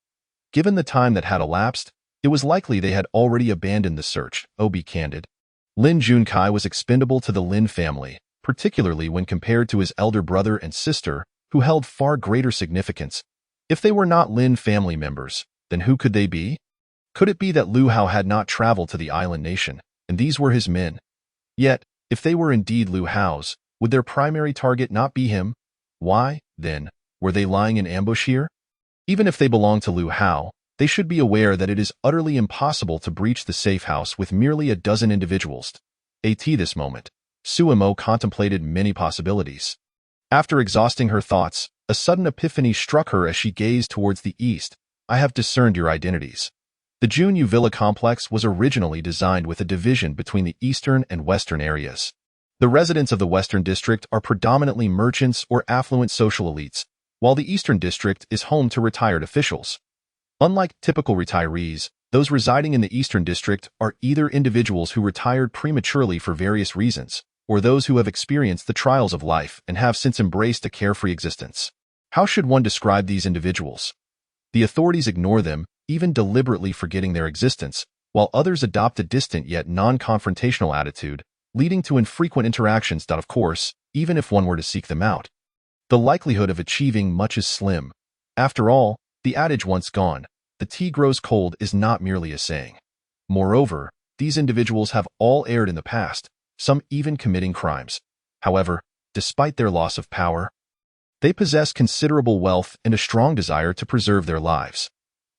Given the time that had elapsed, it was likely they had already abandoned the search. Be candid. Lin Junkai was expendable to the Lin family, particularly when compared to his elder brother and sister, who held far greater significance. If they were not Lin family members, then who could they be? Could it be that Lu Hao had not traveled to the island nation, and these were his men? Yet, if they were indeed Lu Hao's, would their primary target not be him? Why, then, were they lying in ambush here? Even if they belong to Lu Hao, they should be aware that it is utterly impossible to breach the safe house with merely a dozen individuals. At this moment, Suemo contemplated many possibilities. After exhausting her thoughts, a sudden epiphany struck her as she gazed towards the east. I have discerned your identities. The Junyu Villa complex was originally designed with a division between the eastern and western areas. The residents of the western district are predominantly merchants or affluent social elites, while the eastern district is home to retired officials. Unlike typical retirees, those residing in the eastern district are either individuals who retired prematurely for various reasons, or those who have experienced the trials of life and have since embraced a carefree existence. How should one describe these individuals? The authorities ignore them, even deliberately forgetting their existence, while others adopt a distant yet non-confrontational attitude, leading to infrequent interactions that, of course, even if one were to seek them out, the likelihood of achieving much is slim. After all, the adage once gone, the tea grows cold, is not merely a saying. Moreover, these individuals have all erred in the past, some even committing crimes. However, despite their loss of power, they possess considerable wealth and a strong desire to preserve their lives.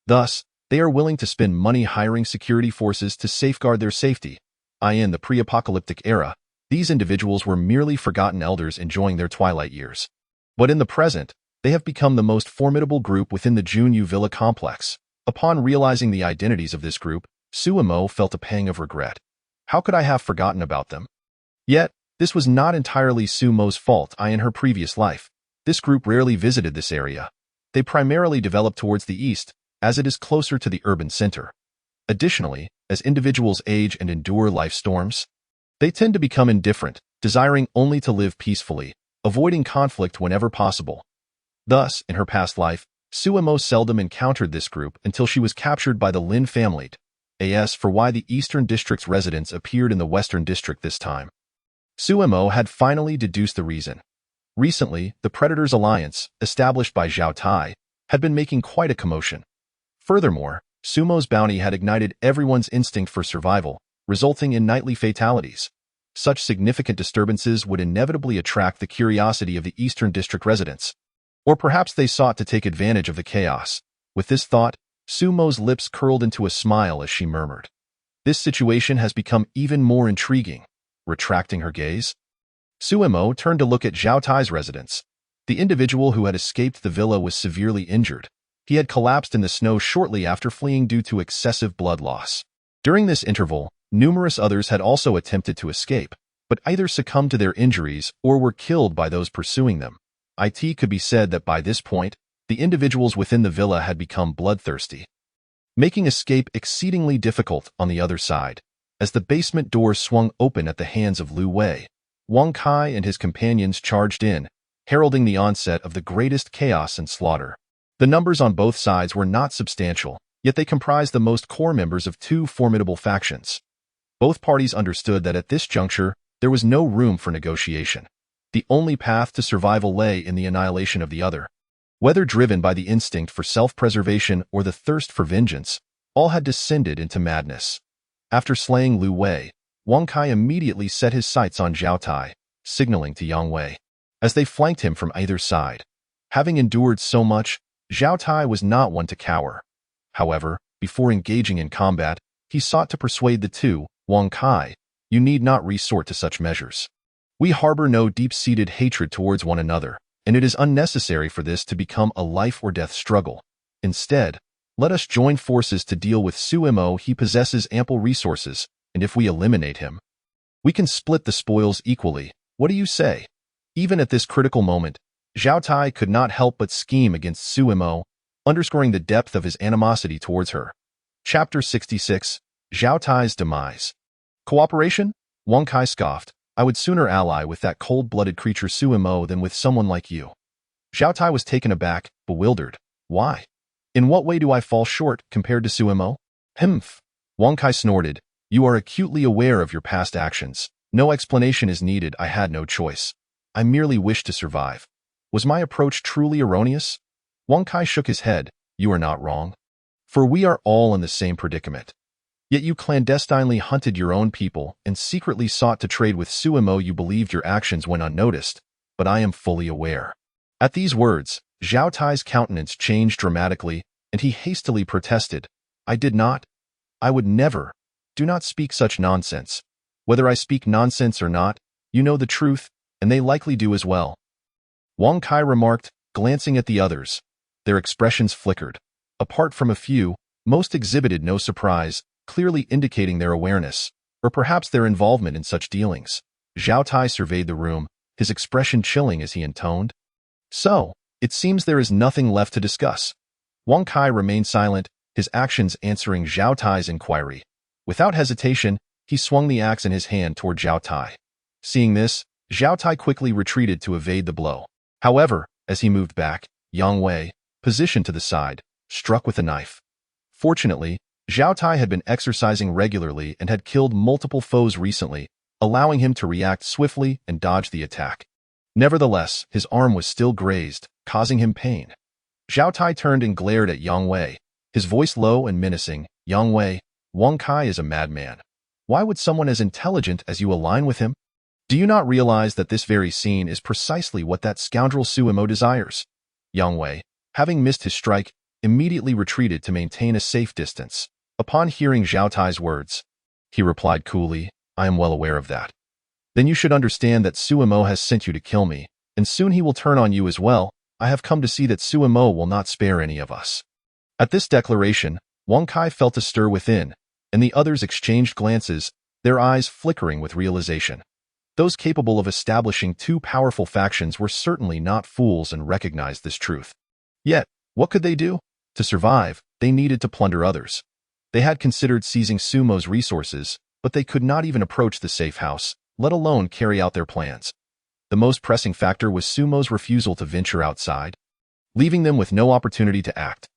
Thus, they are willing to spend money hiring security forces to safeguard their safety. In the pre-apocalyptic era, these individuals were merely forgotten elders enjoying their twilight years. But in the present, they have become the most formidable group within the Junyu Villa complex. Upon realizing the identities of this group, Suemo felt a pang of regret. How could I have forgotten about them? Yet, this was not entirely Suemo's fault. In her previous life, this group rarely visited this area. They primarily developed towards the east, as it is closer to the urban center. Additionally, as individuals age and endure life storms, they tend to become indifferent, desiring only to live peacefully, avoiding conflict whenever possible. Thus, in her past life, Suemo seldom encountered this group until she was captured by the Lin family. As for why the Eastern District's residents appeared in the Western District this time, Suemo had finally deduced the reason. Recently, the Predators Alliance, established by Zhao Tai, had been making quite a commotion. Furthermore, Sumo's bounty had ignited everyone's instinct for survival, resulting in nightly fatalities. Such significant disturbances would inevitably attract the curiosity of the Eastern District residents. Or perhaps they sought to take advantage of the chaos. With this thought, Sumo's lips curled into a smile as she murmured, "This situation has become even more intriguing." Retracting her gaze, Suemo turned to look at Zhao Tai's residence. The individual who had escaped the villa was severely injured. He had collapsed in the snow shortly after fleeing due to excessive blood loss. During this interval, numerous others had also attempted to escape, but either succumbed to their injuries or were killed by those pursuing them. It could be said that by this point, the individuals within the villa had become bloodthirsty, making escape exceedingly difficult. On the other side, as the basement door swung open at the hands of Lu Wei, Wang Kai and his companions charged in, heralding the onset of the greatest chaos and slaughter. The numbers on both sides were not substantial, yet they comprised the most core members of two formidable factions. Both parties understood that at this juncture, there was no room for negotiation. The only path to survival lay in the annihilation of the other. Whether driven by the instinct for self-preservation or the thirst for vengeance, all had descended into madness. After slaying Lu Wei, Wang Kai immediately set his sights on Zhao Tai, signaling to Yang Wei, as they flanked him from either side. Having endured so much, Zhao Tai was not one to cower. However, before engaging in combat, he sought to persuade the two. Wang Kai, you need not resort to such measures. We harbor no deep-seated hatred towards one another, and it is unnecessary for this to become a life-or-death struggle. Instead, let us join forces to deal with Suemo. He possesses ample resources, and if we eliminate him, we can split the spoils equally. What do you say? Even at this critical moment, Zhao Tai could not help but scheme against Suemo, underscoring the depth of his animosity towards her. Chapter 66, Zhao Tai's Demise. Cooperation? Wang Kai scoffed. I would sooner ally with that cold-blooded creature Suemo than with someone like you. Zhao Tai was taken aback, bewildered. Why? In what way do I fall short compared to Suemo? Humph. Wang Kai snorted. You are acutely aware of your past actions. No explanation is needed. I had no choice. I merely wished to survive. Was my approach truly erroneous? Wang Kai shook his head. You are not wrong. For we are all in the same predicament. Yet you clandestinely hunted your own people and secretly sought to trade with Suemo. You believed your actions went unnoticed, but I am fully aware. At these words, Zhao Tai's countenance changed dramatically, and he hastily protested. I did not. I would never. Do not speak such nonsense. Whether I speak nonsense or not, you know the truth, and they likely do as well. Wang Kai remarked, glancing at the others. Their expressions flickered. Apart from a few, most exhibited no surprise, clearly indicating their awareness, or perhaps their involvement in such dealings. Zhao Tai surveyed the room, his expression chilling as he intoned. So, it seems there is nothing left to discuss. Wang Kai remained silent, his actions answering Zhao Tai's inquiry. Without hesitation, he swung the axe in his hand toward Zhao Tai. Seeing this, Zhao Tai quickly retreated to evade the blow. However, as he moved back, Yang Wei, positioned to the side, struck with a knife. Fortunately, Zhao Tai had been exercising regularly and had killed multiple foes recently, allowing him to react swiftly and dodge the attack. Nevertheless, his arm was still grazed, causing him pain. Zhao Tai turned and glared at Yang Wei, his voice low and menacing. Yang Wei, Wang Kai is a madman. Why would someone as intelligent as you align with him? Do you not realize that this very scene is precisely what that scoundrel Suimo desires? Yang Wei, having missed his strike, immediately retreated to maintain a safe distance. Upon hearing Zhao Tai's words, he replied coolly, I am well aware of that. Then you should understand that Suimo has sent you to kill me, and soon he will turn on you as well. I have come to see that Suimo will not spare any of us. At this declaration, Wang Kai felt a stir within, and the others exchanged glances, their eyes flickering with realization. Those capable of establishing two powerful factions were certainly not fools and recognized this truth. Yet, what could they do? To survive, they needed to plunder others. They had considered seizing Sumo's resources, but they could not even approach the safe house, let alone carry out their plans. The most pressing factor was Sumo's refusal to venture outside, leaving them with no opportunity to act.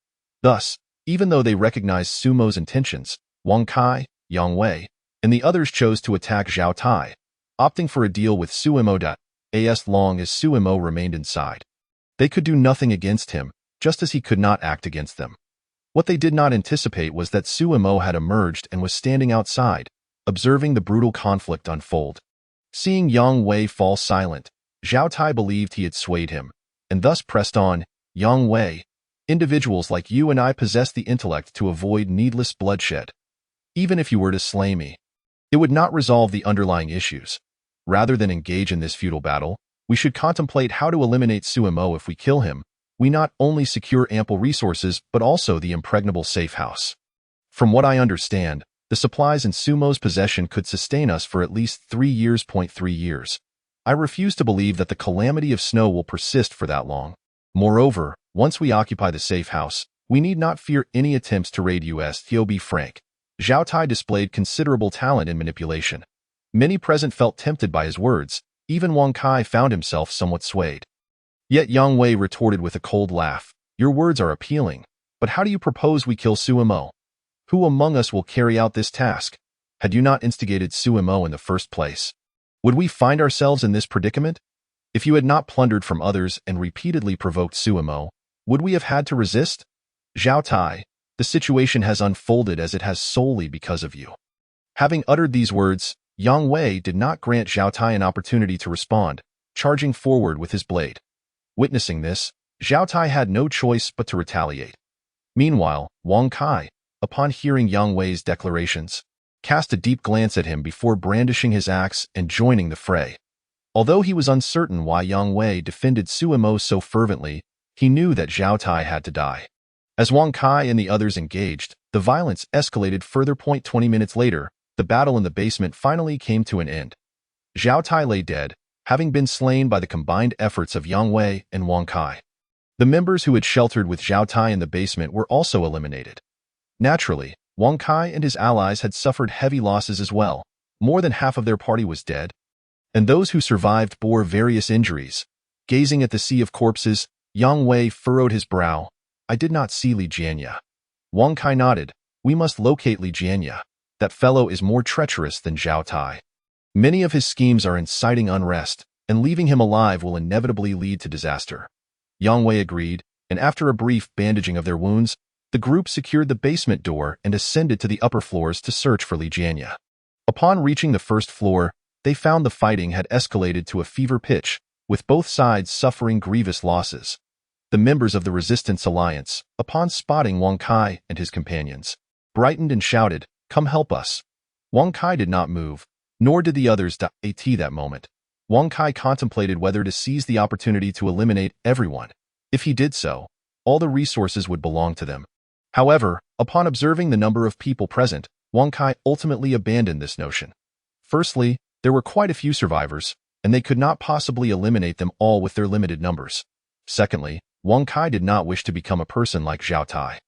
Thus, even though they recognized Sumo's intentions, Wang Kai, Yang Wei, and the others chose to attack Zhao Tai, opting for a deal with Suimo. As long as Suimo remained inside, they could do nothing against him, just as he could not act against them. What they did not anticipate was that Suimo had emerged and was standing outside, observing the brutal conflict unfold. Seeing Yang Wei fall silent, Zhao Tai believed he had swayed him, and thus pressed on. Yang Wei, individuals like you and I possess the intellect to avoid needless bloodshed. Even if you were to slay me, it would not resolve the underlying issues. Rather than engage in this futile battle, we should contemplate how to eliminate Suimo. If we kill him, we not only secure ample resources but also the impregnable safe house. From what I understand, the supplies in Sumo's possession could sustain us for at least 3 years. 3 years. I refuse to believe that the calamity of snow will persist for that long. Moreover, once we occupy the safe house, we need not fear any attempts to raid us. To be frank, Zhao Tai displayed considerable talent in manipulation. Many present felt tempted by his words. Even Wang Kai found himself somewhat swayed. Yet Yang Wei retorted with a cold laugh. Your words are appealing, but how do you propose we kill Suimo? Who among us will carry out this task? Had you not instigated Suimo in the first place, would we find ourselves in this predicament? If you had not plundered from others and repeatedly provoked Suimo, would we have had to resist? Zhao Tai, the situation has unfolded as it has solely because of you. Having uttered these words, Yang Wei did not grant Zhao Tai an opportunity to respond, charging forward with his blade. Witnessing this, Zhao Tai had no choice but to retaliate. Meanwhile, Wang Kai, upon hearing Yang Wei's declarations, cast a deep glance at him before brandishing his axe and joining the fray. Although he was uncertain why Yang Wei defended Suimo so fervently, he knew that Zhao Tai had to die. As Wang Kai and the others engaged, the violence escalated further. 20 minutes later, the battle in the basement finally came to an end. Zhao Tai lay dead, having been slain by the combined efforts of Yang Wei and Wang Kai. The members who had sheltered with Zhao Tai in the basement were also eliminated. Naturally, Wang Kai and his allies had suffered heavy losses as well. More than half of their party was dead, and those who survived bore various injuries. Gazing at the sea of corpses, Yang Wei furrowed his brow. I did not see Li Jianya. Wang Kai nodded. We must locate Li Jianya. That fellow is more treacherous than Zhao Tai. Many of his schemes are inciting unrest, and leaving him alive will inevitably lead to disaster. Yang Wei agreed, and after a brief bandaging of their wounds, the group secured the basement door and ascended to the upper floors to search for Li Jianya. Upon reaching the first floor, they found the fighting had escalated to a fever pitch, with both sides suffering grievous losses. The members of the Resistance Alliance, upon spotting Wang Kai and his companions, brightened and shouted, Come help us. Wang Kai did not move, Nor did the others at that moment. Wang Kai contemplated whether to seize the opportunity to eliminate everyone. If he did so, all the resources would belong to them. However, upon observing the number of people present, Wang Kai ultimately abandoned this notion. Firstly, there were quite a few survivors, and they could not possibly eliminate them all with their limited numbers. Secondly, Wang Kai did not wish to become a person like Zhao Tai.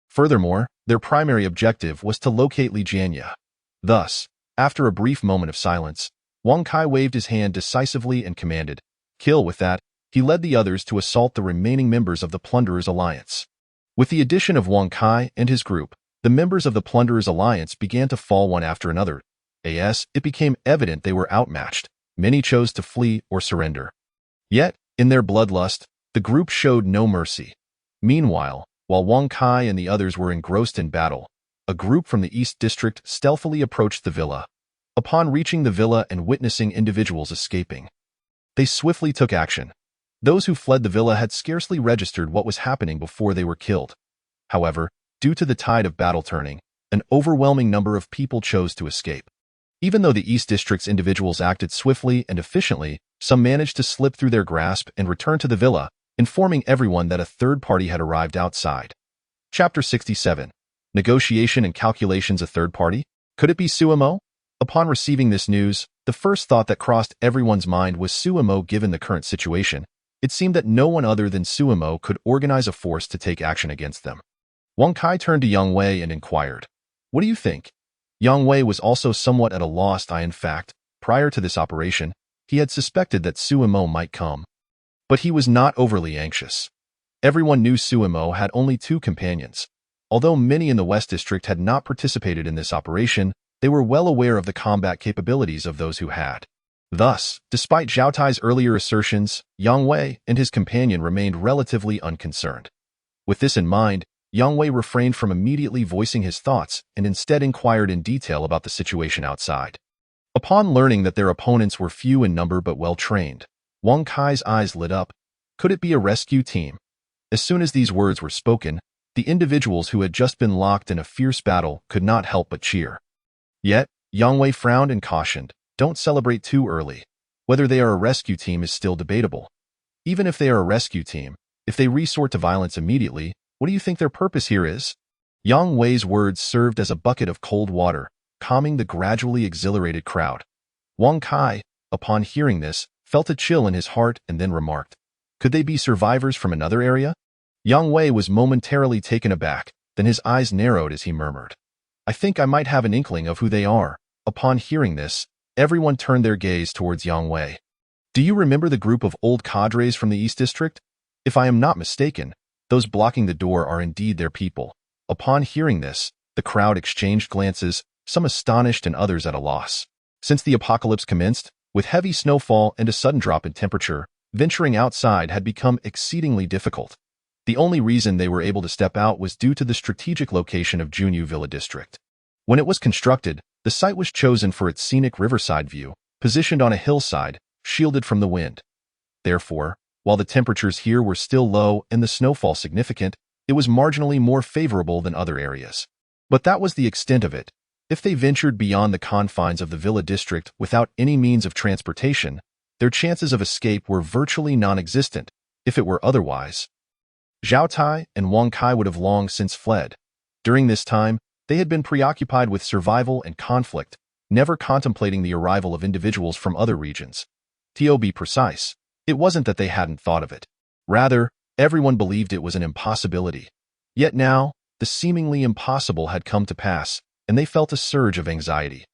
Furthermore, their primary objective was to locate Li Jianye. Thus, after a brief moment of silence, Wang Kai waved his hand decisively and commanded, "Kill." With that, he led the others to assault the remaining members of the Plunderers Alliance. With the addition of Wang Kai and his group, the members of the Plunderers Alliance began to fall one after another. As it became evident they were outmatched, many chose to flee or surrender. Yet, in their bloodlust, the group showed no mercy. Meanwhile, while Wang Kai and the others were engrossed in battle, a group from the East District stealthily approached the villa. Upon reaching the villa and witnessing individuals escaping, they swiftly took action. Those who fled the villa had scarcely registered what was happening before they were killed. However, due to the tide of battle turning, an overwhelming number of people chose to escape. Even though the East District's individuals acted swiftly and efficiently, some managed to slip through their grasp and return to the villa, informing everyone that a third party had arrived outside. Chapter 67. Negotiation and Calculations. A third party? Could it be Suemo? Upon receiving this news, the first thought that crossed everyone's mind was Suemo. Given the current situation, it seemed that no one other than Suemo could organize a force to take action against them. Wang Kai turned to Yang Wei and inquired, "What do you think?" Yang Wei was also somewhat at a loss. In fact, prior to this operation, he had suspected that Suemo might come. But he was not overly anxious. Everyone knew Suemo had only 2 companions. Although many in the West District had not participated in this operation, they were well aware of the combat capabilities of those who had. Thus, despite Zhao Tai's earlier assertions, Yang Wei and his companion remained relatively unconcerned. With this in mind, Yang Wei refrained from immediately voicing his thoughts and instead inquired in detail about the situation outside. Upon learning that their opponents were few in number but well-trained, Wang Kai's eyes lit up. Could it be a rescue team? As soon as these words were spoken, the individuals who had just been locked in a fierce battle could not help but cheer. Yet, Yang Wei frowned and cautioned, "Don't celebrate too early. Whether they are a rescue team is still debatable. Even if they are a rescue team, if they resort to violence immediately, what do you think their purpose here is?" Yang Wei's words served as a bucket of cold water, calming the gradually exhilarated crowd. Wang Kai, upon hearing this, felt a chill in his heart and then remarked, "Could they be survivors from another area?" Yang Wei was momentarily taken aback, then his eyes narrowed as he murmured, "I think I might have an inkling of who they are." Upon hearing this, everyone turned their gaze towards Yang Wei. "Do you remember the group of old cadres from the East District? If I am not mistaken, those blocking the door are indeed their people." Upon hearing this, the crowd exchanged glances, some astonished and others at a loss. Since the apocalypse commenced, with heavy snowfall and a sudden drop in temperature, venturing outside had become exceedingly difficult. The only reason they were able to step out was due to the strategic location of Junyu Villa District. When it was constructed, the site was chosen for its scenic riverside view, positioned on a hillside, shielded from the wind. Therefore, while the temperatures here were still low and the snowfall significant, it was marginally more favorable than other areas. But that was the extent of it. If they ventured beyond the confines of the Villa District without any means of transportation, their chances of escape were virtually non-existent. If it were otherwise, Zhao Tai and Wang Kai would have long since fled. During this time, they had been preoccupied with survival and conflict, never contemplating the arrival of individuals from other regions. To be precise, it wasn't that they hadn't thought of it. Rather, everyone believed it was an impossibility. Yet now, the seemingly impossible had come to pass, and they felt a surge of anxiety.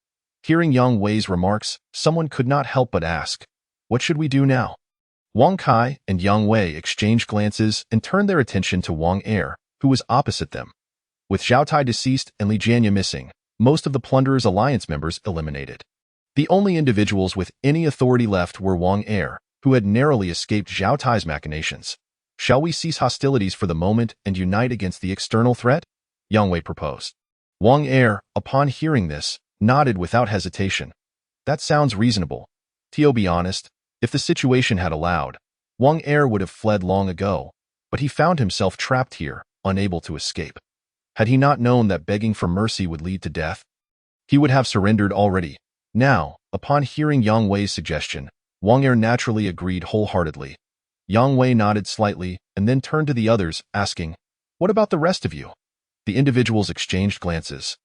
Hearing Yang Wei's remarks, someone could not help but ask, "What should we do now?" Wang Kai and Yang Wei exchanged glances and turned their attention to Wang Er, who was opposite them. With Zhao Tai deceased and Li Jianye missing, most of the Plunderers Alliance members eliminated. The only individuals with any authority left were Wang Er, who had narrowly escaped Zhao Tai's machinations. "Shall we cease hostilities for the moment and unite against the external threat?" Yang Wei proposed. Wang Er, upon hearing this, nodded without hesitation. "That sounds reasonable. To be honest, if the situation had allowed, Wang Er would have fled long ago, but he found himself trapped here, unable to escape. Had he not known that begging for mercy would lead to death, he would have surrendered already. Now, upon hearing Yang Wei's suggestion, Wang Er naturally agreed wholeheartedly. Yang Wei nodded slightly and then turned to the others, asking, "What about the rest of you?" The individuals exchanged glances,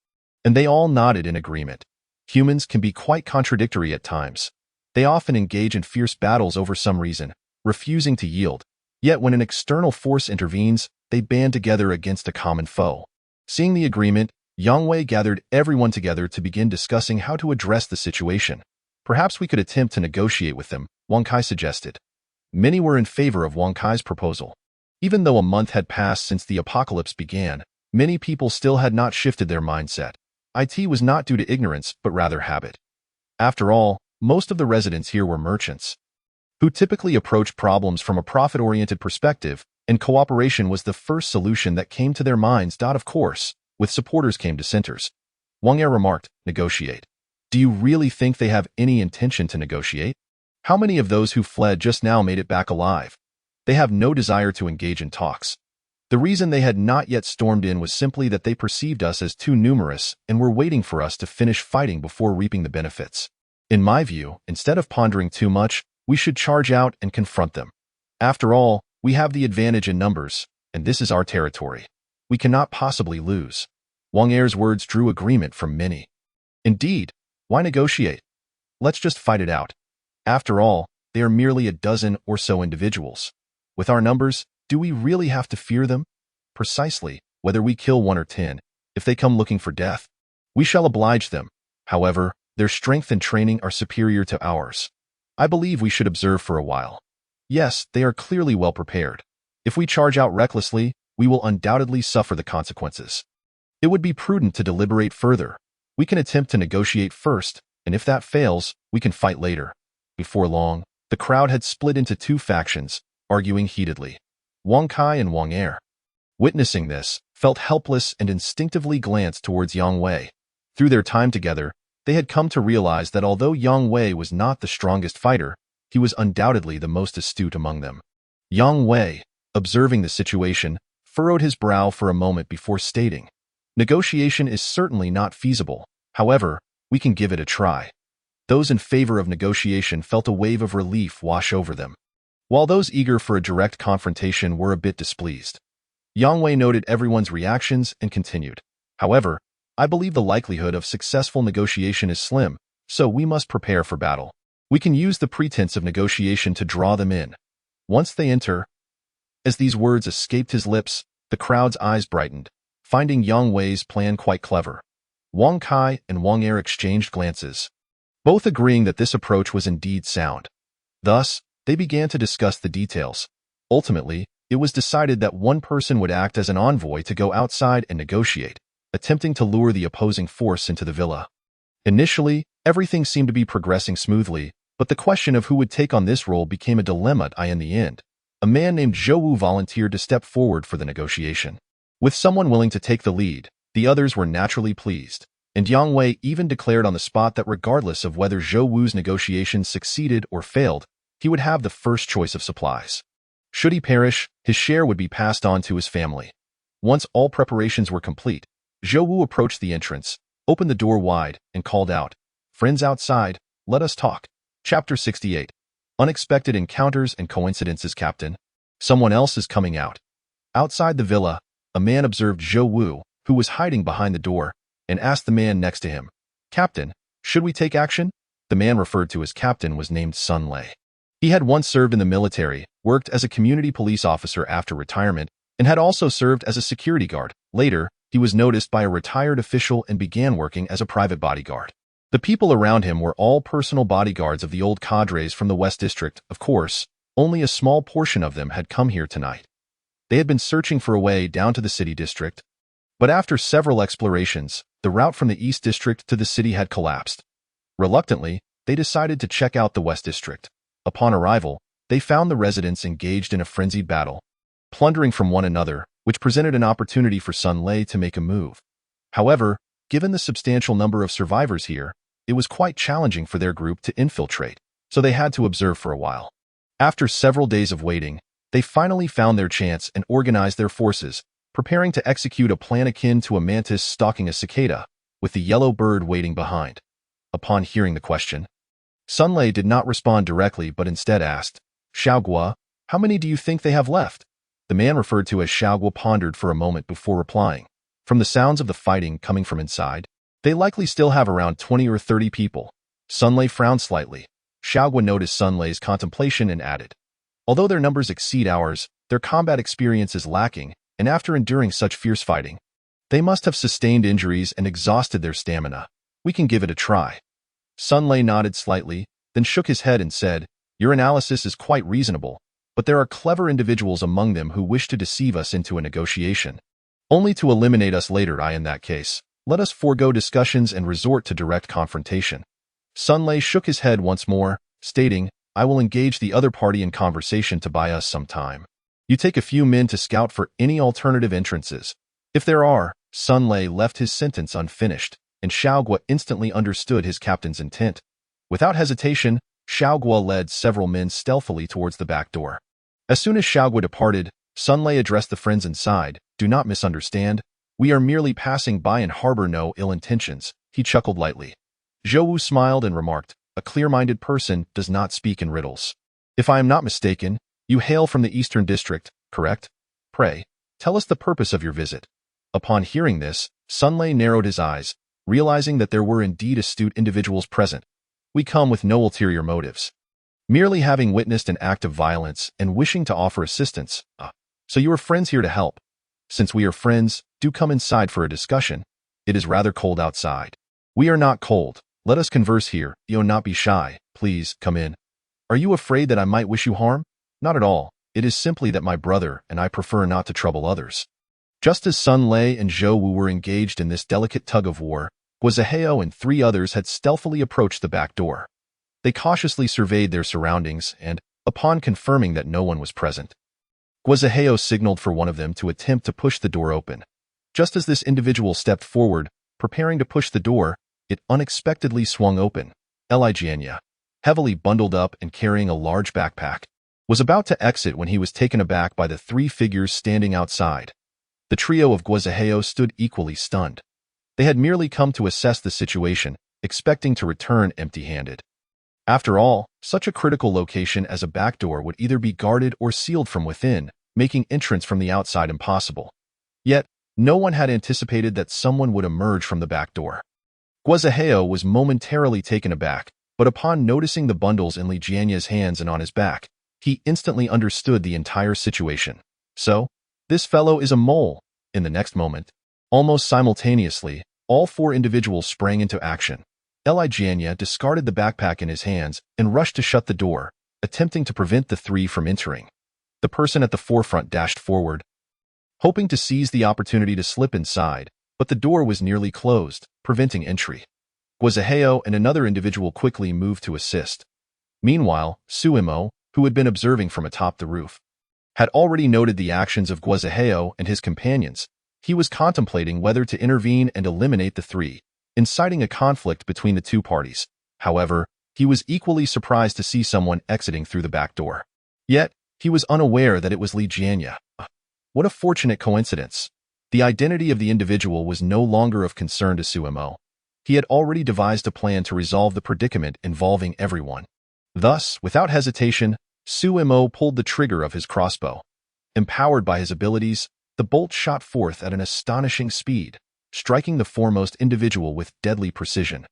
and they all nodded in agreement. Humans can be quite contradictory at times. They often engage in fierce battles over some reason, refusing to yield. Yet when an external force intervenes, they band together against a common foe. Seeing the agreement, Yang Wei gathered everyone together to begin discussing how to address the situation. "Perhaps we could attempt to negotiate with them," Wang Kai suggested. Many were in favor of Wang Kai's proposal. Even though a month had passed since the apocalypse began, many people still had not shifted their mindset. It was not due to ignorance, but rather habit. After all, most of the residents here were merchants, who typically approached problems from a profit-oriented perspective, and cooperation was the first solution that came to their minds. Of course, with supporters came dissenters. Wang Er remarked, "Negotiate. Do you really think they have any intention to negotiate? How many of those who fled just now made it back alive? They have no desire to engage in talks. The reason they had not yet stormed in was simply that they perceived us as too numerous and were waiting for us to finish fighting before reaping the benefits. In my view, instead of pondering too much, we should charge out and confront them. After all, we have the advantage in numbers, and this is our territory. We cannot possibly lose." Wang Er's words drew agreement from many. "Indeed, why negotiate? Let's just fight it out. After all, they are merely a dozen or so individuals. With our numbers, do we really have to fear them? Precisely, whether we kill 1 or 10, if they come looking for death, we shall oblige them. However, their strength and training are superior to ours. I believe we should observe for a while. Yes, they are clearly well prepared. If we charge out recklessly, we will undoubtedly suffer the consequences. It would be prudent to deliberate further. We can attempt to negotiate first, and if that fails, we can fight later." Before long, the crowd had split into two factions, arguing heatedly. Wang Kai and Wang Er, witnessing this, felt helpless and instinctively glanced towards Yang Wei. Through their time together, they had come to realize that although Yang Wei was not the strongest fighter, he was undoubtedly the most astute among them. Yang Wei, observing the situation, furrowed his brow for a moment before stating, "Negotiation is certainly not feasible. However, we can give it a try." Those in favor of negotiation felt a wave of relief wash over them, while those eager for a direct confrontation were a bit displeased. Yang Wei noted everyone's reactions and continued, "However, I believe the likelihood of successful negotiation is slim, so we must prepare for battle. We can use the pretense of negotiation to draw them in. Once they enter—" As these words escaped his lips, the crowd's eyes brightened, finding Yang Wei's plan quite clever. Wang Kai and Wang Er exchanged glances, both agreeing that this approach was indeed sound. Thus, they began to discuss the details. Ultimately, it was decided that one person would act as an envoy to go outside and negotiate, attempting to lure the opposing force into the villa. Initially, everything seemed to be progressing smoothly, but the question of who would take on this role became a dilemma. In the end, a man named Zhou Wu volunteered to step forward for the negotiation. With someone willing to take the lead, the others were naturally pleased, and Yang Wei even declared on the spot that regardless of whether Zhou Wu's negotiations succeeded or failed, he would have the first choice of supplies. Should he perish, his share would be passed on to his family. Once all preparations were complete, Zhou Wu approached the entrance, opened the door wide, and called out, "Friends outside, let us talk." Chapter 68. Unexpected Encounters and Coincidences. Captain, someone else is coming out. Outside the villa, a man observed Zhou Wu, who was hiding behind the door, and asked the man next to him, "Captain, should we take action?" The man referred to as captain was named Sun Lei. He had once served in the military, worked as a community police officer after retirement, and had also served as a security guard. Later, he was noticed by a retired official and began working as a private bodyguard. The people around him were all personal bodyguards of the old cadres from the West District. Of course, only a small portion of them had come here tonight. They had been searching for a way down to the city district, but after several explorations, the route from the East District to the city had collapsed. Reluctantly, they decided to check out the West District. Upon arrival, they found the residents engaged in a frenzied battle, plundering from one another, which presented an opportunity for Sun Lei to make a move. However, given the substantial number of survivors here, it was quite challenging for their group to infiltrate, so they had to observe for a while. After several days of waiting, they finally found their chance and organized their forces, preparing to execute a plan akin to a mantis stalking a cicada, with the yellow bird waiting behind. upon hearing the question. Sun Lei did not respond directly but instead asked, Xiaoguo, how many do you think they have left? The man referred to as Xiaoguo pondered for a moment before replying. From the sounds of the fighting coming from inside, they likely still have around 20 or 30 people. Sun Lei frowned slightly. Xiaoguo noticed Sun Lei's contemplation and added, although their numbers exceed ours, their combat experience is lacking, and after enduring such fierce fighting, they must have sustained injuries and exhausted their stamina. We can give it a try. Sun Lei nodded slightly, then shook his head and said, your analysis is quite reasonable, but there are clever individuals among them who wish to deceive us into a negotiation, only to eliminate us later. In that case, let us forego discussions and resort to direct confrontation. Sun Lei shook his head once more, stating, I will engage the other party in conversation to buy us some time. You take a few men to scout for any alternative entrances. If there are, Sun Lei left his sentence unfinished, and Xiaoguo instantly understood his captain's intent. Without hesitation, Xiaoguo led several men stealthily towards the back door. As soon as Xiaoguo departed, Sun Lei addressed the friends inside. Do not misunderstand. We are merely passing by and harbor no ill intentions. He chuckled lightly. Zhou Wu smiled and remarked, a clear-minded person does not speak in riddles. If I am not mistaken, you hail from the Eastern District, correct? Pray, tell us the purpose of your visit. Upon hearing this, Sun Lei narrowed his eyes, realizing that there were indeed astute individuals present. We come with no ulterior motives. Merely having witnessed an act of violence and wishing to offer assistance. So you are friends here to help. Since we are friends, do come inside for a discussion. It is rather cold outside. We are not cold. Let us converse here. Do not be shy. Please, come in. Are you afraid that I might wish you harm? Not at all. It is simply that my brother and I prefer not to trouble others. Just as Sun Lei and Zhou Wu were engaged in this delicate tug-of-war, Guozaheo and 3 others had stealthily approached the back door. They cautiously surveyed their surroundings and, upon confirming that no one was present, Guozaheo signaled for one of them to attempt to push the door open. Just as this individual stepped forward, preparing to push the door, it unexpectedly swung open. Jianya, heavily bundled up and carrying a large backpack, was about to exit when he was taken aback by the 3 figures standing outside. The trio of Guozaheo stood equally stunned. They had merely come to assess the situation, expecting to return empty-handed. After all, such a critical location as a back door would either be guarded or sealed from within, making entrance from the outside impossible. Yet, no one had anticipated that someone would emerge from the back door. Guozaheo was momentarily taken aback, but upon noticing the bundles in Jianya's hands and on his back, he instantly understood the entire situation. So, this fellow is a mole. In the next moment, almost simultaneously, all 4 individuals sprang into action. Jianya discarded the backpack in his hands and rushed to shut the door, attempting to prevent the 3 from entering. The person at the forefront dashed forward, hoping to seize the opportunity to slip inside, but the door was nearly closed, preventing entry. Guozaheo and another individual quickly moved to assist. Meanwhile, Suimo, who had been observing from atop the roof, had already noted the actions of Guozaheo and his companions. He was contemplating whether to intervene and eliminate the 3, inciting a conflict between the 2 parties. However, he was equally surprised to see someone exiting through the back door. Yet, he was unaware that it was Jianya. What a fortunate coincidence. The identity of the individual was no longer of concern to Suimo. He had already devised a plan to resolve the predicament involving everyone. Thus, without hesitation, Suimo pulled the trigger of his crossbow. Empowered by his abilities, the bolt shot forth at an astonishing speed, striking the foremost individual with deadly precision.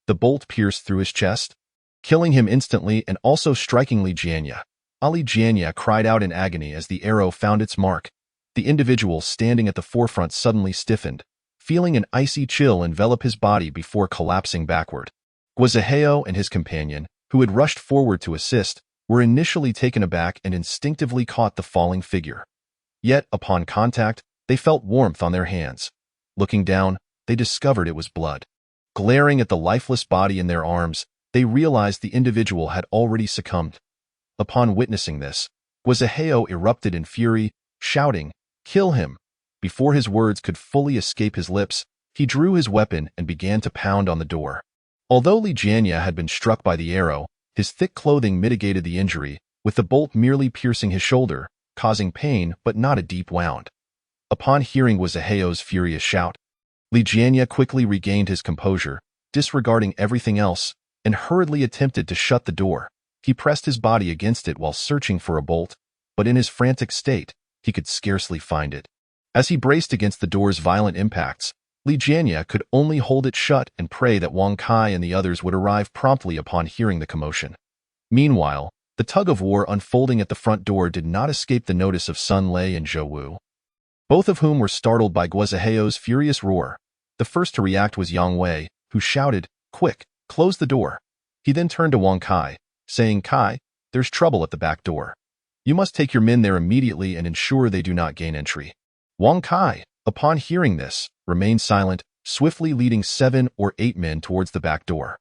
The bolt pierced through his chest, killing him instantly and also striking Jianya. Jianya cried out in agony as the arrow found its mark. The individual standing at the forefront suddenly stiffened, feeling an icy chill envelop his body before collapsing backward. Guozaheo and his companion, who had rushed forward to assist, were initially taken aback and instinctively caught the falling figure. Yet, upon contact, they felt warmth on their hands. Looking down, they discovered it was blood. Glaring at the lifeless body in their arms, they realized the individual had already succumbed. Upon witnessing this, Guozaheo erupted in fury, shouting, "Kill him!" Before his words could fully escape his lips, he drew his weapon and began to pound on the door. Although Jianya had been struck by the arrow, his thick clothing mitigated the injury, with the bolt merely piercing his shoulder, causing pain but not a deep wound. Upon hearing Guozaheo's furious shout, Jianya quickly regained his composure, disregarding everything else, and hurriedly attempted to shut the door. He pressed his body against it while searching for a bolt, but in his frantic state, he could scarcely find it. As he braced against the door's violent impacts, Li Jianya could only hold it shut and pray that Wang Kai and the others would arrive promptly upon hearing the commotion. Meanwhile, the tug-of-war unfolding at the front door did not escape the notice of Sun Lei and Zhou Wu, both of whom were startled by Guoziheo's furious roar. The first to react was Yang Wei, who shouted, "Quick, close the door." He then turned to Wang Kai, saying, "Kai, there's trouble at the back door. You must take your men there immediately and ensure they do not gain entry." Wang Kai, upon hearing this, remained silent, swiftly leading 7 or 8 men towards the back door.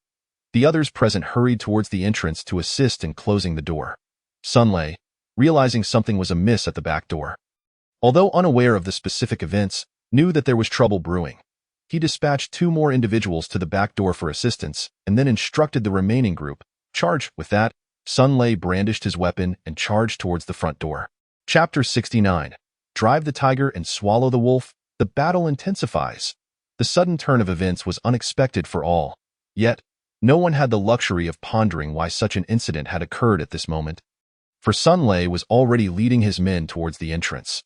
The others present hurried towards the entrance to assist in closing the door. Sun Lei, realizing something was amiss at the back door, although unaware of the specific events, knew that there was trouble brewing. He dispatched 2 more individuals to the back door for assistance, and then instructed the remaining group, "Charge." With that, Sun Lei brandished his weapon and charged towards the front door. Chapter 69. Drive the tiger and swallow the wolf. The battle intensifies. The sudden turn of events was unexpected for all. Yet, no one had the luxury of pondering why such an incident had occurred at this moment. For Sun Lei was already leading his men towards the entrance.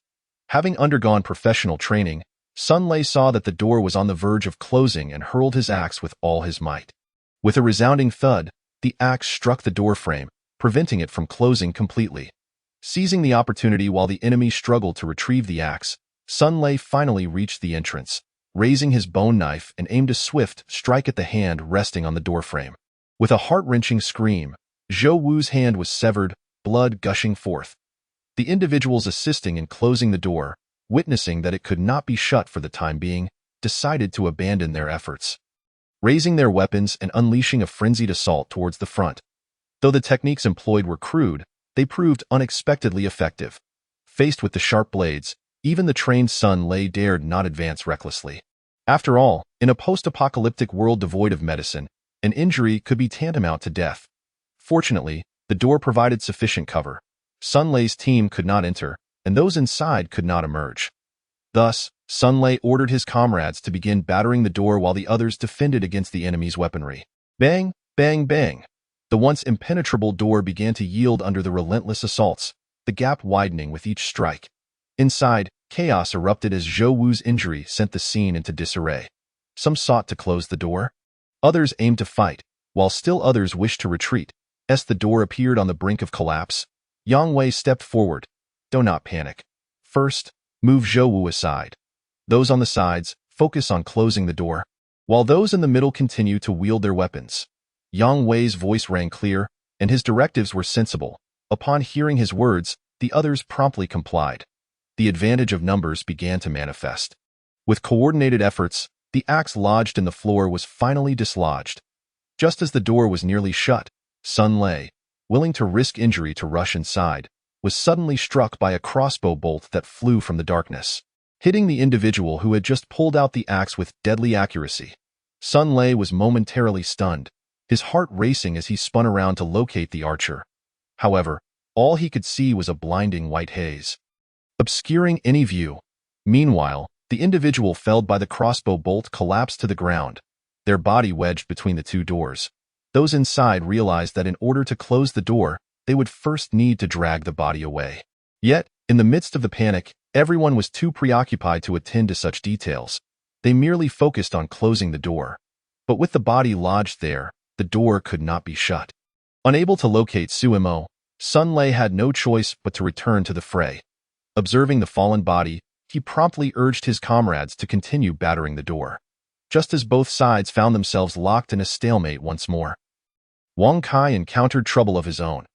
Having undergone professional training, Sun Lei saw that the door was on the verge of closing and hurled his axe with all his might. With a resounding thud, the axe struck the door frame, preventing it from closing completely. Seizing the opportunity while the enemy struggled to retrieve the axe, Sun Lei finally reached the entrance, raising his bone knife and aimed a swift strike at the hand resting on the doorframe. With a heart-wrenching scream, Zhou Wu's hand was severed, blood gushing forth. The individuals assisting in closing the door, witnessing that it could not be shut for the time being, decided to abandon their efforts, raising their weapons and unleashing a frenzied assault towards the front. Though the techniques employed were crude, they proved unexpectedly effective. Faced with the sharp blades, even the trained Sun Lei dared not advance recklessly. After all, in a post-apocalyptic world devoid of medicine, an injury could be tantamount to death. Fortunately, the door provided sufficient cover. Sun Lei's team could not enter, and those inside could not emerge. Thus, Sun Lei ordered his comrades to begin battering the door while the others defended against the enemy's weaponry. Bang, bang, bang. The once impenetrable door began to yield under the relentless assaults, the gap widening with each strike. Inside, chaos erupted as Zhou Wu's injury sent the scene into disarray. Some sought to close the door. Others aimed to fight, while still others wished to retreat. As the door appeared on the brink of collapse, Yang Wei stepped forward. "Do not panic. First, move Zhou Wu aside. Those on the sides, focus on closing the door, while those in the middle continue to wield their weapons." Yang Wei's voice rang clear, and his directives were sensible. Upon hearing his words, the others promptly complied. The advantage of numbers began to manifest. With coordinated efforts, the axe lodged in the floor was finally dislodged. Just as the door was nearly shut, Sun Lei, willing to risk injury to rush inside, was suddenly struck by a crossbow bolt that flew from the darkness, hitting the individual who had just pulled out the axe with deadly accuracy. Sun Lei was momentarily stunned, his heart racing as he spun around to locate the archer. However, all he could see was a blinding white haze, obscuring any view. Meanwhile, the individual felled by the crossbow bolt collapsed to the ground, their body wedged between the 2 doors. Those inside realized that in order to close the door, they would first need to drag the body away. Yet, in the midst of the panic, everyone was too preoccupied to attend to such details. They merely focused on closing the door. But with the body lodged there, the door could not be shut. Unable to locate Suimo, Sun Lei had no choice but to return to the fray. Observing the fallen body, he promptly urged his comrades to continue battering the door. Just as both sides found themselves locked in a stalemate once more, Wang Kai encountered trouble of his own.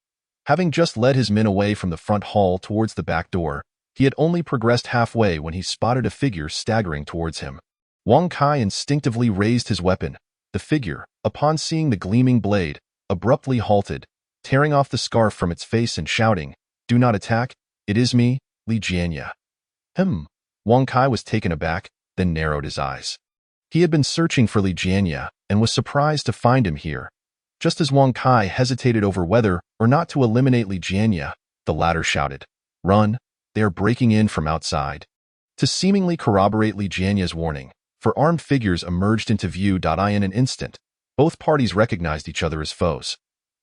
Having just led his men away from the front hall towards the back door, he had only progressed halfway when he spotted a figure staggering towards him. Wang Kai instinctively raised his weapon. The figure, upon seeing the gleaming blade, abruptly halted, tearing off the scarf from its face and shouting, "Do not attack, it is me, Li Jianya." Wang Kai was taken aback, then narrowed his eyes. He had been searching for Li Jianya and was surprised to find him here. Just as Wang Kai hesitated over whether or not to eliminate Li Jianya, the latter shouted, "Run, they are breaking in from outside." To seemingly corroborate Li Jianya's warning, for armed figures emerged into view. In an instant, both parties recognized each other as foes.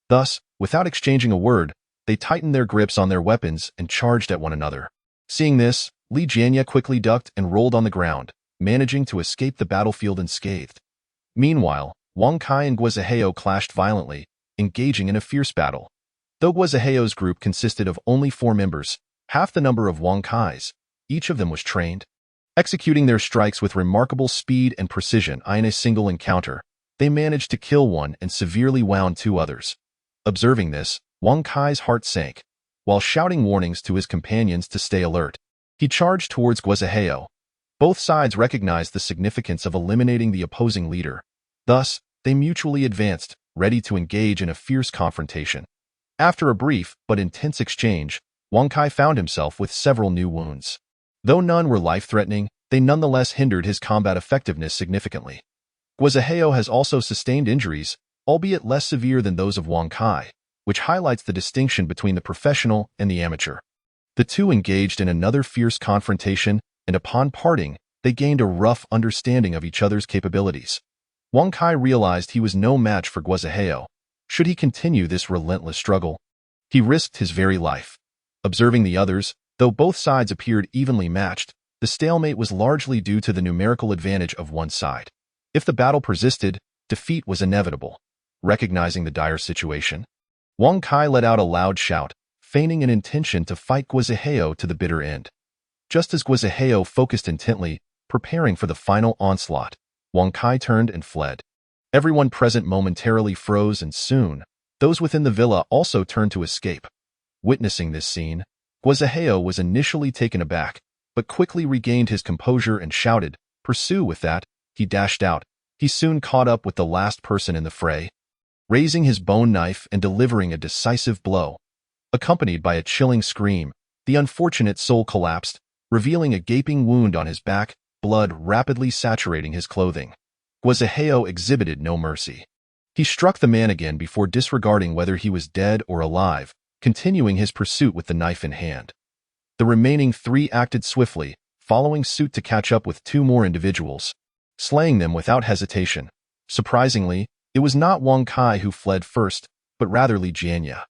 Thus, without exchanging a word, they tightened their grips on their weapons and charged at one another. Seeing this, Li Jianya quickly ducked and rolled on the ground, managing to escape the battlefield unscathed. Meanwhile, Wang Kai and Guizaheo clashed violently, engaging in a fierce battle. Though Guizaheo's group consisted of only 4 members, half the number of Wang Kai's, each of them was trained, executing their strikes with remarkable speed and precision. In a single encounter, they managed to kill one and severely wound 2 others. Observing this, Wang Kai's heart sank. While shouting warnings to his companions to stay alert, he charged towards Guizaheo. Both sides recognized the significance of eliminating the opposing leader. Thus, they mutually advanced, ready to engage in a fierce confrontation. After a brief but intense exchange, Wang Kai found himself with several new wounds. Though none were life-threatening, they nonetheless hindered his combat effectiveness significantly. Guizaheo has also sustained injuries, albeit less severe than those of Wang Kai, which highlights the distinction between the professional and the amateur. The two engaged in another fierce confrontation, and upon parting, they gained a rough understanding of each other's capabilities. Wang Kai realized he was no match for Guizaheo. Should he continue this relentless struggle, he risked his very life. Observing the others, though both sides appeared evenly matched, the stalemate was largely due to the numerical advantage of one side. If the battle persisted, defeat was inevitable. Recognizing the dire situation, Wang Kai let out a loud shout, feigning an intention to fight Guizaheo to the bitter end. Just as Guizaheo focused intently, preparing for the final onslaught, Wang Kai turned and fled. Everyone present momentarily froze, and soon, those within the villa also turned to escape. Witnessing this scene, Guizaheo was initially taken aback, but quickly regained his composure and shouted, "Pursue!" With that, he dashed out. He soon caught up with the last person in the fray, raising his bone knife and delivering a decisive blow. Accompanied by a chilling scream, the unfortunate soul collapsed, revealing a gaping wound on his back, blood rapidly saturating his clothing. Guizaheo exhibited no mercy. He struck the man again before disregarding whether he was dead or alive, continuing his pursuit with the knife in hand. The remaining 3 acted swiftly, following suit to catch up with 2 more individuals, slaying them without hesitation. Surprisingly, it was not Wang Kai who fled first, but rather Li Jianya.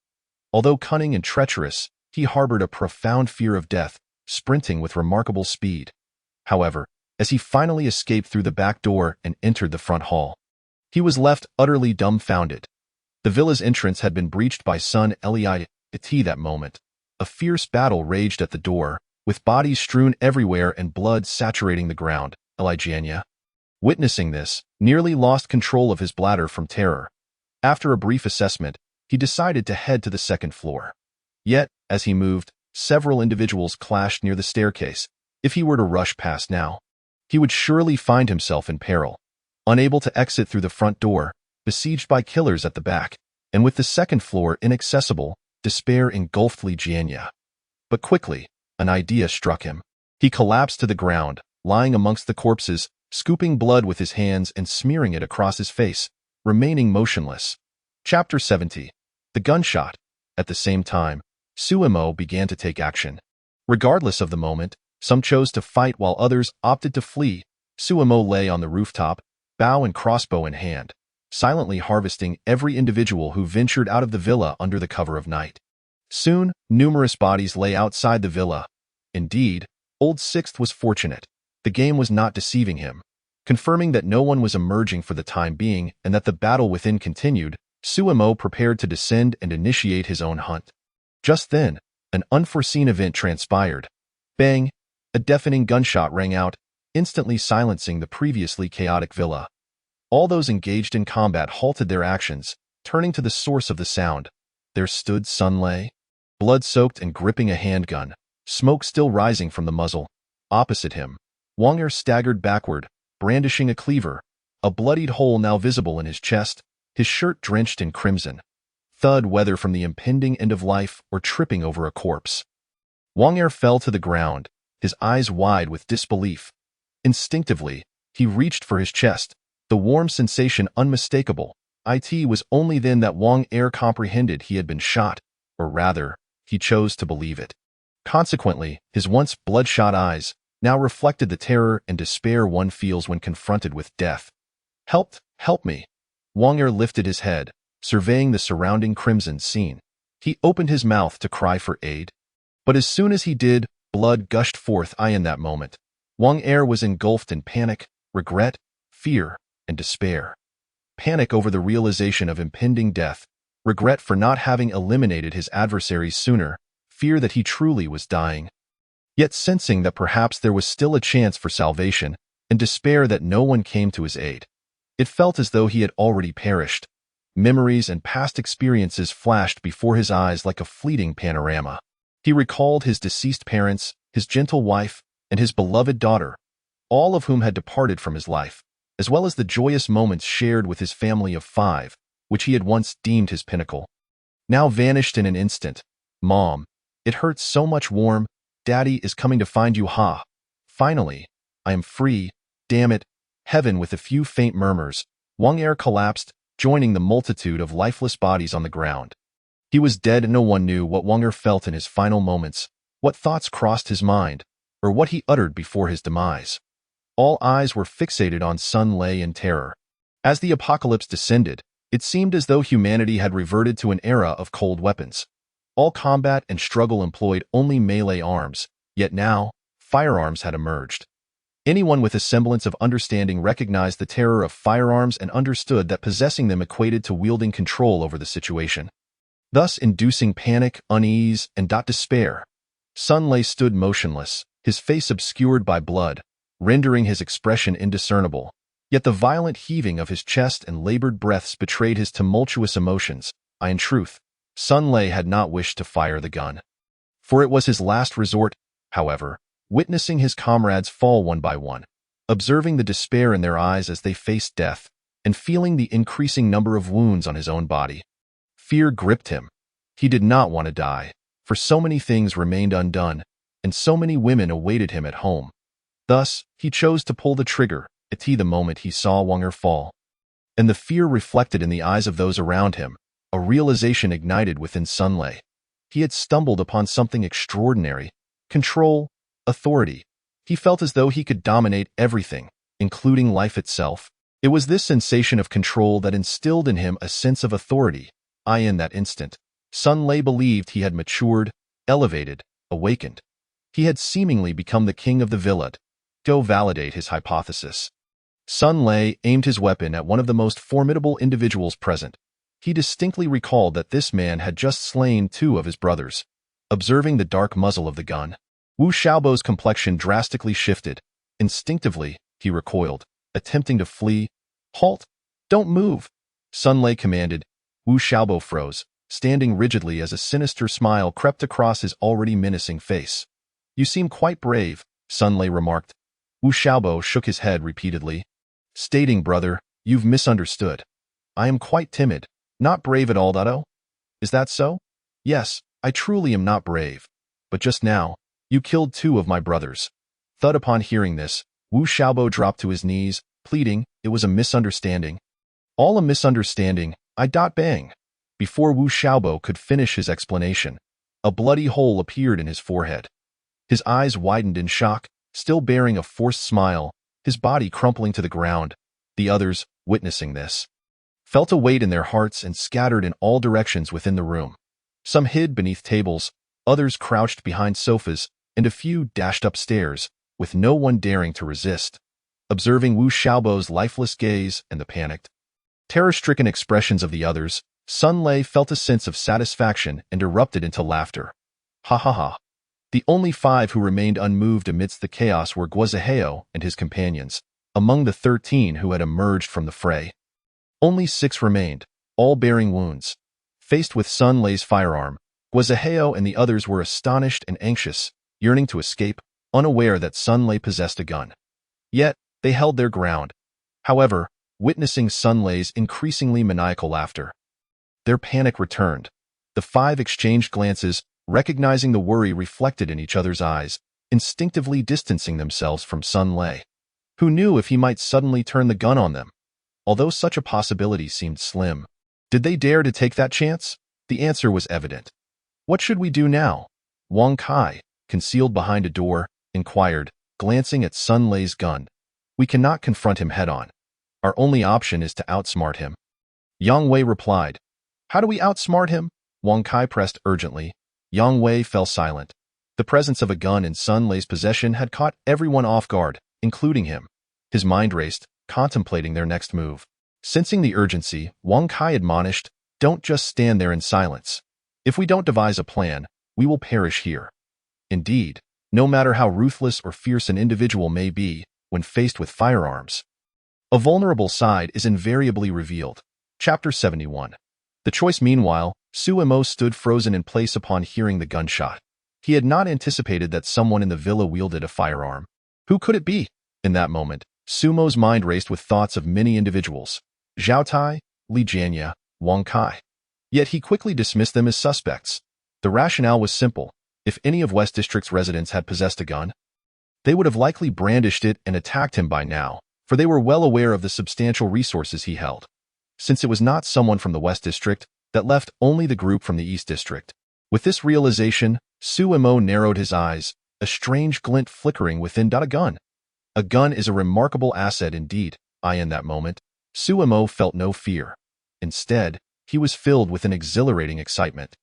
Although cunning and treacherous, he harbored a profound fear of death, sprinting with remarkable speed. However, as he finally escaped through the back door and entered the front hall, he was left utterly dumbfounded. The villa's entrance had been breached by Sun Eli. At that moment, a fierce battle raged at the door, with bodies strewn everywhere and blood saturating the ground. Li Jianya, witnessing this, nearly lost control of his bladder from terror. After a brief assessment, he decided to head to the 2nd floor. Yet, as he moved, several individuals clashed near the staircase. If he were to rush past now, he would surely find himself in peril. Unable to exit through the front door, besieged by killers at the back, and with the 2nd floor inaccessible, despair engulfed Li Jianya. But quickly, an idea struck him. He collapsed to the ground, lying amongst the corpses, scooping blood with his hands and smearing it across his face, remaining motionless. Chapter 70. The Gunshot. At the same time, Suimo began to take action. Regardless of the moment, some chose to fight while others opted to flee. Suimo lay on the rooftop, bow and crossbow in hand, silently harvesting every individual who ventured out of the villa under the cover of night. Soon, numerous bodies lay outside the villa. Indeed, Old Sixth was fortunate. The game was not deceiving him. Confirming that no one was emerging for the time being and that the battle within continued, Suimo prepared to descend and initiate his own hunt. Just then, an unforeseen event transpired. Bang! A deafening gunshot rang out, instantly silencing the previously chaotic villa. All those engaged in combat halted their actions, turning to the source of the sound. There stood Sun Lei, blood-soaked and gripping a handgun, smoke still rising from the muzzle. Opposite him, Wang Er staggered backward, brandishing a cleaver, a bloodied hole now visible in his chest, his shirt drenched in crimson. Thud, whether from the impending end of life or tripping over a corpse. Wang Er fell to the ground, his eyes wide with disbelief. Instinctively, he reached for his chest, the warm sensation unmistakable. It was only then that Wang Er comprehended he had been shot, or rather, he chose to believe it. Consequently, his once bloodshot eyes, now reflected the terror and despair one feels when confronted with death. Help me. Wang Er lifted his head, surveying the surrounding crimson scene. He opened his mouth to cry for aid. But as soon as he did, blood gushed forth. In that moment, Wang Er was engulfed in panic, regret, fear, and despair. Panic over the realization of impending death, regret for not having eliminated his adversaries sooner, fear that he truly was dying. Yet sensing that perhaps there was still a chance for salvation, and despair that no one came to his aid. It felt as though he had already perished. Memories and past experiences flashed before his eyes like a fleeting panorama. He recalled his deceased parents, his gentle wife, and his beloved daughter, all of whom had departed from his life, as well as the joyous moments shared with his family of 5, which he had once deemed his pinnacle. Now vanished in an instant. Mom, it hurts so much. Warm, Daddy is coming to find you. Ha. Finally, I am free. Damn it. Heaven. With a few faint murmurs, Wang Er collapsed, joining the multitude of lifeless bodies on the ground. He was dead, and no one knew what Wang Er felt in his final moments, what thoughts crossed his mind, or what he uttered before his demise. All eyes were fixated on Sun Lei in terror. As the apocalypse descended, it seemed as though humanity had reverted to an era of cold weapons. All combat and struggle employed only melee arms, yet now, firearms had emerged. Anyone with a semblance of understanding recognized the terror of firearms and understood that possessing them equated to wielding control over the situation, thus inducing panic, unease, and despair. Sun Lei stood motionless, his face obscured by blood, rendering his expression indiscernible. Yet the violent heaving of his chest and labored breaths betrayed his tumultuous emotions. In truth, Sun Lei had not wished to fire the gun. For it was his last resort, however, witnessing his comrades fall one by one, observing the despair in their eyes as they faced death, and feeling the increasing number of wounds on his own body. Fear gripped him. He did not want to die, for so many things remained undone, and so many women awaited him at home. Thus, he chose to pull the trigger at the moment he saw Wang Er fall. And the fear reflected in the eyes of those around him, a realization ignited within Sun Lei. He had stumbled upon something extraordinary: control, authority. He felt as though he could dominate everything, including life itself. It was this sensation of control that instilled in him a sense of authority. In that instant, Sun Lei believed he had matured, elevated, awakened. He had seemingly become the king of the village. Go validate his hypothesis. Sun Lei aimed his weapon at one of the most formidable individuals present. He distinctly recalled that this man had just slain 2 of his brothers. Observing the dark muzzle of the gun, Wu Xiaobo's complexion drastically shifted. Instinctively, he recoiled, attempting to flee. Halt! Don't move! Sun Lei commanded. Wu Xiaobo froze, standing rigidly as a sinister smile crept across his already menacing face. You seem quite brave, Sun Lei remarked. Wu Xiaobo shook his head repeatedly, stating, Brother, you've misunderstood. I am quite timid, not brave at all. Is that so? Yes, I truly am not brave. But just now, you killed 2 of my brothers. Thud. Upon hearing this, Wu Xiaobo dropped to his knees, pleading, it was a misunderstanding. All a misunderstanding. Bang. Before Wu Xiaobo could finish his explanation, a bloody hole appeared in his forehead. His eyes widened in shock, still bearing a forced smile, his body crumpling to the ground. The others, witnessing this, felt a weight in their hearts and scattered in all directions within the room. Some hid beneath tables, others crouched behind sofas, and a few dashed upstairs, with no one daring to resist. Observing Wu Xiaobo's lifeless gaze and the panicked, terror-stricken expressions of the others, Sun Lei felt a sense of satisfaction and erupted into laughter. Ha ha ha. The only 5 who remained unmoved amidst the chaos were Guozaheo and his companions, among the 13 who had emerged from the fray. Only 6 remained, all bearing wounds. Faced with Sun Lei's firearm, Guozaheo and the others were astonished and anxious, yearning to escape, unaware that Sun Lei possessed a gun. Yet, they held their ground. However, witnessing Sun Lei's increasingly maniacal laughter, their panic returned. The 5 exchanged glances, recognizing the worry reflected in each other's eyes, instinctively distancing themselves from Sun Lei, who knew if he might suddenly turn the gun on them. Although such a possibility seemed slim, did they dare to take that chance? The answer was evident. What should we do now? Wang Kai, concealed behind a door, inquired, glancing at Sun Lei's gun. "We cannot confront him head-on. Our only option is to outsmart him." Yang Wei replied. "How do we outsmart him?" Wang Kai pressed urgently. Yang Wei fell silent. The presence of a gun in Sun Lei's possession had caught everyone off guard, including him. His mind raced, contemplating their next move. Sensing the urgency, Wang Kai admonished, "Don't just stand there in silence. If we don't devise a plan, we will perish here." Indeed, no matter how ruthless or fierce an individual may be, when faced with firearms, a vulnerable side is invariably revealed. Chapter 71. The choice. Meanwhile, Suemo stood frozen in place upon hearing the gunshot. He had not anticipated that someone in the villa wielded a firearm. Who could it be? In that moment, Sumo's mind raced with thoughts of many individuals: Zhao Tai, Li Jianya, Wang Kai. Yet he quickly dismissed them as suspects. The rationale was simple. If any of West District's residents had possessed a gun, they would have likely brandished it and attacked him by now, for they were well aware of the substantial resources he held. Since it was not someone from the West District, that left only the group from the East District. With this realization, Suemo narrowed his eyes, a strange glint flickering within. A gun. A gun is a remarkable asset indeed. In that moment, Suemo felt no fear. Instead, he was filled with an exhilarating excitement.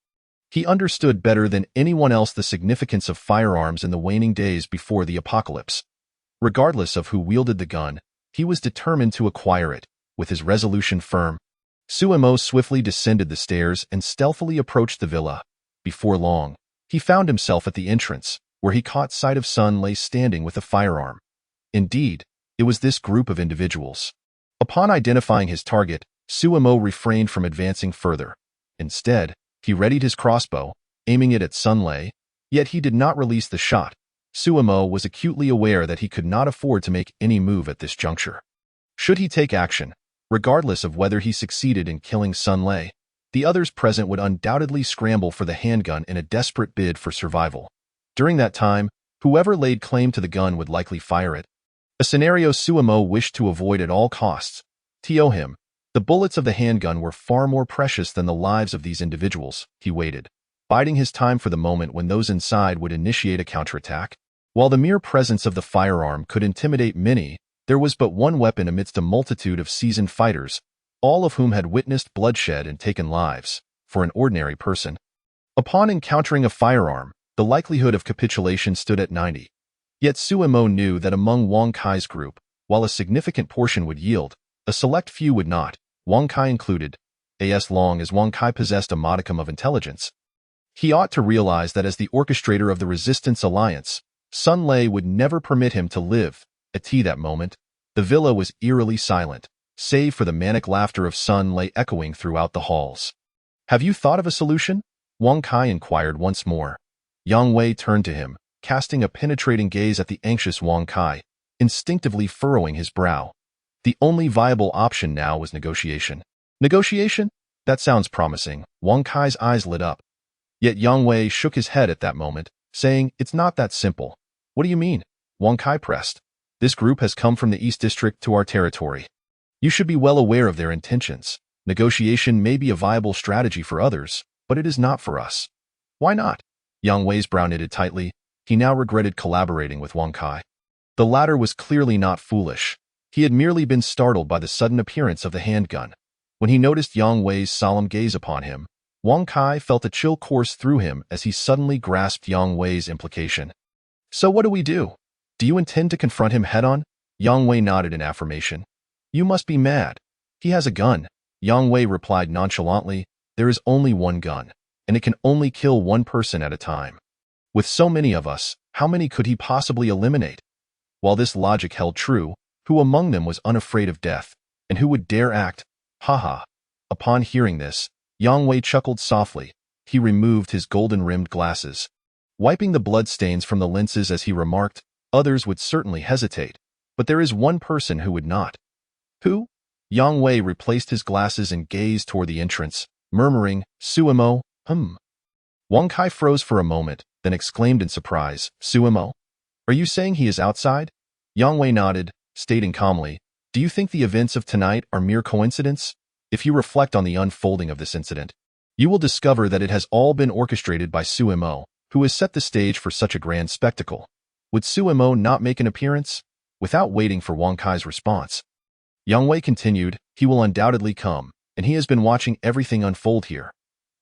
He understood better than anyone else the significance of firearms in the waning days before the apocalypse. Regardless of who wielded the gun, he was determined to acquire it, with his resolution firm. Suemo swiftly descended the stairs and stealthily approached the villa. Before long, he found himself at the entrance, where he caught sight of Sun Lei standing with a firearm. Indeed, it was this group of individuals. Upon identifying his target, Suemo refrained from advancing further. Instead, he readied his crossbow, aiming it at Sun Lei, yet he did not release the shot. Suemo was acutely aware that he could not afford to make any move at this juncture. Should he take action, regardless of whether he succeeded in killing Sun Lei, the others present would undoubtedly scramble for the handgun in a desperate bid for survival. During that time, whoever laid claim to the gun would likely fire it. A scenario Suemo wished to avoid at all costs. To him, the bullets of the handgun were far more precious than the lives of these individuals. He waited, biding his time for the moment when those inside would initiate a counterattack. While the mere presence of the firearm could intimidate many, there was but one weapon amidst a multitude of seasoned fighters, all of whom had witnessed bloodshed and taken lives. For an ordinary person, upon encountering a firearm, the likelihood of capitulation stood at 90. Yet Suemo knew that among Wang Kai's group, while a significant portion would yield, a select few would not, Wang Kai included. As long as Wang Kai possessed a modicum of intelligence, he ought to realize that as the orchestrator of the Resistance Alliance, Sun Lei would never permit him to live. At that moment, the villa was eerily silent, save for the manic laughter of Sun Lei echoing throughout the halls. "Have you thought of a solution?" Wang Kai inquired once more. Yang Wei turned to him, casting a penetrating gaze at the anxious Wang Kai, instinctively furrowing his brow. The only viable option now was negotiation. Negotiation? That sounds promising. Wang Kai's eyes lit up. Yet Yang Wei shook his head at that moment, saying, "It's not that simple." "What do you mean?" Wang Kai pressed. "This group has come from the East District to our territory. You should be well aware of their intentions. Negotiation may be a viable strategy for others, but it is not for us." "Why not?" Yang Wei's brow knitted tightly. He now regretted collaborating with Wang Kai. The latter was clearly not foolish. He had merely been startled by the sudden appearance of the handgun. When he noticed Yang Wei's solemn gaze upon him, Wang Kai felt a chill course through him as he suddenly grasped Yang Wei's implication. "So what do we do? Do you intend to confront him head-on?" Yang Wei nodded in affirmation. "You must be mad. He has a gun." Yang Wei replied nonchalantly, "There is only one gun, and it can only kill one person at a time. With so many of us, how many could he possibly eliminate?" While this logic held true, who among them was unafraid of death, and who would dare act? Ha. Upon hearing this, Yang Wei chuckled softly. He removed his golden-rimmed glasses, wiping the bloodstains from the lenses as he remarked, "Others would certainly hesitate, but there is one person who would not." "Who?" Yang Wei replaced his glasses and gazed toward the entrance, murmuring, "Suemo, Wang Kai froze for a moment, then exclaimed in surprise, "Suemo? Are you saying he is outside?" Yang Wei nodded, stating calmly, "Do you think the events of tonight are mere coincidence? If you reflect on the unfolding of this incident, you will discover that it has all been orchestrated by Suemo, who has set the stage for such a grand spectacle." Would Suemo not make an appearance? Without waiting for Wang Kai's response, Yang Wei continued, he will undoubtedly come, and he has been watching everything unfold here.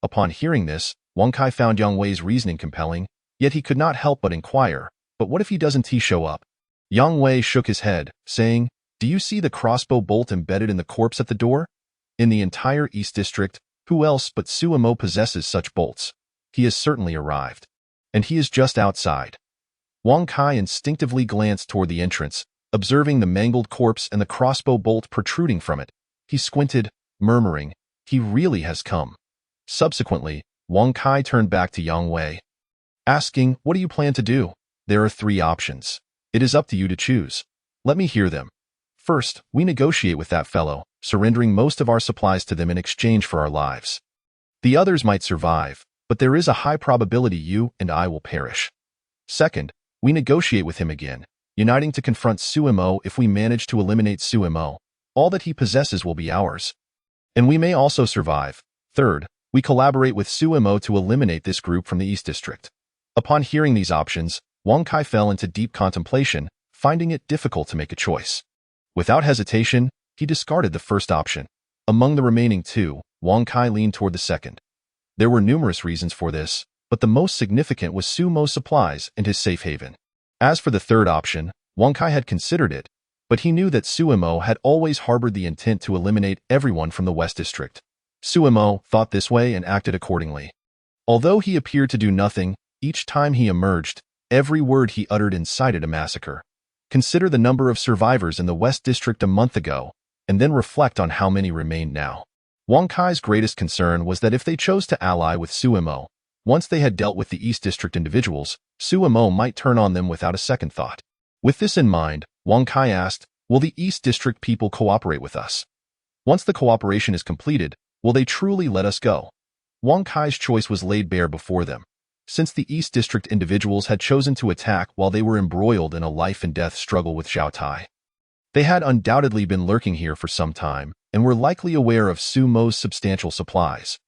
Upon hearing this, Wang Kai found Yang Wei's reasoning compelling, yet he could not help but inquire, but what if he doesn't show up? Yang Wei shook his head, saying, do you see the crossbow bolt embedded in the corpse at the door? In the entire East District, who else but Suemo possesses such bolts? He has certainly arrived. And he is just outside. Wang Kai instinctively glanced toward the entrance, observing the mangled corpse and the crossbow bolt protruding from it. He squinted, murmuring, he really has come. Subsequently, Wang Kai turned back to Yang Wei, asking, what do you plan to do? There are 3 options. It is up to you to choose. Let me hear them. First, we negotiate with that fellow, surrendering most of our supplies to them in exchange for our lives. The others might survive, but there is a high probability you and I will perish. Second, we negotiate with him again, uniting to confront Suemo. If we manage to eliminate Suemo, all that he possesses will be ours. And we may also survive. Third, we collaborate with Suemo to eliminate this group from the East District. Upon hearing these options, Wang Kai fell into deep contemplation, finding it difficult to make a choice. Without hesitation, he discarded the first option. Among the remaining 2, Wang Kai leaned toward the second. There were numerous reasons for this, but the most significant was Sumo's supplies and his safe haven. As for the third option, Wang Kai had considered it, but he knew that Suemo had always harbored the intent to eliminate everyone from the West District. Suemo thought this way and acted accordingly. Although he appeared to do nothing, each time he emerged, every word he uttered incited a massacre. Consider the number of survivors in the West District a month ago, and then reflect on how many remained now. Wang Kai's greatest concern was that if they chose to ally with Suemo, once they had dealt with the East District individuals, Suemo might turn on them without a second thought. With this in mind, Wang Kai asked, will the East District people cooperate with us? Once the cooperation is completed, will they truly let us go? Wang Kai's choice was laid bare before them. Since the East District individuals had chosen to attack while they were embroiled in a life-and-death struggle with Zhao Tai, they had undoubtedly been lurking here for some time and were likely aware of Sumo's substantial supplies.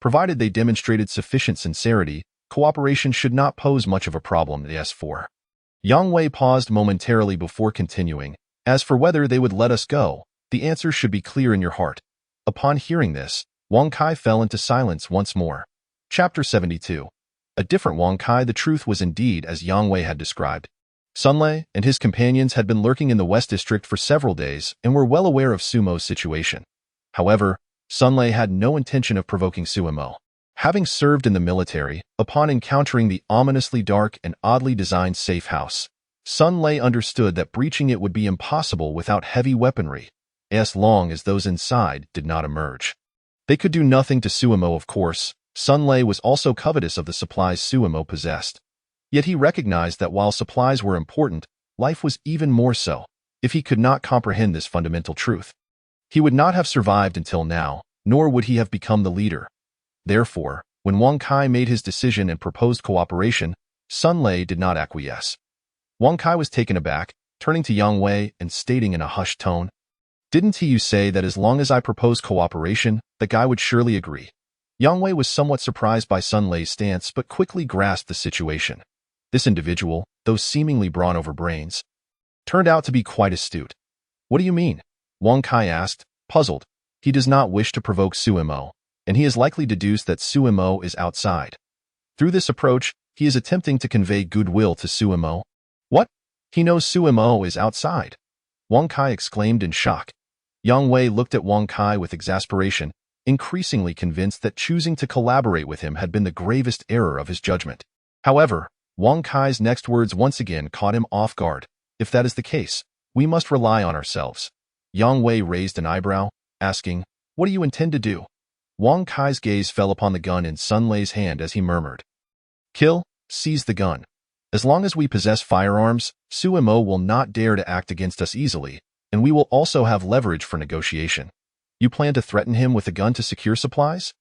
Provided they demonstrated sufficient sincerity, cooperation should not pose much of a problem. S4. Yang Wei paused momentarily before continuing. As for whether they would let us go, the answer should be clear in your heart. Upon hearing this, Wang Kai fell into silence once more. Chapter 72. A different Wang Kai. The truth was indeed as Yang Wei had described. Sun Lei and his companions had been lurking in the West District for several days and were well aware of Sumo's situation. However, Sun Lei had no intention of provoking Suemo. Having served in the military, upon encountering the ominously dark and oddly designed safe house, Sun Lei understood that breaching it would be impossible without heavy weaponry, as long as those inside did not emerge. They could do nothing to Suemo, of course. Sun Lei was also covetous of the supplies Suemo possessed. Yet he recognized that while supplies were important, life was even more so. If he could not comprehend this fundamental truth, he would not have survived until now, nor would he have become the leader. Therefore, when Wang Kai made his decision and proposed cooperation, Sun Lei did not acquiesce. Wang Kai was taken aback, turning to Yang Wei and stating in a hushed tone, "Didn't you say that as long as I proposed cooperation, the guy would surely agree?" Yang Wei was somewhat surprised by Sun Lei's stance but quickly grasped the situation. This individual, though seemingly brawn over brains, turned out to be quite astute. "What do you mean?" Wang Kai asked, puzzled. He does not wish to provoke Suemo, and he is likely deduced that Suemo is outside. Through this approach, he is attempting to convey goodwill to Suemo. What? He knows Suemo is outside? Wang Kai exclaimed in shock. Yang Wei looked at Wang Kai with exasperation, increasingly convinced that choosing to collaborate with him had been the gravest error of his judgment. However, Wang Kai's next words once again caught him off guard. If that is the case, we must rely on ourselves. Yang Wei raised an eyebrow, asking, "What do you intend to do?" Wang Kai's gaze fell upon the gun in Sun Lei's hand as he murmured, "Kill, seize the gun. As long as we possess firearms, Suemo will not dare to act against us easily, and we will also have leverage for negotiation. You plan to threaten him with a gun to secure supplies?"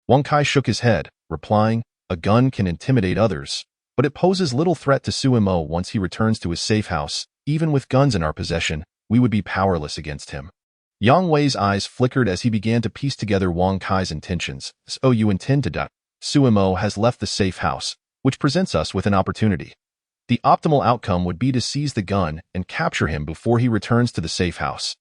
Wang Kai shook his head, replying, "A gun can intimidate others, but it poses little threat to Suemo once he returns to his safe house. Even with guns in our possession, we would be powerless against him." Yang Wei's eyes flickered as he began to piece together Wang Kai's intentions. "So you intend to die? Suemo has left the safe house, which presents us with an opportunity. The optimal outcome would be to seize the gun and capture him before he returns to the safe house,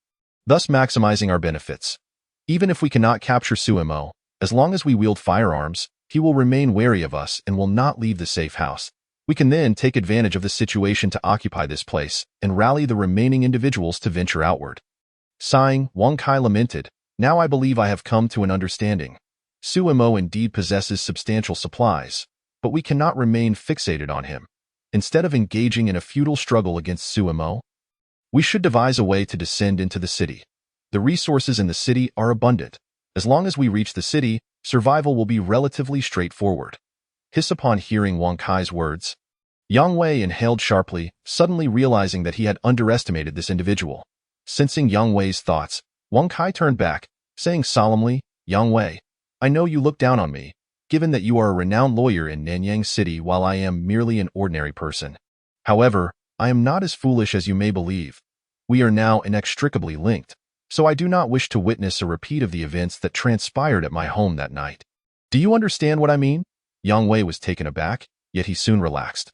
thus maximizing our benefits. Even if we cannot capture Suemo, as long as we wield firearms, he will remain wary of us and will not leave the safe house. We can then take advantage of the situation to occupy this place and rally the remaining individuals to venture outward. Sighing, Wang Kai lamented, "Now I believe I have come to an understanding. Suemo indeed possesses substantial supplies, but we cannot remain fixated on him. Instead of engaging in a futile struggle against Suemo, we should devise a way to descend into the city. The resources in the city are abundant. As long as we reach the city, survival will be relatively straightforward." Hiss upon hearing Wang Kai's words, Yang Wei inhaled sharply, suddenly realizing that he had underestimated this individual. Sensing Yang Wei's thoughts, Wang Kai turned back, saying solemnly, "Yang Wei, I know you look down on me, given that you are a renowned lawyer in Nanyang City while I am merely an ordinary person. However, I am not as foolish as you may believe. We are now inextricably linked, so I do not wish to witness a repeat of the events that transpired at my home that night. Do you understand what I mean?" Yang Wei was taken aback, yet he soon relaxed.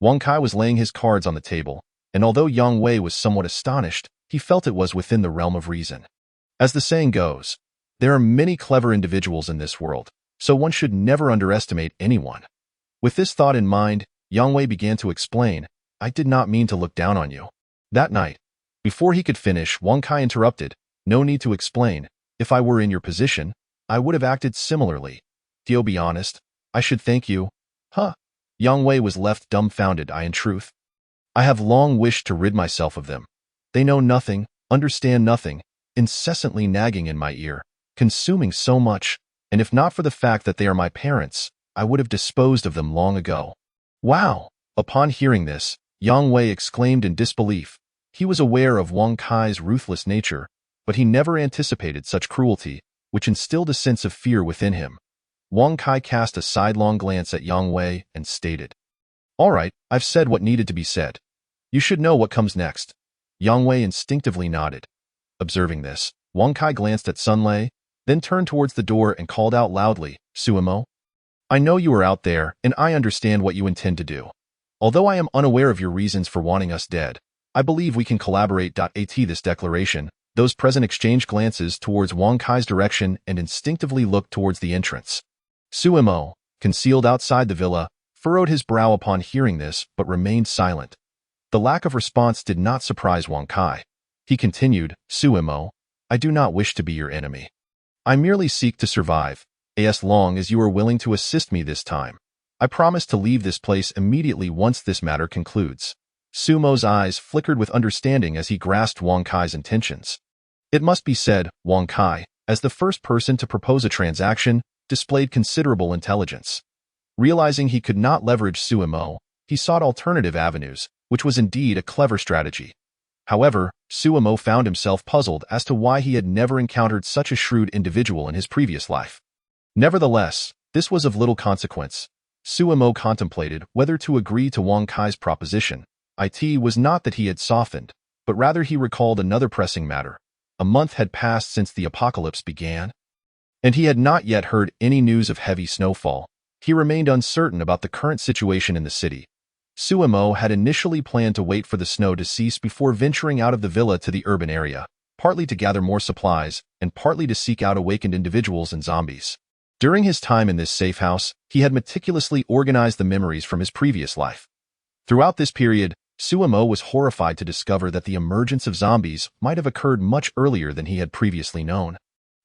Wang Kai was laying his cards on the table, and although Yang Wei was somewhat astonished, he felt it was within the realm of reason. As the saying goes, there are many clever individuals in this world, so one should never underestimate anyone. With this thought in mind, Yang Wei began to explain, "I did not mean to look down on you." That night, before he could finish, Wang Kai interrupted, "No need to explain. If I were in your position, I would have acted similarly. To be honest, I should thank you." Huh? Yang Wei was left dumbfounded. In truth, I have long wished to rid myself of them. They know nothing, understand nothing, incessantly nagging in my ear, consuming so much, and if not for the fact that they are my parents, I would have disposed of them long ago. Wow! Upon hearing this, Yang Wei exclaimed in disbelief. He was aware of Wang Kai's ruthless nature, but he never anticipated such cruelty, which instilled a sense of fear within him. Wang Kai cast a sidelong glance at Yang Wei and stated, "All right, I've said what needed to be said. You should know what comes next." Yang Wei instinctively nodded. Observing this, Wang Kai glanced at Sun Lei, then turned towards the door and called out loudly, "Suemo, I know you are out there, and I understand what you intend to do. Although I am unaware of your reasons for wanting us dead, I believe we can collaborate. At this declaration, those present exchanged glances towards Wang Kai's direction and instinctively looked towards the entrance. Suemo, concealed outside the villa, furrowed his brow upon hearing this but remained silent. The lack of response did not surprise Wang Kai. He continued, "Suemo, I do not wish to be your enemy. I merely seek to survive, as long as you are willing to assist me this time. I promise to leave this place immediately once this matter concludes." Sumo's eyes flickered with understanding as he grasped Wang Kai's intentions. It must be said, Wang Kai, as the first person to propose a transaction, displayed considerable intelligence. Realizing he could not leverage Suemo, he sought alternative avenues, which was indeed a clever strategy. However, Suemo found himself puzzled as to why he had never encountered such a shrewd individual in his previous life. Nevertheless, this was of little consequence. Suemo contemplated whether to agree to Wang Kai's proposition. It was not that he had softened, but rather he recalled another pressing matter. A month had passed since the apocalypse began, and he had not yet heard any news of heavy snowfall. He remained uncertain about the current situation in the city. Suemo had initially planned to wait for the snow to cease before venturing out of the villa to the urban area, partly to gather more supplies and partly to seek out awakened individuals and zombies. During his time in this safe house, he had meticulously organized the memories from his previous life. Throughout this period, Suemo was horrified to discover that the emergence of zombies might have occurred much earlier than he had previously known,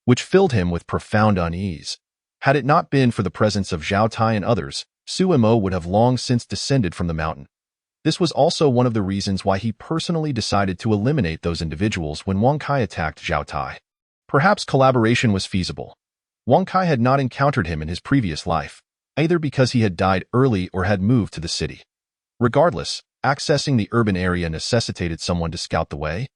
which filled him with profound unease. Had it not been for the presence of Zhao Tai and others, Suemo would have long since descended from the mountain. This was also one of the reasons why he personally decided to eliminate those individuals when Wang Kai attacked Zhao Tai. Perhaps collaboration was feasible. Wang Kai had not encountered him in his previous life, either because he had died early or had moved to the city. Regardless, accessing the urban area necessitated someone to scout the way,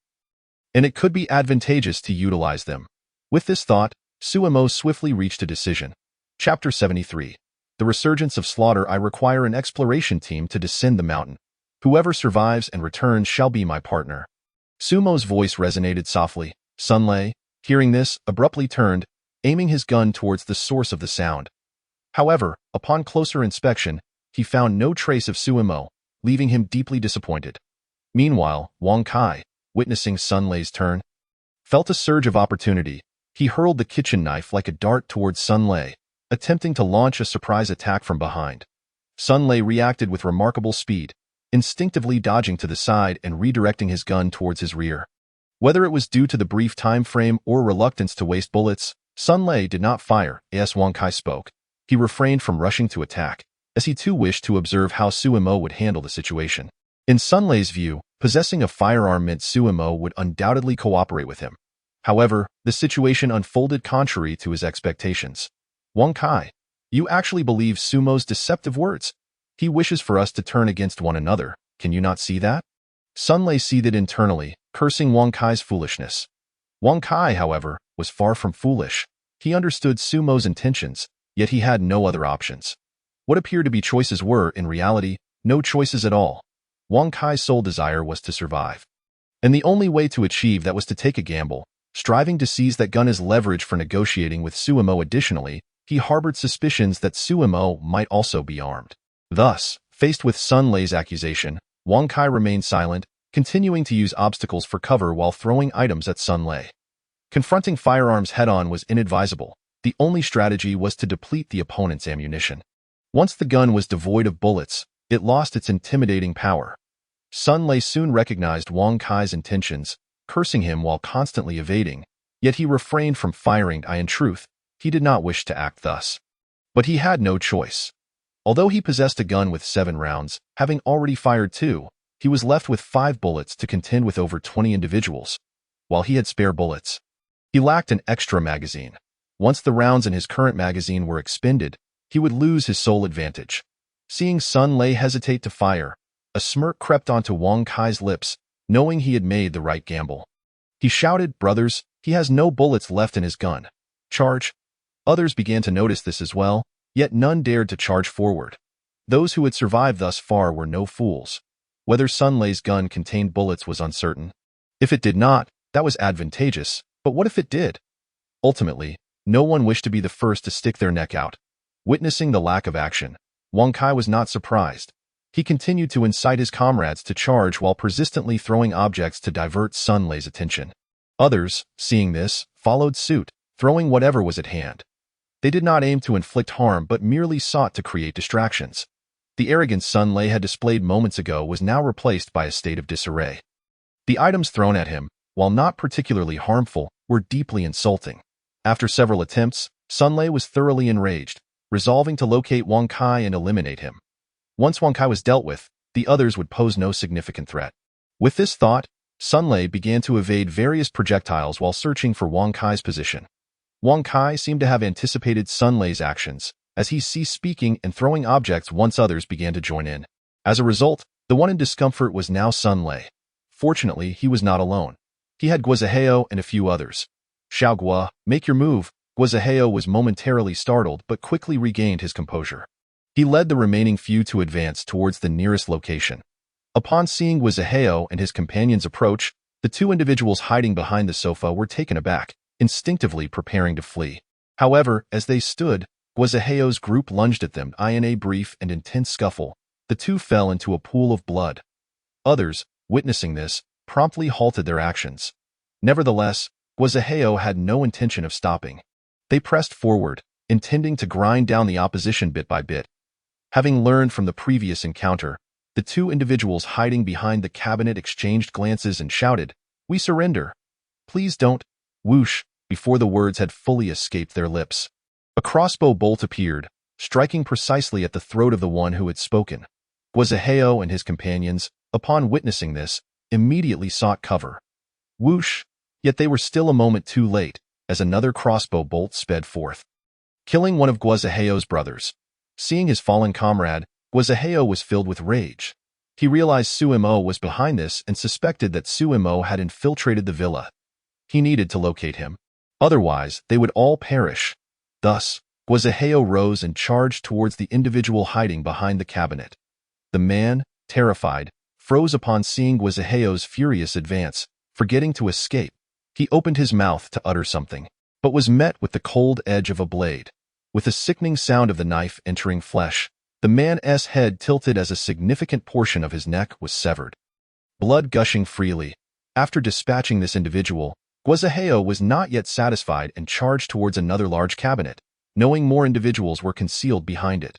and it could be advantageous to utilize them. With this thought, Suemo swiftly reached a decision. Chapter 73. The Resurgence of Slaughter. I require an exploration team to descend the mountain. Whoever survives and returns shall be my partner. Sumo's voice resonated softly. Sun Lei, hearing this, abruptly turned, aiming his gun towards the source of the sound. However, upon closer inspection, he found no trace of Suemo. leaving him deeply disappointed. Meanwhile, Wang Kai, witnessing Sun Lei's turn, felt a surge of opportunity. He hurled the kitchen knife like a dart towards Sun Lei, attempting to launch a surprise attack from behind. Sun Lei reacted with remarkable speed, instinctively dodging to the side and redirecting his gun towards his rear. Whether it was due to the brief time frame or reluctance to waste bullets, Sun Lei did not fire as Wang Kai spoke. He refrained from rushing to attack, as he too wished to observe how Suimo would handle the situation. In Sun Lei's view, possessing a firearm meant Suimo would undoubtedly cooperate with him. However, the situation unfolded contrary to his expectations. Wang Kai, you actually believe Sumo's deceptive words? He wishes for us to turn against one another. Can you not see that? Sun Lei seethed internally, cursing Wang Kai's foolishness. Wang Kai, however, was far from foolish. He understood Sumo's intentions, yet he had no other options. What appeared to be choices were, in reality, no choices at all. Wang Kai's sole desire was to survive. And the only way to achieve that was to take a gamble, striving to seize that gun as leverage for negotiating with Suimo. Additionally, he harbored suspicions that Suimo might also be armed. Thus, faced with Sun Lei's accusation, Wang Kai remained silent, continuing to use obstacles for cover while throwing items at Sun Lei. Confronting firearms head-on was inadvisable. The only strategy was to deplete the opponent's ammunition. Once the gun was devoid of bullets, it lost its intimidating power. Sun Lei soon recognized Wang Kai's intentions, cursing him while constantly evading, yet he refrained from firing. In truth, he did not wish to act thus. But he had no choice. Although he possessed a gun with 7 rounds, having already fired 2, he was left with 5 bullets to contend with over 20 individuals. While he had spare bullets, he lacked an extra magazine. Once the rounds in his current magazine were expended, he would lose his sole advantage. Seeing Sun Lei hesitate to fire, a smirk crept onto Wang Kai's lips, knowing he had made the right gamble. He shouted, "Brothers, he has no bullets left in his gun. Charge!" Others began to notice this as well, yet none dared to charge forward. Those who had survived thus far were no fools. Whether Sun Lei's gun contained bullets was uncertain. If it did not, that was advantageous, but what if it did? Ultimately, no one wished to be the first to stick their neck out. Witnessing the lack of action, Wang Kai was not surprised. He continued to incite his comrades to charge while persistently throwing objects to divert Sun Lei's attention. Others, seeing this, followed suit, throwing whatever was at hand. They did not aim to inflict harm but merely sought to create distractions. The arrogance Sun Lei had displayed moments ago was now replaced by a state of disarray. The items thrown at him, while not particularly harmful, were deeply insulting. After several attempts, Sun Lei was thoroughly enraged, resolving to locate Wang Kai and eliminate him. Once Wang Kai was dealt with, the others would pose no significant threat. With this thought, Sun Lei began to evade various projectiles while searching for Wang Kai's position. Wang Kai seemed to have anticipated Sun Lei's actions, as he ceased speaking and throwing objects once others began to join in. As a result, the one in discomfort was now Sun Lei. Fortunately, he was not alone. He had Guizaheo and a few others. "Xiao Gua, make your move." Guizaheo was momentarily startled but quickly regained his composure. He led the remaining few to advance towards the nearest location. Upon seeing Guizaheo and his companions approach, the 2 individuals hiding behind the sofa were taken aback, instinctively preparing to flee. However, as they stood, Guizaheo's group lunged at them. In a brief and intense scuffle, the 2 fell into a pool of blood. Others, witnessing this, promptly halted their actions. Nevertheless, Guizaheo had no intention of stopping. They pressed forward, intending to grind down the opposition bit by bit. Having learned from the previous encounter, the 2 individuals hiding behind the cabinet exchanged glances and shouted, "We surrender. Please don't." Whoosh, before the words had fully escaped their lips. A crossbow bolt appeared, striking precisely at the throat of the one who had spoken. Guizaheo and his companions, upon witnessing this, immediately sought cover. Whoosh, yet they were still a moment too late, as another crossbow bolt sped forth, killing one of Guizaheo's brothers. Seeing his fallen comrade, Guizaheo was filled with rage. He realized Suimo was behind this and suspected that Suimo had infiltrated the villa. He needed to locate him. Otherwise, they would all perish. Thus, Guizaheo rose and charged towards the individual hiding behind the cabinet. The man, terrified, froze upon seeing Guizaheo's furious advance. Forgetting to escape, he opened his mouth to utter something, but was met with the cold edge of a blade. With a sickening sound of the knife entering flesh, The man's head tilted as a significant portion of his neck was severed, blood gushing freely. After dispatching this individual, Guazaheo was not yet satisfied and charged towards another large cabinet, knowing more individuals were concealed behind it.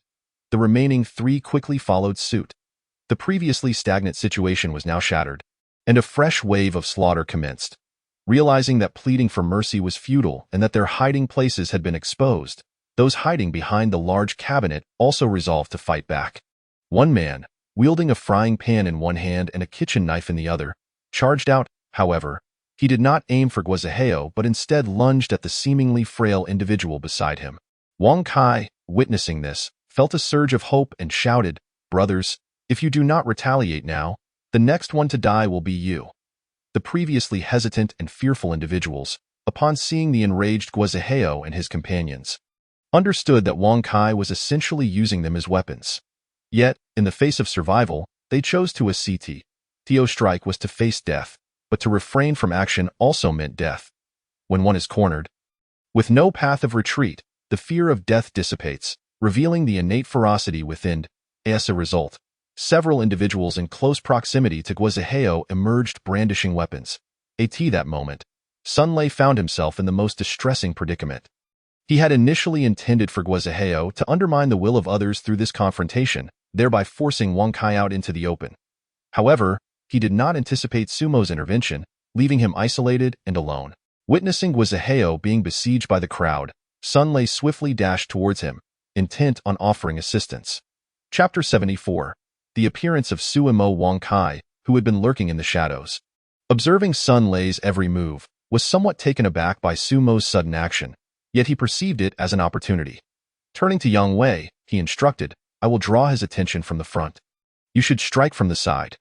The remaining 3 quickly followed suit. The previously stagnant situation was now shattered, and a fresh wave of slaughter commenced. Realizing that pleading for mercy was futile and that their hiding places had been exposed, those hiding behind the large cabinet also resolved to fight back. One man, wielding a frying pan in one hand and a kitchen knife in the other, charged out. However, he did not aim for Guazaheo but instead lunged at the seemingly frail individual beside him. Wang Kai, witnessing this, felt a surge of hope and shouted, "Brothers, if you do not retaliate now, the next one to die will be you." The previously hesitant and fearful individuals, upon seeing the enraged Guazaheo and his companions, understood that Wang Kai was essentially using them as weapons. Yet, in the face of survival, they chose to ACT. To strike was to face death, but to refrain from action also meant death. When one is cornered, with no path of retreat, the fear of death dissipates, revealing the innate ferocity within. As a result, several individuals in close proximity to Guazaheo emerged brandishing weapons. At that moment, Sun Lei found himself in the most distressing predicament. He had initially intended for Guazaheo to undermine the will of others through this confrontation, thereby forcing Wang Kai out into the open. However, he did not anticipate Sumo's intervention, leaving him isolated and alone. Witnessing Guazaheo being besieged by the crowd, Sun Lei swiftly dashed towards him, intent on offering assistance. Chapter 74. The appearance of Sumo Wang Kai, who had been lurking in the shadows. Observing Sun Lei's every move, was somewhat taken aback by Sumo's sudden action, yet he perceived it as an opportunity. Turning to Yang Wei, he instructed, "I will draw his attention from the front. You should strike from the side."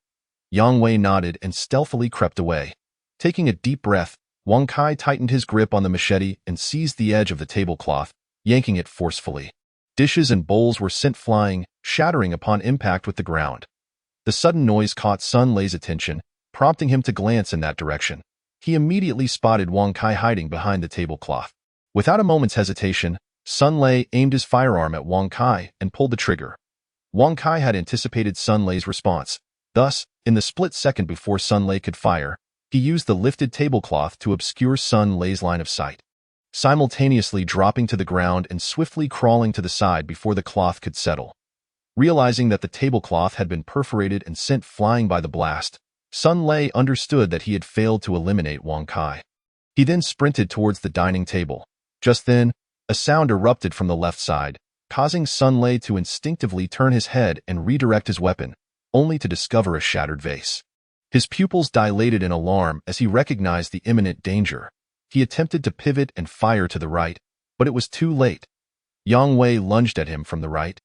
Yang Wei nodded and stealthily crept away. Taking a deep breath, Wang Kai tightened his grip on the machete and seized the edge of the tablecloth, yanking it forcefully. Dishes and bowls were sent flying, shattering upon impact with the ground. The sudden noise caught Sun Lei's attention, prompting him to glance in that direction. He immediately spotted Wang Kai hiding behind the tablecloth. Without a moment's hesitation, Sun Lei aimed his firearm at Wang Kai and pulled the trigger. Wang Kai had anticipated Sun Lei's response. Thus, in the split second before Sun Lei could fire, he used the lifted tablecloth to obscure Sun Lei's line of sight, simultaneously dropping to the ground and swiftly crawling to the side before the cloth could settle. Realizing that the tablecloth had been perforated and sent flying by the blast, Sun Lei understood that he had failed to eliminate Wang Kai. He then sprinted towards the dining table. Just then, a sound erupted from the left side, causing Sun Lei to instinctively turn his head and redirect his weapon, only to discover a shattered vase. His pupils dilated in alarm as he recognized the imminent danger. He attempted to pivot and fire to the right, but it was too late. Yang Wei lunged at him from the right,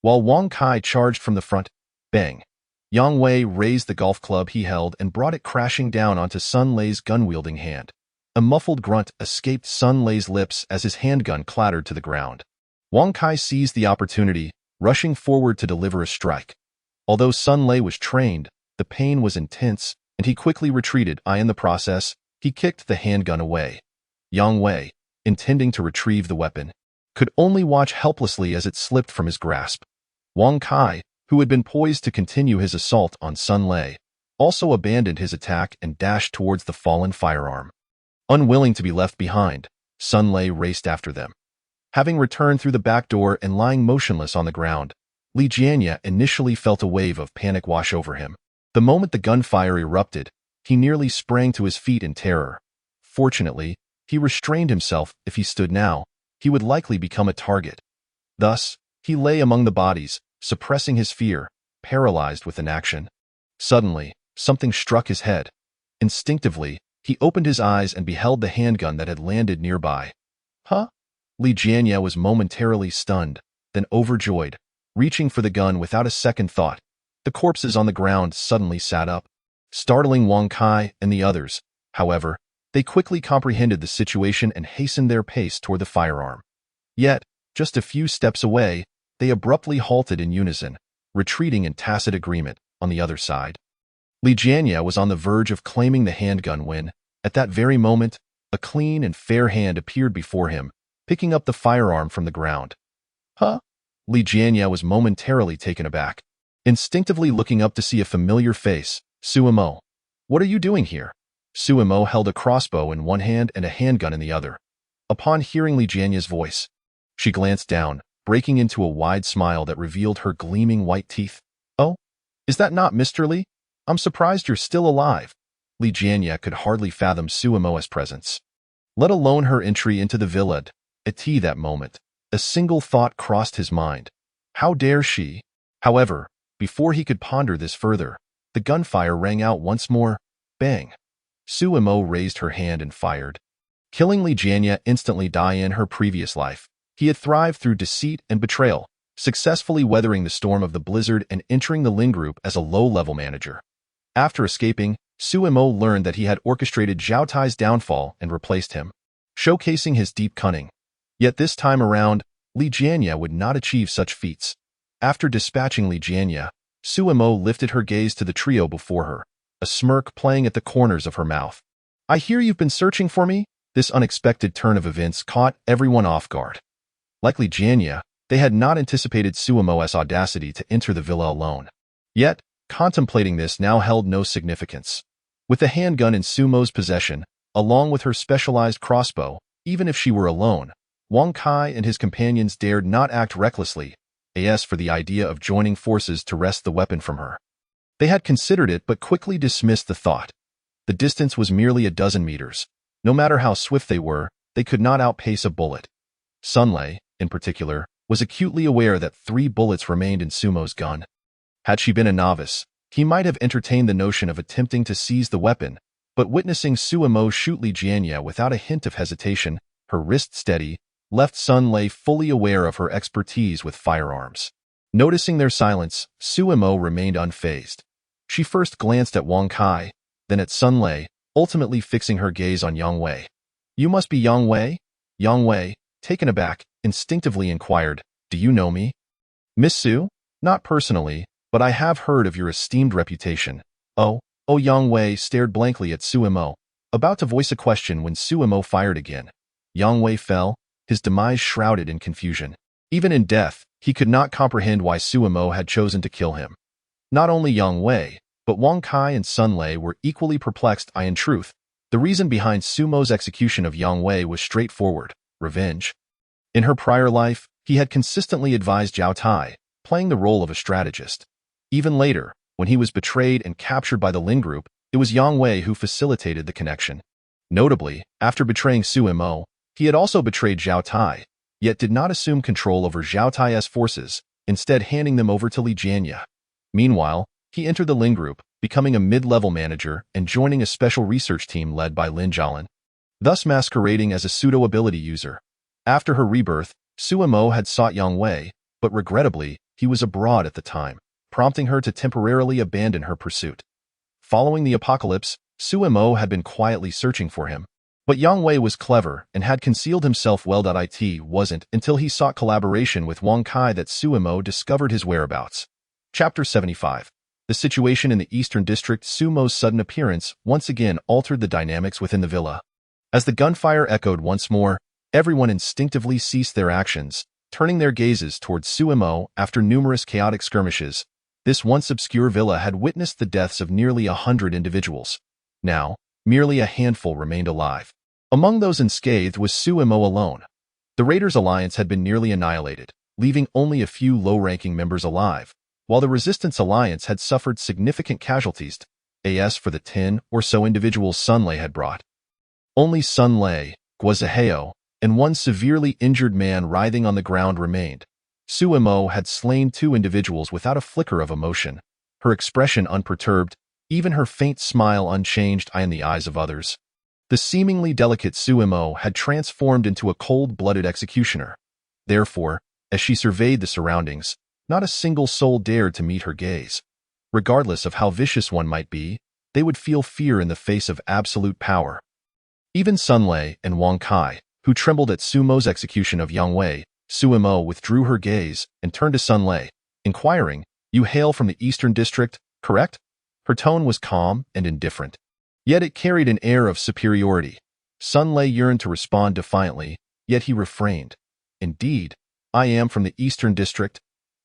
while Wang Kai charged from the front. Bang! Yang Wei raised the golf club he held and brought it crashing down onto Sun Lei's gun-wielding hand. A muffled grunt escaped Sun Lei's lips as his handgun clattered to the ground. Wang Kai seized the opportunity, rushing forward to deliver a strike. Although Sun Lei was trained, the pain was intense, and he quickly retreated. In the process, he kicked the handgun away. Yang Wei, intending to retrieve the weapon, could only watch helplessly as it slipped from his grasp. Wang Kai, who had been poised to continue his assault on Sun Lei, also abandoned his attack and dashed towards the fallen firearm. Unwilling to be left behind, Sun Lei raced after them. Having returned through the back door and lying motionless on the ground, Li Jianya initially felt a wave of panic wash over him. The moment the gunfire erupted, he nearly sprang to his feet in terror. Fortunately, he restrained himself. If he stood now, he would likely become a target. Thus, he lay among the bodies, suppressing his fear, paralyzed with inaction. Suddenly, something struck his head. Instinctively, he opened his eyes and beheld the handgun that had landed nearby. Huh? Li Jianya was momentarily stunned, then overjoyed. Reaching for the gun without a second thought, the corpses on the ground suddenly sat up, startling Wang Kai and the others. However, they quickly comprehended the situation and hastened their pace toward the firearm. Yet, just a few steps away, they abruptly halted in unison, retreating in tacit agreement on the other side. Li Jianya was on the verge of claiming the handgun when, at that very moment, a clean and fair hand appeared before him, picking up the firearm from the ground. Huh? Li Jianye was momentarily taken aback. Instinctively looking up to see a familiar face, Suemo. What are you doing here? Suemo held a crossbow in one hand and a handgun in the other. Upon hearing Li Jianye's voice, she glanced down, breaking into a wide smile that revealed her gleaming white teeth. Oh, is that not Mr. Li? I'm surprised you're still alive. Li Jianye could hardly fathom Suemo's presence, let alone her entry into the villa. At that moment, a single thought crossed his mind. How dare she? However, before he could ponder this further, the gunfire rang out once more. Bang! Suemo raised her hand and fired, killing Li Jianye instantly. In her previous life, he had thrived through deceit and betrayal, successfully weathering the storm of the blizzard and entering the Lin Group as a low-level manager. After escaping, Suemo learned that he had orchestrated Zhao Tai's downfall and replaced him, showcasing his deep cunning. Yet this time around, Li Jianye would not achieve such feats. After dispatching Li Jianye, Suemo lifted her gaze to the trio before her, a smirk playing at the corners of her mouth. I hear you've been searching for me? This unexpected turn of events caught everyone off guard. Like Li Jianye, they had not anticipated Suemo's audacity to enter the villa alone. Yet, contemplating this now held no significance. With the handgun in Suemo's possession, along with her specialized crossbow, even if she were alone, Wang Kai and his companions dared not act recklessly, as for the idea of joining forces to wrest the weapon from her. They had considered it but quickly dismissed the thought. The distance was merely a dozen meters. No matter how swift they could not outpace a bullet. Sun Lei, in particular, was acutely aware that 3 bullets remained in Suemo's gun. Had she been a novice, he might have entertained the notion of attempting to seize the weapon, but witnessing Suemo shoot Li Jianye without a hint of hesitation, her wrist steady, left Sun Lei fully aware of her expertise with firearms. Noticing their silence, Suemo remained unfazed. She first glanced at Wang Kai, then at Sun Lei, ultimately fixing her gaze on Yang Wei. You must be Yang Wei? Yang Wei, taken aback, instinctively inquired, Do you know me? Miss Su? Not personally, but I have heard of your esteemed reputation. Oh, Yang Wei stared blankly at Suemo, about to voice a question when Suemo fired again. Yang Wei fell, his demise shrouded in confusion. Even in death, he could not comprehend why Suemo had chosen to kill him. Not only Yang Wei, but Wang Kai and Sun Lei were equally perplexed. In truth, the reason behind Suemo's execution of Yang Wei was straightforward: revenge. In her prior life, he had consistently advised Zhao Tai, playing the role of a strategist. Even later, when he was betrayed and captured by the Lin Group, it was Yang Wei who facilitated the connection. Notably, after betraying Suemo, he had also betrayed Zhao Tai, yet did not assume control over Zhao Tai's forces, instead handing them over to Li Jianye. Meanwhile, he entered the Lin Group, becoming a mid-level manager and joining a special research team led by Lin Jialin, thus masquerading as a pseudo-ability user. After her rebirth, Suemo had sought Yang Wei, but regrettably, he was abroad at the time, prompting her to temporarily abandon her pursuit. Following the apocalypse, Suemo had been quietly searching for him. But Yang Wei was clever and had concealed himself well. It wasn't until he sought collaboration with Wang Kai that Suemo discovered his whereabouts. Chapter 75. The situation in the Eastern District. Suemo's sudden appearance once again altered the dynamics within the villa. As the gunfire echoed once more, everyone instinctively ceased their actions, turning their gazes towards Suemo. After numerous chaotic skirmishes, this once obscure villa had witnessed the deaths of nearly 100 individuals. Now, merely a handful remained alive. Among those unscathed was Suemo alone. The Raiders' alliance had been nearly annihilated, leaving only a few low-ranking members alive, while the Resistance alliance had suffered significant casualties, as for the 10 or so individuals Sun Lei had brought. Only Sun Lei, Guazaheo, and one severely injured man writhing on the ground remained. Suemo had slain 2 individuals without a flicker of emotion, her expression unperturbed, even her faint smile unchanged in the eyes of others. The seemingly delicate Suemo had transformed into a cold-blooded executioner. Therefore, as she surveyed the surroundings, not a single soul dared to meet her gaze. Regardless of how vicious one might be, they would feel fear in the face of absolute power. Even Sun Lei and Wang Kai, who trembled at Suemo's execution of Yang Wei, Suemo withdrew her gaze and turned to Sun Lei, inquiring, You hail from the Eastern District, correct? Her tone was calm and indifferent, yet it carried an air of superiority. Sun Lei yearned to respond defiantly, yet he refrained. Indeed, I am from the Eastern District.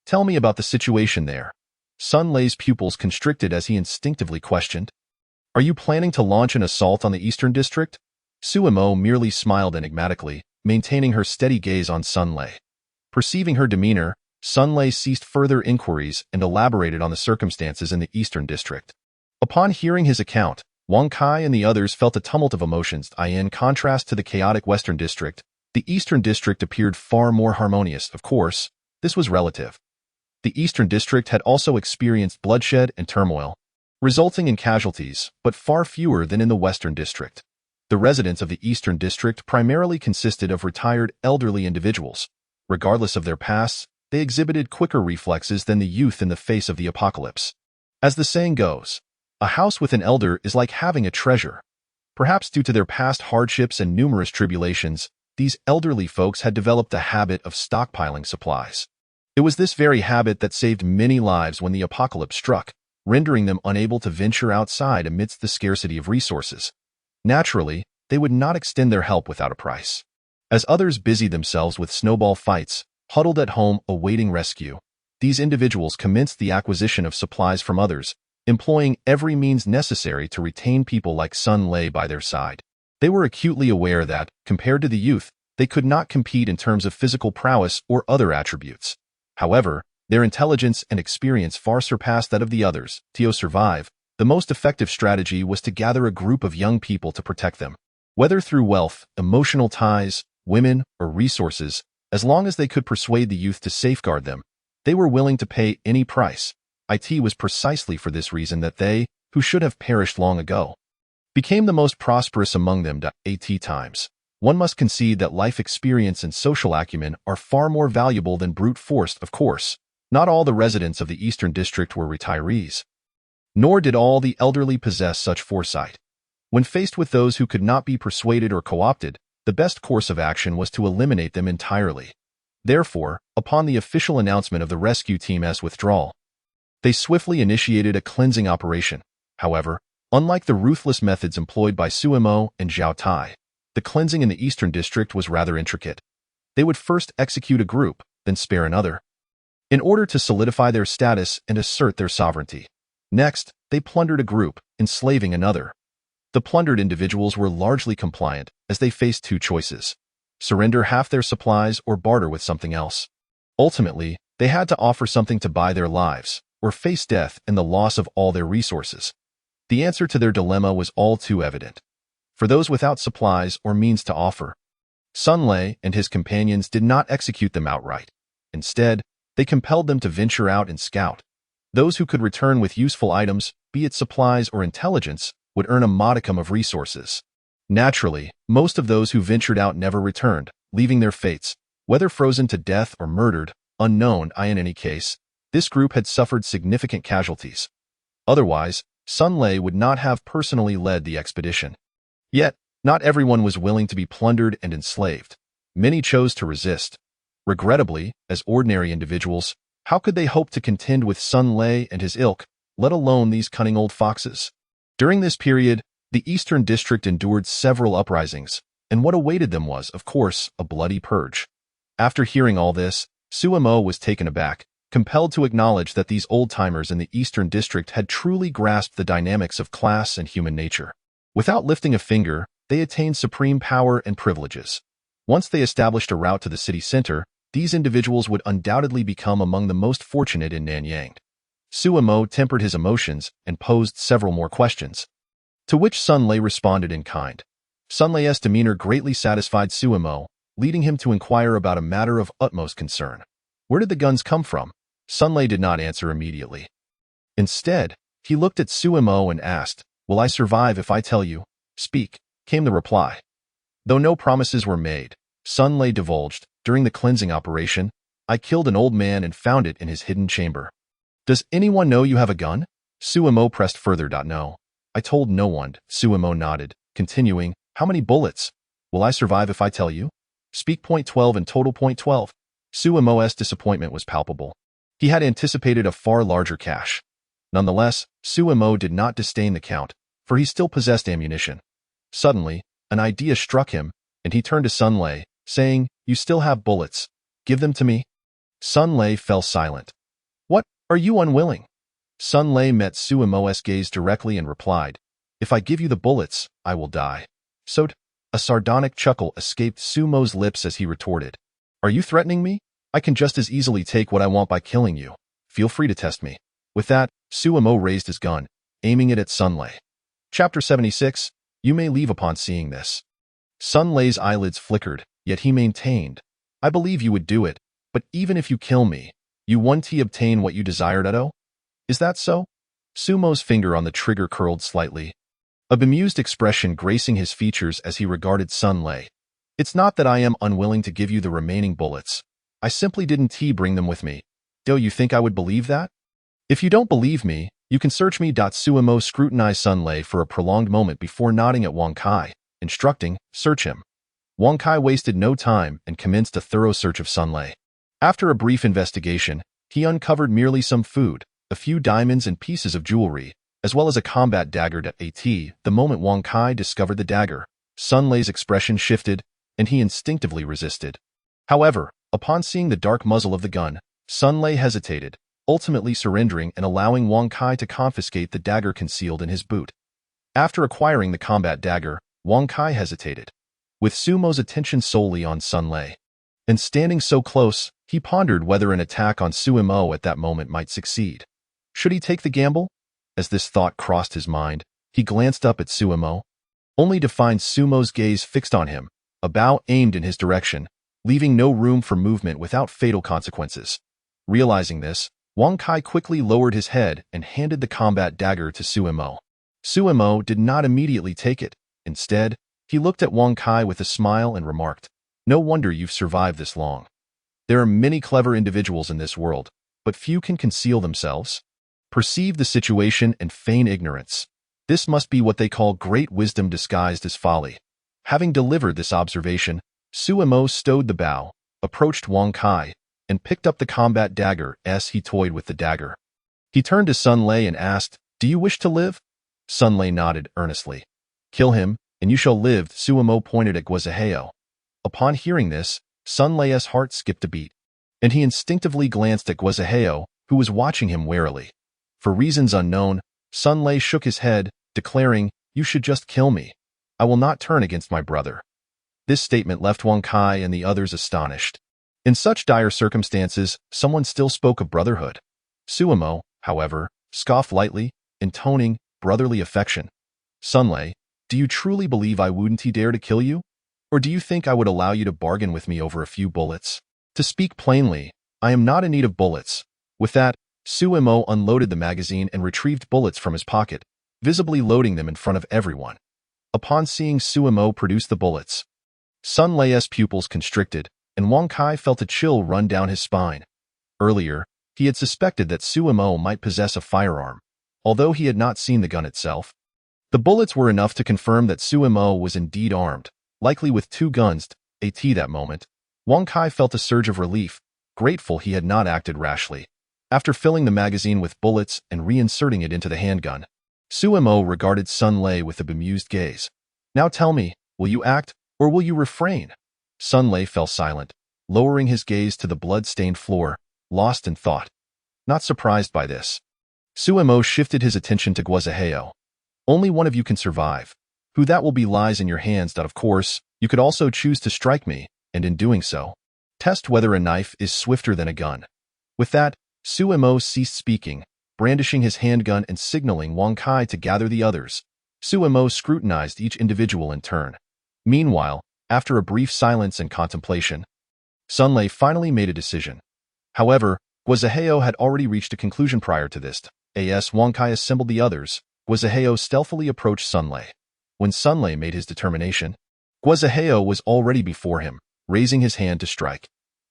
Tell me about the situation there. Sun Lei's pupils constricted as he instinctively questioned. Are you planning to launch an assault on the Eastern District? Suemo merely smiled enigmatically, maintaining her steady gaze on Sun Lei. Perceiving her demeanor, Sun Lei ceased further inquiries and elaborated on the circumstances in the Eastern District. Upon hearing his account, Wang Kai and the others felt a tumult of emotions. In contrast to the chaotic Western District, the Eastern District appeared far more harmonious. Of course, this was relative. The Eastern District had also experienced bloodshed and turmoil, resulting in casualties, but far fewer than in the Western District. The residents of the Eastern District primarily consisted of retired elderly individuals. Regardless of their pasts, they exhibited quicker reflexes than the youth in the face of the apocalypse. As the saying goes, a house with an elder is like having a treasure. Perhaps due to their past hardships and numerous tribulations, these elderly folks had developed a habit of stockpiling supplies. It was this very habit that saved many lives when the apocalypse struck, rendering them unable to venture outside amidst the scarcity of resources. Naturally, they would not extend their help without a price. As others busied themselves with snowball fights, huddled at home awaiting rescue, these individuals commenced the acquisition of supplies from others, employing every means necessary to retain people like Sun Lei by their side. They were acutely aware that, compared to the youth, they could not compete in terms of physical prowess or other attributes. However, their intelligence and experience far surpassed that of the others. To survive, the most effective strategy was to gather a group of young people to protect them. Whether through wealth, emotional ties, women, or resources, as long as they could persuade the youth to safeguard them, they were willing to pay any price. It was precisely for this reason that they, who should have perished long ago, became the most prosperous among them. At times, one must concede that life experience and social acumen are far more valuable than brute force. Of course, not all the residents of the Eastern District were retirees, nor did all the elderly possess such foresight. When faced with those who could not be persuaded or co-opted, the best course of action was to eliminate them entirely. Therefore, upon the official announcement of the rescue team's withdrawal, they swiftly initiated a cleansing operation. However, unlike the ruthless methods employed by Suemo and Zhao Tai, the cleansing in the Eastern District was rather intricate. They would first execute a group, then spare another, in order to solidify their status and assert their sovereignty. Next, they plundered a group, enslaving another. The plundered individuals were largely compliant, as they faced two choices: surrender half their supplies or barter with something else. Ultimately, they had to offer something to buy their lives, or face death and the loss of all their resources. The answer to their dilemma was all too evident. For those without supplies or means to offer, Sun Lei and his companions did not execute them outright. Instead, they compelled them to venture out and scout. Those who could return with useful items, be it supplies or intelligence, would earn a modicum of resources. Naturally, most of those who ventured out never returned, leaving their fates, whether frozen to death or murdered, unknown. In any case, this group had suffered significant casualties. Otherwise, Sun Lei would not have personally led the expedition. Yet, not everyone was willing to be plundered and enslaved. Many chose to resist. Regrettably, as ordinary individuals, how could they hope to contend with Sun Lei and his ilk, let alone these cunning old foxes? During this period, the Eastern District endured several uprisings, and what awaited them was, of course, a bloody purge. After hearing all this, Suemo was taken aback, compelled to acknowledge that these old-timers in the Eastern District had truly grasped the dynamics of class and human nature. Without lifting a finger, they attained supreme power and privileges. Once they established a route to the city center, these individuals would undoubtedly become among the most fortunate in Nanyang. Suemo tempered his emotions and posed several more questions, to which Sun Lei responded in kind. Sun Lei's demeanor greatly satisfied Suemo, leading him to inquire about a matter of utmost concern. Where did the guns come from? Sun Lei did not answer immediately. Instead, he looked at Suemo and asked, "Will I survive if I tell you?" "Speak," came the reply. Though no promises were made, Sun Lei divulged, "During the cleansing operation, I killed an old man and found it in his hidden chamber." "Does anyone know you have a gun?" Suemo pressed further. "No. I told no one." Suemo nodded, continuing, "How many bullets? Will I survive if I tell you?" "Speak." Point 12 and total. Point 12. Suemo's disappointment was palpable. He had anticipated a far larger cache. Nonetheless, Suemo did not disdain the count, for he still possessed ammunition. Suddenly, an idea struck him, and he turned to Sun Lei, saying, "You still have bullets. Give them to me." Sun Lei fell silent. "What, are you unwilling?" Sun Lei met Suemo's gaze directly and replied, "If I give you the bullets, I will die." A sardonic chuckle escaped Sumo's lips as he retorted, "Are you threatening me? I can just as easily take what I want by killing you. Feel free to test me." With that, Suemo raised his gun, aiming it at Sun Lei. Chapter 76. You may leave upon seeing this. Sun Lei's eyelids flickered, yet he maintained, "I believe you would do it, but even if you kill me, you won't obtain what you desired, Edo? Is that so?" Sumo's finger on the trigger curled slightly, a bemused expression gracing his features as he regarded Sun Lei. "It's not that I am unwilling to give you the remaining bullets. I simply didn't bring them with me. Do you think I would believe that? If you don't believe me, you can search me." Suemo scrutinized Sun Lei for a prolonged moment before nodding at Wang Kai, instructing, "Search him." Wang Kai wasted no time and commenced a thorough search of Sun Lei. After a brief investigation, he uncovered merely some food, a few diamonds and pieces of jewelry, as well as a combat dagger. The moment Wang Kai discovered the dagger, Sun Lei's expression shifted, and he instinctively resisted. However, upon seeing the dark muzzle of the gun, Sun Lei hesitated, ultimately surrendering and allowing Wang Kai to confiscate the dagger concealed in his boot. After acquiring the combat dagger, Wang Kai hesitated, with Sumo's attention solely on Sun Lei. And standing so close, he pondered whether an attack on Suemo at that moment might succeed. Should he take the gamble? As this thought crossed his mind, he glanced up at Suemo, only to find Sumo's gaze fixed on him, a bow aimed in his direction, leaving no room for movement without fatal consequences. Realizing this, Wang Kai quickly lowered his head and handed the combat dagger to Suemo. Suemo did not immediately take it. Instead, he looked at Wang Kai with a smile and remarked, "No wonder you've survived this long. There are many clever individuals in this world, but few can conceal themselves, perceive the situation, and feign ignorance. This must be what they call great wisdom disguised as folly." Having delivered this observation, Suemo stowed the bow, approached Wang Kai, and picked up the combat dagger as he toyed with the dagger. He turned to Sun Lei and asked, "Do you wish to live?" Sun Lei nodded earnestly. "Kill him, and you shall live." Suemo pointed at Guizaheo. Upon hearing this, Sun Lei's heart skipped a beat, and he instinctively glanced at Guizaheo, who was watching him warily. For reasons unknown, Sun Lei shook his head, declaring, "You should just kill me. I will not turn against my brother." This statement left Wang Kai and the others astonished. In such dire circumstances, someone still spoke of brotherhood. Suemo, however, scoffed lightly, intoning brotherly affection. "Sun Lei, do you truly believe I wouldn't dare to kill you? Or do you think I would allow you to bargain with me over a few bullets? To speak plainly, I am not in need of bullets." With that, Suemo unloaded the magazine and retrieved bullets from his pocket, visibly loading them in front of everyone. Upon seeing Suemo produce the bullets, Sun Lei's pupils constricted, and Wang Kai felt a chill run down his spine. Earlier, he had suspected that Suemo might possess a firearm, although he had not seen the gun itself. The bullets were enough to confirm that Suemo was indeed armed, likely with 2 guns. At that moment, Wang Kai felt a surge of relief, grateful he had not acted rashly. After filling the magazine with bullets and reinserting it into the handgun, Suemo regarded Sun Lei with a bemused gaze. "Now tell me, will you act, or will you refrain?" Sun Lei fell silent, lowering his gaze to the blood-stained floor, lost in thought. Not surprised by this, Suemo shifted his attention to Guizaheo. "Only one of you can survive. Who that will be lies in your hands. Of course, you could also choose to strike me, and in doing so, test whether a knife is swifter than a gun." With that, Suemo ceased speaking, brandishing his handgun and signaling Wang Kai to gather the others. Suemo scrutinized each individual in turn. Meanwhile, after a brief silence and contemplation, Sun Lei finally made a decision. However, Guizaheo had already reached a conclusion prior to this. As Wang Kai assembled the others, Guizaheo stealthily approached Sun Lei. When Sun Lei made his determination, Guizaheo was already before him, raising his hand to strike.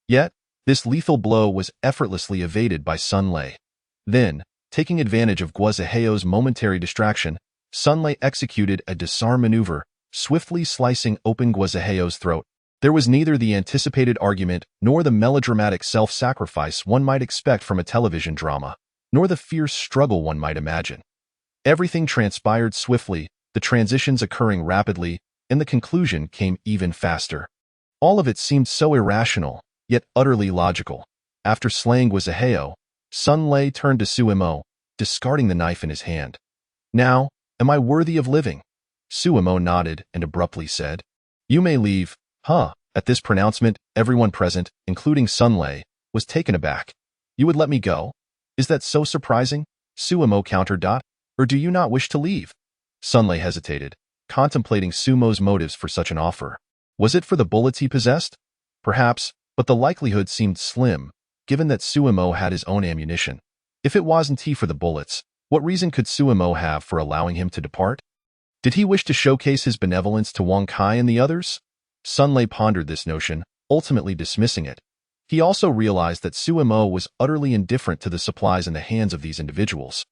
Yet, this lethal blow was effortlessly evaded by Sun Lei. Then, taking advantage of Guizaheo's momentary distraction, Sun Lei executed a disarm maneuver, swiftly slicing open Guizaheo's throat. There was neither the anticipated argument nor the melodramatic self-sacrifice one might expect from a television drama, nor the fierce struggle one might imagine. Everything transpired swiftly, the transitions occurring rapidly, and the conclusion came even faster. All of it seemed so irrational, yet utterly logical. After slaying Guizaheo, Sun Lei turned to Suemo, discarding the knife in his hand. "Now, am I worthy of living?" Suemo nodded and abruptly said, "You may leave." Huh. At this pronouncement, everyone present, including Sun Lei, was taken aback. "You would let me go? Is that so surprising?" Suemo countered. "Or do you not wish to leave?" Sun Lei hesitated, contemplating Sumo's motives for such an offer. Was it for the bullets he possessed? Perhaps, but the likelihood seemed slim, given that Suemo had his own ammunition. If it wasn't he for the bullets, what reason could Suemo have for allowing him to depart? Did he wish to showcase his benevolence to Wang Kai and the others? Sun Lei pondered this notion, ultimately dismissing it. He also realized that Suemo was utterly indifferent to the supplies in the hands of these individuals,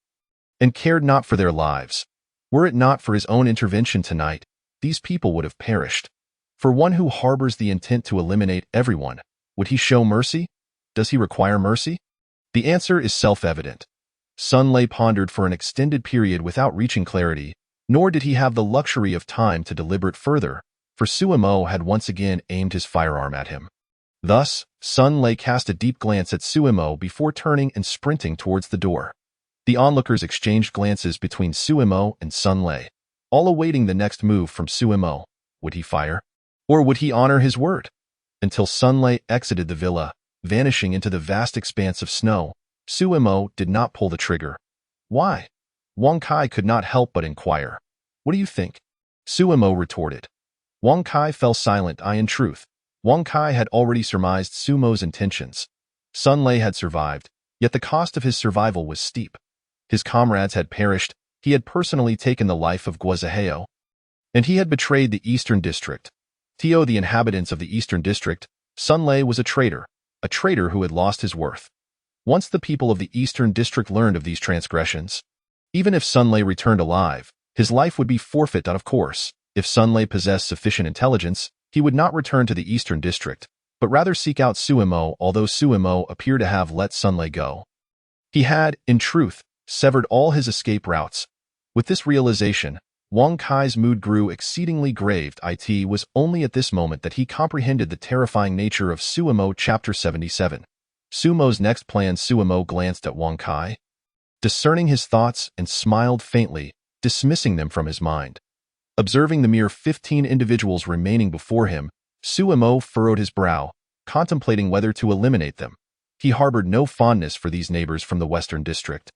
and cared not for their lives. Were it not for his own intervention tonight, these people would have perished. For one who harbors the intent to eliminate everyone, would he show mercy? Does he require mercy? The answer is self-evident. Sun Lei pondered for an extended period without reaching clarity, nor did he have the luxury of time to deliberate further, for Suemo had once again aimed his firearm at him. Thus, Sun Lei cast a deep glance at Suemo before turning and sprinting towards the door. The onlookers exchanged glances between Suemo and Sun Lei, all awaiting the next move from Suemo. Would he fire? Or would he honor his word? Until Sun Lei exited the villa, vanishing into the vast expanse of snow, Suemo did not pull the trigger. Why? Wang Kai could not help but inquire. "What do you think?" Suemo retorted. Wang Kai fell silent. In truth, Wang Kai had already surmised Sumo's intentions. Sun Lei had survived, yet the cost of his survival was steep. His comrades had perished, he had personally taken the life of Guizaheo, and he had betrayed the Eastern District. To the inhabitants of the Eastern District, Sun Lei was a traitor who had lost his worth. Once the people of the Eastern District learned of these transgressions, even if Sun Lei returned alive, his life would be forfeit. Of course, if Sun Lei possessed sufficient intelligence, he would not return to the Eastern District, but rather seek out Suemo. Although Suemo appeared to have let Sun Lei go, he had, in truth, severed all his escape routes. With this realization, Wang Kai's mood grew exceedingly grave. It was only at this moment that he comprehended the terrifying nature of Suemo. Chapter 77. Sumo's next plan. Suemo glanced at Wang Kai, discerning his thoughts, and smiled faintly, dismissing them from his mind. Observing the mere 15 individuals remaining before him, Suemo furrowed his brow, contemplating whether to eliminate them. He harbored no fondness for these neighbors from the Western District.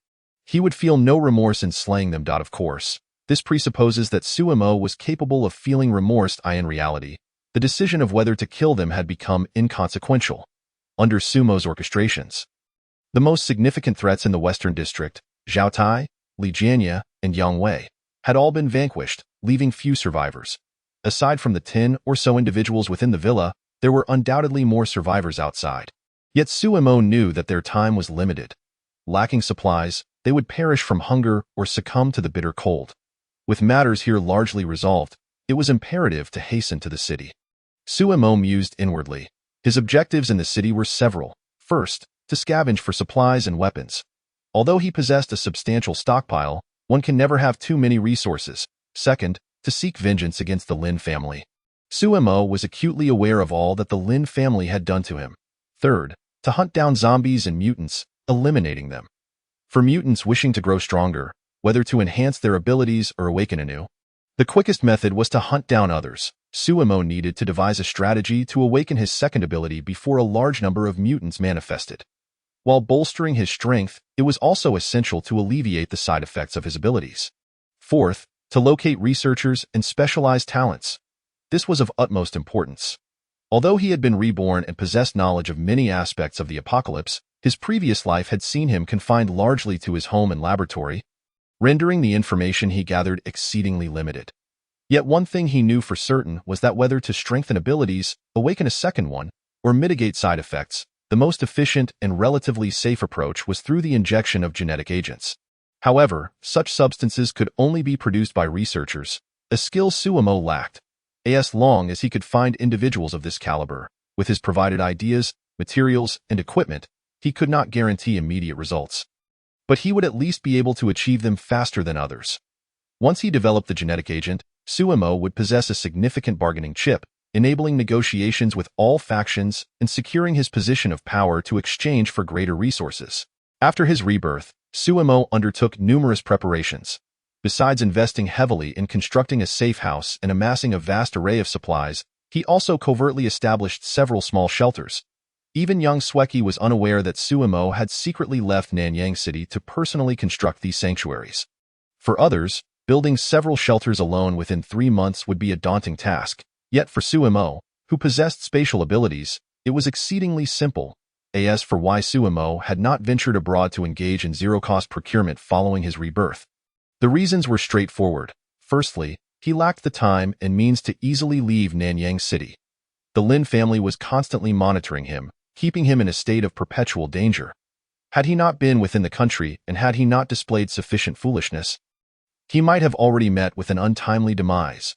He would feel no remorse in slaying them. Of course, this presupposes that Suemo was capable of feeling remorse. In reality, the decision of whether to kill them had become inconsequential. Under Sumo's orchestrations, the most significant threats in the Western District, Zhao Tai, Li Jianya, and Yang Wei, had all been vanquished, leaving few survivors. Aside from the 10 or so individuals within the villa, there were undoubtedly more survivors outside. Yet Suemo knew that their time was limited. Lacking supplies, they would perish from hunger or succumb to the bitter cold. With matters here largely resolved, it was imperative to hasten to the city. Suemo mused inwardly. His objectives in the city were several. First, to scavenge for supplies and weapons. Although he possessed a substantial stockpile, one can never have too many resources. Second, to seek vengeance against the Lin family. Suemo was acutely aware of all that the Lin family had done to him. Third, to hunt down zombies and mutants, eliminating them. For mutants wishing to grow stronger, whether to enhance their abilities or awaken anew, the quickest method was to hunt down others. Suemo needed to devise a strategy to awaken his second ability before a large number of mutants manifested. While bolstering his strength, it was also essential to alleviate the side effects of his abilities. Fourth, to locate researchers and specialized talents. This was of utmost importance. Although he had been reborn and possessed knowledge of many aspects of the apocalypse, his previous life had seen him confined largely to his home and laboratory, rendering the information he gathered exceedingly limited. Yet one thing he knew for certain was that whether to strengthen abilities, awaken a second one, or mitigate side effects, the most efficient and relatively safe approach was through the injection of genetic agents. However, such substances could only be produced by researchers, a skill Suemo lacked. As long as he could find individuals of this caliber, with his provided ideas, materials, and equipment, he could not guarantee immediate results. But he would at least be able to achieve them faster than others. Once he developed the genetic agent, Suemo would possess a significant bargaining chip, enabling negotiations with all factions and securing his position of power to exchange for greater resources. After his rebirth, Suemo undertook numerous preparations. Besides investing heavily in constructing a safe house and amassing a vast array of supplies, he also covertly established several small shelters. Even young Sweki was unaware that Suemo had secretly left Nanyang City to personally construct these sanctuaries. For others, building several shelters alone within 3 months would be a daunting task. Yet for Suemo, who possessed spatial abilities, it was exceedingly simple. As for why Suemo had not ventured abroad to engage in zero-cost procurement following his rebirth. The reasons were straightforward. Firstly, he lacked the time and means to easily leave Nanyang City. The Lin family was constantly monitoring him, keeping him in a state of perpetual danger. Had he not been within the country and had he not displayed sufficient foolishness, he might have already met with an untimely demise.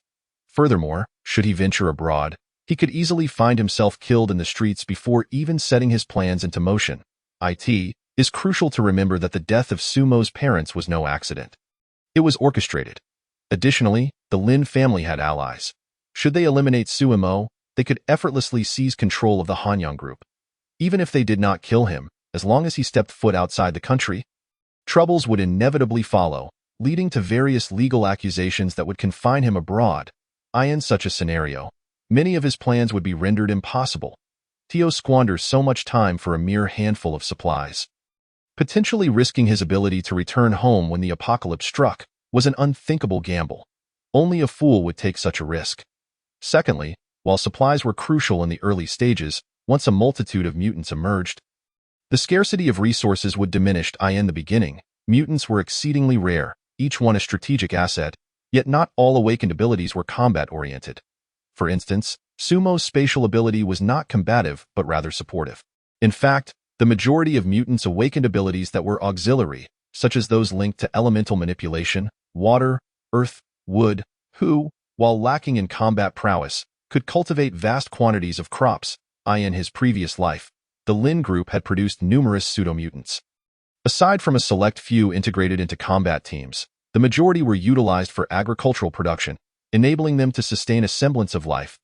Furthermore, should he venture abroad, he could easily find himself killed in the streets before even setting his plans into motion. It is crucial to remember that the death of Sumo's parents was no accident. It was orchestrated. Additionally, the Lin family had allies. Should they eliminate Suemo, they could effortlessly seize control of the Hanyang group. Even if they did not kill him, as long as he stepped foot outside the country, troubles would inevitably follow, leading to various legal accusations that would confine him abroad. In such a scenario, many of his plans would be rendered impossible. Tio squanders so much time for a mere handful of supplies. Potentially risking his ability to return home when the apocalypse struck was an unthinkable gamble. Only a fool would take such a risk. Secondly, while supplies were crucial in the early stages, once a multitude of mutants emerged, the scarcity of resources would diminish. In the beginning, mutants were exceedingly rare, each one a strategic asset, yet not all awakened abilities were combat-oriented. For instance, Sumo's spatial ability was not combative but rather supportive. In fact, the majority of mutants awakened abilities that were auxiliary, such as those linked to elemental manipulation, water, earth, wood, who, while lacking in combat prowess, could cultivate vast quantities of crops. In his previous life, the Lin group had produced numerous pseudo-mutants. Aside from a select few integrated into combat teams, the majority were utilized for agricultural production, enabling them to sustain a semblance of life.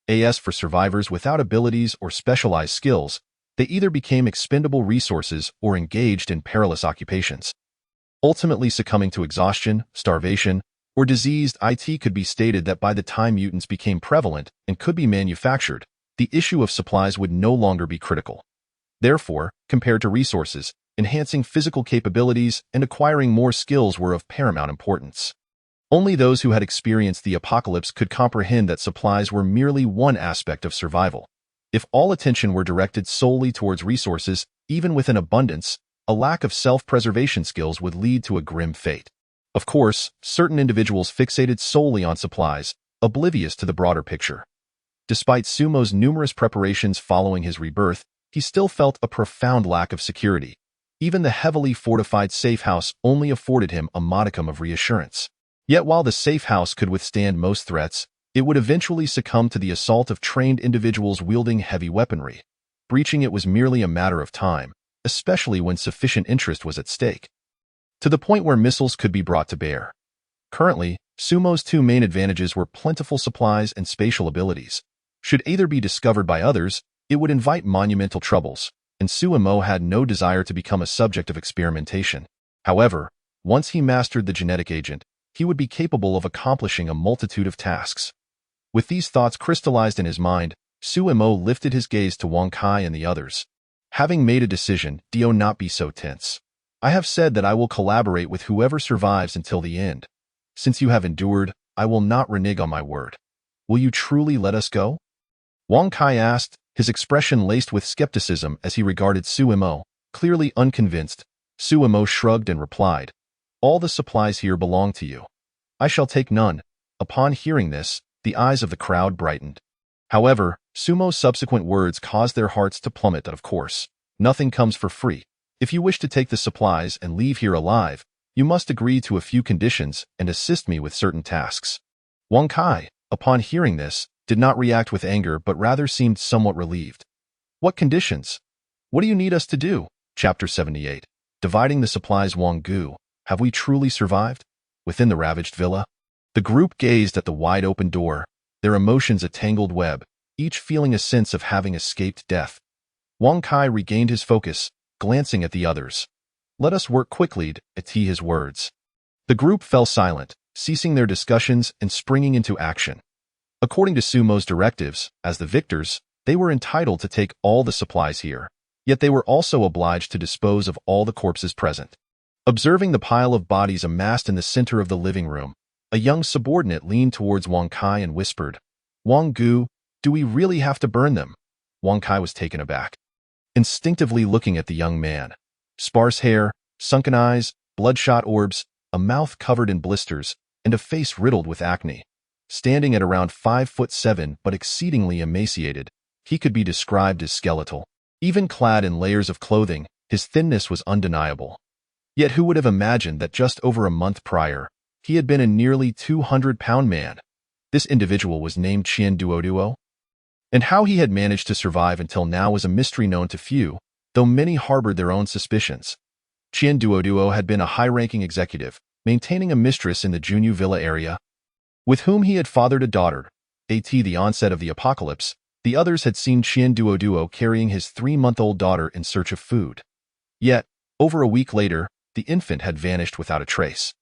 As for survivors without abilities or specialized skills, they either became expendable resources or engaged in perilous occupations. Ultimately succumbing to exhaustion, starvation, or disease. It could be stated that by the time mutants became prevalent and could be manufactured, the issue of supplies would no longer be critical. Therefore, compared to resources, enhancing physical capabilities and acquiring more skills were of paramount importance. Only those who had experienced the apocalypse could comprehend that supplies were merely one aspect of survival. If all attention were directed solely towards resources, even with an abundance, a lack of self-preservation skills would lead to a grim fate. Of course, certain individuals fixated solely on supplies, oblivious to the broader picture. Despite Sumo's numerous preparations following his rebirth, he still felt a profound lack of security. Even the heavily fortified safe house only afforded him a modicum of reassurance. Yet while the safe house could withstand most threats, it would eventually succumb to the assault of trained individuals wielding heavy weaponry. Breaching it was merely a matter of time, especially when sufficient interest was at stake, to the point where missiles could be brought to bear. Currently, Sumo's two main advantages were plentiful supplies and spatial abilities. Should either be discovered by others, it would invite monumental troubles, and Suemo had no desire to become a subject of experimentation. However, once he mastered the genetic agent, he would be capable of accomplishing a multitude of tasks. With these thoughts crystallized in his mind, Suemo lifted his gaze to Wang Kai and the others. Having made a decision, do not be so tense. I have said that I will collaborate with whoever survives until the end. Since you have endured, I will not renege on my word. Will you truly let us go? Wang Kai asked, his expression laced with skepticism as he regarded Suemo, clearly unconvinced. Suemo shrugged and replied, "All the supplies here belong to you. I shall take none." Upon hearing this, the eyes of the crowd brightened. However, Sumo's subsequent words caused their hearts to plummet. Of course, nothing comes for free. If you wish to take the supplies and leave here alive, you must agree to a few conditions and assist me with certain tasks. Wang Kai, upon hearing this, did not react with anger but rather seemed somewhat relieved. What conditions? What do you need us to do? Chapter 78. Dividing the supplies. Wang Gu, have we truly survived? Within the ravaged villa, the group gazed at the wide-open door, their emotions a tangled web, each feeling a sense of having escaped death. Wang Kai regained his focus, glancing at the others. "Let us work quickly," his words. The group fell silent, ceasing their discussions and springing into action. According to Sumo's directives, as the victors, they were entitled to take all the supplies here. Yet they were also obliged to dispose of all the corpses present. Observing the pile of bodies amassed in the center of the living room, a young subordinate leaned towards Wang Kai and whispered, "Wang Gu, do we really have to burn them?" Wang Kai was taken aback, instinctively looking at the young man. Sparse hair, sunken eyes, bloodshot orbs, a mouth covered in blisters, and a face riddled with acne. Standing at around 5'7" but exceedingly emaciated, he could be described as skeletal. Even clad in layers of clothing, his thinness was undeniable. Yet who would have imagined that just over a month prior, he had been a nearly 200-pound man? This individual was named Qian Duoduo, and how he had managed to survive until now was a mystery known to few, though many harbored their own suspicions. Qian Duoduo had been a high-ranking executive, maintaining a mistress in the Junyu Villa area, with whom he had fathered a daughter. At the onset of the apocalypse, the others had seen Qian Duoduo carrying his 3-month-old daughter in search of food. Yet, over a week later, the infant had vanished without a trace,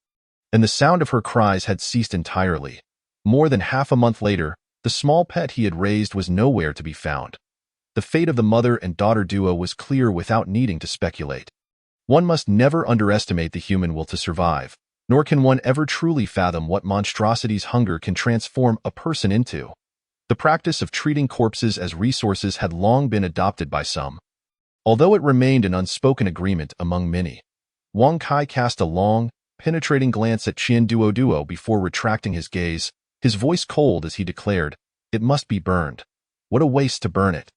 and the sound of her cries had ceased entirely. More than half a month later, the small pet he had raised was nowhere to be found. The fate of the mother and daughter duo was clear without needing to speculate. One must never underestimate the human will to survive, nor can one ever truly fathom what monstrosities hunger can transform a person into. The practice of treating corpses as resources had long been adopted by some, although it remained an unspoken agreement among many. Wang Kai cast a long, penetrating glance at Qian Duoduo before retracting his gaze, his voice cold as he declared, "It must be burned. What a waste to burn it."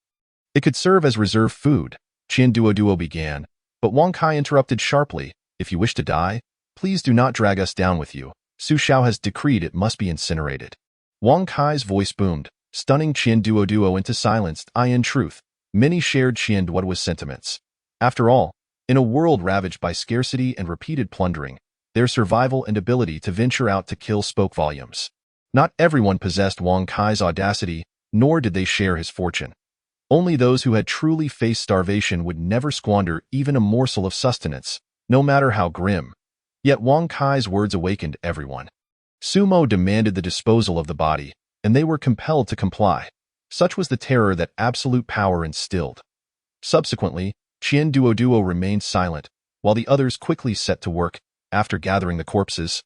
"It could serve as reserve food," Qian Duoduo began, but Wang Kai interrupted sharply, "If you wish to die, please do not drag us down with you. Su Xiao has decreed it must be incinerated." Wang Kai's voice boomed, stunning Qian Duoduo into silence. In truth, many shared Qian Duoduo's sentiments. After all, in a world ravaged by scarcity and repeated plundering, their survival and ability to venture out to kill spoke volumes. Not everyone possessed Wang Kai's audacity, nor did they share his fortune. Only those who had truly faced starvation would never squander even a morsel of sustenance, no matter how grim. Yet Wang Kai's words awakened everyone. Sumo demanded the disposal of the body, and they were compelled to comply. Such was the terror that absolute power instilled. Subsequently, Qian Duoduo remained silent, while the others quickly set to work. After gathering the corpses,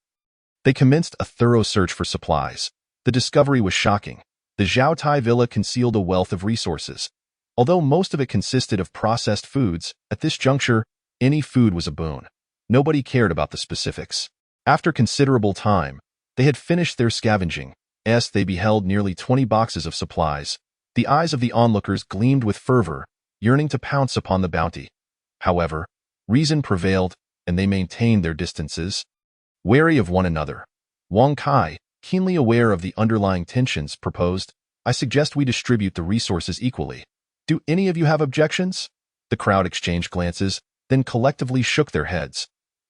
they commenced a thorough search for supplies. The discovery was shocking. The Zhaotai villa concealed a wealth of resources. Although most of it consisted of processed foods, at this juncture, any food was a boon. Nobody cared about the specifics. After considerable time, they had finished their scavenging. They beheld nearly 20 boxes of supplies. The eyes of the onlookers gleamed with fervor, yearning to pounce upon the bounty. However, reason prevailed, and they maintained their distances, wary of one another. Wang Kai, keenly aware of the underlying tensions, proposed, "I suggest we distribute the resources equally. Do any of you have objections?" The crowd exchanged glances, then collectively shook their heads.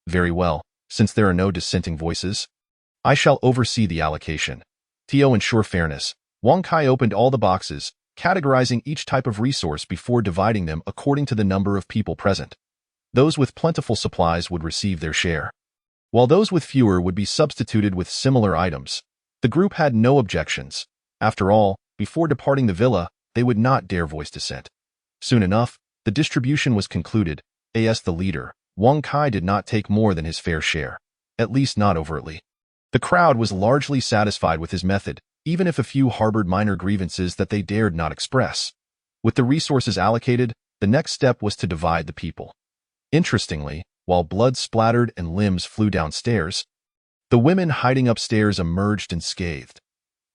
"Very well, since there are no dissenting voices, I shall oversee the allocation." To ensure fairness, Wang Kai opened all the boxes, categorizing each type of resource before dividing them according to the number of people present. Those with plentiful supplies would receive their share, while those with fewer would be substituted with similar items. The group had no objections. After all, before departing the villa, they would not dare voice dissent. Soon enough, the distribution was concluded. As the leader, Wang Kai did not take more than his fair share, at least not overtly. The crowd was largely satisfied with his method, even if a few harbored minor grievances that they dared not express. With the resources allocated, the next step was to divide the people. Interestingly, while blood splattered and limbs flew downstairs, the women hiding upstairs emerged unscathed.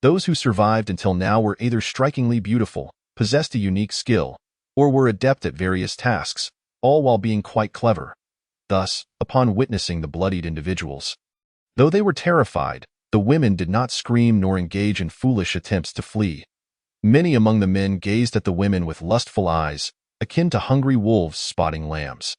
Those who survived until now were either strikingly beautiful, possessed a unique skill, or were adept at various tasks, all while being quite clever. Thus, upon witnessing the bloodied individuals, though they were terrified, the women did not scream nor engage in foolish attempts to flee. Many among the men gazed at the women with lustful eyes, akin to hungry wolves spotting lambs.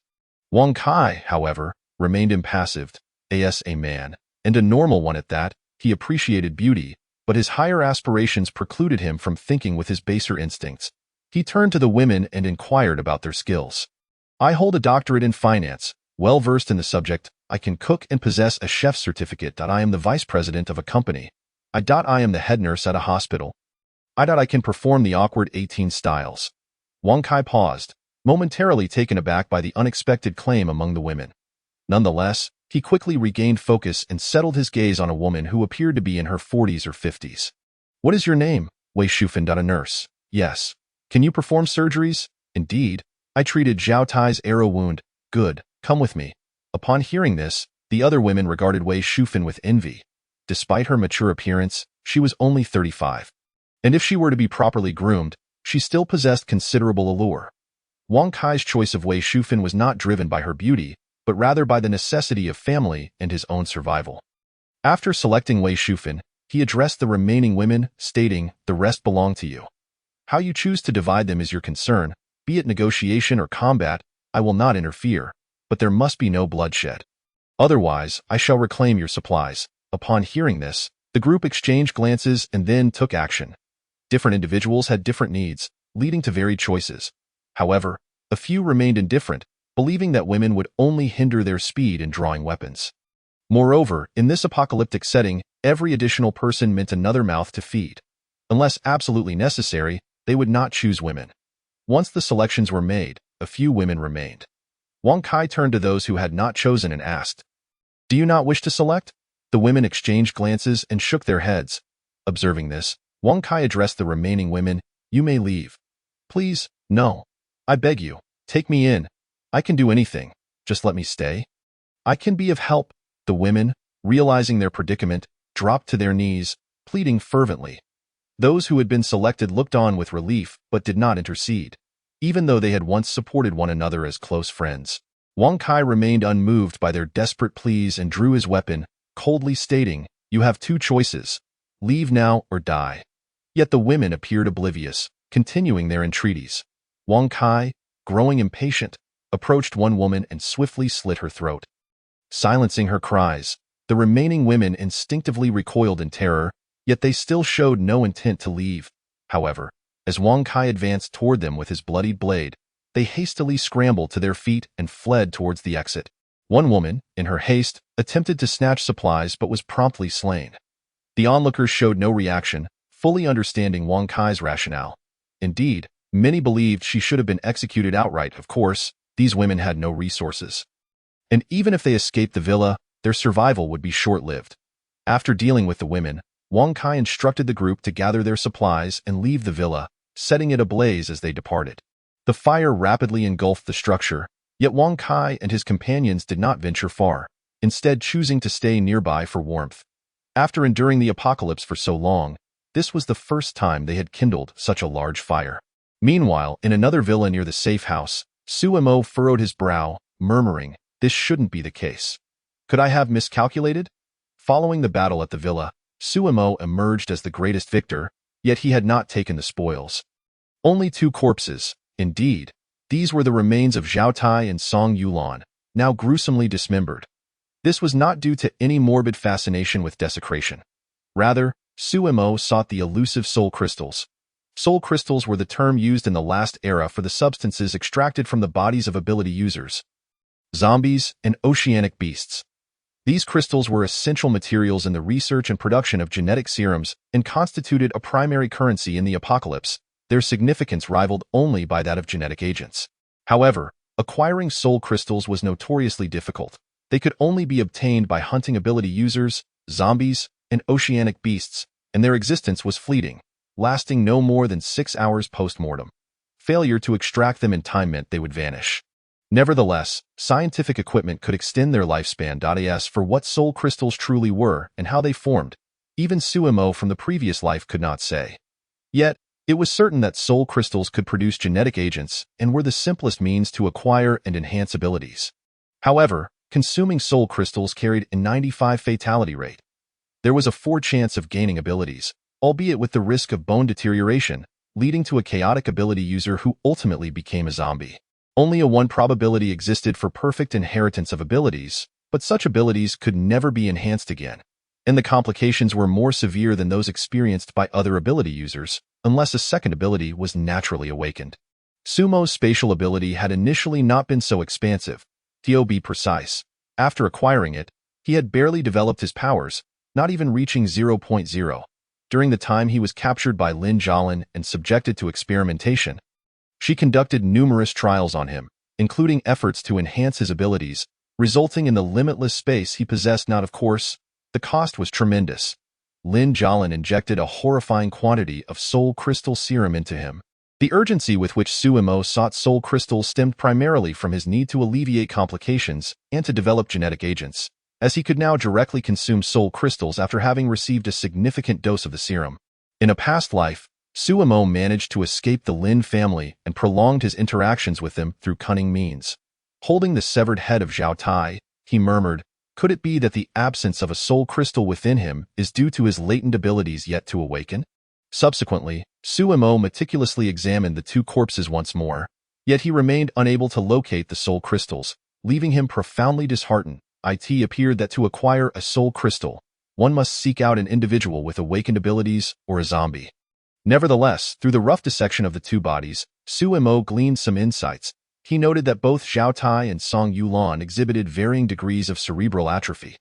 Wang Kai, however, remained impassive. As a man, and a normal one at that, he appreciated beauty, but his higher aspirations precluded him from thinking with his baser instincts. He turned to the women and inquired about their skills. I hold a doctorate in finance, well versed in the subject. I can cook and possess a chef's certificate. I am the vice president of a company. I am the head nurse at a hospital. I can perform the awkward 18 styles. Wang Kai paused, momentarily taken aback by the unexpected claim among the women. Nonetheless, he quickly regained focus and settled his gaze on a woman who appeared to be in her 40s or 50s. What is your name? Wei Shufan. A nurse. Yes. Can you perform surgeries? Indeed. I treated Zhao Tai's arrow wound. Good. Come with me. Upon hearing this, the other women regarded Wei Shufan with envy. Despite her mature appearance, she was only 35. And if she were to be properly groomed, she still possessed considerable allure. Wang Kai's choice of Wei Shufan was not driven by her beauty, but rather by the necessity of family and his own survival. After selecting Wei Shufan, he addressed the remaining women, stating, "The rest belong to you. How you choose to divide them is your concern, be it negotiation or combat. I will not interfere, but there must be no bloodshed. Otherwise, I shall reclaim your supplies." Upon hearing this, the group exchanged glances and then took action. Different individuals had different needs, leading to varied choices. However, a few remained indifferent, believing that women would only hinder their speed in drawing weapons. Moreover, in this apocalyptic setting, every additional person meant another mouth to feed. Unless absolutely necessary, they would not choose women. Once the selections were made, a few women remained. Wang Kai turned to those who had not chosen and asked, "Do you not wish to select?" The women exchanged glances and shook their heads. Observing this, Wang Kai addressed the remaining women, "You may leave. Please, no. I beg you, take me in. I can do anything. Just let me stay. I can be of help." The women, realizing their predicament, dropped to their knees, pleading fervently. Those who had been selected looked on with relief but did not intercede, even though they had once supported one another as close friends. Wang Kai remained unmoved by their desperate pleas and drew his weapon, coldly stating, "You have two choices. Leave now or die." Yet the women appeared oblivious, continuing their entreaties. Wang Kai, growing impatient, approached one woman and swiftly slit her throat. Silencing her cries, the remaining women instinctively recoiled in terror, yet they still showed no intent to leave. However, as Wang Kai advanced toward them with his bloodied blade, they hastily scrambled to their feet and fled towards the exit. One woman, in her haste, attempted to snatch supplies but was promptly slain. The onlookers showed no reaction, fully understanding Wang Kai's rationale. Indeed, many believed she should have been executed outright. Of course, these women had no resources. And even if they escaped the villa, their survival would be short-lived. After dealing with the women, Wang Kai instructed the group to gather their supplies and leave the villa, setting it ablaze as they departed. The fire rapidly engulfed the structure, yet Wang Kai and his companions did not venture far, instead choosing to stay nearby for warmth. After enduring the apocalypse for so long, this was the first time they had kindled such a large fire. Meanwhile, in another villa near the safe house, Suemo furrowed his brow, murmuring, "This shouldn't be the case. Could I have miscalculated?" Following the battle at the villa, Suemo emerged as the greatest victor, yet he had not taken the spoils. Only 2 corpses, indeed. These were the remains of Zhao Tai and Song Yulan, now gruesomely dismembered. This was not due to any morbid fascination with desecration. Rather, Suemo sought the elusive soul crystals. Soul crystals were the term used in the last era for the substances extracted from the bodies of ability users, zombies, and oceanic beasts. These crystals were essential materials in the research and production of genetic serums and constituted a primary currency in the apocalypse, their significance rivaled only by that of genetic agents. However, acquiring soul crystals was notoriously difficult. They could only be obtained by hunting ability users, zombies, and oceanic beasts, and their existence was fleeting, lasting no more than 6 hours post-mortem. Failure to extract them in time meant they would vanish. Nevertheless, scientific equipment could extend their lifespan. As for what soul crystals truly were and how they formed, even Suemo from the previous life could not say. Yet, it was certain that soul crystals could produce genetic agents and were the simplest means to acquire and enhance abilities. However, consuming soul crystals carried a 95% fatality rate. There was a 4% chance of gaining abilities, albeit with the risk of bone deterioration, leading to a chaotic ability user who ultimately became a zombie. Only a 1% probability existed for perfect inheritance of abilities, but such abilities could never be enhanced again. and the complications were more severe than those experienced by other ability users, unless a second ability was naturally awakened. Sumo's spatial ability had initially not been so expansive, to be precise. After acquiring it, he had barely developed his powers, not even reaching 0.0. During the time he was captured by Lin Jialin and subjected to experimentation, she conducted numerous trials on him, including efforts to enhance his abilities, resulting in the limitless space he possessed. Not, of course, the cost was tremendous. Lin Jialin injected a horrifying quantity of soul crystal serum into him. The urgency with which Sumo sought soul crystals stemmed primarily from his need to alleviate complications and to develop genetic agents, as he could now directly consume soul crystals after having received a significant dose of the serum. In a past life, Sumo managed to escape the Lin family and prolonged his interactions with them through cunning means. Holding the severed head of Zhao Tai, he murmured, "Could it be that the absence of a soul crystal within him is due to his latent abilities yet to awaken?" Subsequently, Sumo meticulously examined the two corpses once more, yet he remained unable to locate the soul crystals, leaving him profoundly disheartened. It appeared that to acquire a soul crystal, one must seek out an individual with awakened abilities or a zombie. Nevertheless, through the rough dissection of the two bodies, Sumo gleaned some insights. He noted that both Zhao Tai and Song Yulan exhibited varying degrees of cerebral atrophy.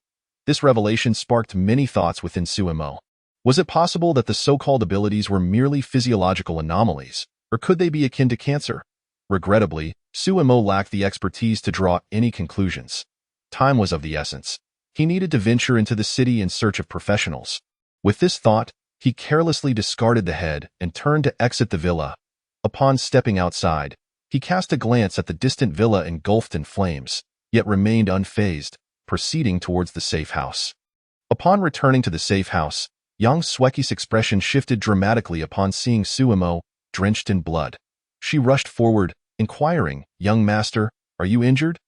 This revelation sparked many thoughts within Sumo. Was it possible that the so-called abilities were merely physiological anomalies, or could they be akin to cancer? Regrettably, Sumo lacked the expertise to draw any conclusions. Time was of the essence. He needed to venture into the city in search of professionals. With this thought, he carelessly discarded the head and turned to exit the villa. Upon stepping outside, he cast a glance at the distant villa engulfed in flames, yet remained unfazed, proceeding towards the safe house. Upon returning to the safe house, Yang Sueki's expression shifted dramatically upon seeing Sumo, drenched in blood. She rushed forward, inquiring, "Young master, are you injured?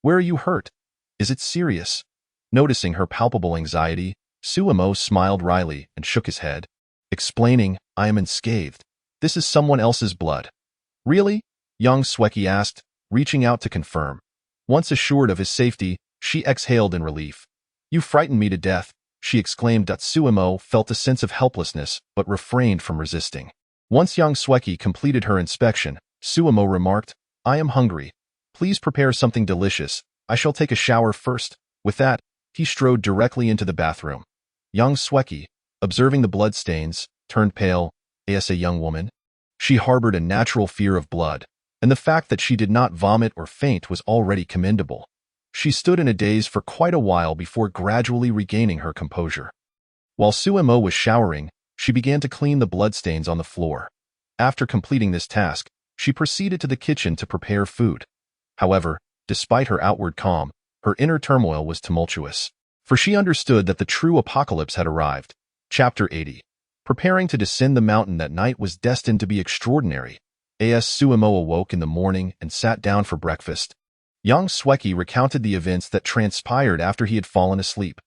Where are you hurt? Is it serious?" Noticing her palpable anxiety, Sumo smiled wryly and shook his head, explaining, "I am unscathed. This is someone else's blood." "Really?" Yang Sueki asked, reaching out to confirm. Once assured of his safety, she exhaled in relief. "You frightened me to death," she exclaimed. Sumo felt a sense of helplessness but refrained from resisting. Once Yang Sueki completed her inspection, Sumo remarked, "I am hungry. Please prepare something delicious. I shall take a shower first." With that, he strode directly into the bathroom. Yang Sueki, observing the bloodstains, turned pale. As a young woman, she harbored a natural fear of blood, and the fact that she did not vomit or faint was already commendable. She stood in a daze for quite a while before gradually regaining her composure. While Sumo was showering, she began to clean the bloodstains on the floor. After completing this task, she proceeded to the kitchen to prepare food. However, despite her outward calm, her inner turmoil was tumultuous, for she understood that the true apocalypse had arrived. Chapter 80. Preparing to descend the mountain that night was destined to be extraordinary. As Sumo awoke in the morning and sat down for breakfast, Yang Sueki recounted the events that transpired after he had fallen asleep.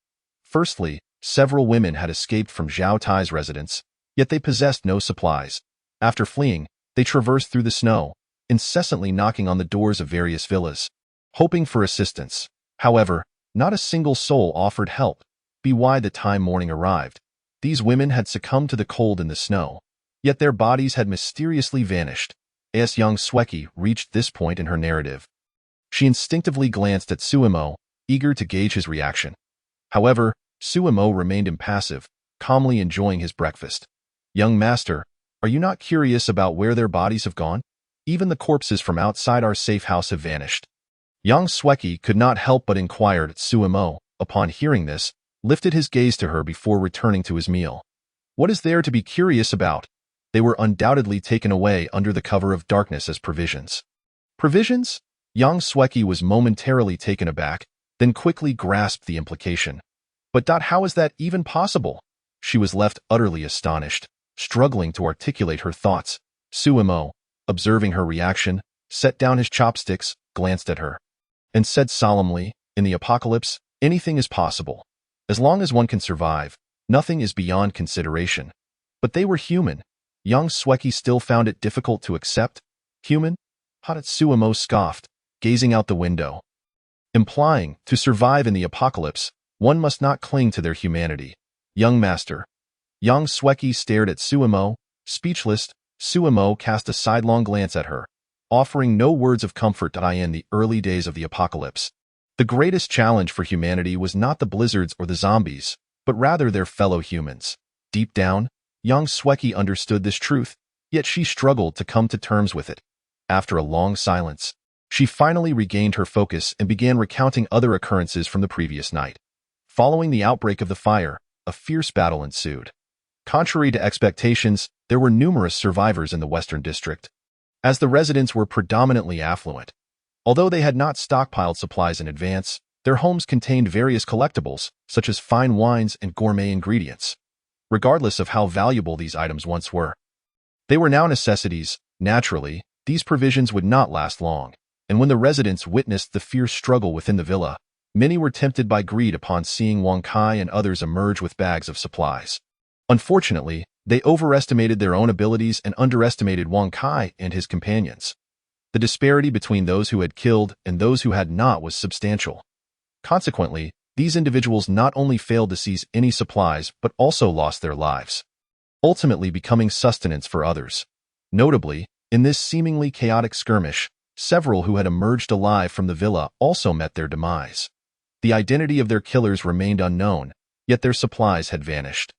Firstly, several women had escaped from Zhao Tai's residence, yet they possessed no supplies. After fleeing, they traversed through the snow, incessantly knocking on the doors of various villas, hoping for assistance. However, not a single soul offered help. By the time morning arrived, these women had succumbed to the cold and the snow, yet their bodies had mysteriously vanished. As Yang Sueki reached this point in her narrative, she instinctively glanced at Sumo, eager to gauge his reaction. However, Sumo remained impassive, calmly enjoying his breakfast. "Young master, are you not curious about where their bodies have gone? Even the corpses from outside our safe house have vanished." Yang Sueki could not help but inquire. Sumo, upon hearing this, lifted his gaze to her before returning to his meal. "What is there to be curious about? They were undoubtedly taken away under the cover of darkness as provisions." "Provisions?" Yang Sueki was momentarily taken aback, then quickly grasped the implication. "But how is that even possible?" She was left utterly astonished, struggling to articulate her thoughts. Sumo, observing her reaction, set down his chopsticks, glanced at her, and said solemnly, "In the apocalypse, anything is possible. As long as one can survive, nothing is beyond consideration." "But they were human." Yang Sueki still found it difficult to accept. "Human?" Sumo scoffed, gazing out the window, implying, to survive in the apocalypse, One must not cling to their humanity. Young master. Yang Sweki stared at Suemo, speechless. Suemo cast a sidelong glance at her, offering no words of comfort in the early days of the apocalypse. The greatest challenge for humanity was not the blizzards or the zombies, but rather their fellow humans. Deep down, Yang Sweki understood this truth, yet she struggled to come to terms with it. After a long silence, she finally regained her focus and began recounting other occurrences from the previous night. Following the outbreak of the fire, a fierce battle ensued. Contrary to expectations, there were numerous survivors in the Western District, as the residents were predominantly affluent. Although they had not stockpiled supplies in advance, their homes contained various collectibles, such as fine wines and gourmet ingredients. Regardless of how valuable these items once were, they were now necessities. Naturally, these provisions would not last long, and when the residents witnessed the fierce struggle within the villa, many were tempted by greed upon seeing Wang Kai and others emerge with bags of supplies. Unfortunately, they overestimated their own abilities and underestimated Wang Kai and his companions. The disparity between those who had killed and those who had not was substantial. Consequently, these individuals not only failed to seize any supplies but also lost their lives, ultimately becoming sustenance for others. Notably, in this seemingly chaotic skirmish, several who had emerged alive from the villa also met their demise. The identity of their killers remained unknown, yet their supplies had vanished.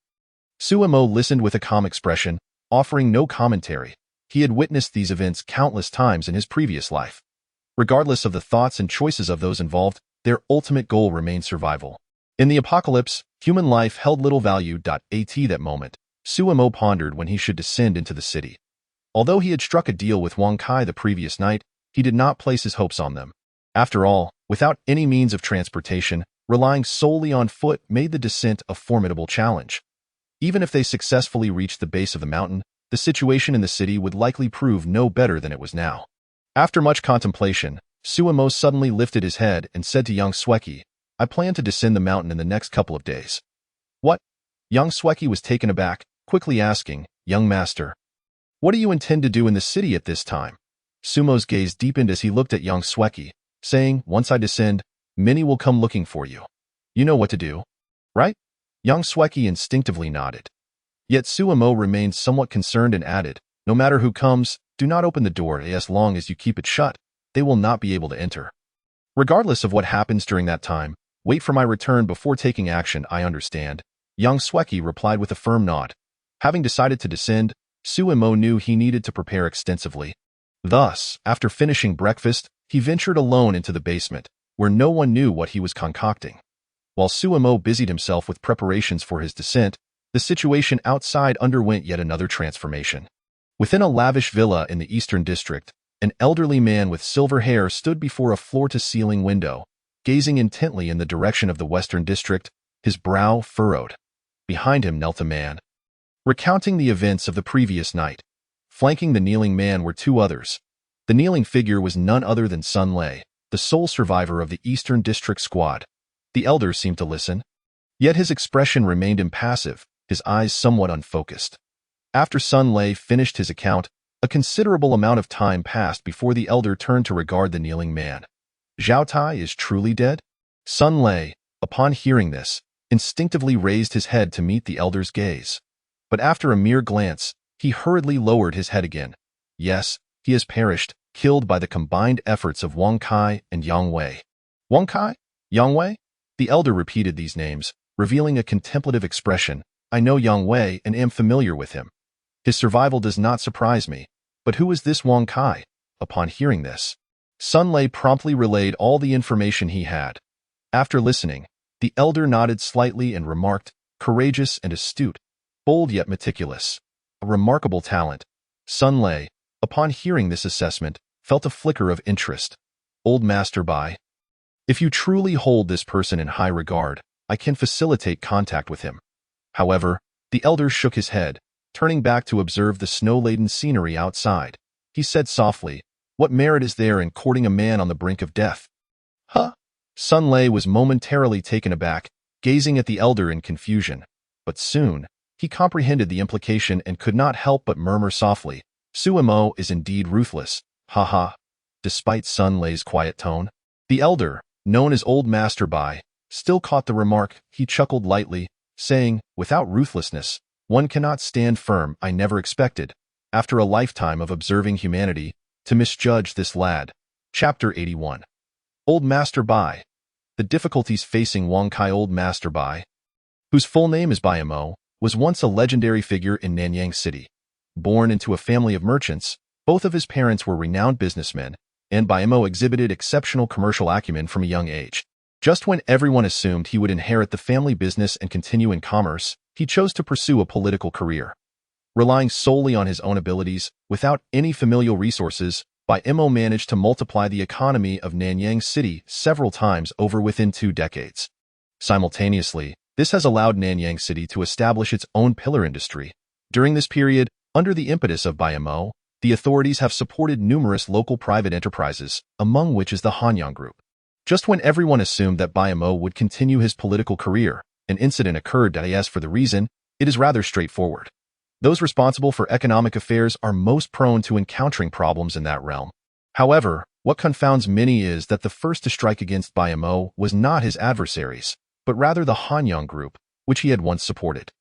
Suemo listened with a calm expression, offering no commentary. He had witnessed these events countless times in his previous life. Regardless of the thoughts and choices of those involved, their ultimate goal remained survival. In the apocalypse, human life held little value. At that moment, Suemo pondered when he should descend into the city. Although he had struck a deal with Wang Kai the previous night, he did not place his hopes on them. After all, without any means of transportation, relying solely on foot made the descent a formidable challenge. Even if they successfully reached the base of the mountain, the situation in the city would likely prove no better than it was now. After much contemplation, Suemo suddenly lifted his head and said to Yang Sweki, "I plan to descend the mountain in the next couple of days." "What?" Yang Sweki was taken aback, quickly asking, "Young master, what do you intend to do in the city at this time?" Sumo's gaze deepened as he looked at Yang Sweki, saying, "Once I descend, many will come looking for you. You know what to do, right?" Yang Sweki instinctively nodded. Yet Suemo remained somewhat concerned and added, "No matter who comes, do not open the door. As long as you keep it shut, they will not be able to enter. Regardless of what happens during that time, wait for my return before taking action. I understand." Yang Sweki replied with a firm nod. Having decided to descend, Suemo knew he needed to prepare extensively. Thus, after finishing breakfast, he ventured alone into the basement, where no one knew what he was concocting. While Suemo busied himself with preparations for his descent, the situation outside underwent yet another transformation. Within a lavish villa in the Eastern District, an elderly man with silver hair stood before a floor-to-ceiling window, gazing intently in the direction of the Western District, his brow furrowed. Behind him knelt a man, recounting the events of the previous night. Flanking the kneeling man were two others. The kneeling figure was none other than Sun Lei, the sole survivor of the Eastern District squad. The elder seemed to listen, yet his expression remained impassive, his eyes somewhat unfocused. After Sun Lei finished his account, a considerable amount of time passed before the elder turned to regard the kneeling man. "Zhao Tai is truly dead?" Sun Lei, upon hearing this, instinctively raised his head to meet the elder's gaze. But after a mere glance, he hurriedly lowered his head again. "Yes, he has perished, killed by the combined efforts of Wang Kai and Yang Wei." "Wang Kai? Yang Wei?" The elder repeated these names, revealing a contemplative expression. "I know Yang Wei and am familiar with him. His survival does not surprise me. But who is this Wang Kai?" Upon hearing this, Sun Lei promptly relayed all the information he had. After listening, the elder nodded slightly and remarked, "Courageous and astute, bold yet meticulous. A remarkable talent." Sun Lei, upon hearing this assessment, felt a flicker of interest. "Old Master Bai, if you truly hold this person in high regard, I can facilitate contact with him." However, the elder shook his head, turning back to observe the snow-laden scenery outside. He said softly, "What merit is there in courting a man on the brink of death?" "Huh?" Sun Lei was momentarily taken aback, gazing at the elder in confusion. But soon, he comprehended the implication and could not help but murmur softly, "Suemo is indeed ruthless. Ha ha." Despite Sun Lei's quiet tone, the elder, known as Old Master Bai, still caught the remark, he chuckled lightly, saying, "Without ruthlessness, one cannot stand firm. I never expected, after a lifetime of observing humanity, to misjudge this lad." Chapter 81. Old Master Bai. The difficulties facing Wang Kai. Old Master Bai, whose full name is Bai Mo, was once a legendary figure in Nanyang City. Born into a family of merchants, both of his parents were renowned businessmen, and Bai Mo exhibited exceptional commercial acumen from a young age. Just when everyone assumed he would inherit the family business and continue in commerce, he chose to pursue a political career. Relying solely on his own abilities, without any familial resources, Bai Mo managed to multiply the economy of Nanyang City several times over within 2 decades. Simultaneously, this has allowed Nanyang City to establish its own pillar industry. During this period, under the impetus of Bai Mo, the authorities have supported numerous local private enterprises, among which is the Hanyang Group. Just when everyone assumed that Bai Mo would continue his political career, an incident occurred. As for the reason, it is rather straightforward. Those responsible for economic affairs are most prone to encountering problems in that realm. However, what confounds many is that the first to strike against Bai Mo was not his adversaries, but rather the Hanyang Group, which he had once supported.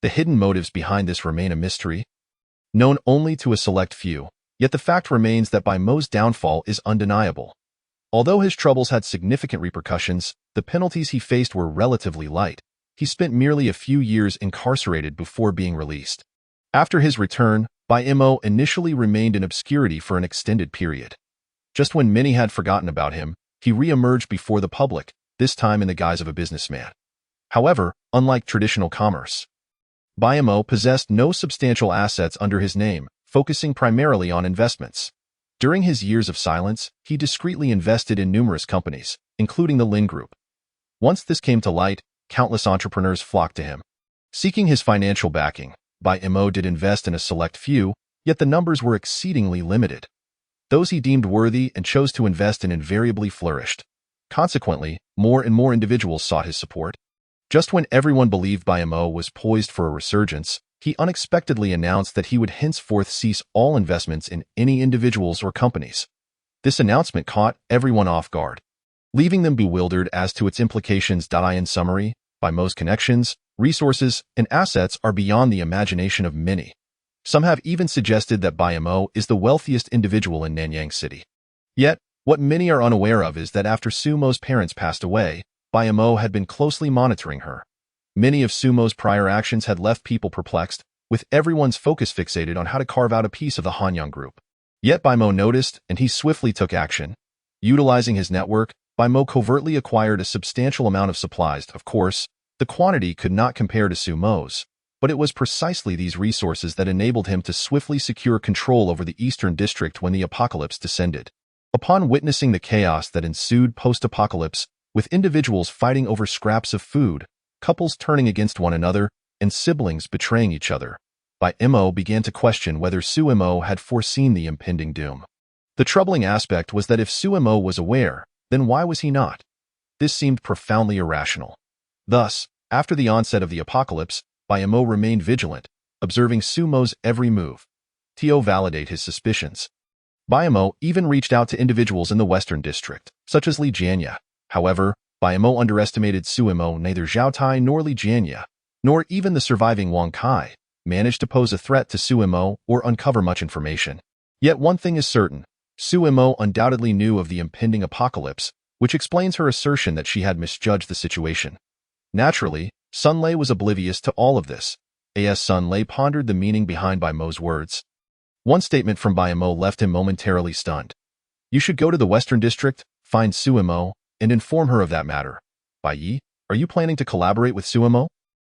The hidden motives behind this remain a mystery, known only to a select few, yet the fact remains that Bai Mo's downfall is undeniable. Although his troubles had significant repercussions, the penalties he faced were relatively light. He spent merely a few years incarcerated before being released. After his return, Bai Mo initially remained in obscurity for an extended period. Just when many had forgotten about him, he re-emerged before the public, this time in the guise of a businessman. However, unlike traditional commerce, Bai Mo possessed no substantial assets under his name, focusing primarily on investments. During his years of silence, he discreetly invested in numerous companies, including the Lin Group. Once this came to light, countless entrepreneurs flocked to him. Seeking his financial backing, Bai Mo did invest in a select few, yet the numbers were exceedingly limited. Those he deemed worthy and chose to invest in invariably flourished. Consequently, more and more individuals sought his support. Just when everyone believed Bai Mo was poised for a resurgence, he unexpectedly announced that he would henceforth cease all investments in any individuals or companies. This announcement caught everyone off guard, leaving them bewildered as to its implications. In summary, Bai Mo's connections, resources, and assets are beyond the imagination of many. Some have even suggested that Bai Mo is the wealthiest individual in Nanyang City. Yet, what many are unaware of is that after Sumo's parents passed away, Bai Mo had been closely monitoring her. Many of Sumo's prior actions had left people perplexed, with everyone's focus fixated on how to carve out a piece of the Hanyang Group. Yet Bai Mo noticed, and he swiftly took action. Utilizing his network, Bai Mo covertly acquired a substantial amount of supplies. Of course, the quantity could not compare to Sumo's, but it was precisely these resources that enabled him to swiftly secure control over the Eastern District when the apocalypse descended. Upon witnessing the chaos that ensued post-apocalypse, with individuals fighting over scraps of food, couples turning against one another, and siblings betraying each other, Bai Mo began to question whether Sumo had foreseen the impending doom. The troubling aspect was that if Sumo was aware, then why was he not? This seemed profoundly irrational. Thus, after the onset of the apocalypse, Bai Mo remained vigilant, observing Sumo's every move. To validate his suspicions, Bai Mo even reached out to individuals in the Western District, such as Li Jianya. However, Bai Mo underestimated Sumo. Neither Zhao Tai nor Li Jianya, nor even the surviving Wang Kai, managed to pose a threat to Sumo or uncover much information. Yet one thing is certain, Sumo undoubtedly knew of the impending apocalypse, which explains her assertion that she had misjudged the situation. Naturally, Sun Lei was oblivious to all of this. As Sun Lei pondered the meaning behind Bai Mo's words, one statement from Bai Mo left him momentarily stunned. "You should go to the Western District, find Sumo, and inform her of that matter. Bai Yi, are you planning to collaborate with Sumo?"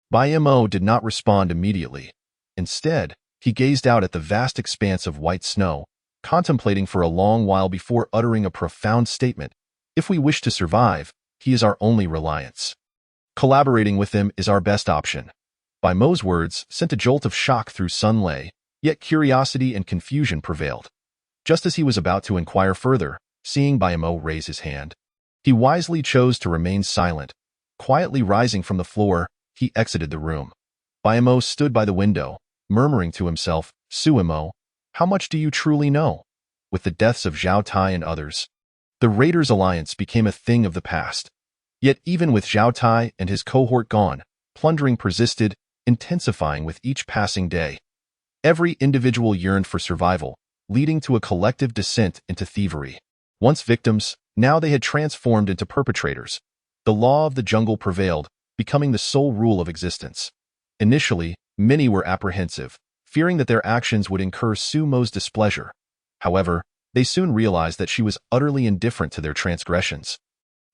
Bai Mo did not respond immediately. Instead, he gazed out at the vast expanse of white snow, contemplating for a long while before uttering a profound statement. "If we wish to survive, he is our only reliance. Collaborating with him is our best option." Bai Mo's words sent a jolt of shock through Sun Lei, yet curiosity and confusion prevailed. Just as he was about to inquire further, seeing Bai Mo raise his hand, he wisely chose to remain silent. Quietly rising from the floor, he exited the room. Bai Mo stood by the window, murmuring to himself, "Sumo, how much do you truly know?" With the deaths of Zhao Tai and others, the Raiders' alliance became a thing of the past. Yet even with Zhao Tai and his cohort gone, plundering persisted, intensifying with each passing day. Every individual yearned for survival, leading to a collective descent into thievery. Once victims, now they had transformed into perpetrators. The law of the jungle prevailed, becoming the sole rule of existence. Initially, many were apprehensive, fearing that their actions would incur Su Mo's displeasure. However, they soon realized that she was utterly indifferent to their transgressions,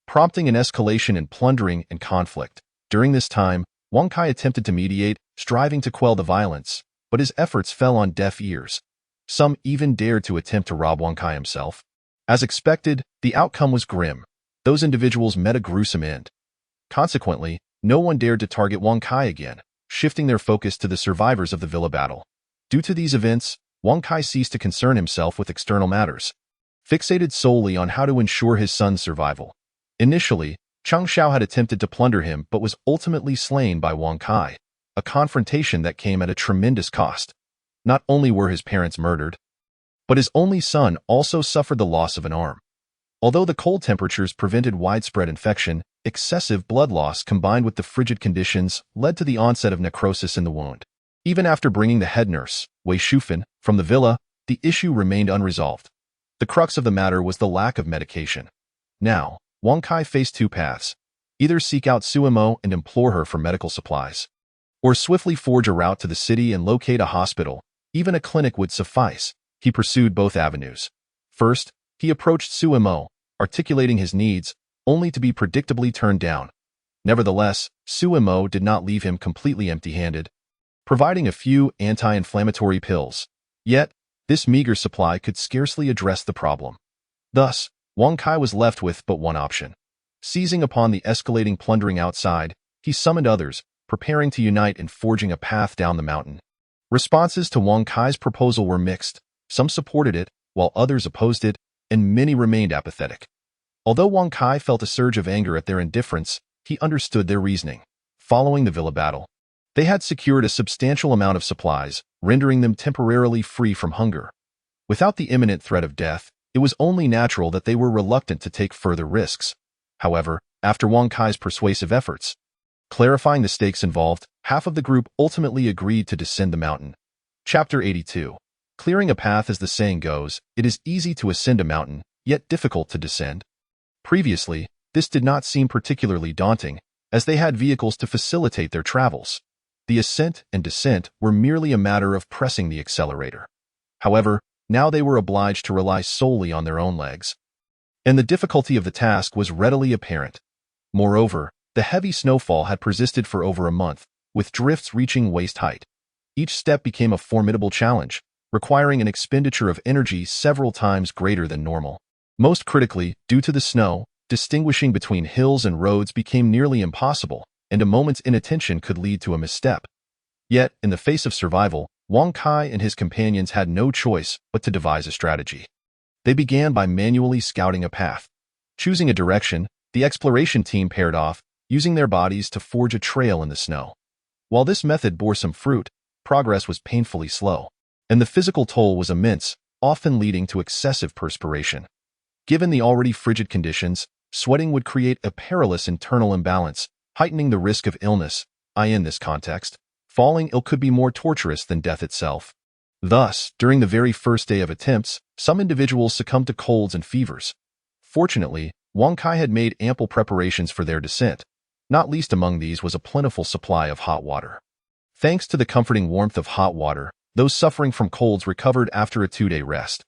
prompting an escalation in plundering and conflict. During this time, Wang Kai attempted to mediate, striving to quell the violence, but his efforts fell on deaf ears. Some even dared to attempt to rob Wang Kai himself. As expected, the outcome was grim. Those individuals met a gruesome end. Consequently, no one dared to target Wang Kai again, shifting their focus to the survivors of the villa battle. Due to these events, Wang Kai ceased to concern himself with external matters, fixated solely on how to ensure his son's survival. Initially, Chang Xiao had attempted to plunder him but was ultimately slain by Wang Kai, a confrontation that came at a tremendous cost. Not only were his parents murdered, but his only son also suffered the loss of an arm. Although the cold temperatures prevented widespread infection, excessive blood loss combined with the frigid conditions led to the onset of necrosis in the wound. Even after bringing the head nurse, Wei Shufan, from the villa, the issue remained unresolved. The crux of the matter was the lack of medication. Now, Wang Kai faced two paths: either seek out Su Mo and implore her for medical supplies, or swiftly forge a route to the city and locate a hospital. Even a clinic would suffice. He pursued both avenues. First, he approached Su Mo, articulating his needs, only to be predictably turned down. Nevertheless, Su Mo did not leave him completely empty-handed, providing a few anti-inflammatory pills. Yet, this meager supply could scarcely address the problem. Thus, Wang Kai was left with but one option. Seizing upon the escalating plundering outside, he summoned others, preparing to unite in forging a path down the mountain. Responses to Wang Kai's proposal were mixed. Some supported it, while others opposed it, and many remained apathetic. Although Wang Kai felt a surge of anger at their indifference, he understood their reasoning. Following the villa battle, they had secured a substantial amount of supplies, rendering them temporarily free from hunger. Without the imminent threat of death, it was only natural that they were reluctant to take further risks. However, after Wang Kai's persuasive efforts, clarifying the stakes involved, half of the group ultimately agreed to descend the mountain. Chapter 82. Clearing a path. As the saying goes, it is easy to ascend a mountain, yet difficult to descend. Previously, this did not seem particularly daunting, as they had vehicles to facilitate their travels. The ascent and descent were merely a matter of pressing the accelerator. However, now they were obliged to rely solely on their own legs, and the difficulty of the task was readily apparent. Moreover, the heavy snowfall had persisted for over a month, with drifts reaching waist height. Each step became a formidable challenge, requiring an expenditure of energy several times greater than normal. Most critically, due to the snow, distinguishing between hills and roads became nearly impossible, and a moment's inattention could lead to a misstep. Yet, in the face of survival, Wang Kai and his companions had no choice but to devise a strategy. They began by manually scouting a path. Choosing a direction, the exploration team paired off, using their bodies to forge a trail in the snow. While this method bore some fruit, progress was painfully slow, and the physical toll was immense, often leading to excessive perspiration. Given the already frigid conditions, sweating would create a perilous internal imbalance, heightening the risk of illness. In this context, falling ill could be more torturous than death itself. Thus, during the very first day of attempts, some individuals succumbed to colds and fevers. Fortunately, Wang Kai had made ample preparations for their descent. Not least among these was a plentiful supply of hot water. Thanks to the comforting warmth of hot water, those suffering from colds recovered after a 2-day rest.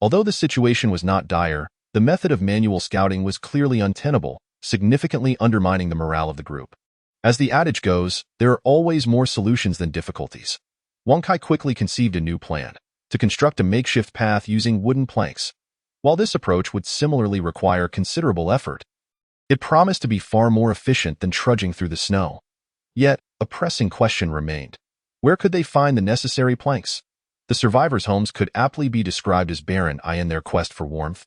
Although the situation was not dire, the method of manual scouting was clearly untenable, significantly undermining the morale of the group. As the adage goes, there are always more solutions than difficulties. Wang Kai quickly conceived a new plan: to construct a makeshift path using wooden planks. While this approach would similarly require considerable effort, it promised to be far more efficient than trudging through the snow. Yet, a pressing question remained. Where could they find the necessary planks? The survivors' homes could aptly be described as barren in their quest for warmth.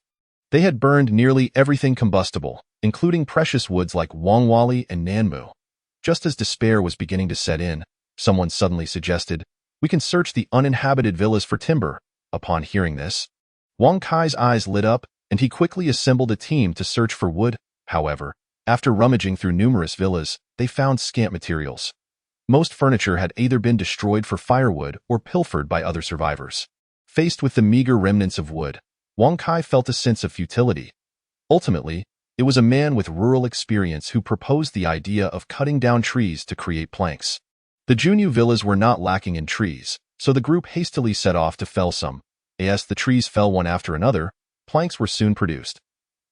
They had burned nearly everything combustible, including precious woods like Wangwali and Nanmu. Just as despair was beginning to set in, someone suddenly suggested, "We can search the uninhabited villas for timber." Upon hearing this, Wang Kai's eyes lit up, and he quickly assembled a team to search for wood. However, After rummaging through numerous villas, they found scant materials. Most furniture had either been destroyed for firewood or pilfered by other survivors. Faced with the meager remnants of wood, Wang Kai felt a sense of futility. Ultimately, it was a man with rural experience who proposed the idea of cutting down trees to create planks. The Junyu villas were not lacking in trees, so the group hastily set off to fell some. As the trees fell one after another, planks were soon produced.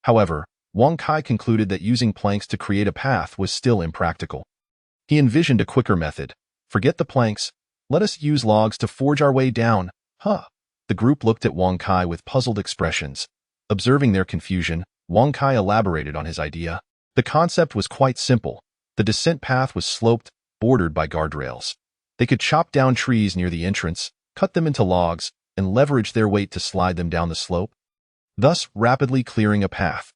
However, Wang Kai concluded that using planks to create a path was still impractical. He envisioned a quicker method. Forget the planks. Let us use logs to forge our way down. Huh. The group looked at Wang Kai with puzzled expressions. Observing their confusion, Wang Kai elaborated on his idea. The concept was quite simple. The descent path was sloped, bordered by guardrails. They could chop down trees near the entrance, cut them into logs, and leverage their weight to slide them down the slope, thus rapidly clearing a path.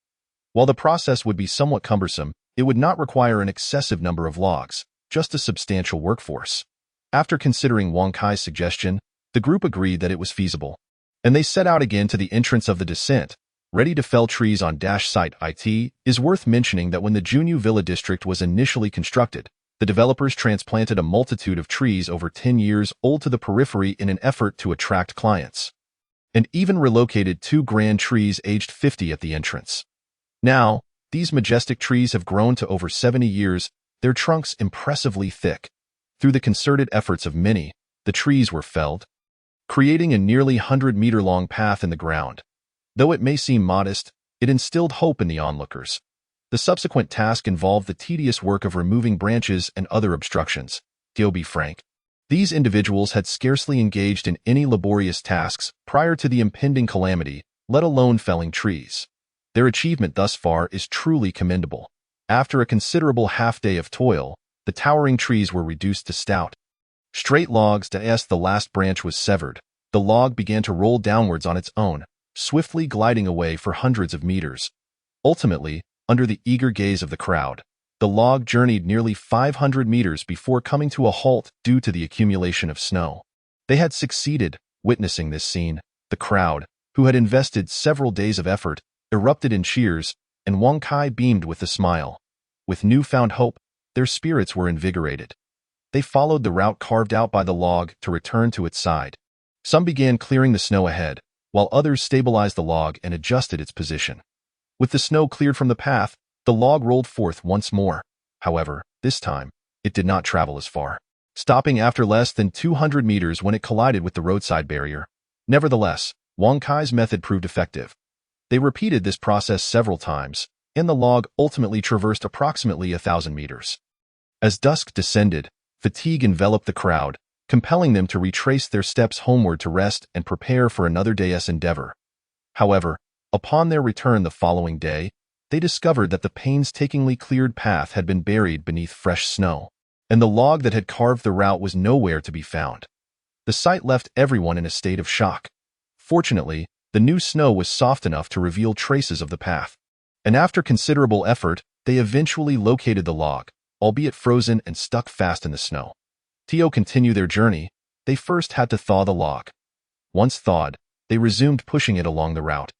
While the process would be somewhat cumbersome, it would not require an excessive number of logs, just a substantial workforce. After considering Wang Kai's suggestion, the group agreed that it was feasible, and they set out again to the entrance of the descent, ready to fell trees on site. It is worth mentioning that when the Junyu Villa district was initially constructed, the developers transplanted a multitude of trees over 10 years old to the periphery in an effort to attract clients, and even relocated 2 grand trees aged 50 at the entrance. Now, these majestic trees have grown to over 70 years, their trunks impressively thick. Through the concerted efforts of many, the trees were felled, creating a nearly 100-meter-long path in the ground. Though it may seem modest, it instilled hope in the onlookers. The subsequent task involved the tedious work of removing branches and other obstructions. To be frank, these individuals had scarcely engaged in any laborious tasks prior to the impending calamity, let alone felling trees. Their achievement thus far is truly commendable. After a considerable half-day of toil, the towering trees were reduced to stout, straight logs. As the last branch was severed, the log began to roll downwards on its own, swiftly gliding away for hundreds of meters. Ultimately, under the eager gaze of the crowd, the log journeyed nearly 500 meters before coming to a halt due to the accumulation of snow. They had succeeded. Witnessing this scene, the crowd, who had invested several days of effort, erupted in cheers, and Wang Kai beamed with a smile. With newfound hope, their spirits were invigorated. They followed the route carved out by the log to return to its side. Some began clearing the snow ahead, while others stabilized the log and adjusted its position. With the snow cleared from the path, the log rolled forth once more. However, this time, it did not travel as far, stopping after less than 200 meters when it collided with the roadside barrier. Nevertheless, Wang Kai's method proved effective. They repeated this process several times, and the log ultimately traversed approximately 1,000 meters. As dusk descended, fatigue enveloped the crowd, compelling them to retrace their steps homeward to rest and prepare for another day's endeavor. However, upon their return the following day, they discovered that the painstakingly cleared path had been buried beneath fresh snow, and the log that had carved the route was nowhere to be found. The sight left everyone in a state of shock. Fortunately, the new snow was soft enough to reveal traces of the path, and after considerable effort, they eventually located the log, albeit frozen and stuck fast in the snow. To continue their journey, they first had to thaw the log. Once thawed, they resumed pushing it along the route.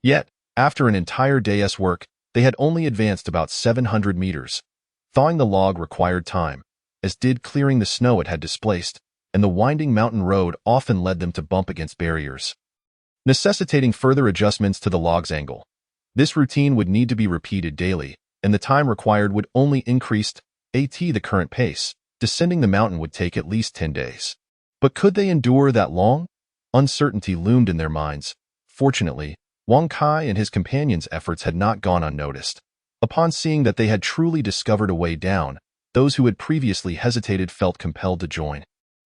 Yet, after an entire day's work, they had only advanced about 700 meters. Thawing the log required time, as did clearing the snow it had displaced, and the winding mountain road often led them to bump against barriers, necessitating further adjustments to the log's angle. This routine would need to be repeated daily, and the time required would only increase at the current pace. Descending the mountain would take at least 10 days. But could they endure that long? Uncertainty loomed in their minds. Fortunately, Wang Kai and his companions' efforts had not gone unnoticed. Upon seeing that they had truly discovered a way down, those who had previously hesitated felt compelled to join.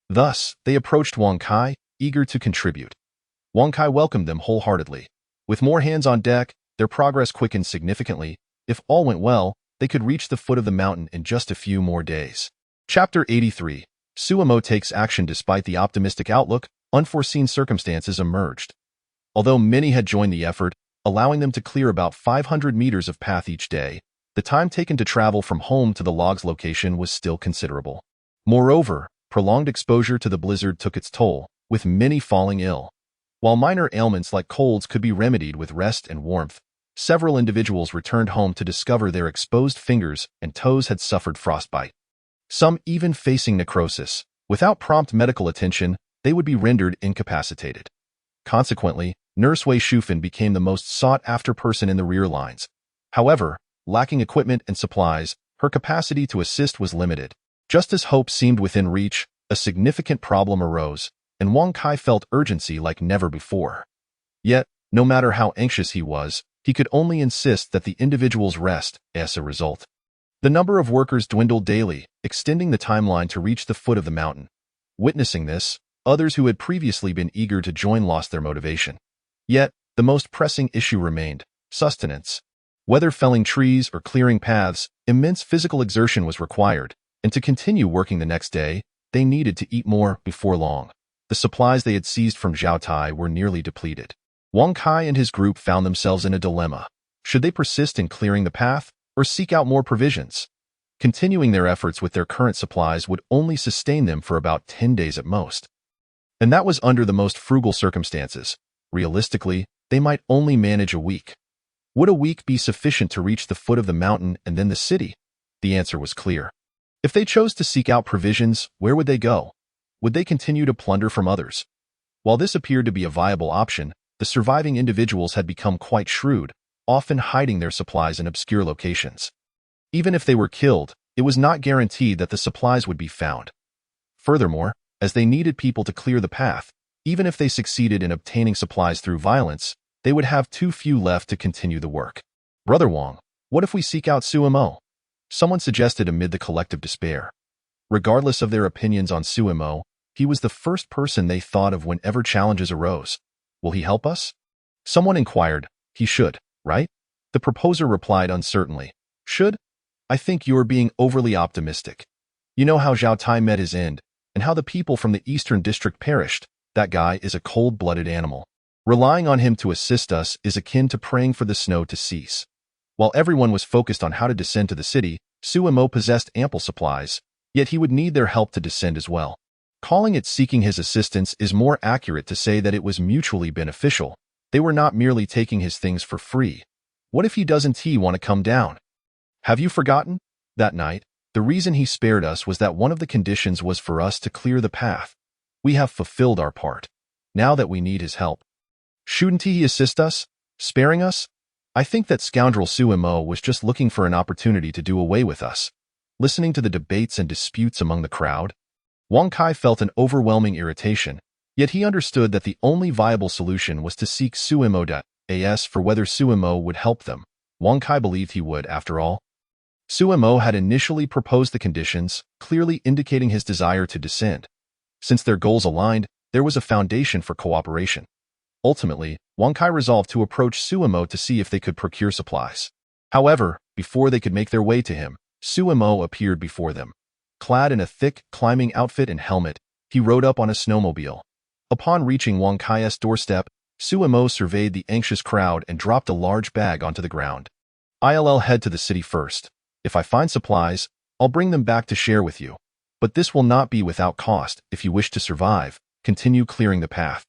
Thus, they approached Wang Kai, eager to contribute. Wang Kai welcomed them wholeheartedly. With more hands on deck, their progress quickened significantly. If all went well, they could reach the foot of the mountain in just a few more days. Chapter 83. Suemo takes action. Despite the optimistic outlook, unforeseen circumstances emerged. Although many had joined the effort, allowing them to clear about 500 meters of path each day, the time taken to travel from home to the log's location was still considerable. Moreover, prolonged exposure to the blizzard took its toll, with many falling ill. While minor ailments like colds could be remedied with rest and warmth, several individuals returned home to discover their exposed fingers and toes had suffered frostbite. Some even facing necrosis. Without prompt medical attention, they would be rendered incapacitated. Consequently, Nurse Wei Shufan became the most sought-after person in the rear lines. However, lacking equipment and supplies, her capacity to assist was limited. Just as hope seemed within reach, a significant problem arose, and Wang Kai felt urgency like never before. Yet, no matter how anxious he was, he could only insist that the individuals rest as a result. The number of workers dwindled daily, extending the timeline to reach the foot of the mountain. Witnessing this, others who had previously been eager to join lost their motivation. Yet, the most pressing issue remained: sustenance. Whether felling trees or clearing paths, immense physical exertion was required, and to continue working the next day, they needed to eat more before long. The supplies they had seized from Zhao Tai were nearly depleted. Wang Kai and his group found themselves in a dilemma. Should they persist in clearing the path, or seek out more provisions? Continuing their efforts with their current supplies would only sustain them for about 10 days at most. And that was under the most frugal circumstances. Realistically, they might only manage a week. Would a week be sufficient to reach the foot of the mountain and then the city? The answer was clear. If they chose to seek out provisions, where would they go? Would they continue to plunder from others? While this appeared to be a viable option, the surviving individuals had become quite shrewd, often hiding their supplies in obscure locations. Even if they were killed, it was not guaranteed that the supplies would be found. Furthermore, as they needed people to clear the path, even if they succeeded in obtaining supplies through violence, they would have too few left to continue the work. "Brother Wang, what if we seek out Suimo?" Someone suggested amid the collective despair. Regardless of their opinions on Suimo, he was the first person they thought of whenever challenges arose. "Will he help us?" Someone inquired. "He should, right?" The proposer replied uncertainly. "Should? I think you're being overly optimistic. You know how Zhao Tai met his end, and how the people from the Eastern District perished. That guy is a cold-blooded animal. Relying on him to assist us is akin to praying for the snow to cease." While everyone was focused on how to descend to the city, Suimo possessed ample supplies, yet he would need their help to descend as well. Calling it seeking his assistance is more accurate to say that it was mutually beneficial. They were not merely taking his things for free. What if he doesn't want to come down? "Have you forgotten? That night, the reason he spared us was that one of the conditions was for us to clear the path. We have fulfilled our part. Now that we need his help. Shouldn't he assist us, sparing us? I think that scoundrel Suimo was just looking for an opportunity to do away with us." Listening to the debates and disputes among the crowd, Wang Kai felt an overwhelming irritation, yet he understood that the only viable solution was to seek Suimo.as for whether Suimo would help them. Wang Kai believed he would, after all. Suimo had initially proposed the conditions, clearly indicating his desire to descend. Since their goals aligned, there was a foundation for cooperation. Ultimately, Wang Kai resolved to approach Suimo to see if they could procure supplies. However, before they could make their way to him, Suimo appeared before them. Clad in a thick, climbing outfit and helmet, he rode up on a snowmobile. Upon reaching Wang Kai's doorstep, Suimo surveyed the anxious crowd and dropped a large bag onto the ground. "I'll head to the city first. If I find supplies, I'll bring them back to share with you. But this will not be without cost. If you wish to survive, continue clearing the path.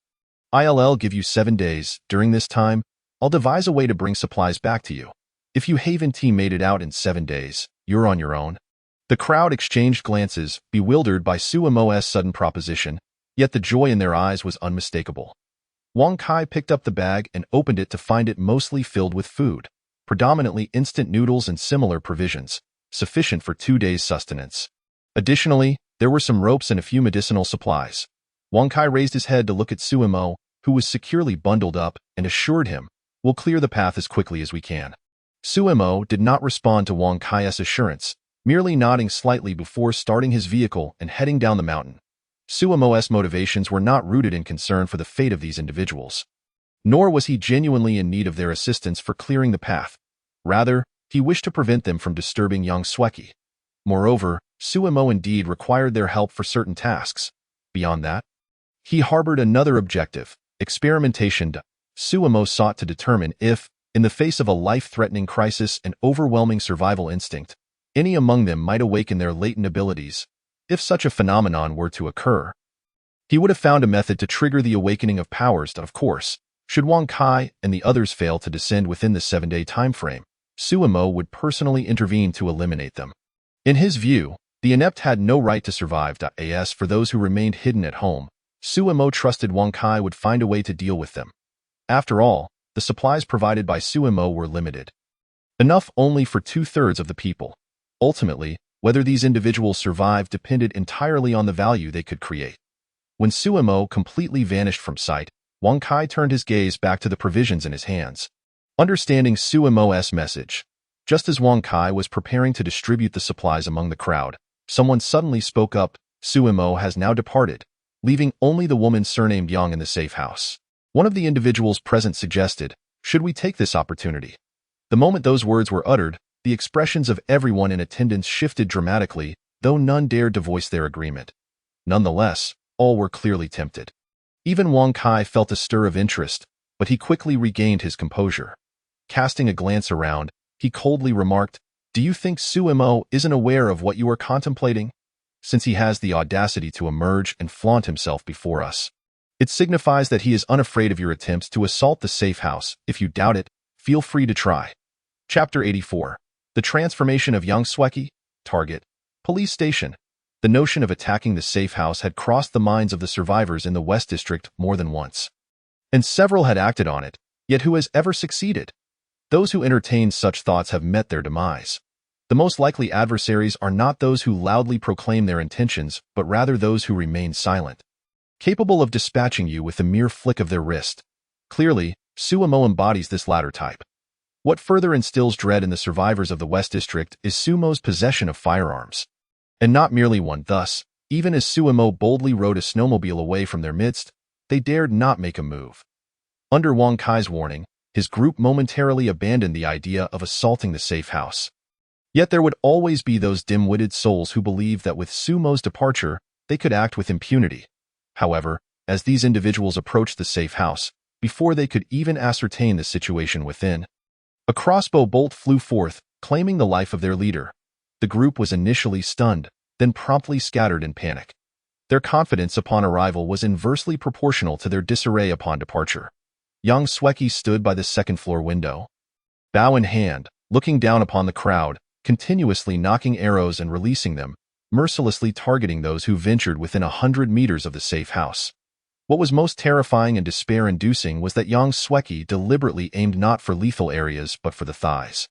I'll give you 7 days. During this time, I'll devise a way to bring supplies back to you. If you haven't made it out in 7 days, you're on your own." The crowd exchanged glances, bewildered by Suimo's sudden proposition, yet the joy in their eyes was unmistakable. Wang Kai picked up the bag and opened it to find it mostly filled with food, predominantly instant noodles and similar provisions, sufficient for 2 days' sustenance. Additionally, there were some ropes and a few medicinal supplies. Wang Kai raised his head to look at Suimo, who was securely bundled up, and assured him, "We'll clear the path as quickly as we can." Suimo did not respond to Wang Kai's assurance, merely nodding slightly before starting his vehicle and heading down the mountain. Suimo's motivations were not rooted in concern for the fate of these individuals. Nor was he genuinely in need of their assistance for clearing the path. Rather, he wished to prevent them from disturbing Yang Sueki. Moreover, Suimo indeed required their help for certain tasks. Beyond that, he harbored another objective: experimentation. Suimo sought to determine if, in the face of a life-threatening crisis and overwhelming survival instinct, any among them might awaken their latent abilities. If such a phenomenon were to occur, he would have found a method to trigger the awakening of powers. Of course, Should Wang Kai and the others fail to descend within the 7-day time frame, Suemo would personally intervene to eliminate them. In his view, the inept had no right to survive. As for those who remained hidden at home, Suemo trusted Wang Kai would find a way to deal with them. After all, the supplies provided by Suemo were limited. Enough only for 2/3 of the people. Ultimately, whether these individuals survived depended entirely on the value they could create. When Suemo completely vanished from sight, Wang Kai turned his gaze back to the provisions in his hands. Understanding Suemo's message, just as Wang Kai was preparing to distribute the supplies among the crowd, someone suddenly spoke up. Suemo has now departed, leaving only the woman surnamed Yang in the safe house. One of the individuals present suggested, "Should we take this opportunity?" The moment those words were uttered, the expressions of everyone in attendance shifted dramatically, though none dared to voice their agreement. Nonetheless, all were clearly tempted. Even Wang Kai felt a stir of interest, but he quickly regained his composure. Casting a glance around, he coldly remarked, "Do you think Suemo isn't aware of what you are contemplating? Since he has the audacity to emerge and flaunt himself before us, it signifies that he is unafraid of your attempts to assault the safe house. If you doubt it, feel free to try." Chapter 84. The Transformation of Yang Sweki. Target: Police Station. The notion of attacking the safe house had crossed the minds of the survivors in the West District more than once. And several had acted on it, yet who has ever succeeded? Those who entertain such thoughts have met their demise. The most likely adversaries are not those who loudly proclaim their intentions, but rather those who remain silent, capable of dispatching you with the mere flick of their wrist. Clearly, Suemo embodies this latter type. What further instills dread in the survivors of the West District is Suemo's possession of firearms. And not merely one. Thus, even as Suemo boldly rode a snowmobile away from their midst, they dared not make a move. Under Wang Kai's warning, his group momentarily abandoned the idea of assaulting the safe house. Yet there would always be those dim-witted souls who believed that with Suemo's departure, they could act with impunity. However, as these individuals approached the safe house, before they could even ascertain the situation within, a crossbow bolt flew forth, claiming the life of their leader. The group was initially stunned, then promptly scattered in panic. Their confidence upon arrival was inversely proportional to their disarray upon departure. Yang Sweki stood by the second-floor window, bow in hand, looking down upon the crowd, continuously knocking arrows and releasing them, mercilessly targeting those who ventured within 100 meters of the safe house. What was most terrifying and despair-inducing was that Yang Sweki deliberately aimed not for lethal areas but for the thighs.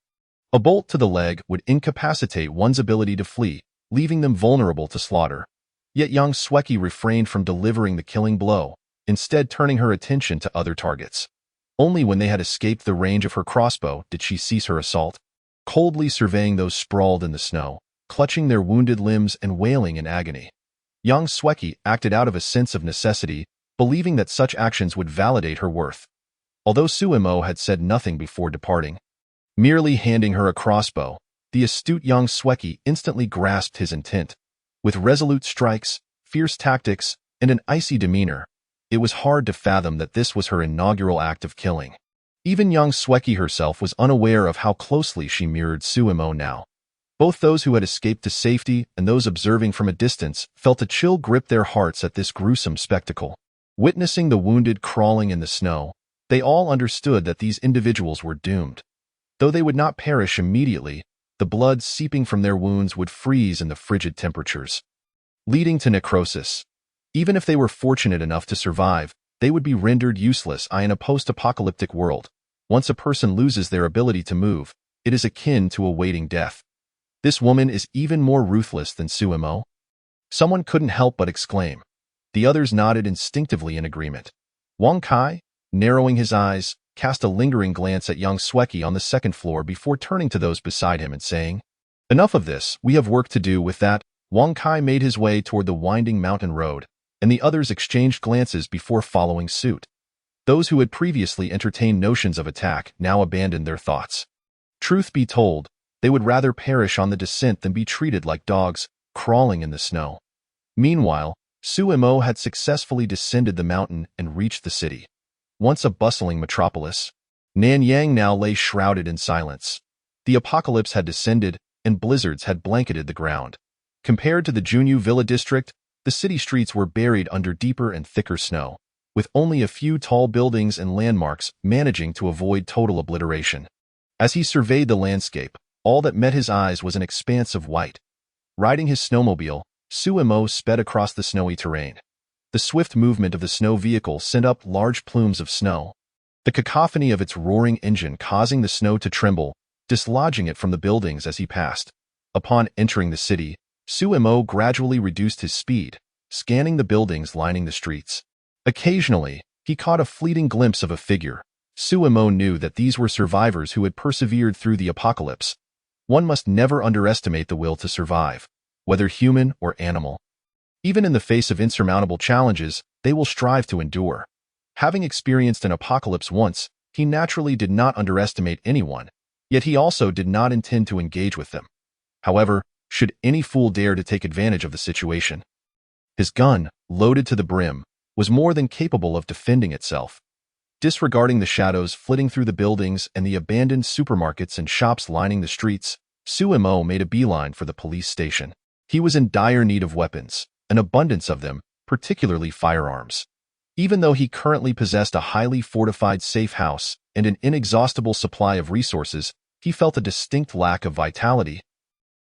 A bolt to the leg would incapacitate one's ability to flee, leaving them vulnerable to slaughter. Yet Yang Sweki refrained from delivering the killing blow, instead turning her attention to other targets. Only when they had escaped the range of her crossbow did she cease her assault, coldly surveying those sprawled in the snow, clutching their wounded limbs and wailing in agony. Yang Sweki acted out of a sense of necessity, believing that such actions would validate her worth. Although Suemo had said nothing before departing, merely handing her a crossbow, the astute Yang Sweki instantly grasped his intent. With resolute strikes, fierce tactics, and an icy demeanor, it was hard to fathom that this was her inaugural act of killing. Even Yang Sweki herself was unaware of how closely she mirrored Suemo now. Both those who had escaped to safety and those observing from a distance felt a chill grip their hearts at this gruesome spectacle. Witnessing the wounded crawling in the snow, they all understood that these individuals were doomed. Though they would not perish immediately, the blood seeping from their wounds would freeze in the frigid temperatures, leading to necrosis. Even if they were fortunate enough to survive, they would be rendered useless in a post-apocalyptic world. Once a person loses their ability to move, it is akin to awaiting death. This woman is even more ruthless than Suemo. Someone couldn't help but exclaim. The others nodded instinctively in agreement. Wang Kai, narrowing his eyes, cast a lingering glance at Yang Sweki on the second floor before turning to those beside him and saying, "Enough of this, we have work to do." With that, Wang Kai made his way toward the winding mountain road, and the others exchanged glances before following suit. Those who had previously entertained notions of attack now abandoned their thoughts. Truth be told, they would rather perish on the descent than be treated like dogs, crawling in the snow. Meanwhile, Suemo had successfully descended the mountain and reached the city. Once a bustling metropolis, Nanyang now lay shrouded in silence. The apocalypse had descended, and blizzards had blanketed the ground. Compared to the Junyu Villa district, the city streets were buried under deeper and thicker snow, with only a few tall buildings and landmarks managing to avoid total obliteration. As he surveyed the landscape, all that met his eyes was an expanse of white. Riding his snowmobile, Suemo sped across the snowy terrain. The swift movement of the snow vehicle sent up large plumes of snow, the cacophony of its roaring engine causing the snow to tremble, dislodging it from the buildings as he passed. Upon entering the city, Suemo gradually reduced his speed, scanning the buildings lining the streets. Occasionally, he caught a fleeting glimpse of a figure. Suemo knew that these were survivors who had persevered through the apocalypse. One must never underestimate the will to survive, whether human or animal. Even in the face of insurmountable challenges, they will strive to endure. Having experienced an apocalypse once, he naturally did not underestimate anyone, yet he also did not intend to engage with them. However, should any fool dare to take advantage of the situation, his gun, loaded to the brim, was more than capable of defending itself. Disregarding the shadows flitting through the buildings and the abandoned supermarkets and shops lining the streets, Suemo made a beeline for the police station. He was in dire need of weapons, an abundance of them, particularly firearms. Even though he currently possessed a highly fortified safe house and an inexhaustible supply of resources, he felt a distinct lack of vitality,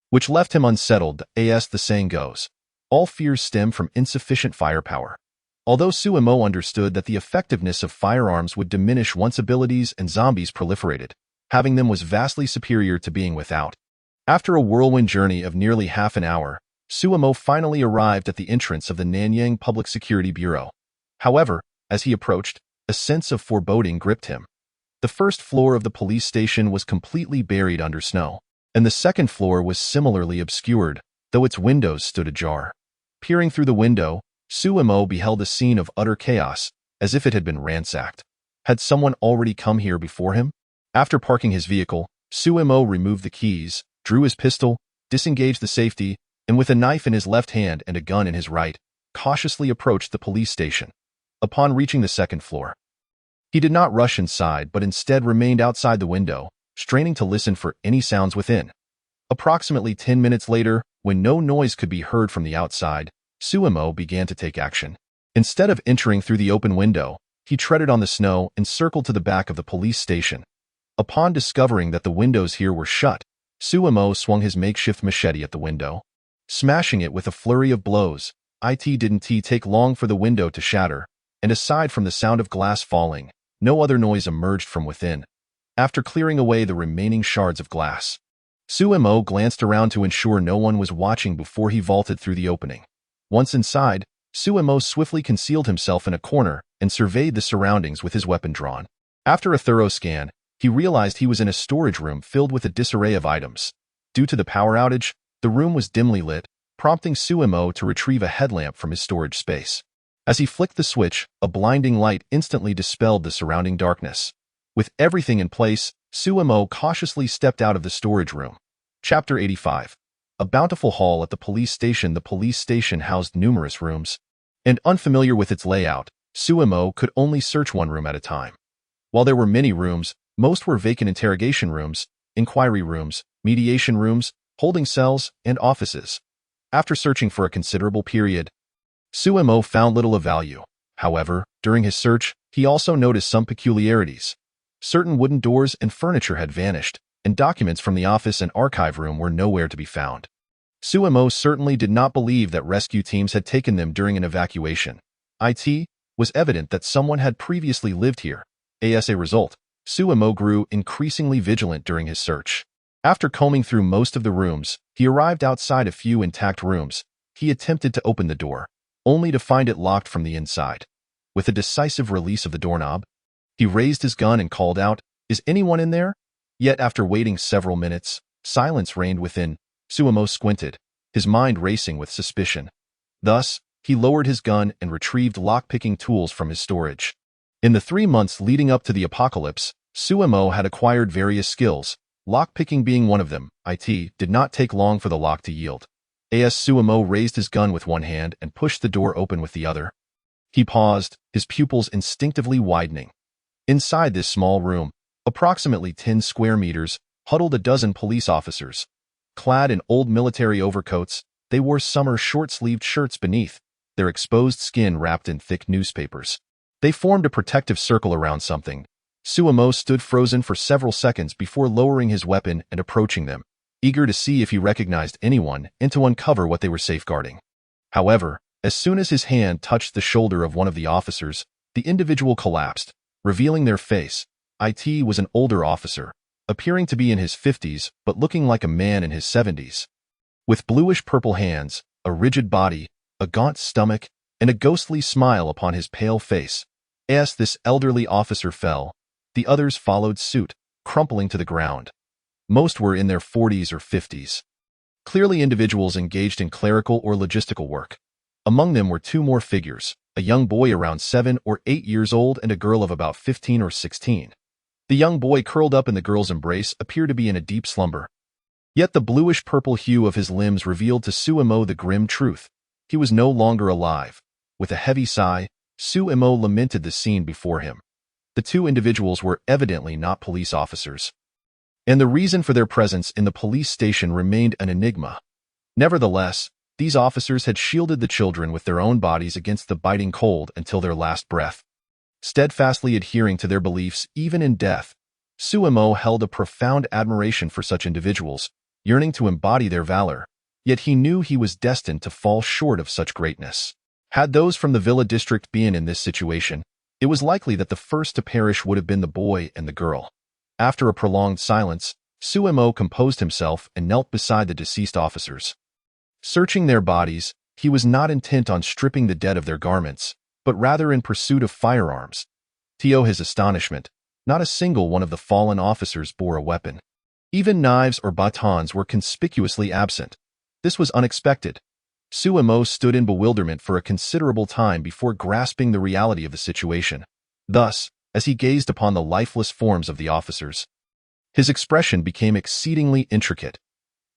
which left him unsettled. As the saying goes, all fears stem from insufficient firepower. Although Suemo understood that the effectiveness of firearms would diminish once abilities and zombies proliferated, having them was vastly superior to being without. After a whirlwind journey of nearly half an hour, Suemo finally arrived at the entrance of the Nanyang Public Security Bureau. However, as he approached, a sense of foreboding gripped him. The first floor of the police station was completely buried under snow, and the second floor was similarly obscured, though its windows stood ajar. Peering through the window, Suemo beheld a scene of utter chaos, as if it had been ransacked. Had someone already come here before him? After parking his vehicle, Suemo removed the keys, drew his pistol, disengaged the safety, and with a knife in his left hand and a gun in his right, cautiously approached the police station. Upon reaching the second floor, he did not rush inside but instead remained outside the window, straining to listen for any sounds within. Approximately 10 minutes later, when no noise could be heard from the outside, Suemo began to take action. Instead of entering through the open window, he treaded on the snow and circled to the back of the police station. Upon discovering that the windows here were shut, Suemo swung his makeshift machete at the window, smashing it with a flurry of blows. It didn't take long for the window to shatter, and aside from the sound of glass falling, no other noise emerged from within. After clearing away the remaining shards of glass, Suemo glanced around to ensure no one was watching before he vaulted through the opening. Once inside, Suemo swiftly concealed himself in a corner and surveyed the surroundings with his weapon drawn. After a thorough scan, he realized he was in a storage room filled with a disarray of items. Due to the power outage, the room was dimly lit, prompting Suemo to retrieve a headlamp from his storage space. As he flicked the switch, a blinding light instantly dispelled the surrounding darkness. With everything in place, Suemo cautiously stepped out of the storage room. Chapter 85. A bountiful hall at the police station. The police station housed numerous rooms, and unfamiliar with its layout, Suemo could only search one room at a time. While there were many rooms, most were vacant interrogation rooms, inquiry rooms, mediation rooms, holding cells, and offices. After searching for a considerable period, Suemo found little of value. However, during his search, he also noticed some peculiarities. Certain wooden doors and furniture had vanished, and documents from the office and archive room were nowhere to be found. Suemo certainly did not believe that rescue teams had taken them during an evacuation. It was evident that someone had previously lived here. As a result, Suemo grew increasingly vigilant during his search. After combing through most of the rooms, he arrived outside a few intact rooms. He attempted to open the door, only to find it locked from the inside. With a decisive release of the doorknob, he raised his gun and called out, "Is anyone in there?" Yet after waiting several minutes, silence reigned within. Suemo squinted, his mind racing with suspicion. Thus, he lowered his gun and retrieved lock-picking tools from his storage. In the 3 months leading up to the apocalypse, Suemo had acquired various skills, lock-picking being one of them. It did not take long for the lock to yield. As Suemo raised his gun with one hand and pushed the door open with the other, he paused, his pupils instinctively widening. Inside this small room, approximately 10 square meters, huddled a dozen police officers. Clad in old military overcoats, they wore summer short-sleeved shirts beneath, their exposed skin wrapped in thick newspapers. They formed a protective circle around something. Suemo stood frozen for several seconds before lowering his weapon and approaching them, eager to see if he recognized anyone and to uncover what they were safeguarding. However, as soon as his hand touched the shoulder of one of the officers, the individual collapsed, revealing their face. It was an older officer, appearing to be in his 50s but looking like a man in his 70s. With bluish-purple hands, a rigid body, a gaunt stomach, and a ghostly smile upon his pale face, as this elderly officer fell, the others followed suit, crumpling to the ground. Most were in their 40s or 50s. Clearly individuals engaged in clerical or logistical work. Among them were two more figures, a young boy around 7 or 8 years old and a girl of about 15 or 16. The young boy curled up in the girl's embrace appeared to be in a deep slumber. Yet the bluish-purple hue of his limbs revealed to Suemo the grim truth. He was no longer alive. With a heavy sigh, Suemo lamented the scene before him. The two individuals were evidently not police officers, and the reason for their presence in the police station remained an enigma. Nevertheless, these officers had shielded the children with their own bodies against the biting cold until their last breath. Steadfastly adhering to their beliefs even in death, Suemo held a profound admiration for such individuals, yearning to embody their valor, yet he knew he was destined to fall short of such greatness. Had those from the Villa district been in this situation, it was likely that the first to perish would have been the boy and the girl. After a prolonged silence, Suemo composed himself and knelt beside the deceased officers. Searching their bodies, he was not intent on stripping the dead of their garments, but rather in pursuit of firearms. To his astonishment, not a single one of the fallen officers bore a weapon. Even knives or batons were conspicuously absent. This was unexpected. Suemo stood in bewilderment for a considerable time before grasping the reality of the situation. Thus, as he gazed upon the lifeless forms of the officers, his expression became exceedingly intricate.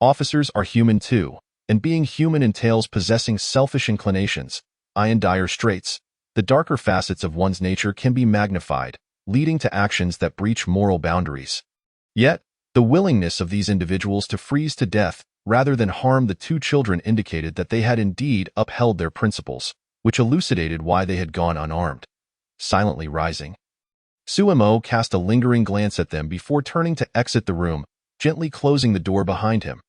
Officers are human too, and being human entails possessing selfish inclinations. In dire straits, the darker facets of one's nature can be magnified, leading to actions that breach moral boundaries. Yet, the willingness of these individuals to freeze to death rather than harm the two children indicated that they had indeed upheld their principles, which elucidated why they had gone unarmed. Silently rising, Suemo cast a lingering glance at them before turning to exit the room, gently closing the door behind him.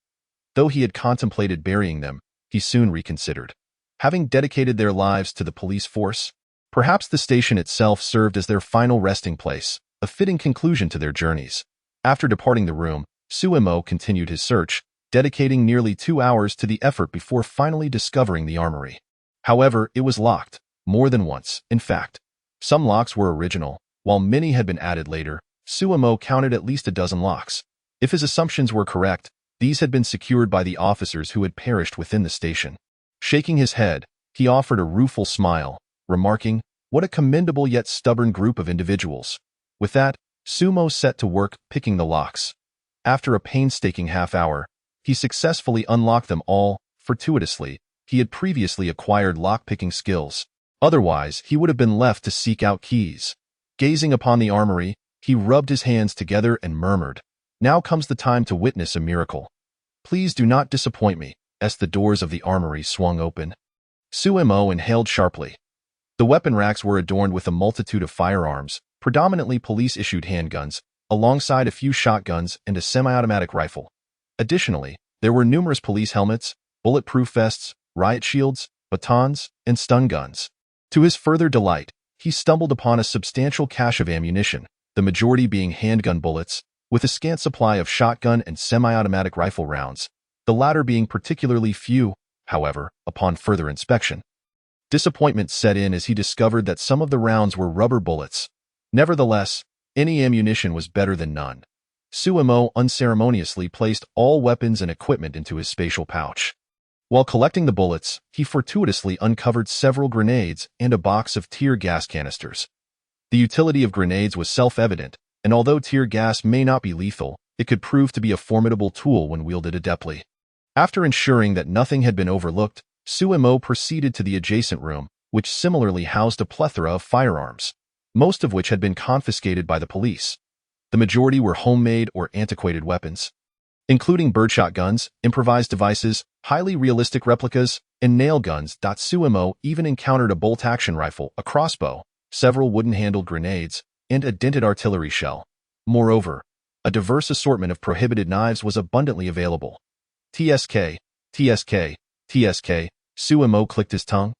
Though he had contemplated burying them, he soon reconsidered. Having dedicated their lives to the police force, perhaps the station itself served as their final resting place, a fitting conclusion to their journeys. After departing the room, Suemo continued his search, dedicating nearly 2 hours to the effort before finally discovering the armory. However, it was locked, more than once, in fact. Some locks were original, while many had been added later. Suemo counted at least a dozen locks. If his assumptions were correct, these had been secured by the officers who had perished within the station. Shaking his head, he offered a rueful smile, remarking, "What a commendable yet stubborn group of individuals." With that, Suemo set to work picking the locks. After a painstaking half-hour, he successfully unlocked them all. Fortuitously, he had previously acquired lock-picking skills. Otherwise, he would have been left to seek out keys. Gazing upon the armory, he rubbed his hands together and murmured, "Now comes the time to witness a miracle. Please do not disappoint me," as the doors of the armory swung open. Suemo inhaled sharply. The weapon racks were adorned with a multitude of firearms, predominantly police-issued handguns, alongside a few shotguns and a semi-automatic rifle. Additionally, there were numerous police helmets, bulletproof vests, riot shields, batons, and stun guns. To his further delight, he stumbled upon a substantial cache of ammunition, the majority being handgun bullets, with a scant supply of shotgun and semi-automatic rifle rounds, the latter being particularly few. However, upon further inspection, disappointment set in as he discovered that some of the rounds were rubber bullets. Nevertheless, any ammunition was better than none. Suemo unceremoniously placed all weapons and equipment into his spatial pouch. While collecting the bullets, he fortuitously uncovered several grenades and a box of tear gas canisters. The utility of grenades was self-evident, and although tear gas may not be lethal, it could prove to be a formidable tool when wielded adeptly. After ensuring that nothing had been overlooked, Suemo proceeded to the adjacent room, which similarly housed a plethora of firearms, most of which had been confiscated by the police. The majority were homemade or antiquated weapons, including birdshot guns, improvised devices, highly realistic replicas, and nail guns. Suemo even encountered a bolt-action rifle, a crossbow, several wooden-handled grenades, and a dented artillery shell. Moreover, a diverse assortment of prohibited knives was abundantly available. TSK, TSK, TSK, Suemo clicked his tongue,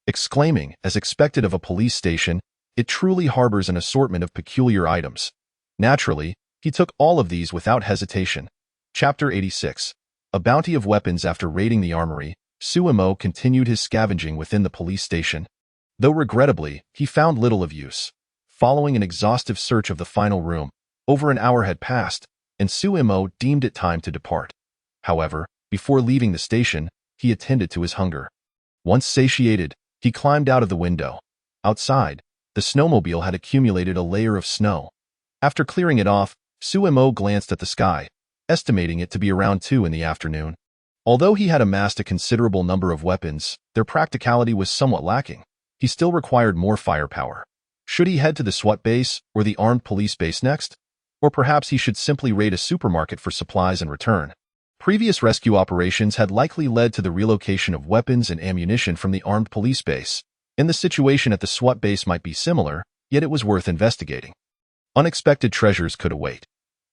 exclaiming, as expected of a police station, it truly harbors an assortment of peculiar items. Naturally, he took all of these without hesitation. Chapter 86. A bounty of weapons. After raiding the armory, Suemo continued his scavenging within the police station. Though regrettably, he found little of use. Following an exhaustive search of the final room, over an hour had passed, and Suemo deemed it time to depart. However, before leaving the station, he attended to his hunger. Once satiated, he climbed out of the window. Outside, the snowmobile had accumulated a layer of snow. After clearing it off, Suemo glanced at the sky, estimating it to be around 2 in the afternoon. Although he had amassed a considerable number of weapons, their practicality was somewhat lacking. He still required more firepower. Should he head to the SWAT base or the armed police base next? Or perhaps he should simply raid a supermarket for supplies and return. Previous rescue operations had likely led to the relocation of weapons and ammunition from the armed police base, and the situation at the SWAT base might be similar, yet it was worth investigating. Unexpected treasures could await.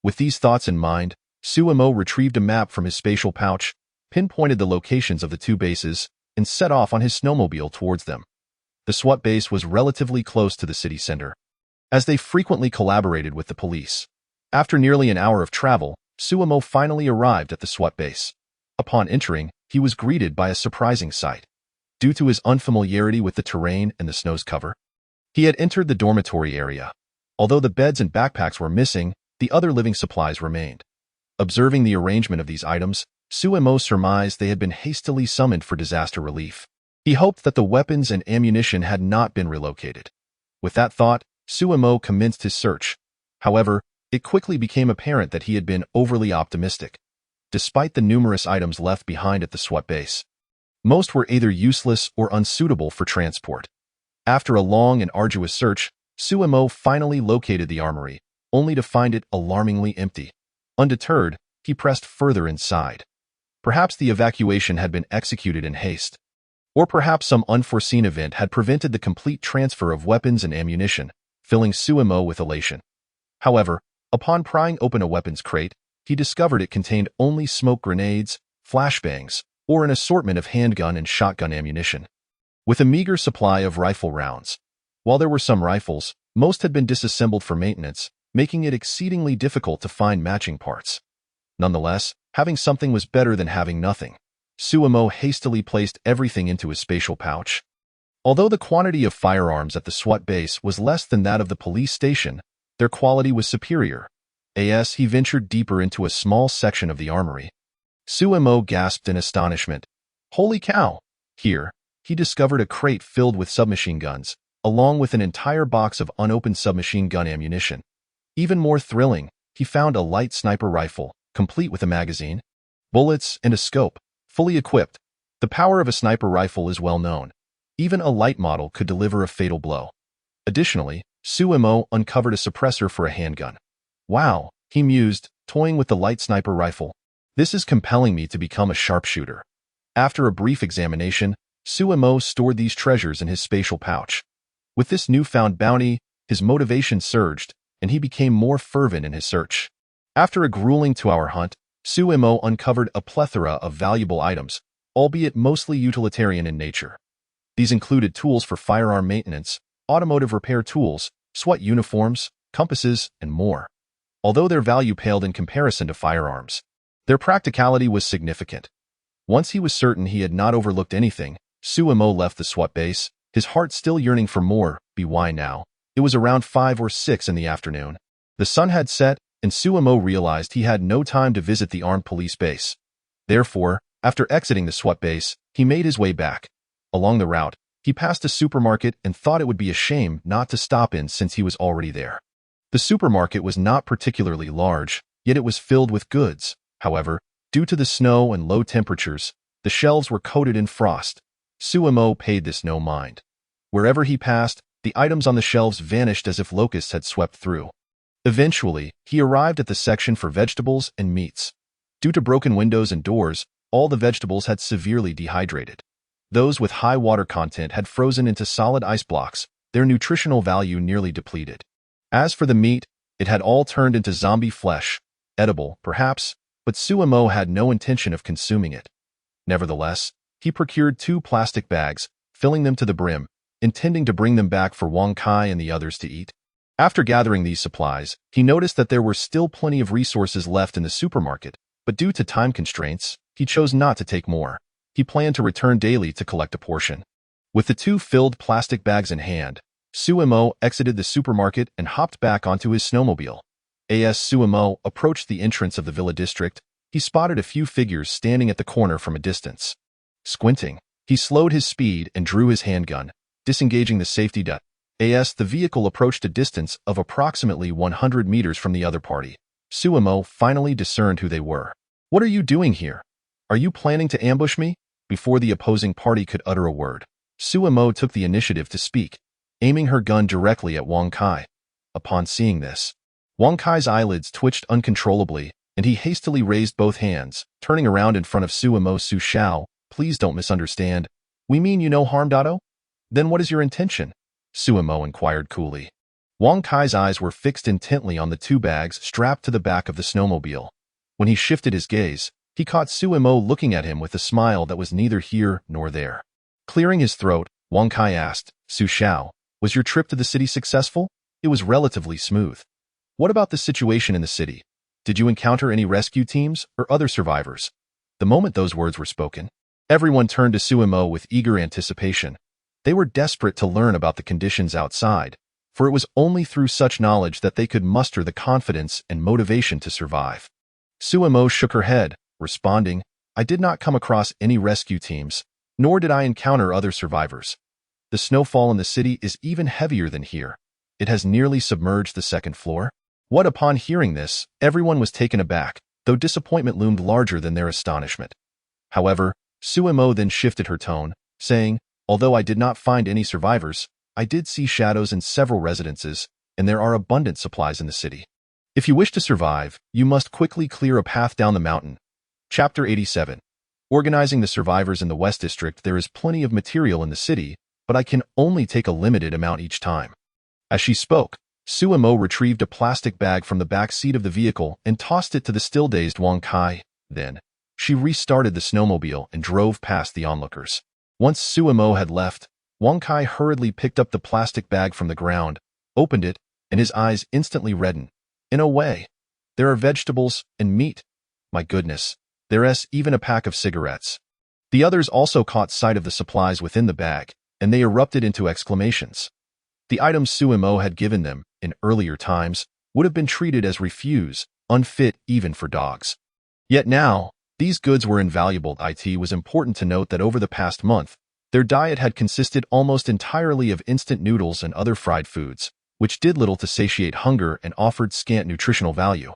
With these thoughts in mind, Suemo retrieved a map from his spatial pouch, pinpointed the locations of the 2 bases, and set off on his snowmobile towards them. The SWAT base was relatively close to the city center, as they frequently collaborated with the police. After nearly an hour of travel, Suemo finally arrived at the SWAT base. Upon entering, he was greeted by a surprising sight. Due to his unfamiliarity with the terrain and the snow's cover, he had entered the dormitory area. Although the beds and backpacks were missing, the other living supplies remained. Observing the arrangement of these items, Suemo surmised they had been hastily summoned for disaster relief. He hoped that the weapons and ammunition had not been relocated. With that thought, Suemo commenced his search. However, it quickly became apparent that he had been overly optimistic. Despite the numerous items left behind at the SWAT base, most were either useless or unsuitable for transport. After a long and arduous search, Suemo finally located the armory, only to find it alarmingly empty. Undeterred, he pressed further inside. Perhaps the evacuation had been executed in haste. Or perhaps some unforeseen event had prevented the complete transfer of weapons and ammunition, filling Suemo with elation. However, upon prying open a weapons crate, he discovered it contained only smoke grenades, flashbangs, or an assortment of handgun and shotgun ammunition, with a meager supply of rifle rounds. While there were some rifles, most had been disassembled for maintenance, making it exceedingly difficult to find matching parts. Nonetheless, having something was better than having nothing. Suemo hastily placed everything into his spatial pouch. Although the quantity of firearms at the SWAT base was less than that of the police station, their quality was superior. As he ventured deeper into a small section of the armory, Suemo gasped in astonishment. Holy cow! Here, he discovered a crate filled with submachine guns, along with an entire box of unopened submachine gun ammunition. Even more thrilling, he found a light sniper rifle, complete with a magazine, bullets, and a scope, fully equipped. The power of a sniper rifle is well known. Even a light model could deliver a fatal blow. Additionally, Suemo uncovered a suppressor for a handgun. Wow, he mused, toying with the light sniper rifle. This is compelling me to become a sharpshooter. After a brief examination, Suemo stored these treasures in his spatial pouch. With this newfound bounty, his motivation surged, and he became more fervent in his search. After a grueling 2-hour hunt, Suemo uncovered a plethora of valuable items, albeit mostly utilitarian in nature. These included tools for firearm maintenance, automotive repair tools, SWAT uniforms, compasses, and more. Although their value paled in comparison to firearms, their practicality was significant. Once he was certain he had not overlooked anything, Suemo left the SWAT base, his heart still yearning for more. Why now? It was around 5 or 6 in the afternoon. The sun had set, and Suemo realized he had no time to visit the armed police base. Therefore, after exiting the SWAT base, he made his way back. Along the route, he passed a supermarket and thought it would be a shame not to stop in since he was already there. The supermarket was not particularly large, yet it was filled with goods. However, due to the snow and low temperatures, the shelves were coated in frost. Suemo paid this no mind. Wherever he passed, the items on the shelves vanished as if locusts had swept through. Eventually, he arrived at the section for vegetables and meats. Due to broken windows and doors, all the vegetables had severely dehydrated. Those with high water content had frozen into solid ice blocks, their nutritional value nearly depleted. As for the meat, it had all turned into zombie flesh, edible, perhaps, but Suemo had no intention of consuming it. Nevertheless, he procured 2 plastic bags, filling them to the brim, intending to bring them back for Wang Kai and the others to eat. After gathering these supplies, he noticed that there were still plenty of resources left in the supermarket, but due to time constraints, he chose not to take more. He planned to return daily to collect a portion. With the 2 filled plastic bags in hand, Suemo exited the supermarket and hopped back onto his snowmobile. As Suemo approached the entrance of the villa district, he spotted a few figures standing at the corner from a distance. Squinting, he slowed his speed and drew his handgun, disengaging the safety nut. As the vehicle approached a distance of approximately 100 meters from the other party, Suemo finally discerned who they were. "What are you doing here? Are you planning to ambush me?" Before the opposing party could utter a word, Suemo took the initiative to speak, aiming her gun directly at Wang Kai. Upon seeing this, Wang Kai's eyelids twitched uncontrollably, and he hastily raised both hands, turning around in front of Suemo. "Su Xiao, please don't misunderstand. We mean you no harm, Dado? Then what is your intention?" Suemo inquired coolly. Wang Kai's eyes were fixed intently on the 2 bags strapped to the back of the snowmobile. When he shifted his gaze, he caught Suemo looking at him with a smile that was neither here nor there. Clearing his throat, Wang Kai asked, "Su Xiao, was your trip to the city successful?" "It was relatively smooth." "What about the situation in the city? Did you encounter any rescue teams or other survivors?" The moment those words were spoken, everyone turned to Suemo with eager anticipation. They were desperate to learn about the conditions outside, for it was only through such knowledge that they could muster the confidence and motivation to survive. Suemo shook her head, responding, "I did not come across any rescue teams, nor did I encounter other survivors. The snowfall in the city is even heavier than here. It has nearly submerged the 2nd floor." What upon hearing this, everyone was taken aback, though disappointment loomed larger than their astonishment. However, Suemo then shifted her tone, saying, "Although I did not find any survivors, I did see shadows in several residences, and there are abundant supplies in the city. If you wish to survive, you must quickly clear a path down the mountain." Chapter 87. Organizing the survivors in the West District. There is plenty of material in the city, but I can only take a limited amount each time. As she spoke, Suemo retrieved a plastic bag from the back seat of the vehicle and tossed it to the still-dazed Wang Kai. Then, she restarted the snowmobile and drove past the onlookers. Once Suemo had left, Wang Kai hurriedly picked up the plastic bag from the ground, opened it, and his eyes instantly reddened. "In a way, there are vegetables and meat. My goodness, there's even a pack of cigarettes." The others also caught sight of the supplies within the bag, and they erupted into exclamations. The items Suemo had given them, in earlier times, would have been treated as refuse, unfit even for dogs. Yet now, these goods were invaluable. It was important to note that over the past month, their diet had consisted almost entirely of instant noodles and other fried foods, which did little to satiate hunger and offered scant nutritional value,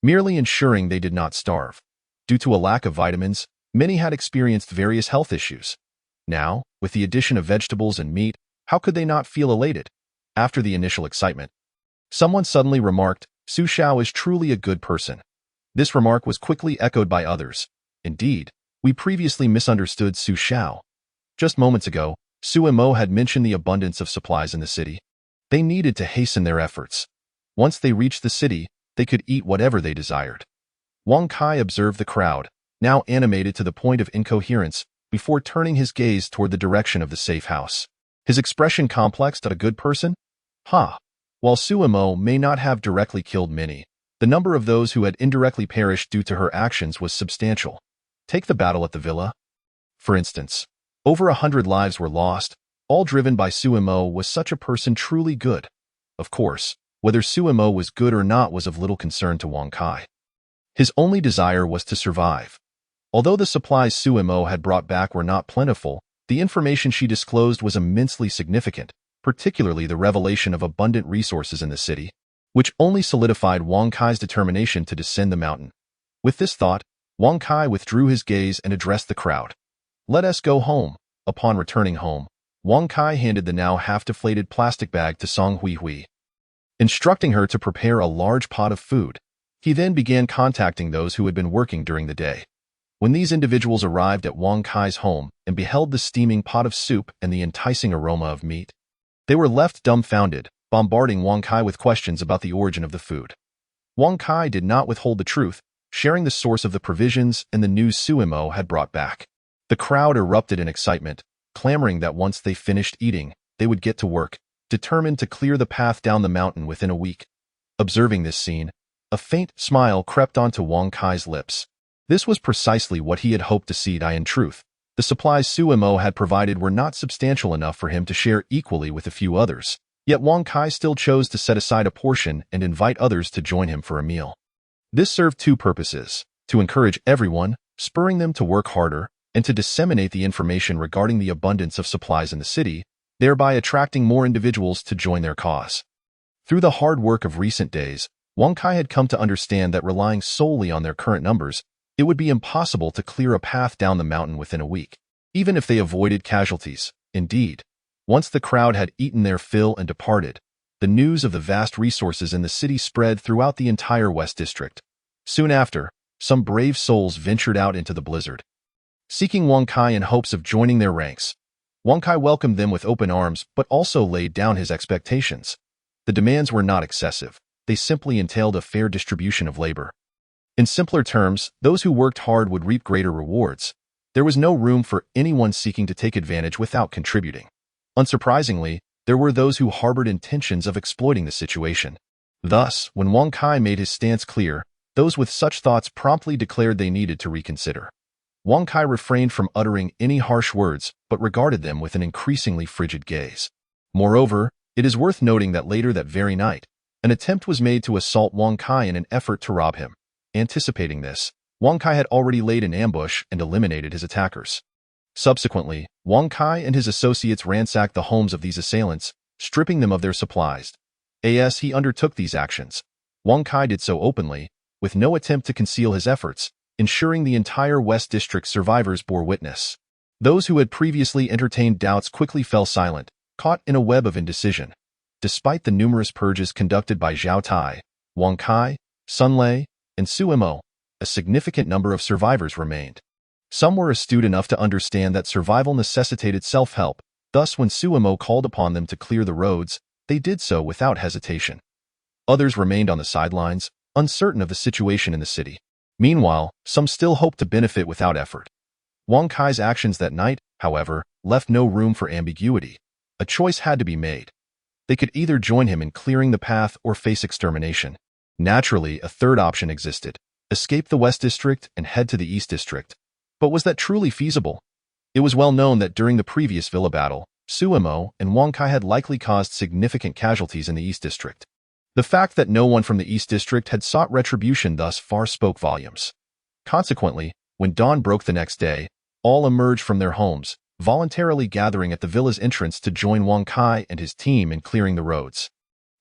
merely ensuring they did not starve. Due to a lack of vitamins, many had experienced various health issues. Now, with the addition of vegetables and meat, how could they not feel elated? After the initial excitement, someone suddenly remarked, "Su Xiao is truly a good person." This remark was quickly echoed by others. Indeed, we previously misunderstood Su Xiao. Just moments ago, Suemo had mentioned the abundance of supplies in the city. They needed to hasten their efforts. Once they reached the city, they could eat whatever they desired. Wang Kai observed the crowd, now animated to the point of incoherence, before turning his gaze toward the direction of the safe house. His expression complex. "A good person? Ha! While Suemo may not have directly killed many, the number of those who had indirectly perished due to her actions was substantial. Take the battle at the villa. For instance, over 100 lives were lost, all driven by Suemo. Was such a person truly good?" Of course, whether Suemo was good or not was of little concern to Wang Kai. His only desire was to survive. Although the supplies Suemo had brought back were not plentiful, the information she disclosed was immensely significant, particularly the revelation of abundant resources in the city, which only solidified Wang Kai's determination to descend the mountain. With this thought, Wang Kai withdrew his gaze and addressed the crowd. "Let us go home." Upon returning home, Wang Kai handed the now half-deflated plastic bag to Song Hui, instructing her to prepare a large pot of food. He then began contacting those who had been working during the day. When these individuals arrived at Wang Kai's home and beheld the steaming pot of soup and the enticing aroma of meat, They were left dumbfounded, bombarding Wang Kai with questions about the origin of the food. Wang Kai did not withhold the truth, sharing the source of the provisions and the news Suimo had brought back. The crowd erupted in excitement, clamoring that once they finished eating, they would get to work, determined to clear the path down the mountain within a week. Observing this scene, a faint smile crept onto Wang Kai's lips. This was precisely what he had hoped to see. In truth, the supplies Suimo had provided were not substantial enough for him to share equally with a few others, yet Wang Kai still chose to set aside a portion and invite others to join him for a meal. This served two purposes: to encourage everyone, spurring them to work harder, and to disseminate the information regarding the abundance of supplies in the city, thereby attracting more individuals to join their cause. Through the hard work of recent days, Wang Kai had come to understand that relying solely on their current numbers, it would be impossible to clear a path down the mountain within a week, even if they avoided casualties. Indeed, once the crowd had eaten their fill and departed, the news of the vast resources in the city spread throughout the entire West District. Soon after, some brave souls ventured out into the blizzard, seeking Wang Kai in hopes of joining their ranks. Wang Kai welcomed them with open arms but also laid down his expectations. The demands were not excessive, they simply entailed a fair distribution of labor. In simpler terms, those who worked hard would reap greater rewards. There was no room for anyone seeking to take advantage without contributing. Unsurprisingly, there were those who harbored intentions of exploiting the situation. Thus, when Wang Kai made his stance clear, those with such thoughts promptly declared they needed to reconsider. Wang Kai refrained from uttering any harsh words, but regarded them with an increasingly frigid gaze. Moreover, it is worth noting that later that very night, an attempt was made to assault Wang Kai in an effort to rob him. Anticipating this, Wang Kai had already laid an ambush and eliminated his attackers. Subsequently, Wang Kai and his associates ransacked the homes of these assailants, stripping them of their supplies. As he undertook these actions, Wang Kai did so openly, with no attempt to conceal his efforts, ensuring the entire West District survivors bore witness. Those who had previously entertained doubts quickly fell silent, caught in a web of indecision. Despite the numerous purges conducted by Zhao Tai, Wang Kai, Sun Lei, and Suimo, a significant number of survivors remained. Some were astute enough to understand that survival necessitated self-help, thus when Suimo called upon them to clear the roads, they did so without hesitation. Others remained on the sidelines, uncertain of the situation in the city. Meanwhile, some still hoped to benefit without effort. Wang Kai's actions that night, however, left no room for ambiguity. A choice had to be made. They could either join him in clearing the path or face extermination. Naturally, a third option existed: escape the West District and head to the East District. But was that truly feasible? It was well known that during the previous villa battle, Suimo and Wang Kai had likely caused significant casualties in the East District. The fact that no one from the East District had sought retribution thus far spoke volumes. Consequently, when dawn broke the next day, all emerged from their homes, voluntarily gathering at the villa's entrance to join Wang Kai and his team in clearing the roads.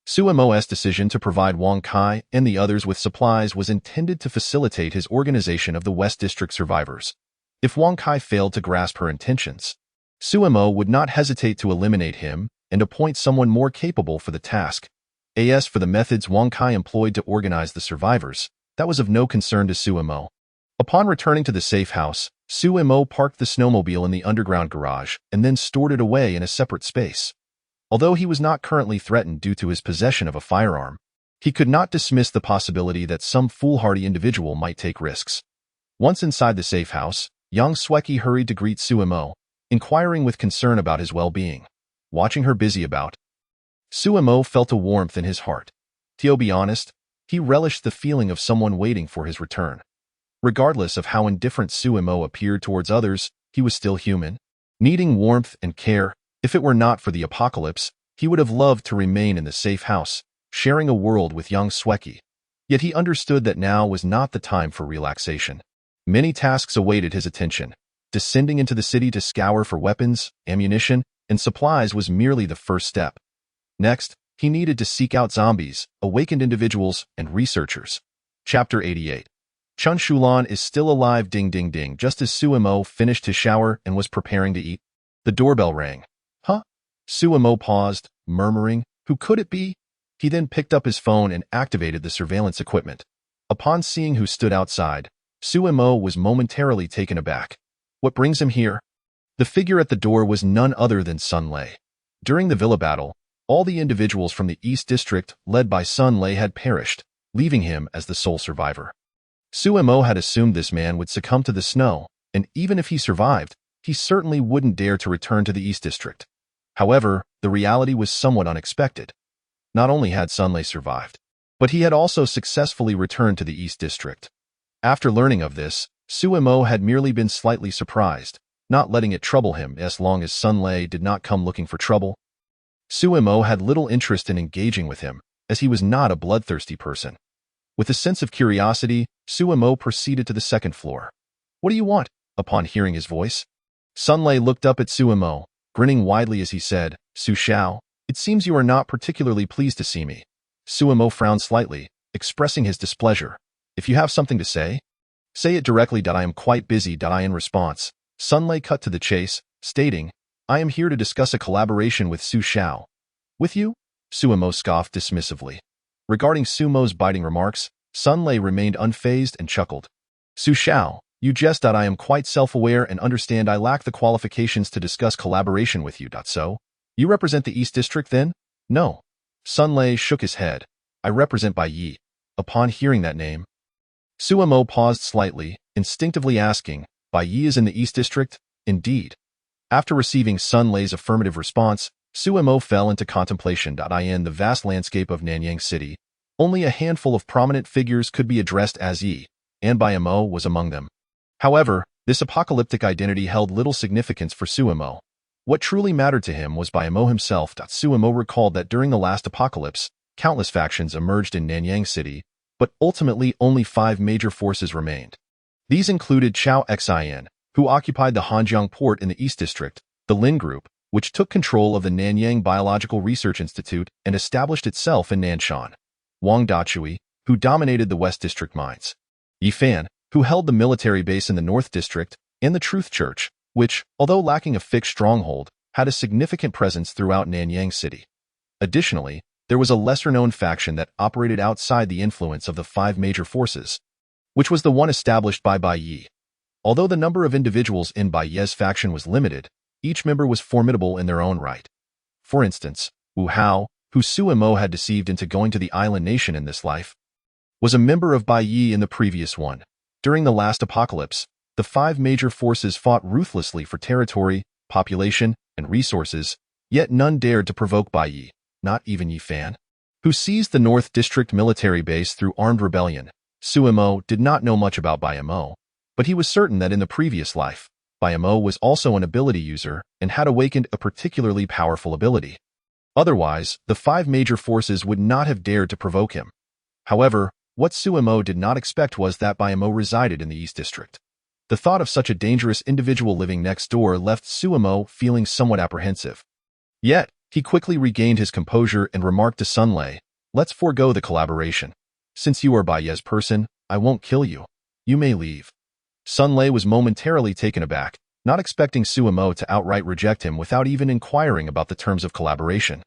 Suimo's decision to provide Wang Kai and the others with supplies was intended to facilitate his organization of the West District survivors. If Wang Kai failed to grasp her intentions, Suimo would not hesitate to eliminate him and appoint someone more capable for the task. As for the methods Wang Kai employed to organize the survivors, that was of no concern to Suimo. Upon returning to the safe house, Suimo parked the snowmobile in the underground garage and then stored it away in a separate space. Although he was not currently threatened due to his possession of a firearm, he could not dismiss the possibility that some foolhardy individual might take risks. Once inside the safe house, Yang Sweki hurried to greet Suimo, inquiring with concern about his well-being. Watching her busy about, Suimo felt a warmth in his heart. To be honest, he relished the feeling of someone waiting for his return. Regardless of how indifferent Suimo appeared towards others, he was still human, needing warmth and care. If it were not for the apocalypse, he would have loved to remain in the safe house, sharing a world with Yang Sweki. Yet he understood that now was not the time for relaxation. Many tasks awaited his attention. Descending into the city to scour for weapons, ammunition, and supplies was merely the first step. Next, he needed to seek out zombies, awakened individuals, and researchers. Chapter 88. Chun Shulan is still alive. Ding ding ding. Just as Suimo finished his shower and was preparing to eat, the doorbell rang. Huh? Suimo paused, murmuring, "Who could it be?" He then picked up his phone and activated the surveillance equipment. Upon seeing who stood outside, Suimo was momentarily taken aback. What brings him here? The figure at the door was none other than Sun Lei. During the villa battle, All the individuals from the East District led by Sun Lei had perished, leaving him as the sole survivor. Suemo had assumed this man would succumb to the snow, and even if he survived, he certainly wouldn't dare to return to the East District. However, the reality was somewhat unexpected. Not only had Sun Lei survived, but he had also successfully returned to the East District. After learning of this, Suemo had merely been slightly surprised, not letting it trouble him as long as Sun Lei did not come looking for trouble. Suemo had little interest in engaging with him, as he was not a bloodthirsty person. With a sense of curiosity, Suemo proceeded to the second floor. "What do you want?" Upon hearing his voice, Sun Lei looked up at Suemo, grinning widely as he said, "Su Xiao, it seems you are not particularly pleased to see me." Suemo frowned slightly, expressing his displeasure. "If you have something to say it directly. I am quite busy." In response, Sun Lei cut to the chase, stating, "I am here to discuss a collaboration with Su Xiao." "With you?" Suemo scoffed dismissively. Regarding Sumo's biting remarks, Sun Lei remained unfazed and chuckled. "Su Xiao, you jest. I am quite self-aware and understand I lack the qualifications to discuss collaboration with you. So, you represent the East District then?" "No." Sun Lei shook his head. "I represent Bai Yi." Upon hearing that name, Suemo paused slightly, instinctively asking, "Bai Yi is in the East District?" "Indeed." After receiving Sun Lei's affirmative response, Suemo fell into contemplation. In the vast landscape of Nanyang City, only a handful of prominent figures could be addressed as Yi, and Bai Mo was among them. However, this apocalyptic identity held little significance for Suemo. What truly mattered to him was Bai Mo himself. Suemo recalled that during the last apocalypse, countless factions emerged in Nanyang City, but ultimately only 5 major forces remained. These included Chao Xin, who occupied the Hanjiang port in the East District, the Lin Group, which took control of the Nanyang Biological Research Institute and established itself in Nanshan, Wang Dachui, who dominated the West District mines, Yifan, who held the military base in the North District, and the Truth Church, which, although lacking a fixed stronghold, had a significant presence throughout Nanyang City. Additionally, there was a lesser-known faction that operated outside the influence of the 5 major forces, which was the one established by Bai Yi. Although the number of individuals in Bai Yi's faction was limited, each member was formidable in their own right. For instance, Wu Hao, who Suemo had deceived into going to the island nation in this life, was a member of Bai Yi in the previous one. During the last apocalypse, the 5 major forces fought ruthlessly for territory, population, and resources, yet none dared to provoke Bai Yi, not even Yifan, who seized the North District military base through armed rebellion. Suemo did not know much about Bai Mo, but he was certain that in the previous life, Bai Mo was also an ability user and had awakened a particularly powerful ability. Otherwise, the 5 major forces would not have dared to provoke him. However, what Suemo did not expect was that Bai Mo resided in the East District. The thought of such a dangerous individual living next door left Suemo feeling somewhat apprehensive. Yet, he quickly regained his composure and remarked to Sun Lei, "Let's forego the collaboration. Since you are Bai Yi's person, I won't kill you. You may leave." Sun Lei was momentarily taken aback, not expecting Suemo to outright reject him without even inquiring about the terms of collaboration.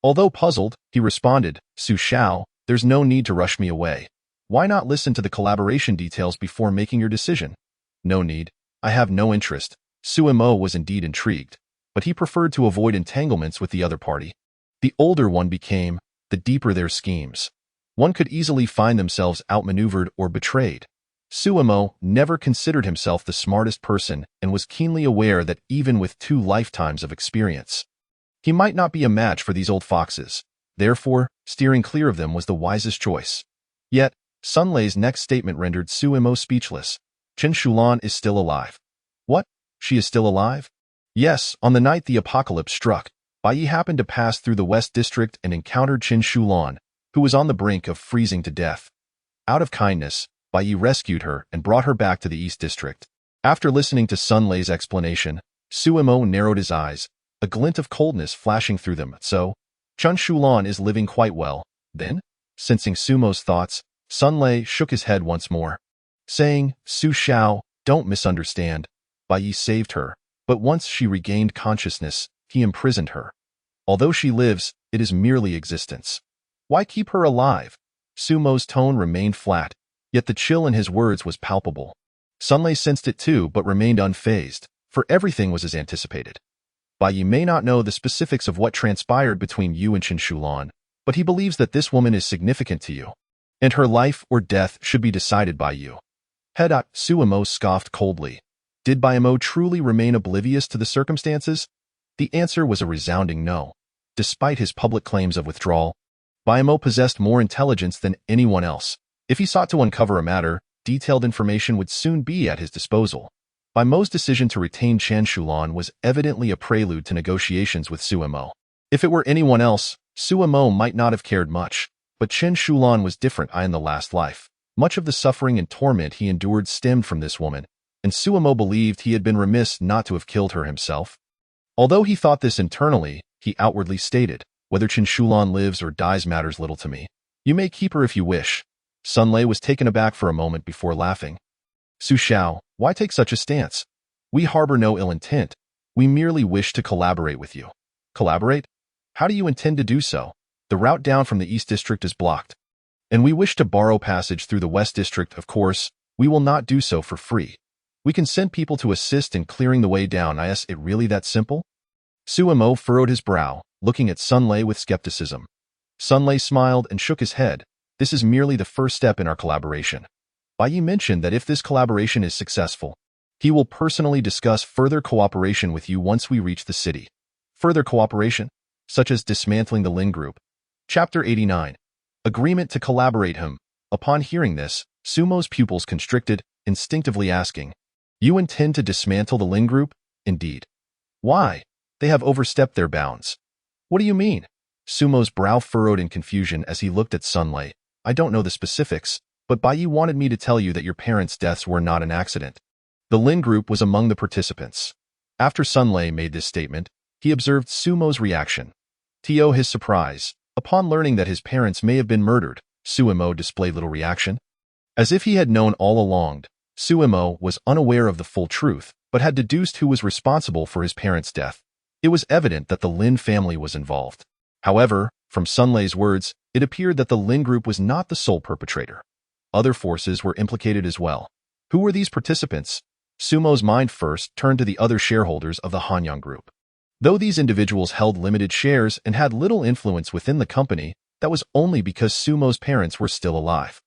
Although puzzled, he responded, "Su Xiao, there's no need to rush me away. Why not listen to the collaboration details before making your decision?" "No need. I have no interest." Suemo was indeed intrigued, but he preferred to avoid entanglements with the other party. The older one became, the deeper their schemes. One could easily find themselves outmaneuvered or betrayed. Suemo never considered himself the smartest person and was keenly aware that even with 2 lifetimes of experience, he might not be a match for these old foxes. Therefore, steering clear of them was the wisest choice. Yet, Sun Lei's next statement rendered Suemo speechless. "Chen Shulan is still alive." "What? She is still alive?" "Yes, on the night the apocalypse struck, Bai Yi happened to pass through the West District and encountered Chen Shulan, who was on the brink of freezing to death. Out of kindness, Bai Yi rescued her and brought her back to the East District." After listening to Sun Lei's explanation, Suemo narrowed his eyes, a glint of coldness flashing through them. "So, Chen Shulan is living quite well, then?" Sensing Sumo's thoughts, Sun Lei shook his head once more, saying, "Su Xiao, don't misunderstand. Bai Yi saved her, but once she regained consciousness, he imprisoned her. Although she lives, it is merely existence. Why keep her alive?" Sumo's tone remained flat, yet the chill in his words was palpable. Sun Lei sensed it too, but remained unfazed, for everything was as anticipated. Bai Yi may not know the specifics of what transpired between you and Chen Shulan, but he believes that this woman is significant to you, and her life or death should be decided by you. Suemo scoffed coldly. Did Bai Mo truly remain oblivious to the circumstances? The answer was a resounding no. Despite his public claims of withdrawal, Bai Mo possessed more intelligence than anyone else. If he sought to uncover a matter, detailed information would soon be at his disposal. Bai Mo's decision to retain Chen Shulan was evidently a prelude to negotiations with Suemo. If it were anyone else, Suemo might not have cared much, but Chen Shulan was different in the last life. Much of the suffering and torment he endured stemmed from this woman, and Suemo believed he had been remiss not to have killed her himself. Although he thought this internally, he outwardly stated, "Whether Chen Shulan lives or dies matters little to me. You may keep her if you wish." Sun Lei was taken aback for a moment before laughing. "Su Xiao, why take such a stance? We harbor no ill intent. We merely wish to collaborate with you." "Collaborate? How do you intend to do so? The route down from the East District is blocked, and we wish to borrow passage through the West District. Of course, we will not do so for free. We can send people to assist in clearing the way down. Is it really that simple?" Suemo furrowed his brow, looking at Sun Lei with skepticism. Sun Lei smiled and shook his head. "This is merely the first step in our collaboration. Bai Yi mentioned that if this collaboration is successful, he will personally discuss further cooperation with you once we reach the city." Further cooperation? Such as dismantling the Lin Group. Chapter 89. Agreement to collaborate him. Upon hearing this, Sumo's pupils constricted, instinctively asking, "You intend to dismantle the Lin Group?" "Indeed." "Why? They have overstepped their bounds." "What do you mean?" Sumo's brow furrowed in confusion as he looked at Sun Lei. "I don't know the specifics, but Bai Yi wanted me to tell you that your parents' deaths were not an accident. The Lin Group was among the participants." After Sun Lei made this statement, he observed Sumo's reaction. To his surprise, upon learning that his parents may have been murdered, Suemo displayed little reaction. As if he had known all along, Suemo was unaware of the full truth, but had deduced who was responsible for his parents' death. It was evident that the Lin family was involved. However, from Sun Lei's words, it appeared that the Lin Group was not the sole perpetrator. Other forces were implicated as well. Who were these participants? Sumo's mind first turned to the other shareholders of the Hanyang Group. Though these individuals held limited shares and had little influence within the company, that was only because Sumo's parents were still alive.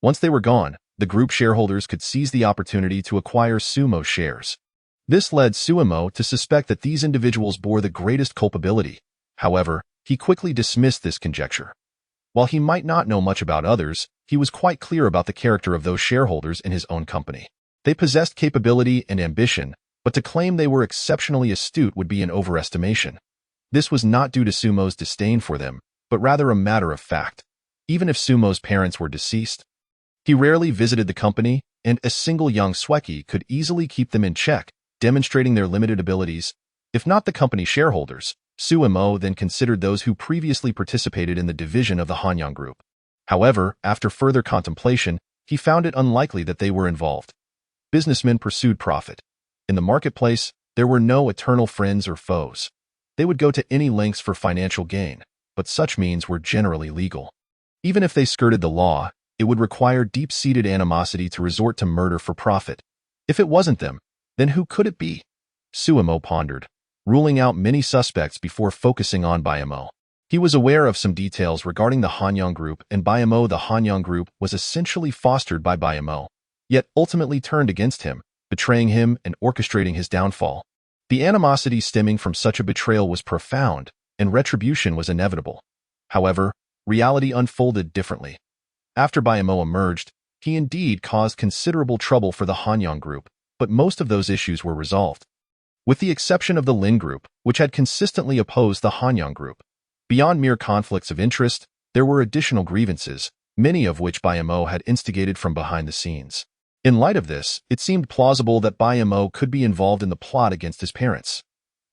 Once they were gone, the group shareholders could seize the opportunity to acquire Sumo shares. This led Suemo to suspect that these individuals bore the greatest culpability. However, he quickly dismissed this conjecture. While he might not know much about others, he was quite clear about the character of those shareholders in his own company. They possessed capability and ambition, but to claim they were exceptionally astute would be an overestimation. This was not due to Sumo's disdain for them, but rather a matter of fact. Even if Sumo's parents were deceased, he rarely visited the company, and a single young Sweki could easily keep them in check, demonstrating their limited abilities. If not the company shareholders, Suemo then considered those who previously participated in the division of the Hanyang Group. However, after further contemplation, he found it unlikely that they were involved. Businessmen pursued profit. In the marketplace, there were no eternal friends or foes. They would go to any lengths for financial gain, but such means were generally legal. Even if they skirted the law, it would require deep-seated animosity to resort to murder for profit. If it wasn't them, then who could it be? Suemo pondered, ruling out many suspects before focusing on Bai Mo. He was aware of some details regarding the Hanyang Group, and Bai Mo, the Hanyang Group, was essentially fostered by Bai Mo, yet ultimately turned against him, betraying him and orchestrating his downfall. The animosity stemming from such a betrayal was profound, and retribution was inevitable. However, reality unfolded differently. After Bai Mo emerged, he indeed caused considerable trouble for the Hanyang Group, but most of those issues were resolved. With the exception of the Lin Group, which had consistently opposed the Hanyang Group. Beyond mere conflicts of interest, there were additional grievances, many of which Bai Mo had instigated from behind the scenes. In light of this, it seemed plausible that Bai Mo could be involved in the plot against his parents.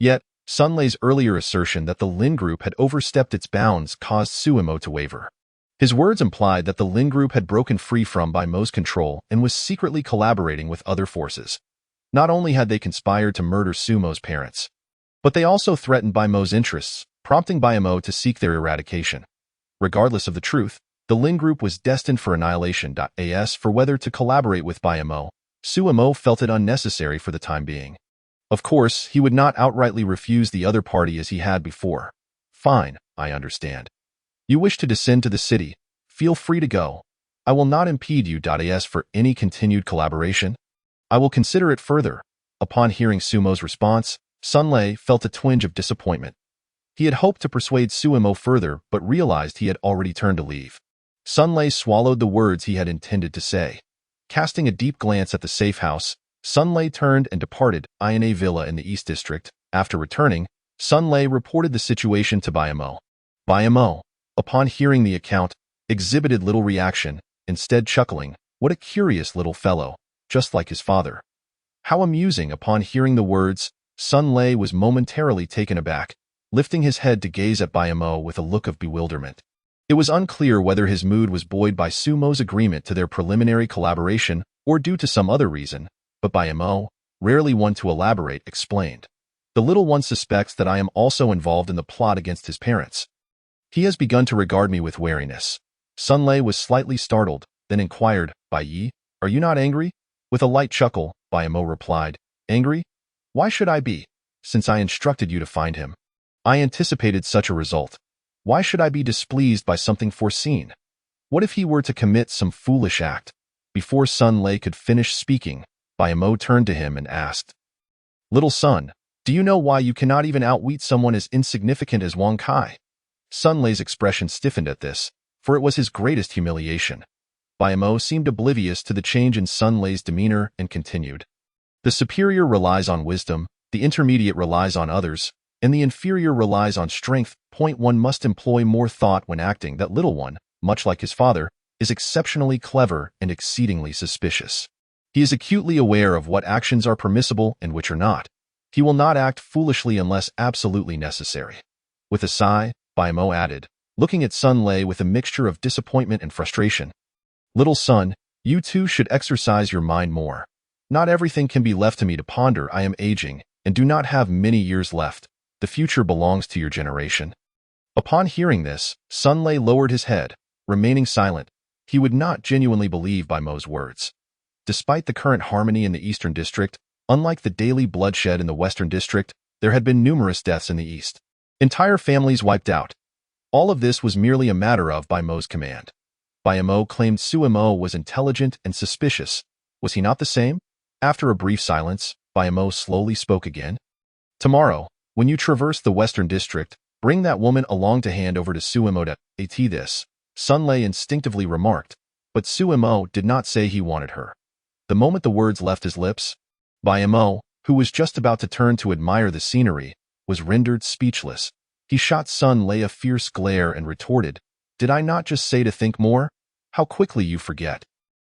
Yet, Sun Lei's earlier assertion that the Lin Group had overstepped its bounds caused Suemo to waver. His words implied that the Lin Group had broken free from Bai Mo's control and was secretly collaborating with other forces. Not only had they conspired to murder Sumo's parents, but they also threatened Bai Mo's interests, prompting Bai Mo to seek their eradication. Regardless of the truth, the Lin Group was destined for annihilation. As for whether to collaborate with Bai Mo, Suemo felt it unnecessary for the time being. Of course, he would not outrightly refuse the other party as he had before. Fine, I understand. You wish to descend to the city. Feel free to go. I will not impede you. As for any continued collaboration, I will consider it further. Upon hearing Sumo's response, Sun Lei felt a twinge of disappointment. He had hoped to persuade Sumo further, but realized he had already turned to leave. Sun Lei swallowed the words he had intended to say. Casting a deep glance at the safe house, Sun Lei turned and departed Iane Villa in the East District. After returning, Sun Lei reported the situation to Bayamo. Bayamo, upon hearing the account, exhibited little reaction, instead chuckling, "What a curious little fellow, just like his father." How amusing! Upon hearing the words, Sun Lei was momentarily taken aback, lifting his head to gaze at Bayamo with a look of bewilderment. It was unclear whether his mood was buoyed by Sumo's agreement to their preliminary collaboration or due to some other reason, but Bayamo, rarely one to elaborate, explained. The little one suspects that I am also involved in the plot against his parents. He has begun to regard me with wariness. Sun Lei was slightly startled, then inquired, Bai Yi, are you not angry? With a light chuckle, Bayamo replied, Angry? Why should I be? Since I instructed you to find him. I anticipated such a result. Why should I be displeased by something foreseen? What if he were to commit some foolish act? Before Sun Lei could finish speaking, Bayamo turned to him and asked, Little son, do you know why you cannot even outwit someone as insignificant as Wang Kai? Sun Lei's expression stiffened at this, for it was his greatest humiliation. Bayamo seemed oblivious to the change in Sun Lei's demeanor and continued. The superior relies on wisdom, the intermediate relies on others, and the inferior relies on strength. One must employ more thought when acting. That little one, much like his father, is exceptionally clever and exceedingly suspicious. He is acutely aware of what actions are permissible and which are not. He will not act foolishly unless absolutely necessary. With a sigh, Bayamo added, looking at Sun Lei with a mixture of disappointment and frustration. Little son, you too should exercise your mind more. Not everything can be left to me to ponder. I am aging and do not have many years left. The future belongs to your generation. Upon hearing this, Sun Lei lowered his head, remaining silent. He would not genuinely believe Baimo's words. Despite the current harmony in the Eastern District, unlike the daily bloodshed in the Western District, there had been numerous deaths in the East. Entire families wiped out. All of this was merely a matter of Baimo's command. Bayamo claimed Suimo was intelligent and suspicious. Was he not the same? After a brief silence, Bayamo slowly spoke again. Tomorrow, when you traverse the Western District, bring that woman along to hand over to Suimo. This, Sun Lei instinctively remarked, but Suimo did not say he wanted her. The moment the words left his lips, Bayamo, who was just about to turn to admire the scenery, was rendered speechless. He shot Sun Lei a fierce glare and retorted, Did I not just say to think more? How quickly you forget.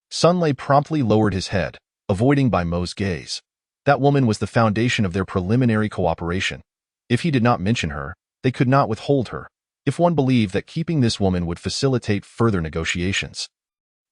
Sun Lei promptly lowered his head, avoiding Baimo's gaze. That woman was the foundation of their preliminary cooperation. If he did not mention her, they could not withhold her, if one believed that keeping this woman would facilitate further negotiations.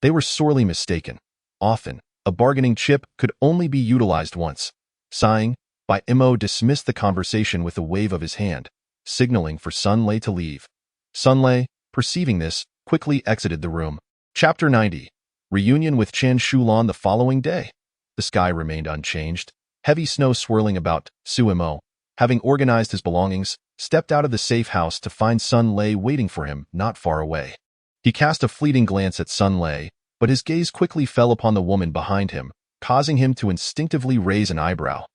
They were sorely mistaken. Often, a bargaining chip could only be utilized once. Sighing, Baimo dismissed the conversation with a wave of his hand, signaling for Sun Lei to leave. Sun Lei, perceiving this, quickly exited the room. Chapter 90. Reunion with Chen Shulan the following day. The sky remained unchanged, heavy snow swirling about. Suimo, having organized his belongings, stepped out of the safe house to find Sun Lei waiting for him not far away. He cast a fleeting glance at Sun Lei, but his gaze quickly fell upon the woman behind him, causing him to instinctively raise an eyebrow.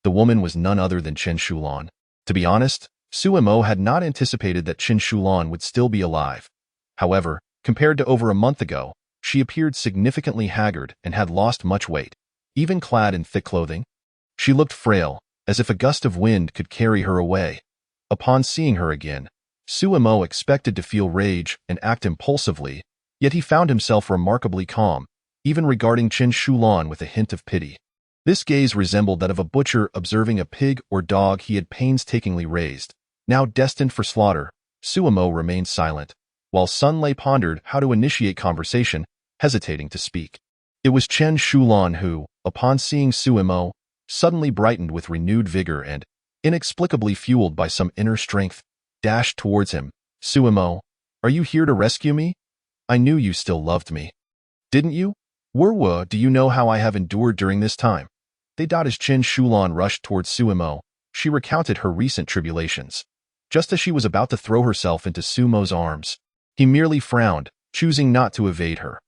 The woman was none other than Chen Shulan. To be honest, Suimo had not anticipated that Chen Shulan would still be alive. However, compared to over a month ago, she appeared significantly haggard and had lost much weight, even clad in thick clothing. She looked frail, as if a gust of wind could carry her away. Upon seeing her again, Suimo expected to feel rage and act impulsively, yet he found himself remarkably calm, even regarding Chen Shulan with a hint of pity. This gaze resembled that of a butcher observing a pig or dog he had painstakingly raised. Now destined for slaughter, Suimo remained silent, while Sun Lei pondered how to initiate conversation, hesitating to speak. It was Chen Shulan who, upon seeing Suimo, suddenly brightened with renewed vigor and, inexplicably fueled by some inner strength, dashed towards him. Suimo, are you here to rescue me? I knew you still loved me. Didn't you? Werwa, do you know how I have endured during this time? As Qin Shulan rushed towards Suemo, she recounted her recent tribulations. Just as she was about to throw herself into Sumo's arms, he merely frowned, choosing not to evade her.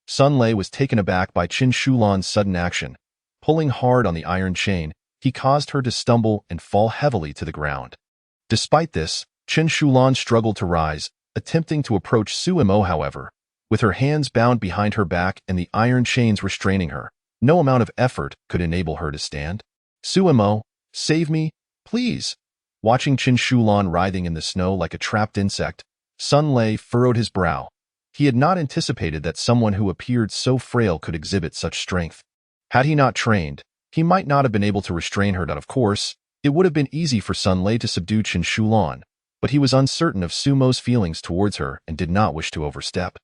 Sun Lei was taken aback by Qin Shulan's sudden action. Pulling hard on the iron chain, he caused her to stumble and fall heavily to the ground. Despite this, Qin Shulan struggled to rise, attempting to approach Suemo. However, with her hands bound behind her back and the iron chains restraining her, no amount of effort could enable her to stand. Suemo, save me, please. Watching Qin Shulan writhing in the snow like a trapped insect, Sun Lei furrowed his brow. He had not anticipated that someone who appeared so frail could exhibit such strength. Had he not trained, he might not have been able to restrain her. Of course, it would have been easy for Sun Lei to subdue Qin Shulan, but he was uncertain of Sumo's feelings towards her and did not wish to overstep.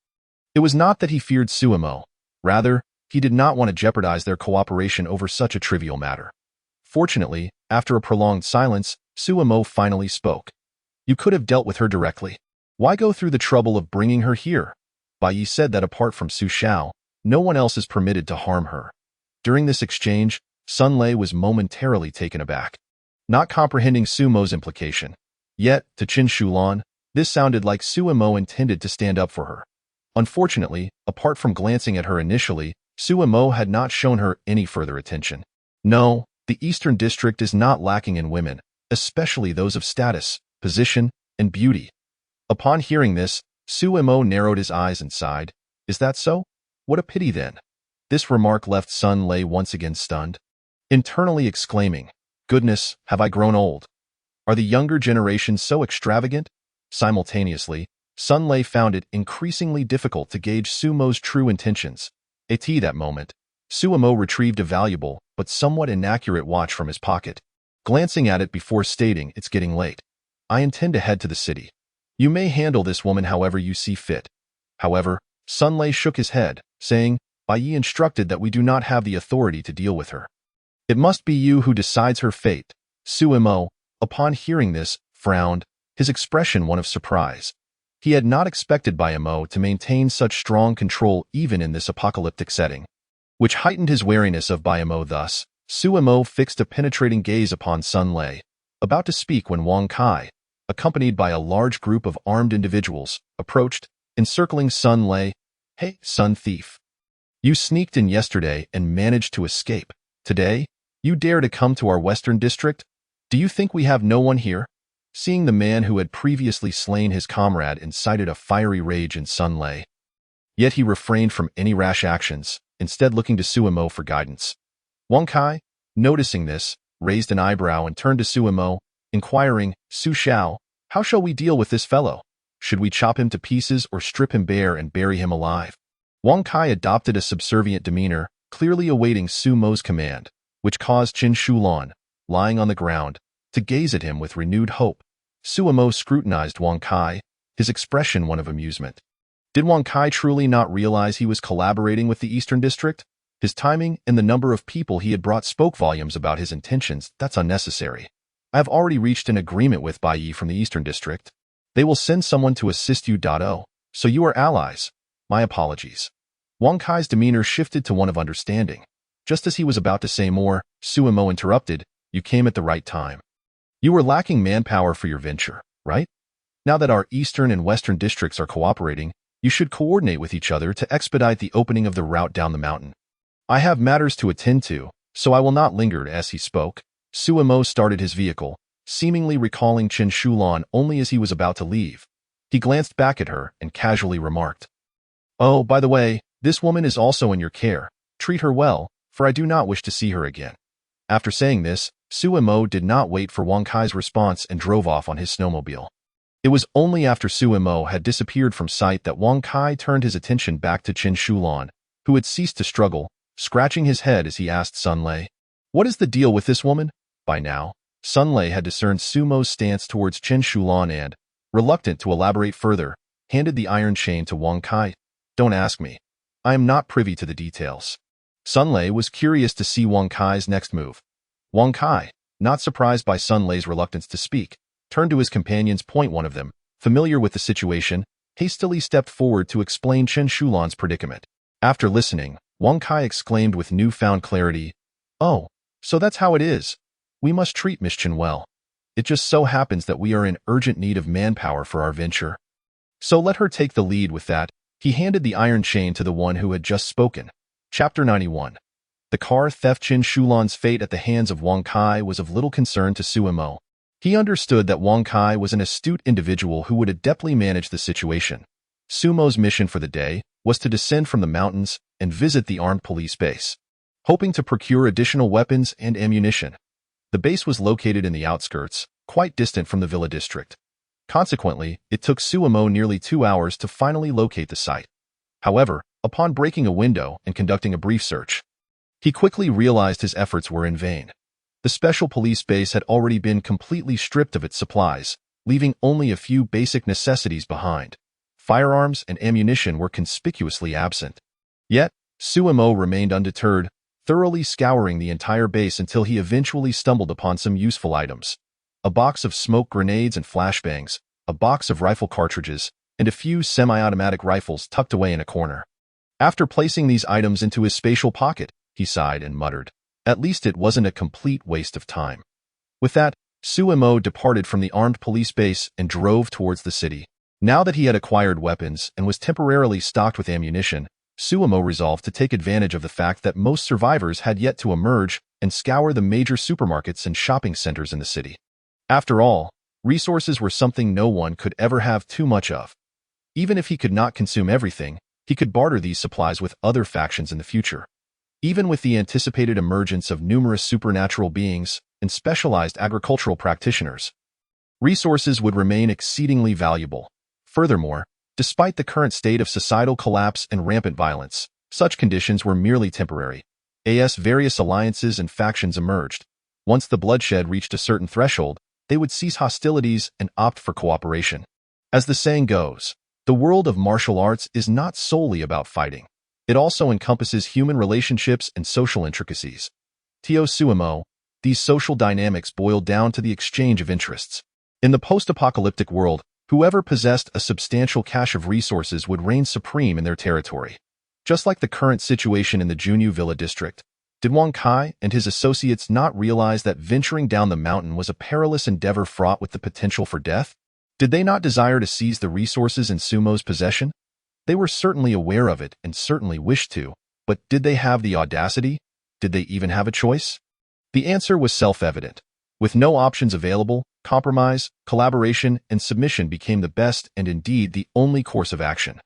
It was not that he feared Suemo. Rather, he did not want to jeopardize their cooperation over such a trivial matter. Fortunately, after a prolonged silence, Suemo finally spoke. You could have dealt with her directly. Why go through the trouble of bringing her here? Bai Yi said that apart from Su Xiao, no one else is permitted to harm her. During this exchange, Sun Lei was momentarily taken aback, not comprehending Sumo's implication. Yet, to Qin Shulan, this sounded like Suemo intended to stand up for her. Unfortunately, apart from glancing at her initially, Suemo had not shown her any further attention. No, the Eastern District is not lacking in women, especially those of status, position, and beauty. Upon hearing this, Suemo narrowed his eyes and sighed. Is that so? What a pity then. This remark left Sun Lei once again stunned, internally exclaiming, Goodness, have I grown old? Are the younger generation so extravagant? Simultaneously, Sun Lei found it increasingly difficult to gauge Sumo's true intentions. At that moment, Suemo retrieved a valuable but somewhat inaccurate watch from his pocket, glancing at it before stating, It's getting late. I intend to head to the city. You may handle this woman however you see fit. However, Sun Lei shook his head, saying, Bai Yi instructed that we do not have the authority to deal with her. It must be you who decides her fate. Suemo, upon hearing this, frowned, his expression one of surprise. He had not expected Bai Yi to maintain such strong control even in this apocalyptic setting, which heightened his wariness of Bai Yi. Thus, Suemo fixed a penetrating gaze upon Sun Lei, about to speak when Wang Kai, accompanied by a large group of armed individuals, approached, encircling Sun Lei. Hey, Sun Thief. You sneaked in yesterday and managed to escape. Today, you dare to come to our Western District? Do you think we have no one here? Seeing the man who had previously slain his comrade incited a fiery rage in Sun Lei. Yet he refrained from any rash actions, instead looking to Suemo for guidance. Wang Kai, noticing this, raised an eyebrow and turned to Suemo, inquiring, Su Xiao, how shall we deal with this fellow? Should we chop him to pieces or strip him bare and bury him alive? Wang Kai adopted a subservient demeanor, clearly awaiting Sumo's command, which caused Qin Shulan, lying on the ground, to gaze at him with renewed hope. Suemo scrutinized Wang Kai, his expression one of amusement. Did Wang Kai truly not realize he was collaborating with the Eastern District? His timing and the number of people he had brought spoke volumes about his intentions. That's unnecessary. I have already reached an agreement with Bai Yi from the Eastern District. They will send someone to assist you. So you are allies. My apologies. Wang Kai's demeanor shifted to one of understanding. Just as he was about to say more, Suemo interrupted, You came at the right time. You were lacking manpower for your venture, right? Now that our Eastern and Western districts are cooperating, you should coordinate with each other to expedite the opening of the route down the mountain. I have matters to attend to, so I will not linger. As he spoke, Suemo started his vehicle, seemingly recalling Qin Shulan only as he was about to leave. He glanced back at her and casually remarked, Oh, by the way, this woman is also in your care. Treat her well, for I do not wish to see her again. After saying this, Suemo did not wait for Wang Kai's response and drove off on his snowmobile. It was only after Suemo had disappeared from sight that Wang Kai turned his attention back to Qin Shulan, who had ceased to struggle, scratching his head as he asked Sun Lei, What is the deal with this woman? By now, Sun Lei had discerned Sumo's stance towards Qin Shulan and, reluctant to elaborate further, handed the iron chain to Wang Kai. Don't ask me. I am not privy to the details. Sun Lei was curious to see Wang Kai's next move. Wang Kai, not surprised by Sun Lei's reluctance to speak, turned to his companions. One of them, familiar with the situation, hastily stepped forward to explain Qin Shulan's predicament. After listening, Wang Kai exclaimed with newfound clarity, Oh, So that's how it is. We must treat Miss Chen well. It just so happens that we are in urgent need of manpower for our venture. So let her take the lead with that. He handed the iron chain to the one who had just spoken. Chapter 91. The car theft. Chen Shulan's fate at the hands of Wang Kai was of little concern to Su Mo. He understood that Wang Kai was an astute individual who would adeptly manage the situation. Su Mo's mission for the day was to descend from the mountains and visit the armed police base, hoping to procure additional weapons and ammunition. The base was located in the outskirts, quite distant from the villa district. Consequently, it took Su Mo nearly 2 hours to finally locate the site. However, upon breaking a window and conducting a brief search, he quickly realized his efforts were in vain. The special police base had already been completely stripped of its supplies, leaving only a few basic necessities behind. Firearms and ammunition were conspicuously absent. Yet, Su Mo remained undeterred, thoroughly scouring the entire base until he eventually stumbled upon some useful items. A box of smoke grenades and flashbangs, a box of rifle cartridges, and a few semi-automatic rifles tucked away in a corner. After placing these items into his spatial pocket, he sighed and muttered, "At least it wasn't a complete waste of time." With that, Su Mo departed from the armed police base and drove towards the city. Now that he had acquired weapons and was temporarily stocked with ammunition, Su Mo resolved to take advantage of the fact that most survivors had yet to emerge and scour the major supermarkets and shopping centers in the city. After all, resources were something no one could ever have too much of. Even if he could not consume everything, he could barter these supplies with other factions in the future. Even with the anticipated emergence of numerous supernatural beings and specialized agricultural practitioners, resources would remain exceedingly valuable. Furthermore, despite the current state of societal collapse and rampant violence, such conditions were merely temporary. As various alliances and factions emerged, once the bloodshed reached a certain threshold, they would cease hostilities and opt for cooperation. As the saying goes, the world of martial arts is not solely about fighting. It also encompasses human relationships and social intricacies. To Su Mo, these social dynamics boiled down to the exchange of interests. In the post-apocalyptic world, whoever possessed a substantial cache of resources would reign supreme in their territory. Just like the current situation in the Junyu Villa district, did Wang Kai and his associates not realize that venturing down the mountain was a perilous endeavor fraught with the potential for death? Did they not desire to seize the resources in Su Mo's possession? They were certainly aware of it and certainly wished to, but did they have the audacity? Did they even have a choice? The answer was self-evident. With no options available, compromise, collaboration, and submission became the best and indeed the only course of action.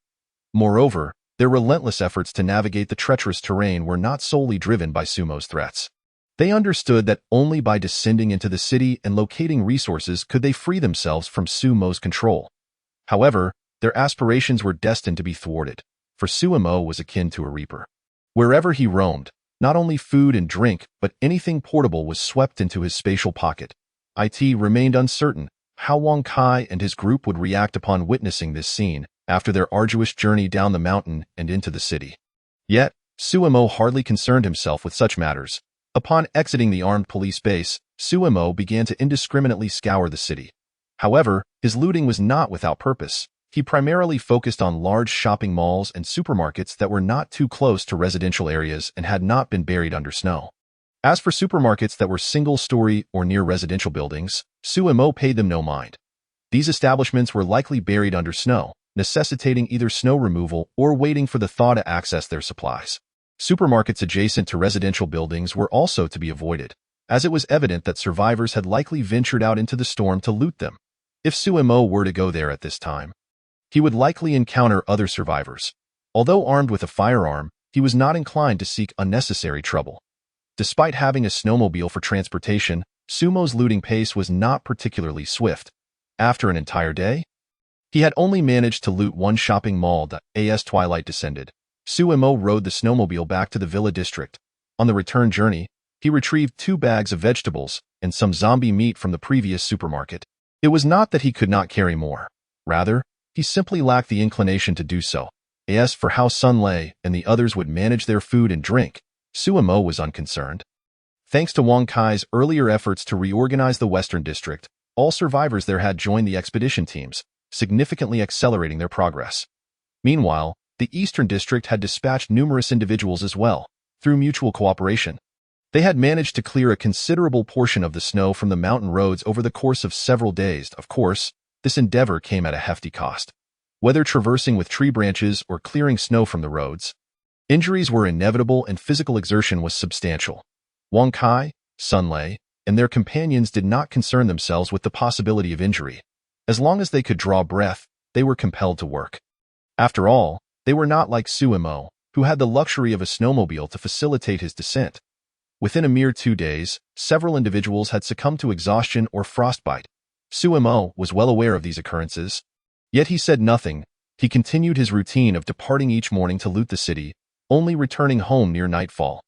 Moreover, their relentless efforts to navigate the treacherous terrain were not solely driven by Su Mo's threats. They understood that only by descending into the city and locating resources could they free themselves from Su Mo's control. However, their aspirations were destined to be thwarted, for Su Mo was akin to a reaper. Wherever he roamed, not only food and drink, but anything portable was swept into his spatial pocket. It remained uncertain how Wang Kai and his group would react upon witnessing this scene after their arduous journey down the mountain and into the city. Yet, Su Mo hardly concerned himself with such matters. Upon exiting the armed police base, Su Mo began to indiscriminately scour the city. However, his looting was not without purpose. He primarily focused on large shopping malls and supermarkets that were not too close to residential areas and had not been buried under snow. As for supermarkets that were single-story or near residential buildings, Su Mo paid them no mind. These establishments were likely buried under snow, necessitating either snow removal or waiting for the thaw to access their supplies. Supermarkets adjacent to residential buildings were also to be avoided, as it was evident that survivors had likely ventured out into the storm to loot them. If Su Mo were to go there at this time, he would likely encounter other survivors. Although armed with a firearm, he was not inclined to seek unnecessary trouble. Despite having a snowmobile for transportation, Su Mo's looting pace was not particularly swift. After an entire day, he had only managed to loot one shopping mall. As twilight descended, Su Mo rode the snowmobile back to the villa district. On the return journey, he retrieved 2 bags of vegetables and some zombie meat from the previous supermarket. It was not that he could not carry more. Rather, he simply lacked the inclination to do so. As for how Sun Lei and the others would manage their food and drink, Su Mo was unconcerned. Thanks to Wang Kai's earlier efforts to reorganize the Western District, all survivors there had joined the expedition teams, significantly accelerating their progress. Meanwhile, the Eastern District had dispatched numerous individuals as well, through mutual cooperation. They had managed to clear a considerable portion of the snow from the mountain roads over the course of several days. Of course, this endeavor came at a hefty cost. Whether traversing with tree branches or clearing snow from the roads, injuries were inevitable and physical exertion was substantial. Wang Kai, Sun Lei, and their companions did not concern themselves with the possibility of injury. As long as they could draw breath, they were compelled to work. After all, they were not like Suimo, who had the luxury of a snowmobile to facilitate his descent. Within a mere 2 days, several individuals had succumbed to exhaustion or frostbite. Suimo was well aware of these occurrences, yet he said nothing. He continued his routine of departing each morning to loot the city, only returning home near nightfall.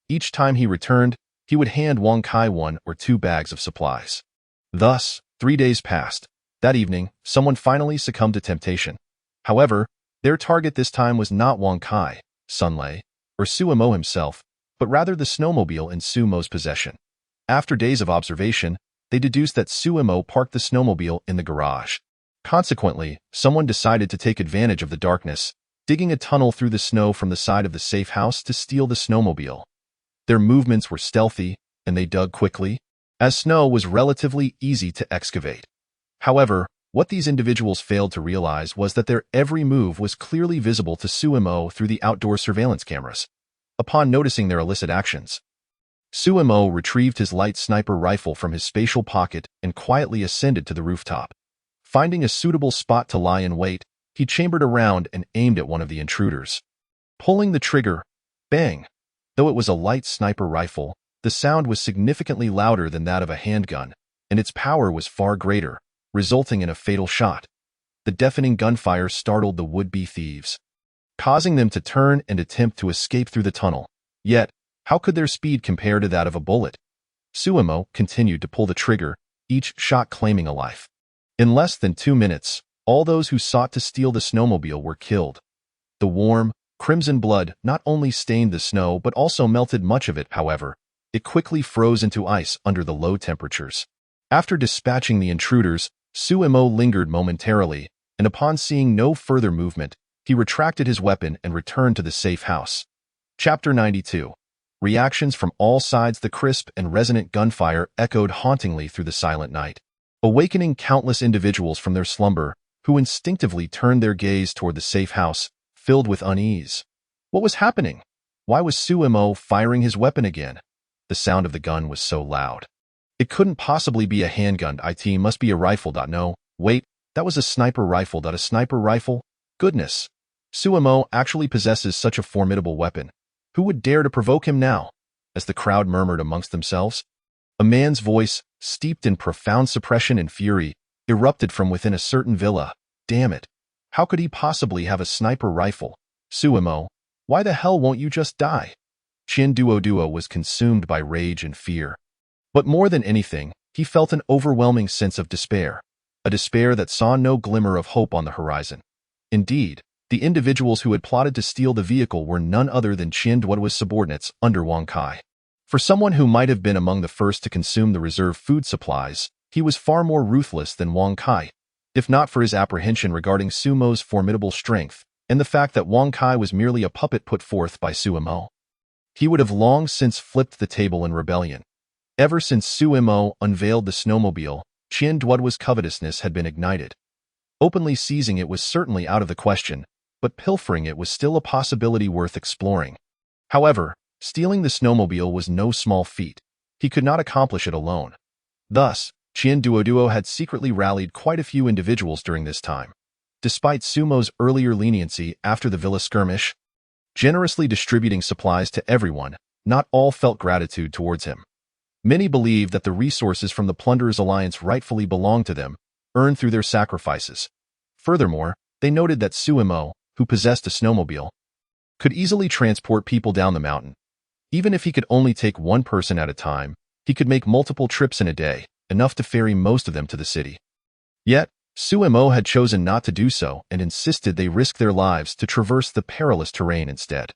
Each time he returned, he would hand Wang Kai 1 or 2 bags of supplies. Thus, 3 days passed. That evening, someone finally succumbed to temptation. However, their target this time was not Wang Kai, Sun Lei, or Suimo himself, but rather the snowmobile in Suimo's possession. After days of observation, they deduced that Suimo parked the snowmobile in the garage. Consequently, someone decided to take advantage of the darkness, digging a tunnel through the snow from the side of the safe house to steal the snowmobile. Their movements were stealthy, and they dug quickly, as snow was relatively easy to excavate. However, what these individuals failed to realize was that their every move was clearly visible to Suimo through the outdoor surveillance cameras. Upon noticing their illicit actions, Suimo retrieved his light sniper rifle from his spatial pocket and quietly ascended to the rooftop. Finding a suitable spot to lie in wait, he chambered around and aimed at one of the intruders. Pulling the trigger, bang! Though it was a light sniper rifle, the sound was significantly louder than that of a handgun, and its power was far greater, resulting in a fatal shot. The deafening gunfire startled the would-be thieves, causing them to turn and attempt to escape through the tunnel. Yet, how could their speed compare to that of a bullet? Suimo continued to pull the trigger, each shot claiming a life. In less than 2 minutes, all those who sought to steal the snowmobile were killed. The warm, crimson blood not only stained the snow but also melted much of it. However, it quickly froze into ice under the low temperatures. After dispatching the intruders, Suimo lingered momentarily, and upon seeing no further movement, he retracted his weapon and returned to the safe house. Chapter 92. Reactions from all sides. The crisp and resonant gunfire echoed hauntingly through the silent night, awakening countless individuals from their slumber, who instinctively turned their gaze toward the safe house, filled with unease. What was happening? Why was Suimo firing his weapon again? The sound of the gun was so loud. It couldn't possibly be a handgun. It must be a rifle. No, wait, that was a sniper rifle. A sniper rifle? Goodness! Suimo actually possesses such a formidable weapon. Who would dare to provoke him now? As the crowd murmured amongst themselves, a man's voice, steeped in profound suppression and fury, erupted from within a certain villa. Damn it! How could he possibly have a sniper rifle? Suimo, why the hell won't you just die? Chin Duo was consumed by rage and fear. But more than anything, he felt an overwhelming sense of despair, a despair that saw no glimmer of hope on the horizon. Indeed, the individuals who had plotted to steal the vehicle were none other than Chin Duo's subordinates under Wang Kai. For someone who might have been among the first to consume the reserve food supplies, he was far more ruthless than Wang Kai, if not for his apprehension regarding Suimo's formidable strength and the fact that Wang Kai was merely a puppet put forth by Suimo. He would have long since flipped the table in rebellion. Ever since Suimo unveiled the snowmobile, Chin Duo's covetousness had been ignited. Openly seizing it was certainly out of the question, but pilfering it was still a possibility worth exploring. However, stealing the snowmobile was no small feat. He could not accomplish it alone. Thus, Chin Duo had secretly rallied quite a few individuals during this time. Despite Sumo's earlier leniency after the villa skirmish, generously distributing supplies to everyone, not all felt gratitude towards him. Many believed that the resources from the Plunderers Alliance rightfully belonged to them, earned through their sacrifices. Furthermore, they noted that Suimo, who possessed a snowmobile, could easily transport people down the mountain. Even if he could only take one person at a time, he could make multiple trips in a day, enough to ferry most of them to the city. Yet, Suimo had chosen not to do so and insisted they risk their lives to traverse the perilous terrain instead.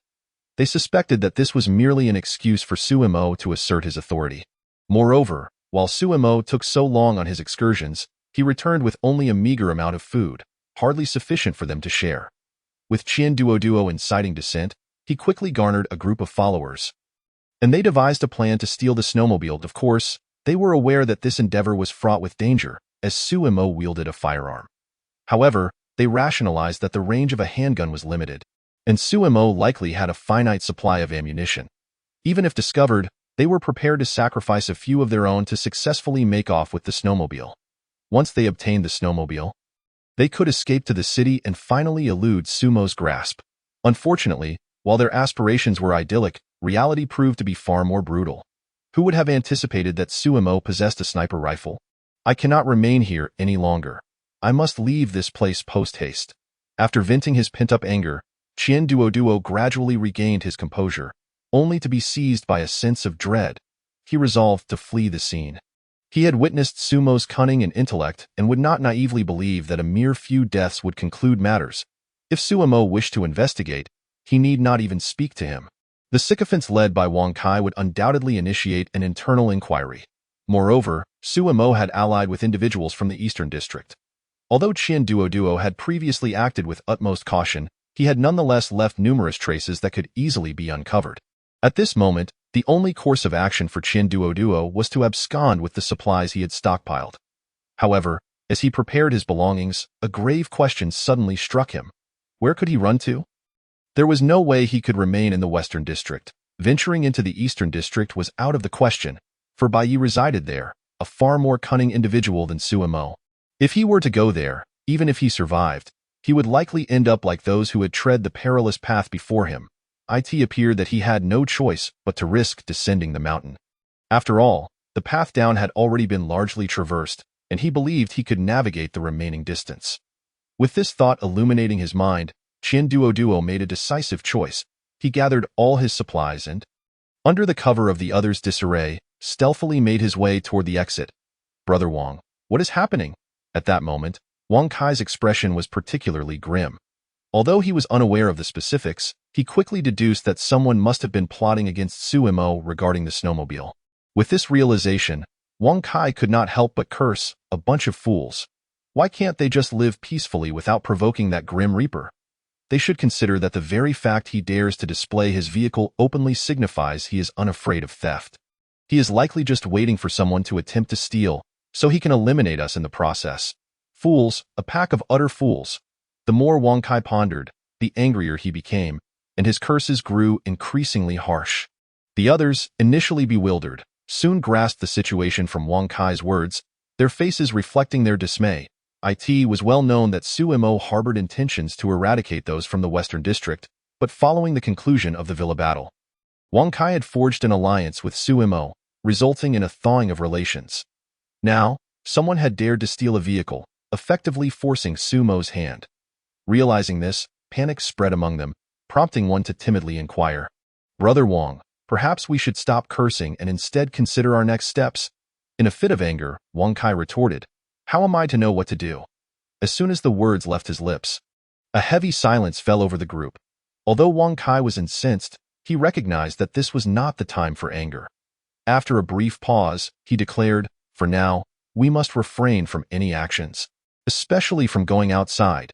They suspected that this was merely an excuse for Suimo to assert his authority. Moreover, while Suimo took so long on his excursions, he returned with only a meager amount of food, hardly sufficient for them to share. With Chin Duo inciting dissent, he quickly garnered a group of followers. and they devised a plan to steal the snowmobile. Of course, they were aware that this endeavor was fraught with danger, as Suemo wielded a firearm. However, they rationalized that the range of a handgun was limited, and Suemo likely had a finite supply of ammunition. Even if discovered, they were prepared to sacrifice a few of their own to successfully make off with the snowmobile. Once they obtained the snowmobile, they could escape to the city and finally elude Sumo's grasp. Unfortunately, while their aspirations were idyllic, reality proved to be far more brutal. Who would have anticipated that Suemo possessed a sniper rifle? I cannot remain here any longer. I must leave this place post-haste. After venting his pent-up anger, Chien Duoduo gradually regained his composure, only to be seized by a sense of dread. He resolved to flee the scene. He had witnessed Sumo's cunning and intellect and would not naively believe that a mere few deaths would conclude matters. If Suemo wished to investigate, he need not even speak to him. The sycophants led by Wang Kai would undoubtedly initiate an internal inquiry. Moreover, Suemo had allied with individuals from the Eastern District. Although Chien Duoduo had previously acted with utmost caution, he had nonetheless left numerous traces that could easily be uncovered. At this moment, the only course of action for Chien Duoduo was to abscond with the supplies he had stockpiled. However, as he prepared his belongings, a grave question suddenly struck him. Where could he run to? There was no way he could remain in the Western District. Venturing into the Eastern District was out of the question, for Bai Yi resided there, a far more cunning individual than Suemo. If he were to go there, even if he survived, he would likely end up like those who had tread the perilous path before him. It appeared that he had no choice but to risk descending the mountain. After all, the path down had already been largely traversed, and he believed he could navigate the remaining distance. With this thought illuminating his mind, Chien Duoduo made a decisive choice. He gathered all his supplies and, under the cover of the others' disarray, stealthily made his way toward the exit. "Brother Wang, what is happening?" At that moment, Wang Kai's expression was particularly grim. Although he was unaware of the specifics, he quickly deduced that someone must have been plotting against Suemo regarding the snowmobile. With this realization, Wang Kai could not help but curse, "A bunch of fools. Why can't they just live peacefully without provoking that grim reaper?" They should consider that the very fact he dares to display his vehicle openly signifies he is unafraid of theft. He is likely just waiting for someone to attempt to steal, so he can eliminate us in the process. Fools, a pack of utter fools. The more Wang Kai pondered, the angrier he became, and his curses grew increasingly harsh. The others, initially bewildered, soon grasped the situation from Wang Kai's words, their faces reflecting their dismay. It was well known that Suemo harbored intentions to eradicate those from the Western District, but following the conclusion of the villa battle, Wang Kai had forged an alliance with Suemo, resulting in a thawing of relations. Now, someone had dared to steal a vehicle, effectively forcing Sumo's hand. Realizing this, panic spread among them, prompting one to timidly inquire, "Brother Wang, perhaps we should stop cursing and instead consider our next steps." In a fit of anger, Wang Kai retorted, "How am I to know what to do?" As soon as the words left his lips, a heavy silence fell over the group. Although Wang Kai was incensed, he recognized that this was not the time for anger. After a brief pause, he declared, "For now, we must refrain from any actions, especially from going outside."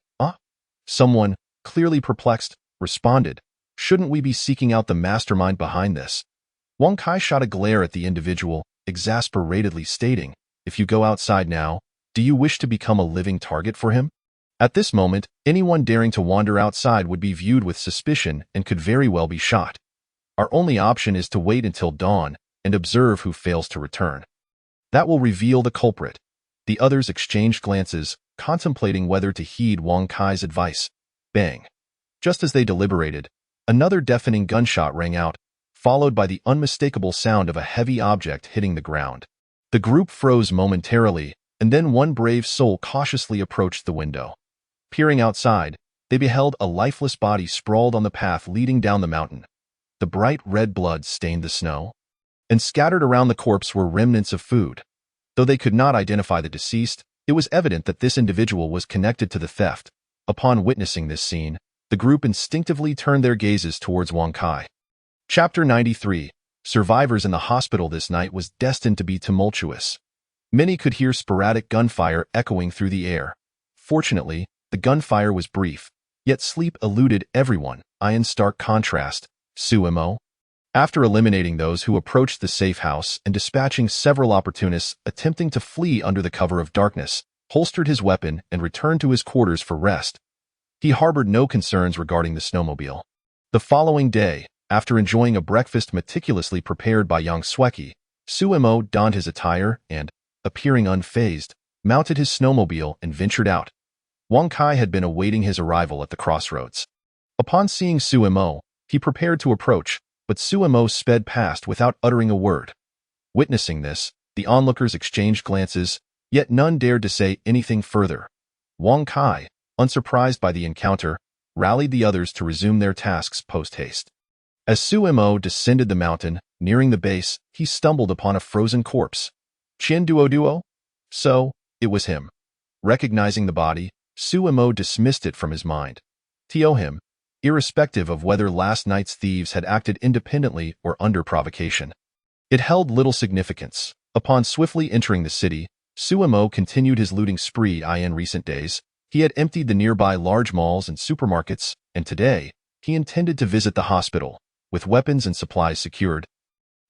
Someone, clearly perplexed, responded, "Shouldn't we be seeking out the mastermind behind this?" Wang Kai shot a glare at the individual, exasperatedly stating, "If you go outside now, do you wish to become a living target for him?" At this moment, anyone daring to wander outside would be viewed with suspicion and could very well be shot. Our only option is to wait until dawn and observe who fails to return. That will reveal the culprit. The others exchanged glances, contemplating whether to heed Wang Kai's advice. Bang! Just as they deliberated, another deafening gunshot rang out, followed by the unmistakable sound of a heavy object hitting the ground. The group froze momentarily, and then one brave soul cautiously approached the window. Peering outside, they beheld a lifeless body sprawled on the path leading down the mountain. The bright red blood stained the snow, and scattered around the corpse were remnants of food. Though they could not identify the deceased, it was evident that this individual was connected to the theft. Upon witnessing this scene, the group instinctively turned their gazes towards Wang Kai. Chapter 93. Survivors in the hospital. This night was destined to be tumultuous. Many could hear sporadic gunfire echoing through the air. Fortunately, the gunfire was brief, yet sleep eluded everyone. In stark contrast, Suemo, After eliminating those who approached the safe house and dispatching several opportunists attempting to flee under the cover of darkness, holstered his weapon and returned to his quarters for rest. He harbored no concerns regarding the snowmobile. The following day, after enjoying a breakfast meticulously prepared by Yang Sweki, Suemo donned his attire and, appearing unfazed, mounted his snowmobile and ventured out. Wang Kai had been awaiting his arrival at the crossroads. Upon seeing Suemo, he prepared to approach, but Suemo sped past without uttering a word. Witnessing this, the onlookers exchanged glances, yet none dared to say anything further. Wang Kai, unsurprised by the encounter, rallied the others to resume their tasks post-haste. As Suemo descended the mountain, nearing the base, he stumbled upon a frozen corpse. Chin Duo? So, it was him. Recognizing the body, Suemo dismissed it from his mind. Him, irrespective of whether last night's thieves had acted independently or under provocation. It held little significance. Upon swiftly entering the city, Suemo continued his looting spree. In recent days, he had emptied the nearby large malls and supermarkets, and today, he intended to visit the hospital, with weapons and supplies secured.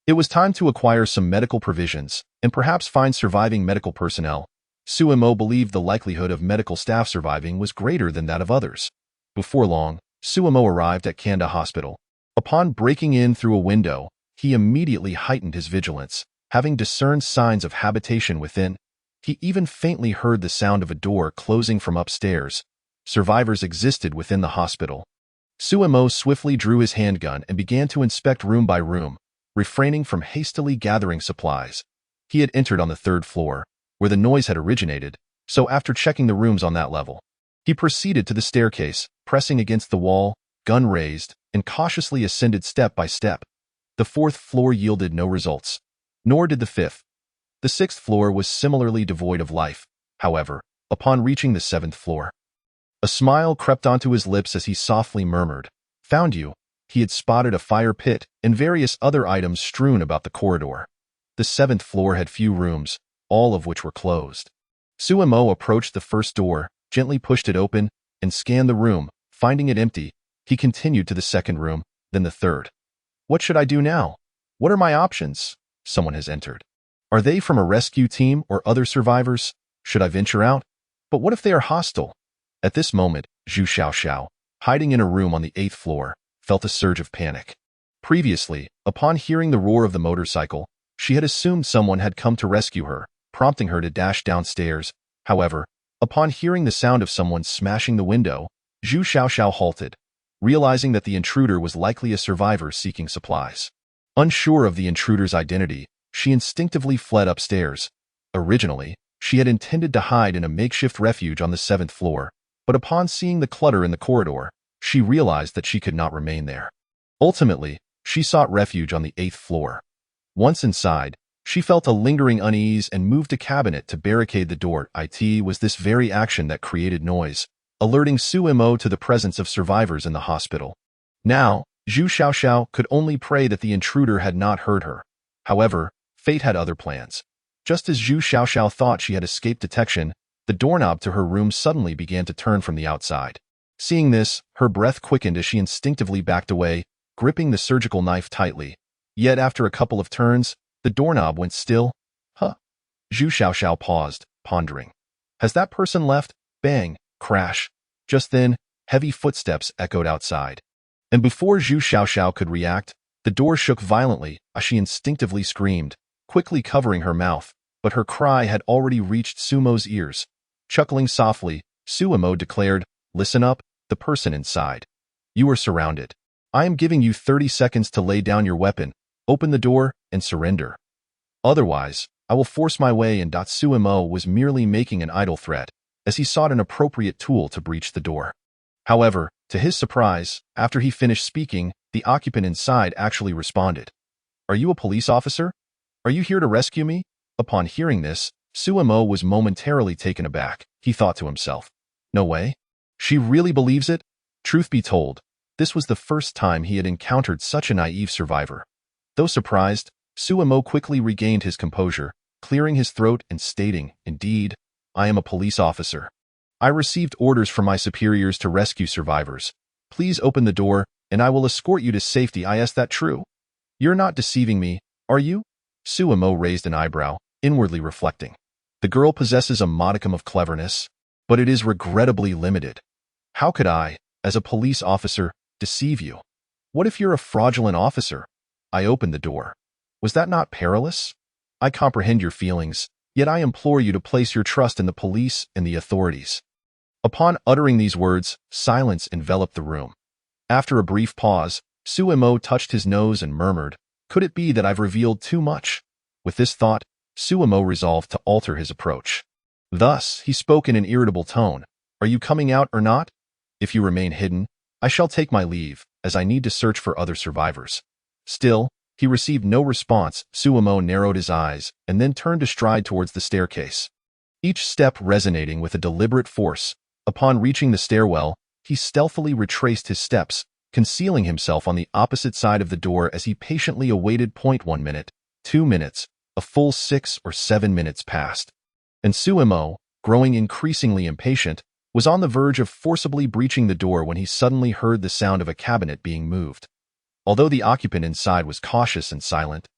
It was time to acquire some medical provisions, and perhaps find surviving medical personnel. Suemo believed the likelihood of medical staff surviving was greater than that of others. Before long, Suemo arrived at Kanda Hospital. Upon breaking in through a window, he immediately heightened his vigilance, having discerned signs of habitation within. He even faintly heard the sound of a door closing from upstairs. Survivors existed within the hospital. Suemo swiftly drew his handgun and began to inspect room by room, refraining from hastily gathering supplies. He had entered on the 3rd floor, where the noise had originated, so after checking the rooms on that level, he proceeded to the staircase, pressing against the wall, gun raised, and cautiously ascended step by step. The 4th floor yielded no results, nor did the 5th. The 6th floor was similarly devoid of life. However, upon reaching the 7th floor, a smile crept onto his lips as he softly murmured, "Found you." He had spotted a fire pit and various other items strewn about the corridor. The 7th floor had few rooms, all of which were closed. Suemo approached the first door, gently pushed it open, and scanned the room. Finding it empty, he continued to the 2nd room, then the 3rd. What should I do now? What are my options? Someone has entered. Are they from a rescue team or other survivors? Should I venture out? But what if they are hostile? At this moment, Zhu Xiaoxiao, hiding in a room on the 8th floor, felt a surge of panic. Previously, upon hearing the roar of the motorcycle, she had assumed someone had come to rescue her, prompting her to dash downstairs. However, upon hearing the sound of someone smashing the window, Zhu Xiaoxiao halted, realizing that the intruder was likely a survivor seeking supplies. Unsure of the intruder's identity, she instinctively fled upstairs. Originally, she had intended to hide in a makeshift refuge on the 7th floor, but upon seeing the clutter in the corridor, she realized that she could not remain there. Ultimately, she sought refuge on the 8th floor. Once inside, she felt a lingering unease and moved a cabinet to barricade the door. It was this very action that created noise, alerting Suemo to the presence of survivors in the hospital. Now, Zhu Xiaoxiao could only pray that the intruder had not heard her. However, fate had other plans. Just as Zhu Xiaoxiao thought she had escaped detection, the doorknob to her room suddenly began to turn from the outside. Seeing this, her breath quickened as she instinctively backed away, gripping the surgical knife tightly. Yet after a couple of turns, the doorknob went still. Huh? Zhu Xiaoxiao paused, pondering. Has that person left? Bang, crash. Just then, heavy footsteps echoed outside. And before Zhu Xiaoxiao could react, the door shook violently as she instinctively screamed, quickly covering her mouth, but her cry had already reached Sumo's ears. Chuckling softly, Suemo declared, "Listen up, the person inside. You are surrounded. I am giving you 30 seconds to lay down your weapon, open the door, and surrender. Otherwise, I will force my way in." Suemo was merely making an idle threat, as he sought an appropriate tool to breach the door. However, to his surprise, after he finished speaking, the occupant inside actually responded. "Are you a police officer? Are you here to rescue me?" Upon hearing this, Suemo was momentarily taken aback. He thought to himself, "No way. She really believes it?" Truth be told, this was the first time he had encountered such a naive survivor. Though surprised, Suemo quickly regained his composure, clearing his throat and stating, "Indeed, I am a police officer. I received orders from my superiors to rescue survivors. Please open the door, and I will escort you to safety. Is that true?" You're not deceiving me, are you? Suemo raised an eyebrow, inwardly reflecting. The girl possesses a modicum of cleverness, but it is regrettably limited. How could I, as a police officer, deceive you? What if you're a fraudulent officer? I opened the door. Was that not perilous? I comprehend your feelings, yet I implore you to place your trust in the police and the authorities. Upon uttering these words, silence enveloped the room. After a brief pause, Suemo touched his nose and murmured, "Could it be that I've revealed too much?" With this thought, Suemo resolved to alter his approach. Thus, he spoke in an irritable tone, "Are you coming out or not? If you remain hidden, I shall take my leave, as I need to search for other survivors." Still, he received no response. Suemo narrowed his eyes and then turned to stride towards the staircase. Each step resonating with a deliberate force. Upon reaching the stairwell, he stealthily retraced his steps, concealing himself on the opposite side of the door as he patiently awaited. 1 minute, 2 minutes, a full 6 or 7 minutes passed. And Suemo, growing increasingly impatient, was on the verge of forcibly breaching the door when he suddenly heard the sound of a cabinet being moved. Although the occupant inside was cautious and silent,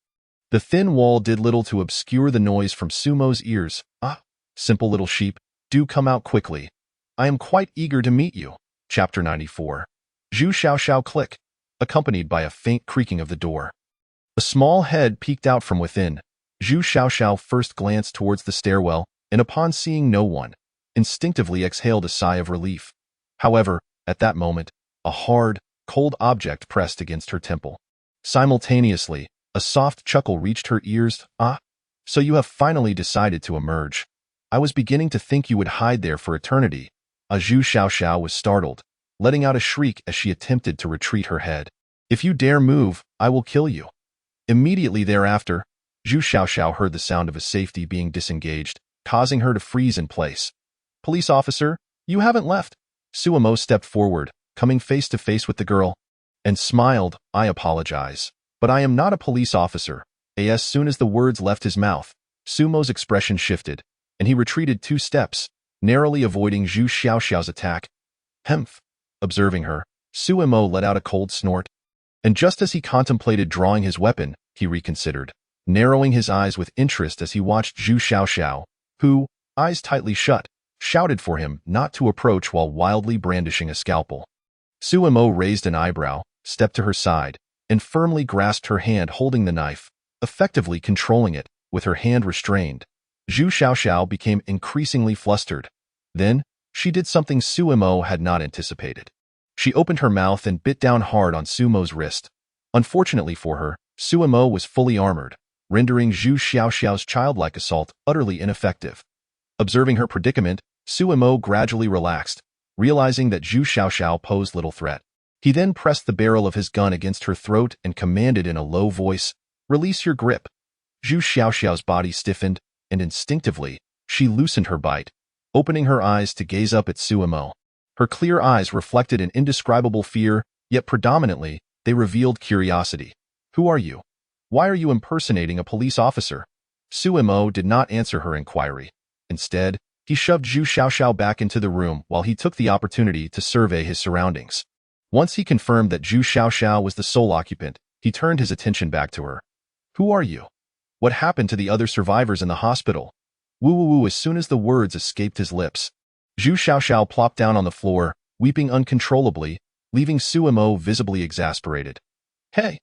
the thin wall did little to obscure the noise from Sumo's ears. "Ah, simple little sheep, do come out quickly. I am quite eager to meet you." Chapter 94. Zhu Xiaoxiao click, accompanied by a faint creaking of the door. A small head peeked out from within. Zhu Xiaoxiao first glanced towards the stairwell, and upon seeing no one, instinctively exhaled a sigh of relief. However, at that moment, a hard, cold object pressed against her temple. Simultaneously, a soft chuckle reached her ears. "Ah, so you have finally decided to emerge. I was beginning to think you would hide there for eternity." Zhu Xiaoxiao was startled, letting out a shriek as she attempted to retreat her head. "If you dare move, I will kill you." Immediately thereafter, Zhu Xiaoxiao heard the sound of a safety being disengaged, causing her to freeze in place. "Police officer, you haven't left." Suemo stepped forward, coming face to face with the girl, and smiled. "I apologize, but I am not a police officer." As soon as the words left his mouth, Sumo's expression shifted, and he retreated 2 steps, narrowly avoiding Zhu Xiaoxiao's attack. "Hemph." Observing her, Suemo let out a cold snort, and just as he contemplated drawing his weapon, he reconsidered, narrowing his eyes with interest as he watched Zhu Xiaoxiao, who, eyes tightly shut, shouted for him not to approach while wildly brandishing a scalpel. Suemo raised an eyebrow, stepped to her side, and firmly grasped her hand holding the knife, effectively controlling it, with her hand restrained. Zhu Xiaoxiao became increasingly flustered. Then, she did something Suemo had not anticipated. She opened her mouth and bit down hard on Sumo's wrist. Unfortunately for her, Suemo was fully armored, rendering Zhu Xiaoxiao's childlike assault utterly ineffective. Observing her predicament, Suemo gradually relaxed, realizing that Zhu Xiaoxiao posed little threat. He then pressed the barrel of his gun against her throat and commanded in a low voice, "Release your grip." Zhu Xiaoxiao's body stiffened, and instinctively, she loosened her bite, opening her eyes to gaze up at Suemo. Her clear eyes reflected an indescribable fear, yet predominantly, they revealed curiosity. "Who are you? Why are you impersonating a police officer?" Suemo did not answer her inquiry. Instead, he shoved Zhu Xiaoxiao back into the room while he took the opportunity to survey his surroundings. Once he confirmed that Zhu Xiaoxiao was the sole occupant, he turned his attention back to her. "Who are you? What happened to the other survivors in the hospital?" Woo. As soon as the words escaped his lips, Zhu Xiaoxiao plopped down on the floor, weeping uncontrollably, leaving Suemo visibly exasperated. "Hey,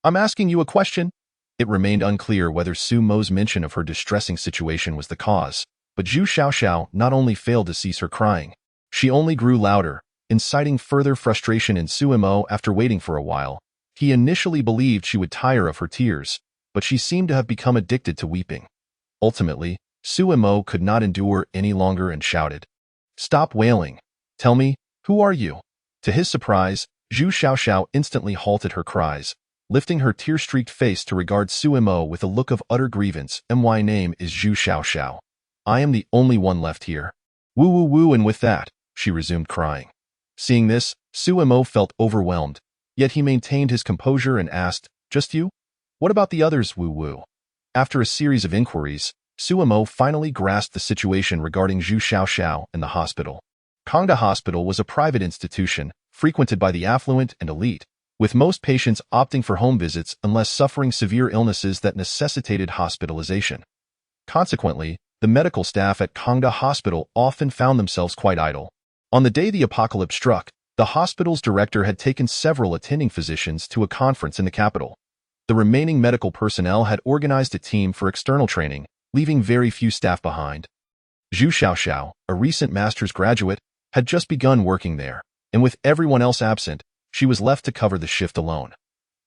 I'm asking you a question." It remained unclear whether Sumo's mention of her distressing situation was the cause, but Zhu Xiaoxiao not only failed to cease her crying, she only grew louder, inciting further frustration in Suemo. After waiting for a while, he initially believed she would tire of her tears, but she seemed to have become addicted to weeping. Ultimately, Suemo could not endure any longer and shouted, "Stop wailing. Tell me, who are you?" To his surprise, Zhu Xiaoxiao instantly halted her cries, lifting her tear-streaked face to regard Suemo with a look of utter grievance. "My name is Zhu Xiaoxiao. I am the only one left here." Woo, and with that, she resumed crying. Seeing this, Suemo felt overwhelmed, yet he maintained his composure and asked, "Just you? What about the others?" Woo. After a series of inquiries, Suemo finally grasped the situation regarding Zhu Xiaoxiao and the hospital. Kangda Hospital was a private institution, frequented by the affluent and elite, with most patients opting for home visits unless suffering severe illnesses that necessitated hospitalization. Consequently, the medical staff at Kangda Hospital often found themselves quite idle. On the day the apocalypse struck, the hospital's director had taken several attending physicians to a conference in the capital. The remaining medical personnel had organized a team for external training, leaving very few staff behind. Zhu Xiaoxiao, a recent master's graduate, had just begun working there, and with everyone else absent, she was left to cover the shift alone.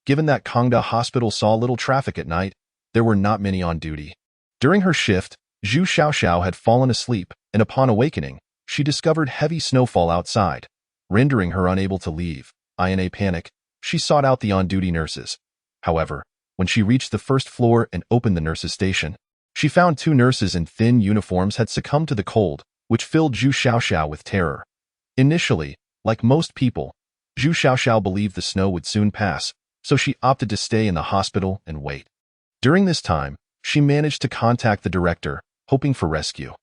Given that Kangda Hospital saw little traffic at night, there were not many on duty. During her shift, Zhu Xiaoxiao had fallen asleep, and upon awakening, she discovered heavy snowfall outside, rendering her unable to leave. In a panic, she sought out the on-duty nurses. However, when she reached the first floor and opened the nurses' station, she found two nurses in thin uniforms had succumbed to the cold, which filled Zhu Xiaoxiao with terror. Initially, like most people, Zhu Xiaoxiao believed the snow would soon pass, so she opted to stay in the hospital and wait. During this time, she managed to contact the director, hoping for rescue.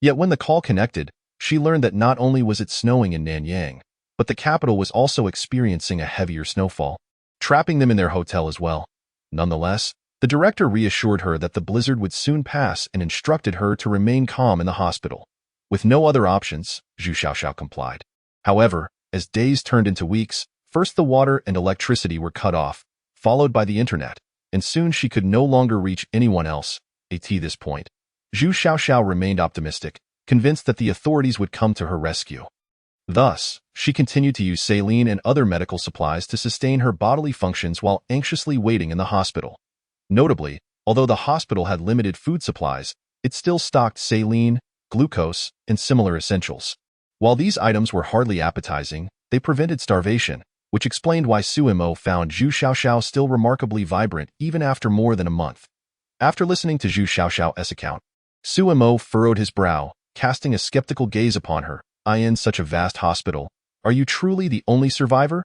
Yet when the call connected, she learned that not only was it snowing in Nanyang, but the capital was also experiencing a heavier snowfall, trapping them in their hotel as well. Nonetheless, the director reassured her that the blizzard would soon pass and instructed her to remain calm in the hospital. With no other options, Zhu Xiaoxiao complied. However, as days turned into weeks, first the water and electricity were cut off, followed by the internet, and soon she could no longer reach anyone else. At this point, Zhu Xiaoxiao remained optimistic, convinced that the authorities would come to her rescue. Thus, she continued to use saline and other medical supplies to sustain her bodily functions while anxiously waiting in the hospital. Notably, although the hospital had limited food supplies, it still stocked saline, glucose, and similar essentials. While these items were hardly appetizing, they prevented starvation, which explained why Suimo found Zhu Xiaoxiao still remarkably vibrant even after more than a month. After listening to Zhu Xiaoxiao's account, Suimo furrowed his brow, casting a skeptical gaze upon her. In such a vast hospital, are you truly the only survivor?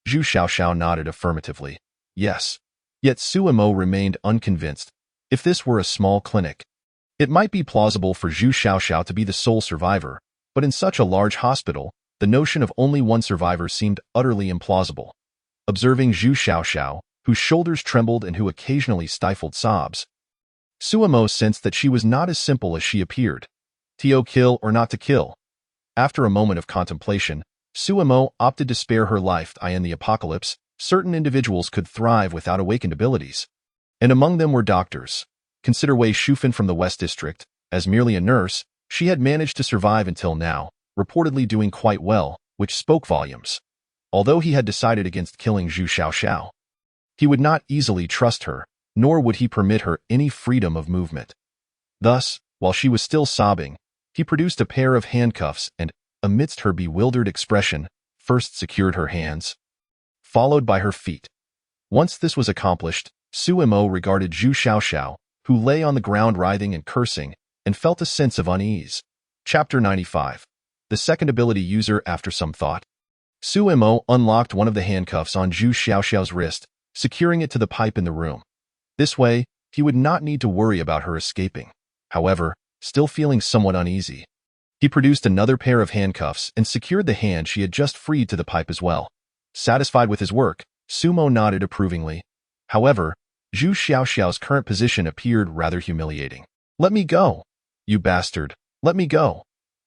Zhu Xiaoxiao nodded affirmatively. Yes. Yet Suimo remained unconvinced. If this were a small clinic, it might be plausible for Zhu Xiaoxiao to be the sole survivor, but in such a large hospital, the notion of only one survivor seemed utterly implausible. Observing Zhu Xiaoxiao, whose shoulders trembled and who occasionally stifled sobs, Suimo sensed that she was not as simple as she appeared. To kill or not to kill. After a moment of contemplation, Suimo opted to spare her life. In the apocalypse, certain individuals could thrive without awakened abilities, and among them were doctors. Consider Wei Shufan from the West District. As merely a nurse, she had managed to survive until now, reportedly doing quite well, which spoke volumes. Although he had decided against killing Zhu Xiaoxiao, he would not easily trust her, nor would he permit her any freedom of movement. Thus, while she was still sobbing, he produced a pair of handcuffs and, amidst her bewildered expression, first secured her hands, followed by her feet. Once this was accomplished, Suimo regarded Zhu Xiaoxiao, who lay on the ground writhing and cursing, and felt a sense of unease. Chapter 95. The second ability user after some thought. Suimo unlocked one of the handcuffs on Zhu Xiaoxiao's wrist, securing it to the pipe in the room. This way, he would not need to worry about her escaping. However, still feeling somewhat uneasy, he produced another pair of handcuffs and secured the hand she had just freed to the pipe as well. Satisfied with his work, Suimo nodded approvingly. However, Zhu Xiaoxiao's current position appeared rather humiliating. Let me go. You bastard. Let me go.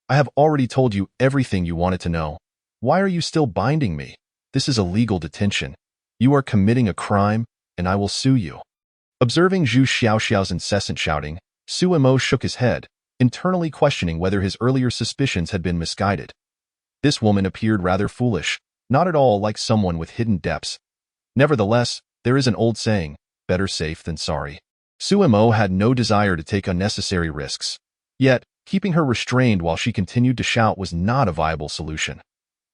I have already told you everything you wanted to know. Why are you still binding me? This is illegal detention. You are committing a crime, and I will sue you. Observing Zhu Xiaoxiao's incessant shouting, Suimo shook his head, internally questioning whether his earlier suspicions had been misguided. This woman appeared rather foolish, not at all like someone with hidden depths. Nevertheless, there is an old saying, better safe than sorry. Suimo had no desire to take unnecessary risks. Yet, keeping her restrained while she continued to shout was not a viable solution.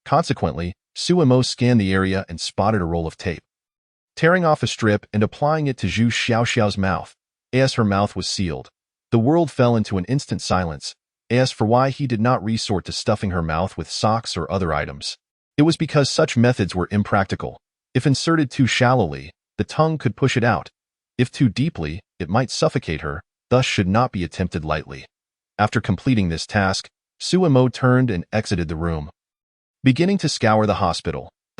Consequently, Suimo scanned the area and spotted a roll of tape. Tearing off a strip and applying it to Zhu Xiaoxiao's mouth, as her mouth was sealed, the world fell into an instant silence. As for why he did not resort to stuffing her mouth with socks or other items, it was because such methods were impractical. If inserted too shallowly, the tongue could push it out. If too deeply, it might suffocate her, thus should not be attempted lightly. After completing this task, Suimo turned and exited the room. Beginning to scour the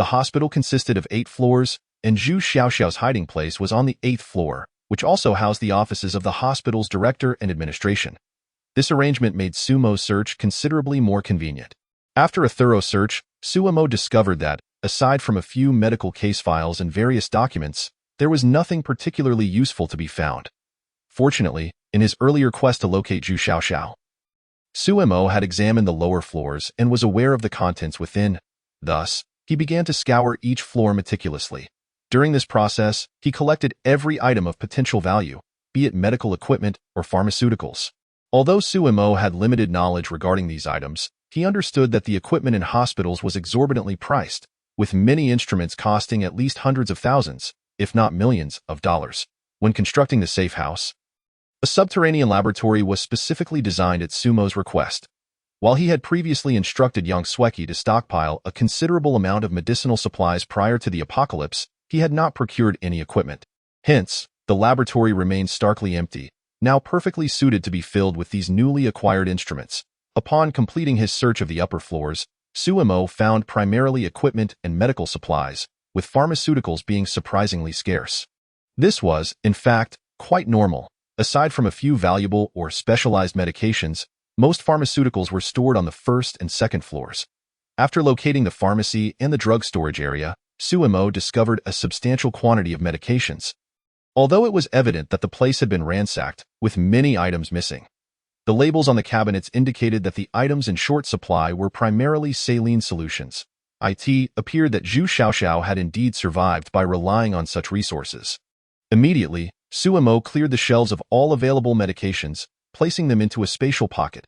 The hospital consisted of 8 floors, and Zhu Xiaoxiao's hiding place was on the 8th floor, which also housed the offices of the hospital's director and administration. This arrangement made Sumo's search considerably more convenient. After a thorough search, Sumo discovered that, aside from a few medical case files and various documents, there was nothing particularly useful to be found. Fortunately, in his earlier quest to locate Zhu Xiaoxiao, Sumo had examined the lower floors and was aware of the contents within. Thus, he began to scour each floor meticulously. During this process, he collected every item of potential value, be it medical equipment or pharmaceuticals. Although Sumo had limited knowledge regarding these items, he understood that the equipment in hospitals was exorbitantly priced, with many instruments costing at least hundreds of thousands, if not millions, of dollars. When constructing the safe house, a subterranean laboratory was specifically designed at Sumo's request. While he had previously instructed Yang Sueki to stockpile a considerable amount of medicinal supplies prior to the apocalypse, he had not procured any equipment. Hence, the laboratory remained starkly empty, now perfectly suited to be filled with these newly acquired instruments. Upon completing his search of the upper floors, Sumo found primarily equipment and medical supplies, with pharmaceuticals being surprisingly scarce. This was, in fact, quite normal. Aside from a few valuable or specialized medications, most pharmaceuticals were stored on the first and second floors. After locating the pharmacy and the drug storage area, Sumo discovered a substantial quantity of medications. Although it was evident that the place had been ransacked, with many items missing, the labels on the cabinets indicated that the items in short supply were primarily saline solutions. It appeared that Zhu Xiaoxiao had indeed survived by relying on such resources. Immediately, Sumo cleared the shelves of all available medications, placing them into a spatial pocket.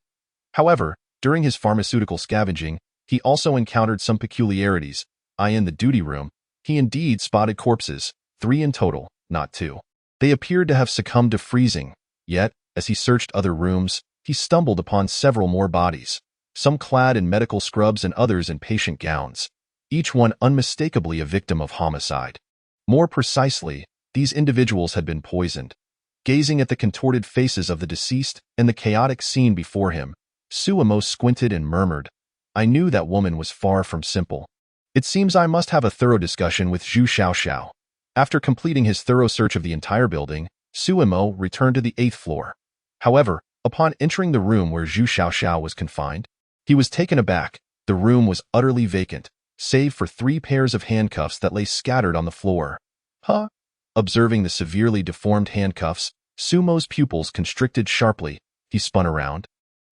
However, during his pharmaceutical scavenging, he also encountered some peculiarities. In the duty room, he indeed spotted corpses, 3 in total, not 2. They appeared to have succumbed to freezing, yet, as he searched other rooms, he stumbled upon several more bodies, some clad in medical scrubs and others in patient gowns, each one unmistakably a victim of homicide. More precisely, these individuals had been poisoned. Gazing at the contorted faces of the deceased and the chaotic scene before him, Sumo squinted and murmured, "I knew that woman was far from simple. It seems I must have a thorough discussion with Zhu Xiaoxiao." After completing his thorough search of the entire building, Sumo returned to the 8th floor. However, upon entering the room where Zhu Xiaoxiao was confined, he was taken aback. The room was utterly vacant, save for 3 pairs of handcuffs that lay scattered on the floor. Huh? Observing the severely deformed handcuffs, Sumo's pupils constricted sharply. He spun around,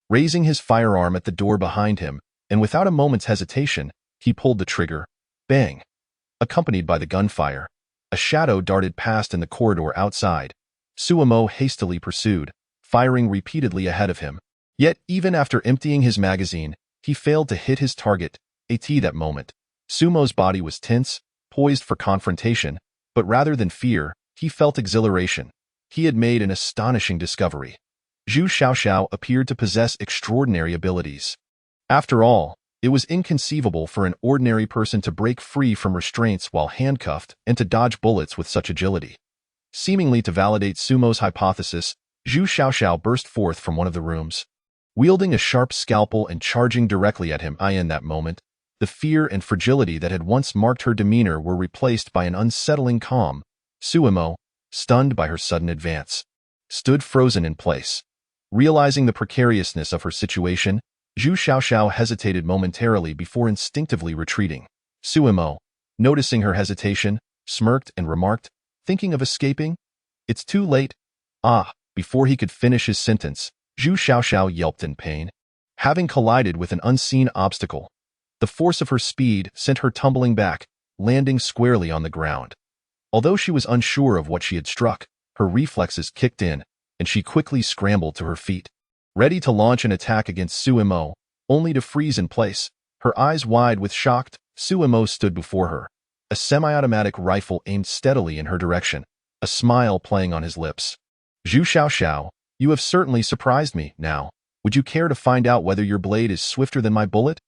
raising his firearm at the door behind him, and without a moment's hesitation, he pulled the trigger. Bang! Accompanied by the gunfire, a shadow darted past in the corridor outside. Sumo hastily pursued, firing repeatedly ahead of him. Yet, even after emptying his magazine, he failed to hit his target. That moment, Sumo's body was tense, poised for confrontation, but rather than fear, he felt exhilaration. He had made an astonishing discovery. Zhu Xiaoxiao appeared to possess extraordinary abilities. After all, it was inconceivable for an ordinary person to break free from restraints while handcuffed and to dodge bullets with such agility. Seemingly to validate Sumo's hypothesis, Zhu Xiaoxiao burst forth from one of the rooms, wielding a sharp scalpel and charging directly at him. In that moment, the fear and fragility that had once marked her demeanor were replaced by an unsettling calm. Sumo, stunned by her sudden advance, stood frozen in place. Realizing the precariousness of her situation, Zhu Xiaoxiao hesitated momentarily before instinctively retreating. Sumo, noticing her hesitation, smirked and remarked, "Thinking of escaping? It's too late." Before he could finish his sentence, Zhu Xiaoxiao yelped in pain. Having collided with an unseen obstacle, the force of her speed sent her tumbling back, landing squarely on the ground. Although she was unsure of what she had struck, her reflexes kicked in, and she quickly scrambled to her feet, ready to launch an attack against Sumo, only to freeze in place. Her eyes wide with shock, Sumo stood before her, a semi-automatic rifle aimed steadily in her direction, a smile playing on his lips. "Zhu Xiaoxiao, you have certainly surprised me. Now, would you care to find out whether your blade is swifter than my bullet?"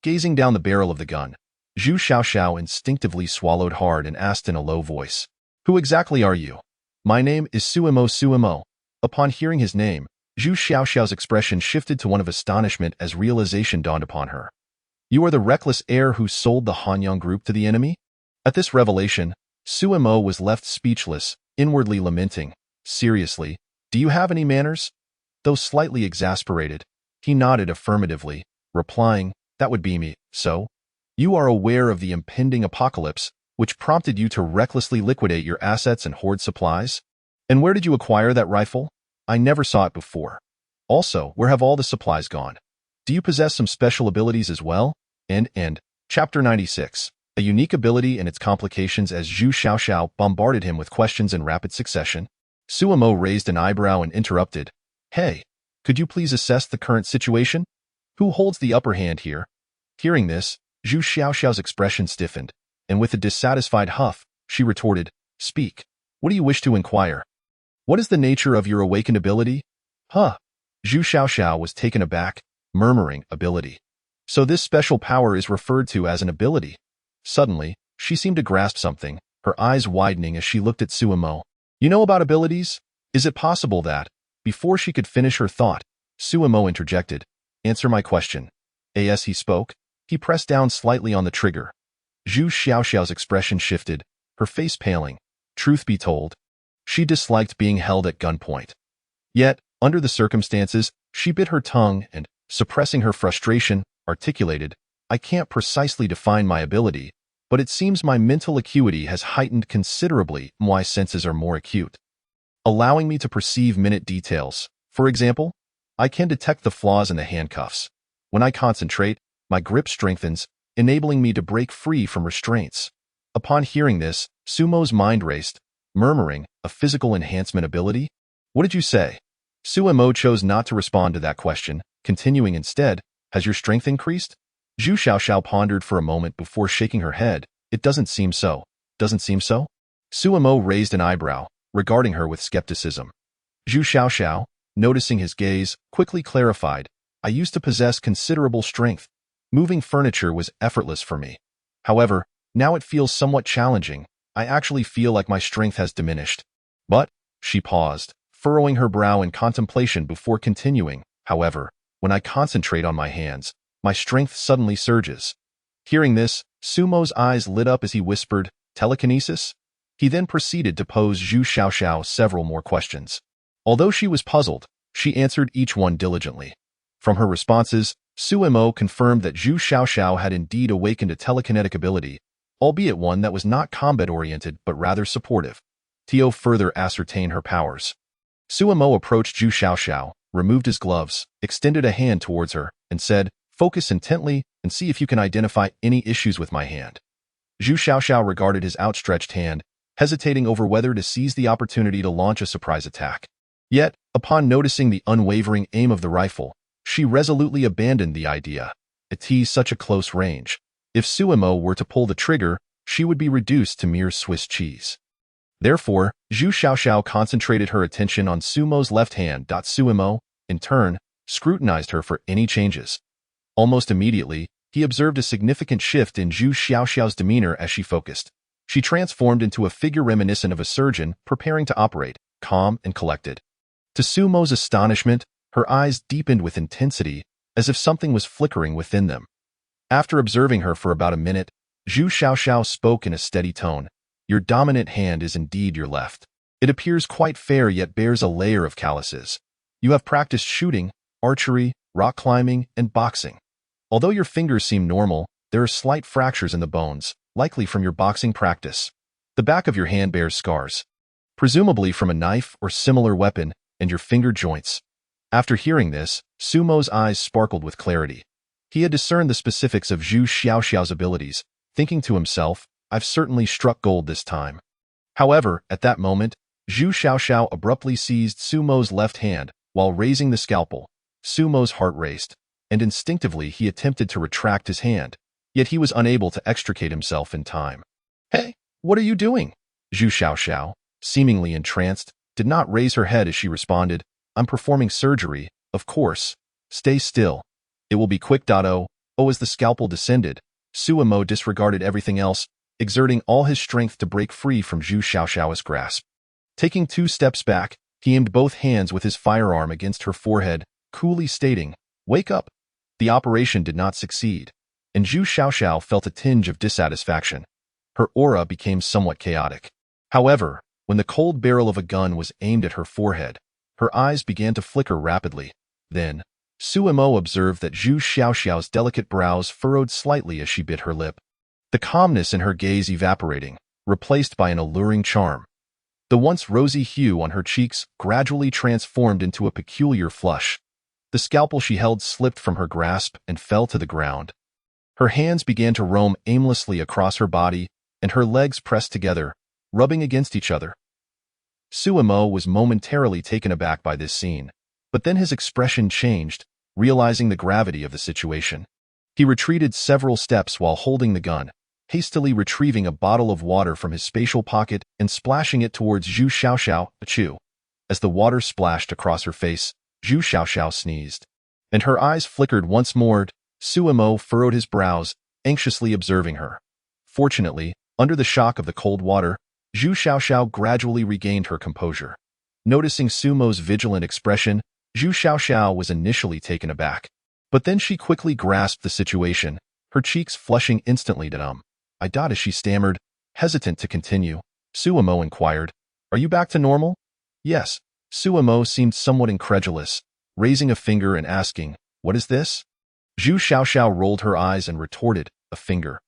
Gazing down the barrel of the gun, Zhu Xiaoxiao instinctively swallowed hard and asked in a low voice, "Who exactly are you?" "My name is Sumo." Upon hearing his name, Zhu Xiaoxiao's expression shifted to one of astonishment as realization dawned upon her. You are the reckless heir who sold the Hanyang group to the enemy? At this revelation, Suemo was left speechless, inwardly lamenting. Seriously, do you have any manners? Though slightly exasperated, he nodded affirmatively, replying, that would be me. So, you are aware of the impending apocalypse, which prompted you to recklessly liquidate your assets and hoard supplies? And where did you acquire that rifle? I never saw it before. Also, where have all the supplies gone? Do you possess some special abilities as well? End. Chapter 96. A unique ability and its complications. As Zhu Xiaoxiao bombarded him with questions in rapid succession, Suemo raised an eyebrow and interrupted. Hey, could you please assess the current situation? Who holds the upper hand here? Hearing this, Zhu Xiaoxiao's expression stiffened, and with a dissatisfied huff, she retorted, Speak. What do you wish to inquire? What is the nature of your awakened ability? Huh. Zhu Xiaoxiao was taken aback, murmuring, ability. So this special power is referred to as an ability. Suddenly, she seemed to grasp something, her eyes widening as she looked at Suemo. You know about abilities? Is it possible that, before she could finish her thought, Suemo interjected, Answer my question. As he spoke, he pressed down slightly on the trigger. Zhu Xiaoxiao's expression shifted, her face paling. Truth be told, she disliked being held at gunpoint. Yet, under the circumstances, she bit her tongue and, suppressing her frustration, articulated, I can't precisely define my ability, but it seems my mental acuity has heightened considerably. My senses are more acute, allowing me to perceive minute details. For example, I can detect the flaws in the handcuffs. When I concentrate, my grip strengthens, enabling me to break free from restraints. Upon hearing this, Sumo's mind raced, murmuring, a physical enhancement ability? What did you say? Suemo chose not to respond to that question, continuing instead, has your strength increased? Zhu Xiaoxiao pondered for a moment before shaking her head. It doesn't seem so. Doesn't seem so? Suemo raised an eyebrow, regarding her with skepticism. Zhu Xiaoxiao, noticing his gaze, quickly clarified, I used to possess considerable strength. Moving furniture was effortless for me. However, now it feels somewhat challenging. I actually feel like my strength has diminished. But, she paused, furrowing her brow in contemplation before continuing, however, when I concentrate on my hands, my strength suddenly surges. Hearing this, Sumo's eyes lit up as he whispered, telekinesis? He then proceeded to pose Zhu Xiaoxiao several more questions. Although she was puzzled, she answered each one diligently. From her responses, Suemo confirmed that Zhu Xiaoxiao had indeed awakened a telekinetic ability, albeit one that was not combat-oriented but rather supportive. Tio further ascertained her powers. Suemo approached Zhu Xiaoxiao, removed his gloves, extended a hand towards her, and said, Focus intently and see if you can identify any issues with my hand. Zhu Xiaoxiao regarded his outstretched hand, hesitating over whether to seize the opportunity to launch a surprise attack. Yet, upon noticing the unwavering aim of the rifle, she resolutely abandoned the idea. At such a close range, if Suemo were to pull the trigger, she would be reduced to mere Swiss cheese. Therefore, Zhu Xiaoxiao concentrated her attention on Sumo's left hand. Suemo, in turn, scrutinized her for any changes. Almost immediately, he observed a significant shift in Zhu Xiaoxiao's demeanor as she focused. She transformed into a figure reminiscent of a surgeon preparing to operate, calm and collected. To Sumo's astonishment, her eyes deepened with intensity, as if something was flickering within them. After observing her for about a minute, Zhu Xiaoxiao spoke in a steady tone. Your dominant hand is indeed your left. It appears quite fair yet bears a layer of calluses. You have practiced shooting, archery, rock climbing, and boxing. Although your fingers seem normal, there are slight fractures in the bones, likely from your boxing practice. The back of your hand bears scars, presumably from a knife or similar weapon, and your finger joints. After hearing this, Sumo's eyes sparkled with clarity. He had discerned the specifics of Zhu Xiaoxiao's abilities, thinking to himself, I've certainly struck gold this time. However, at that moment, Zhu Xiaoxiao abruptly seized Sumo's left hand, while raising the scalpel. Sumo's heart raced, and instinctively he attempted to retract his hand, yet he was unable to extricate himself in time. Hey, what are you doing? Zhu Xiaoxiao, seemingly entranced, did not raise her head as she responded, I'm performing surgery, of course. Stay still. It will be quick. As the scalpel descended, Suemo disregarded everything else, exerting all his strength to break free from Zhu Xiaoxiao's grasp. Taking 2 steps back, he aimed both hands with his firearm against her forehead, coolly stating, Wake up. The operation did not succeed. and Zhu Xiaoxiao felt a tinge of dissatisfaction. Her aura became somewhat chaotic. However, when the cold barrel of a gun was aimed at her forehead, her eyes began to flicker rapidly. Then, Su Mo observed that Zhu Xiaoxiao's delicate brows furrowed slightly as she bit her lip, the calmness in her gaze evaporating, replaced by an alluring charm. The once rosy hue on her cheeks gradually transformed into a peculiar flush. The scalpel she held slipped from her grasp and fell to the ground. Her hands began to roam aimlessly across her body, and her legs pressed together, rubbing against each other. Su Mo was momentarily taken aback by this scene, but then his expression changed, realizing the gravity of the situation. He retreated several steps while holding the gun, hastily retrieving a bottle of water from his spatial pocket and splashing it towards Zhu Xiaoxiao. Achoo! As the water splashed across her face, Zhu Xiaoxiao sneezed, and her eyes flickered once more. Su Mo furrowed his brows, anxiously observing her. Fortunately, under the shock of the cold water, Zhu Xiaoxiao gradually regained her composure. Noticing Su Mo's vigilant expression, Zhu Xiaoxiao was initially taken aback. But then she quickly grasped the situation, her cheeks flushing instantly. As she stammered, hesitant to continue. Su Mo inquired, "Are you back to normal?" "Yes." Su Mo seemed somewhat incredulous, raising a finger and asking, "What is this?" Zhu Xiaoxiao rolled her eyes and retorted, "A finger."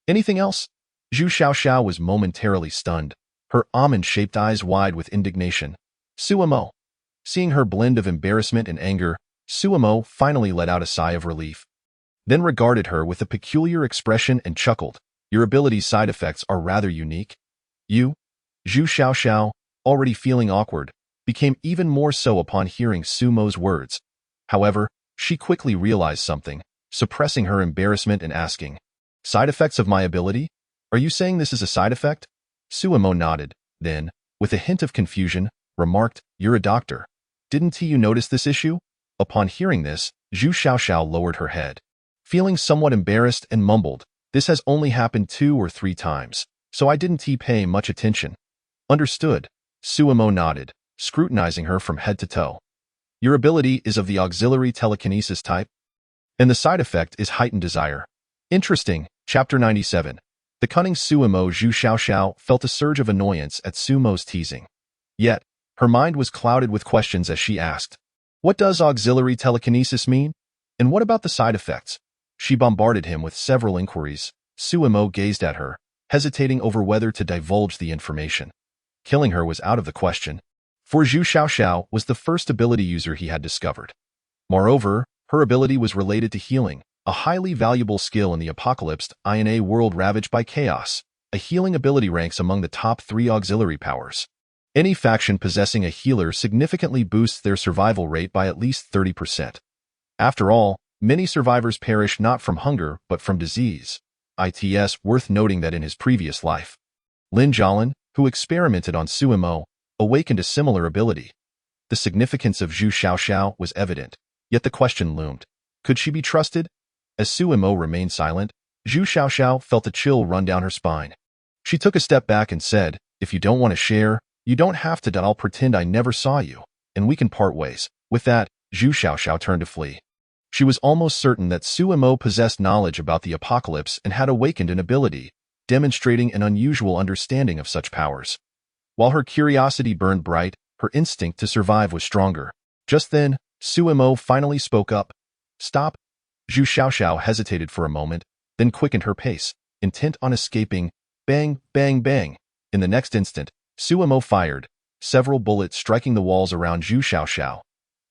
"Anything else?" Zhu Xiaoxiao was momentarily stunned, her almond-shaped eyes wide with indignation. "Su Mo." Seeing her blend of embarrassment and anger, Su Mo finally let out a sigh of relief, then regarded her with a peculiar expression and chuckled. "Your ability's side effects are rather unique." "You?" Zhu Xiaoxiao, already feeling awkward, became even more so upon hearing Su Mo's words. However, she quickly realized something, suppressing her embarrassment and asking, "Side effects of my ability? Are you saying this is a side effect?" Su Mo nodded, then, with a hint of confusion, remarked, "You're a doctor. Didn't you notice this issue?" Upon hearing this, Zhu Xiaoxiao lowered her head, feeling somewhat embarrassed, and mumbled, "This has only happened 2 or 3 times, so I didn't pay much attention." "Understood." Su Mo nodded, scrutinizing her from head to toe. "Your ability is of the auxiliary telekinesis type, and the side effect is heightened desire." Interesting. Chapter 97. The cunning Su Mo. Zhu Xiaoxiao felt a surge of annoyance at Su Mo's teasing. Yet, her mind was clouded with questions as she asked, "What does auxiliary telekinesis mean? And what about the side effects?" She bombarded him with several inquiries. Su Mo gazed at her, hesitating over whether to divulge the information. Killing her was out of the question, for Zhu Xiaoxiao was the first ability user he had discovered. Moreover, her ability was related to healing, a highly valuable skill in the apocalypsed INA world ravaged by chaos. A healing ability ranks among the top 3 auxiliary powers. Any faction possessing a healer significantly boosts their survival rate by at least 30%. After all, many survivors perish not from hunger but from disease. It's worth noting that in his previous life, Lin Jialin, who experimented on Su Mo, awakened a similar ability. The significance of Zhu Xiaoxiao was evident, yet the question loomed. Could she be trusted? As Su Mo remained silent, Zhu Xiaoxiao felt a chill run down her spine. She took a step back and said, "If you don't want to share, you don't have to. I'll pretend I never saw you, and we can part ways." With that, Zhu Xiaoxiao turned to flee. She was almost certain that Su Mo possessed knowledge about the apocalypse and had awakened an ability, demonstrating an unusual understanding of such powers. While her curiosity burned bright, her instinct to survive was stronger. Just then, Su Mo finally spoke up. "Stop." Zhu Xiaoxiao hesitated for a moment, then quickened her pace, intent on escaping. Bang, bang, bang. In the next instant, Su Mo fired, several bullets striking the walls around Zhu Xiaoxiao.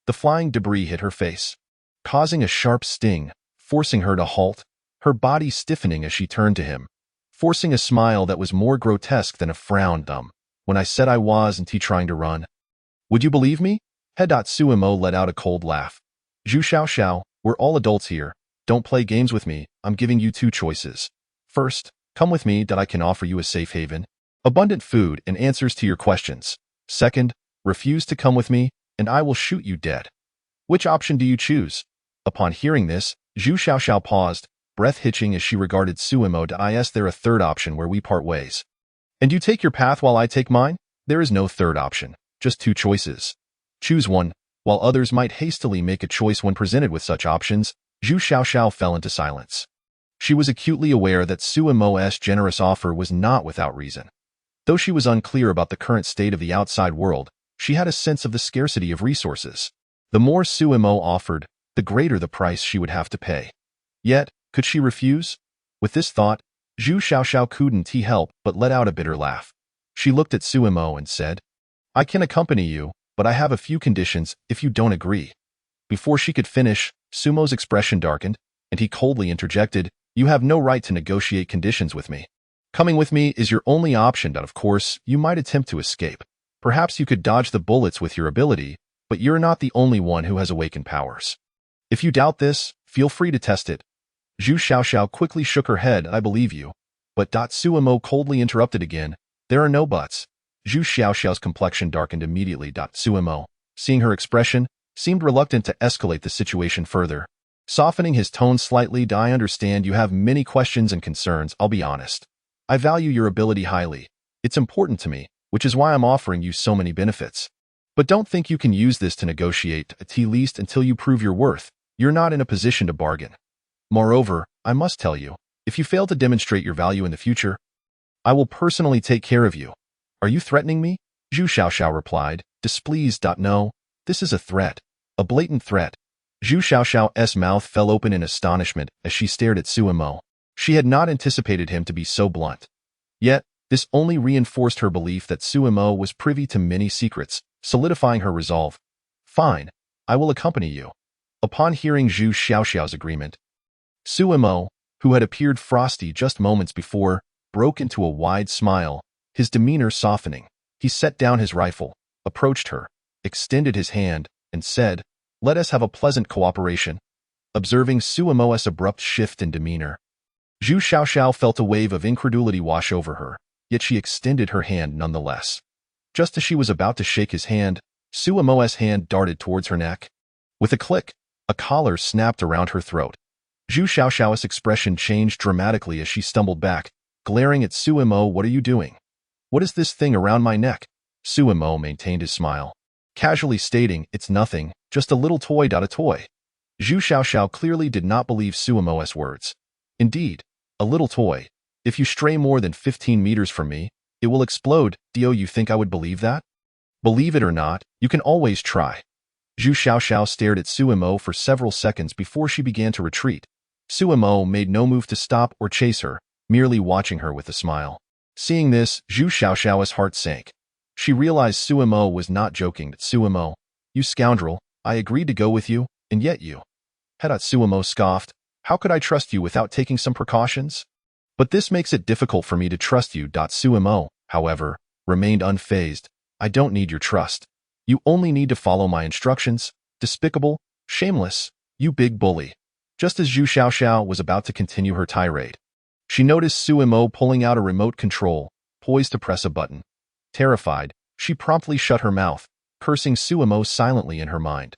The flying debris hit her face, causing a sharp sting, forcing her to halt, her body stiffening as she turned to him, forcing a smile that was more grotesque than a frown. "When I said I wasn't trying to run, would you believe me?" Su Mo let out a cold laugh. "Zhu Xiaoxiao, we're all adults here. Don't play games with me. I'm giving you 2 choices. First, come with me. I can offer you a safe haven, abundant food, and answers to your questions. Second, refuse to come with me, and I will shoot you dead. Which option do you choose?" Upon hearing this, Zhu Xiaoxiao paused, breath hitching as she regarded Su Mo. "Is there a third option where we part ways, and you take your path while I take mine?" "There is no third option, just 2 choices. Choose one." While others might hastily make a choice when presented with such options, Zhu Xiaoxiao fell into silence. She was acutely aware that Suimo's generous offer was not without reason. Though she was unclear about the current state of the outside world, she had a sense of the scarcity of resources. The more Suimo offered, the greater the price she would have to pay. Yet, could she refuse? With this thought, Zhu Xiaoxiao couldn't help but let out a bitter laugh. She looked at Suimo and said, "I can accompany you, but I have a few conditions if you don't agree." Before she could finish, Sumo's expression darkened, and he coldly interjected, "You have no right to negotiate conditions with me. Coming with me is your only option, and of course, you might attempt to escape. Perhaps you could dodge the bullets with your ability, but you're not the only one who has awakened powers. If you doubt this, feel free to test it." Zhu Xiaoxiao quickly shook her head. "I believe you." But Suimo coldly interrupted again, "There are no buts." Zhu Xiaoxiao's complexion darkened immediately. Suimo, seeing her expression, seemed reluctant to escalate the situation further. Softening his tone slightly, "I understand you have many questions and concerns. I'll be honest. I value your ability highly. It's important to me, which is why I'm offering you so many benefits. But don't think you can use this to negotiate, at least until you prove your worth. You're not in a position to bargain. Moreover, I must tell you, if you fail to demonstrate your value in the future, I will personally take care of you." "Are you threatening me?" Zhu Xiaoxiao replied, displeased. "No, this is a threat. A blatant threat." Zhu Xiaoxiao's mouth fell open in astonishment as she stared at Suimo. She had not anticipated him to be so blunt. Yet, this only reinforced her belief that Suimo was privy to many secrets, solidifying her resolve. "Fine, I will accompany you." Upon hearing Zhu Xiaoxiao's agreement, Suimo, who had appeared frosty just moments before, broke into a wide smile, his demeanor softening. He set down his rifle, approached her, extended his hand, and said, "Let us have a pleasant cooperation." Observing Suimo's abrupt shift in demeanor, Zhu Xiaoxiao felt a wave of incredulity wash over her, yet she extended her hand nonetheless. Just as she was about to shake his hand, Suimo's hand darted towards her neck. With a click, a collar snapped around her throat. Zhu Xiaoxiao's expression changed dramatically as she stumbled back, glaring at Suimo. "What are you doing? What is this thing around my neck?" Suimo maintained his smile, casually stating, "It's nothing, just a little toy. A toy." Zhu Xiaoxiao clearly did not believe Suimo's words. "Indeed, a little toy. If you stray more than 15 meters from me, it will explode. Do you think I would believe that?" "Believe it or not, you can always try." Zhu Xiaoxiao stared at Suimo for several seconds before she began to retreat. Suimo made no move to stop or chase her, merely watching her with a smile. Seeing this, Zhu Xiaoxiao's heart sank. She realized Suimo was not joking. "Suimo, you scoundrel, I agreed to go with you, and yet you..." Suimo scoffed, "How could I trust you without taking some precautions?" "But this makes it difficult for me to trust you." Suimo, however, remained unfazed. "I don't need your trust. You only need to follow my instructions. Despicable, shameless, you big bully." Just as Zhu Xiaoxiao was about to continue her tirade, she noticed Suimo pulling out a remote control, poised to press a button. Terrified, she promptly shut her mouth, cursing Suimo silently in her mind.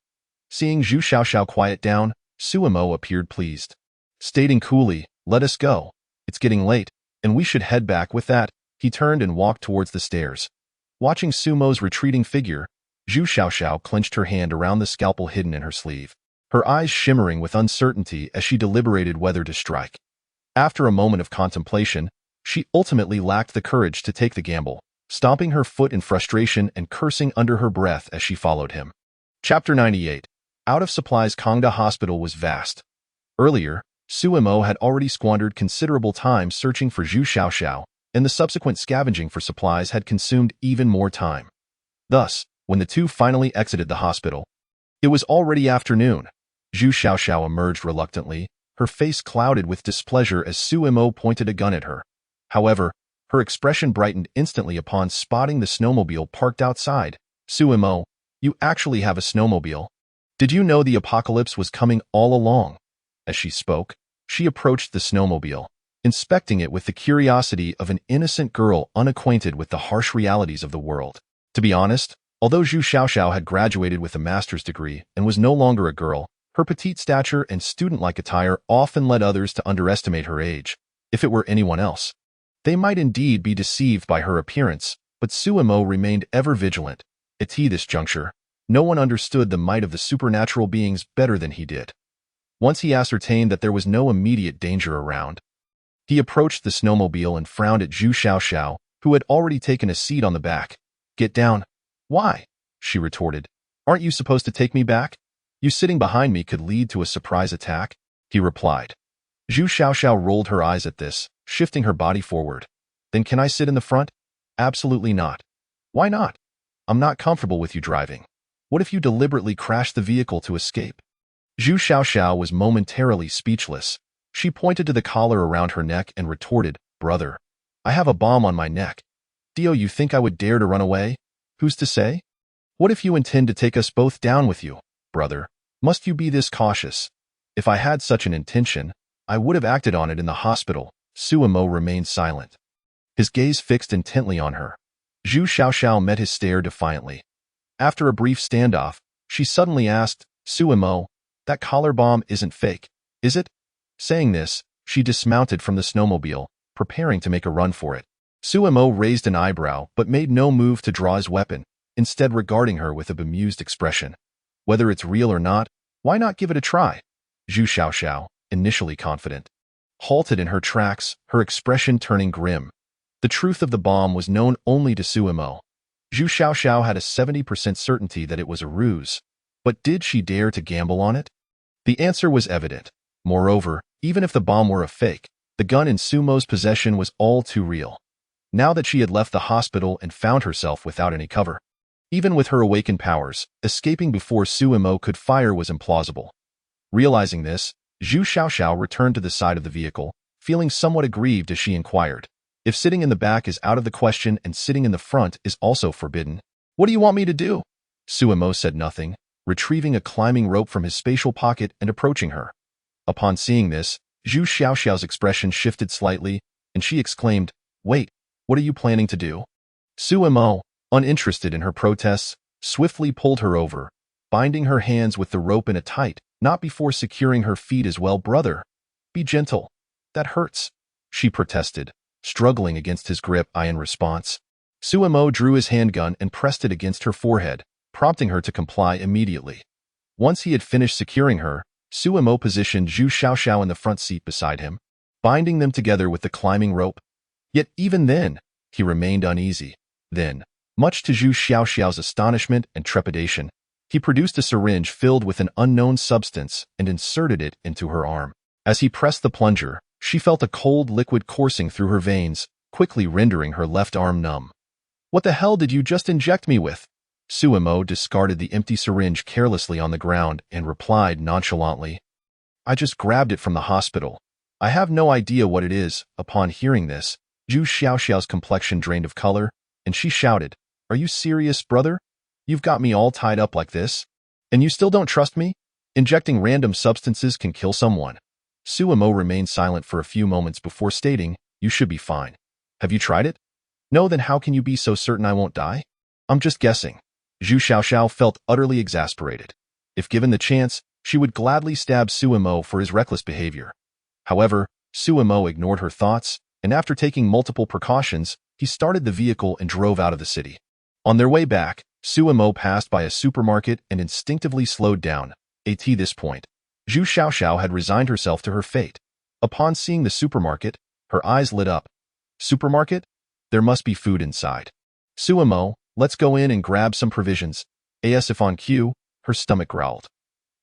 Seeing Zhu Xiaoxiao quiet down, Suimo appeared pleased. Stating coolly, "Let us go. It's getting late, and we should head back." With that, he turned and walked towards the stairs. Watching Sumo's retreating figure, Zhu Xiaoxiao clenched her hand around the scalpel hidden in her sleeve, her eyes shimmering with uncertainty as she deliberated whether to strike. After a moment of contemplation, she ultimately lacked the courage to take the gamble, stomping her foot in frustration and cursing under her breath as she followed him. Chapter 98. Out of supplies. Kongda Hospital was vast. Earlier, Suimo had already squandered considerable time searching for Zhu Xiaoxiao, and the subsequent scavenging for supplies had consumed even more time. Thus, when the two finally exited the hospital, it was already afternoon. Zhu Xiaoxiao emerged reluctantly, her face clouded with displeasure as Suimo pointed a gun at her. However, her expression brightened instantly upon spotting the snowmobile parked outside. "Suimo, you actually have a snowmobile. Did you know the apocalypse was coming all along?" As she spoke, she approached the snowmobile, inspecting it with the curiosity of an innocent girl unacquainted with the harsh realities of the world. To be honest, although Zhu Xiaoxiao had graduated with a master's degree and was no longer a girl, her petite stature and student-like attire often led others to underestimate her age. If it were anyone else, they might indeed be deceived by her appearance, but Suimo remained ever vigilant. At this juncture, no one understood the might of the supernatural beings better than he did. Once he ascertained that there was no immediate danger around, he approached the snowmobile and frowned at Zhu Xiaoxiao, who had already taken a seat on the back. "Get down." "Why?" she retorted. "Aren't you supposed to take me back? You sitting behind me could lead to a surprise attack," he replied. Zhu Xiaoxiao rolled her eyes at this, shifting her body forward. "Then can I sit in the front?" "Absolutely not." "Why not?" "I'm not comfortable with you driving. What if you deliberately crash the vehicle to escape?" Zhu Xiaoxiao was momentarily speechless. She pointed to the collar around her neck and retorted, "Brother, I have a bomb on my neck. Dio, you think I would dare to run away? Who's to say? What if you intend to take us both down with you, brother? Must you be this cautious? If I had such an intention, I would have acted on it in the hospital." Suemo remained silent, his gaze fixed intently on her. Zhu Xiaoxiao met his stare defiantly. After a brief standoff, she suddenly asked, "Suemo, that collar bomb isn't fake, is it?" Saying this, she dismounted from the snowmobile, preparing to make a run for it. Suemo raised an eyebrow but made no move to draw his weapon, instead regarding her with a bemused expression. "Whether it's real or not, why not give it a try?" Zhu Xiaoxiao, initially confident, halted in her tracks, her expression turning grim. The truth of the bomb was known only to Suemo. Zhu Xiaoxiao had a 70% certainty that it was a ruse, but did she dare to gamble on it? The answer was evident. Moreover, even if the bomb were a fake, the gun in Sumo's possession was all too real. Now that she had left the hospital and found herself without any cover, even with her awakened powers, escaping before Suemo could fire was implausible. Realizing this, Zhu Xiaoxiao returned to the side of the vehicle, feeling somewhat aggrieved as she inquired, "If sitting in the back is out of the question and sitting in the front is also forbidden, what do you want me to do?" Suemo said nothing, retrieving a climbing rope from his spatial pocket and approaching her. Upon seeing this, Zhu Xiaoxiao's expression shifted slightly, and she exclaimed, "Wait, what are you planning to do?" Suemo, uninterested in her protests, swiftly pulled her over, binding her hands with the rope in a tight, not before securing her feet as well. "Brother, be gentle. That hurts," she protested, struggling against his grip. In response, Suemo drew his handgun and pressed it against her forehead, prompting her to comply immediately. Once he had finished securing her, Suemo positioned Zhu Xiaoxiao in the front seat beside him, binding them together with the climbing rope. Yet even then, he remained uneasy. Then, much to Zhu Xiaoxiao's astonishment and trepidation, he produced a syringe filled with an unknown substance and inserted it into her arm. As he pressed the plunger, she felt a cold liquid coursing through her veins, quickly rendering her left arm numb. "What the hell did you just inject me with?" Suemo discarded the empty syringe carelessly on the ground and replied nonchalantly, "I just grabbed it from the hospital. I have no idea what it is." Upon hearing this, Zhu Xiaoxiao's complexion drained of color, and she shouted, "Are you serious, brother? You've got me all tied up like this? And you still don't trust me? Injecting random substances can kill someone." Suemo remained silent for a few moments before stating, "You should be fine. Have you tried it?" "No, then how can you be so certain I won't die?" "I'm just guessing." Zhu Xiaoxiao felt utterly exasperated. If given the chance, she would gladly stab Suemo for his reckless behavior. However, Suemo ignored her thoughts, and after taking multiple precautions, he started the vehicle and drove out of the city. On their way back, Suemo passed by a supermarket and instinctively slowed down. At this point, Zhu Xiaoxiao had resigned herself to her fate. Upon seeing the supermarket, her eyes lit up. "Supermarket? There must be food inside. Suemo, let's go in and grab some provisions." As if on cue, her stomach growled.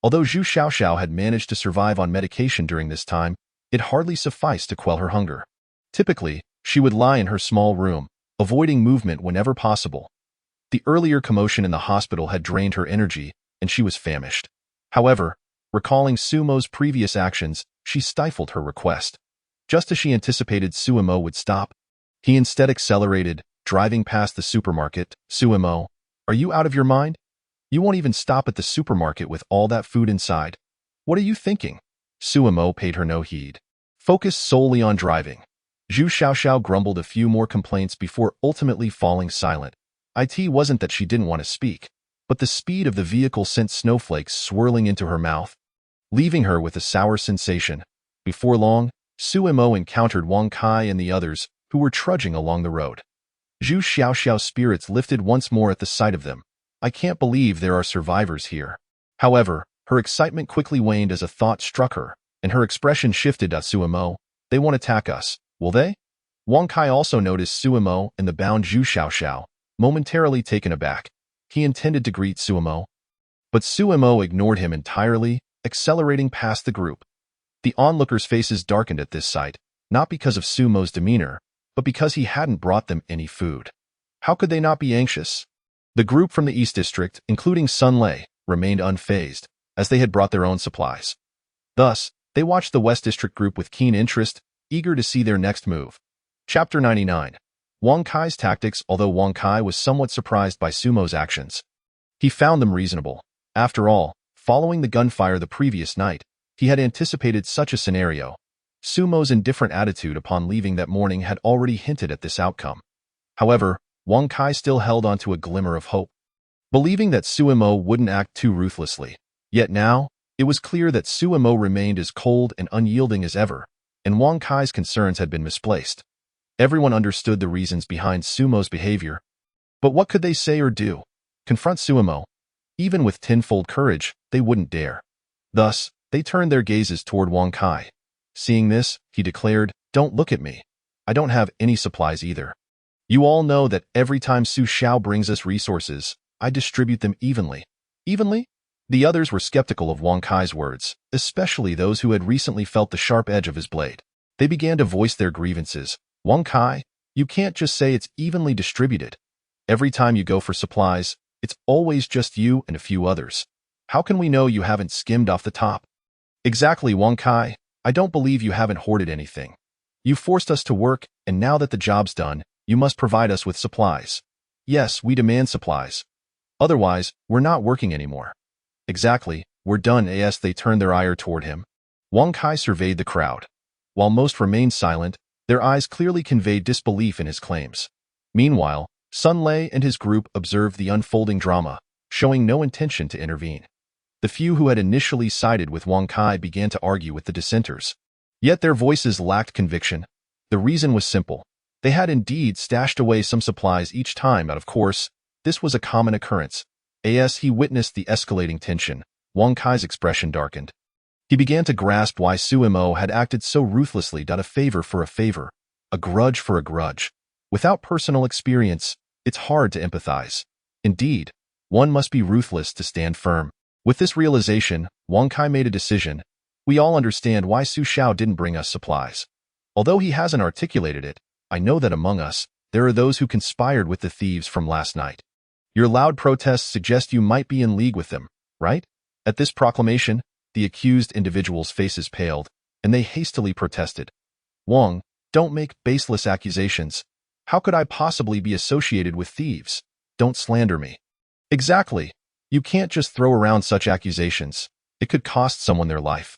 Although Zhu Xiaoxiao had managed to survive on medication during this time, it hardly sufficed to quell her hunger. Typically, she would lie in her small room, avoiding movement whenever possible. The earlier commotion in the hospital had drained her energy, and she was famished. However, recalling Sumo's previous actions, she stifled her request. Just as she anticipated Suemo would stop, he instead accelerated, driving past the supermarket. "Suemo, are you out of your mind? You won't even stop at the supermarket with all that food inside. What are you thinking?" Suemo paid her no heed, focused solely on driving. Zhu Xiaoxiao grumbled a few more complaints before ultimately falling silent. It wasn't that she didn't want to speak, but the speed of the vehicle sent snowflakes swirling into her mouth, leaving her with a sour sensation. Before long, Suemo encountered Wang Kai and the others, who were trudging along the road. Zhu Xiaoxiao's spirits lifted once more at the sight of them. "I can't believe there are survivors here." However, Her excitement quickly waned as a thought struck her, and her expression shifted to Suemo. They won't attack us, will they? Wang Kai also noticed Suemo and the bound Zhu Xiaoxiao, momentarily taken aback. He intended to greet Suemo, but Suemo ignored him entirely, accelerating past the group. The onlookers' faces darkened at this sight, not because of Sumo's demeanor, but because he hadn't brought them any food. How could they not be anxious? The group from the East District, including Sun Lei, remained unfazed, as they had brought their own supplies. Thus, they watched the West District group with keen interest, eager to see their next move. Chapter 99. Wang Kai's tactics. Although Wang Kai was somewhat surprised by Sumo's actions, he found them reasonable. After all, following the gunfire the previous night, he had anticipated such a scenario. Sumo's indifferent attitude upon leaving that morning had already hinted at this outcome. However, Wang Kai still held on to a glimmer of hope, believing that Suemo wouldn't act too ruthlessly. Yet now, it was clear that Suemo remained as cold and unyielding as ever, and Wang Kai's concerns had been misplaced. Everyone understood the reasons behind Sumo's behavior. But what could they say or do? Confront Suemo? Even with tenfold courage, they wouldn't dare. Thus, they turned their gazes toward Wang Kai. Seeing this, he declared, "Don't look at me. I don't have any supplies either. You all know that every time Su Xiao brings us resources, I distribute them evenly." Evenly? The others were skeptical of Wang Kai's words, especially those who had recently felt the sharp edge of his blade. They began to voice their grievances. "Wang Kai, you can't just say it's evenly distributed. Every time you go for supplies, it's always just you and a few others. How can we know you haven't skimmed off the top?" "Exactly, Wang Kai. I don't believe you haven't hoarded anything. You forced us to work, and now that the job's done, you must provide us with supplies. Yes, we demand supplies. Otherwise, we're not working anymore." "Exactly, we're done." As they turned their ire toward him, Wang Kai surveyed the crowd. While most remained silent, their eyes clearly conveyed disbelief in his claims. Meanwhile, Sun Lei and his group observed the unfolding drama, showing no intention to intervene. The few who had initially sided with Wang Kai began to argue with the dissenters. Yet their voices lacked conviction. The reason was simple. They had indeed stashed away some supplies each time, but of course, this was a common occurrence. As he witnessed the escalating tension, Wang Kai's expression darkened. He began to grasp why Suemo had acted so ruthlessly. A favor for a favor, a grudge for a grudge. Without personal experience, it's hard to empathize. Indeed, one must be ruthless to stand firm. With this realization, Wang Kai made a decision. "We all understand why Su Xiao didn't bring us supplies. Although he hasn't articulated it, I know that among us, there are those who conspired with the thieves from last night. Your loud protests suggest you might be in league with them, right?" At this proclamation, the accused individuals' faces paled, and they hastily protested. "Wang, don't make baseless accusations. How could I possibly be associated with thieves? Don't slander me." "Exactly. You can't just throw around such accusations. It could cost someone their life.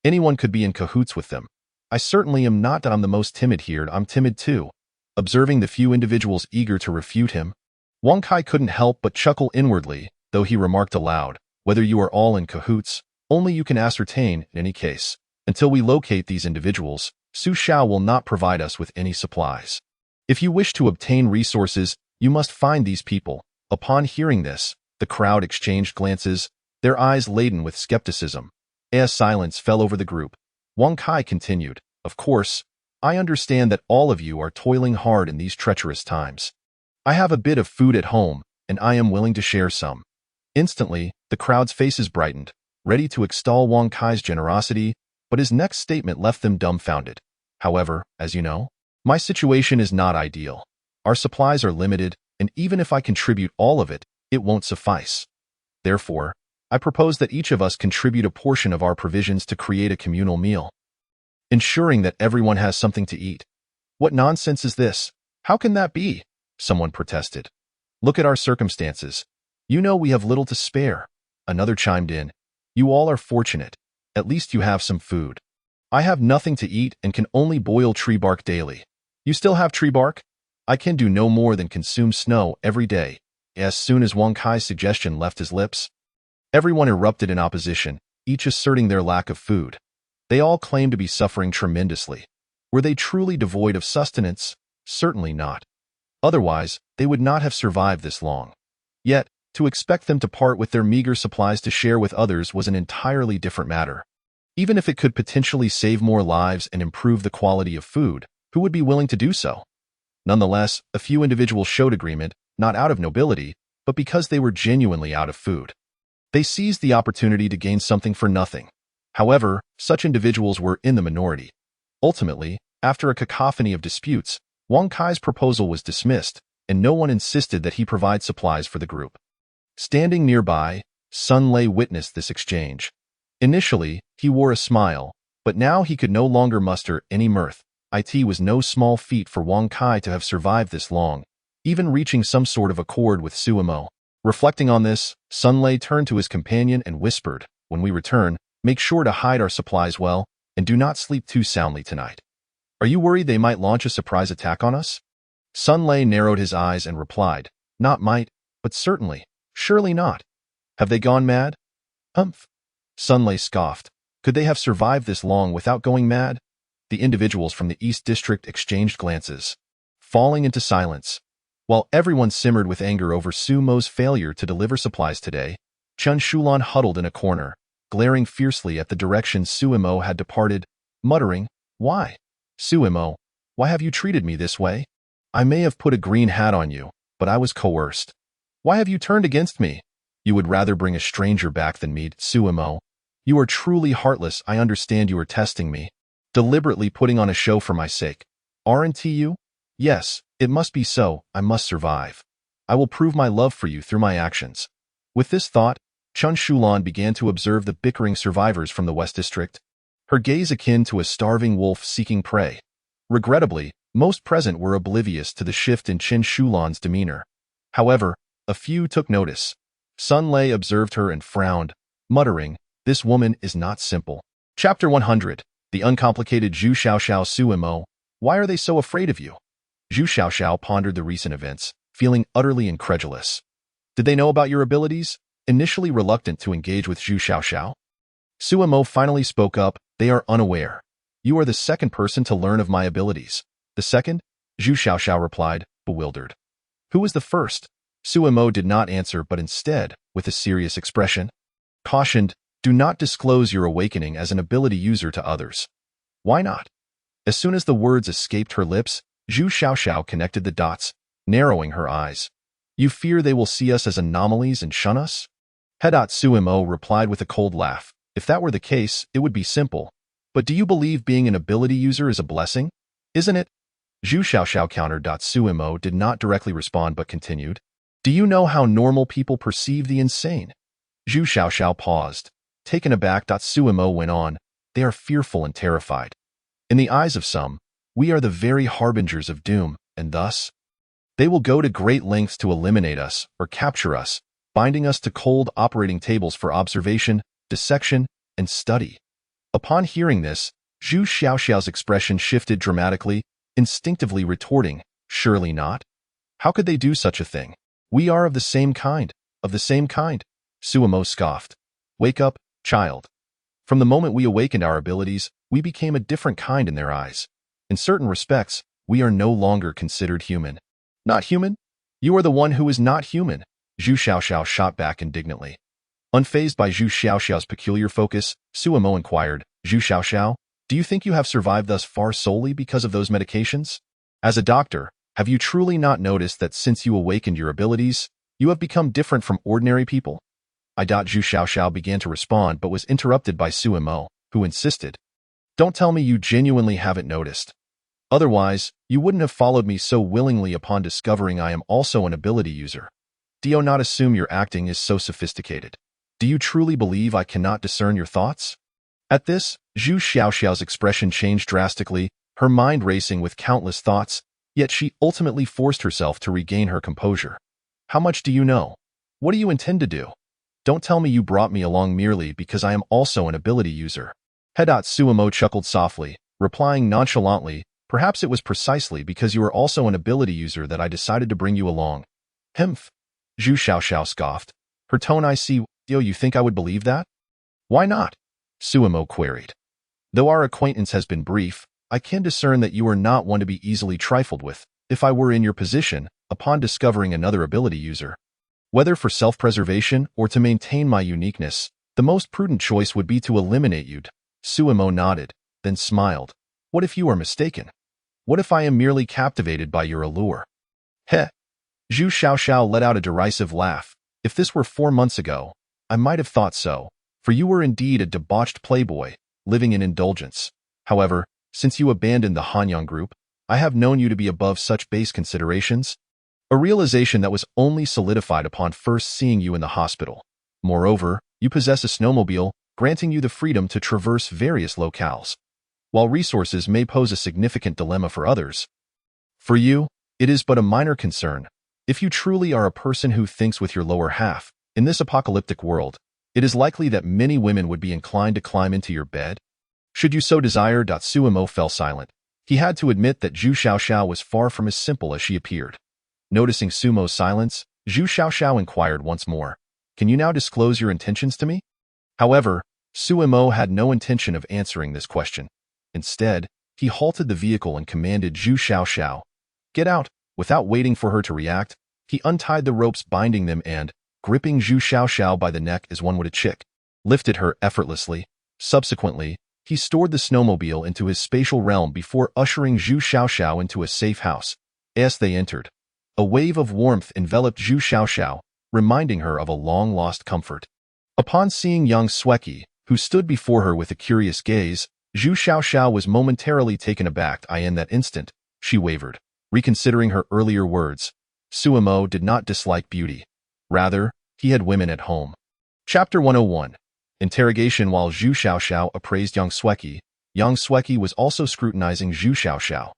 Anyone could be in cahoots with them. I certainly am not. I'm the most timid here. I'm timid too." Observing the few individuals eager to refute him, Wang Kai couldn't help but chuckle inwardly, though he remarked aloud, "Whether you are all in cahoots, only you can ascertain in any case. Until we locate these individuals, Su Xiao will not provide us with any supplies. If you wish to obtain resources, you must find these people." Upon hearing this, the crowd exchanged glances, their eyes laden with skepticism. As silence fell over the group, Wang Kai continued, "Of course, I understand that all of you are toiling hard in these treacherous times. I have a bit of food at home, and I am willing to share some." Instantly, the crowd's faces brightened, ready to extol Wang Kai's generosity, but his next statement left them dumbfounded. "However, as you know, my situation is not ideal. Our supplies are limited, and even if I contribute all of it, it won't suffice. Therefore, I propose that each of us contribute a portion of our provisions to create a communal meal, ensuring that everyone has something to eat." "What nonsense is this? How can that be?" someone protested. "Look at our circumstances. You know we have little to spare." Another chimed in, "You all are fortunate. At least you have some food. I have nothing to eat and can only boil tree bark daily." "You still have tree bark?" "I can do no more than consume snow every day." As soon as Wang Kai's suggestion left his lips, everyone erupted in opposition, each asserting their lack of food. They all claimed to be suffering tremendously. Were they truly devoid of sustenance? Certainly not. Otherwise, they would not have survived this long. Yet, To expect them to part with their meager supplies to share with others was an entirely different matter. Even if it could potentially save more lives and improve the quality of food, who would be willing to do so? Nonetheless, a few individuals showed agreement, not out of nobility, but because they were genuinely out of food. They seized the opportunity to gain something for nothing. However, such individuals were in the minority. Ultimately, after a cacophony of disputes, Wang Kai's proposal was dismissed, and no one insisted that he provide supplies for the group. Standing nearby, Sun Lei witnessed this exchange. Initially, he wore a smile, but now he could no longer muster any mirth. It was no small feat for Wang Kai to have survived this long, even reaching some sort of accord with Suemo. Reflecting on this, Sun Lei turned to his companion and whispered, "When we return, make sure to hide our supplies well, and do not sleep too soundly tonight. Are you worried they might launch a surprise attack on us?" Sun Lei narrowed his eyes and replied, "Not might, but certainly. Surely not. Have they gone mad?" "Humph." Sun Lei scoffed. Could they have survived this long without going mad? The individuals from the East District exchanged glances, falling into silence. While everyone simmered with anger over Sumo's failure to deliver supplies today, Chun Shulan huddled in a corner, glaring fiercely at the direction Suemo had departed, muttering, "Why? Suemo, why have you treated me this way? I may have put a green hat on you, but I was coerced. Why have you turned against me? You would rather bring a stranger back than me, Suemo. You are truly heartless. I understand you are testing me, deliberately putting on a show for my sake. Aren't you? Yes, it must be so. I must survive. I will prove my love for you through my actions." With this thought, Chun Shulan began to observe the bickering survivors from the West District, her gaze akin to a starving wolf seeking prey. Regrettably, most present were oblivious to the shift in Chun Shulan's demeanor. However, a few took notice. Sun Lei observed her and frowned, muttering, "This woman is not simple." Chapter 100. The uncomplicated Zhu Xiaoxiao Suemo. Why are they so afraid of you? Zhu Xiaoxiao pondered the recent events, feeling utterly incredulous. Did they know about your abilities? Initially reluctant to engage with Zhu Xiaoxiao, Suemo finally spoke up, "They are unaware. You are the second person to learn of my abilities." "The second?" Zhu Xiaoxiao replied, bewildered. "Who was the first?" Suemo did not answer but instead, with a serious expression, cautioned, "Do not disclose your awakening as an ability user to others." "Why not?" As soon as the words escaped her lips, Zhu Xiaoxiao connected the dots, narrowing her eyes. "You fear they will see us as anomalies and shun us?" Hedat Suemo replied with a cold laugh. "If that were the case, it would be simple. But do you believe being an ability user is a blessing? Isn't it?" Zhu Xiaoxiao countered. Suemo did not directly respond but continued, "Do you know how normal people perceive the insane?" Zhu Xiaoxiao paused. Taken aback, Suemo went on, "They are fearful and terrified. In the eyes of some, we are the very harbingers of doom, and thus, they will go to great lengths to eliminate us or capture us, binding us to cold operating tables for observation, dissection, and study." Upon hearing this, Zhu Xiaoxiao's expression shifted dramatically, instinctively retorting, "Surely not? How could they do such a thing? We are of the same kind, of the same kind." Suemo scoffed. "Wake up, child. From the moment we awakened our abilities, we became a different kind in their eyes. In certain respects, we are no longer considered human." "Not human? You are the one who is not human," Zhu Xiaoxiao shot back indignantly. Unfazed by Zhu Xiaoxiao's peculiar focus, Suemo inquired, "Zhu Xiaoxiao, do you think you have survived thus far solely because of those medications? As a doctor, have you truly not noticed that since you awakened your abilities, you have become different from ordinary people?" Zhu Xiaoxiao began to respond but was interrupted by Suemo, who insisted, "Don't tell me you genuinely haven't noticed. Otherwise, you wouldn't have followed me so willingly upon discovering I am also an ability user. Do you not assume your acting is so sophisticated? Do you truly believe I cannot discern your thoughts?" At this, Zhu Xiaoxiao's expression changed drastically, her mind racing with countless thoughts, yet she ultimately forced herself to regain her composure. "How much do you know? What do you intend to do? Don't tell me you brought me along merely because I am also an ability user." Hedat Suemo chuckled softly, replying nonchalantly, "Perhaps it was precisely because you are also an ability user that I decided to bring you along." "Hemph." Zhu Xiaoxiao scoffed. Her tone, "I see. You think I would believe that?" "Why not?" Suemo queried. "Though our acquaintance has been brief, I can discern that you are not one to be easily trifled with. If I were in your position, upon discovering another ability user, Whether for self-preservation or to maintain my uniqueness, the most prudent choice would be to eliminate you. Suemo nodded, then smiled. What if you are mistaken? What if I am merely captivated by your allure? Heh. Zhu Xiaoxiao let out a derisive laugh. If this were 4 months ago, I might have thought so, for you were indeed a debauched playboy, living in indulgence. However, since you abandoned the Hanyang group, I have known you to be above such base considerations. A realization that was only solidified upon first seeing you in the hospital. Moreover, you possess a snowmobile, granting you the freedom to traverse various locales. While resources may pose a significant dilemma for others, for you, it is but a minor concern. If you truly are a person who thinks with your lower half, in this apocalyptic world, it is likely that many women would be inclined to climb into your bed. Should you so desire. Suemo fell silent. He had to admit that Zhu Xiaoxiao was far from as simple as she appeared. Noticing Sumo's silence, Zhu Xiaoxiao inquired once more, "Can you now disclose your intentions to me?" However, Suemo had no intention of answering this question. Instead, he halted the vehicle and commanded Zhu Xiaoxiao, "Get out." Without waiting for her to react, he untied the ropes binding them and, gripping Zhu Xiaoxiao by the neck as one would a chick, lifted her effortlessly. Subsequently, he stored the snowmobile into his spatial realm before ushering Zhu Xiaoxiao into a safe house. As they entered, a wave of warmth enveloped Zhu Xiaoxiao, reminding her of a long-lost comfort. Upon seeing young Sweki, who stood before her with a curious gaze, Zhu Xiaoxiao was momentarily taken aback. In that instant, she wavered, reconsidering her earlier words. Suemo did not dislike beauty. Rather, he had women at home. Chapter 101. Interrogation. While Zhu Xiaoxiao appraised young Sweki was also scrutinizing Zhu Xiaoxiao.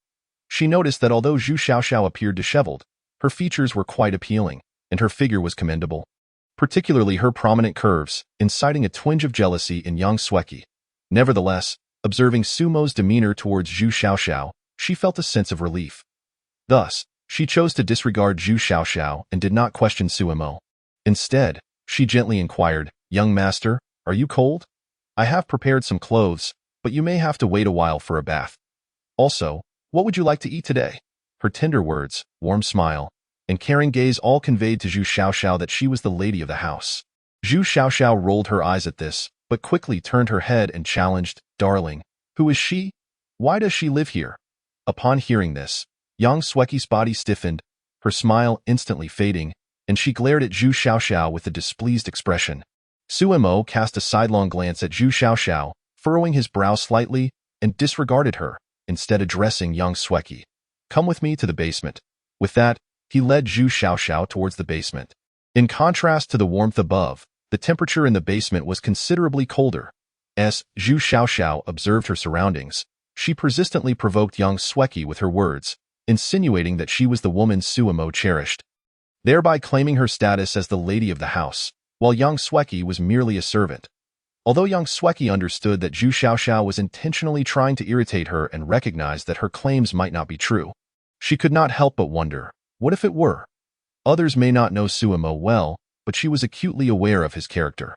She noticed that although Zhu Xiaoxiao appeared disheveled, her features were quite appealing, and her figure was commendable. Particularly her prominent curves, inciting a twinge of jealousy in young Sweki. Nevertheless, observing Sumo's demeanor towards Zhu Xiaoxiao, she felt a sense of relief. Thus, she chose to disregard Zhu Xiaoxiao and did not question Suemo. Instead, she gently inquired, "Young master, are you cold? I have prepared some clothes, but you may have to wait a while for a bath. Also, what would you like to eat today?" Her tender words, warm smile, and caring gaze all conveyed to Zhu Xiaoxiao that she was the lady of the house. Zhu Xiaoxiao rolled her eyes at this, but quickly turned her head and challenged, "Darling, who is she? Why does she live here?" Upon hearing this, young Sweki's body stiffened, her smile instantly fading, and she glared at Zhu Xiaoxiao with a displeased expression. Suemo cast a sidelong glance at Zhu Xiaoxiao, furrowing his brow slightly, and disregarded her, instead addressing young Sweki. "Come with me to the basement." With that, he led Zhu Xiaoxiao towards the basement. In contrast to the warmth above, the temperature in the basement was considerably colder. As Zhu Xiaoxiao observed her surroundings, she persistently provoked young Sweki with her words, insinuating that she was the woman Suemo cherished, thereby claiming her status as the lady of the house, while young Sweki was merely a servant. Although young Sweki understood that Zhu Xiaoxiao was intentionally trying to irritate her and recognized that her claims might not be true, she could not help but wonder, what if it were? Others may not know Suemo well, but she was acutely aware of his character.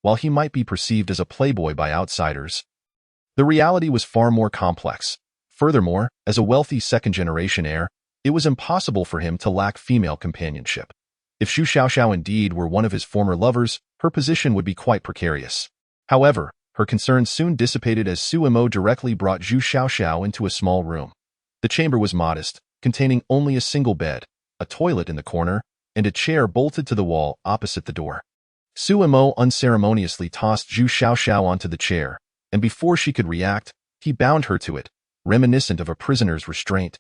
While he might be perceived as a playboy by outsiders, the reality was far more complex. Furthermore, as a wealthy second-generation heir, it was impossible for him to lack female companionship. If Zhu Xiaoxiao indeed were one of his former lovers, her position would be quite precarious. However, her concerns soon dissipated as Suemo directly brought Zhu Xiaoxiao into a small room. The chamber was modest, containing only a single bed, a toilet in the corner, and a chair bolted to the wall opposite the door. Suemo unceremoniously tossed Zhu Xiaoxiao onto the chair, and before she could react, he bound her to it, reminiscent of a prisoner's restraint.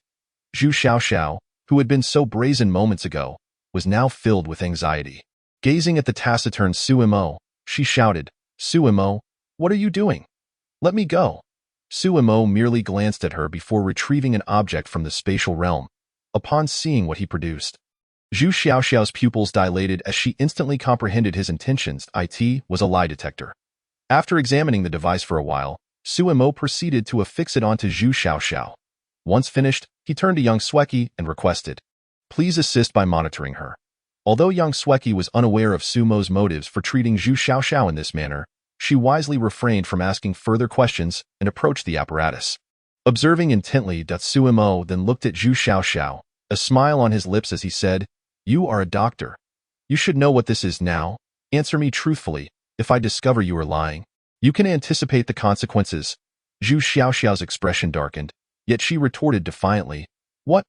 Zhu Xiaoxiao, who had been so brazen moments ago, was now filled with anxiety. Gazing at the taciturn Suemo, she shouted, "Suemo, what are you doing? Let me go." Suemo merely glanced at her before retrieving an object from the spatial realm. Upon seeing what he produced, Zhu Xiaoxiao's pupils dilated as she instantly comprehended his intentions. It was a lie detector. After examining the device for a while, Suemo proceeded to affix it onto Zhu Xiaoxiao. Once finished, he turned to young Sweki and requested, "Please assist by monitoring her." Although young Sweki was unaware of Sumo's motives for treating Zhu Xiaoxiao in this manner, she wisely refrained from asking further questions and approached the apparatus. Observing intently, Suemo then looked at Zhu Xiaoxiao, a smile on his lips as he said, "You are a doctor. You should know what this is now. Answer me truthfully. If I discover you are lying, you can anticipate the consequences. Zhu Xiaoxiao's expression darkened, yet she retorted defiantly. What?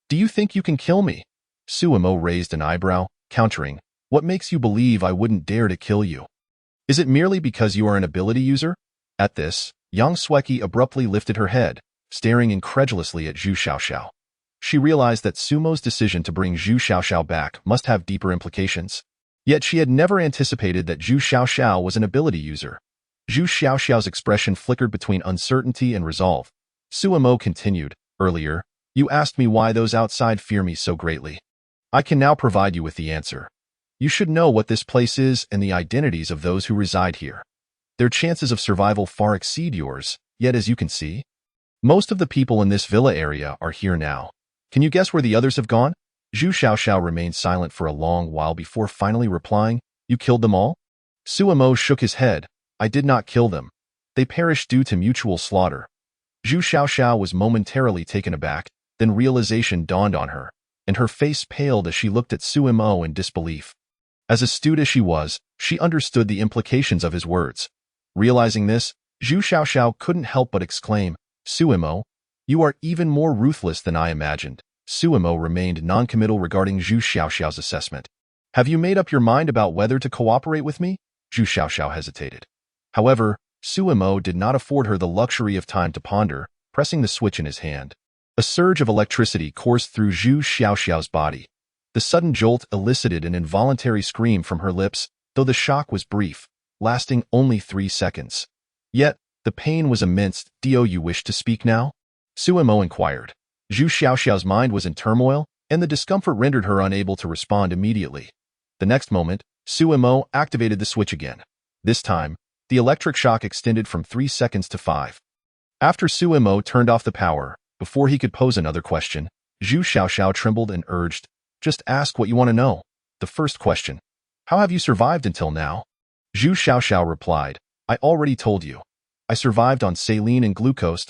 Do you think you can kill me? Suemo raised an eyebrow, countering. What makes you believe I wouldn't dare to kill you? Is it merely because you are an ability user? At this, Yang Sueki abruptly lifted her head, staring incredulously at Zhu Xiaoxiao. She realized that Sumo's decision to bring Zhu Xiaoxiao back must have deeper implications. Yet she had never anticipated that Zhu Xiaoxiao was an ability user. Zhu Xiaoxiao's expression flickered between uncertainty and resolve. Suemo continued, earlier, you asked me why those outside fear me so greatly. I can now provide you with the answer. You should know what this place is and the identities of those who reside here. Their chances of survival far exceed yours, yet as you can see, most of the people in this villa area are here now. Can you guess where the others have gone? Zhu Xiaoxiao remained silent for a long while before finally replying, You killed them all? Suemo shook his head. I did not kill them. They perished due to mutual slaughter. Zhu Xiaoxiao was momentarily taken aback, then realization dawned on her, and her face paled as she looked at Suemo in disbelief. As astute as she was, she understood the implications of his words. Realizing this, Zhu Xiaoxiao couldn't help but exclaim, Suemo, you are even more ruthless than I imagined. Suemo remained noncommittal regarding Zhu Xiaoxiao's assessment. Have you made up your mind about whether to cooperate with me? Zhu Xiaoxiao hesitated. However, Suemo did not afford her the luxury of time to ponder, pressing the switch in his hand. A surge of electricity coursed through Zhu Xiaoxiao's body. The sudden jolt elicited an involuntary scream from her lips, though the shock was brief, lasting only 3 seconds. Yet, the pain was immense. Do you wish to speak now? Suemo inquired. Zhu Xiaoxiao's mind was in turmoil, and the discomfort rendered her unable to respond immediately. The next moment, Suemo activated the switch again. This time, the electric shock extended from 3 seconds to 5. After Suemo turned off the power, before he could pose another question, Zhu Xiaoxiao trembled and urged, Just ask what you want to know. The first question. How have you survived until now? Zhu Xiaoxiao replied, I already told you. I survived on saline and glucose.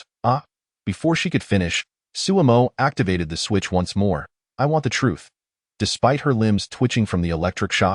Before she could finish, Suemo activated the switch once more. I want the truth. Despite her limbs twitching from the electric shock,